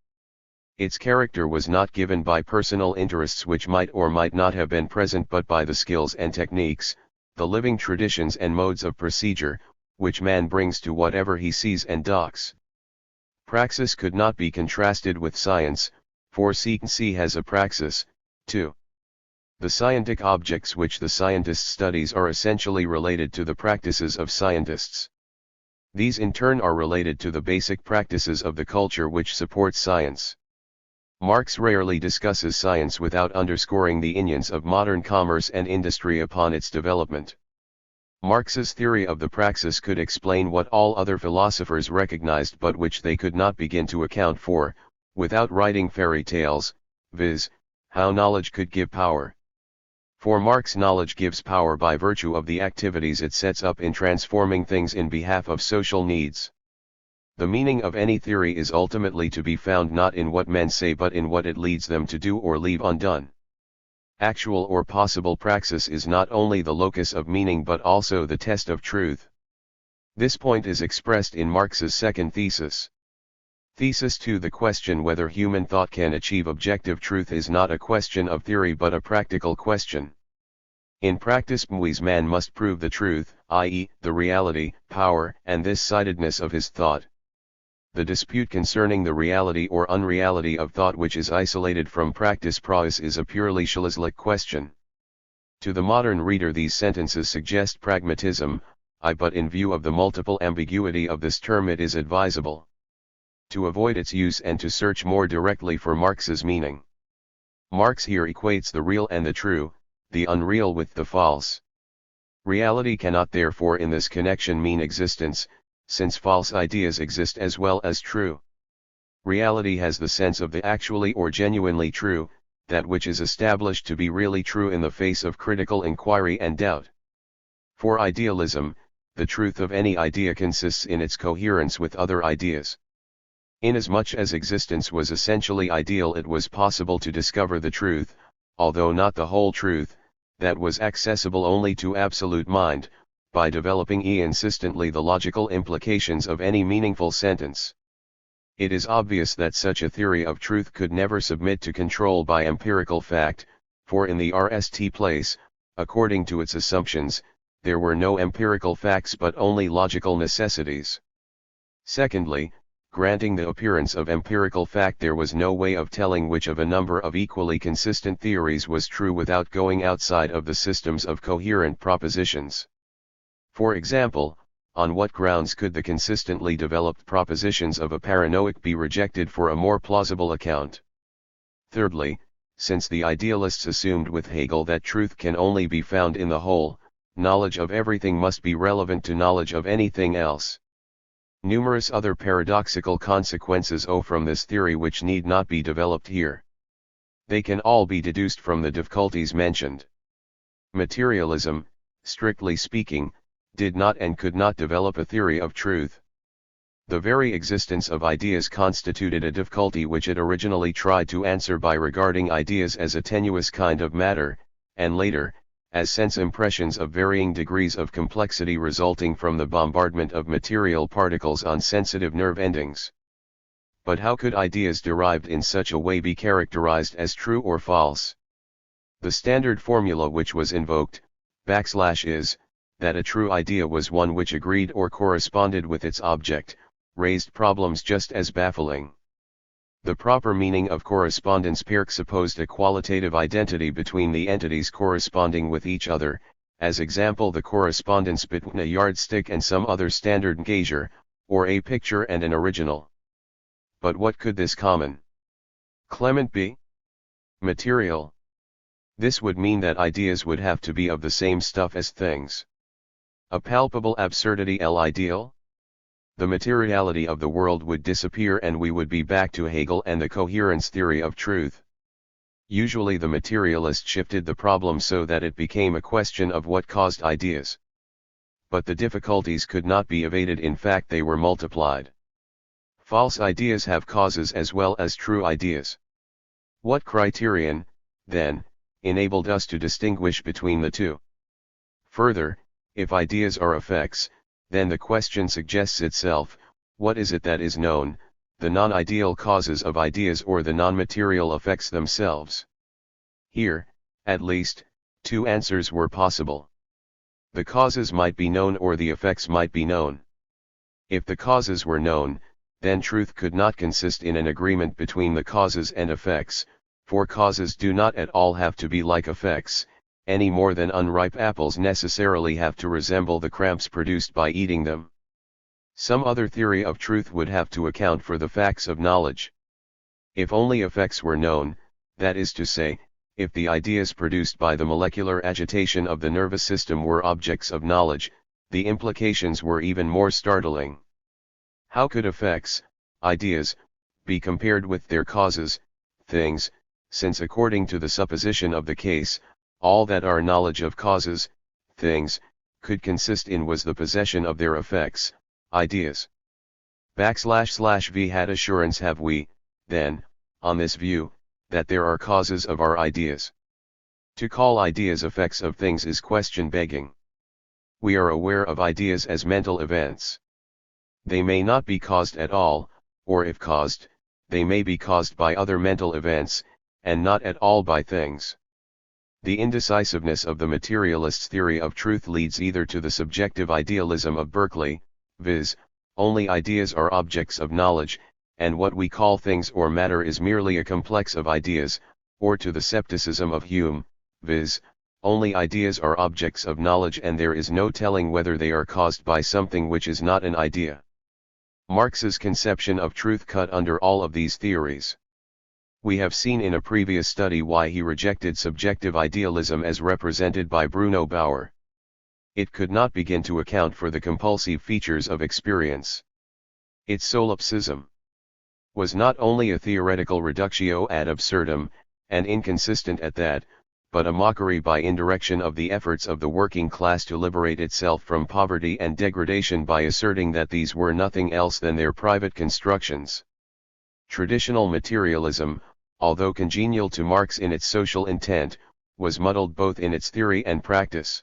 Its character was not given by personal interests which might or might not have been present, but by the skills and techniques, the living traditions and modes of procedure, which man brings to whatever he sees and docks. Praxis could not be contrasted with science, for science has a praxis, too. The scientific objects which the scientist studies are essentially related to the practices of scientists. These in turn are related to the basic practices of the culture which supports science. Marx rarely discusses science without underscoring the influence of modern commerce and industry upon its development. Marx's theory of the praxis could explain what all other philosophers recognized but which they could not begin to account for, without writing fairy tales, viz., how knowledge could give power. For Marx, knowledge gives power by virtue of the activities it sets up in transforming things in behalf of social needs. The meaning of any theory is ultimately to be found not in what men say but in what it leads them to do or leave undone. Actual or possible praxis is not only the locus of meaning but also the test of truth. This point is expressed in Marx's second thesis. Thesis 2: the question whether human thought can achieve objective truth is not a question of theory but a practical question. In practice, man must prove the truth, i.e., the reality, power, and this-sidedness of his thought. The dispute concerning the reality or unreality of thought which is isolated from practice praus is a purely schleierlich question. To the modern reader these sentences suggest pragmatism, but in view of the multiple ambiguity of this term it is advisable to avoid its use and to search more directly for Marx's meaning. Marx here equates the real and the true, the unreal with the false. Reality cannot therefore in this connection mean existence, since false ideas exist as well as true. Reality has the sense of the actually or genuinely true, that which is established to be really true in the face of critical inquiry and doubt. For idealism, the truth of any idea consists in its coherence with other ideas. Inasmuch as existence was essentially ideal, it was possible to discover the truth, although not the whole truth, that was accessible only to absolute mind, by developing insistently the logical implications of any meaningful sentence. It is obvious that such a theory of truth could never submit to control by empirical fact, for in the RST place, according to its assumptions, there were no empirical facts but only logical necessities. Secondly, granting the appearance of empirical fact, there was no way of telling which of a number of equally consistent theories was true without going outside of the systems of coherent propositions. For example, on what grounds could the consistently developed propositions of a paranoic be rejected for a more plausible account? Thirdly, since the idealists assumed with Hegel that truth can only be found in the whole, knowledge of everything must be relevant to knowledge of anything else. Numerous other paradoxical consequences flow from this theory which need not be developed here. They can all be deduced from the difficulties mentioned. Materialism, strictly speaking, did not and could not develop a theory of truth. The very existence of ideas constituted a difficulty which it originally tried to answer by regarding ideas as a tenuous kind of matter, and later, as sense impressions of varying degrees of complexity resulting from the bombardment of material particles on sensitive nerve endings. But how could ideas derived in such a way be characterized as true or false? The standard formula which was invoked, is, that a true idea was one which agreed or corresponded with its object, raised problems just as baffling. The proper meaning of correspondence presupposed a qualitative identity between the entities corresponding with each other, as example the correspondence between a yardstick and some other standard gauge, or a picture and an original. But what could this common clement be? Material. This would mean that ideas would have to be of the same stuff as things. A palpable absurdity ideal? The materiality of the world would disappear and we would be back to Hegel and the coherence theory of truth. Usually the materialist shifted the problem so that it became a question of what caused ideas. But the difficulties could not be evaded, in fact they were multiplied. False ideas have causes as well as true ideas. What criterion, then, enabled us to distinguish between the two? Further, if ideas are effects, then the question suggests itself, what is it that is known, the non-ideal causes of ideas or the non-material effects themselves? Here, at least, two answers were possible. The causes might be known or the effects might be known. If the causes were known, then truth could not consist in an agreement between the causes and effects, for causes do not at all have to be like effects, any more than unripe apples necessarily have to resemble the cramps produced by eating them. Some other theory of truth would have to account for the facts of knowledge. If only effects were known, that is to say, if the ideas produced by the molecular agitation of the nervous system were objects of knowledge, the implications were even more startling. How could effects, ideas, be compared with their causes, things, since according to the supposition of the case, all that our knowledge of causes, things, could consist in was the possession of their effects, ideas. // had assurance have we, then, on this view, that there are causes of our ideas. To call ideas effects of things is question begging. We are aware of ideas as mental events. They may not be caused at all, or if caused, they may be caused by other mental events, and not at all by things. The indecisiveness of the materialist's theory of truth leads either to the subjective idealism of Berkeley, viz., only ideas are objects of knowledge, and what we call things or matter is merely a complex of ideas, or to the scepticism of Hume, viz., only ideas are objects of knowledge and there is no telling whether they are caused by something which is not an idea. Marx's conception of truth cut under all of these theories. We have seen in a previous study why he rejected subjective idealism as represented by Bruno Bauer. It could not begin to account for the compulsive features of experience. Its solipsism was not only a theoretical reductio ad absurdum, and inconsistent at that, but a mockery by indirection of the efforts of the working class to liberate itself from poverty and degradation by asserting that these were nothing else than their private constructions. Traditional materialism, although congenial to Marx in its social intent, was muddled both in its theory and practice.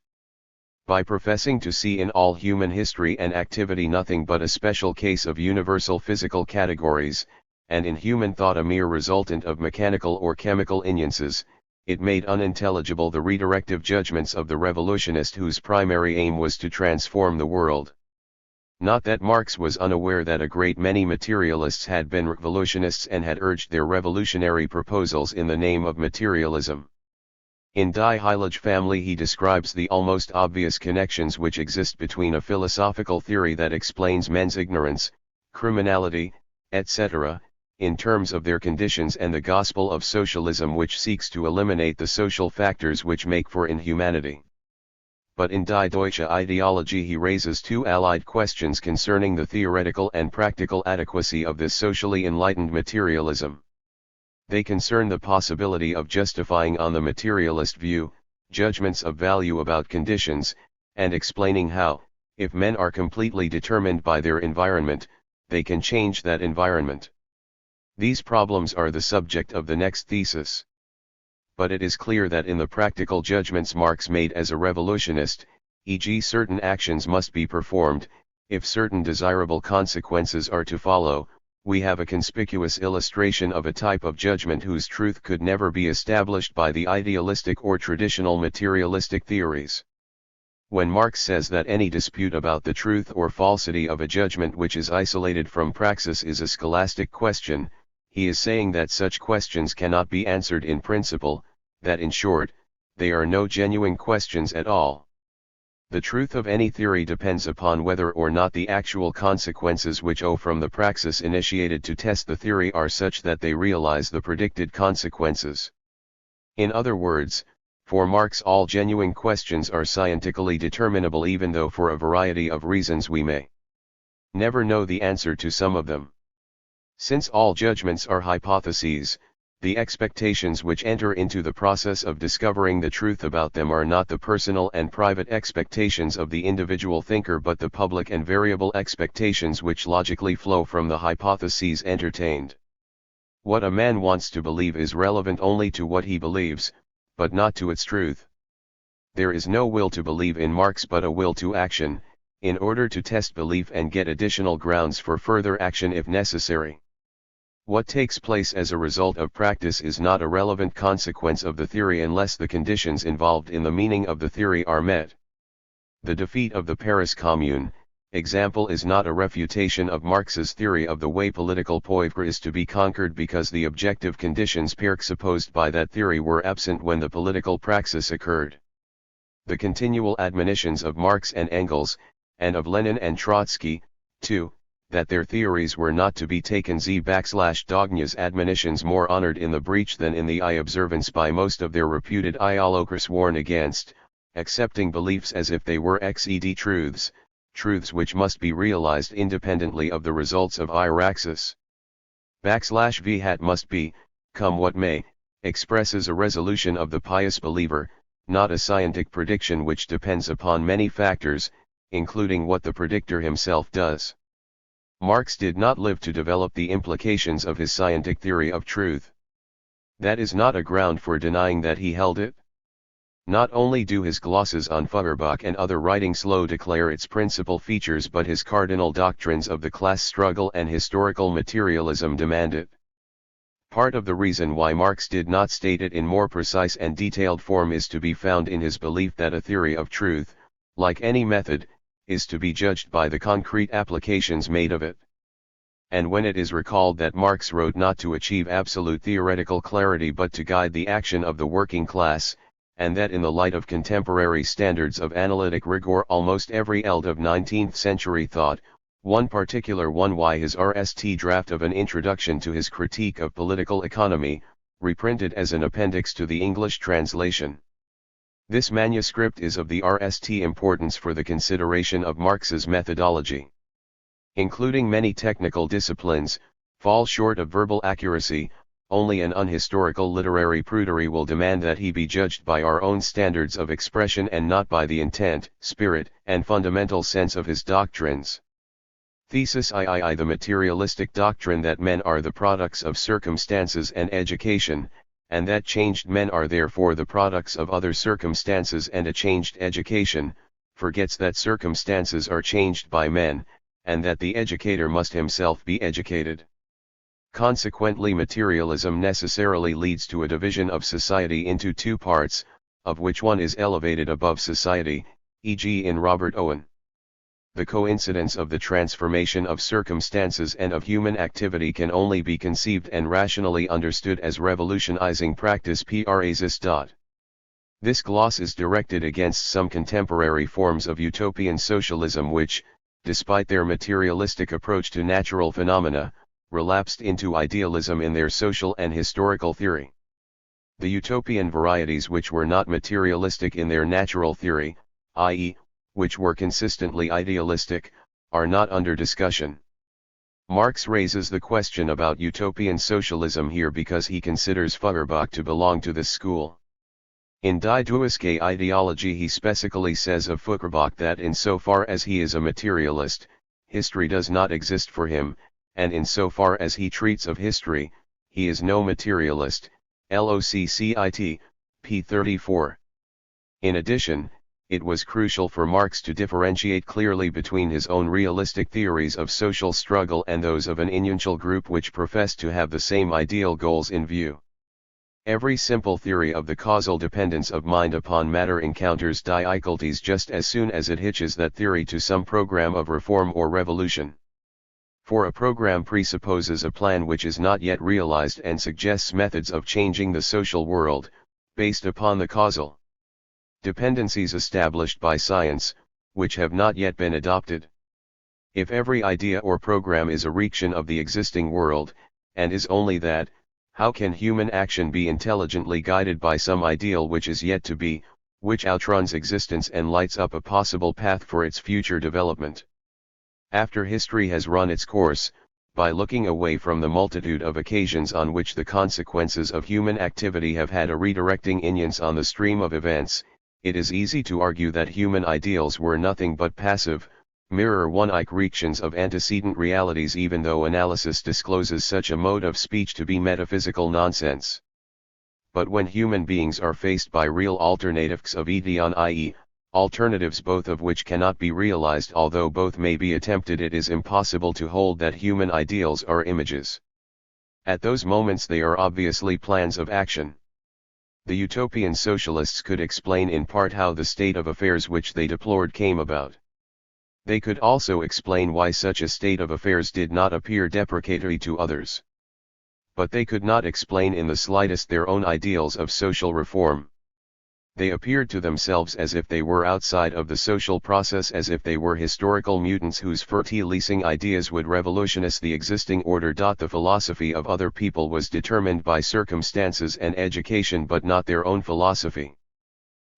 By professing to see in all human history and activity nothing but a special case of universal physical categories, and in human thought a mere resultant of mechanical or chemical instances, it made unintelligible the redirective judgments of the revolutionist whose primary aim was to transform the world. Not that Marx was unaware that a great many materialists had been revolutionists and had urged their revolutionary proposals in the name of materialism. In Die Heilige Family he describes the almost obvious connections which exist between a philosophical theory that explains men's ignorance, criminality, etc., in terms of their conditions, and the gospel of socialism which seeks to eliminate the social factors which make for inhumanity. But in Die Deutsche Ideologie he raises two allied questions concerning the theoretical and practical adequacy of this socially enlightened materialism. They concern the possibility of justifying on the materialist view, judgments of value about conditions, and explaining how, if men are completely determined by their environment, they can change that environment. These problems are the subject of the next thesis. But it is clear that in the practical judgments Marx made as a revolutionist, e.g. certain actions must be performed, if certain desirable consequences are to follow, we have a conspicuous illustration of a type of judgment whose truth could never be established by the idealistic or traditional materialistic theories. When Marx says that any dispute about the truth or falsity of a judgment which is isolated from praxis is a scholastic question, he is saying that such questions cannot be answered in principle, that in short, they are no genuine questions at all. The truth of any theory depends upon whether or not the actual consequences which flow from the praxis initiated to test the theory are such that they realize the predicted consequences. In other words, for Marx all genuine questions are scientifically determinable, even though for a variety of reasons we may never know the answer to some of them. Since all judgments are hypotheses, the expectations which enter into the process of discovering the truth about them are not the personal and private expectations of the individual thinker but the public and variable expectations which logically flow from the hypotheses entertained. What a man wants to believe is relevant only to what he believes, but not to its truth. There is no will to believe in Marx but a will to action, in order to test belief and get additional grounds for further action if necessary. What takes place as a result of practice is not a relevant consequence of the theory unless the conditions involved in the meaning of the theory are met. The defeat of the Paris Commune, example, is not a refutation of Marx's theory of the way political power is to be conquered because the objective conditions presupposed by that theory were absent when the political praxis occurred. The continual admonitions of Marx and Engels, and of Lenin and Trotsky, too, that their theories were not to be taken /dogmas, admonitions more honored in the breach than in the eye observance by most of their reputed ideologues, warn against accepting beliefs as if they were xed truths, truths which must be realized independently of the results of praxis. /v hat must be, come what may, expresses a resolution of the pious believer, not a scientific prediction which depends upon many factors, including what the predictor himself does. Marx did not live to develop the implications of his scientific theory of truth. That is not a ground for denying that he held it. Not only do his glosses on Feuerbach and other writings slow declare its principal features, but his cardinal doctrines of the class struggle and historical materialism demand it. Part of the reason why Marx did not state it in more precise and detailed form is to be found in his belief that a theory of truth, like any method, is to be judged by the concrete applications made of it. And when it is recalled that Marx wrote not to achieve absolute theoretical clarity but to guide the action of the working class, and that in the light of contemporary standards of analytic rigor almost every eld of 19th century thought, one particular one why his RST draft of an introduction to his critique of political economy, reprinted as an appendix to the English translation. This manuscript is of the RST importance for the consideration of Marx's methodology. Including many technical disciplines, fall short of verbal accuracy, only an unhistorical literary prudery will demand that he be judged by our own standards of expression and not by the intent, spirit, and fundamental sense of his doctrines. Thesis III: the materialistic doctrine that men are the products of circumstances and education, and that changed men are therefore the products of other circumstances and a changed education, forgets that circumstances are changed by men, and that the educator must himself be educated. Consequently, materialism necessarily leads to a division of society into two parts, of which one is elevated above society, e.g. in Robert Owen. The coincidence of the transformation of circumstances and of human activity can only be conceived and rationally understood as revolutionizing practice praxis. This gloss is directed against some contemporary forms of utopian socialism which, despite their materialistic approach to natural phenomena, relapsed into idealism in their social and historical theory. The utopian varieties which were not materialistic in their natural theory, i.e., which were consistently idealistic, are not under discussion. Marx raises the question about utopian socialism here because he considers Feuerbach to belong to this school. In Die Duische Ideology he specifically says of Feuerbach that insofar as he is a materialist, history does not exist for him, and insofar as he treats of history, he is no materialist, LOCCIT, p. 34. In addition, it was crucial for Marx to differentiate clearly between his own realistic theories of social struggle and those of an influential group which professed to have the same ideal goals in view. Every simple theory of the causal dependence of mind upon matter encounters difficulties just as soon as it hitches that theory to some program of reform or revolution. For a program presupposes a plan which is not yet realized and suggests methods of changing the social world, based upon the causal dependencies established by science, which have not yet been adopted. If every idea or program is a reaction of the existing world, and is only that, how can human action be intelligently guided by some ideal which is yet to be, which outruns existence and lights up a possible path for its future development? After history has run its course, by looking away from the multitude of occasions on which the consequences of human activity have had a redirecting influence on the stream of events, it is easy to argue that human ideals were nothing but passive, mirror-one-like reactions of antecedent realities, even though analysis discloses such a mode of speech to be metaphysical nonsense. But when human beings are faced by real alternatives of ideon, i.e., alternatives both of which cannot be realized although both may be attempted, it is impossible to hold that human ideals are images. At those moments they are obviously plans of action. The utopian socialists could explain in part how the state of affairs which they deplored came about. They could also explain why such a state of affairs did not appear deprecatory to others. But they could not explain in the slightest their own ideals of social reform. They appeared to themselves as if they were outside of the social process, as if they were historical mutants whose fertile-leasing ideas would revolutionize the existing order. The philosophy of other people was determined by circumstances and education but not their own philosophy.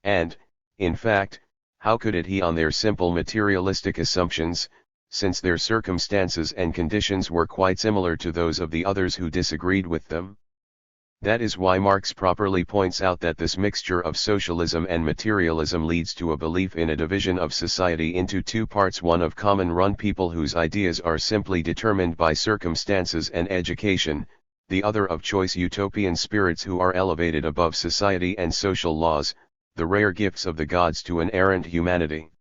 And, in fact, how could it be on their simple materialistic assumptions, since their circumstances and conditions were quite similar to those of the others who disagreed with them? That is why Marx properly points out that this mixture of socialism and materialism leads to a belief in a division of society into two parts, one of common-run people whose ideas are simply determined by circumstances and education, the other of choice utopian spirits who are elevated above society and social laws, the rare gifts of the gods to an errant humanity.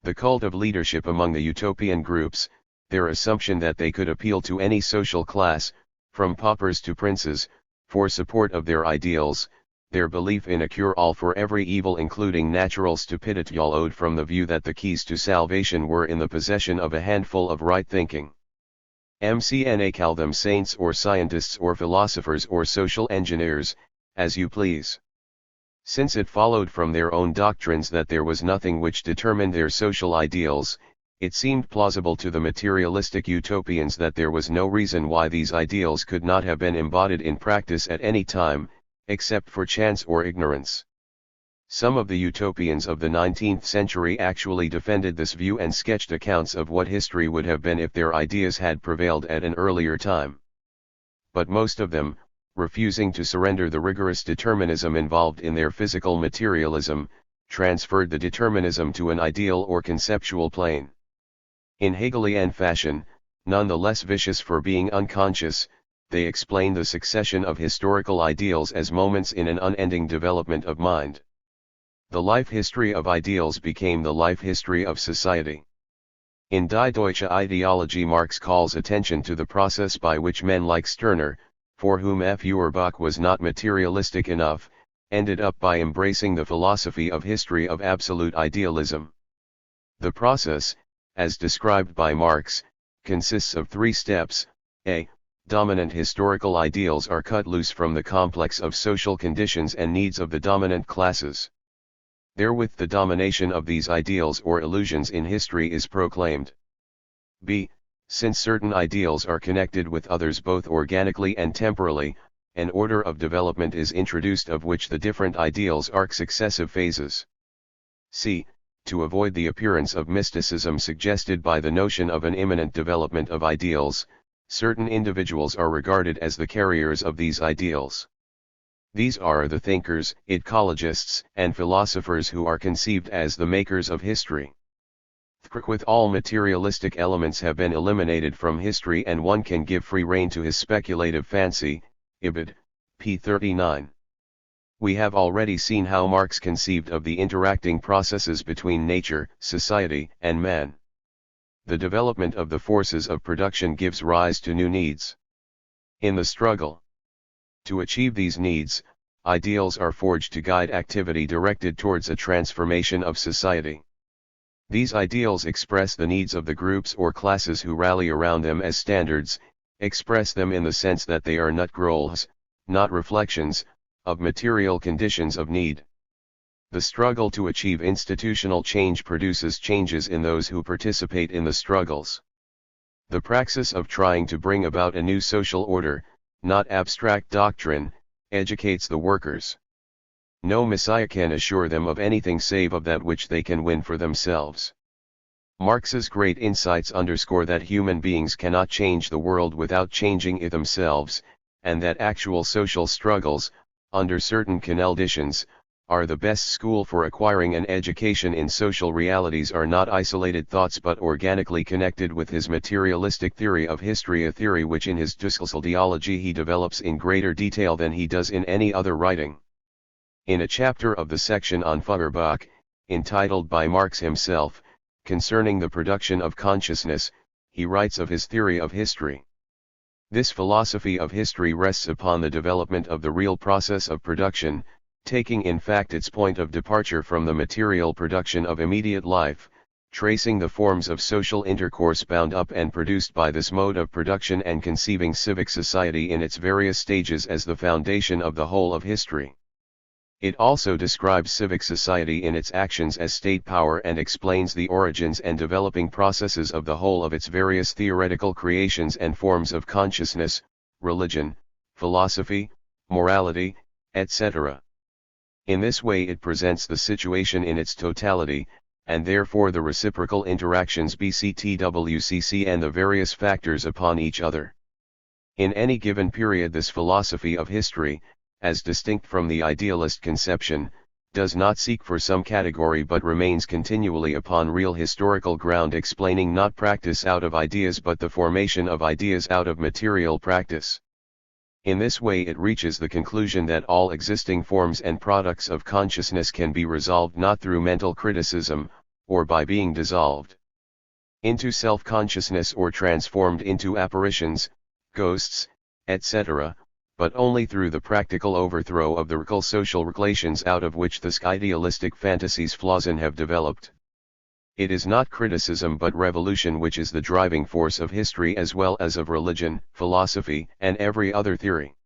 The cult of leadership among the utopian groups, their assumption that they could appeal to any social class, from paupers to princes, for support of their ideals, their belief in a cure-all for every evil including natural stupidity, all owed from the view that the keys to salvation were in the possession of a handful of right thinking. MCNA, call them saints or scientists or philosophers or social engineers, as you please. Since it followed from their own doctrines that there was nothing which determined their social ideals, it seemed plausible to the materialistic utopians that there was no reason why these ideals could not have been embodied in practice at any time, except for chance or ignorance. Some of the utopians of the 19th century actually defended this view and sketched accounts of what history would have been if their ideas had prevailed at an earlier time. But most of them, refusing to surrender the rigorous determinism involved in their physical materialism, transferred the determinism to an ideal or conceptual plane. In Hegelian fashion, none the less vicious for being unconscious, they explain the succession of historical ideals as moments in an unending development of mind. The life history of ideals became the life history of society. In Die Deutsche Ideologie, Marx calls attention to the process by which men like Stirner, for whom Feuerbach was not materialistic enough, ended up by embracing the philosophy of history of absolute idealism. The process, as described by Marx, consists of three steps. A. Dominant historical ideals are cut loose from the complex of social conditions and needs of the dominant classes. Therewith the domination of these ideals or illusions in history is proclaimed. B. Since certain ideals are connected with others both organically and temporally, an order of development is introduced of which the different ideals arc successive phases. C. To avoid the appearance of mysticism suggested by the notion of an imminent development of ideals, certain individuals are regarded as the carriers of these ideals. These are the thinkers, ecologists, and philosophers who are conceived as the makers of history. With all materialistic elements have been eliminated from history and one can give free rein to his speculative fancy. Ibid. p. 39. We have already seen how Marx conceived of the interacting processes between nature, society, and man. The development of the forces of production gives rise to new needs. In the struggle to achieve these needs, ideals are forged to guide activity directed towards a transformation of society. These ideals express the needs of the groups or classes who rally around them as standards, express them in the sense that they are not goals, not reflections, of material conditions of need. The struggle to achieve institutional change produces changes in those who participate in the struggles. The praxis of trying to bring about a new social order, not abstract doctrine, educates the workers. No messiah can assure them of anything save of that which they can win for themselves. Marx's great insights underscore that human beings cannot change the world without changing it themselves, and that actual social struggles, under certain conditions, are the best school for acquiring an education in social realities, are not isolated thoughts but organically connected with his materialistic theory of history, a theory which in his Ideologie he develops in greater detail than he does in any other writing. In a chapter of the section on Feuerbach, entitled by Marx himself, concerning the production of consciousness, he writes of his theory of history. This philosophy of history rests upon the development of the real process of production, taking in fact its point of departure from the material production of immediate life, tracing the forms of social intercourse bound up and produced by this mode of production, and conceiving civic society in its various stages as the foundation of the whole of history. It also describes civic society in its actions as state power and explains the origins and developing processes of the whole of its various theoretical creations and forms of consciousness, religion, philosophy, morality, etc. In this way it presents the situation in its totality, and therefore the reciprocal interactions BCTWCC and the various factors upon each other. In any given period this philosophy of history, as distinct from the idealist conception, does not seek for some category but remains continually upon real historical ground, explaining not practice out of ideas but the formation of ideas out of material practice. In this way it reaches the conclusion that all existing forms and products of consciousness can be resolved not through mental criticism, or by being dissolved into self-consciousness or transformed into apparitions, ghosts, etc., but only through the practical overthrow of the real social relations out of which the idealistic fantasies Flausen have developed. It is not criticism but revolution which is the driving force of history as well as of religion, philosophy, and every other theory.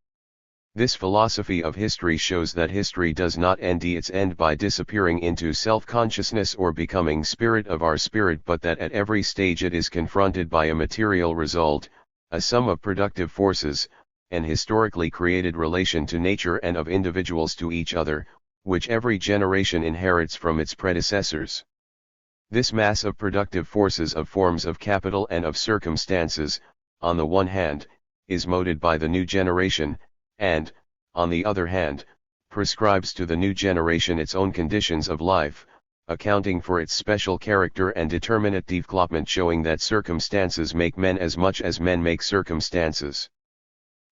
This philosophy of history shows that history does not end its end by disappearing into self-consciousness or becoming spirit of our spirit, but that at every stage it is confronted by a material result, a sum of productive forces, an historically created relation to nature and of individuals to each other, which every generation inherits from its predecessors. This mass of productive forces, of forms of capital and of circumstances, on the one hand, is molded by the new generation, and, on the other hand, prescribes to the new generation its own conditions of life, accounting for its special character and determinate development, showing that circumstances make men as much as men make circumstances.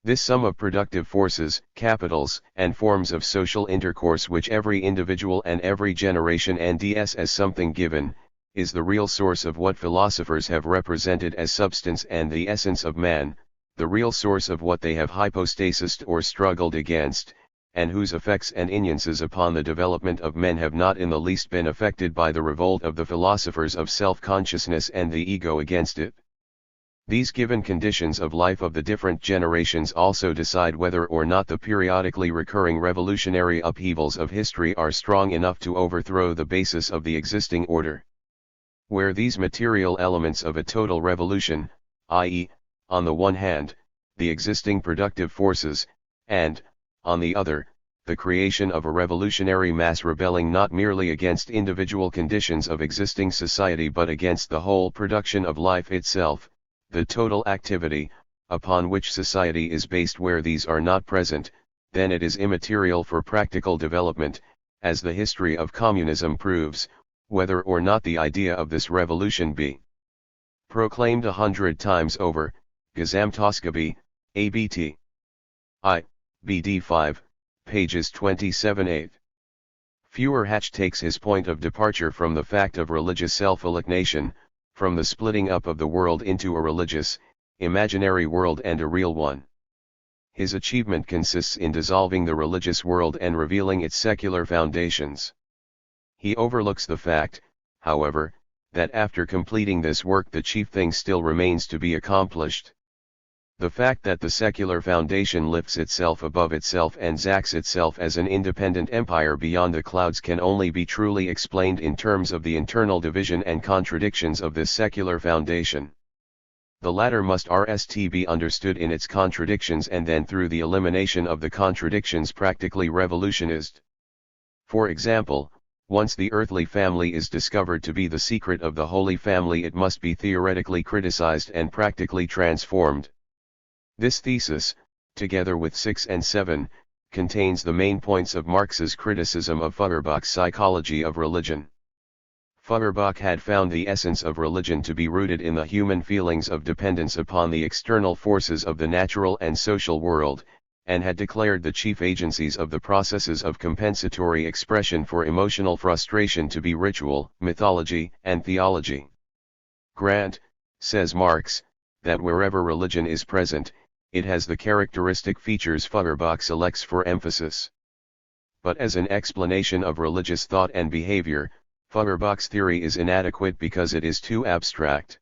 This sum of productive forces, capitals, and forms of social intercourse which every individual and every generation ends as something given, is the real source of what philosophers have represented as substance and the essence of man, the real source of what they have hypostasised or struggled against, and whose effects and influences upon the development of men have not in the least been affected by the revolt of the philosophers of self-consciousness and the ego against it. These given conditions of life of the different generations also decide whether or not the periodically recurring revolutionary upheavals of history are strong enough to overthrow the basis of the existing order. Where these material elements of a total revolution, i.e., on the one hand, the existing productive forces, and, on the other, the creation of a revolutionary mass rebelling not merely against individual conditions of existing society but against the whole production of life itself, the total activity, upon which society is based, where these are not present, then it is immaterial for practical development, as the history of communism proves, whether or not the idea of this revolution be proclaimed 100 times over. Gesamtausgabe, ABT. I. BD 5, pages 27-8. Feuerhatch takes his point of departure from the fact of religious self-alienation, from the splitting up of the world into a religious, imaginary world and a real one. His achievement consists in dissolving the religious world and revealing its secular foundations. He overlooks the fact, however, that after completing this work the chief thing still remains to be accomplished. The fact that the secular foundation lifts itself above itself and zacks itself as an independent empire beyond the clouds can only be truly explained in terms of the internal division and contradictions of this secular foundation. The latter must be understood in its contradictions and then through the elimination of the contradictions practically revolutionized. For example, once the earthly family is discovered to be the secret of the Holy Family, it must be theoretically criticized and practically transformed. This thesis, together with 6 and 7, contains the main points of Marx's criticism of Feuerbach's psychology of religion. Feuerbach had found the essence of religion to be rooted in the human feelings of dependence upon the external forces of the natural and social world, and had declared the chief agencies of the processes of compensatory expression for emotional frustration to be ritual, mythology, and theology. Grant, says Marx, that wherever religion is present, it has the characteristic features Feuerbach selects for emphasis. But as an explanation of religious thought and behavior, Feuerbach's theory is inadequate because it is too abstract.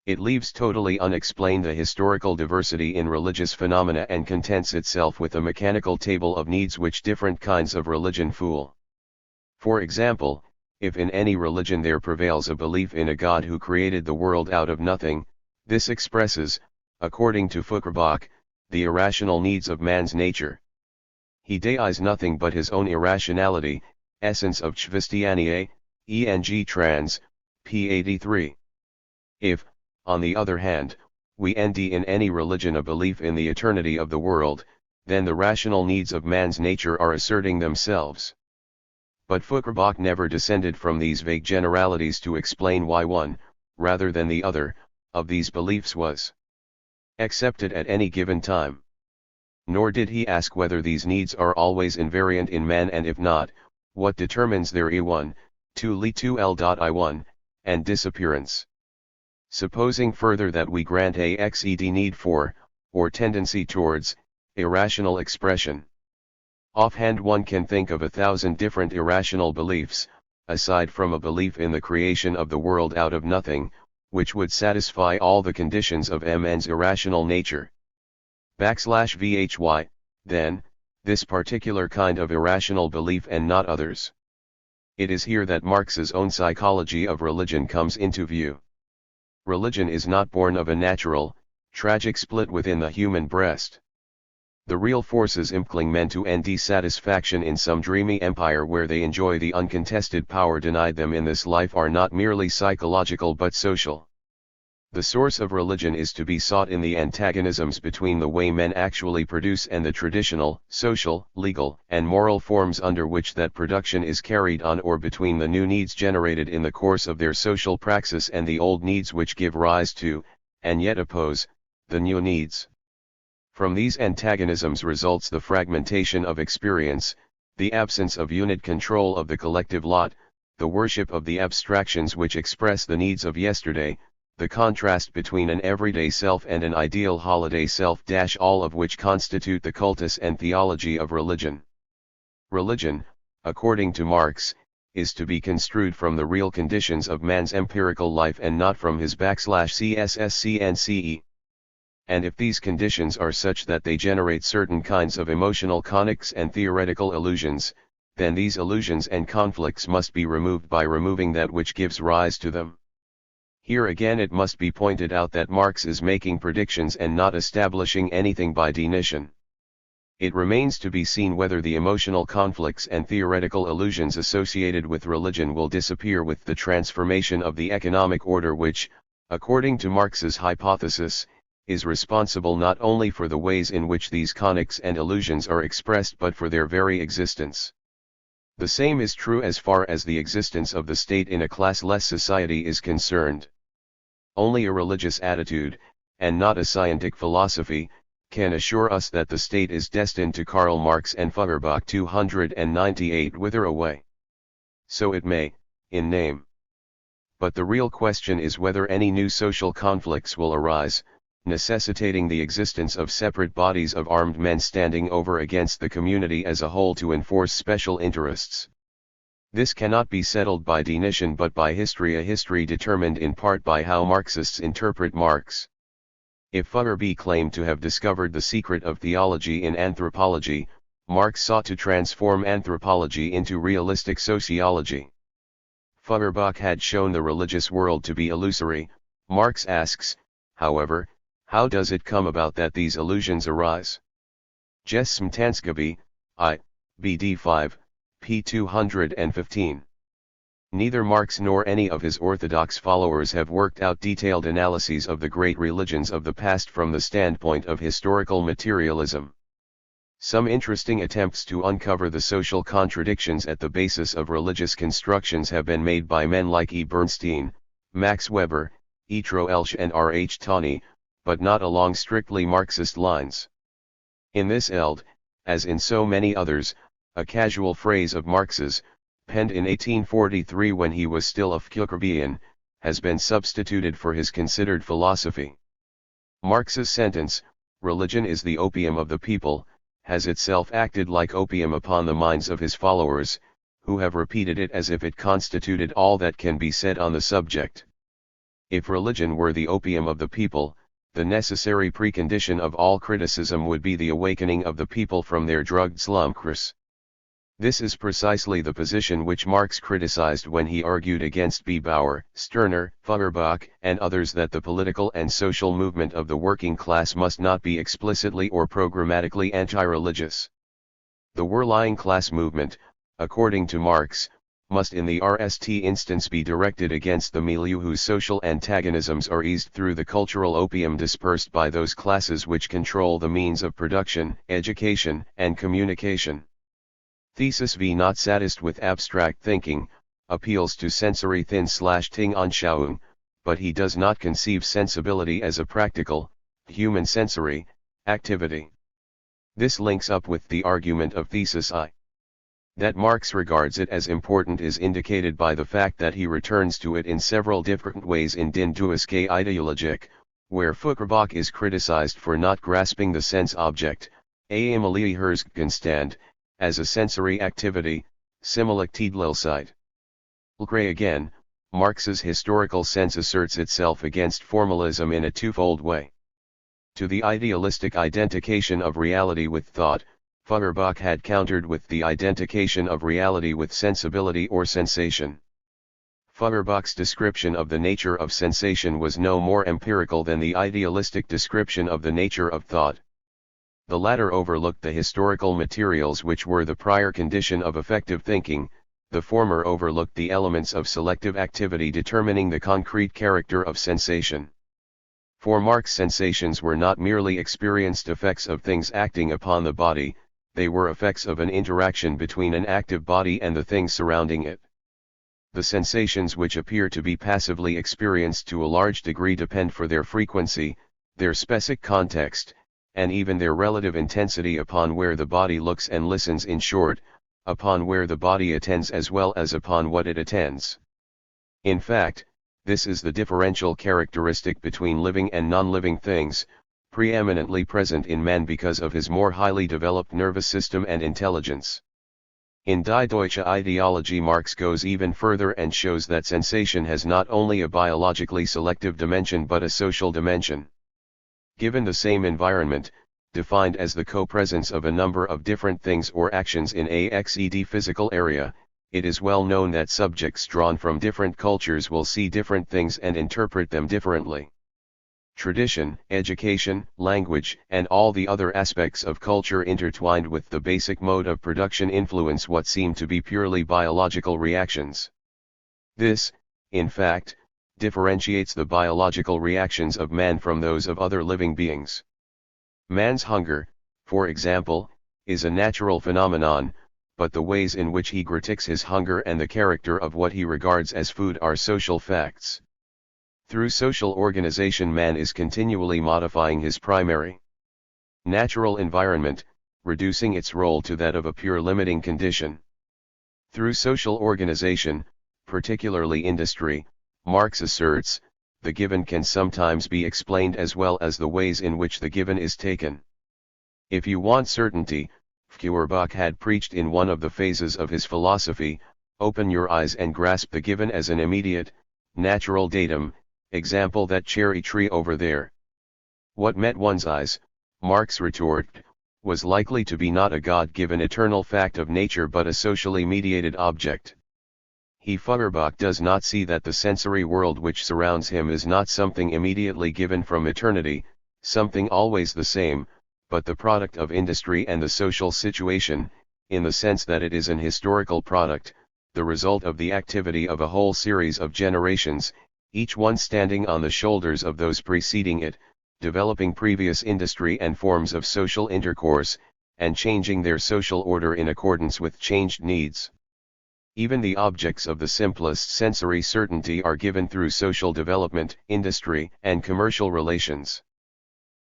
It leaves totally unexplained the historical diversity in religious phenomena and contents itself with a mechanical table of needs which different kinds of religion fool. For example, if in any religion there prevails a belief in a God who created the world out of nothing, this expresses, according to Feuerbach, the irrational needs of man's nature. He deises nothing but his own irrationality, essence of Christianity, eng trans, p. 83. If, on the other hand, we end in any religion a belief in the eternity of the world, then the rational needs of man's nature are asserting themselves. But Feuerbach never descended from these vague generalities to explain why one, rather than the other, of these beliefs was accepted at any given time. Nor did he ask whether these needs are always invariant in man, and if not, what determines their E1, 2 li 2 l.I1, and disappearance. Supposing further that we grant a xed need for, or tendency towards, irrational expression. Offhand one can think of 1,000 different irrational beliefs, aside from a belief in the creation of the world out of nothing, which would satisfy all the conditions of man's irrational nature. \vhy, then, this particular kind of irrational belief and not others. It is here that Marx's own psychology of religion comes into view. Religion is not born of a natural, tragic split within the human breast. The real forces impelling men to end satisfaction in some dreamy empire where they enjoy the uncontested power denied them in this life are not merely psychological but social. The source of religion is to be sought in the antagonisms between the way men actually produce and the traditional, social, legal, and moral forms under which that production is carried on, or between the new needs generated in the course of their social praxis and the old needs which give rise to, and yet oppose, the new needs. From these antagonisms results the fragmentation of experience, the absence of unit control of the collective lot, the worship of the abstractions which express the needs of yesterday, the contrast between an everyday self and an ideal holiday self, all of which constitute the cultus and theology of religion. Religion, according to Marx, is to be construed from the real conditions of man's empirical life and not from his /CSSCNCE. And if these conditions are such that they generate certain kinds of emotional conics and theoretical illusions, then these illusions and conflicts must be removed by removing that which gives rise to them. Here again it must be pointed out that Marx is making predictions and not establishing anything by definition. It remains to be seen whether the emotional conflicts and theoretical illusions associated with religion will disappear with the transformation of the economic order which, according to Marx's hypothesis, is responsible not only for the ways in which these conics and illusions are expressed but for their very existence. The same is true as far as the existence of the state in a classless society is concerned. Only a religious attitude, and not a scientific philosophy, can assure us that the state is destined to Karl Marx and Feuerbach 298 wither away. So it may, in name. But the real question is whether any new social conflicts will arise, necessitating the existence of separate bodies of armed men standing over against the community as a whole to enforce special interests. This cannot be settled by definition but by history, a history determined in part by how Marxists interpret Marx. If Feuerbach claimed to have discovered the secret of theology in anthropology, Marx sought to transform anthropology into realistic sociology. Feuerbach had shown the religious world to be illusory. Marx asks, however, how does it come about that these illusions arise? Jes Smtansgaby, I. BD 5, p. 215. Neither Marx nor any of his orthodox followers have worked out detailed analyses of the great religions of the past from the standpoint of historical materialism. Some interesting attempts to uncover the social contradictions at the basis of religious constructions have been made by men like E. Bernstein, Max Weber, Yitro Elsh and R. H. Tawney, but not along strictly Marxist lines. In this eld, as in so many others, a casual phrase of Marx's, penned in 1843 when he was still a Foucauldian, has been substituted for his considered philosophy. Marx's sentence, "Religion is the opium of the people," has itself acted like opium upon the minds of his followers, who have repeated it as if it constituted all that can be said on the subject. If religion were the opium of the people, the necessary precondition of all criticism would be the awakening of the people from their drugged slumbers. This is precisely the position which Marx criticized when he argued against B. Bauer, Stirner, Feuerbach, and others that the political and social movement of the working class must not be explicitly or programmatically anti-religious. The working class movement, according to Marx, must in the RST instance be directed against the milieu whose social antagonisms are eased through the cultural opium dispersed by those classes which control the means of production, education, and communication. Thesis V. Not satisfied with abstract thinking, appeals to sensory thin/ting Anschauung, but he does not conceive sensibility as a practical, human sensory, activity. This links up with the argument of Thesis I. That Marx regards it as important is indicated by the fact that he returns to it in several different ways in Den Duiske Ideologiek, where Feuerbach is criticized for not grasping the sense object, Amalie Herzgenstand, as a sensory activity, Similichtidlilsite. Gray again, Marx's historical sense asserts itself against formalism in a twofold way. To the idealistic identification of reality with thought, Feuerbach had countered with the identification of reality with sensibility or sensation. Feuerbach's description of the nature of sensation was no more empirical than the idealistic description of the nature of thought. The latter overlooked the historical materials which were the prior condition of effective thinking, the former overlooked the elements of selective activity determining the concrete character of sensation. For Marx, sensations were not merely experienced effects of things acting upon the body, they were effects of an interaction between an active body and the things surrounding it. The sensations which appear to be passively experienced to a large degree depend for their frequency, their specific context, and even their relative intensity upon where the body looks and listens. In short, upon where the body attends as well as upon what it attends. In fact, this is the differential characteristic between living and non-living things, preeminently present in man because of his more highly developed nervous system and intelligence. In Die Deutsche Ideologie, Marx goes even further and shows that sensation has not only a biologically selective dimension but a social dimension. Given the same environment, defined as the co-presence of a number of different things or actions in a xed physical area, it is well known that subjects drawn from different cultures will see different things and interpret them differently. Tradition, education, language, and all the other aspects of culture intertwined with the basic mode of production influence what seem to be purely biological reactions. This, in fact, differentiates the biological reactions of man from those of other living beings. Man's hunger, for example, is a natural phenomenon, but the ways in which he gratifies his hunger and the character of what he regards as food are social facts. Through social organization, man is continually modifying his primary natural environment, reducing its role to that of a pure limiting condition. Through social organization, particularly industry, Marx asserts, the given can sometimes be explained as well as the ways in which the given is taken. If you want certainty, Feuerbach had preached in one of the phases of his philosophy, open your eyes and grasp the given as an immediate, natural datum, example that cherry tree over there. What met one's eyes, Marx retorted, was likely to be not a God-given eternal fact of nature but a socially mediated object. Feuerbach does not see that the sensory world which surrounds him is not something immediately given from eternity, something always the same, but the product of industry and the social situation, in the sense that it is an historical product, the result of the activity of a whole series of generations, each one standing on the shoulders of those preceding it, developing previous industry and forms of social intercourse, and changing their social order in accordance with changed needs. Even the objects of the simplest sensory certainty are given through social development, industry, and commercial relations.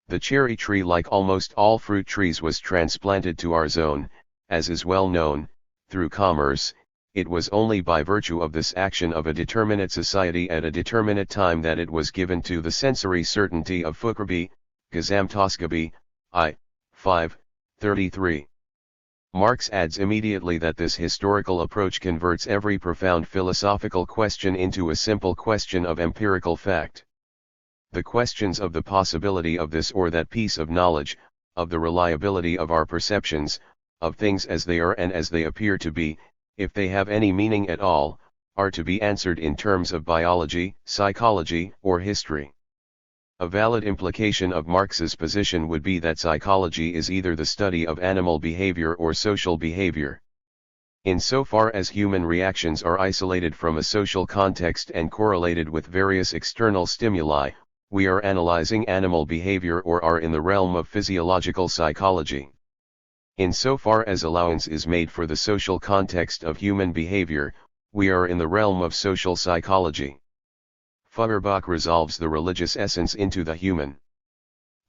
The cherry tree, like almost all fruit trees, was transplanted to our zone, as is well known, through commerce. It was only by virtue of this action of a determinate society at a determinate time that it was given to the sensory certainty of Foucault, Gesamtausgabe, I. 5, 33. Marx adds immediately that this historical approach converts every profound philosophical question into a simple question of empirical fact. The questions of the possibility of this or that piece of knowledge, of the reliability of our perceptions, of things as they are and as they appear to be, if they have any meaning at all, are to be answered in terms of biology, psychology, or history. A valid implication of Marx's position would be that psychology is either the study of animal behavior or social behavior. Insofar as human reactions are isolated from a social context and correlated with various external stimuli, we are analyzing animal behavior or are in the realm of physiological psychology. Insofar as allowance is made for the social context of human behavior, we are in the realm of social psychology. Feuerbach resolves the religious essence into the human.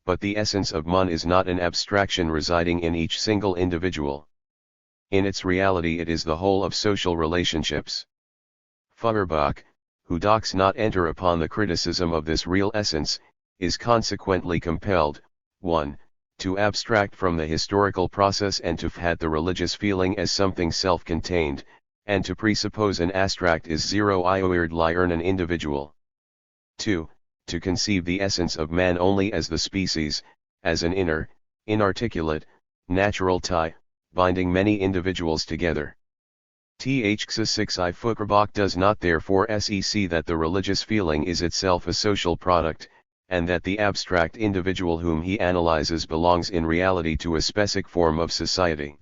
But the essence of man is not an abstraction residing in each single individual. In its reality it is the whole of social relationships. Feuerbach, who does not enter upon the criticism of this real essence, is consequently compelled, 1. To abstract from the historical process and to had the religious feeling as something self-contained, and to presuppose an abstract is zero an individual. 2. To conceive the essence of man only as the species, as an inner, inarticulate, natural tie, binding many individuals together. Feuerbach does not therefore see that the religious feeling is itself a social product, and that the abstract individual whom he analyzes belongs in reality to a specific form of society.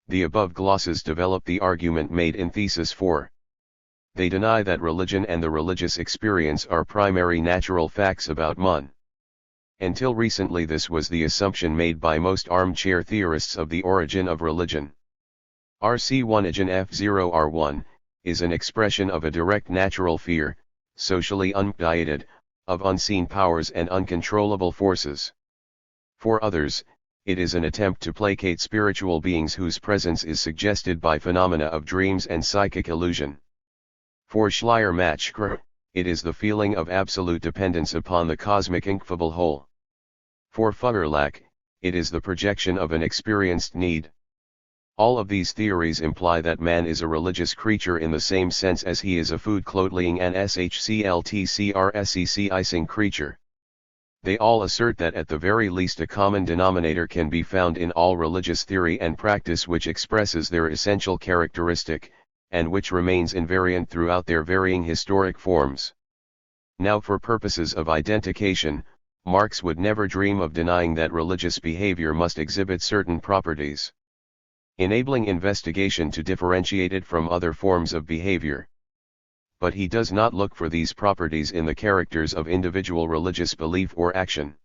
The above glosses develop the argument made in Thesis 4. They deny that religion and the religious experience are primary natural facts about man. Until recently this was the assumption made by most armchair theorists of the origin of religion. RC1 F0R1, is an expression of a direct natural fear, socially unguided, of unseen powers and uncontrollable forces. For others, it is an attempt to placate spiritual beings whose presence is suggested by phenomena of dreams and psychic illusion. For Schleiermacher, it is the feeling of absolute dependence upon the cosmic ineffable whole. For Feuerbach, it is the projection of an experienced need. All of these theories imply that man is a religious creature in the same sense as he is a food-clothing and shcltcrsecc creature. They all assert that at the very least a common denominator can be found in all religious theory and practice which expresses their essential characteristic, and which remains invariant throughout their varying historic forms. Now, for purposes of identification, Marx would never dream of denying that religious behavior must exhibit certain properties, enabling investigation to differentiate it from other forms of behavior. But he does not look for these properties in the characters of individual religious belief or action.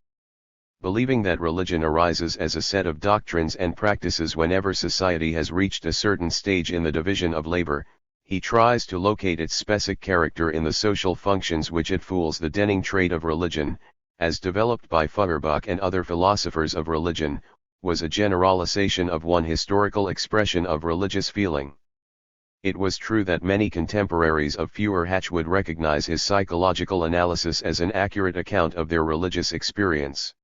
Believing that religion arises as a set of doctrines and practices whenever society has reached a certain stage in the division of labor, he tries to locate its specific character in the social functions which it fools. The Denning trait of religion, as developed by Feuerbach and other philosophers of religion, was a generalization of one historical expression of religious feeling. It was true that many contemporaries of Feuerbach would recognize his psychological analysis as an accurate account of their religious experience.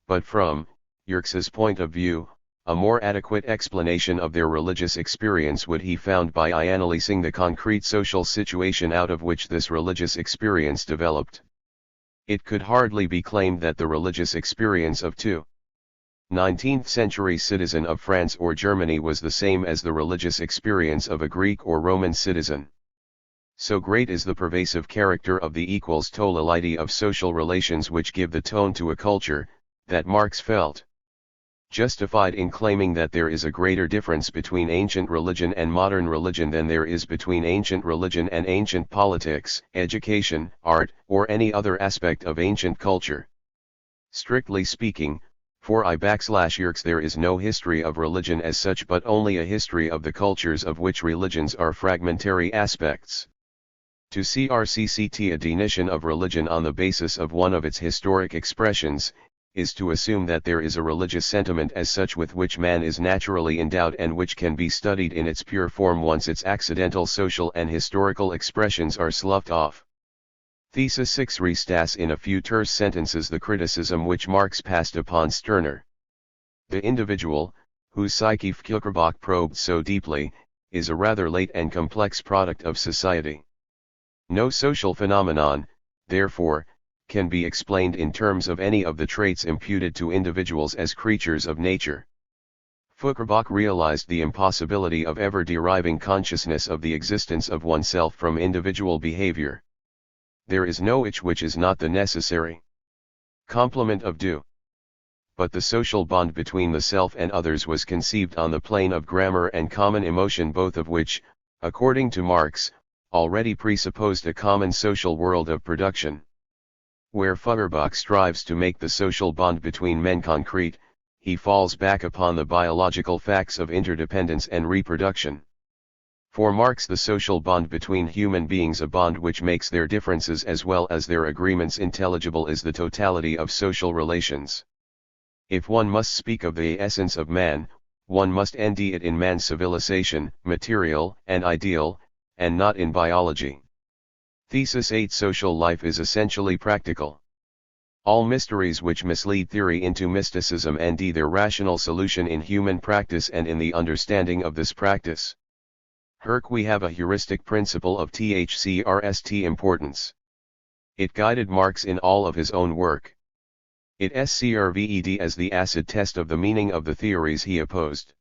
But from Yerkes's point of view, a more adequate explanation of their religious experience would be found by analyzing the concrete social situation out of which this religious experience developed. It could hardly be claimed that the religious experience of 19th-century citizen of France or Germany was the same as the religious experience of a Greek or Roman citizen. So great is the pervasive character of the totality of social relations which give the tone to a culture, that Marx felt justified in claiming that there is a greater difference between ancient religion and modern religion than there is between ancient religion and ancient politics, education, art, or any other aspect of ancient culture. Strictly speaking, for Yerkes there is no history of religion as such but only a history of the cultures of which religions are fragmentary aspects. To CRCCT a definition of religion on the basis of one of its historic expressions, is to assume that there is a religious sentiment as such with which man is naturally endowed and which can be studied in its pure form once its accidental social and historical expressions are sloughed off. Thesis 6 restats in a few terse sentences the criticism which Marx passed upon Stirner. The individual, whose psyche Feuerbach probed so deeply, is a rather late and complex product of society. No social phenomenon, therefore, can be explained in terms of any of the traits imputed to individuals as creatures of nature. Feuerbach realized the impossibility of ever deriving consciousness of the existence of oneself from individual behavior. There is no ich which is not the necessary complement of do. But the social bond between the self and others was conceived on the plane of grammar and common emotion, both of which, according to Marx, already presupposed a common social world of production. Where Feuerbach strives to make the social bond between men concrete, he falls back upon the biological facts of interdependence and reproduction. For Marx, the social bond between human beings, a bond which makes their differences as well as their agreements intelligible, is the totality of social relations. If one must speak of the essence of man, one must end it in man's civilization, material and ideal, and not in biology. Thesis 8 social life is essentially practical. All mysteries which mislead theory into mysticism end their rational solution in human practice and in the understanding of this practice. We have a heuristic principle of THCRST importance. It guided Marx in all of his own work. It served as the acid test of the meaning of the theories he opposed.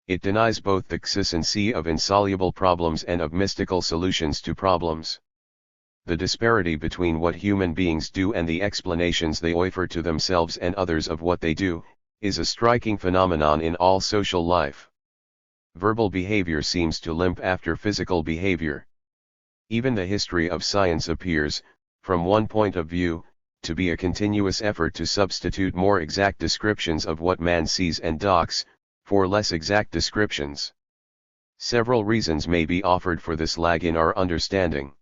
It denies both the existence of insoluble problems and of mystical solutions to problems. The disparity between what human beings do and the explanations they offer to themselves and others of what they do, is a striking phenomenon in all social life. Verbal behavior seems to limp after physical behavior. Even the history of science appears, from one point of view, to be a continuous effort to substitute more exact descriptions of what man sees and does, for less exact descriptions. Several reasons may be offered for this lag in our understanding.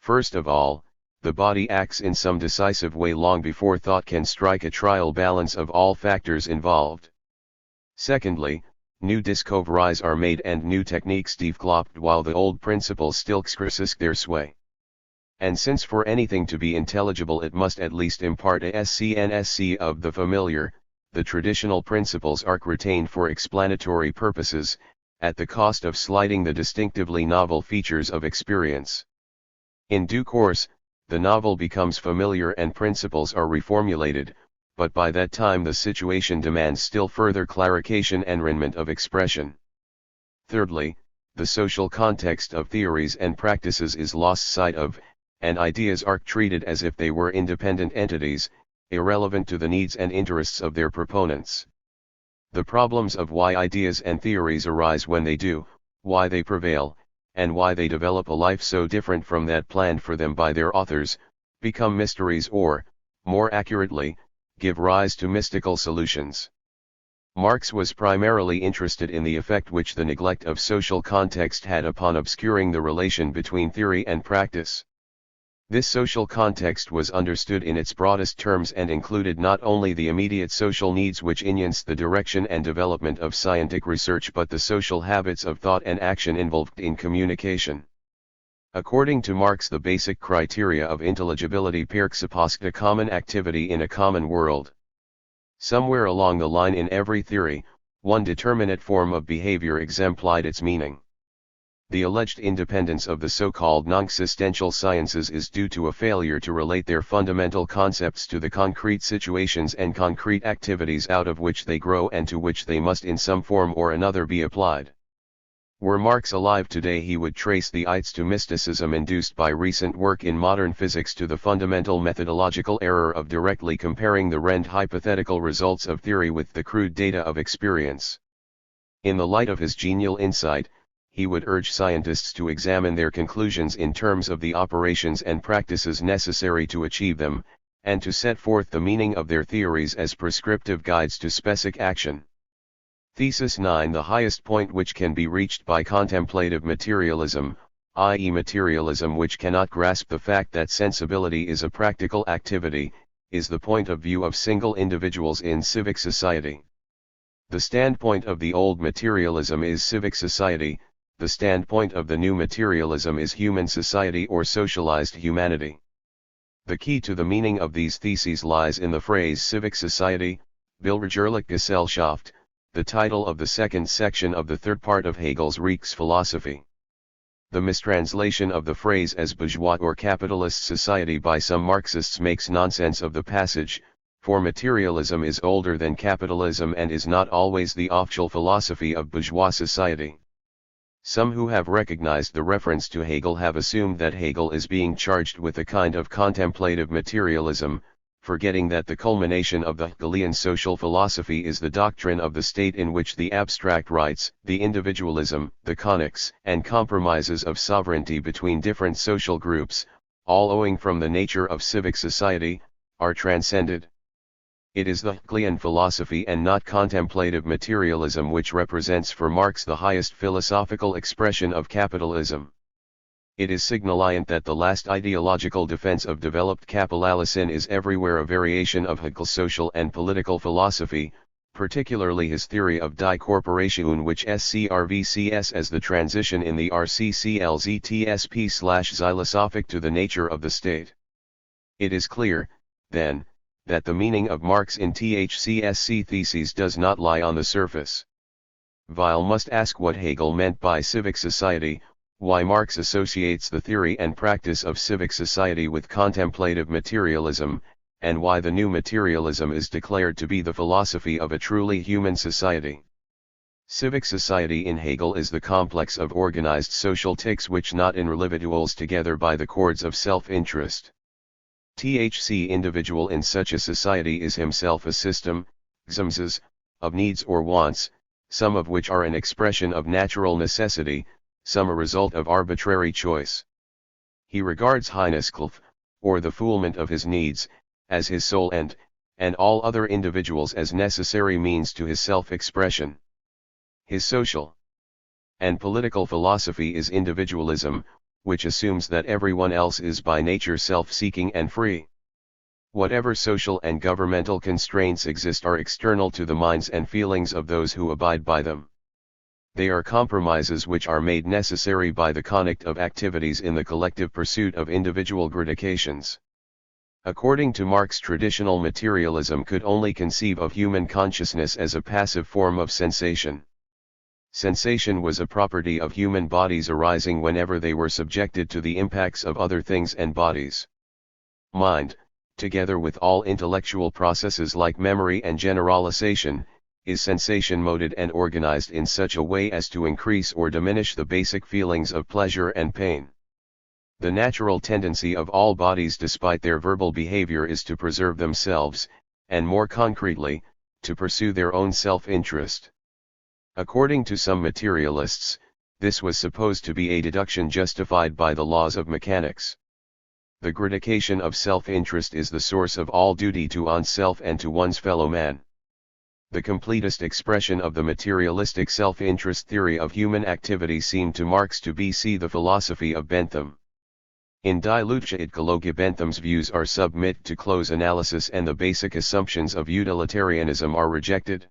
First of all, the body acts in some decisive way long before thought can strike a trial balance of all factors involved. Secondly, new discoveries are made and new techniques developed while the old principles still exercise their sway. And since for anything to be intelligible it must at least impart a SCNSC of the familiar, the traditional principles are retained for explanatory purposes, at the cost of slighting the distinctively novel features of experience. In due course, the novel becomes familiar and principles are reformulated, but by that time the situation demands still further clarification and refinement of expression. Thirdly, the social context of theories and practices is lost sight of, and ideas are treated as if they were independent entities, irrelevant to the needs and interests of their proponents. The problems of why ideas and theories arise when they do, why they prevail, and why they develop a life so different from that planned for them by their authors, become mysteries or, more accurately, give rise to mystical solutions. Marx was primarily interested in the effect which the neglect of social context had upon obscuring the relation between theory and practice. This social context was understood in its broadest terms and included not only the immediate social needs which influence the direction and development of scientific research but the social habits of thought and action involved in communication. According to Marx, the basic criteria of intelligibility presuppose a common activity in a common world. Somewhere along the line in every theory, one determinate form of behavior exemplified its meaning. The alleged independence of the so-called non-existential sciences is due to a failure to relate their fundamental concepts to the concrete situations and concrete activities out of which they grow and to which they must in some form or another be applied. Were Marx alive today, he would trace the ites to mysticism induced by recent work in modern physics to the fundamental methodological error of directly comparing the rent hypothetical results of theory with the crude data of experience. In the light of his genial insight, he would urge scientists to examine their conclusions in terms of the operations and practices necessary to achieve them, and to set forth the meaning of their theories as prescriptive guides to specific action. Thesis 9. The highest point which can be reached by contemplative materialism, i.e. materialism which cannot grasp the fact that sensibility is a practical activity, is the point of view of single individuals in civic society. The standpoint of the old materialism is civic society, the standpoint of the new materialism is human society or socialized humanity. The key to the meaning of these theses lies in the phrase civic society, Bürgerliche Gesellschaft, the title of the second section of the third part of Hegel's Philosophy. The mistranslation of the phrase as bourgeois or capitalist society by some Marxists makes nonsense of the passage, for materialism is older than capitalism and is not always the official philosophy of bourgeois society. Some who have recognized the reference to Hegel have assumed that Hegel is being charged with a kind of contemplative materialism, forgetting that the culmination of the Hegelian social philosophy is the doctrine of the state in which the abstract rights, the individualism, the connects and compromises of sovereignty between different social groups, all owing from the nature of civic society, are transcended. It is the Hegelian philosophy and not contemplative materialism which represents for Marx the highest philosophical expression of capitalism. It is significant that the last ideological defense of developed capitalism is everywhere a variation of Hegel's social and political philosophy, particularly his theory of Die Corporation, which SCRVCS as the transition in the RCCLZTSP/philosophic to the nature of the state. It is clear, then, that the meaning of Marx in THCSC theses does not lie on the surface. Weil must ask what Hegel meant by civic society, why Marx associates the theory and practice of civic society with contemplative materialism, and why the new materialism is declared to be the philosophy of a truly human society. Civic society in Hegel is the complex of organized social ticks which knot individuals together by the cords of self-interest. THC individual in such a society is himself a system, of needs or wants, some of which are an expression of natural necessity, some a result of arbitrary choice. He regards Heineskulf, or the fulfillment of his needs, as his sole end, and all other individuals as necessary means to his self-expression. His social and political philosophy is individualism, which assumes that everyone else is by nature self-seeking and free. Whatever social and governmental constraints exist are external to the minds and feelings of those who abide by them. They are compromises which are made necessary by the conduct of activities in the collective pursuit of individual gratifications. According to Marx, traditional materialism could only conceive of human consciousness as a passive form of sensation. Sensation was a property of human bodies arising whenever they were subjected to the impacts of other things and bodies. Mind, together with all intellectual processes like memory and generalization, is sensation-moded and organized in such a way as to increase or diminish the basic feelings of pleasure and pain. The natural tendency of all bodies despite their verbal behavior is to preserve themselves, and more concretely, to pursue their own self-interest. According to some materialists, this was supposed to be a deduction justified by the laws of mechanics. The gratification of self-interest is the source of all duty to oneself and to one's fellow man. The completest expression of the materialistic self-interest theory of human activity seemed to Marx to be the philosophy of Bentham. In Die Lucha Ideologie, Bentham's views are submitted to close analysis and the basic assumptions of utilitarianism are rejected.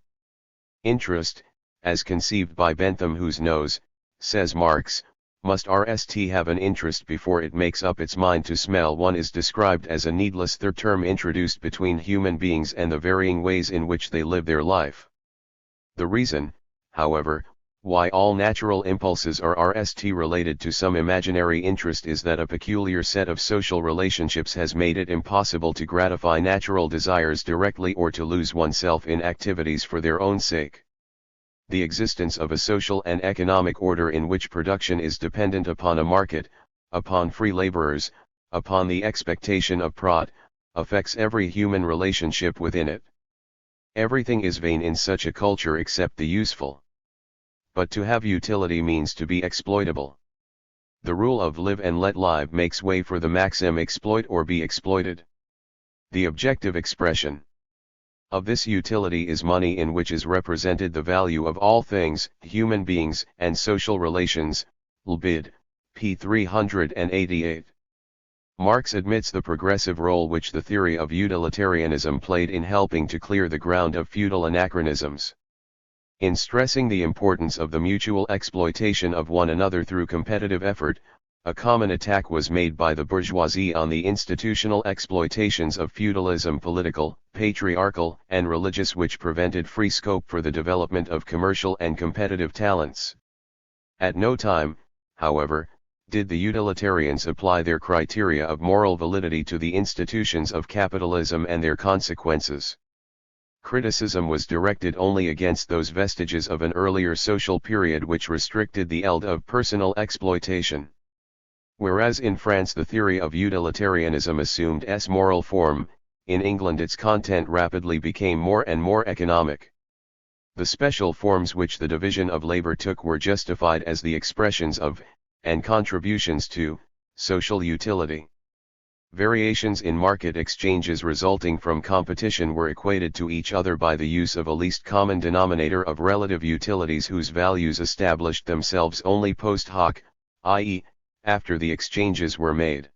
Interest, as conceived by Bentham, whose nose, says Marx, must have an interest before it makes up its mind to smell one, is described as a needless third term introduced between human beings and the varying ways in which they live their life. The reason, however, why all natural impulses are related to some imaginary interest is that a peculiar set of social relationships has made it impossible to gratify natural desires directly or to lose oneself in activities for their own sake. The existence of a social and economic order in which production is dependent upon a market, upon free laborers, upon the expectation of profit, affects every human relationship within it. Everything is vain in such a culture except the useful. But to have utility means to be exploitable. The rule of live and let live makes way for the maxim exploit or be exploited. The objective expression of this utility is money, in which is represented the value of all things, human beings and social relations. Lbid, p. 388. Marx admits the progressive role which the theory of utilitarianism played in helping to clear the ground of feudal anachronisms. In stressing the importance of the mutual exploitation of one another through competitive effort, a common attack was made by the bourgeoisie on the institutional exploitations of feudalism, political, patriarchal, and religious, which prevented free scope for the development of commercial and competitive talents. At no time, however, did the utilitarians apply their criteria of moral validity to the institutions of capitalism and their consequences. Criticism was directed only against those vestiges of an earlier social period which restricted the eld of personal exploitation. Whereas in France the theory of utilitarianism assumed its moral form, in England its content rapidly became more and more economic. The special forms which the division of labor took were justified as the expressions of, and contributions to, social utility. Variations in market exchanges resulting from competition were equated to each other by the use of a least common denominator of relative utilities whose values established themselves only post hoc, i.e., after the exchanges were made.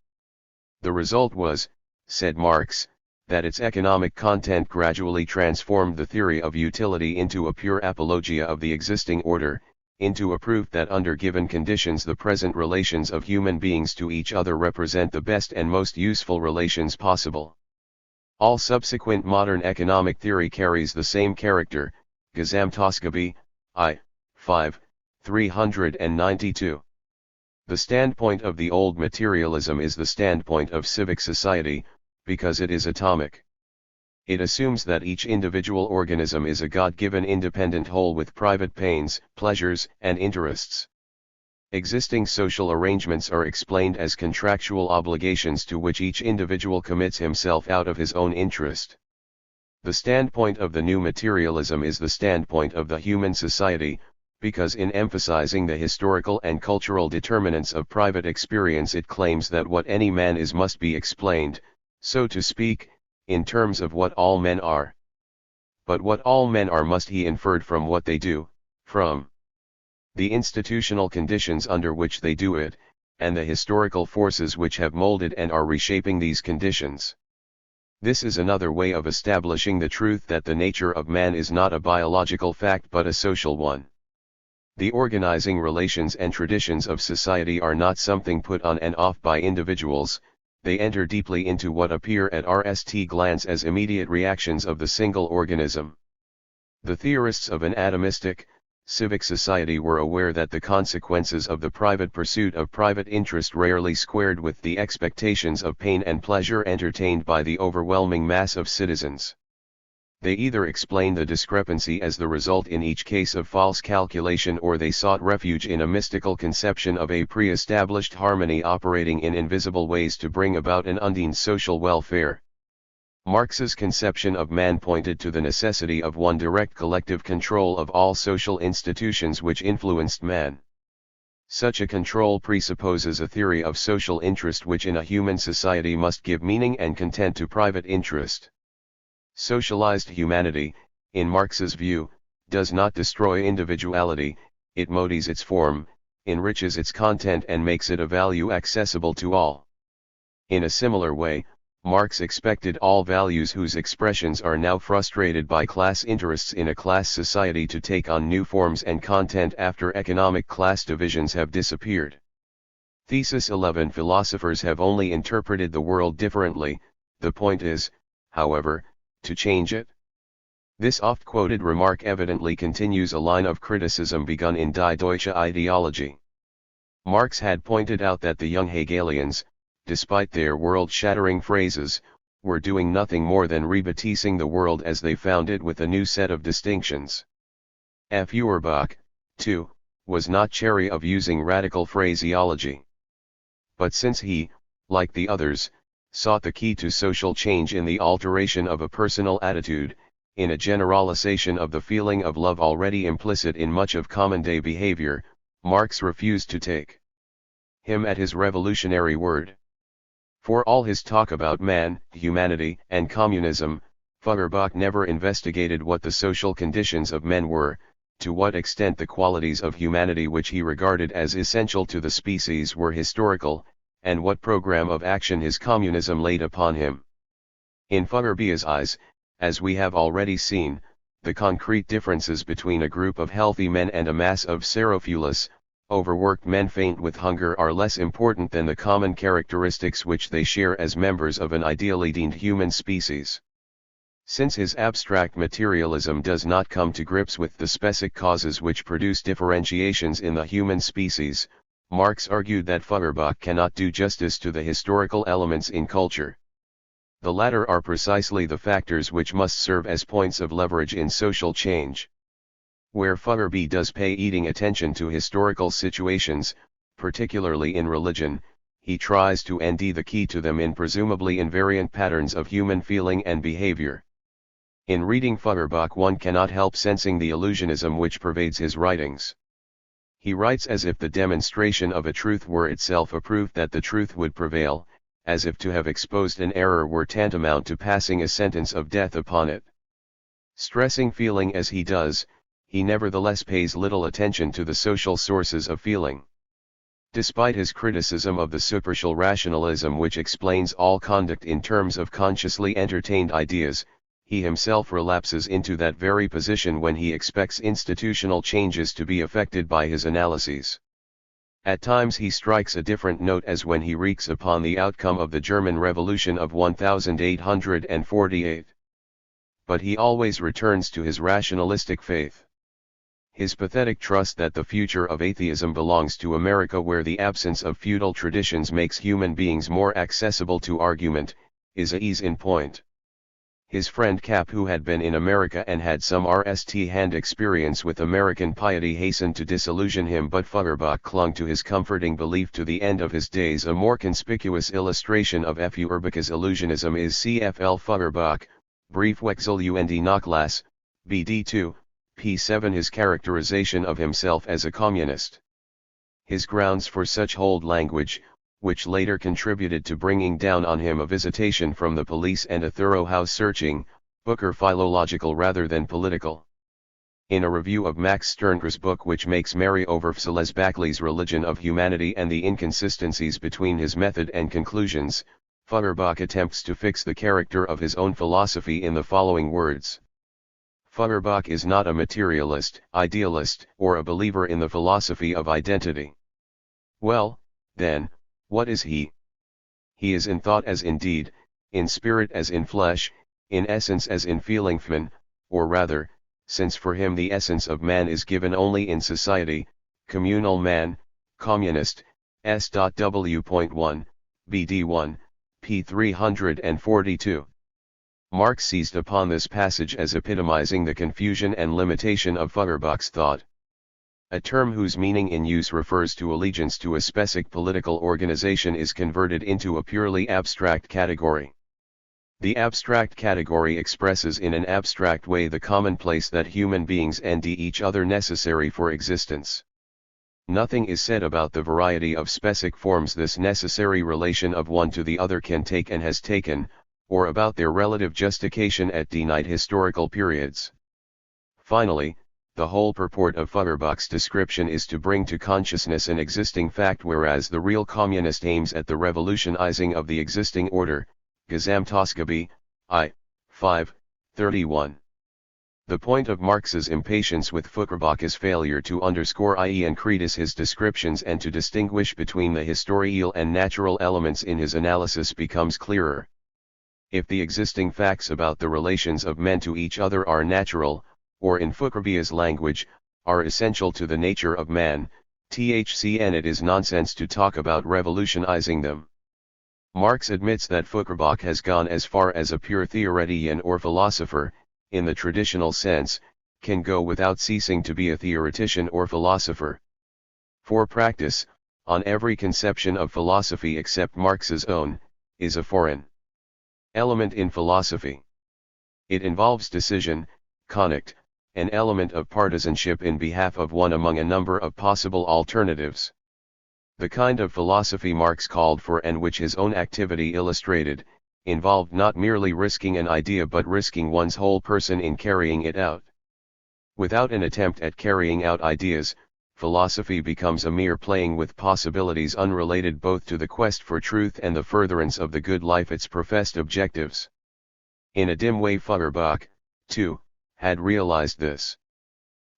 The result was, said Marx, that its economic content gradually transformed the theory of utility into a pure apologia of the existing order, into a proof that under given conditions the present relations of human beings to each other represent the best and most useful relations possible. All subsequent modern economic theory carries the same character. Gesamtausgabe, I. 5, 392. The standpoint of the old materialism is the standpoint of civic society, because it is atomic. It assumes that each individual organism is a God-given independent whole with private pains, pleasures, and interests. Existing social arrangements are explained as contractual obligations to which each individual commits himself out of his own interest. The standpoint of the new materialism is the standpoint of the human society, because in emphasizing the historical and cultural determinants of private experience it claims that what any man is must be explained, so to speak, in terms of what all men are. But what all men are must be inferred from what they do, from the institutional conditions under which they do it, and the historical forces which have molded and are reshaping these conditions. This is another way of establishing the truth that the nature of man is not a biological fact but a social one. The organizing relations and traditions of society are not something put on and off by individuals, they enter deeply into what appear at first glance as immediate reactions of the single organism. The theorists of an atomistic, civic society were aware that the consequences of the private pursuit of private interest rarely squared with the expectations of pain and pleasure entertained by the overwhelming mass of citizens. They either explained the discrepancy as the result in each case of false calculation, or they sought refuge in a mystical conception of a pre-established harmony operating in invisible ways to bring about an undine social welfare. Marx's conception of man pointed to the necessity of one direct collective control of all social institutions which influenced man. Such a control presupposes a theory of social interest which in a human society must give meaning and content to private interest. Socialized humanity, in Marx's view, does not destroy individuality, it modifies its form, enriches its content and makes it a value accessible to all. In a similar way, Marx expected all values whose expressions are now frustrated by class interests in a class society to take on new forms and content after economic class divisions have disappeared. Thesis 11. Philosophers have only interpreted the world differently, the point is, however, to change it. This oft-quoted remark evidently continues a line of criticism begun in Die Deutsche Ideologie. Marx had pointed out that the young Hegelians, despite their world-shattering phrases, were doing nothing more than rebaptizing the world as they found it with a new set of distinctions. Feuerbach, too, was not chary of using radical phraseology. But since he, like the others, sought the key to social change in the alteration of a personal attitude, in a generalization of the feeling of love already implicit in much of common-day behavior, Marx refused to take him at his revolutionary word. For all his talk about man, humanity, and communism, Feuerbach never investigated what the social conditions of men were, to what extent the qualities of humanity which he regarded as essential to the species were historical, and what program of action his communism laid upon him. In Feuerbach's eyes, as we have already seen, the concrete differences between a group of healthy men and a mass of scrofulous, overworked men faint with hunger are less important than the common characteristics which they share as members of an ideally deemed human species. Since his abstract materialism does not come to grips with the specific causes which produce differentiations in the human species, Marx argued that Feuerbach cannot do justice to the historical elements in culture. The latter are precisely the factors which must serve as points of leverage in social change. Where Feuerbach does pay eating attention to historical situations, particularly in religion, he tries to find the key to them in presumably invariant patterns of human feeling and behavior. In reading Feuerbach one cannot help sensing the illusionism which pervades his writings. He writes as if the demonstration of a truth were itself a proof that the truth would prevail, as if to have exposed an error were tantamount to passing a sentence of death upon it. Stressing feeling as he does, he nevertheless pays little attention to the social sources of feeling. Despite his criticism of the superficial rationalism which explains all conduct in terms of consciously entertained ideas, he himself relapses into that very position when he expects institutional changes to be effected by his analyses. At times he strikes a different note, as when he reeks upon the outcome of the German Revolution of 1848. But he always returns to his rationalistic faith. His pathetic trust that the future of atheism belongs to America, where the absence of feudal traditions makes human beings more accessible to argument, is a case in point. His friend Cap, who had been in America and had some first-hand experience with American piety, hastened to disillusion him, but Feuerbach clung to his comforting belief to the end of his days. A more conspicuous illustration of Feuerbach's illusionism is C.F.L. Feuerbach, Briefwechsel und Nachlass, BD 2, p. 7. His characterization of himself as a communist. His grounds for such hold language, which later contributed to bringing down on him a visitation from the police and a thorough house searching, are philological rather than political. In a review of Max Sternker's book which makes merry over Feuerbach's Religion of Humanity and the inconsistencies between his method and conclusions, Feuerbach attempts to fix the character of his own philosophy in the following words. Feuerbach is not a materialist, idealist, or a believer in the philosophy of identity. Well, then, what is he? He is in thought as in deed, in spirit as in flesh, in essence as in feeling, or rather, since for him the essence of man is given only in society, communal man, communist, S.W.1, BD1, p. 342. Marx seized upon this passage as epitomizing the confusion and limitation of Feuerbach's thought. A term whose meaning in use refers to allegiance to a specific political organization is converted into a purely abstract category. The abstract category expresses in an abstract way the commonplace that human beings envy each other necessary for existence. Nothing is said about the variety of specific forms this necessary relation of one to the other can take and has taken, or about their relative justification at denied historical periods. Finally, the whole purport of Feuerbach's description is to bring to consciousness an existing fact, whereas the real communist aims at the revolutionizing of the existing order. Gesamtausgabe, I. 5, 31. The point of Marx's impatience with Feuerbach is failure to underscore i.e. and criticize his descriptions and to distinguish between the historical and natural elements in his analysis becomes clearer. If the existing facts about the relations of men to each other are natural, or in Feuerbach's language, are essential to the nature of man, THCN it is nonsense to talk about revolutionizing them. Marx admits that Feuerbach has gone as far as a pure theoretician or philosopher, in the traditional sense, can go without ceasing to be a theoretician or philosopher. For practice, on every conception of philosophy except Marx's own, is a foreign element in philosophy. It involves decision, conduct, an element of partisanship in behalf of one among a number of possible alternatives. The kind of philosophy Marx called for and which his own activity illustrated, involved not merely risking an idea but risking one's whole person in carrying it out. Without an attempt at carrying out ideas, philosophy becomes a mere playing with possibilities unrelated both to the quest for truth and the furtherance of the good life, its professed objectives. In a dim way Feuerbach, too, had realized this.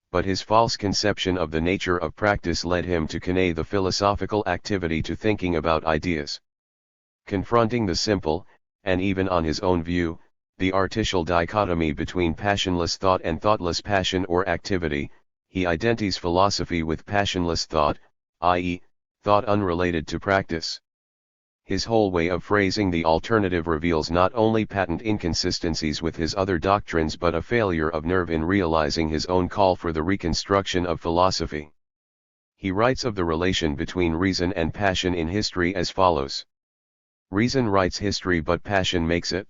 But his false conception of the nature of practice led him to convey the philosophical activity to thinking about ideas. Confronting the simple, and even on his own view, the artificial dichotomy between passionless thought and thoughtless passion or activity, he identifies philosophy with passionless thought, i.e., thought unrelated to practice. His whole way of phrasing the alternative reveals not only patent inconsistencies with his other doctrines but a failure of nerve in realizing his own call for the reconstruction of philosophy. He writes of the relation between reason and passion in history as follows. Reason writes history but passion makes it.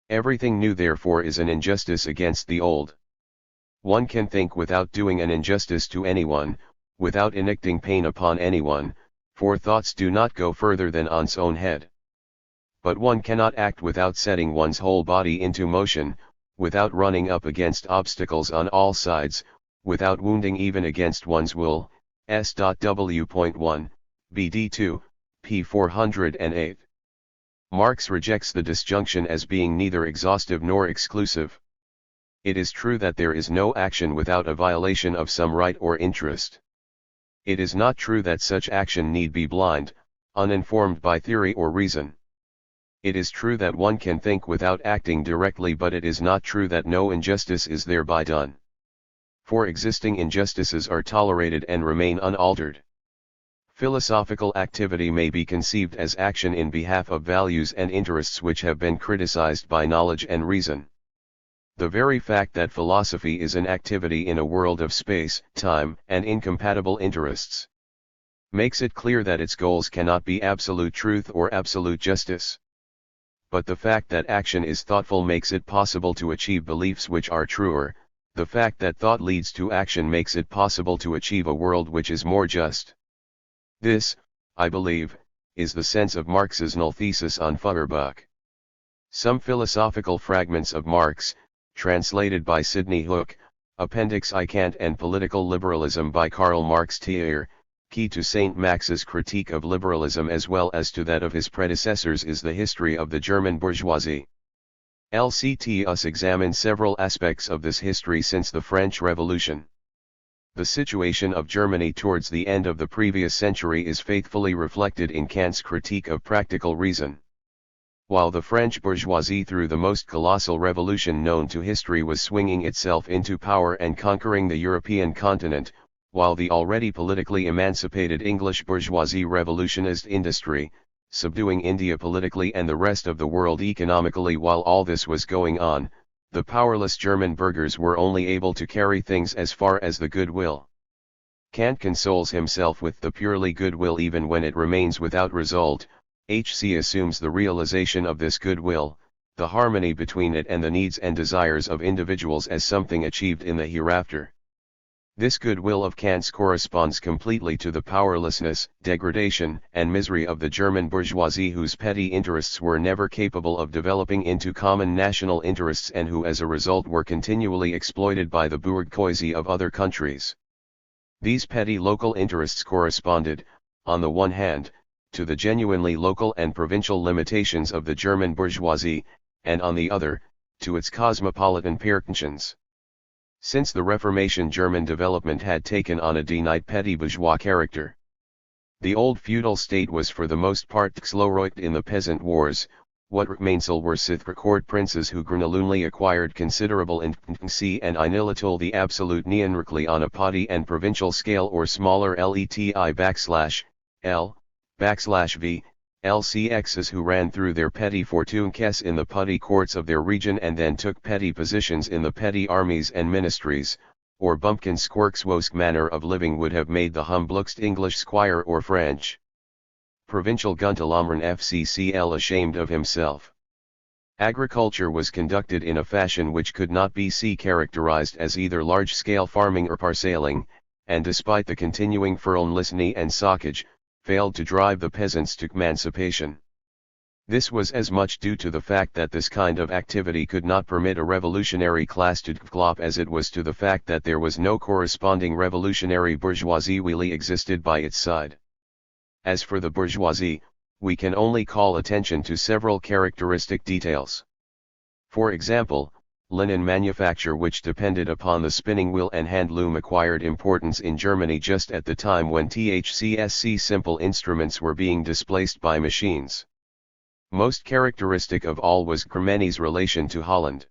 Everything new therefore is an injustice against the old. One can think without doing an injustice to anyone, without inflicting pain upon anyone, for thoughts do not go further than one's own head. But one cannot act without setting one's whole body into motion, without running up against obstacles on all sides, without wounding even against one's will. S.W.1, BD2, p. 408. Marx rejects the disjunction as being neither exhaustive nor exclusive. It is true that there is no action without a violation of some right or interest. It is not true that such action need be blind, uninformed by theory or reason. It is true that one can think without acting directly, but it is not true that no injustice is thereby done. For existing injustices are tolerated and remain unaltered. Philosophical activity may be conceived as action in behalf of values and interests which have been criticized by knowledge and reason. The very fact that philosophy is an activity in a world of space, time, and incompatible interests makes it clear that its goals cannot be absolute truth or absolute justice. But the fact that action is thoughtful makes it possible to achieve beliefs which are truer. The fact that thought leads to action makes it possible to achieve a world which is more just. This, I believe, is the sense of Marx's null thesis on Feuerbach. Some philosophical fragments of Marx, translated by Sidney Hook, Appendix I. Kant and Political Liberalism by Karl Marx. Thiers, key to Saint Max's critique of liberalism as well as to that of his predecessors is the history of the German bourgeoisie. LCT us examine several aspects of this history since the French Revolution. The situation of Germany towards the end of the previous century is faithfully reflected in Kant's critique of practical reason. While the French bourgeoisie through the most colossal revolution known to history was swinging itself into power and conquering the European continent, while the already politically emancipated English bourgeoisie revolutionized industry, subduing India politically and the rest of the world economically. While all this was going on, the powerless German burghers were only able to carry things as far as the goodwill. Kant consoles himself with the purely goodwill even when it remains without result. HC assumes the realization of this goodwill, the harmony between it and the needs and desires of individuals as something achieved in the hereafter. This goodwill of Kant's corresponds completely to the powerlessness, degradation, and misery of the German bourgeoisie whose petty interests were never capable of developing into common national interests and who as a result were continually exploited by the bourgeoisie of other countries. These petty local interests corresponded, on the one hand, to the genuinely local and provincial limitations of the German bourgeoisie, and on the other, to its cosmopolitan pretensions. Since the Reformation, German development had taken on a denied petty bourgeois character. The old feudal state was for the most part xloroikt in the peasant wars. What remainsul were sith court princes who granulunly acquired considerable infancy and inilitul the absolute neanrically on a potty and provincial scale or smaller leti /L/V. LCXs who ran through their petty fortunes in the petty courts of their region and then took petty positions in the petty armies and ministries, or bumpkin squirkswosk manner of living would have made the humblest English squire or French provincial Guntelomran FCCL ashamed of himself. Agriculture was conducted in a fashion which could not be characterized as either large-scale farming or parcelling, and despite the continuing fernlessness and sockage, failed to drive the peasants to emancipation. This was as much due to the fact that this kind of activity could not permit a revolutionary class to develop as it was to the fact that there was no corresponding revolutionary bourgeoisie really existed by its side. As for the bourgeoisie, we can only call attention to several characteristic details. For example, linen manufacture, which depended upon the spinning wheel and hand loom, acquired importance in Germany just at the time when THCSC simple instruments were being displaced by machines. Most characteristic of all was Germany's relation to Holland.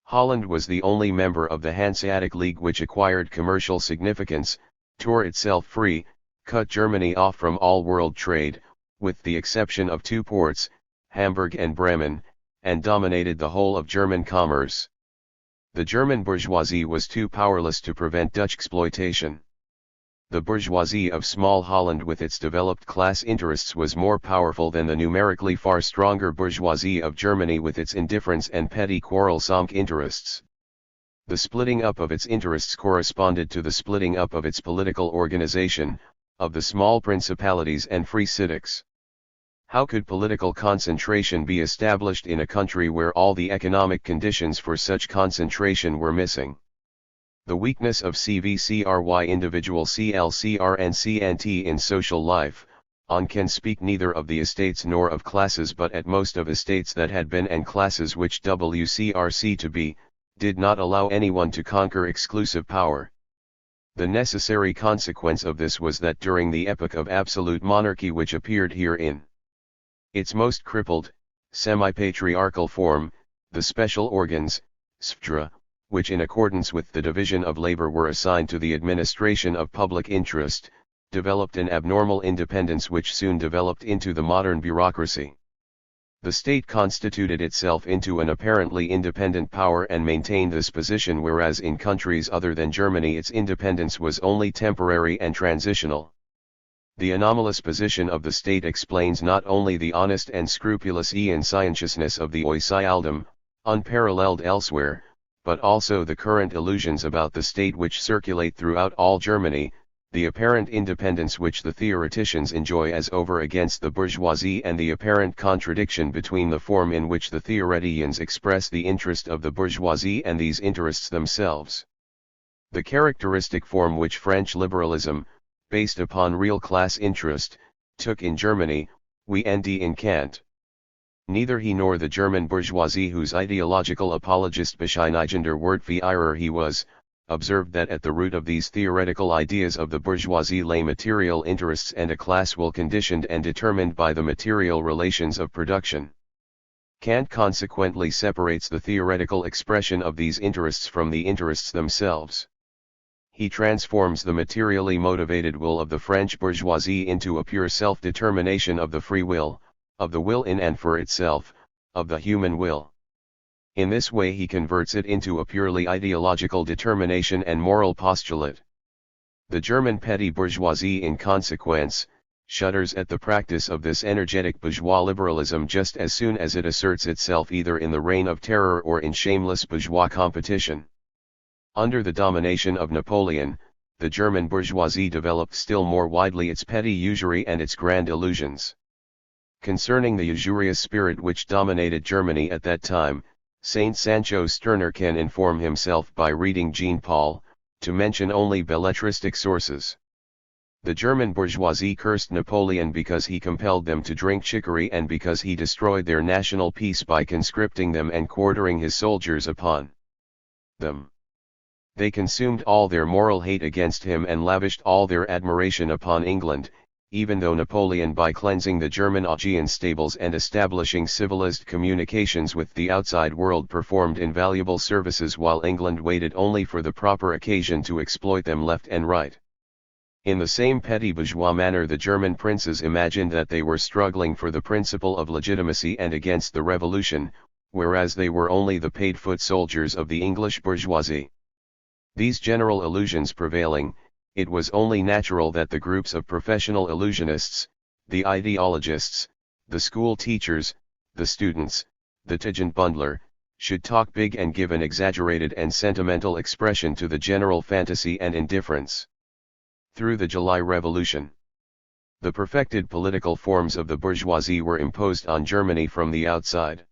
Holland was the only member of the Hanseatic League which acquired commercial significance, tore itself free, cut Germany off from all world trade, with the exception of two ports, Hamburg and Bremen, and dominated the whole of German commerce. The German bourgeoisie was too powerless to prevent Dutch exploitation. The bourgeoisie of small Holland with its developed class interests was more powerful than the numerically far stronger bourgeoisie of Germany with its indifference and petty quarrelsome interests. The splitting up of its interests corresponded to the splitting up of its political organization, of the small principalities and free cities. How could political concentration be established in a country where all the economic conditions for such concentration were missing? The weakness of CVCRY individual CLCR and CNT in social life, on can speak neither of the estates nor of classes but at most of estates that had been and classes which WCRC to be, did not allow anyone to conquer exclusive power. The necessary consequence of this was that during the epoch of absolute monarchy which appeared herein, its most crippled, semi-patriarchal form, the special organs, SFDRA, which in accordance with the division of labor were assigned to the administration of public interest, developed an abnormal independence which soon developed into the modern bureaucracy. The state constituted itself into an apparently independent power and maintained this position, whereas in countries other than Germany its independence was only temporary and transitional. The anomalous position of the state explains not only the honest and scrupulous inscientiousness of the Oisialdom, unparalleled elsewhere, but also the current illusions about the state which circulate throughout all Germany, the apparent independence which the theoreticians enjoy as over against the bourgeoisie, and the apparent contradiction between the form in which the theoreticians express the interest of the bourgeoisie and these interests themselves. The characteristic form which French liberalism, based upon real class interest, took in Germany, we end in Kant. Neither he nor the German bourgeoisie whose ideological apologist bescheinigender Wortfeierer he was, observed that at the root of these theoretical ideas of the bourgeoisie lay material interests and a class will conditioned and determined by the material relations of production. Kant consequently separates the theoretical expression of these interests from the interests themselves. He transforms the materially motivated will of the French bourgeoisie into a pure self-determination of the free will, of the will in and for itself, of the human will. In this way he converts it into a purely ideological determination and moral postulate. The German petty bourgeoisie in consequence, shudders at the practice of this energetic bourgeois liberalism just as soon as it asserts itself either in the reign of terror or in shameless bourgeois competition. Under the domination of Napoleon, the German bourgeoisie developed still more widely its petty usury and its grand illusions. Concerning the usurious spirit which dominated Germany at that time, Saint Sancho Stirner can inform himself by reading Jean Paul, to mention only belletristic sources. The German bourgeoisie cursed Napoleon because he compelled them to drink chicory and because he destroyed their national peace by conscripting them and quartering his soldiers upon them. They consumed all their moral hate against him and lavished all their admiration upon England, even though Napoleon by cleansing the German Augean stables and establishing civilized communications with the outside world performed invaluable services while England waited only for the proper occasion to exploit them left and right. In the same petty bourgeois manner the German princes imagined that they were struggling for the principle of legitimacy and against the revolution, whereas they were only the paid foot soldiers of the English bourgeoisie. These general illusions prevailing, it was only natural that the groups of professional illusionists, the ideologists, the school teachers, the students, the tangent bundler, should talk big and give an exaggerated and sentimental expression to the general fantasy and indifference. Through the July Revolution, the perfected political forms of the bourgeoisie were imposed on Germany from the outside.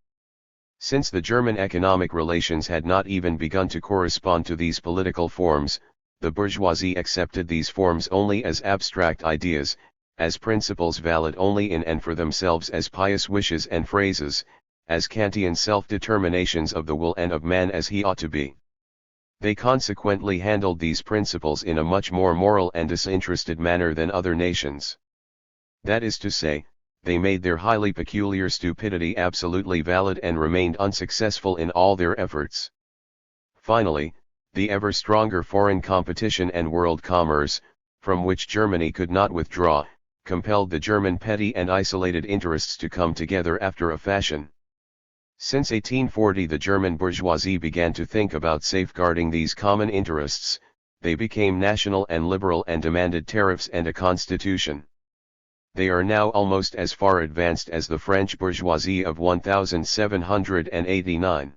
Since the German economic relations had not even begun to correspond to these political forms, the bourgeoisie accepted these forms only as abstract ideas, as principles valid only in and for themselves, as pious wishes and phrases, as Kantian self-determinations of the will and of man as he ought to be. They consequently handled these principles in a much more moral and disinterested manner than other nations. That is to say, they made their highly peculiar stupidity absolutely valid and remained unsuccessful in all their efforts. Finally, the ever stronger foreign competition and world commerce, from which Germany could not withdraw, compelled the German petty and isolated interests to come together after a fashion. Since 1840 the German bourgeoisie began to think about safeguarding these common interests, they became national and liberal and demanded tariffs and a constitution. They are now almost as far advanced as the French bourgeoisie of 1789.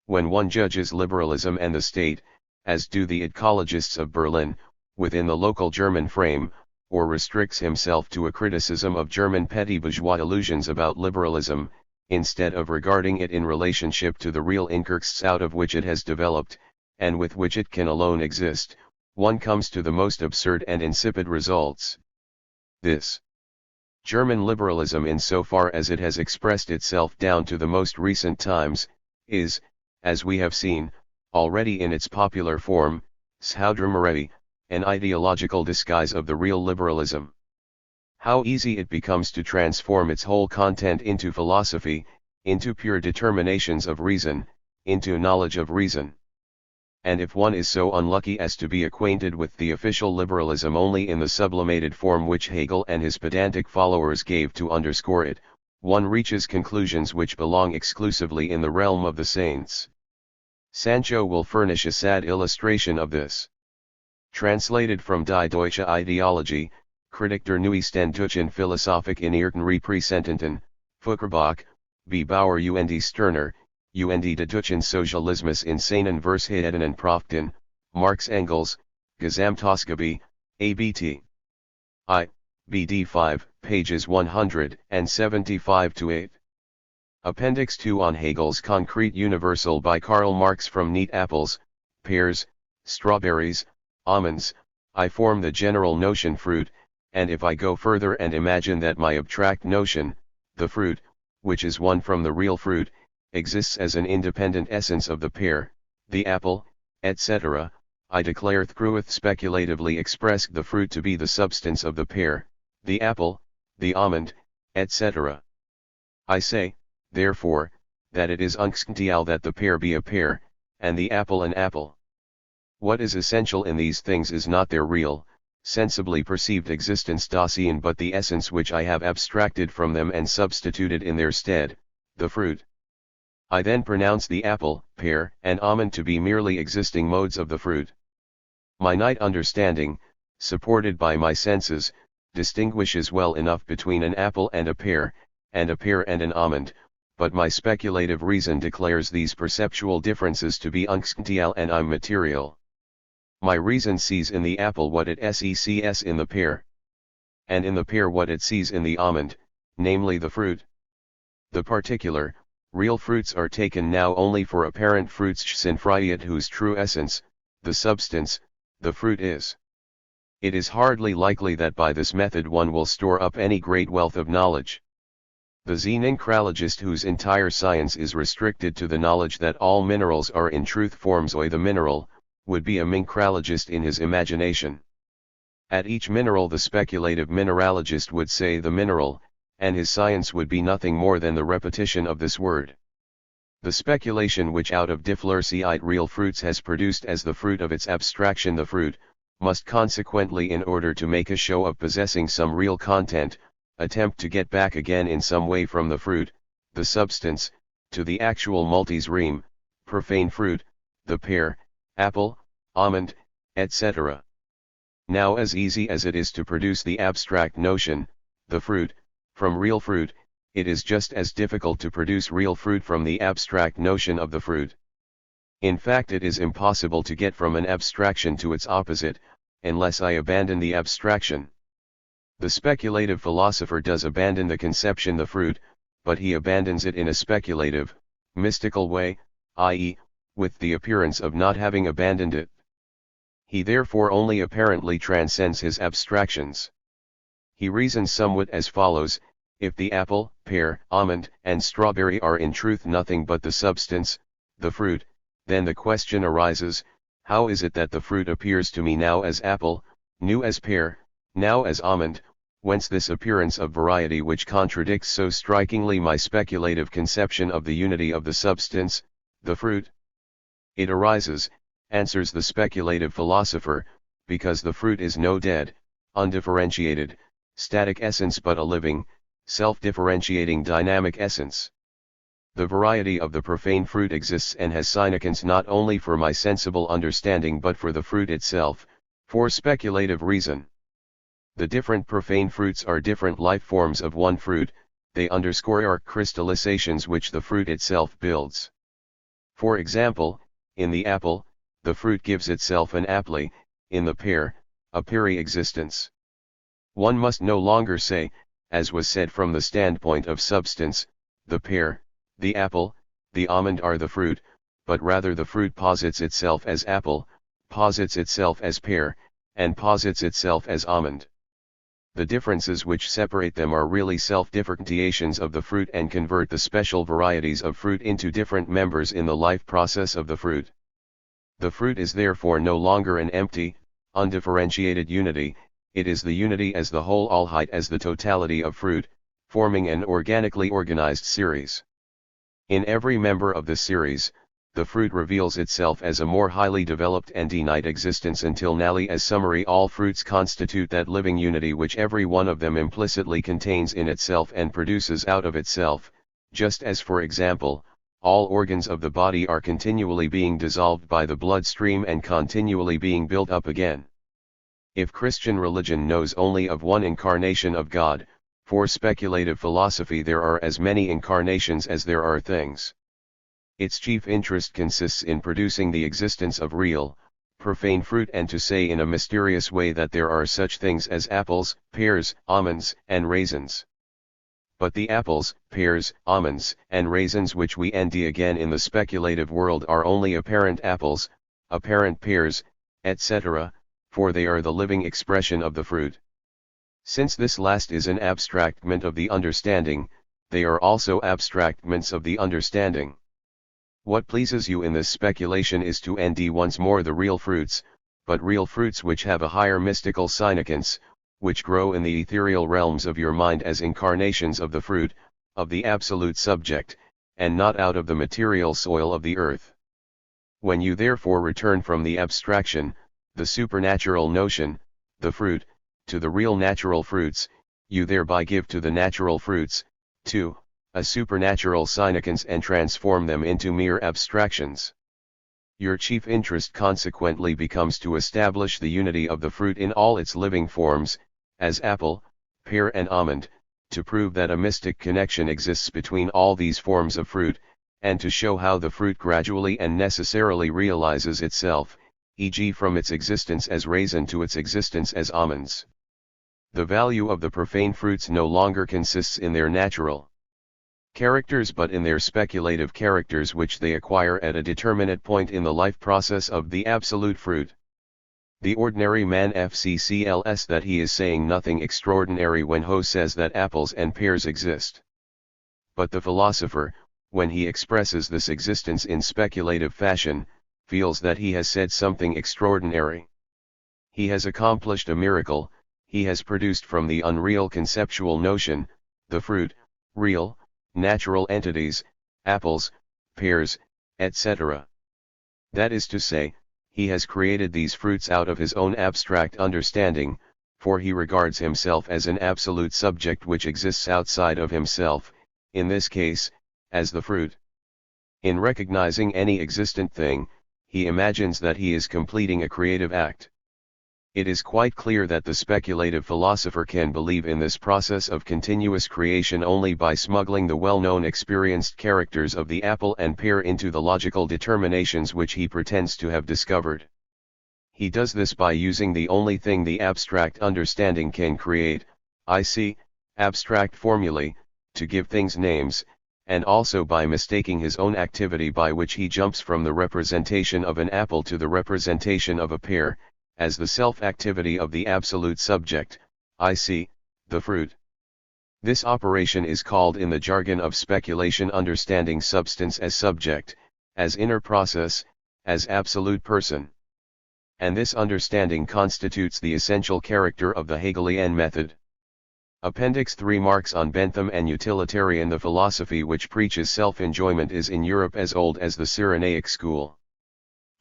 When one judges liberalism and the state, as do the ecologists of Berlin, within the local German frame, or restricts himself to a criticism of German petty bourgeois illusions about liberalism, instead of regarding it in relationship to the real inkersts out of which it has developed, and with which it can alone exist, one comes to the most absurd and insipid results. This German liberalism, in so far as it has expressed itself down to the most recent times, is, as we have seen, already in its popular form, Schaudrammerie, an ideological disguise of the real liberalism. How easy it becomes to transform its whole content into philosophy, into pure determinations of reason, into knowledge of reason. And if one is so unlucky as to be acquainted with the official liberalism only in the sublimated form which Hegel and his pedantic followers gave to underscore it, one reaches conclusions which belong exclusively in the realm of the saints. Sancho will furnish a sad illustration of this. Translated from Die Deutsche Ideologie, Kritik der neuesten deutschen Philosophik in ihren Repräsentanten, Feuerbach, B. Bauer und Stirner, und de deutschen Sozialismus in seinen Versuchen und Profiten, Marx Engels, Gesamtausgabe, ABT. I. BD 5, pages 175-8. Appendix 2 on Hegel's Concrete Universal by Karl Marx from Neat Apples, Pears, strawberries, almonds, I form the general notion fruit, and if I go further and imagine that my abstract notion, the fruit, which is one from the real fruit, exists as an independent essence of the pear, the apple, etc., I declare throughth speculatively express the fruit to be the substance of the pear, the apple, the almond, etc. I say, therefore, that it is unskential that the pear be a pear, and the apple an apple. What is essential in these things is not their real, sensibly perceived existence dacian but the essence which I have abstracted from them and substituted in their stead, the fruit. I then pronounce the apple, pear, and almond to be merely existing modes of the fruit. My night understanding, supported by my senses, distinguishes well enough between an apple and a pear and an almond, but my speculative reason declares these perceptual differences to be unskential and immaterial. My reason sees in the apple what it sees in the pear, and in the pear what it sees in the almond, namely the fruit. The particular, real fruits are taken now only for apparent fruits synfriat whose true essence, the substance, the fruit is. It is hardly likely that by this method one will store up any great wealth of knowledge. The xeninkrologist whose entire science is restricted to the knowledge that all minerals are in truth forms the mineral, would be a mineralogist in his imagination. At each mineral the speculative mineralogist would say the mineral, and his science would be nothing more than the repetition of this word. The speculation which out of difflercite real fruits has produced as the fruit of its abstraction the fruit, must consequently in order to make a show of possessing some real content, attempt to get back again in some way from the fruit, the substance, to the actual multis rem, profane fruit, the pear, apple, almond, etc. Now as easy as it is to produce the abstract notion, the fruit, from real fruit, it is just as difficult to produce real fruit from the abstract notion of the fruit. In fact it is impossible to get from an abstraction to its opposite, unless I abandon the abstraction. The speculative philosopher does abandon the conception the fruit, but he abandons it in a speculative, mystical way, i.e., with the appearance of not having abandoned it. He therefore only apparently transcends his abstractions. He reasons somewhat as follows: if the apple, pear, almond, and strawberry are in truth nothing but the substance, the fruit, then the question arises, how is it that the fruit appears to me now as apple, new as pear, now as almond, whence this appearance of variety which contradicts so strikingly my speculative conception of the unity of the substance, the fruit? It arises, answers the speculative philosopher, because the fruit is no dead, undifferentiated, static essence but a living, self-differentiating dynamic essence. The variety of the profane fruit exists and has significance not only for my sensible understanding but for the fruit itself, for speculative reason. The different profane fruits are different life forms of one fruit, they underscore arc crystallizations which the fruit itself builds. For example, in the apple, the fruit gives itself an apply, in the pear, a peary existence. One must no longer say, as was said from the standpoint of substance, the pear, the apple, the almond are the fruit, but rather the fruit posits itself as apple, posits itself as pear, and posits itself as almond. The differences which separate them are really self-differentiations of the fruit and convert the special varieties of fruit into different members in the life process of the fruit. The fruit is therefore no longer an empty, undifferentiated unity, it is the unity as the whole allheit as the totality of fruit, forming an organically organized series. In every member of the series, the fruit reveals itself as a more highly developed and finite existence until nally as summary all fruits constitute that living unity which every one of them implicitly contains in itself and produces out of itself, just as for example, all organs of the body are continually being dissolved by the bloodstream and continually being built up again. If Christian religion knows only of one incarnation of God, for speculative philosophy there are as many incarnations as there are things. Its chief interest consists in producing the existence of real, profane fruit and to say in a mysterious way that there are such things as apples, pears, almonds, and raisins. But the apples, pears, almonds, and raisins which we envy again in the speculative world are only apparent apples, apparent pears, etc., for they are the living expression of the fruit. Since this last is an abstractment of the understanding, they are also abstractments of the understanding. What pleases you in this speculation is to nd once more the real fruits, but real fruits which have a higher mystical significance, which grow in the ethereal realms of your mind as incarnations of the fruit, of the absolute subject, and not out of the material soil of the earth. When you therefore return from the abstraction, the supernatural notion, the fruit, to the real natural fruits, you thereby give to the natural fruits, too, a supernatural significance and transform them into mere abstractions. Your chief interest consequently becomes to establish the unity of the fruit in all its living forms, as apple, pear and almond, to prove that a mystic connection exists between all these forms of fruit, and to show how the fruit gradually and necessarily realizes itself, e.g. from its existence as raisin to its existence as almonds. The value of the profane fruits no longer consists in their natural characters but in their speculative characters which they acquire at a determinate point in the life process of the absolute fruit. The ordinary man FCCLS that he is saying nothing extraordinary when Ho says that apples and pears exist. But the philosopher, when he expresses this existence in speculative fashion, feels that he has said something extraordinary. He has accomplished a miracle, he has produced from the unreal conceptual notion, the fruit, real, natural entities, apples, pears, etc. That is to say, he has created these fruits out of his own abstract understanding, for he regards himself as an absolute subject which exists outside of himself, in this case, as the fruit. In recognizing any existent thing, he imagines that he is completing a creative act. It is quite clear that the speculative philosopher can believe in this process of continuous creation only by smuggling the well-known experienced characters of the apple and pear into the logical determinations which he pretends to have discovered. He does this by using the only thing the abstract understanding can create, i.e., abstract formulae, to give things names, and also by mistaking his own activity by which he jumps from the representation of an apple to the representation of a pear, as the self-activity of the absolute subject, i.e., the fruit. This operation is called in the jargon of speculation understanding substance as subject, as inner process, as absolute person. And this understanding constitutes the essential character of the Hegelian method. Appendix 3 Marx on Bentham and Utilitarian. The philosophy which preaches self-enjoyment is in Europe as old as the Cyrenaic school.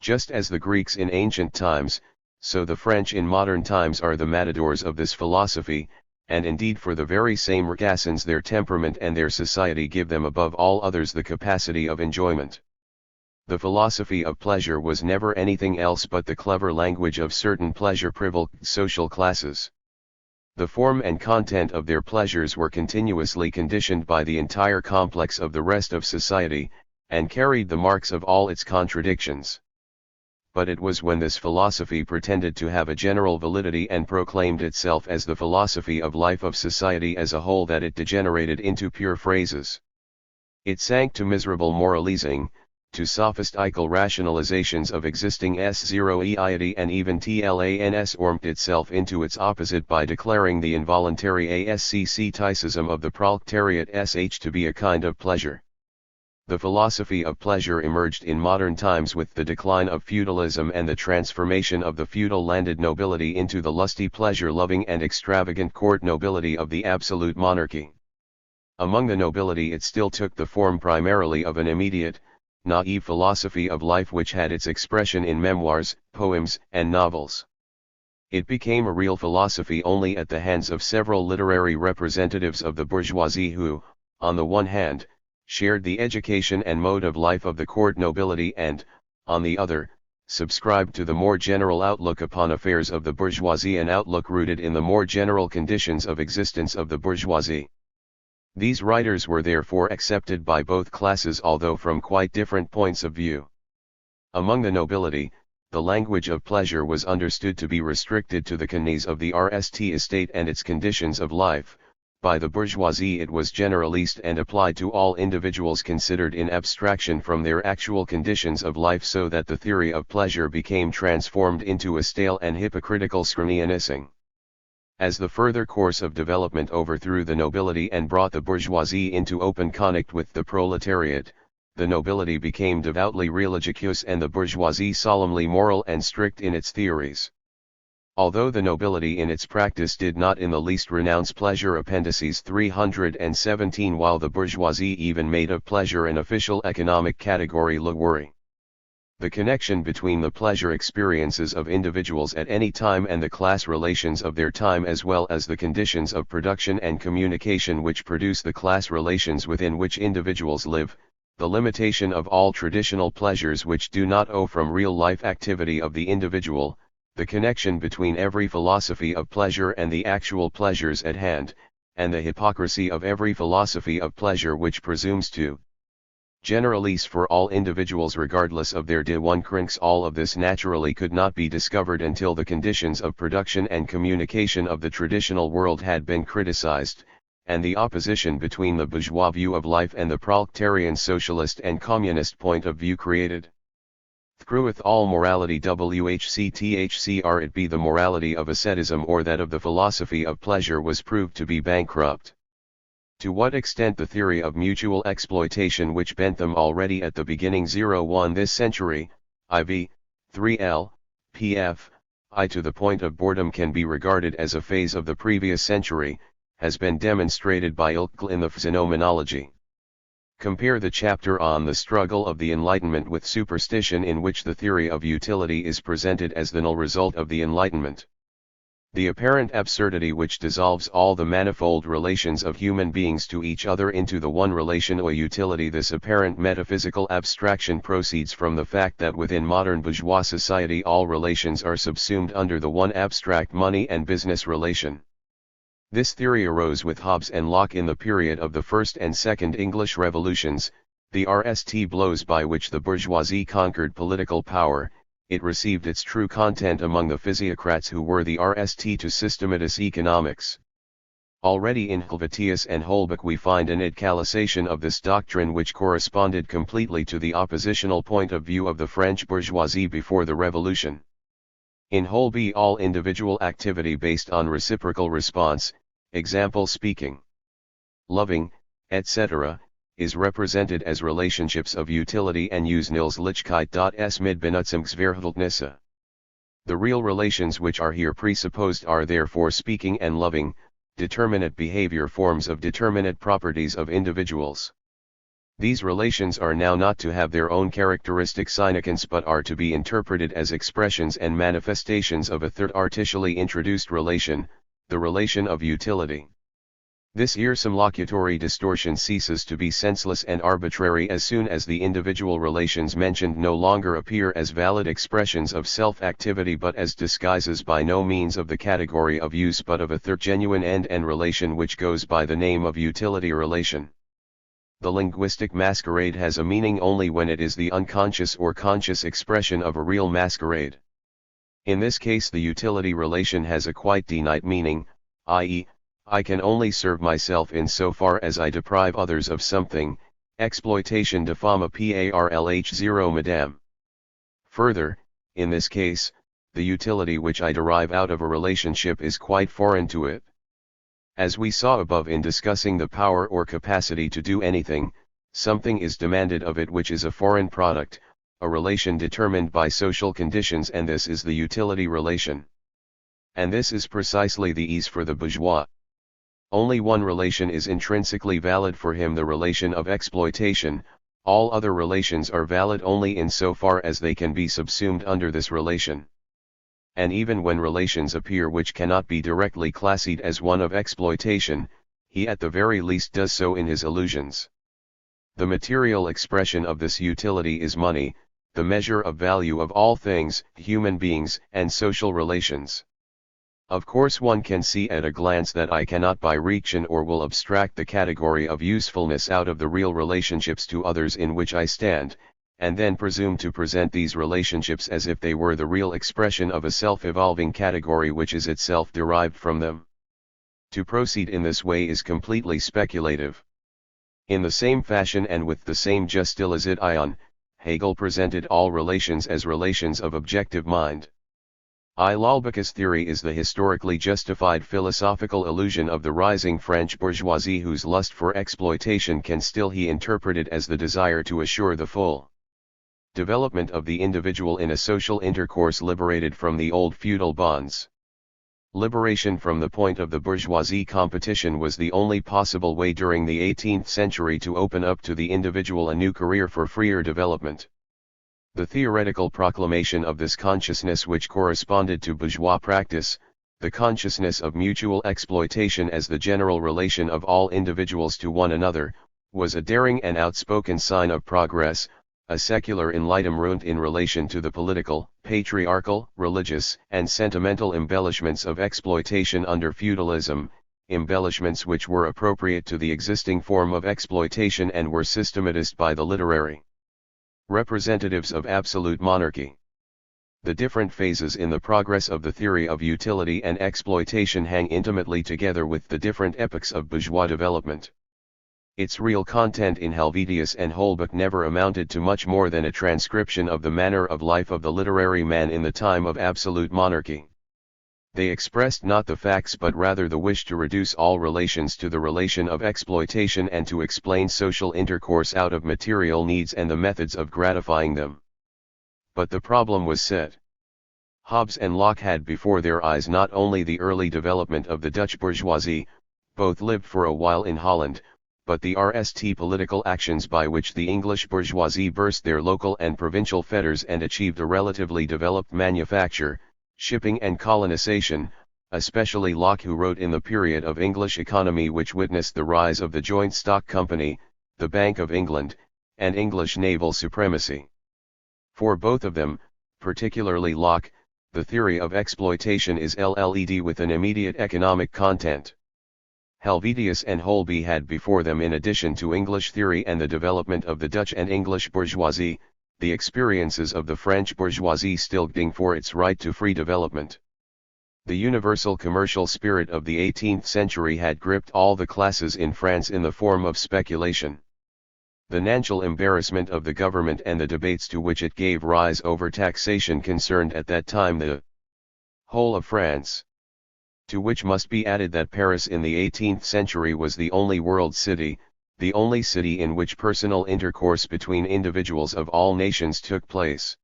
Just as the Greeks in ancient times, so the French in modern times are the matadors of this philosophy, and indeed for the very same reasons their temperament and their society give them above all others the capacity of enjoyment. The philosophy of pleasure was never anything else but the clever language of certain pleasure-privileged social classes. The form and content of their pleasures were continuously conditioned by the entire complex of the rest of society, and carried the marks of all its contradictions. But it was when this philosophy pretended to have a general validity and proclaimed itself as the philosophy of life of society as a whole that it degenerated into pure phrases. It sank to miserable moralizing, to sophistical rationalizations of existing S0eiety and even transformed itself into its opposite by declaring the involuntary asceticism of the proletariat to be a kind of pleasure. The philosophy of pleasure emerged in modern times with the decline of feudalism and the transformation of the feudal landed nobility into the lusty pleasure-loving and extravagant court nobility of the absolute monarchy. Among the nobility it still took the form primarily of an immediate, naive philosophy of life which had its expression in memoirs, poems, and novels. It became a real philosophy only at the hands of several literary representatives of the bourgeoisie who, on the one hand, shared the education and mode of life of the court nobility and, on the other, subscribed to the more general outlook upon affairs of the bourgeoisie, an outlook rooted in the more general conditions of existence of the bourgeoisie. These writers were therefore accepted by both classes although from quite different points of view. Among the nobility, the language of pleasure was understood to be restricted to the canons of the RST estate and its conditions of life, By the bourgeoisie it was generalized and applied to all individuals considered in abstraction from their actual conditions of life, so that the theory of pleasure became transformed into a stale and hypocritical scrutinising. As the further course of development overthrew the nobility and brought the bourgeoisie into open conflict with the proletariat, the nobility became devoutly religious and the bourgeoisie solemnly moral and strict in its theories. Although the nobility in its practice did not in the least renounce pleasure, appendices 317, while the bourgeoisie even made of pleasure an official economic category, le worry. The connection between the pleasure experiences of individuals at any time and the class relations of their time, as well as the conditions of production and communication which produce the class relations within which individuals live, the limitation of all traditional pleasures which do not owe from real life activity of the individual, the connection between every philosophy of pleasure and the actual pleasures at hand, and the hypocrisy of every philosophy of pleasure which presumes to generalize for all individuals regardless of their delinquents. All of this naturally could not be discovered until the conditions of production and communication of the traditional world had been criticized, and the opposition between the bourgeois view of life and the proletarian socialist and communist point of view created. Througheth all morality whcthr it be the morality of asceticism or that of the philosophy of pleasure was proved to be bankrupt. To what extent the theory of mutual exploitation which bent them already at the beginning 01 this century, IV, 3L, PF, I to the point of boredom can be regarded as a phase of the previous century, has been demonstrated by Ilkl in the Phenomenology. Compare the chapter on the struggle of the Enlightenment with superstition, in which the theory of utility is presented as the null result of the Enlightenment. The apparent absurdity which dissolves all the manifold relations of human beings to each other into the one relation or utility. This apparent metaphysical abstraction proceeds from the fact that within modern bourgeois society all relations are subsumed under the one abstract money and business relation. This theory arose with Hobbes and Locke in the period of the First and Second English Revolutions, the RST blows by which the bourgeoisie conquered political power. It received its true content among the physiocrats who were the RST to systematize economics. Already in Helvetius and Holbach we find an idcalization of this doctrine which corresponded completely to the oppositional point of view of the French bourgeoisie before the Revolution. In Holby all individual activity based on reciprocal response, example speaking, loving, etc., is represented as relationships of utility and Usnilslichkeit.s Mitbenutzungsverhältnisse. The real relations which are here presupposed are therefore speaking and loving, determinate behavior forms of determinate properties of individuals. These relations are now not to have their own characteristic significance but are to be interpreted as expressions and manifestations of a third artificially introduced relation, the relation of utility. This earsome locutory distortion ceases to be senseless and arbitrary as soon as the individual relations mentioned no longer appear as valid expressions of self-activity but as disguises by no means of the category of use but of a third genuine end and relation which goes by the name of utility relation. The linguistic masquerade has a meaning only when it is the unconscious or conscious expression of a real masquerade. In this case the utility relation has a quite finite meaning, i.e., I can only serve myself in so far as I deprive others of something, exploitation de fama parlh 0 madame. Further, in this case, the utility which I derive out of a relationship is quite foreign to it. As we saw above in discussing the power or capacity to do anything, something is demanded of it which is a foreign product, a relation determined by social conditions, and this is the utility relation. And this is precisely the ease for the bourgeois. Only one relation is intrinsically valid for him, the relation of exploitation. All other relations are valid only in so far as they can be subsumed under this relation. And even when relations appear which cannot be directly classed as one of exploitation, he at the very least does so in his illusions. The material expression of this utility is money, the measure of value of all things, human beings, and social relations. Of course one can see at a glance that I cannot by reaction or will abstract the category of usefulness out of the real relationships to others in which I stand, and then presume to present these relationships as if they were the real expression of a self-evolving category which is itself derived from them. To proceed in this way is completely speculative. In the same fashion and with the same justilization, Hegel presented all relations as relations of objective mind. L'Albicus theory is the historically justified philosophical illusion of the rising French bourgeoisie whose lust for exploitation can still be interpreted as the desire to assure the full development of the individual in a social intercourse liberated from the old feudal bonds. Liberation from the point of the bourgeoisie competition was the only possible way during the 18th century to open up to the individual a new career for freer development. The theoretical proclamation of this consciousness, which corresponded to bourgeois practice, the consciousness of mutual exploitation as the general relation of all individuals to one another, was a daring and outspoken sign of progress, a secular enlightenment in relation to the political, patriarchal, religious, and sentimental embellishments of exploitation under feudalism, embellishments which were appropriate to the existing form of exploitation and were systematized by the literary representatives of absolute monarchy. The different phases in the progress of the theory of utility and exploitation hang intimately together with the different epochs of bourgeois development. Its real content in Helvetius and Holbach never amounted to much more than a transcription of the manner of life of the literary man in the time of absolute monarchy. They expressed not the facts but rather the wish to reduce all relations to the relation of exploitation and to explain social intercourse out of material needs and the methods of gratifying them. But the problem was set. Hobbes and Locke had before their eyes not only the early development of the Dutch bourgeoisie, both lived for a while in Holland, but the political actions by which the English bourgeoisie burst their local and provincial fetters and achieved a relatively developed manufacture, shipping and colonization, especially Locke, who wrote in the period of English economy which witnessed the rise of the Joint Stock Company, the Bank of England, and English naval supremacy. For both of them, particularly Locke, the theory of exploitation is LLED with an immediate economic content. Helvetius and Holby had before them, in addition to English theory and the development of the Dutch and English bourgeoisie, the experiences of the French bourgeoisie struggling for its right to free development. The universal commercial spirit of the 18th century had gripped all the classes in France in the form of speculation. The financial embarrassment of the government and the debates to which it gave rise over taxation concerned at that time the whole of France. To which must be added that Paris in the 18th century was the only world city, the only city in which personal intercourse between individuals of all nations took place.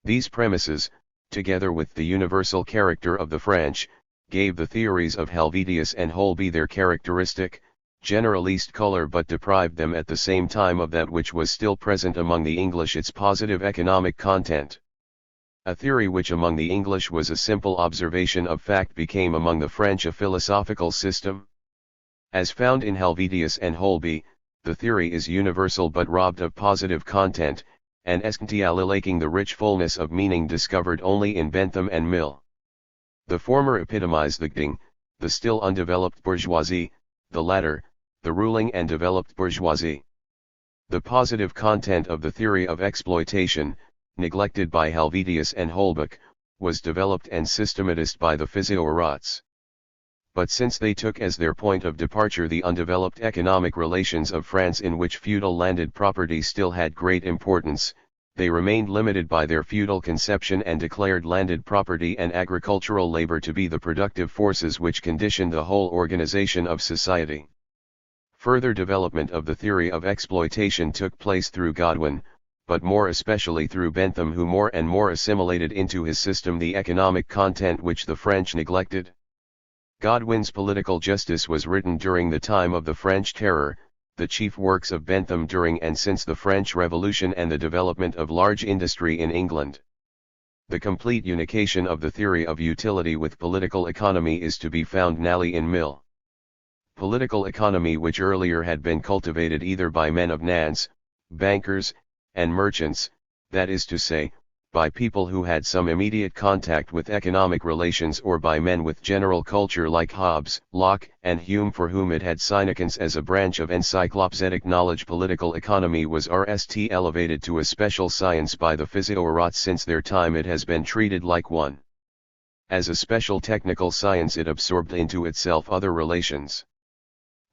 These premises, together with the universal character of the French, gave the theories of Helvetius and Holby their characteristic, generalist color, but deprived them at the same time of that which was still present among the English, its positive economic content. A theory which among the English was a simple observation of fact became among the French a philosophical system. As found in Helvetius and Holby, the theory is universal but robbed of positive content, and essentially lacking the rich fullness of meaning discovered only in Bentham and Mill. The former epitomize the still undeveloped bourgeoisie, the latter, the ruling and developed bourgeoisie. The positive content of the theory of exploitation, neglected by Helvetius and Holbach, was developed and systematized by the physiorats. But since they took as their point of departure the undeveloped economic relations of France, in which feudal landed property still had great importance, they remained limited by their feudal conception and declared landed property and agricultural labor to be the productive forces which conditioned the whole organization of society. Further development of the theory of exploitation took place through Godwin, but more especially through Bentham, who more and more assimilated into his system the economic content which the French neglected. Godwin's Political Justice was written during the time of the French Terror, the chief works of Bentham during and since the French Revolution and the development of large industry in England. The complete unification of the theory of utility with political economy is to be found now in Mill. Political economy, which earlier had been cultivated either by men of Nantes, bankers, and merchants, that is to say, by people who had some immediate contact with economic relations, or by men with general culture like Hobbes, Locke, and Hume, for whom it had significance as a branch of encyclopedic knowledge. Political economy was elevated to a special science by the physiorats. Since their time it has been treated like one. As a special technical science it absorbed into itself other relations,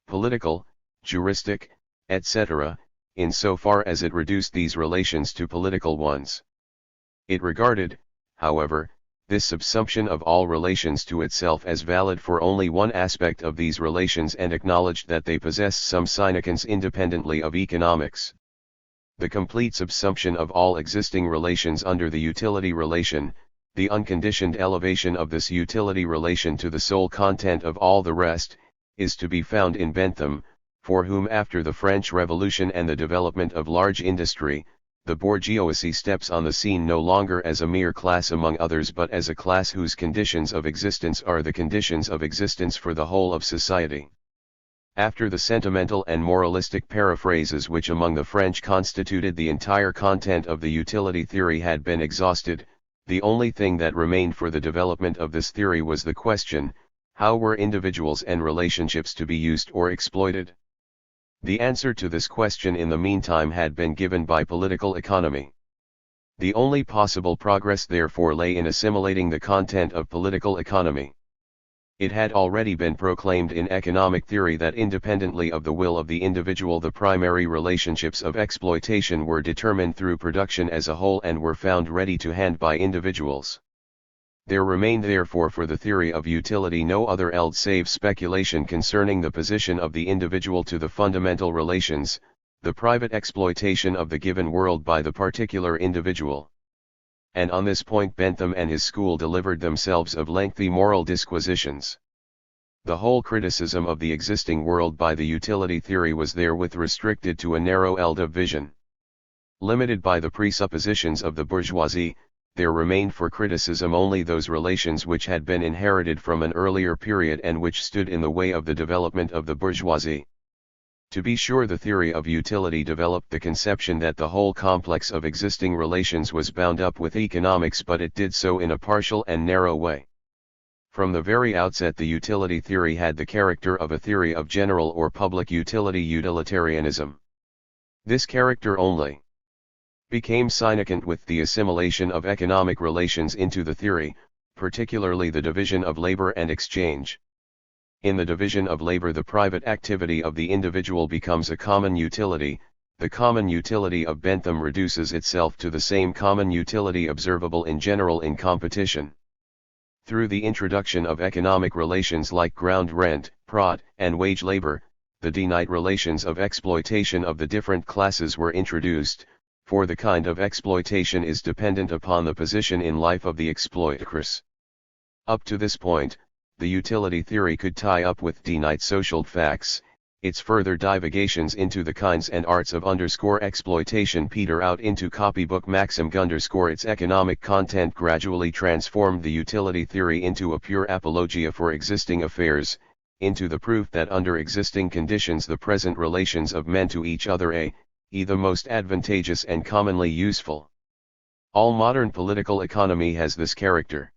political, juristic, etc., insofar as it reduced these relations to political ones. It regarded, however, this subsumption of all relations to itself as valid for only one aspect of these relations and acknowledged that they possessed some significance independently of economics. The complete subsumption of all existing relations under the utility relation, the unconditioned elevation of this utility relation to the sole content of all the rest, is to be found in Bentham, for whom after the French Revolution and the development of large industry, the bourgeoisie steps on the scene no longer as a mere class among others but as a class whose conditions of existence are the conditions of existence for the whole of society. After the sentimental and moralistic paraphrases which among the French constituted the entire content of the utility theory had been exhausted, the only thing that remained for the development of this theory was the question, how were individuals and relationships to be used or exploited? The answer to this question in the meantime had been given by political economy. The only possible progress therefore lay in assimilating the content of political economy. It had already been proclaimed in economic theory that independently of the will of the individual the primary relationships of exploitation were determined through production as a whole and were found ready to hand by individuals. There remained therefore for the theory of utility no other else save speculation concerning the position of the individual to the fundamental relations, the private exploitation of the given world by the particular individual. And on this point Bentham and his school delivered themselves of lengthy moral disquisitions. The whole criticism of the existing world by the utility theory was therewith restricted to a narrow eld of vision. Limited by the presuppositions of the bourgeoisie, there remained for criticism only those relations which had been inherited from an earlier period and which stood in the way of the development of the bourgeoisie. To be sure, the theory of utility developed the conception that the whole complex of existing relations was bound up with economics, but it did so in a partial and narrow way. From the very outset the utility theory had the character of a theory of general or public utility, utilitarianism. This character only became significant with the assimilation of economic relations into the theory, particularly the division of labor and exchange. In the division of labor the private activity of the individual becomes a common utility. The common utility of Bentham reduces itself to the same common utility observable in general in competition. Through the introduction of economic relations like ground rent, prod, and wage labor, the finite relations of exploitation of the different classes were introduced, for the kind of exploitation is dependent upon the position in life of the exploiters. Up to this point, the utility theory could tie up with finite social facts. Its further divagations into the kinds and arts of exploitation peter out into copybook maxim. Its economic content gradually transformed the utility theory into a pure apologia for existing affairs, into the proof that under existing conditions the present relations of men to each other are the most advantageous and commonly useful. All modern political economy has this character.